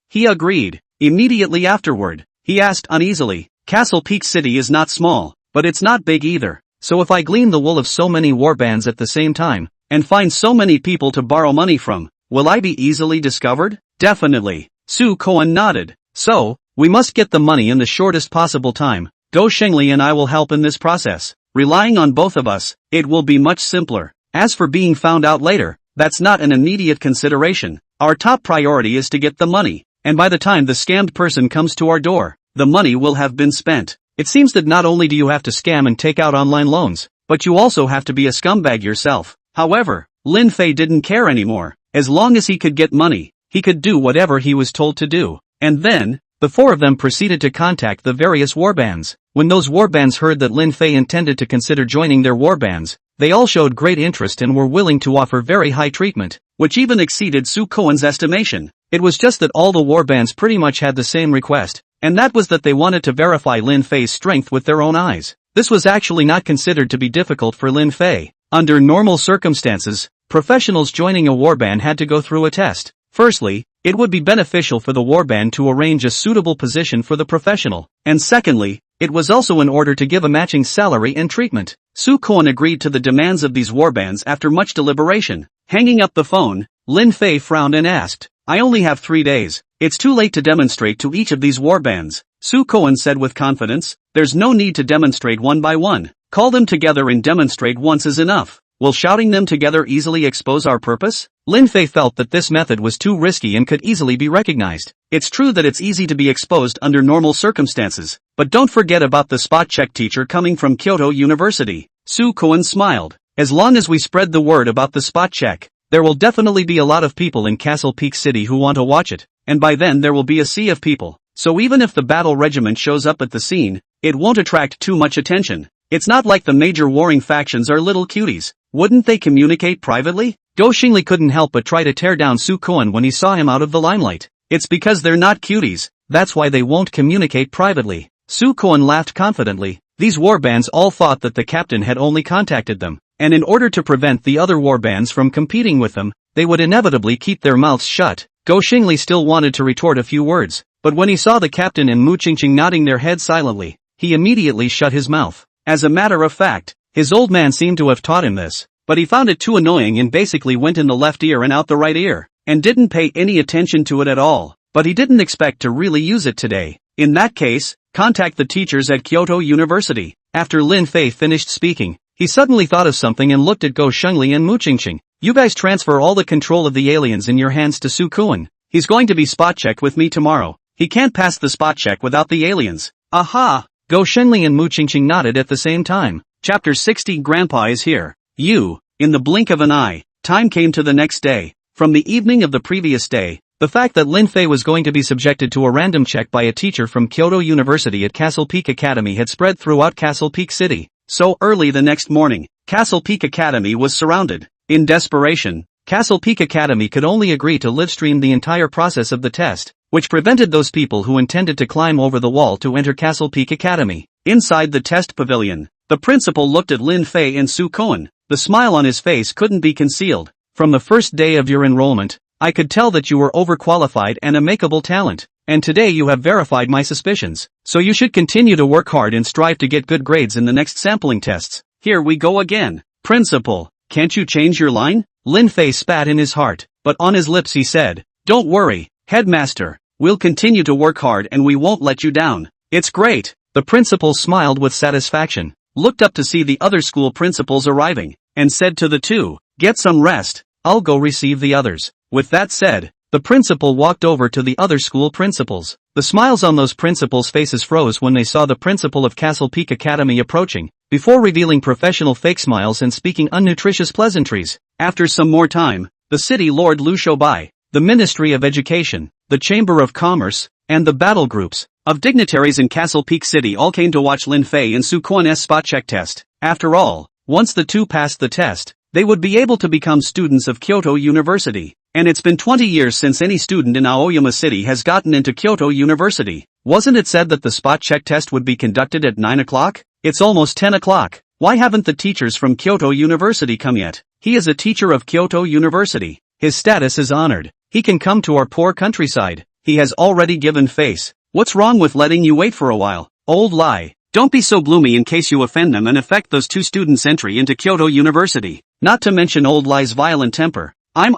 he agreed. Immediately afterward, he asked uneasily, Castle Peak City is not small, but it's not big either, so if I glean the wool of so many warbands at the same time, and find so many people to borrow money from, will I be easily discovered? Definitely. Su Kuan nodded. So, we must get the money in the shortest possible time. Go Shengli and I will help in this process. Relying on both of us, it will be much simpler. As for being found out later, that's not an immediate consideration. Our top priority is to get the money, and by the time the scammed person comes to our door, the money will have been spent. It seems that not only do you have to scam and take out online loans, but you also have to be a scumbag yourself. However, Lin Fei didn't care anymore. As long as he could get money, he could do whatever he was told to do. And then, the 4 of them proceeded to contact the various warbands. When those warbands heard that Lin Fei intended to consider joining their warbands, they all showed great interest and were willing to offer very high treatment, which even exceeded Su Kuan's estimation. It was just that all the warbands pretty much had the same request, and that was that they wanted to verify Lin Fei's strength with their own eyes. This was actually not considered to be difficult for Lin Fei. Under normal circumstances, professionals joining a warband had to go through a test. Firstly, it would be beneficial for the warband to arrange a suitable position for the professional, and secondly, it was also in order to give a matching salary and treatment. Su Kuan agreed to the demands of these warbands after much deliberation. Hanging up the phone, Lin Fei frowned and asked, I only have 3 days. It's too late to demonstrate to each of these warbands. Su Kuan said with confidence, there's no need to demonstrate one by one. Call them together and demonstrate once is enough. Will shouting them together easily expose our purpose? Lin Fei felt that this method was too risky and could easily be recognized. It's true that it's easy to be exposed under normal circumstances, but don't forget about the spot check teacher coming from Kyoto University. Su Kuan smiled. As long as we spread the word about the spot check, there will definitely be a lot of people in Castle Peak City who want to watch it, and by then there will be a sea of people. So even if the battle regiment shows up at the scene, it won't attract too much attention. It's not like the major warring factions are little cuties. Wouldn't they communicate privately? Go Xingli couldn't help but try to tear down Su Kuan when he saw him out of the limelight. It's because they're not cuties, that's why they won't communicate privately. Su Kuan laughed confidently. These warbands all thought that the captain had only contacted them, and in order to prevent the other warbands from competing with them, they would inevitably keep their mouths shut. Go Xingli still wanted to retort a few words, but when he saw the captain and Mu Qingqing nodding their heads silently, he immediately shut his mouth. As a matter of fact, his old man seemed to have taught him this, but he found it too annoying and basically went in the left ear and out the right ear, and didn't pay any attention to it at all. But he didn't expect to really use it today. In that case, contact the teachers at Kyoto University. After Lin Fei finished speaking, he suddenly thought of something and looked at Go Shengli and Mu Qingqing. You guys transfer all the control of the aliens in your hands to Su Kuan. He's going to be spot checked with me tomorrow. He can't pass the spot check without the aliens. Aha! Go Shengli and Mu Qingqing nodded at the same time. Chapter 60 Grandpa is here. In the blink of an eye, time came to the next day. From the evening of the previous day, the fact that Lin Fei was going to be subjected to a random check by a teacher from Kyoto University at Castle Peak Academy had spread throughout Castle Peak City. So early the next morning, Castle Peak Academy was surrounded. In desperation, Castle Peak Academy could only agree to livestream the entire process of the test, which prevented those people who intended to climb over the wall to enter Castle Peak Academy. Inside the test pavilion, the principal looked at Lin Fei and Su Kuan. The smile on his face couldn't be concealed. From the first day of your enrollment, I could tell that you were overqualified and a makeable talent. And today you have verified my suspicions. So you should continue to work hard and strive to get good grades in the next sampling tests. Here we go again. Principal, can't you change your line? Lin Fei spat in his heart, but on his lips he said, don't worry, headmaster. We'll continue to work hard and we won't let you down. It's great. The principal smiled with satisfaction, looked up to see the other school principals arriving, and said to the two, get some rest. I'll go receive the others. With that said, the principal walked over to the other school principals. The smiles on those principals' faces froze when they saw the principal of Castle Peak Academy approaching, before revealing professional fake smiles and speaking unnutritious pleasantries. After some more time, the city lord Liu Shoubai, the Ministry of Education, the Chamber of Commerce, and the battle groups of dignitaries in Castle Peak City all came to watch Lin Fei and Su Kuan's spot check test. After all, once the two passed the test, they would be able to become students of Kyoto University. And it's been 20 years since any student in Aoyama City has gotten into Kyoto University. Wasn't it said that the spot check test would be conducted at 9 o'clock? It's almost 10 o'clock. Why haven't the teachers from Kyoto University come yet? He is a teacher of Kyoto University. His status is honored. He can come to our poor countryside. He has already given face. What's wrong with letting you wait for a while? Old lie. Don't be so gloomy in case you offend them and affect those two students' entry into Kyoto University. Not to mention Old Lie's violent temper. I'm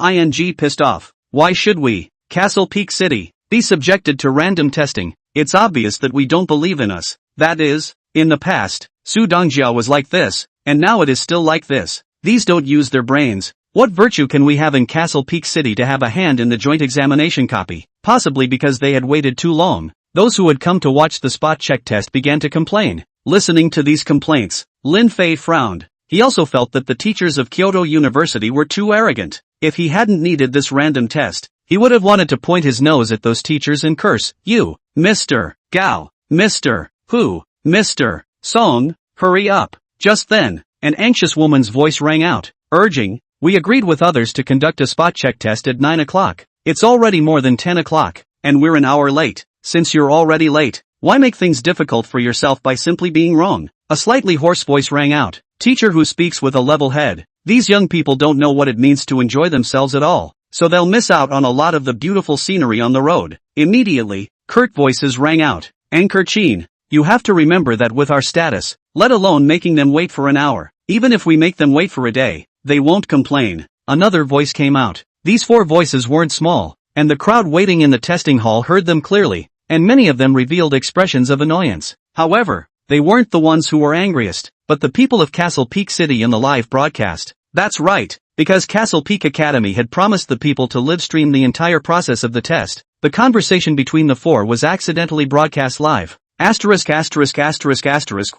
pissed off. Why should we, Castle Peak City, be subjected to random testing? It's obvious that we don't believe in us. That is, in the past, Su Dongjia was like this, and now it is still like this. These don't use their brains. What virtue can we have in Castle Peak City to have a hand in the joint examination copy? Possibly because they had waited too long. Those who had come to watch the spot check test began to complain. Listening to these complaints, Lin Fei frowned. He also felt that the teachers of Kyoto University were too arrogant. If he hadn't needed this random test, he would have wanted to point his nose at those teachers and curse, you, Mr. Gao, Mr. Hu, Mr. Song, hurry up. Just then, an anxious woman's voice rang out, urging, we agreed with others to conduct a spot check test at 9 o'clock. It's already more than 10 o'clock, and we're an hour late. Since you're already late, why make things difficult for yourself by simply being wrong? A slightly hoarse voice rang out, teacher who speaks with a level head. These young people don't know what it means to enjoy themselves at all, so they'll miss out on a lot of the beautiful scenery on the road. Immediately, curt voices rang out, Anchor Chin, you have to remember that with our status, let alone making them wait for an hour, even if we make them wait for a day, they won't complain. Another voice came out. These four voices weren't small, and the crowd waiting in the testing hall heard them clearly, and many of them revealed expressions of annoyance. However, they weren't the ones who were angriest, but the people of Castle Peak City in the live broadcast. That's right, because Castle Peak Academy had promised the people to live stream the entire process of the test. The conversation between the four was accidentally broadcast live.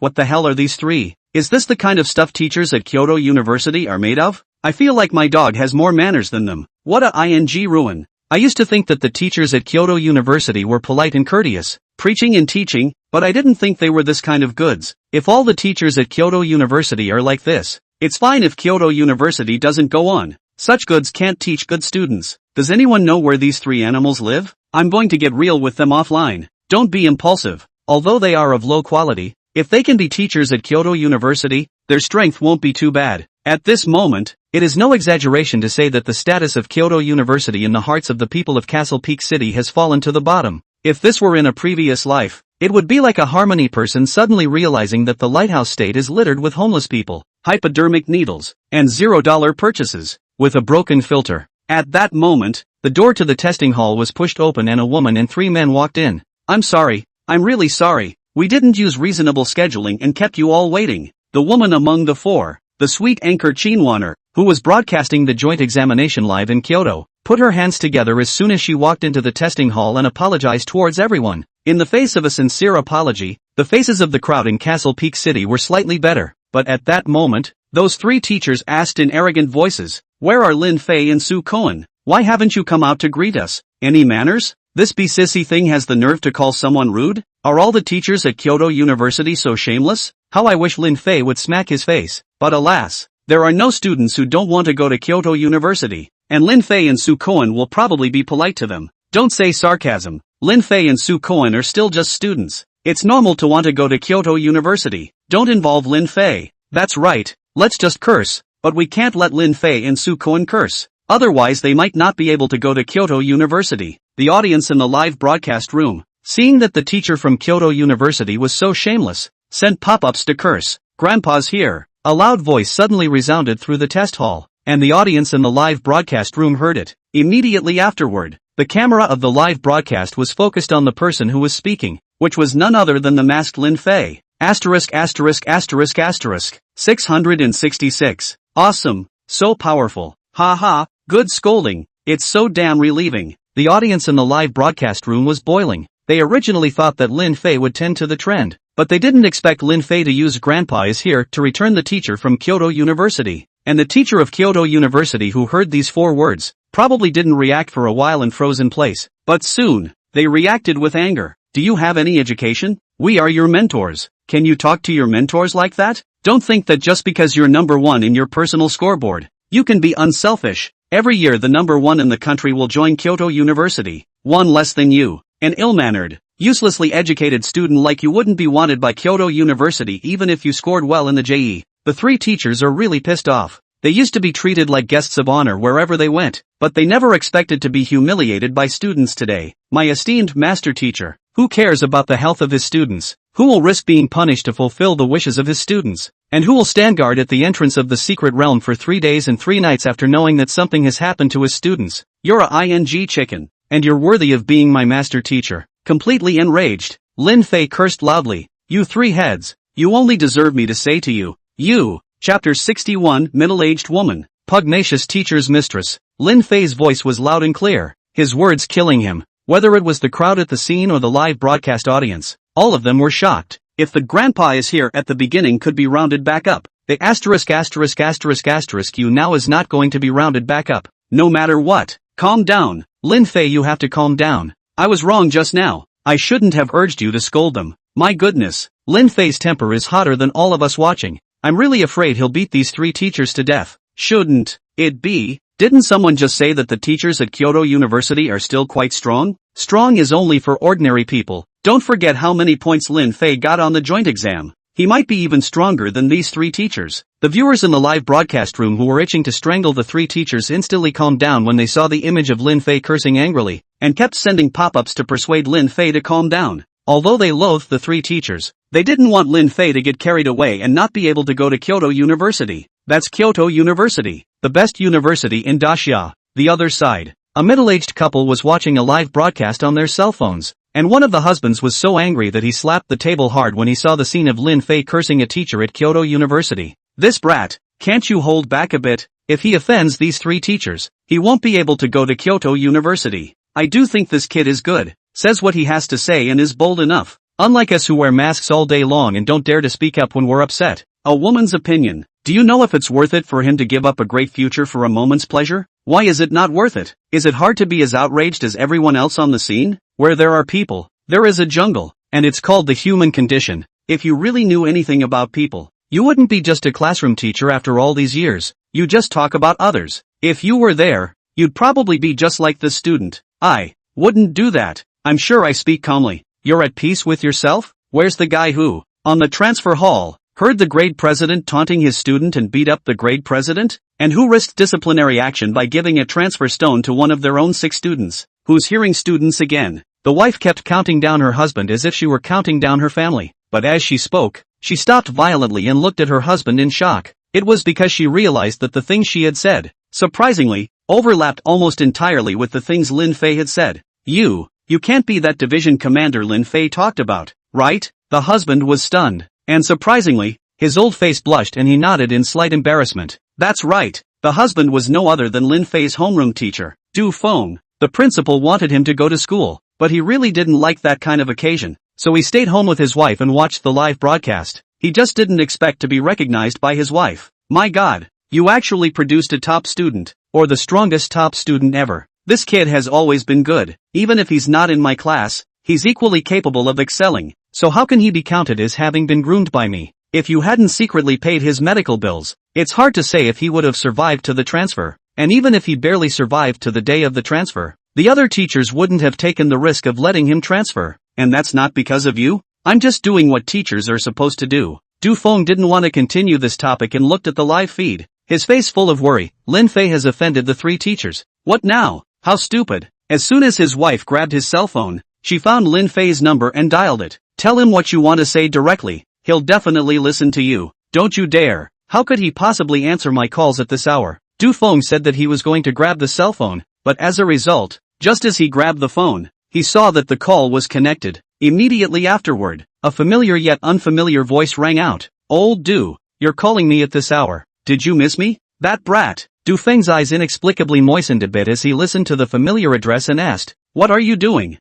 What the hell are these three? Is this the kind of stuff teachers at Kyoto University are made of? I feel like my dog has more manners than them. What a ruin. I used to think that the teachers at Kyoto University were polite and courteous, preaching and teaching, but I didn't think they were this kind of goods. If all the teachers at Kyoto University are like this, it's fine if Kyoto University doesn't go on. Such goods can't teach good students. Does anyone know where these three animals live? I'm going to get real with them offline. Don't be impulsive. Although they are of low quality, if they can be teachers at Kyoto University, their strength won't be too bad. At this moment, it is no exaggeration to say that the status of Kyoto University in the hearts of the people of Castle Peak City has fallen to the bottom. If this were in a previous life, it would be like a Harmony person suddenly realizing that the lighthouse state is littered with homeless people, hypodermic needles, and $0 purchases, with a broken filter. At that moment, the door to the testing hall was pushed open and a woman and three men walked in. I'm sorry. I'm really sorry. We didn't use reasonable scheduling and kept you all waiting. The woman among the four, the sweet Anchor Chinwaner, who was broadcasting the joint examination live in Kyoto, put her hands together as soon as she walked into the testing hall and apologized towards everyone. In the face of a sincere apology, the faces of the crowd in Castle Peak City were slightly better, but at that moment, those three teachers asked in arrogant voices, where are Lin Fei and Su Koen? Why haven't you come out to greet us? Any manners? This sissy thing has the nerve to call someone rude? Are all the teachers at Kyoto University so shameless? How I wish Lin Fei would smack his face. But alas, there are no students who don't want to go to Kyoto University, and Lin Fei and Su Koen will probably be polite to them. Don't say sarcasm. Lin Fei and Su Koen are still just students. It's normal to want to go to Kyoto University. Don't involve Lin Fei. That's right, let's just curse. but we can't let Lin Fei and Su Koen curse. Otherwise they might not be able to go to Kyoto University. The audience in the live broadcast room, seeing that the teacher from Kyoto University was so shameless, sent pop-ups to curse. "Grandpa's here." A loud voice suddenly resounded through the test hall, and the audience in the live broadcast room heard it. Immediately afterward, the camera of the live broadcast was focused on the person who was speaking, which was none other than the masked Lin Fei. Asterisk asterisk asterisk asterisk. 666. Awesome. So powerful. Ha. Good scolding. It's so damn relieving. The audience in the live broadcast room was boiling. They originally thought that Lin Fei would tend to the trend, but they didn't expect Lin Fei to use "Grandpa is here" to return the teacher from Kyoto University. And the teacher of Kyoto University who heard these 4 words, probably didn't react for a while and froze in place. But soon, they reacted with anger. "Do you have any education? We are your mentors. Can you talk to your mentors like that? Don't think that just because you're number 1 in your personal scoreboard, you can be unselfish. Every year the number 1 in the country will join Kyoto University. 1 less than you. An ill-mannered, uselessly educated student like you wouldn't be wanted by Kyoto University even if you scored well in the JE. The 3 teachers are really pissed off. They used to be treated like guests of honor wherever they went, but they never expected to be humiliated by students today. My esteemed master teacher, who cares about the health of his students? Who will risk being punished to fulfill the wishes of his students? And who will stand guard at the entrance of the secret realm for 3 days and 3 nights after knowing that something has happened to his students? You're a ing chicken, and you're worthy of being my master teacher." Completely enraged, Lin Fei cursed loudly. "You 3 heads, you only deserve me to say to you, you." Chapter 61. Middle-aged woman, pugnacious teacher's mistress. Lin Fei's voice was loud and clear, his words killing him. Whether it was the crowd at the scene or the live broadcast audience, all of them were shocked. If the "Grandpa is here" at the beginning could be rounded back up, the asterisk asterisk asterisk asterisk you now is not going to be rounded back up, no matter what. Calm down, Lin Fei, you have to calm down. I was wrong just now. I shouldn't have urged you to scold them. My goodness, Lin Fei's temper is hotter than all of us watching. I'm really afraid he'll beat these 3 teachers to death. Shouldn't it be? Didn't someone just say that the teachers at Kyoto University are still quite strong? Strong is only for ordinary people. Don't forget how many points Lin Fei got on the joint exam. He might be even stronger than these 3 teachers. The viewers in the live broadcast room who were itching to strangle the 3 teachers instantly calmed down when they saw the image of Lin Fei cursing angrily, and kept sending pop-ups to persuade Lin Fei to calm down. Although they loathed the 3 teachers, they didn't want Lin Fei to get carried away and not be able to go to Kyoto University. That's Kyoto University, the best university in Dacia. The other side, a middle-aged couple was watching a live broadcast on their cell phones, and one of the husbands was so angry that he slapped the table hard when he saw the scene of Lin Fei cursing a teacher at Kyoto University. "This brat, can't you hold back a bit? If he offends these 3 teachers, he won't be able to go to Kyoto University. I do think this kid is good, says what he has to say and is bold enough. Unlike us who wear masks all day long and don't dare to speak up when we're upset. A woman's opinion. Do you know if it's worth it for him to give up a great future for a moment's pleasure? Why is it not worth it? Is it hard to be as outraged as everyone else on the scene? Where there are people, there is a jungle, and it's called the human condition. If you really knew anything about people, you wouldn't be just a classroom teacher after all these years. You just talk about others. If you were there, you'd probably be just like this student. I wouldn't do that. I'm sure I speak calmly. You're at peace with yourself? Where's the guy who, on the transfer hall, heard the grade president taunting his student and beat up the grade president? And who risked disciplinary action by giving a transfer stone to one of their own 6 students? Who's hearing students again? The wife kept counting down her husband as if she were counting down her family, but as she spoke, she stopped violently and looked at her husband in shock. It was because she realized that the things she had said, surprisingly, overlapped almost entirely with the things Lin Fei had said. You can't be that division commander Lin Fei talked about, right? The husband was stunned, and surprisingly, his old face blushed and he nodded in slight embarrassment. That's right, the husband was no other than Lin Fei's homeroom teacher, Du Feng. The principal wanted him to go to school, but he really didn't like that kind of occasion, so he stayed home with his wife and watched the live broadcast. He just didn't expect to be recognized by his wife. My God, you actually produced a top student, or the strongest top student ever. This kid has always been good. Even if he's not in my class, he's equally capable of excelling, so how can he be counted as having been groomed by me? If you hadn't secretly paid his medical bills, it's hard to say if he would have survived to the transfer, and even if he barely survived to the day of the transfer, the other teachers wouldn't have taken the risk of letting him transfer. And that's not because of you? I'm just doing what teachers are supposed to do. Du Feng didn't want to continue this topic and looked at the live feed. his face full of worry. Lin Fei has offended the 3 teachers. What now? How stupid. As soon as his wife grabbed his cell phone, she found Lin Fei's number and dialed it. Tell him what you want to say directly. He'll definitely listen to you. Don't you dare. How could he possibly answer my calls at this hour? Du Feng said that he was going to grab the cell phone, but as a result, just as he grabbed the phone, he saw that the call was connected. Immediately afterward, a familiar yet unfamiliar voice rang out. Old Du, you're calling me at this hour. Did you miss me? That brat. Du Feng's eyes inexplicably moistened a bit as he listened to the familiar address and asked, what are you doing?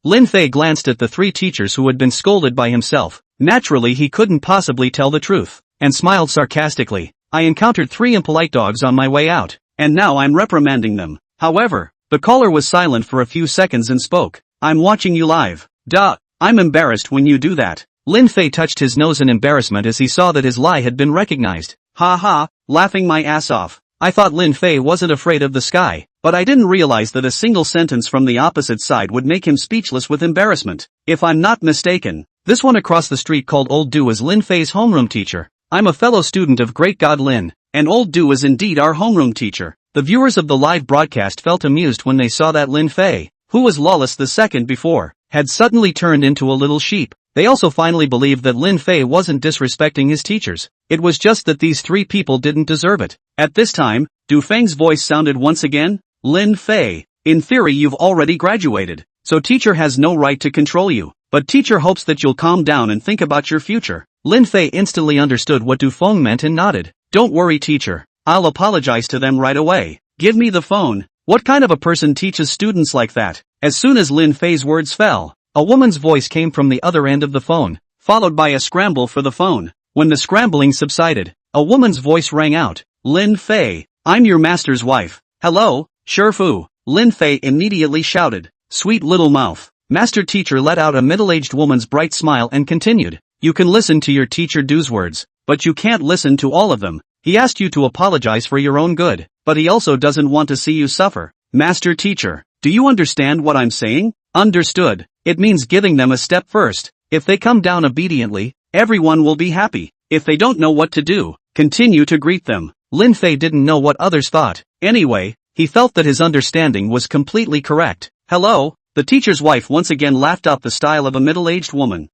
Lin Fei glanced at the 3 teachers who had been scolded by himself. Naturally he couldn't possibly tell the truth, and smiled sarcastically. I encountered 3 impolite dogs on my way out, and now I'm reprimanding them. However, the caller was silent for a few seconds and spoke. I'm watching you live. Duh, I'm embarrassed when you do that. Lin Fei touched his nose in embarrassment as he saw that his lie had been recognized. Ha ha, laughing my ass off. I thought Lin Fei wasn't afraid of the sky, but I didn't realize that a single sentence from the opposite side would make him speechless with embarrassment. If I'm not mistaken, this one across the street called Old Du is Lin Fei's homeroom teacher. I'm a fellow student of Great God Lin, and Old Du is indeed our homeroom teacher. The viewers of the live broadcast felt amused when they saw that Lin Fei, who was lawless the second before, had suddenly turned into a little sheep. They also finally believed that Lin Fei wasn't disrespecting his teachers. It was just that these 3 people didn't deserve it. At this time, Du Feng's voice sounded once again. Lin Fei, in theory you've already graduated, so teacher has no right to control you, but teacher hopes that you'll calm down and think about your future. Lin Fei instantly understood what Du Feng meant and nodded. Don't worry teacher, I'll apologize to them right away. Give me the phone. What kind of a person teaches students like that? As soon as Lin Fei's words fell, a woman's voice came from the other end of the phone, followed by a scramble for the phone. When the scrambling subsided, a woman's voice rang out. Lin Fei, I'm your master's wife. Hello, Shifu. Lin Fei immediately shouted. Sweet little mouth. Master teacher let out a middle-aged woman's bright smile and continued. You can listen to your teacher Du's words, but you can't listen to all of them. He asked you to apologize for your own good, but he also doesn't want to see you suffer. Master teacher, do you understand what I'm saying? Understood. It means giving them a step first. If they come down obediently, everyone will be happy. If they don't know what to do, continue to greet them. Lin Fei didn't know what others thought. Anyway, he felt that his understanding was completely correct. Hello, the teacher's wife once again laughed out the style of a middle-aged woman.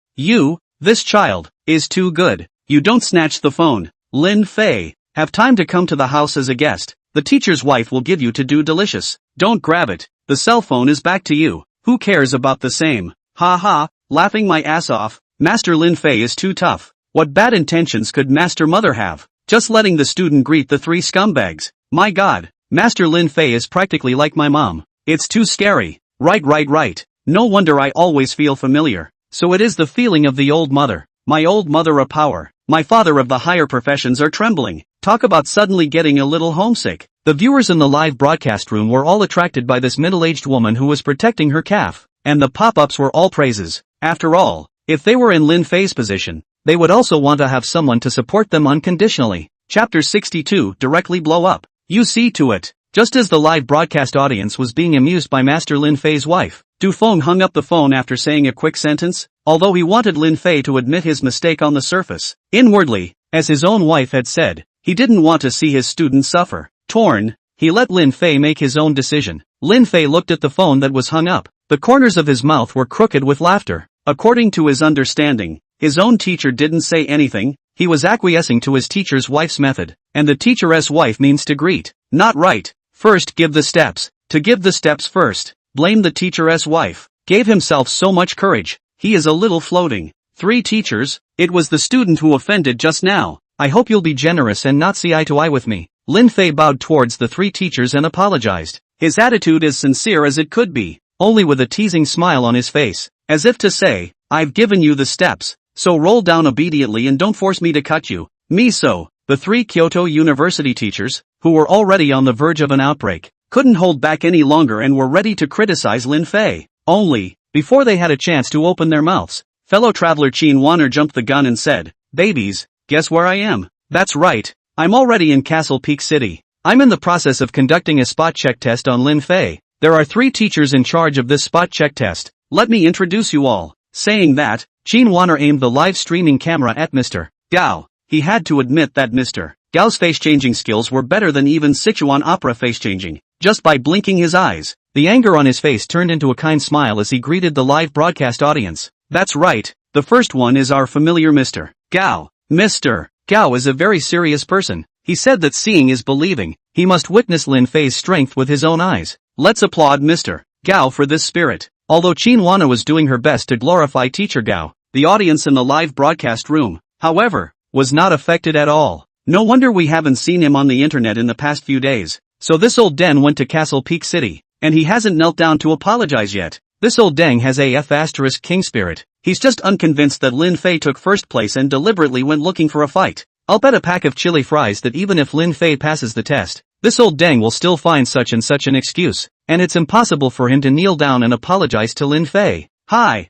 This child, is too good. You don't snatch the phone. Lin Fei, have time to come to the house as a guest. The teacher's wife will give you to do delicious. Don't grab it. The cell phone is back to you. Who cares about the same? Ha ha, laughing my ass off. Master Lin Fei is too tough. What bad intentions could Master Mother have? Just letting the student greet the 3 scumbags. My god, Master Lin Fei is practically like my mom. It's too scary. Right. No wonder I always feel familiar. So it is the feeling of the old mother. My old mother a power. My father of the higher professions are trembling. Talk about suddenly getting a little homesick. The viewers in the live broadcast room were all attracted by this middle-aged woman who was protecting her calf, and the pop-ups were all praises. After all, if they were in Lin Fei's position, they would also want to have someone to support them unconditionally. Chapter 62 Directly Blow Up. You see to it. Just as the live broadcast audience was being amused by Master Lin Fei's wife, Du Feng hung up the phone after saying a quick sentence, although he wanted Lin Fei to admit his mistake on the surface. Inwardly, as his own wife had said, he didn't want to see his student suffer. Torn, he let Lin Fei make his own decision. Lin Fei looked at the phone that was hung up. The corners of his mouth were crooked with laughter. According to his understanding, his own teacher didn't say anything. He was acquiescing to his teacher's wife's method, and the teacher's wife means to greet. Not right. First give the steps. To give the steps first. Blame the teacher's wife. Gave himself so much courage. He is a little floating. 3 teachers, it was the student who offended just now. I hope you'll be generous and not see eye to eye with me. Lin Fei bowed towards the 3 teachers and apologized. His attitude as sincere as it could be, only with a teasing smile on his face, as if to say, I've given you the steps, so roll down obediently and don't force me to cut you. The 3 Kyoto University teachers, who were already on the verge of an outbreak, couldn't hold back any longer and were ready to criticize Lin Fei. Only, before they had a chance to open their mouths, fellow traveler Qin Wanner jumped the gun and said, Babies, guess where I am? That's right, I'm already in Castle Peak City. I'm in the process of conducting a spot check test on Lin Fei. There are 3 teachers in charge of this spot check test. Let me introduce you all. Saying that, Qin Wanner aimed the live streaming camera at Mr. Gao. He had to admit that Mr. Gao's face-changing skills were better than even Sichuan opera face-changing. Just by blinking his eyes, the anger on his face turned into a kind smile as he greeted the live broadcast audience. That's right, the first one is our familiar Mr. Gao. Mr. Gao is a very serious person. He said that seeing is believing. He must witness Lin Fei's strength with his own eyes. Let's applaud Mr. Gao for this spirit. Although Qin Wana was doing her best to glorify Teacher Gao, the audience in the live broadcast room, however, was not affected at all. No wonder we haven't seen him on the internet in the past few days. So this old den went to Castle Peak City, and he hasn't knelt down to apologize yet. This old dang has a F** king spirit. He's just unconvinced that Lin Fei took first place and deliberately went looking for a fight. I'll bet a pack of chili fries that even if Lin Fei passes the test, this old dang will still find such and such an excuse, and it's impossible for him to kneel down and apologize to Lin Fei. Hi,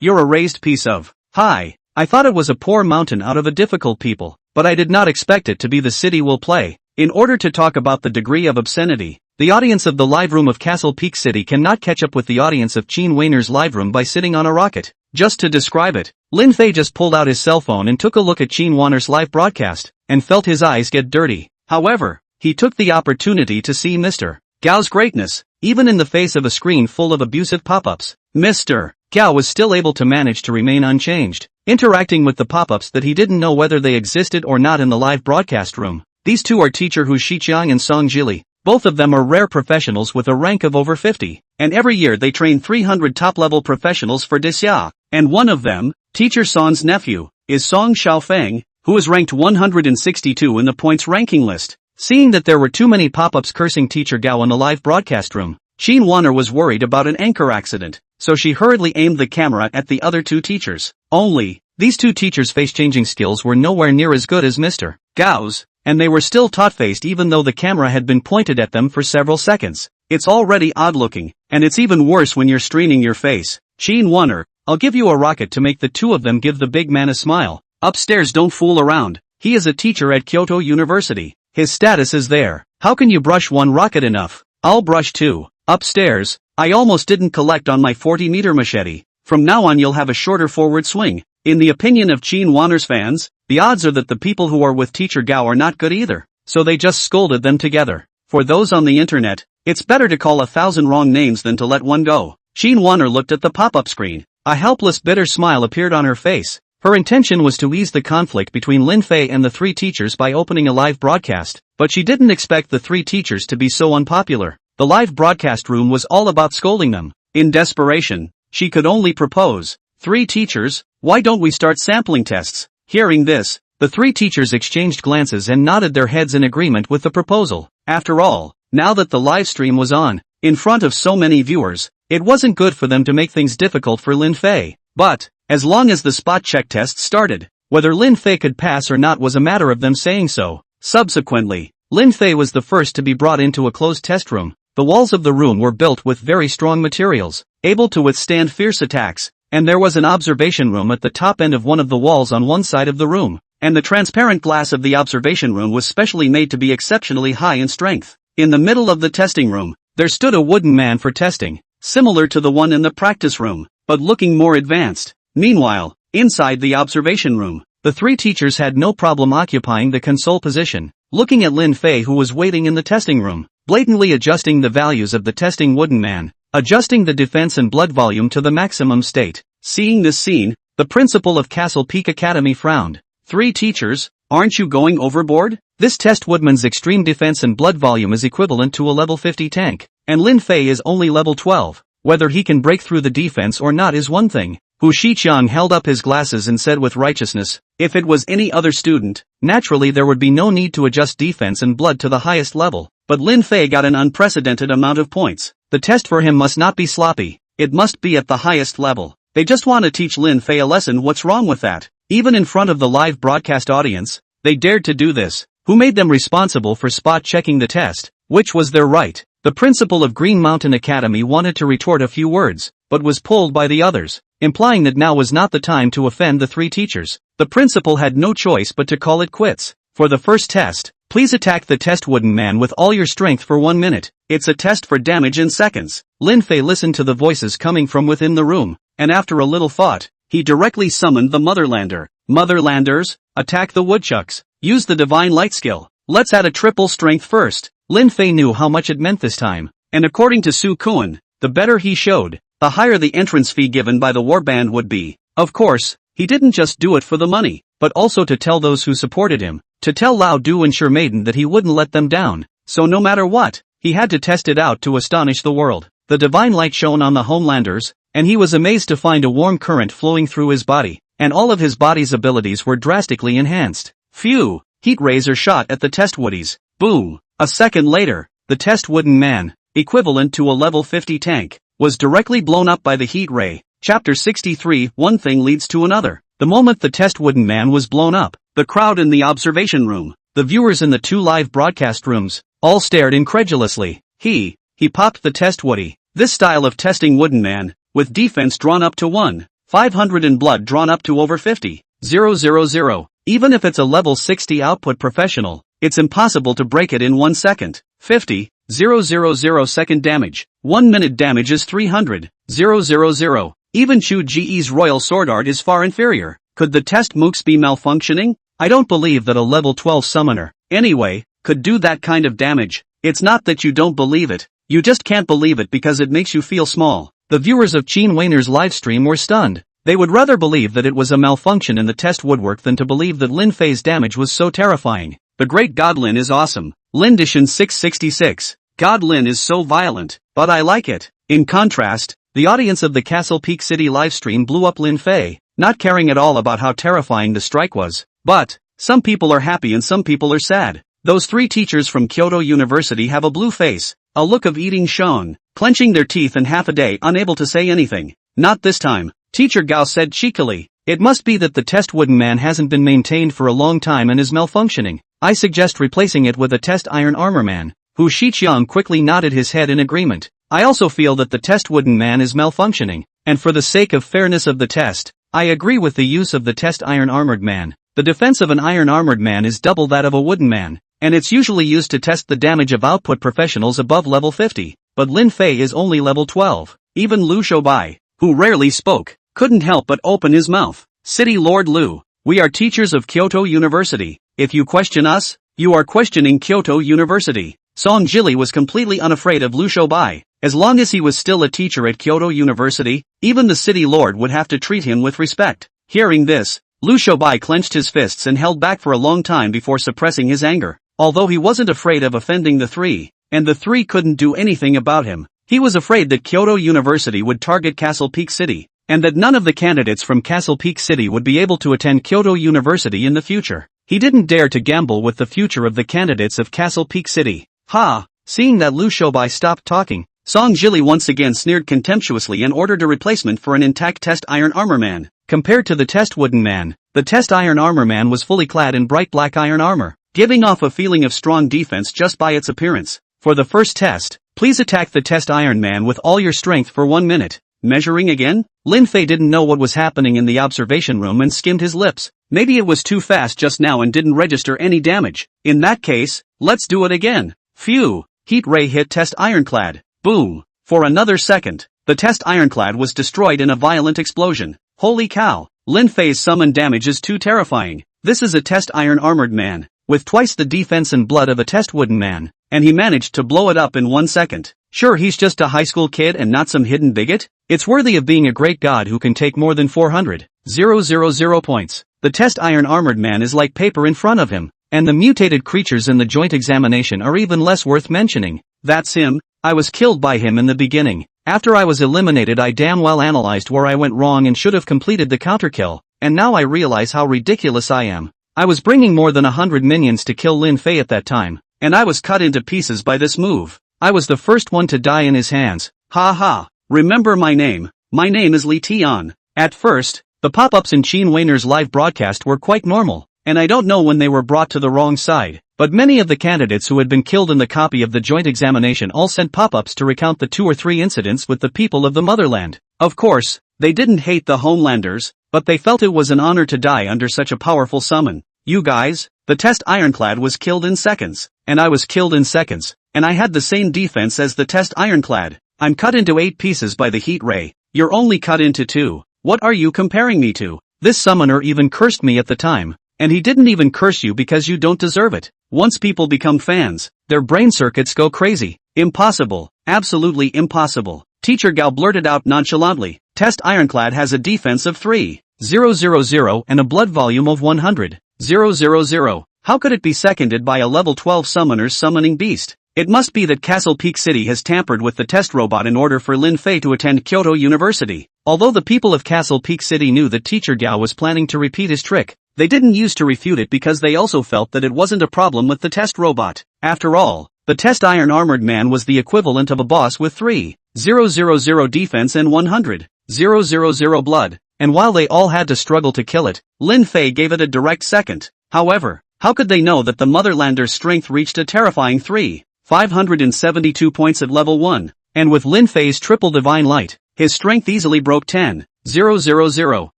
you're a raised piece of. Hi, I thought it was a poor mountain out of a difficult people, but I did not expect it to be the city will play. In order to talk about the degree of obscenity, the audience of the live room of Castle Peak City cannot catch up with the audience of Qin Weiner's live room by sitting on a rocket. Just to describe it, Lin Fei just pulled out his cell phone and took a look at Qin Weiner's live broadcast, and felt his eyes get dirty. However, he took the opportunity to see Mr. Gao's greatness, even in the face of a screen full of abusive pop-ups. Mr. Gao was still able to manage to remain unchanged, interacting with the pop-ups that he didn't know whether they existed or not in the live broadcast room. These two are teacher Hu Shiqiang and Song Jili. Both of them are rare professionals with a rank of over 50, and every year they train 300 top-level professionals for Disya. And one of them, teacher Son's nephew, is Song Xiaofeng, who is ranked 162 in the points ranking list. Seeing that there were too many pop-ups cursing teacher Gao in the live broadcast room, Qin Wana was worried about an anchor accident, so she hurriedly aimed the camera at the other two teachers. Only, these two teachers' face-changing skills were nowhere near as good as Mr. Gao's, and they were still taut-faced even though the camera had been pointed at them for several seconds. It's already odd-looking, and it's even worse when you're straining your face. Qin Wana, I'll give you a rocket to make the two of them give the big man a smile. Upstairs, don't fool around. He is a teacher at Kyoto University. His status is there. How can you brush one rocket enough? I'll brush two. Upstairs, I almost didn't collect on my 40-meter machete. From now on you'll have a shorter forward swing. In the opinion of Qin Wana's fans, the odds are that the people who are with teacher Gao are not good either, so they just scolded them together. For those on the internet, it's better to call 1,000 wrong names than to let one go. Qin Wana looked at the pop-up screen. A helpless bitter smile appeared on her face. Her intention was to ease the conflict between Lin Fei and the three teachers by opening a live broadcast, but she didn't expect the three teachers to be so unpopular. The live broadcast room was all about scolding them. In desperation, she could only propose, "Three teachers, why don't we start sampling tests?" Hearing this, the three teachers exchanged glances and nodded their heads in agreement with the proposal. After all, now that the live stream was on, in front of so many viewers, it wasn't good for them to make things difficult for Lin Fei. But, as long as the spot check test started, whether Lin Fei could pass or not was a matter of them saying so. Subsequently, Lin Fei was the first to be brought into a closed test room. The walls of the room were built with very strong materials, able to withstand fierce attacks, and there was an observation room at the top end of one of the walls on one side of the room, and the transparent glass of the observation room was specially made to be exceptionally high in strength. In the middle of the testing room, there stood a wooden man for testing, similar to the one in the practice room, but looking more advanced. Meanwhile, inside the observation room, the three teachers had no problem occupying the console position, looking at Lin Fei who was waiting in the testing room, blatantly adjusting the values of the testing wooden man, adjusting the defense and blood volume to the maximum state. Seeing this scene, the principal of Castle Peak Academy frowned. "Three teachers, aren't you going overboard? This test woodman's extreme defense and blood volume is equivalent to a level 50 tank, and Lin Fei is only level 12. Whether he can break through the defense or not is one thing." Hu Shiqiang held up his glasses and said with righteousness, "If it was any other student, naturally there would be no need to adjust defense and blood to the highest level, but Lin Fei got an unprecedented amount of points. The test for him must not be sloppy, it must be at the highest level. They just want to teach Lin Fei a lesson. What's wrong with that?" Even in front of the live broadcast audience, they dared to do this. Who made them responsible for spot checking the test, which was their right? The principal of Green Mountain Academy wanted to retort a few words, but was pulled by the others, implying that now was not the time to offend the three teachers. The principal had no choice but to call it quits. For the first test, please attack the test wooden man with all your strength for 1 minute. It's a test for damage in seconds. Lin Fei listened to the voices coming from within the room, and after a little thought, he directly summoned the Motherlander. Motherlanders, attack the woodchucks. Use the divine light skill. Let's add a triple strength first. Lin Fei knew how much it meant this time, and according to Su Kuan, the better he showed, the higher the entrance fee given by the warband would be. Of course, he didn't just do it for the money, but also to tell those who supported him, to tell Lao Du and Shermaiden that he wouldn't let them down. So no matter what, he had to test it out to astonish the world. The divine light shone on the Homelanders, and he was amazed to find a warm current flowing through his body, and all of his body's abilities were drastically enhanced. Phew! Heat rays are shot at the test woodies. Boom! A second later, the test wooden man, equivalent to a level 50 tank, was directly blown up by the heat ray. Chapter 63. One thing leads to another. The moment the test wooden man was blown up, the crowd in the observation room, the viewers in the 2 live broadcast rooms, all stared incredulously. He popped the test woody. This style of testing wooden man, with defense drawn up to 1,500 and blood drawn up to over 50,000. Even if it's a level 60 output professional, it's impossible to break it in 1 second. 50,000 second damage. 1 minute damage is 300,000. Even Chu Ji's royal sword art is far inferior. Could the test mooks be malfunctioning? I don't believe that a level 12 summoner, anyway, could do that kind of damage. It's not that you don't believe it, you just can't believe it because it makes you feel small. The viewers of Qin Weiner's livestream were stunned. They would rather believe that it was a malfunction in the test woodwork than to believe that Lin Fei's damage was so terrifying. The great God Lin is awesome. Lindishan 666. God Lin is so violent, but I like it. In contrast, the audience of the Castle Peak City livestream blew up Lin Fei, not caring at all about how terrifying the strike was. But, some people are happy and some people are sad. Those 3 teachers from Kyoto University have a blue face, a look of eating shown, clenching their teeth and half a day unable to say anything. Not this time, Teacher Gao said cheekily. It must be that the test wooden man hasn't been maintained for a long time and is malfunctioning. I suggest replacing it with a test iron armor man. Hu Shiqiang quickly nodded his head in agreement. I also feel that the test wooden man is malfunctioning, and for the sake of fairness of the test, I agree with the use of the test iron armored man. The defense of an iron armored man is double that of a wooden man, and it's usually used to test the damage of output professionals above level 50, but Lin Fei is only level 12. Even Lu Shoubai, who rarely spoke, couldn't help but open his mouth. City Lord Lu, we are teachers of Kyoto University. If you question us, you are questioning Kyoto University. Song Jili was completely unafraid of Lu Shoubai. As long as he was still a teacher at Kyoto University, even the city lord would have to treat him with respect. Hearing this, Lu Shoubai clenched his fists and held back for a long time before suppressing his anger. Although he wasn't afraid of offending the 3, and the 3 couldn't do anything about him, he was afraid that Kyoto University would target Castle Peak City, and that none of the candidates from Castle Peak City would be able to attend Kyoto University in the future. He didn't dare to gamble with the future of the candidates of Castle Peak City. Ha! Seeing that Lu Shoubai stopped talking, Song Jili once again sneered contemptuously and ordered a replacement for an intact test iron armor man. Compared to the test wooden man, the test iron armor man was fully clad in bright black iron armor, giving off a feeling of strong defense just by its appearance. For the first test, please attack the test iron man with all your strength for 1 minute. Measuring again? Lin Fei didn't know what was happening in the observation room and skimmed his lips. Maybe it was too fast just now and didn't register any damage. In that case, let's do it again. Phew! Heat ray hit test ironclad. Boom! For another second, the test ironclad was destroyed in a violent explosion. Holy cow! Lin Fei's summon damage is too terrifying. This is a test iron armored man, with twice the defense and blood of a test wooden man, and he managed to blow it up in 1 second. Sure, he's just a high school kid and not some hidden bigot. It's worthy of being a great god who can take more than 400,000 points. The test iron armored man is like paper in front of him, and the mutated creatures in the joint examination are even less worth mentioning. That's him. I was killed by him in the beginning. After I was eliminated, I damn well analyzed where I went wrong and should have completed the counterkill, and now I realize how ridiculous I am. I was bringing more than 100 minions to kill Lin Fei at that time, and I was cut into pieces by this move. I was the first one to die in his hands. Ha ha. Remember my name. My name is Li Tian. At first, the pop-ups in Qin Weiner's live broadcast were quite normal, and I don't know when they were brought to the wrong side, but many of the candidates who had been killed in the copy of the joint examination all sent pop-ups to recount the 2 or 3 incidents with the people of the motherland. Of course, they didn't hate the homelanders, but they felt it was an honor to die under such a powerful summon. You guys, the test ironclad was killed in seconds, and I was killed in seconds, and I had the same defense as the test ironclad. I'm cut into 8 pieces by the heat ray. You're only cut into 2. What are you comparing me to? This summoner even cursed me at the time. And he didn't even curse you because you don't deserve it. Once people become fans, their brain circuits go crazy. Impossible. Absolutely impossible. Teacher Gao blurted out nonchalantly. Test Ironclad has a defense of 3,000 and a blood volume of 100,000. How could it be seconded by a level 12 summoner's summoning beast? It must be that Castle Peak City has tampered with the test robot in order for Lin Fei to attend Kyoto University. Although the people of Castle Peak City knew that Teacher Gao was planning to repeat his trick, they didn't use to refute it because they also felt that it wasn't a problem with the test robot. After all, the test Iron Armored Man was the equivalent of a boss with 3,000 defense and 100,000 blood, and while they all had to struggle to kill it, Lin Fei gave it a direct second. However, how could they know that the Motherlander's strength reached a terrifying 3,572 points at level 1, and with Lin Fei's triple divine light, his strength easily broke 10,000,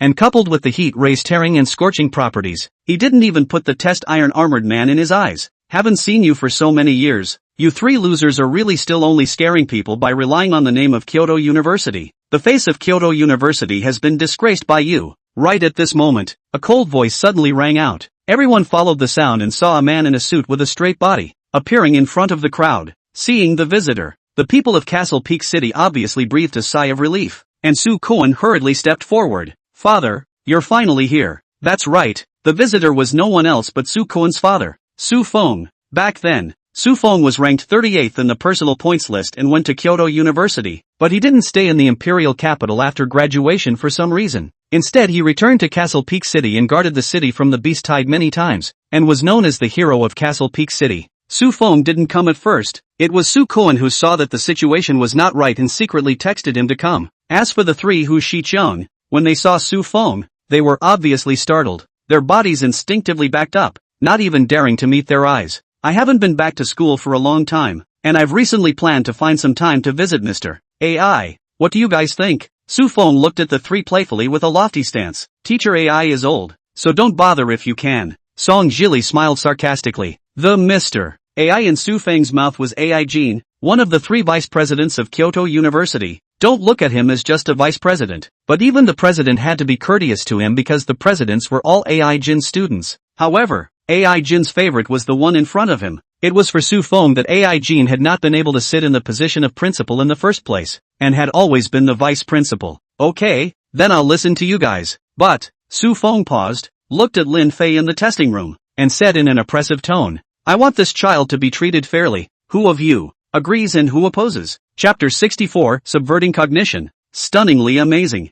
and coupled with the heat ray's tearing and scorching properties, he didn't even put the test Iron Armored Man in his eyes. Haven't seen you for so many years. You three losers are really still only scaring people by relying on the name of Kyoto University. The face of Kyoto University has been disgraced by you. Right at this moment, a cold voice suddenly rang out. Everyone followed the sound and saw a man in a suit with a straight body, appearing in front of the crowd. Seeing the visitor, the people of Castle Peak City obviously breathed a sigh of relief, and Su Koen hurriedly stepped forward. Father, you're finally here. That's right, the visitor was no one else but Su Koen's father, Su Feng. Back then, Su Feng was ranked 38th in the personal points list and went to Kyoto University, but he didn't stay in the imperial capital after graduation for some reason. Instead he returned to Castle Peak City and guarded the city from the Beast Tide many times, and was known as the hero of Castle Peak City. Su Feng didn't come at first. It was Su Koen who saw that the situation was not right and secretly texted him to come. As for the three Hu Shicheng, when they saw Su Feng, they were obviously startled. Their bodies instinctively backed up, not even daring to meet their eyes. I haven't been back to school for a long time, and I've recently planned to find some time to visit Mr. AI. What do you guys think? Su Feng looked at the three playfully with a lofty stance. Teacher AI is old, so don't bother if you can. Song Jili smiled sarcastically. The Mr. AI in Su Feng's mouth was AI Jin, one of the three vice presidents of Kyoto University. Don't look at him as just a vice president, but even the president had to be courteous to him because the presidents were all AI Jin students. However, AI Jin's favorite was the one in front of him. It was for Su Feng that AI Jin had not been able to sit in the position of principal in the first place, and had always been the vice principal. Okay, then I'll listen to you guys. But, Su Feng paused, looked at Lin Fei in the testing room, and said in an oppressive tone, I want this child to be treated fairly. Who of you agrees and who opposes? Chapter 64, Subverting Cognition. Stunningly amazing.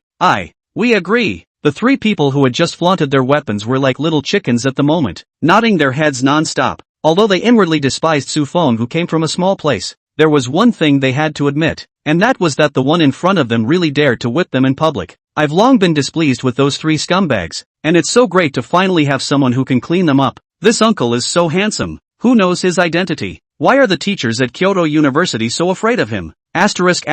We agree. The three people who had just flaunted their weapons were like little chickens at the moment, nodding their heads non-stop. Although they inwardly despised Su Feng who came from a small place, there was one thing they had to admit, and that was that the one in front of them really dared to whip them in public. I've long been displeased with those three scumbags, and it's so great to finally have someone who can clean them up. This uncle is so handsome. Who knows his identity? Why are the teachers at Kyoto University so afraid of him? Asterisk.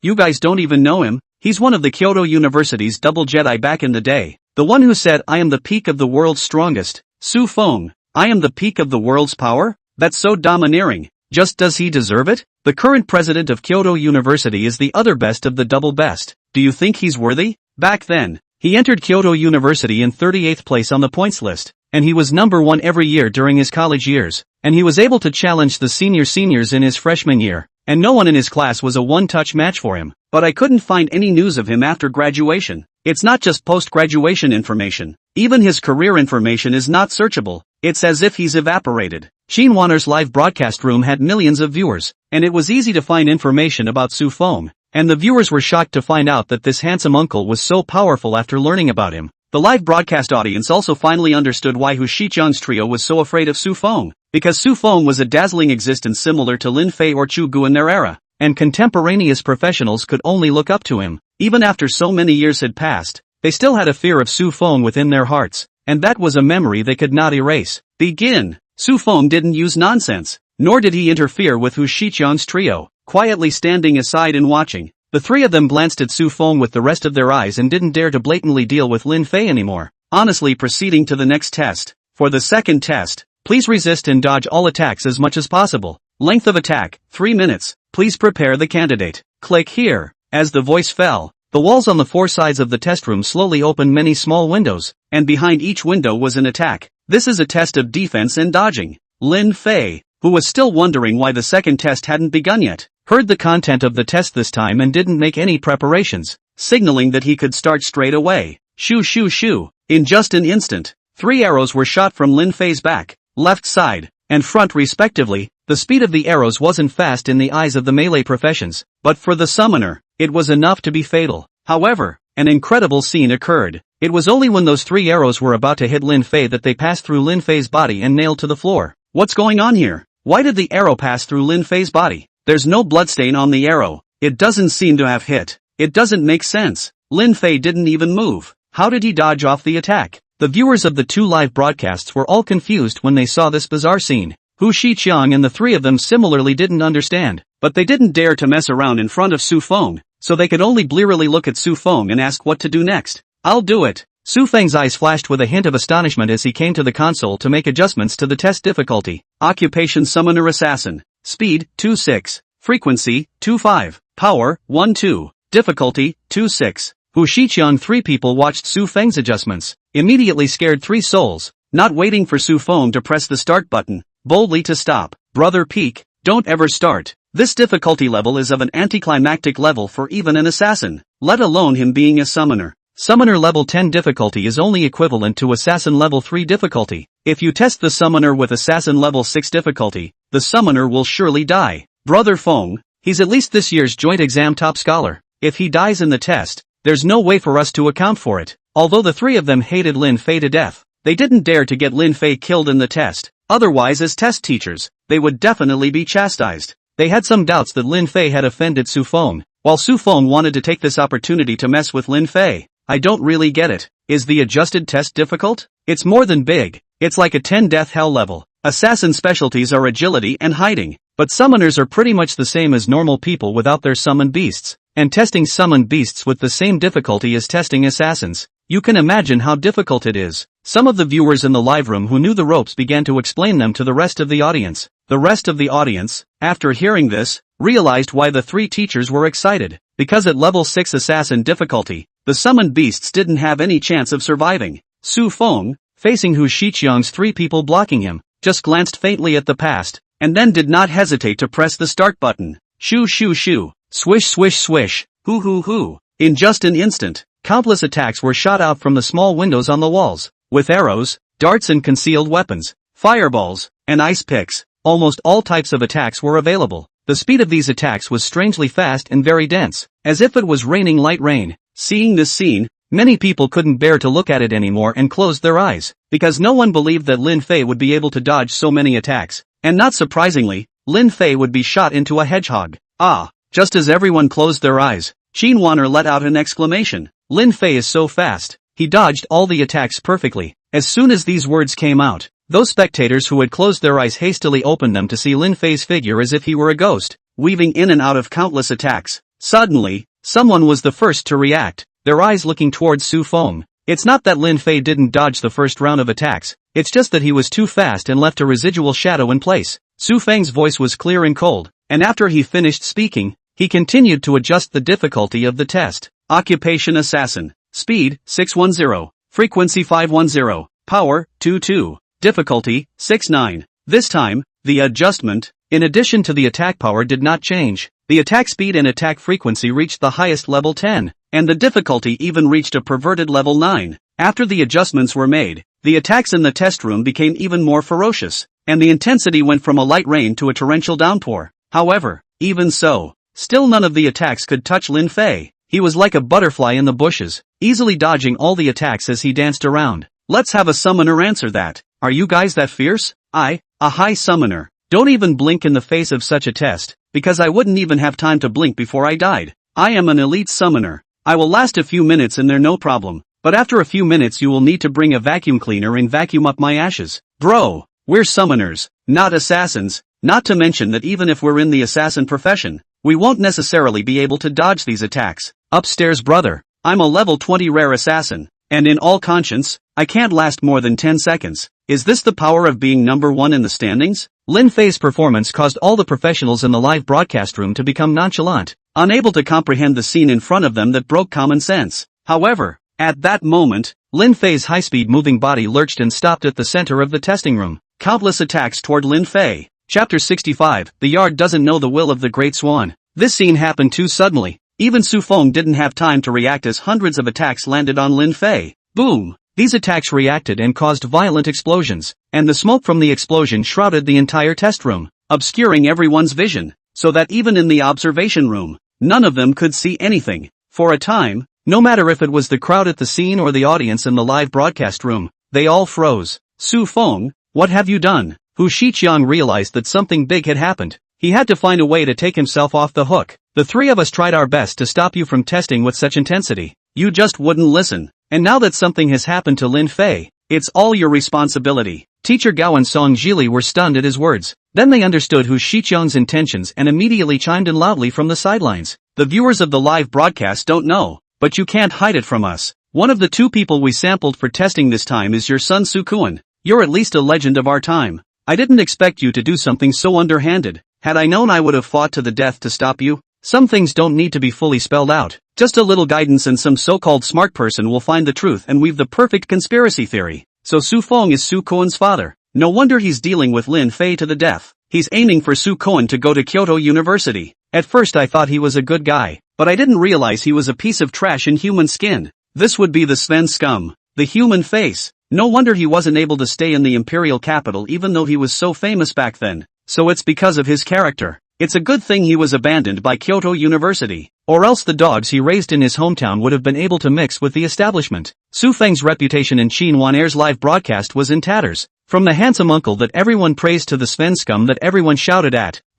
You guys don't even know him. He's one of the Kyoto University's double Jedi back in the day. The one who said, I am the peak of the world's strongest. Su Feng, I am the peak of the world's power? That's so domineering. Just does he deserve it? The current president of Kyoto University is the other best of the double best. Do you think he's worthy? Back then, he entered Kyoto University in 38th place on the points list, and he was number 1 every year during his college years, and he was able to challenge the seniors in his freshman year, and no one in his class was a one-touch match for him. But I couldn't find any news of him after graduation. It's not just post-graduation information. Even his career information is not searchable. It's as if he's evaporated. Xinhuaner's live broadcast room had millions of viewers, and it was easy to find information about Su Feng, and the viewers were shocked to find out that this handsome uncle was so powerful after learning about him. The live broadcast audience also finally understood why Hu Shicheng's trio was so afraid of Su Feng, because Su Feng was a dazzling existence similar to Lin Fei or Chu Gu in their era, and contemporaneous professionals could only look up to him. Even after so many years had passed, they still had a fear of Su Feng within their hearts, and that was a memory they could not erase. Begin. Su Feng didn't use nonsense, nor did he interfere with Hu Shicheng's trio, quietly standing aside and watching. The three of them glanced at Su Feng with the rest of their eyes and didn't dare to blatantly deal with Lin Fei anymore. Honestly, proceeding to the next test. For the second test, please resist and dodge all attacks as much as possible. Length of attack, 3 minutes. Please prepare the candidate. Click here. As the voice fell, The walls on the four sides of the test room slowly opened many small windows, and behind each window was an attack. This is a test of defense and dodging. Lin Fei, who was still wondering why the second test hadn't begun yet, heard the content of the test this time and didn't make any preparations, signaling that he could start straight away. Shoo shoo shoo. In just an instant, 3 arrows were shot from Lin Fei's back, left side, and front respectively. The speed of the arrows wasn't fast in the eyes of the melee professions, but for the summoner, it was enough to be fatal. However, an incredible scene occurred. It was only when those 3 arrows were about to hit Lin Fei that they passed through Lin Fei's body and nailed to the floor. What's going on here? Why did the arrow pass through Lin Fei's body? There's no bloodstain on the arrow. It doesn't seem to have hit. It doesn't make sense. Lin Fei didn't even move. How did he dodge off the attack? The viewers of the 2 live broadcasts were all confused when they saw this bizarre scene. Hu Shiqiang and the 3 of them similarly didn't understand, but they didn't dare to mess around in front of Su Feng, so they could only blearily look at Su Feng and ask what to do next. I'll do it. Su Feng's eyes flashed with a hint of astonishment as he came to the console to make adjustments to the test difficulty. Occupation Summoner Assassin. Speed, 2-6. Frequency, 2-5. Power, 1-2. Difficulty, 2-6. Hu Shiqiang. 3 people watched Su Feng's adjustments, immediately scared 3 souls, not waiting for Su Feng to press the start button, boldly to stop. Brother Peak, don't ever start. This difficulty level is of an anticlimactic level for even an assassin, let alone him being a summoner. Summoner level 10 difficulty is only equivalent to Assassin level 3 difficulty. If you test the summoner with Assassin level 6 difficulty, the summoner will surely die. Brother Feng, he's at least this year's joint exam top scholar. If he dies in the test, there's no way for us to account for it. Although the 3 of them hated Lin Fei to death, they didn't dare to get Lin Fei killed in the test. Otherwise, as test teachers, they would definitely be chastised. They had some doubts that Lin Fei had offended Su Feng, while Su Feng wanted to take this opportunity to mess with Lin Fei. I don't really get it. Is the adjusted test difficult? It's more than big. It's like a 10 death hell level. Assassin specialties are agility and hiding, but summoners are pretty much the same as normal people without their summoned beasts, and testing summoned beasts with the same difficulty as testing assassins. You can imagine how difficult it is. Some of the viewers in the live room who knew the ropes began to explain them to the rest of the audience. The rest of the audience, after hearing this, realized why the 3 teachers were excited. Because at level 6 assassin difficulty, the summoned beasts didn't have any chance of surviving. Su Feng, facing Hu Shiqiang's 3 people blocking him, just glanced faintly at the past, and then did not hesitate to press the start button. Shoo shoo shoo, swish swish swish, hoo hoo hoo. In just an instant, countless attacks were shot out from the small windows on the walls, with arrows, darts and concealed weapons, fireballs, and ice picks. Almost all types of attacks were available. The speed of these attacks was strangely fast and very dense, as if it was raining light rain. Seeing this scene, many people couldn't bear to look at it anymore and closed their eyes, because no one believed that Lin Fei would be able to dodge so many attacks, and not surprisingly, Lin Fei would be shot into a hedgehog. Ah! Just as everyone closed their eyes, Qin Wan'er let out an exclamation. Lin Fei is so fast, he dodged all the attacks perfectly. As soon as these words came out, those spectators who had closed their eyes hastily opened them to see Lin Fei's figure as if he were a ghost, weaving in and out of countless attacks. Suddenly, someone was the first to react, their eyes looking towards Su Feng. It's not that Lin Fei didn't dodge the first round of attacks, it's just that he was too fast and left a residual shadow in place. Su Feng's voice was clear and cold, and after he finished speaking, he continued to adjust the difficulty of the test. Occupation Assassin. Speed, 610. Frequency 510. Power, 2-2. Difficulty, 6-9. This time, the adjustment, in addition to the attack power, did not change. The attack speed and attack frequency reached the highest level 10, and the difficulty even reached a perverted level 9. After the adjustments were made, the attacks in the test room became even more ferocious, and the intensity went from a light rain to a torrential downpour. However, even so, still none of the attacks could touch Lin Fei. He was like a butterfly in the bushes, easily dodging all the attacks as he danced around. Let's have a summoner answer that. Are you guys that fierce? A high summoner. Don't even blink in the face of such a test, because I wouldn't even have time to blink before I died. I am an elite summoner. I will last a few minutes and they're no problem, but after a few minutes you will need to bring a vacuum cleaner and vacuum up my ashes. Bro, we're summoners, not assassins, not to mention that even if we're in the assassin profession, we won't necessarily be able to dodge these attacks. Upstairs brother, I'm a level 20 rare assassin. And in all conscience, I can't last more than 10 seconds. Is this the power of being number one in the standings? Lin Fei's performance caused all the professionals in the live broadcast room to become nonchalant, unable to comprehend the scene in front of them that broke common sense. However, at that moment, Lin Fei's high-speed moving body lurched and stopped at the center of the testing room. Countless attacks toward Lin Fei. Chapter 65, The Yard Doesn't Know the Will of the Great Swan. This scene happened too suddenly. Even Su Feng didn't have time to react as hundreds of attacks landed on Lin Fei. Boom! These attacks reacted and caused violent explosions, and the smoke from the explosion shrouded the entire test room, obscuring everyone's vision, so that even in the observation room, none of them could see anything. For a time, no matter if it was the crowd at the scene or the audience in the live broadcast room, they all froze. Su Feng, what have you done? Hu Shiqiang realized that something big had happened. He had to find a way to take himself off the hook. The three of us tried our best to stop you from testing with such intensity. You just wouldn't listen. And now that something has happened to Lin Fei, it's all your responsibility. Teacher Gao and Song Jili were stunned at his words. Then they understood Hu Shiqiang's intentions and immediately chimed in loudly from the sidelines. The viewers of the live broadcast don't know, but you can't hide it from us. One of the two people we sampled for testing this time is your son Su Kuan. You're at least a legend of our time. I didn't expect you to do something so underhanded. Had I known, I would have fought to the death to stop you. Some things don't need to be fully spelled out. Just a little guidance and some so-called smart person will find the truth and weave the perfect conspiracy theory. So Su Feng is Su Kuan's father. No wonder he's dealing with Lin Fei to the death. He's aiming for Su Kuan to go to Kyoto University. At first I thought he was a good guy, but I didn't realize he was a piece of trash in human skin. This would be the Sven scum, the human face. No wonder he wasn't able to stay in the imperial capital even though he was so famous back then. So it's because of his character. It's a good thing he was abandoned by Kyoto University, or else the dogs he raised in his hometown would have been able to mix with the establishment. Su Feng's reputation in Xinhuan Air's live broadcast was in tatters. From the handsome uncle that everyone praised to the Sven scum that everyone shouted at, ******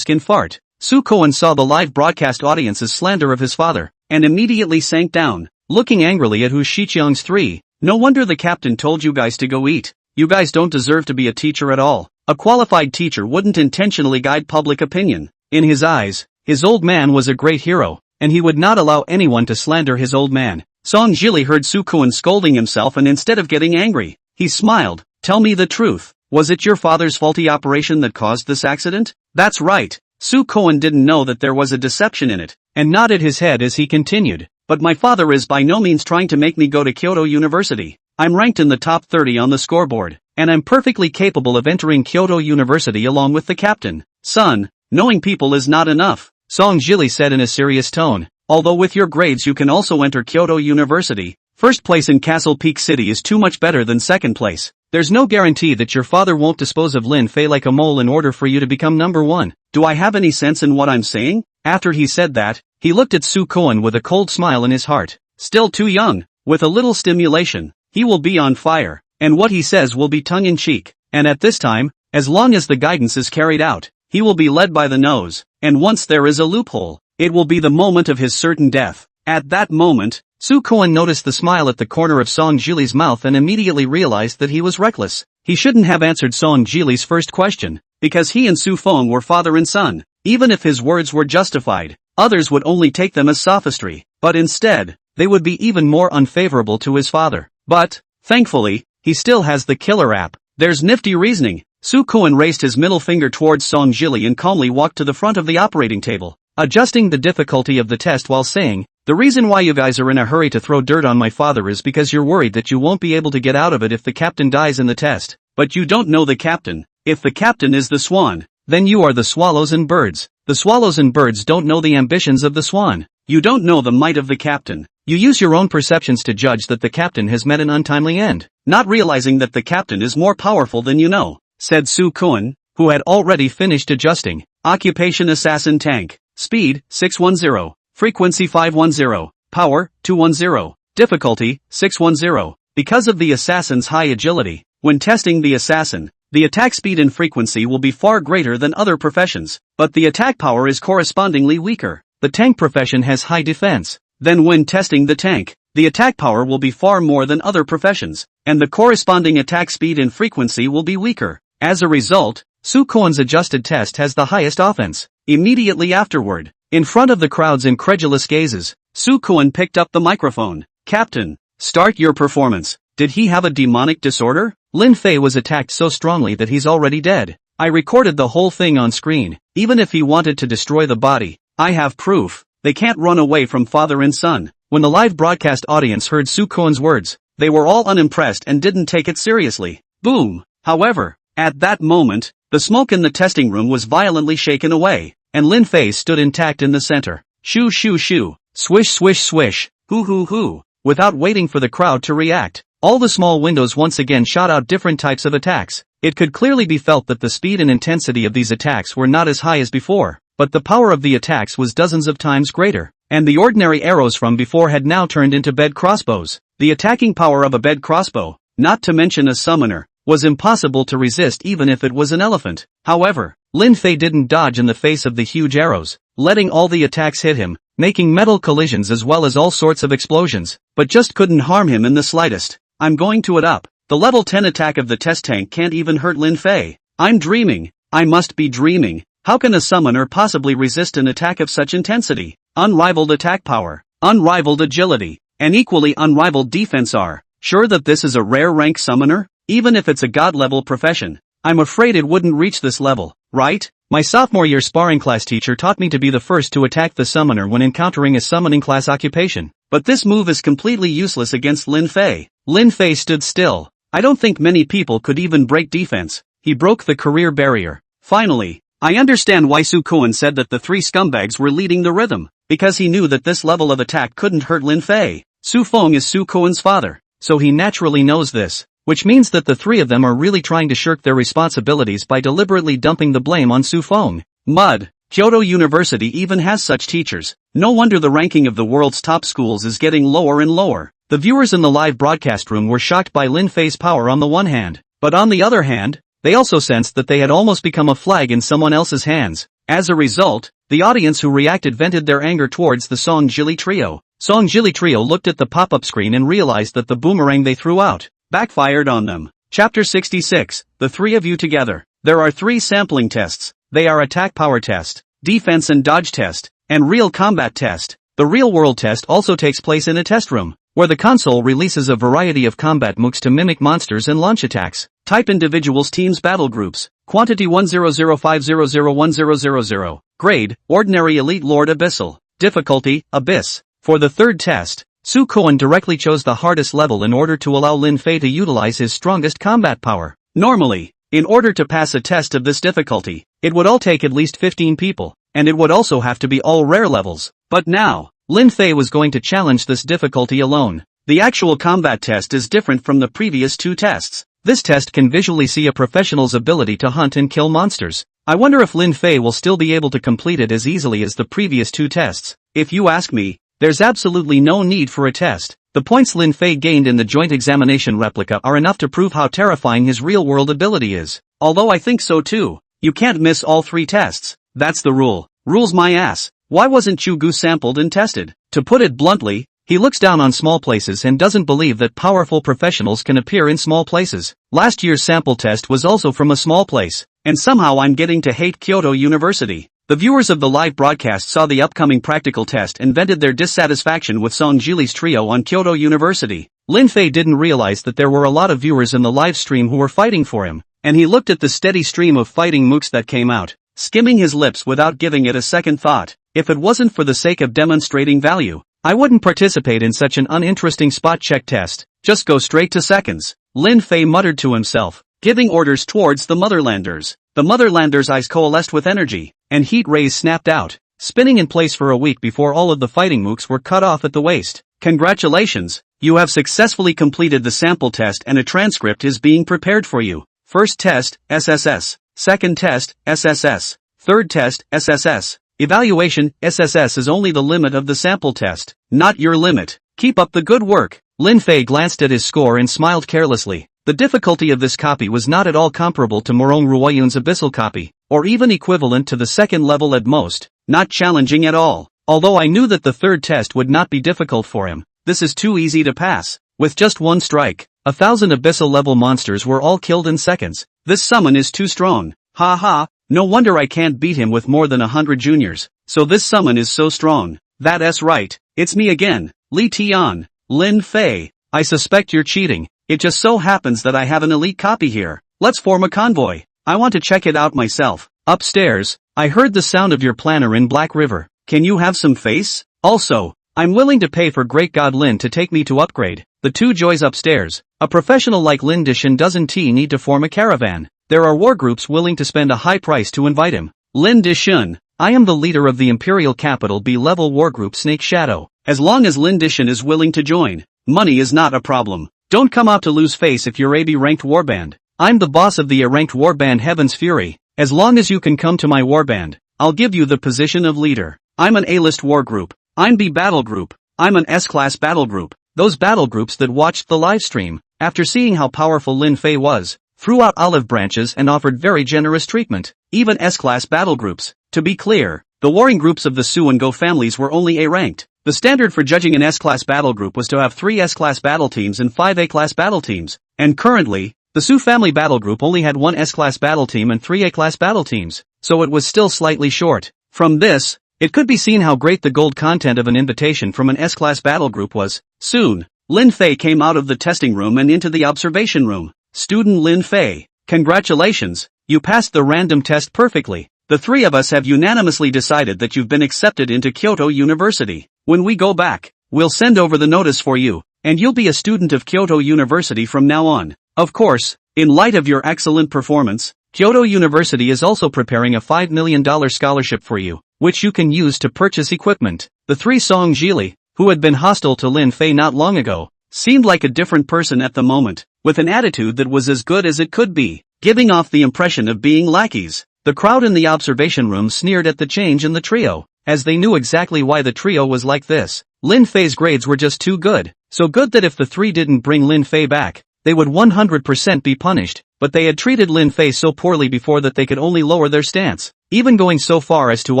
in fart. Su Kuan saw the live broadcast audience's slander of his father, and immediately sank down, looking angrily at Hu Shiqiang's three. No wonder the captain told you guys to go eat. You guys don't deserve to be a teacher at all. A qualified teacher wouldn't intentionally guide public opinion. In his eyes, his old man was a great hero, and he would not allow anyone to slander his old man. Song Jili heard Su Kuan scolding himself and instead of getting angry, he smiled. Tell me the truth. Was it your father's faulty operation that caused this accident? That's right. Su Kuan didn't know that there was a deception in it, and nodded his head as he continued. But my father is by no means trying to make me go to Kyoto University. I'm ranked in the top 30 on the scoreboard, and I'm perfectly capable of entering Kyoto University along with the captain. Son, knowing people is not enough, Song Jili said in a serious tone. Although with your grades you can also enter Kyoto University, first place in Castle Peak City is too much better than second place. There's no guarantee that your father won't dispose of Lin Fei like a mole in order for you to become number one. Do I have any sense in what I'm saying? After he said that, he looked at Su Kuan with a cold smile in his heart. Still too young. With a little stimulation, he will be on fire, and what he says will be tongue-in-cheek. And at this time, as long as the guidance is carried out, he will be led by the nose, and once there is a loophole, it will be the moment of his certain death. At that moment, Su Kuan noticed the smile at the corner of Song Jili's mouth and immediately realized that he was reckless. He shouldn't have answered Song Jili's first question, because he and Su Feng were father and son. Even if his words were justified, others would only take them as sophistry, but instead, they would be even more unfavorable to his father. But, thankfully, he still has the killer app. There's nifty reasoning. Su Kuan raised his middle finger towards Song Jili and calmly walked to the front of the operating table, adjusting the difficulty of the test while saying, the reason why you guys are in a hurry to throw dirt on my father is because you're worried that you won't be able to get out of it if the captain dies in the test. But you don't know the captain. If the captain is the swan, then you are the swallows and birds. The swallows and birds don't know the ambitions of the swan. You don't know the might of the captain. You use your own perceptions to judge that the captain has met an untimely end, not realizing that the captain is more powerful than you know, said Su Kuan, who had already finished adjusting. Occupation assassin tank. Speed, 610. Frequency 510. Power, 210. Difficulty, 610. Because of the assassin's high agility, when testing the assassin, the attack speed and frequency will be far greater than other professions, but the attack power is correspondingly weaker. The tank profession has high defense. Then when testing the tank, the attack power will be far more than other professions, and the corresponding attack speed and frequency will be weaker. As a result, Su Kuan's adjusted test has the highest offense. Immediately afterward, in front of the crowd's incredulous gazes, Su Kuan picked up the microphone. Captain, start your performance. Did he have a demonic disorder? Lin Fei was attacked so strongly that he's already dead. I recorded the whole thing on screen. Even if he wanted to destroy the body, I have proof. They can't run away from father and son. When the live broadcast audience heard Su Koen's words, they were all unimpressed and didn't take it seriously. Boom! However, at that moment, the smoke in the testing room was violently shaken away, and Lin Fei stood intact in the center. Shoo shoo shoo, swish swish swish, hoo hoo hoo. Without waiting for the crowd to react, all the small windows once again shot out different types of attacks. It could clearly be felt that the speed and intensity of these attacks were not as high as before, but the power of the attacks was dozens of times greater, and the ordinary arrows from before had now turned into bed crossbows. The attacking power of a bed crossbow, not to mention a summoner, was impossible to resist even if it was an elephant. However, Lin Fei didn't dodge in the face of the huge arrows, letting all the attacks hit him, making metal collisions as well as all sorts of explosions, but just couldn't harm him in the slightest. I'm going to it up. The level 10 attack of the test tank can't even hurt Lin Fei. I'm dreaming. I must be dreaming. How can a summoner possibly resist an attack of such intensity? Unrivaled attack power, unrivaled agility, and equally unrivaled defense are. Sure that this is a rare rank summoner? Even if it's a god-level profession, I'm afraid it wouldn't reach this level, right? My sophomore year sparring class teacher taught me to be the first to attack the summoner when encountering a summoning class occupation. But this move is completely useless against Lin Fei. Lin Fei stood still. I don't think many people could even break defense. He broke the career barrier. Finally, I understand why Su Koen said that the three scumbags were leading the rhythm, because he knew that this level of attack couldn't hurt Lin Fei. Su Feng is Su Koen's father, so he naturally knows this. Which means that the three of them are really trying to shirk their responsibilities by deliberately dumping the blame on Su Feng. Mud. Kyoto University even has such teachers. No wonder the ranking of the world's top schools is getting lower and lower. The viewers in the live broadcast room were shocked by Lin Fei's power on the one hand, but on the other hand, they also sensed that they had almost become a flag in someone else's hands. As a result, the audience who reacted vented their anger towards the Song Jili trio. Song Jili trio looked at the pop-up screen and realized that the boomerang they threw out backfired on them. Chapter 66, the three of you together. There are three sampling tests. They are attack power test, defense and dodge test, and real combat test. The real world test also takes place in a test room, where the console releases a variety of combat mooks to mimic monsters and launch attacks. Type individuals, teams, battle groups. Quantity 10050010000. Grade, Ordinary Elite Lord Abyssal. Difficulty, Abyss. For the third test, Su Koen directly chose the hardest level in order to allow Lin Fei to utilize his strongest combat power. Normally, in order to pass a test of this difficulty, it would all take at least 15 people, and it would also have to be all rare levels. But now, Lin Fei was going to challenge this difficulty alone. The actual combat test is different from the previous two tests. This test can visually see a professional's ability to hunt and kill monsters. I wonder if Lin Fei will still be able to complete it as easily as the previous two tests. If you ask me, there's absolutely no need for a test. The points Lin Fei gained in the joint examination replica are enough to prove how terrifying his real-world ability is. Although I think so too. You can't miss all three tests. That's the rule. Rules my ass. Why wasn't Chu Gu sampled and tested? To put it bluntly, he looks down on small places and doesn't believe that powerful professionals can appear in small places. Last year's sample test was also from a small place, and somehow I'm getting to hate Kyoto University. The viewers of the live broadcast saw the upcoming practical test and vented their dissatisfaction with Song Jili's trio on Kyoto University. Lin Fei didn't realize that there were a lot of viewers in the live stream who were fighting for him, and he looked at the steady stream of fighting mooks that came out, skimming his lips without giving it a second thought. If it wasn't for the sake of demonstrating value, I wouldn't participate in such an uninteresting spot check test. Just go straight to seconds. Lin Fei muttered to himself, giving orders towards the Motherlanders. The Motherlanders' eyes coalesced with energy, and heat rays snapped out, spinning in place for a week before all of the fighting mooks were cut off at the waist. Congratulations, you have successfully completed the sample test and a transcript is being prepared for you. First test, SSS. Second test, SSS. Third test, SSS. Evaluation, SSS is only the limit of the sample test, not your limit. Keep up the good work. Lin Fei glanced at his score and smiled carelessly. The difficulty of this copy was not at all comparable to Morong Ruoyun's abyssal copy, or even equivalent to the second level at most, not challenging at all. Although I knew that the third test would not be difficult for him, this is too easy to pass. With just one strike, 1,000 abyssal level monsters were all killed in seconds. This summon is too strong. Ha ha, no wonder I can't beat him with more than 100 juniors. So this summon is so strong. That's right, it's me again, Li Tian. Lin Fei, I suspect you're cheating. It just so happens that I have an elite copy here. Let's form a convoy. I want to check it out myself. Upstairs, I heard the sound of your planner in Black River. Can you have some face? Also, I'm willing to pay for Great God Lin to take me to upgrade. The two joys upstairs. A professional like Lin Dishan doesn't need to form a caravan. There are war groups willing to spend a high price to invite him. Lin Dishan, I am the leader of the Imperial Capital B-level war group Snake Shadow. As long as Lin Dishan is willing to join, money is not a problem. Don't come out to lose face if you're a B-ranked warband. I'm the boss of the A-ranked warband Heaven's Fury. As long as you can come to my warband, I'll give you the position of leader. I'm an A-list war group. I'm B battle group. I'm an S-class battle group. Those battle groups that watched the live stream, after seeing how powerful Lin Fei was, threw out olive branches and offered very generous treatment. Even S-class battle groups. To be clear, the warring groups of the Su and Go families were only A-ranked. The standard for judging an S-class battle group was to have 3 S-class battle teams and 5 A-class battle teams. And currently, the Su family battle group only had 1 S-class battle team and 3 A-class battle teams, so it was still slightly short. From this, it could be seen how great the gold content of an invitation from an S-class battle group was. Soon, Lin Fei came out of the testing room and into the observation room. Student Lin Fei, congratulations, you passed the random test perfectly. The 3 of us have unanimously decided that you've been accepted into Kyoto University. When we go back, we'll send over the notice for you, and you'll be a student of Kyoto University from now on. Of course, in light of your excellent performance, Kyoto University is also preparing a $5 million scholarship for you, which you can use to purchase equipment. The 3 Song Jili, who had been hostile to Lin Fei not long ago, seemed like a different person at the moment, with an attitude that was as good as it could be, giving off the impression of being lackeys. The crowd in the observation room sneered at the change in the trio, as they knew exactly why the trio was like this. Lin Fei's grades were just too good, so good that if the 3 didn't bring Lin Fei back, they would 100% be punished, but they had treated Lin Fei so poorly before that they could only lower their stance, even going so far as to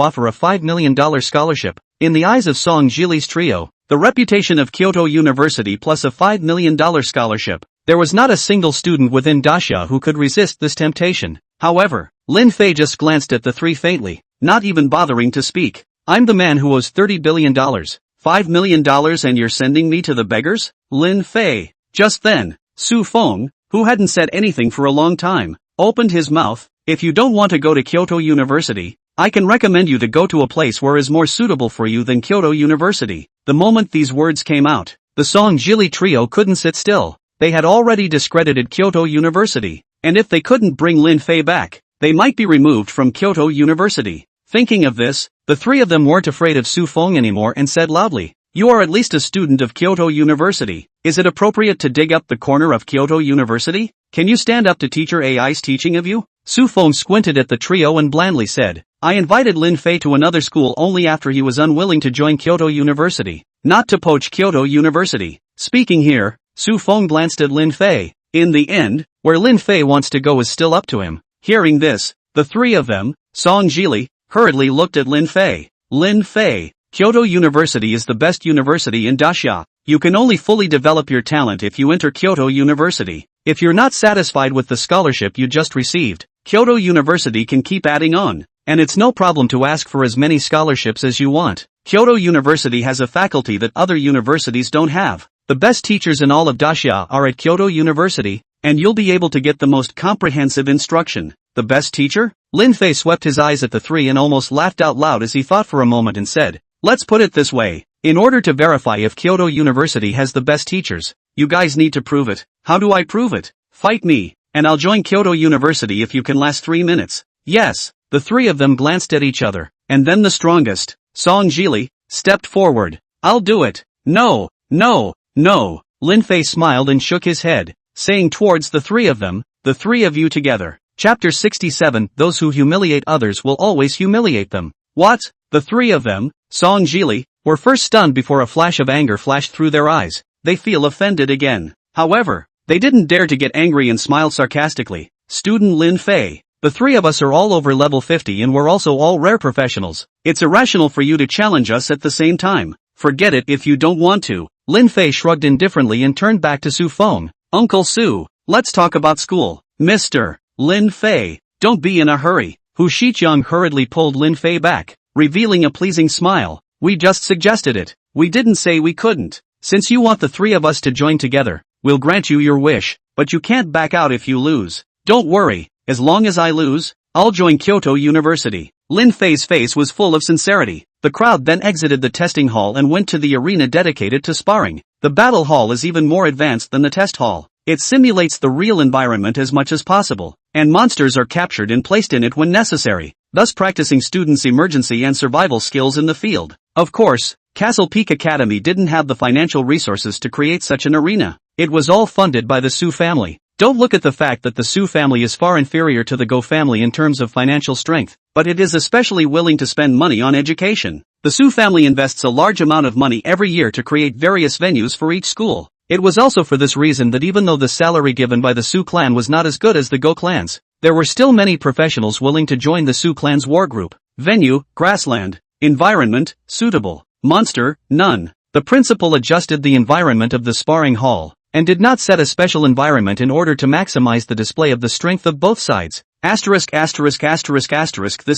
offer a $5 million scholarship. In the eyes of Song Jili's trio, the reputation of Kyoto University plus a $5 million scholarship, there was not a single student within Dacia who could resist this temptation. However, Lin Fei just glanced at the 3 faintly, not even bothering to speak. I'm the man who owes $30 billion, $5 million and you're sending me to the beggars? Lin Fei. Just then, Su Feng, who hadn't said anything for a long time, opened his mouth. If you don't want to go to Kyoto University, I can recommend you to go to a place where is more suitable for you than Kyoto University. The moment these words came out, the Song Jili trio couldn't sit still. They had already discredited Kyoto University, and if they couldn't bring Lin Fei back, they might be removed from Kyoto University. Thinking of this, the 3 of them weren't afraid of Su Feng anymore and said loudly, "You are at least a student of Kyoto University. Is it appropriate to dig up the corner of Kyoto University? Can you stand up to teacher AI's teaching of you?" Su Feng squinted at the trio and blandly said, "I invited Lin Fei to another school only after he was unwilling to join Kyoto University, not to poach Kyoto University." Speaking here, Su Feng glanced at Lin Fei. In the end, where Lin Fei wants to go is still up to him. Hearing this, the 3 of them, Song Jili, hurriedly looked at Lin Fei. Lin Fei, Kyoto University is the best university in Dacia. You can only fully develop your talent if you enter Kyoto University. If you're not satisfied with the scholarship you just received, Kyoto University can keep adding on, and it's no problem to ask for as many scholarships as you want. Kyoto University has a faculty that other universities don't have. The best teachers in all of Dacia are at Kyoto University, and you'll be able to get the most comprehensive instruction. The best teacher? Lin Fei swept his eyes at the 3 and almost laughed out loud as he thought for a moment and said, "Let's put it this way. In order to verify if Kyoto University has the best teachers, you guys need to prove it. How do I prove it? Fight me, and I'll join Kyoto University if you can last 3 minutes." Yes, the 3 of them glanced at each other, and then the strongest, Song Jili, stepped forward. "I'll do it." "No, no, no." Lin Fei smiled and shook his head, saying towards the 3 of them, "The 3 of you together." Chapter 67, Those who humiliate others will always humiliate them. What? The 3 of them, Song Jili, were first stunned before a flash of anger flashed through their eyes. They feel offended again. However, they didn't dare to get angry and smiled sarcastically. "Student Lin Fei, the 3 of us are all over level 50 and we're also all rare professionals. It's irrational for you to challenge us at the same time. Forget it if you don't want to." Lin Fei shrugged indifferently and turned back to Su Feng. "Uncle Su, let's talk about school." "Mr. Lin Fei, don't be in a hurry." Hu Shiqiang hurriedly pulled Lin Fei back, revealing a pleasing smile. "We just suggested it. We didn't say we couldn't." Since you want the three of us to join together, we'll grant you your wish, but you can't back out if you lose. Don't worry, as long as I lose, I'll join Kyoto University. Lin Fei's face was full of sincerity. The crowd then exited the testing hall and went to the arena dedicated to sparring. The battle hall is even more advanced than the test hall. It simulates the real environment as much as possible, and monsters are captured and placed in it when necessary, thus practicing students' emergency and survival skills in the field. Of course, Castle Peak Academy didn't have the financial resources to create such an arena. It was all funded by the Su family. Don't look at the fact that the Su family is far inferior to the Go family in terms of financial strength, but it is especially willing to spend money on education. The Su family invests a large amount of money every year to create various venues for each school. It was also for this reason that even though the salary given by the Su clan was not as good as the Go clans, there were still many professionals willing to join the Su clan's war group. Venue, grassland. Environment, suitable. Monster, none. The principal adjusted the environment of the sparring hall, and did not set a special environment in order to maximize the display of the strength of both sides. This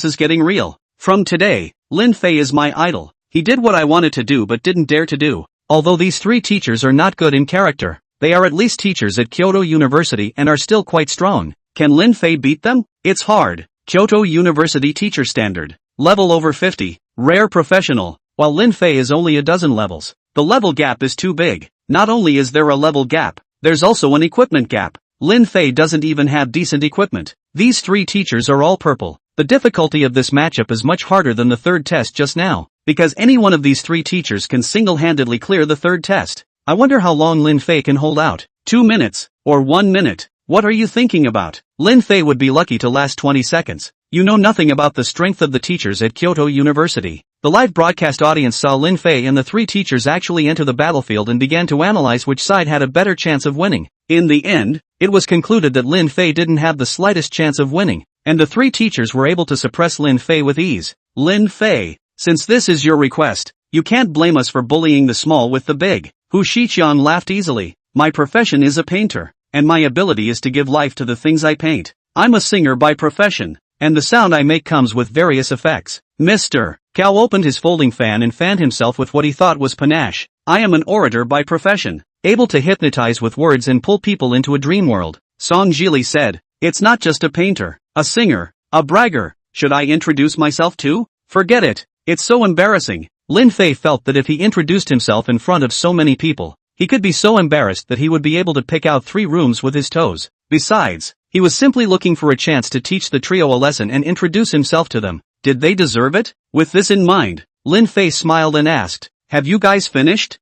is getting real. From today, Lin Fei is my idol. He did what I wanted to do but didn't dare to do. Although these three teachers are not good in character, they are at least teachers at Kyoto University and are still quite strong. Can Lin Fei beat them? It's hard. Kyoto University teacher standard. Level over 50. Rare professional. While Lin Fei is only a dozen levels, the level gap is too big. Not only is there a level gap, there's also an equipment gap. Lin Fei doesn't even have decent equipment. These three teachers are all purple. The difficulty of this matchup is much harder than the third test just now, because any one of these three teachers can single-handedly clear the third test. I wonder how long Lin Fei can hold out. 2 minutes, or 1 minute. What are you thinking about? Lin Fei would be lucky to last 20 seconds. You know nothing about the strength of the teachers at Kyoto University. The live broadcast audience saw Lin Fei and the three teachers actually enter the battlefield and began to analyze which side had a better chance of winning. In the end, it was concluded that Lin Fei didn't have the slightest chance of winning, and the three teachers were able to suppress Lin Fei with ease. Lin Fei, since this is your request, you can't blame us for bullying the small with the big. Hu Shiqiang laughed easily. My profession is a painter, and my ability is to give life to the things I paint. I'm a singer by profession, and the sound I make comes with various effects. Mr. Cao opened his folding fan and fanned himself with what he thought was panache. I am an orator by profession, able to hypnotize with words and pull people into a dream world. Song Jili said, it's not just a painter, a singer, a bragger. Should I introduce myself too? Forget it. It's so embarrassing. Lin Fei felt that if he introduced himself in front of so many people, he could be so embarrassed that he would be able to pick out 3 rooms with his toes. Besides, he was simply looking for a chance to teach the trio a lesson and introduce himself to them. Did they deserve it? With this in mind, Lin Fei smiled and asked, have you guys finished?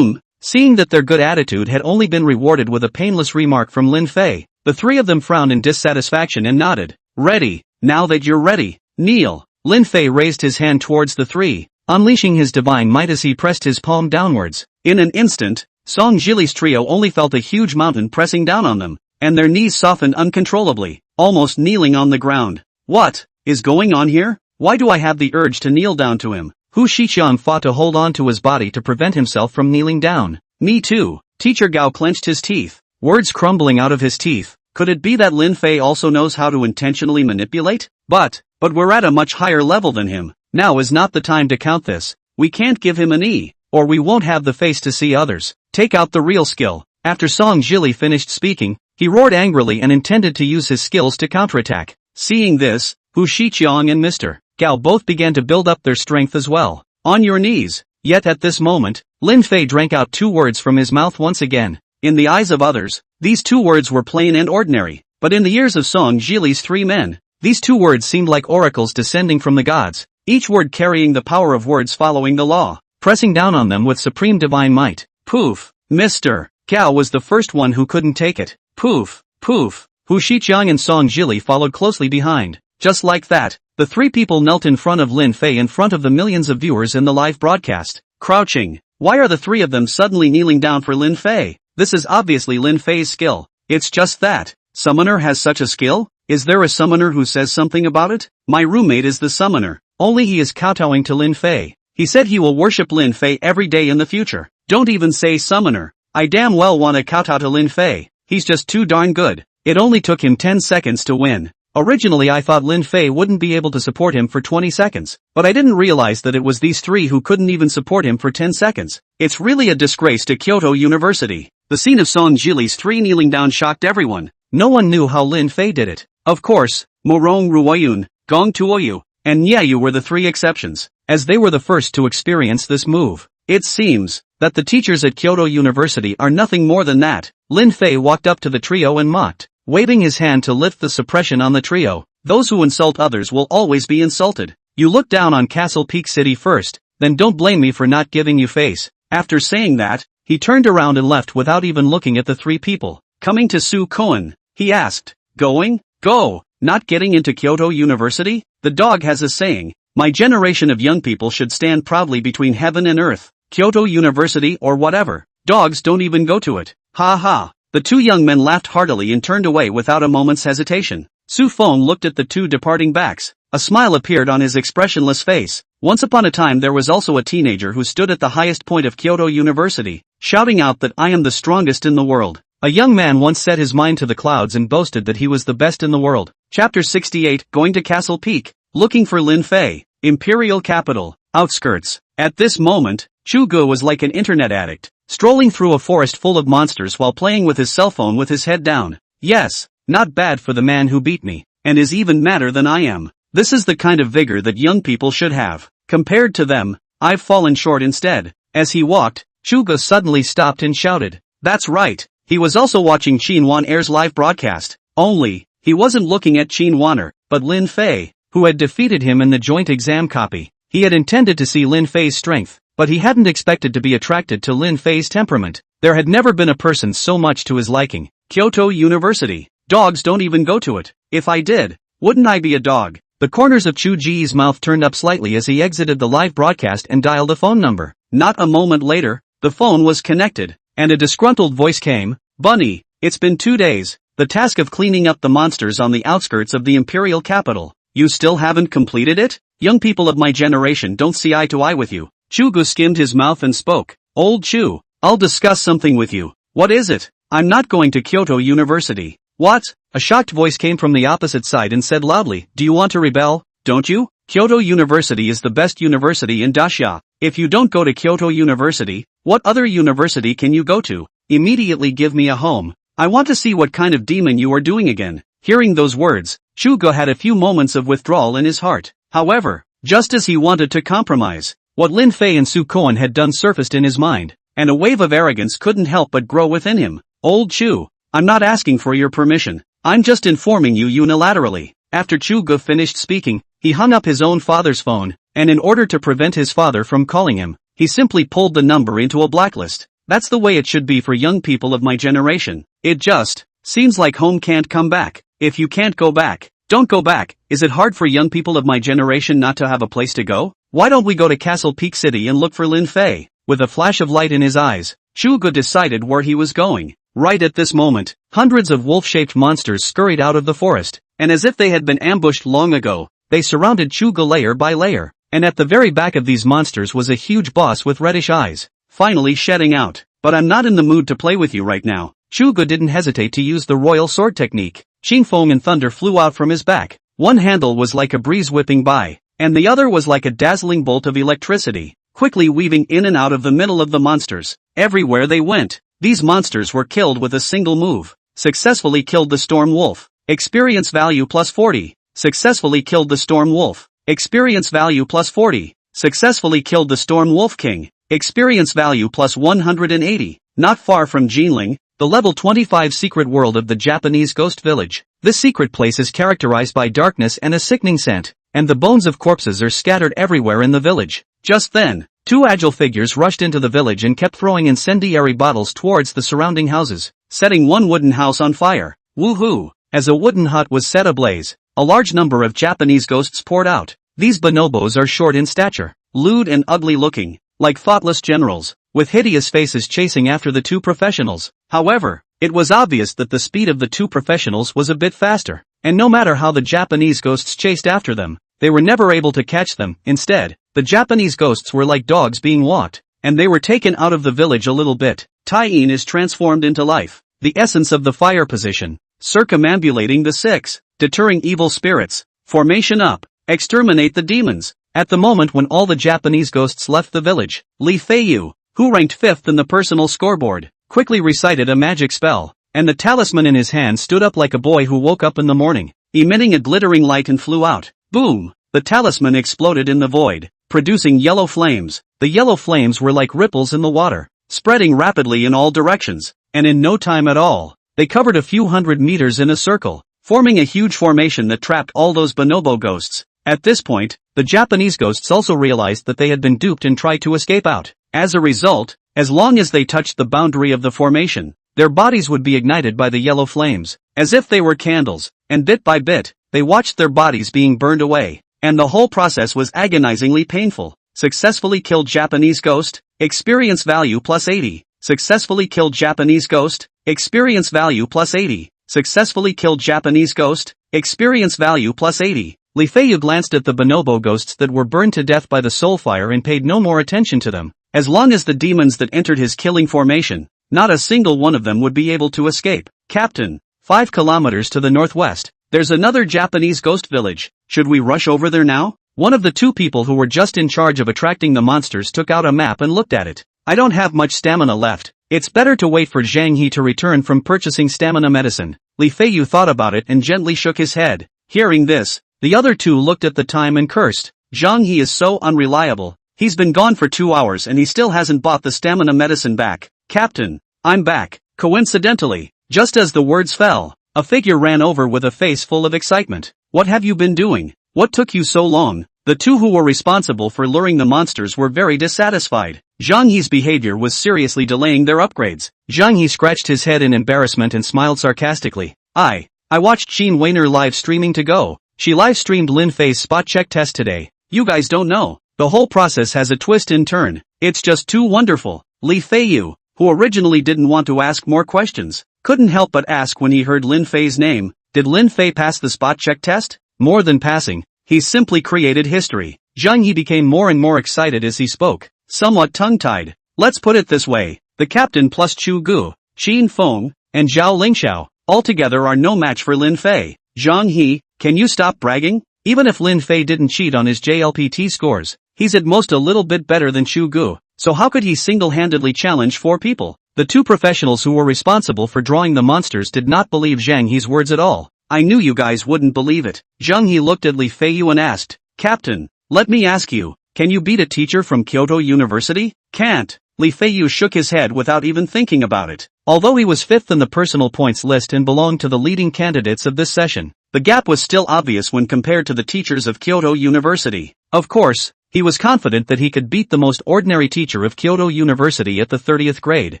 Seeing that their good attitude had only been rewarded with a painless remark from Lin Fei, the three of them frowned in dissatisfaction and nodded. Ready. Now that you're ready, kneel. Lin Fei raised his hand towards the three, unleashing his divine might as he pressed his palm downwards. In an instant, Song Jili's trio only felt a huge mountain pressing down on them, and their knees softened uncontrollably, almost kneeling on the ground. What is going on here? Why do I have the urge to kneel down to him? Hu Shiqiang fought to hold on to his body to prevent himself from kneeling down. Me too. Teacher Gao clenched his teeth, words crumbling out of his teeth. Could it be that Lin Fei also knows how to intentionally manipulate? But we're at a much higher level than him. Now is not the time to count this. We can't give him an E, or we won't have the face to see others. Take out the real skill. After Song Jili finished speaking, he roared angrily and intended to use his skills to counterattack. Seeing this, Hu Shiqiang and Mr. Gao both began to build up their strength as well. On your knees. Yet at this moment, Lin Fei drank out 2 words from his mouth once again. In the eyes of others, these 2 words were plain and ordinary, but in the ears of Song Jili's 3 men, these 2 words seemed like oracles descending from the gods, each word carrying the power of words following the law, pressing down on them with supreme divine might. Poof! Mr. Gao was the first one who couldn't take it. Poof! Poof! Hu Shiqiang and Song Jili followed closely behind. Just like that, the 3 people knelt in front of Lin Fei in front of the millions of viewers in the live broadcast, crouching. Why are the 3 of them suddenly kneeling down for Lin Fei? This is obviously Lin Fei's skill. It's just that. Summoner has such a skill? Is there a summoner who says something about it? My roommate is the summoner. Only he is kowtowing to Lin Fei. He said he will worship Lin Fei every day in the future. Don't even say summoner. I damn well want to kowtow to Lin Fei. He's just too darn good. It only took him 10 seconds to win. Originally I thought Lin Fei wouldn't be able to support him for 20 seconds, but I didn't realize that it was these three who couldn't even support him for 10 seconds. It's really a disgrace to Kyoto University. The scene of Song Jili's three kneeling down shocked everyone. No one knew how Lin Fei did it. Of course, Morong Ruoyun, Gong Tuoyu, and Nyayu were the three exceptions, as they were the first to experience this move. It seems that the teachers at Kyoto University are nothing more than that. Lin Fei walked up to the trio and mocked, waving his hand to lift the suppression on the trio. Those who insult others will always be insulted. You look down on Castle Peak City first, then don't blame me for not giving you face. After saying that, he turned around and left without even looking at the three people. Coming to Su Koen, he asked, "Going? Go, not getting into Kyoto University?" The dog has a saying, "My generation of young people should stand proudly between heaven and earth. Kyoto University or whatever. Dogs don't even go to it." Ha ha. The two young men laughed heartily and turned away without a moment's hesitation. Su Feng looked at the two departing backs. A smile appeared on his expressionless face. Once upon a time there was also a teenager who stood at the highest point of Kyoto University, shouting out that I am the strongest in the world. A young man once set his mind to the clouds and boasted that he was the best in the world. Chapter 68, Going to Castle Peak, looking for Lin Fei, Imperial Capital, outskirts. At this moment, Chugo was like an internet addict, strolling through a forest full of monsters while playing with his cell phone with his head down. Yes, not bad for the man who beat me, and is even madder than I am. This is the kind of vigor that young people should have. Compared to them, I've fallen short instead. As he walked, Chugo suddenly stopped and shouted. That's right, he was also watching Qin Wan Air's live broadcast. Only, he wasn't looking at Qin Waner, but Lin Fei, who had defeated him in the joint exam copy. He had intended to see Lin Fei's strength, but he hadn't expected to be attracted to Lin Fei's temperament. There had never been a person so much to his liking. Kyoto University. Dogs don't even go to it. If I did, wouldn't I be a dog? The corners of Chu Ji's mouth turned up slightly as he exited the live broadcast and dialed a phone number. Not a moment later, the phone was connected, and a disgruntled voice came. Bunny, it's been 2 days. The task of cleaning up the monsters on the outskirts of the imperial capital. You still haven't completed it? Young people of my generation don't see eye to eye with you. Chugu skimmed his mouth and spoke. Old Chu, I'll discuss something with you. What is it? I'm not going to Kyoto University. What? A shocked voice came from the opposite side and said loudly, do you want to rebel? Don't you? Kyoto University is the best university in Dacia. If you don't go to Kyoto University, what other university can you go to? Immediately give me a home. I want to see what kind of demon you are doing again. Hearing those words, Chugo had a few moments of withdrawal in his heart. However, just as he wanted to compromise, what Lin Fei and Su Koen had done surfaced in his mind, and a wave of arrogance couldn't help but grow within him. Old Chu, I'm not asking for your permission. I'm just informing you unilaterally. After Chugo finished speaking, he hung up his own father's phone, and in order to prevent his father from calling him, he simply pulled the number into a blacklist. That's the way it should be for young people of my generation. It just seems like home can't come back. If you can't go back, don't go back. Is it hard for young people of my generation not to have a place to go? Why don't we go to Castle Peak City and look for Lin Fei? With a flash of light in his eyes, Chugo decided where he was going. Right at this moment, hundreds of wolf-shaped monsters scurried out of the forest, and as if they had been ambushed long ago, they surrounded Chugo layer by layer, and at the very back of these monsters was a huge boss with reddish eyes, finally shedding out. But I'm not in the mood to play with you right now. Chugo didn't hesitate to use the royal sword technique. Qingfeng and thunder flew out from his back. One handle was like a breeze whipping by, and the other was like a dazzling bolt of electricity, quickly weaving in and out of the middle of the monsters. Everywhere they went, these monsters were killed with a single move. Successfully killed the storm wolf. Experience value plus 40. Successfully killed the storm wolf. Experience value plus 40. Successfully killed the storm wolf king. Experience value plus 180. Not far from Jinling, the level 25 secret world of the Japanese ghost village. This secret place is characterized by darkness and a sickening scent, and the bones of corpses are scattered everywhere in the village. Just then, two agile figures rushed into the village and kept throwing incendiary bottles towards the surrounding houses, setting one wooden house on fire. Woohoo! As a wooden hut was set ablaze, a large number of Japanese ghosts poured out. These bonobos are short in stature, lewd and ugly looking, like thoughtless generals, with hideous faces chasing after the two professionals. However, it was obvious that the speed of the two professionals was a bit faster, and no matter how the Japanese ghosts chased after them, they were never able to catch them. Instead, the Japanese ghosts were like dogs being walked, and they were taken out of the village a little bit. Tai-in is transformed into life, the essence of the fire position. circumambulating the 6, deterring evil spirits, formation up, exterminate the demons. At the moment when all the Japanese ghosts left the village, Li Feiyu, who ranked 5th in the personal scoreboard, quickly recited a magic spell, and the talisman in his hand stood up like a boy who woke up in the morning, emitting a glittering light and flew out. Boom! The talisman exploded in the void, producing yellow flames. The yellow flames were like ripples in the water, spreading rapidly in all directions, and in no time at all, they covered a few hundred meters in a circle, forming a huge formation that trapped all those bonobo ghosts. At this point, the Japanese ghosts also realized that they had been duped and tried to escape out. As a result, as long as they touched the boundary of the formation, their bodies would be ignited by the yellow flames, as if they were candles, and bit by bit, they watched their bodies being burned away, and the whole process was agonizingly painful. Successfully killed Japanese ghost, experience value plus 80. Successfully killed Japanese ghost, experience value plus 80. Successfully killed Japanese ghost, experience value plus 80. Li Feiyu glanced at the bonobo ghosts that were burned to death by the soul fire and paid no more attention to them. As long as the demons that entered his killing formation, not a single one of them would be able to escape. Captain, 5 kilometers to the northwest, there's another Japanese ghost village. Should we rush over there now? One of the 2 people who were just in charge of attracting the monsters took out a map and looked at it. I don't have much stamina left. It's better to wait for Zhang He to return from purchasing stamina medicine. Li Feiyu thought about it and gently shook his head. Hearing this, the other 2 looked at the time and cursed. Zhang He is so unreliable. He's been gone for 2 hours and he still hasn't bought the stamina medicine back. Captain, I'm back. Coincidentally, just as the words fell, a figure ran over with a face full of excitement. What have you been doing? What took you so long? The 2 who were responsible for luring the monsters were very dissatisfied. Zhang He's behavior was seriously delaying their upgrades. Zhang He scratched his head in embarrassment and smiled sarcastically. I watched Qin Weiner live streaming to go. She live streamed Lin Fei's spot check test today. You guys don't know. The whole process has a twist and turn. It's just too wonderful. Li Feiyu, who originally didn't want to ask more questions, couldn't help but ask when he heard Lin Fei's name. Did Lin Fei pass the spot check test? More than passing, he simply created history. Zhang He became more and more excited as he spoke, somewhat tongue-tied. Let's put it this way, the captain plus Chu Gu, Qin Feng, and Zhao Lingxiao, altogether are no match for Lin Fei. Zhang He, can you stop bragging? Even if Lin Fei didn't cheat on his JLPT scores, he's at most a little bit better than Chu Gu, so how could he single-handedly challenge 4 people? The 2 professionals who were responsible for drawing the monsters did not believe Zhang He's words at all. I knew you guys wouldn't believe it. Zhang He looked at Li Feiyu and asked, Captain, let me ask you, can you beat a teacher from Kyoto University? Can't. Li Feiyu shook his head without even thinking about it. Although he was 5th in the personal points list and belonged to the leading candidates of this session, the gap was still obvious when compared to the teachers of Kyoto University. Of course, he was confident that he could beat the most ordinary teacher of Kyoto University at the 30th grade.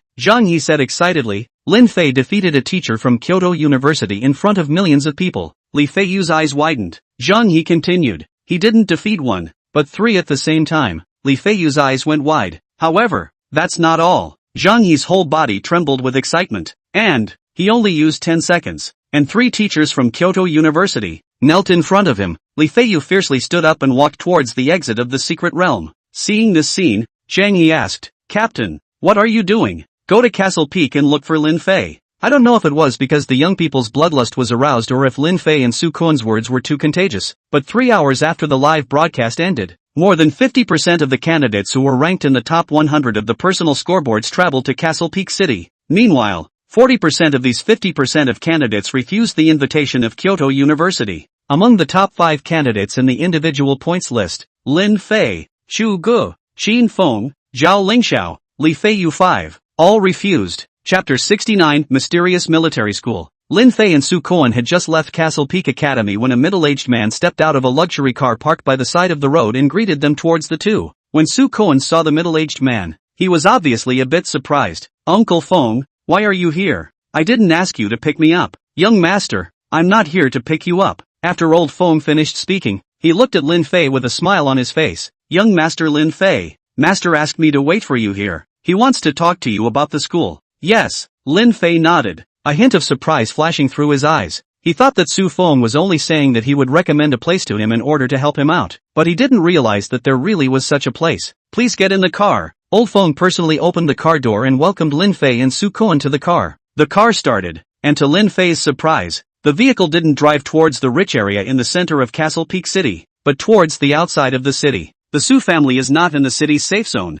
Zhang He said excitedly, Lin Fei defeated a teacher from Kyoto University in front of millions of people. Li Feiyu's eyes widened. Zhang He continued, he didn't defeat 1, but 3 at the same time. Li Feiyu's eyes went wide. However, that's not all. Zhang He's whole body trembled with excitement. And, he only used 10 seconds. And 3 teachers from Kyoto University knelt in front of him. Li Feiyu fiercely stood up and walked towards the exit of the secret realm. Seeing this scene, Zhang He asked, Captain, what are you doing? Go to Castle Peak and look for Lin Fei. I don't know if it was because the young people's bloodlust was aroused or if Lin Fei and Su Kuan's words were too contagious, but 3 hours after the live broadcast ended, more than 50% of the candidates who were ranked in the top 100 of the personal scoreboards traveled to Castle Peak City. Meanwhile, 40% of these 50% of candidates refused the invitation of Kyoto University. Among the top 5 candidates in the individual points list, Lin Fei, Chu Gu, Qin Feng, Zhao Lingxiao, Li Feiyu 5, all refused. Chapter 69 Mysterious Military School. Lin Fei and Su Kuan had just left Castle Peak Academy when a middle-aged man stepped out of a luxury car parked by the side of the road and greeted them towards the 2. When Su Kuan saw the middle-aged man, he was obviously a bit surprised. Uncle Feng, why are you here? I didn't ask you to pick me up. Young master, I'm not here to pick you up. After old Feng finished speaking, he looked at Lin Fei with a smile on his face. Young master Lin Fei, master asked me to wait for you here. He wants to talk to you about the school. Yes, Lin Fei nodded, a hint of surprise flashing through his eyes. He thought that Su Feng was only saying that he would recommend a place to him in order to help him out, but he didn't realize that there really was such a place. Please get in the car. Old Feng personally opened the car door and welcomed Lin Fei and Su Kuan to the car. The car started, And to Lin Fei's surprise, the vehicle didn't drive towards the rich area in the center of Castle Peak City, but towards the outside of the city. The Su family is not in the city's safe zone.